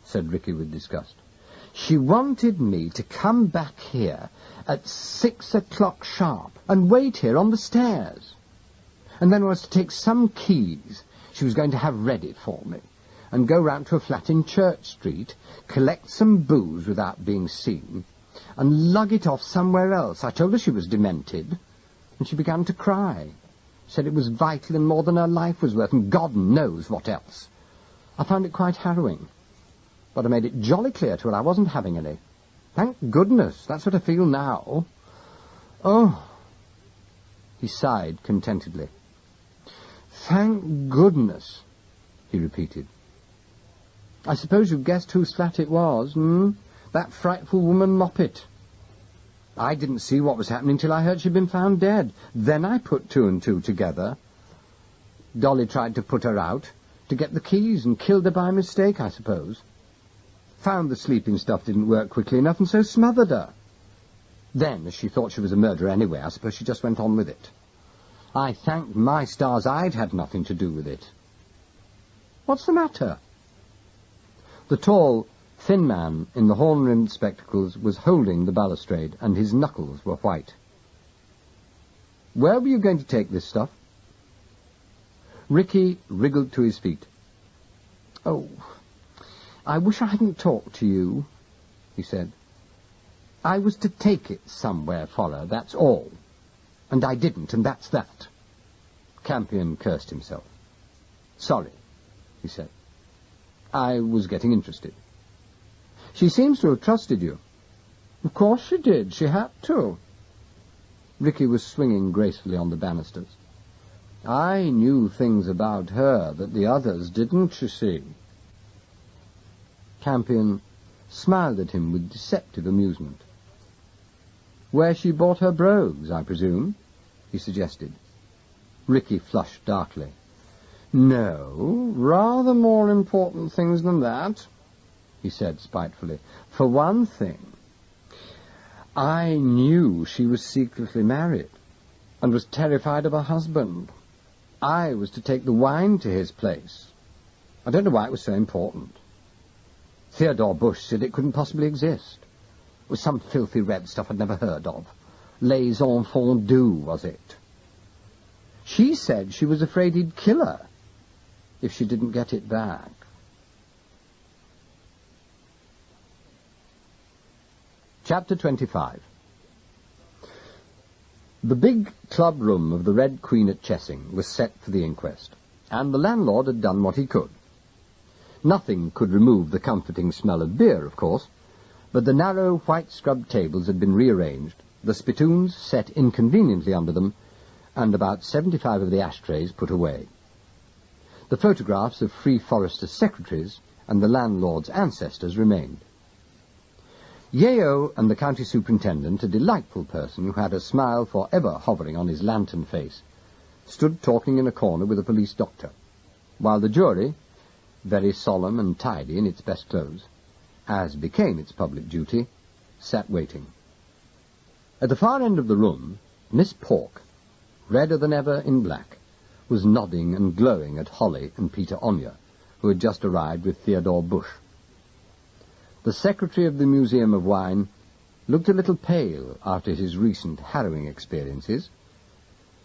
said Ricky with disgust. She wanted me to come back here at 6 o'clock sharp and wait here on the stairs. And then was to take some keys she was going to have ready for me and go round to a flat in Church Street, collect some booze without being seen, and lug it off somewhere else. I told her she was demented, and she began to cry. Said it was vital and more than her life was worth, and God knows what else. I found it quite harrowing, but I made it jolly clear to her I wasn't having any. Thank goodness, that's what I feel now. Oh, he sighed contentedly. Thank goodness, he repeated. I suppose you've guessed whose flat it was, That frightful woman Moppet. I didn't see what was happening till I heard she'd been found dead. Then I put two and two together. Dolly tried to put her out, to get the keys, and killed her by mistake, I suppose. Found the sleeping stuff didn't work quickly enough, and so smothered her. Then, as she thought she was a murderer anyway, I suppose she just went on with it. I thanked my stars I'd had nothing to do with it. What's the matter? The tall, thin man in the horn-rimmed spectacles was holding the balustrade, and his knuckles were white. Where were you going to take this stuff? Ricky wriggled to his feet. Oh, I wish I hadn't talked to you, he said. I was to take it somewhere for her, that's all. And I didn't, and that's that. Campion cursed himself. Sorry, he said. I was getting interested. She seems to have trusted you. Of course she did. She had to. Ricky was swinging gracefully on the banisters. I knew things about her that the others didn't, you see. Campion smiled at him with deceptive amusement. Where she bought her brogues, I presume, he suggested. Ricky flushed darkly. No, rather more important things than that, he said spitefully. For one thing, I knew she was secretly married and was terrified of her husband. I was to take the wine to his place. I don't know why it was so important. Theodore Bush said it couldn't possibly exist. It was some filthy red stuff I'd never heard of. Les enfants doux, was it? She said she was afraid he'd kill her if she didn't get it back. Chapter 25. The big club room of the Red Queen at Chessing was set for the inquest, and the landlord had done what he could. Nothing could remove the comforting smell of beer, of course, but the narrow, white-scrubbed tables had been rearranged, the spittoons set inconveniently under them, and about 75 of the ashtrays put away. The photographs of Free Foresters' secretaries and the landlord's ancestors remained. Yeo and the county superintendent, a delightful person who had a smile for ever hovering on his lantern face, stood talking in a corner with a police doctor. while the jury, very solemn and tidy in its best clothes, as became its public duty, sat waiting. At the far end of the room, Miss Pork, redder than ever in black, was nodding and glowing at Holly and Peter Onya, who had just arrived with Theodore Bush. The secretary of the Museum of Wine looked a little pale after his recent harrowing experiences,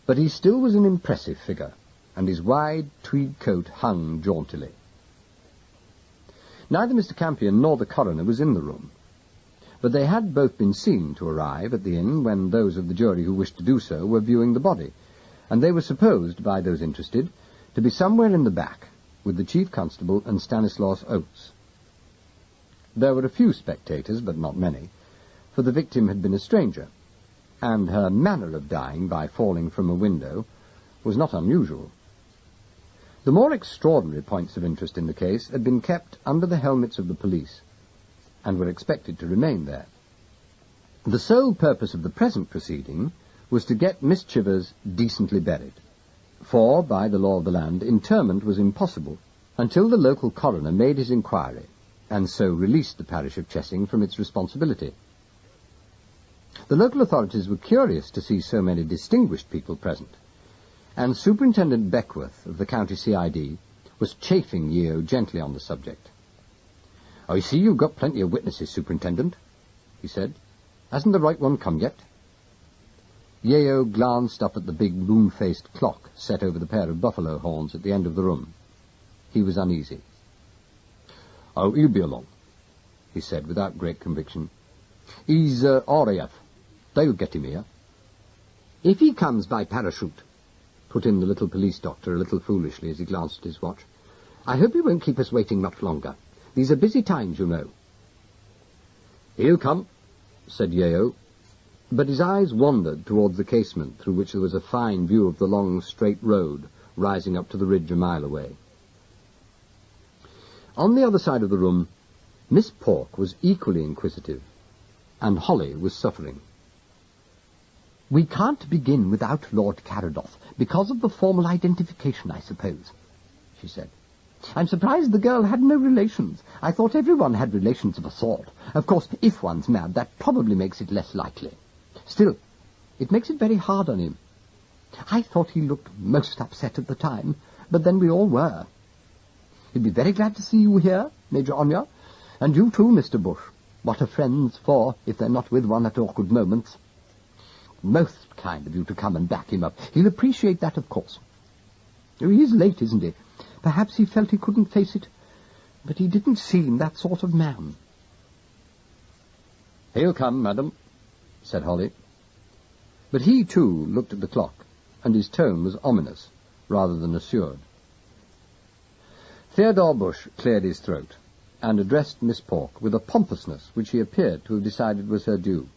but he still was an impressive figure, and his wide tweed coat hung jauntily. Neither Mr. Campion nor the coroner was in the room, but they had both been seen to arrive at the inn when those of the jury who wished to do so were viewing the body, and they were supposed by those interested to be somewhere in the back with the chief constable and Stanislaus Oates. There were a few spectators, but not many, for the victim had been a stranger, and her manner of dying by falling from a window was not unusual. The more extraordinary points of interest in the case had been kept under the helmets of the police, and were expected to remain there. The sole purpose of the present proceeding was to get Miss Chivers decently buried, for, by the law of the land, interment was impossible until the local coroner made his inquiry, and so released the parish of Chessing from its responsibility. The local authorities were curious to see so many distinguished people present, and Superintendent Beckworth of the County CID was chaffing Yeo gently on the subject. "I see you've got plenty of witnesses, Superintendent," he said. "Hasn't the right one come yet?" Yeo glanced up at the big moon-faced clock set over the pair of buffalo horns at the end of the room. He was uneasy. "Oh, he'll be along," he said without great conviction. "He's RAF. They'll get him here." "If he comes by parachute," put in the little police doctor a little foolishly as he glanced at his watch, "I hope he won't keep us waiting much longer. These are busy times, you know." "He'll come," said Yeo, but his eyes wandered towards the casement through which there was a fine view of the long, straight road rising up to the ridge a mile away. On the other side of the room, Miss Pork was equally inquisitive, and Holly was suffering. "We can't begin without Lord Caradoc, because of the formal identification, I suppose," she said. "I'm surprised the girl had no relations. I thought everyone had relations of a sort. Of course, if one's mad, that probably makes it less likely. Still, it makes it very hard on him. I thought he looked most upset at the time, but then we all were. He'd be very glad to see you here, Major Onya, and you too, Mr. Bush. What are friends for, if they're not with one at awkward moments? Most kind of you to come and back him up. He'll appreciate that, of course. Oh, he is late, isn't he? Perhaps he felt he couldn't face it, but he didn't seem that sort of man." "He'll come, madam," said Holly. But he, too, looked at the clock, and his tone was ominous, rather than assured. Theodore Bush cleared his throat, and addressed Miss Pork with a pompousness which he appeared to have decided was her due.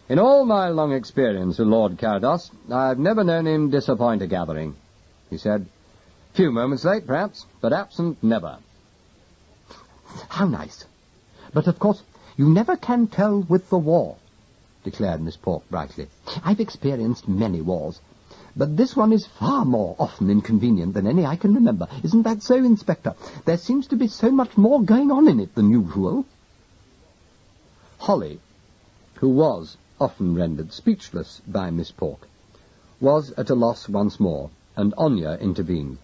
"In all my long experience of Lord Caradoc, I've never known him disappoint a gathering," he said. "Few moments late, perhaps, but absent never." "How nice. But, of course, you never can tell with the war," declared Miss Pork brightly. "I've experienced many wars, but this one is far more often inconvenient than any I can remember. Isn't that so, Inspector? There seems to be so much more going on in it than usual." Holly, who was often rendered speechless by Miss Pork, was at a loss once more, and Onya intervened.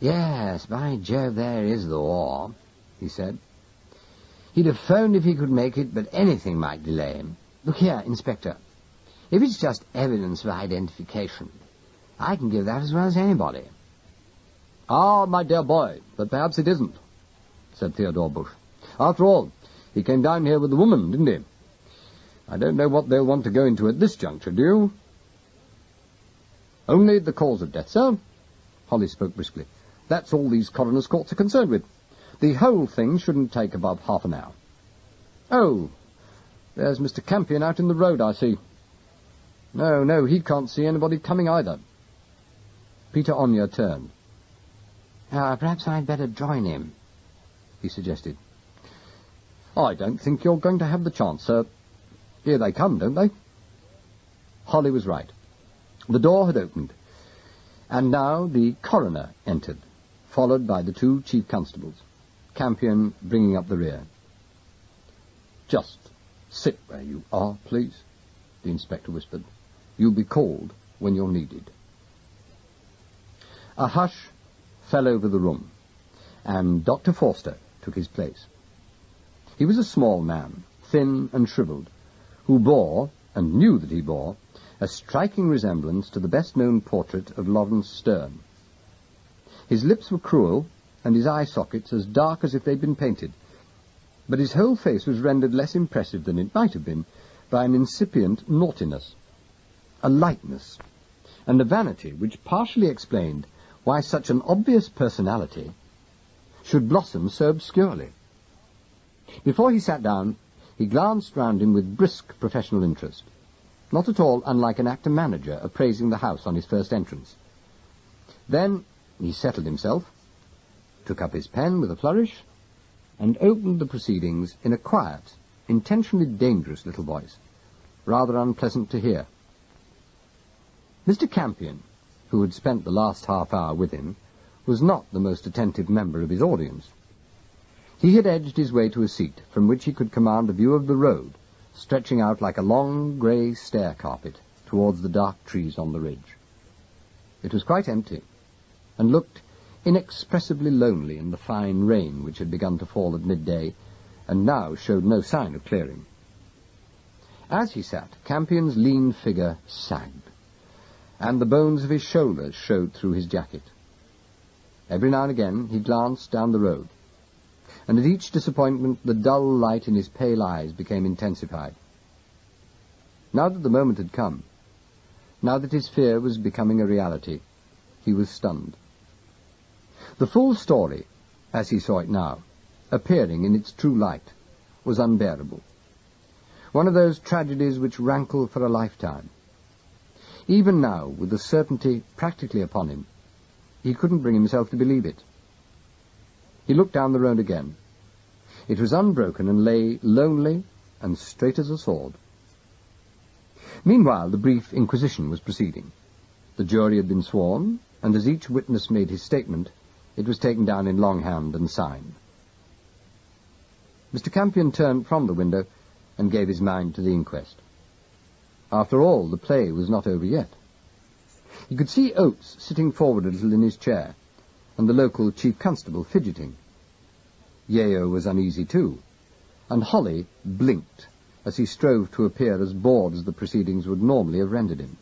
"Yes, by Jove, there is the war," he said. "He'd have phoned if he could make it, but anything might delay him. Look here, Inspector, if it's just evidence of identification, I can give that as well as anybody." "Ah, my dear boy, but perhaps it isn't," said Theodore Bush. "After all, he came down here with the woman, didn't he? I don't know what they'll want to go into at this juncture, do you?" "Only the cause of death, sir." Holly spoke briskly. "That's all these coroner's courts are concerned with. The whole thing shouldn't take above half an hour. Oh, there's Mr. Campion out in the road, I see. No, he can't see anybody coming either." Peter Onya turned. "Perhaps I'd better join him," he suggested. "I don't think you're going to have the chance, sir. Here they come, don't they?" Holly was right. The door had opened, And now the coroner entered, followed by the two chief constables, Campion bringing up the rear. "Just sit where you are, please," the inspector whispered. "You'll be called when you're needed." A hush fell over the room, and Dr. Forster took his place. He was a small man, thin and shriveled, who bore, and knew that he bore, a striking resemblance to the best-known portrait of Lawrence Sterne. His lips were cruel, and his eye sockets as dark as if they'd been painted, but his whole face was rendered less impressive than it might have been by an incipient naughtiness, a lightness, and a vanity which partially explained why such an obvious personality should blossom so obscurely. Before he sat down, he glanced round him with brisk professional interest, not at all unlike an actor-manager appraising the house on his first entrance. Then he settled himself, took up his pen with a flourish, and opened the proceedings in a quiet, intentionally dangerous little voice, rather unpleasant to hear. Mr. Campion, who had spent the last half-hour with him, was not the most attentive member of his audience. He had edged his way to a seat from which he could command a view of the road, stretching out like a long grey stair carpet towards the dark trees on the ridge. It was quite empty, and looked inexpressibly lonely in the fine rain which had begun to fall at midday, and now showed no sign of clearing. As he sat, Campion's lean figure sagged, and the bones of his shoulders showed through his jacket. Every now and again he glanced down the road, and at each disappointment the dull light in his pale eyes became intensified. Now that the moment had come, now that his fear was becoming a reality, he was stunned. The full story, as he saw it now, appearing in its true light, was unbearable. One of those tragedies which rankle for a lifetime. Even now, with the certainty practically upon him, he couldn't bring himself to believe it. He looked down the road again. It was unbroken and lay lonely and straight as a sword. Meanwhile, the brief inquisition was proceeding. The jury had been sworn, and as each witness made his statement, it was taken down in longhand and signed. Mr. Campion turned from the window and gave his mind to the inquest. After all, the play was not over yet. He could see Oates sitting forward a little in his chair, and the local chief constable fidgeting. Yeo was uneasy too, and Holly blinked as he strove to appear as bored as the proceedings would normally have rendered him.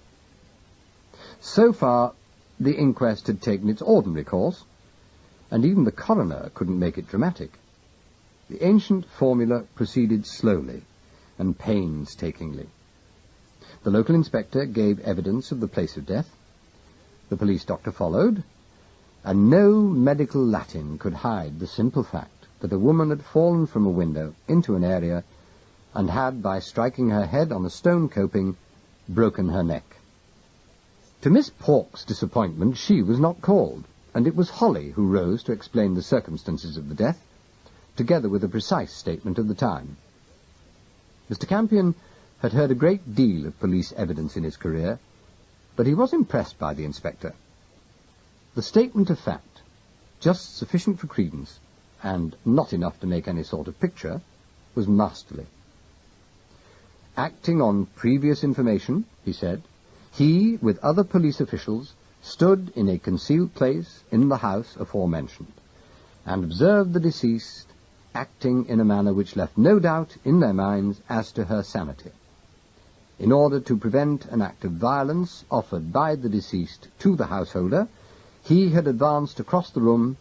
So far, the inquest had taken its ordinary course, and even the coroner couldn't make it dramatic. The ancient formula proceeded slowly and painstakingly. The local inspector gave evidence of the place of death. The police doctor followed, and no medical Latin could hide the simple fact that a woman had fallen from a window into an area and had, by striking her head on a stone coping, broken her neck. To Miss Pork's disappointment, she was not called, and it was Holly who rose to explain the circumstances of the death, together with a precise statement of the time. Mr. Campion had heard a great deal of police evidence in his career, but he was impressed by the inspector. The statement of fact, just sufficient for credence, and not enough to make any sort of picture, was masterly. Acting on previous information, he said, he, with other police officials, stood in a concealed place in the house aforementioned, and observed the deceased acting in a manner which left no doubt in their minds as to her sanity. In order to prevent an act of violence offered by the deceased to the householder, he had advanced across the room,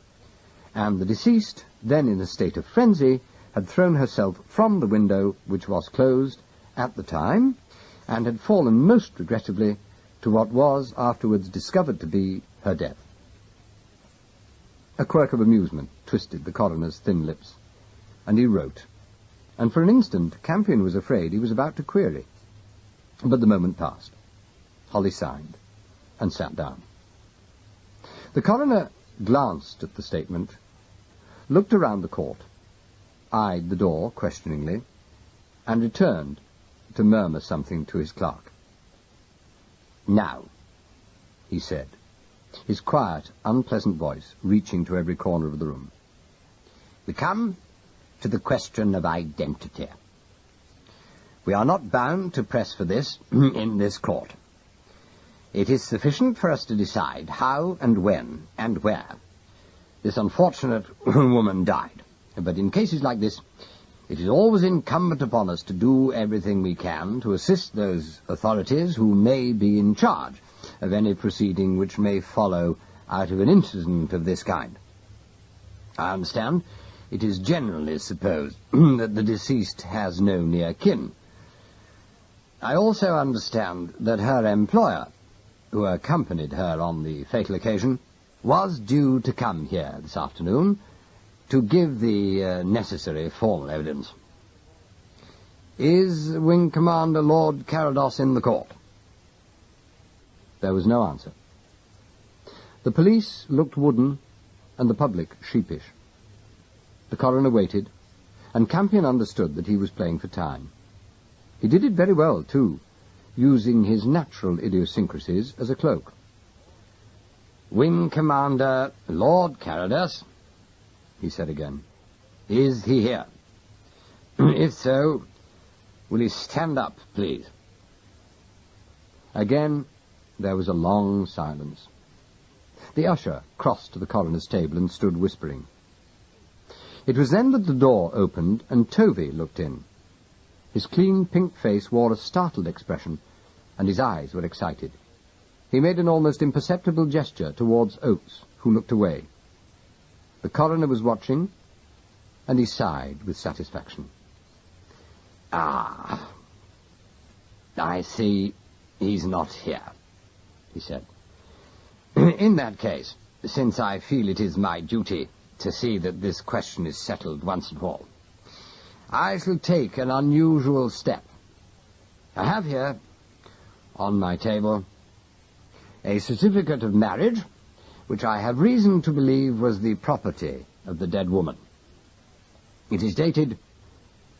and the deceased, then in a state of frenzy, had thrown herself from the window, which was closed at the time, and had fallen most regrettably to what was afterwards discovered to be her death. A quirk of amusement twisted the coroner's thin lips, and he wrote, and for an instant Campion was afraid he was about to query. But the moment passed. Holly signed and sat down. The coroner glanced at the statement, looked around the court, eyed the door questioningly, and returned to murmur something to his clerk. "Now," he said, his quiet, unpleasant voice reaching to every corner of the room. "We come to the question of identity. We are not bound to press for this in this court. It is sufficient for us to decide how and when and where this unfortunate woman died. But in cases like this, it is always incumbent upon us to do everything we can to assist those authorities who may be in charge of any proceeding which may follow out of an incident of this kind. I understand it is generally supposed that the deceased has no near kin. I also understand that her employer, who accompanied her on the fatal occasion, was due to come here this afternoon to give the necessary formal evidence. Is Wing Commander Lord Carados in the court?" There was no answer. The police looked wooden and the public sheepish. The coroner waited, and Campion understood that he was playing for time. He did it very well, too, using his natural idiosyncrasies as a cloak. "Wing Commander Lord Carados," he said again. "Is he here? If so, will he stand up, please?" Again, there was a long silence. The usher crossed to the coroner's table and stood whispering. It was then that the door opened and Tovey looked in. His clean pink face wore a startled expression, and his eyes were excited. He made an almost imperceptible gesture towards Oates, who looked away. The coroner was watching, and he sighed with satisfaction. "Ah, I see he's not here," he said. "In that case, since I feel it is my duty to see that this question is settled once and for all, I shall take an unusual step. I have here, on my table, a certificate of marriage, which I have reason to believe was the property of the dead woman. It is dated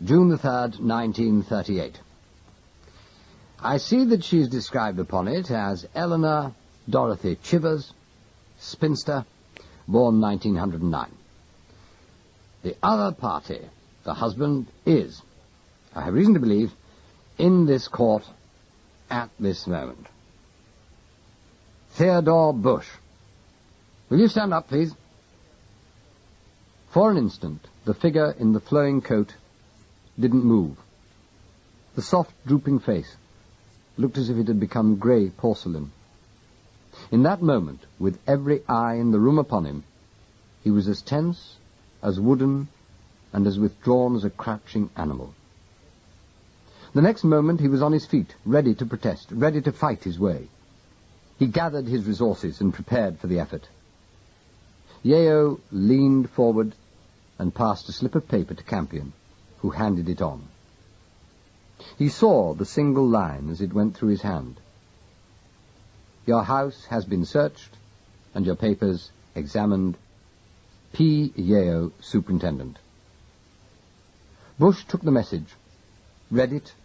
June the 3rd, 1938. I see that she is described upon it as Eleanor Dorothy Chivers, spinster, born 1909. The other party, the husband, is, I have reason to believe, in this court at this moment. Theodore Bush. Will you stand up, please?" For an instant, the figure in the flowing coat didn't move. The soft, drooping face looked as if it had become grey porcelain. In that moment, with every eye in the room upon him, he was as tense, as wooden, and as withdrawn as a crouching animal. The next moment he was on his feet, ready to protest, ready to fight his way. He gathered his resources and prepared for the effort. Yeo leaned forward and passed a slip of paper to Campion, who handed it on. He saw the single line as it went through his hand. "Your house has been searched and your papers examined. P. Yeo, Superintendent." Bush took the message, read it,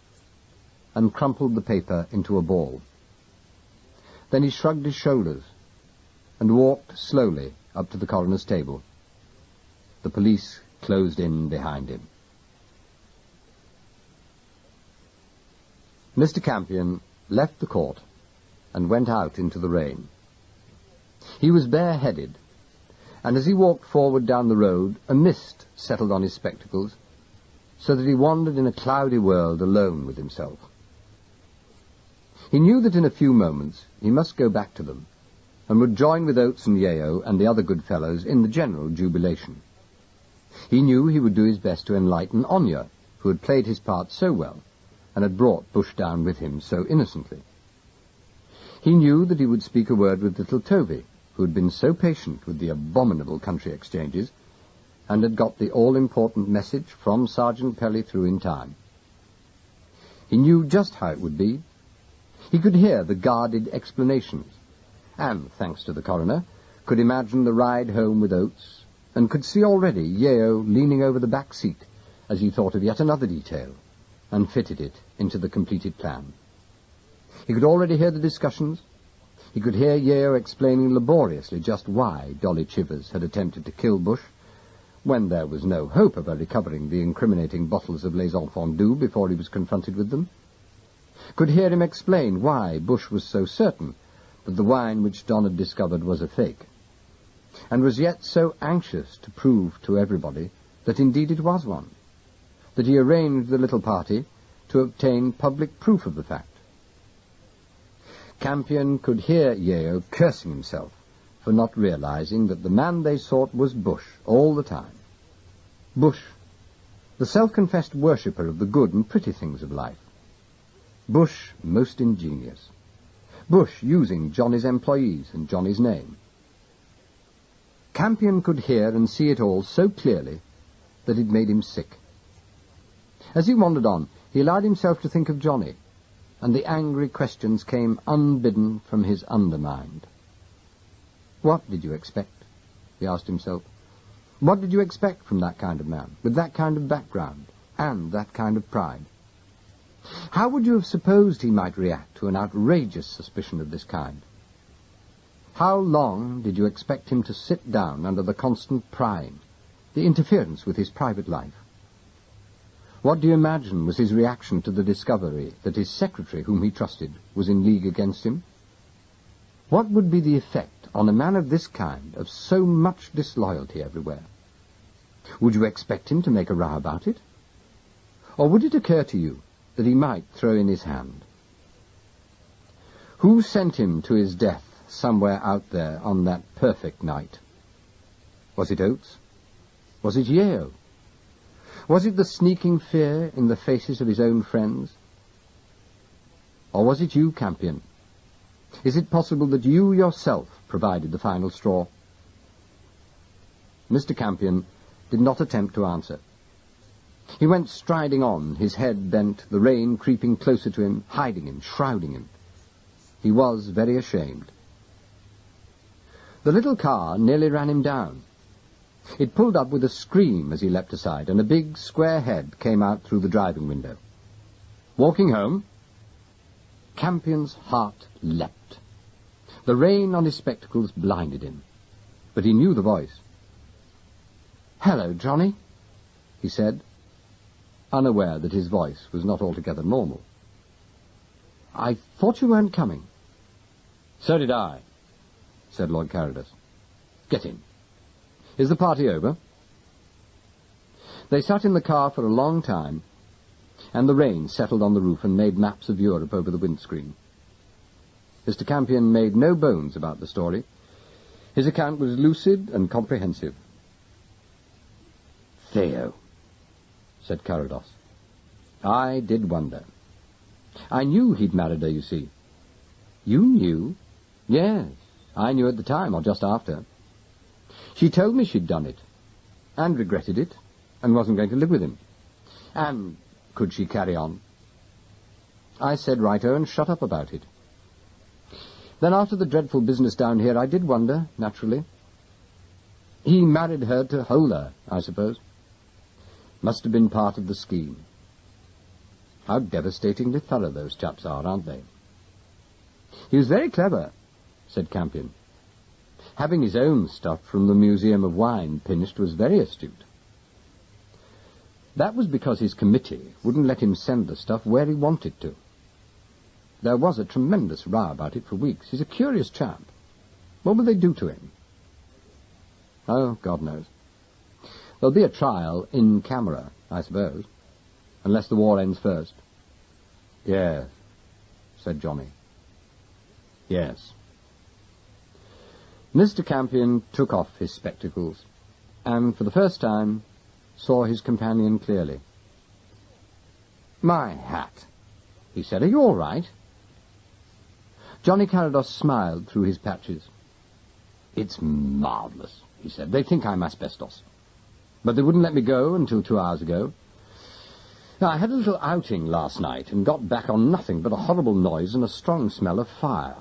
and crumpled the paper into a ball. Then he shrugged his shoulders and walked slowly up to the coroner's table. The police closed in behind him. Mr. Campion left the court and went out into the rain. He was bareheaded, and as he walked forward down the road, a mist settled on his spectacles, so that he wandered in a cloudy world alone with himself. He knew that in a few moments he must go back to them, and would join with Oates and Yeo and the other good fellows in the general jubilation. He knew he would do his best to enlighten Anya, who had played his part so well, and had brought Bush down with him so innocently. He knew that he would speak a word with little Tovey, who had been so patient with the abominable country exchanges, and had got the all-important message from Sergeant Pelly through in time. He knew just how it would be. He could hear the guarded explanations, and, thanks to the coroner, could imagine the ride home with Oates, and could see already Yeo leaning over the back seat as he thought of yet another detail, and fitted it into the completed plan. He could already hear the discussions, He could hear Yeo explaining laboriously just why Dolly Chivers had attempted to kill Bush, when there was no hope of her recovering the incriminating bottles of Les Enfants Doux before he was confronted with them. Could hear him explain why Bush was so certain that the wine which Don had discovered was a fake, and was yet so anxious to prove to everybody that indeed it was one, that he arranged the little party to obtain public proof of the fact. Campion could hear Yeo cursing himself for not realizing that the man they sought was Bush all the time. Bush, the self-confessed worshipper of the good and pretty things of life. Bush most ingenious. Bush using Johnny's employees and Johnny's name. Campion could hear and see it all so clearly that it made him sick. As he wandered on, he allowed himself to think of Johnny, and the angry questions came unbidden from his undermind. What did you expect? He asked himself. What did you expect from that kind of man, with that kind of background, and that kind of pride? How would you have supposed he might react to an outrageous suspicion of this kind? How long did you expect him to sit down under the constant prying, the interference with his private life? What do you imagine was his reaction to the discovery that his secretary, whom he trusted, was in league against him? What would be the effect on a man of this kind of so much disloyalty everywhere? Would you expect him to make a row about it? Or would it occur to you that he might throw in his hand? Who sent him to his death somewhere out there on that perfect night? Was it Oates? Was it Yeo? Was it the sneaking fear in the faces of his own friends? Or was it you, Campion? Is it possible that you yourself provided the final straw? Mr. Campion did not attempt to answer. He went striding on, his head bent, the rain creeping closer to him, hiding him, shrouding him. He was very ashamed. The little car nearly ran him down. It pulled up with a scream as he leapt aside, and a big, square head came out through the driving window. Walking home? Campion's heart leapt. The rain on his spectacles blinded him, but he knew the voice. "Hello, Johnny," he said, unaware that his voice was not altogether normal. "I thought you weren't coming." "So did I," said Lord Carrodus. "Get in. Is the party over?" They sat in the car for a long time, and the rain settled on the roof and made maps of Europe over the windscreen. Mr. Campion made no bones about the story. His account was lucid and comprehensive. "Theo," said Carrodus. "I did wonder. I knew he'd married her, you see." "You knew?" "Yes, I knew at the time, or just after. She told me she'd done it, and regretted it, and wasn't going to live with him. And could she carry on? I said righto and shut up about it. Then after the dreadful business down here, I did wonder, naturally. He married her to hold her, I suppose. Must have been part of the scheme. How devastatingly thorough those chaps are, aren't they?" "He was very clever," said Campion. "Having his own stuff from the Museum of Wine pinched was very astute. That was because his committee wouldn't let him send the stuff where he wanted to. There was a tremendous row about it for weeks. He's a curious chap. What will they do to him?" "Oh, God knows. There'll be a trial in camera, I suppose, unless the war ends first." "Yes," said Johnny. "Yes." Mr. Campion took off his spectacles, and for the first time saw his companion clearly. "My hat," he said. "Are you all right?" Johnny Carrodus smiled through his patches. "It's marvellous," he said. "They think I'm asbestos. But they wouldn't let me go until 2 hours ago. Now, I had a little outing last night and got back on nothing but a horrible noise and a strong smell of fire.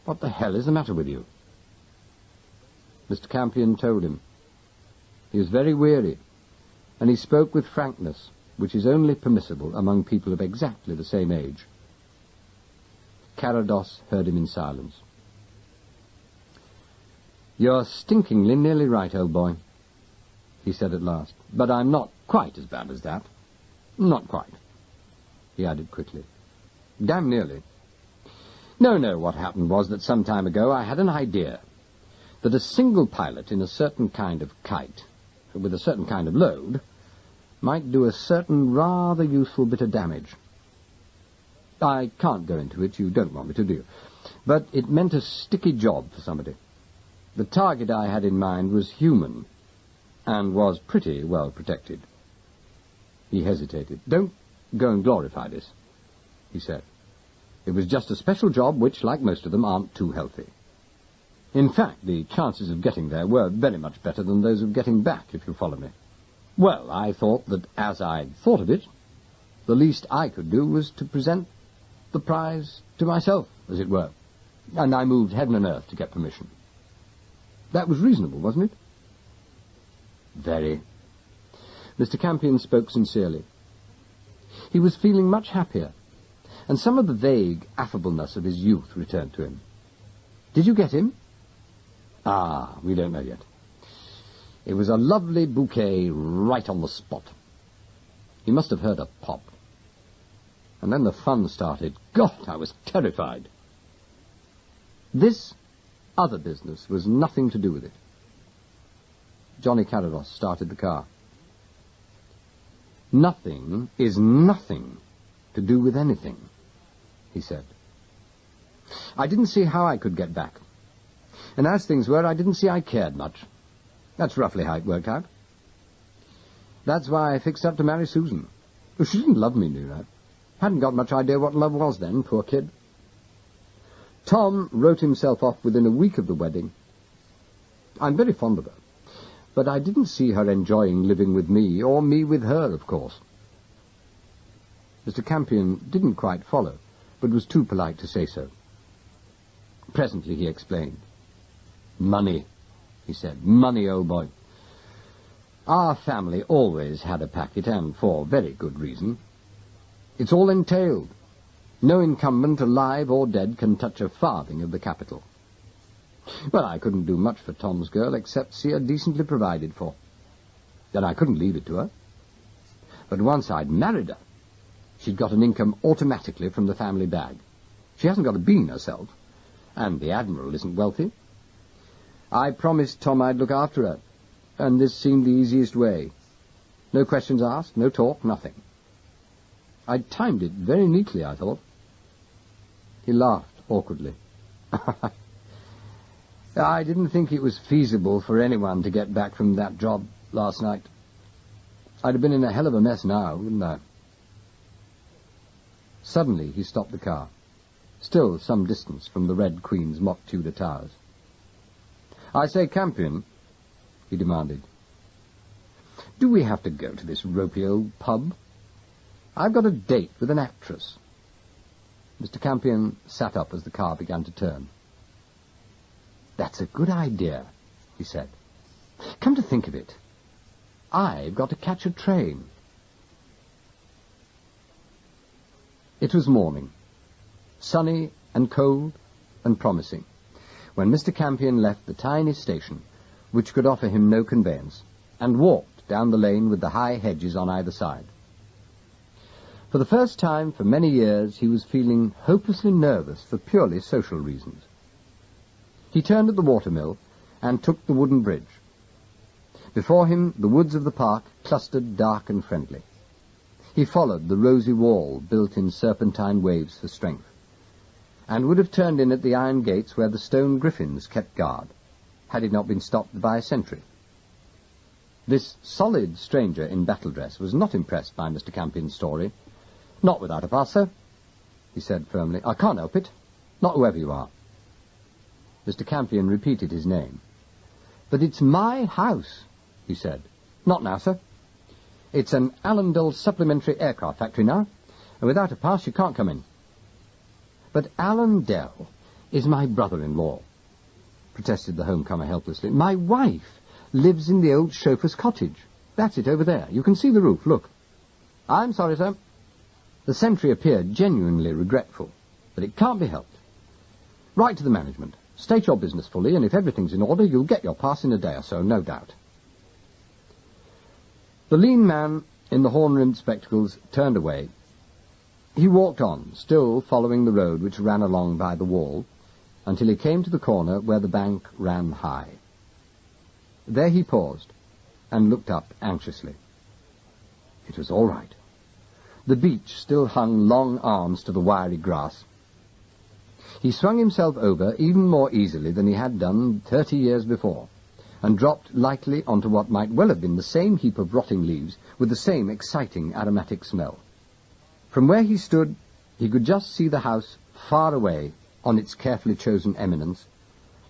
What the hell is the matter with you?" Mr. Campion told him. He was very weary, and he spoke with frankness, which is only permissible among people of exactly the same age. Carados heard him in silence. "You're stinkingly nearly right, old boy," he said at last. "But I'm not quite as bad as that. Not quite," he added quickly. "Damn nearly. No, what happened was that some time ago I had an idea that a single pilot in a certain kind of kite, with a certain kind of load, might do a certain rather useful bit of damage. I can't go into it, you don't want me to, do you? But it meant a sticky job for somebody. The target I had in mind was human, and was pretty well protected." He hesitated. "Don't go and glorify this," he said. "It was just a special job which, like most of them, aren't too healthy. In fact, the chances of getting there were very much better than those of getting back, if you follow me. Well, I thought that as I'd thought of it, the least I could do was to present the prize to myself, as it were, and I moved heaven and earth to get permission. That was reasonable, wasn't it?" "Very." Mr. Campion spoke sincerely. He was feeling much happier, and some of the vague affableness of his youth returned to him. "Did you get him?" "Ah, we don't know yet. It was a lovely bouquet right on the spot. He must have heard a pop. And then the fun started. God, I was terrified." This other business was nothing to do with it. Johnny Carados started the car. "Nothing is nothing to do with anything," he said. "I didn't see how I could get back. And as things were, I didn't see I cared much. That's roughly how it worked out. That's why I fixed up to marry Susan. She didn't love me, you know. Hadn't got much idea what love was then, poor kid. Tom wrote himself off within a week of the wedding. I'm very fond of her, but I didn't see her enjoying living with me, or me with her, of course." Mr. Campion didn't quite follow, but was too polite to say so. Presently he explained. "Money," he said. "Money, old boy. Our family always had a packet, and for very good reason. It's all entailed. No incumbent, alive or dead, can touch a farthing of the capital. Well, I couldn't do much for Tom's girl except see her decently provided for. Then I couldn't leave it to her. But once I'd married her, she'd got an income automatically from the family bag. She hasn't got a bean herself, and the Admiral isn't wealthy. I promised Tom I'd look after her, and this seemed the easiest way. No questions asked, no talk, nothing. I'd timed it very neatly, I thought." He laughed awkwardly. "I didn't think it was feasible for anyone to get back from that job last night. I'd have been in a hell of a mess now, wouldn't I?" Suddenly he stopped the car, still some distance from the Red Queen's mock Tudor towers. "I say, Campion," he demanded, "do we have to go to this ropey old pub? I've got a date with an actress." Mr. Campion sat up as the car began to turn. "That's a good idea," he said. "Come to think of it, I've got to catch a train." It was morning, sunny and cold and promising, when Mr. Campion left the tiny station, which could offer him no conveyance, and walked down the lane with the high hedges on either side. For the first time for many years he was feeling hopelessly nervous for purely social reasons. He turned at the watermill and took the wooden bridge. Before him the woods of the park clustered dark and friendly. He followed the rosy wall built in serpentine waves for strength, and would have turned in at the iron gates where the stone griffins kept guard, had it not been stopped by a sentry. This solid stranger in battle dress was not impressed by Mr. Campion's story. "Not without a pass, sir," he said firmly. "I can't help it. Not whoever you are." Mr. Campion repeated his name. "But it's my house," he said. "Not now, sir. It's an Allendale supplementary aircraft factory now, and without a pass you can't come in." "But Allendale is my brother-in-law," protested the homecomer helplessly. "My wife lives in the old chauffeur's cottage. That's it over there. You can see the roof, look." "I'm sorry, sir." The sentry appeared genuinely regretful. But it can't be helped. Write to the management. State your business fully, and if everything's in order, you'll get your pass in a day or so, no doubt. The lean man in the horn-rimmed spectacles turned away. He walked on, still following the road which ran along by the wall, until he came to the corner where the bank ran high. There he paused, and looked up anxiously. It was all right. The beach still hung long arms to the wiry grass. He swung himself over even more easily than he had done 30 years before, and dropped lightly onto what might well have been the same heap of rotting leaves with the same exciting aromatic smell. From where he stood, he could just see the house far away on its carefully chosen eminence,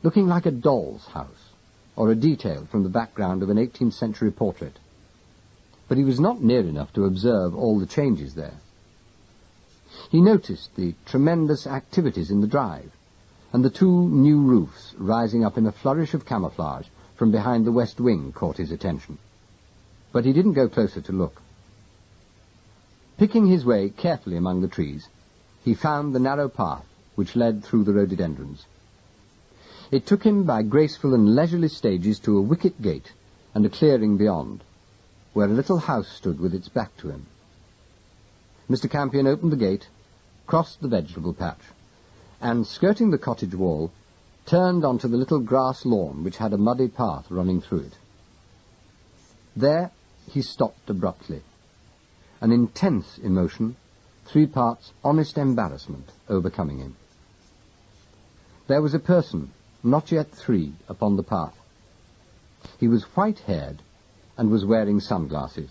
looking like a doll's house, or a detail from the background of an 18th century portrait. But he was not near enough to observe all the changes there. He noticed the tremendous activities in the drive, and the two new roofs rising up in a flourish of camouflage from behind the west wing caught his attention. But he didn't go closer to look. Picking his way carefully among the trees, he found the narrow path which led through the rhododendrons. It took him by graceful and leisurely stages to a wicket gate and a clearing beyond, where a little house stood with its back to him. Mr. Campion opened the gate, crossed the vegetable patch, and, skirting the cottage wall, turned onto the little grass lawn which had a muddy path running through it. There he stopped abruptly, an intense emotion, 3 parts honest embarrassment, overcoming him. There was a person, not yet 3, upon the path. He was white-haired and was wearing sunglasses.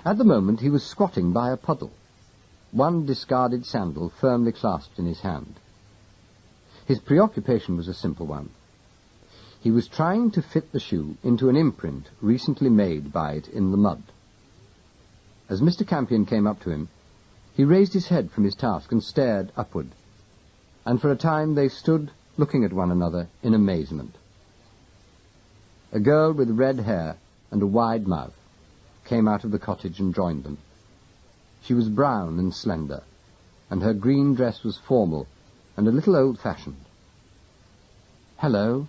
At the moment he was squatting by a puddle, one discarded sandal firmly clasped in his hand. His preoccupation was a simple one. He was trying to fit the shoe into an imprint recently made by it in the mud. As Mr. Campion came up to him, he raised his head from his task and stared upward, and for a time they stood looking at one another in amazement. A girl with red hair and a wide mouth came out of the cottage and joined them. She was brown and slender, and her green dress was formal and a little old-fashioned. "Hello,"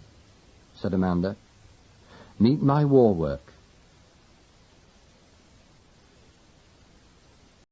said Amanda. "Meet my war work,"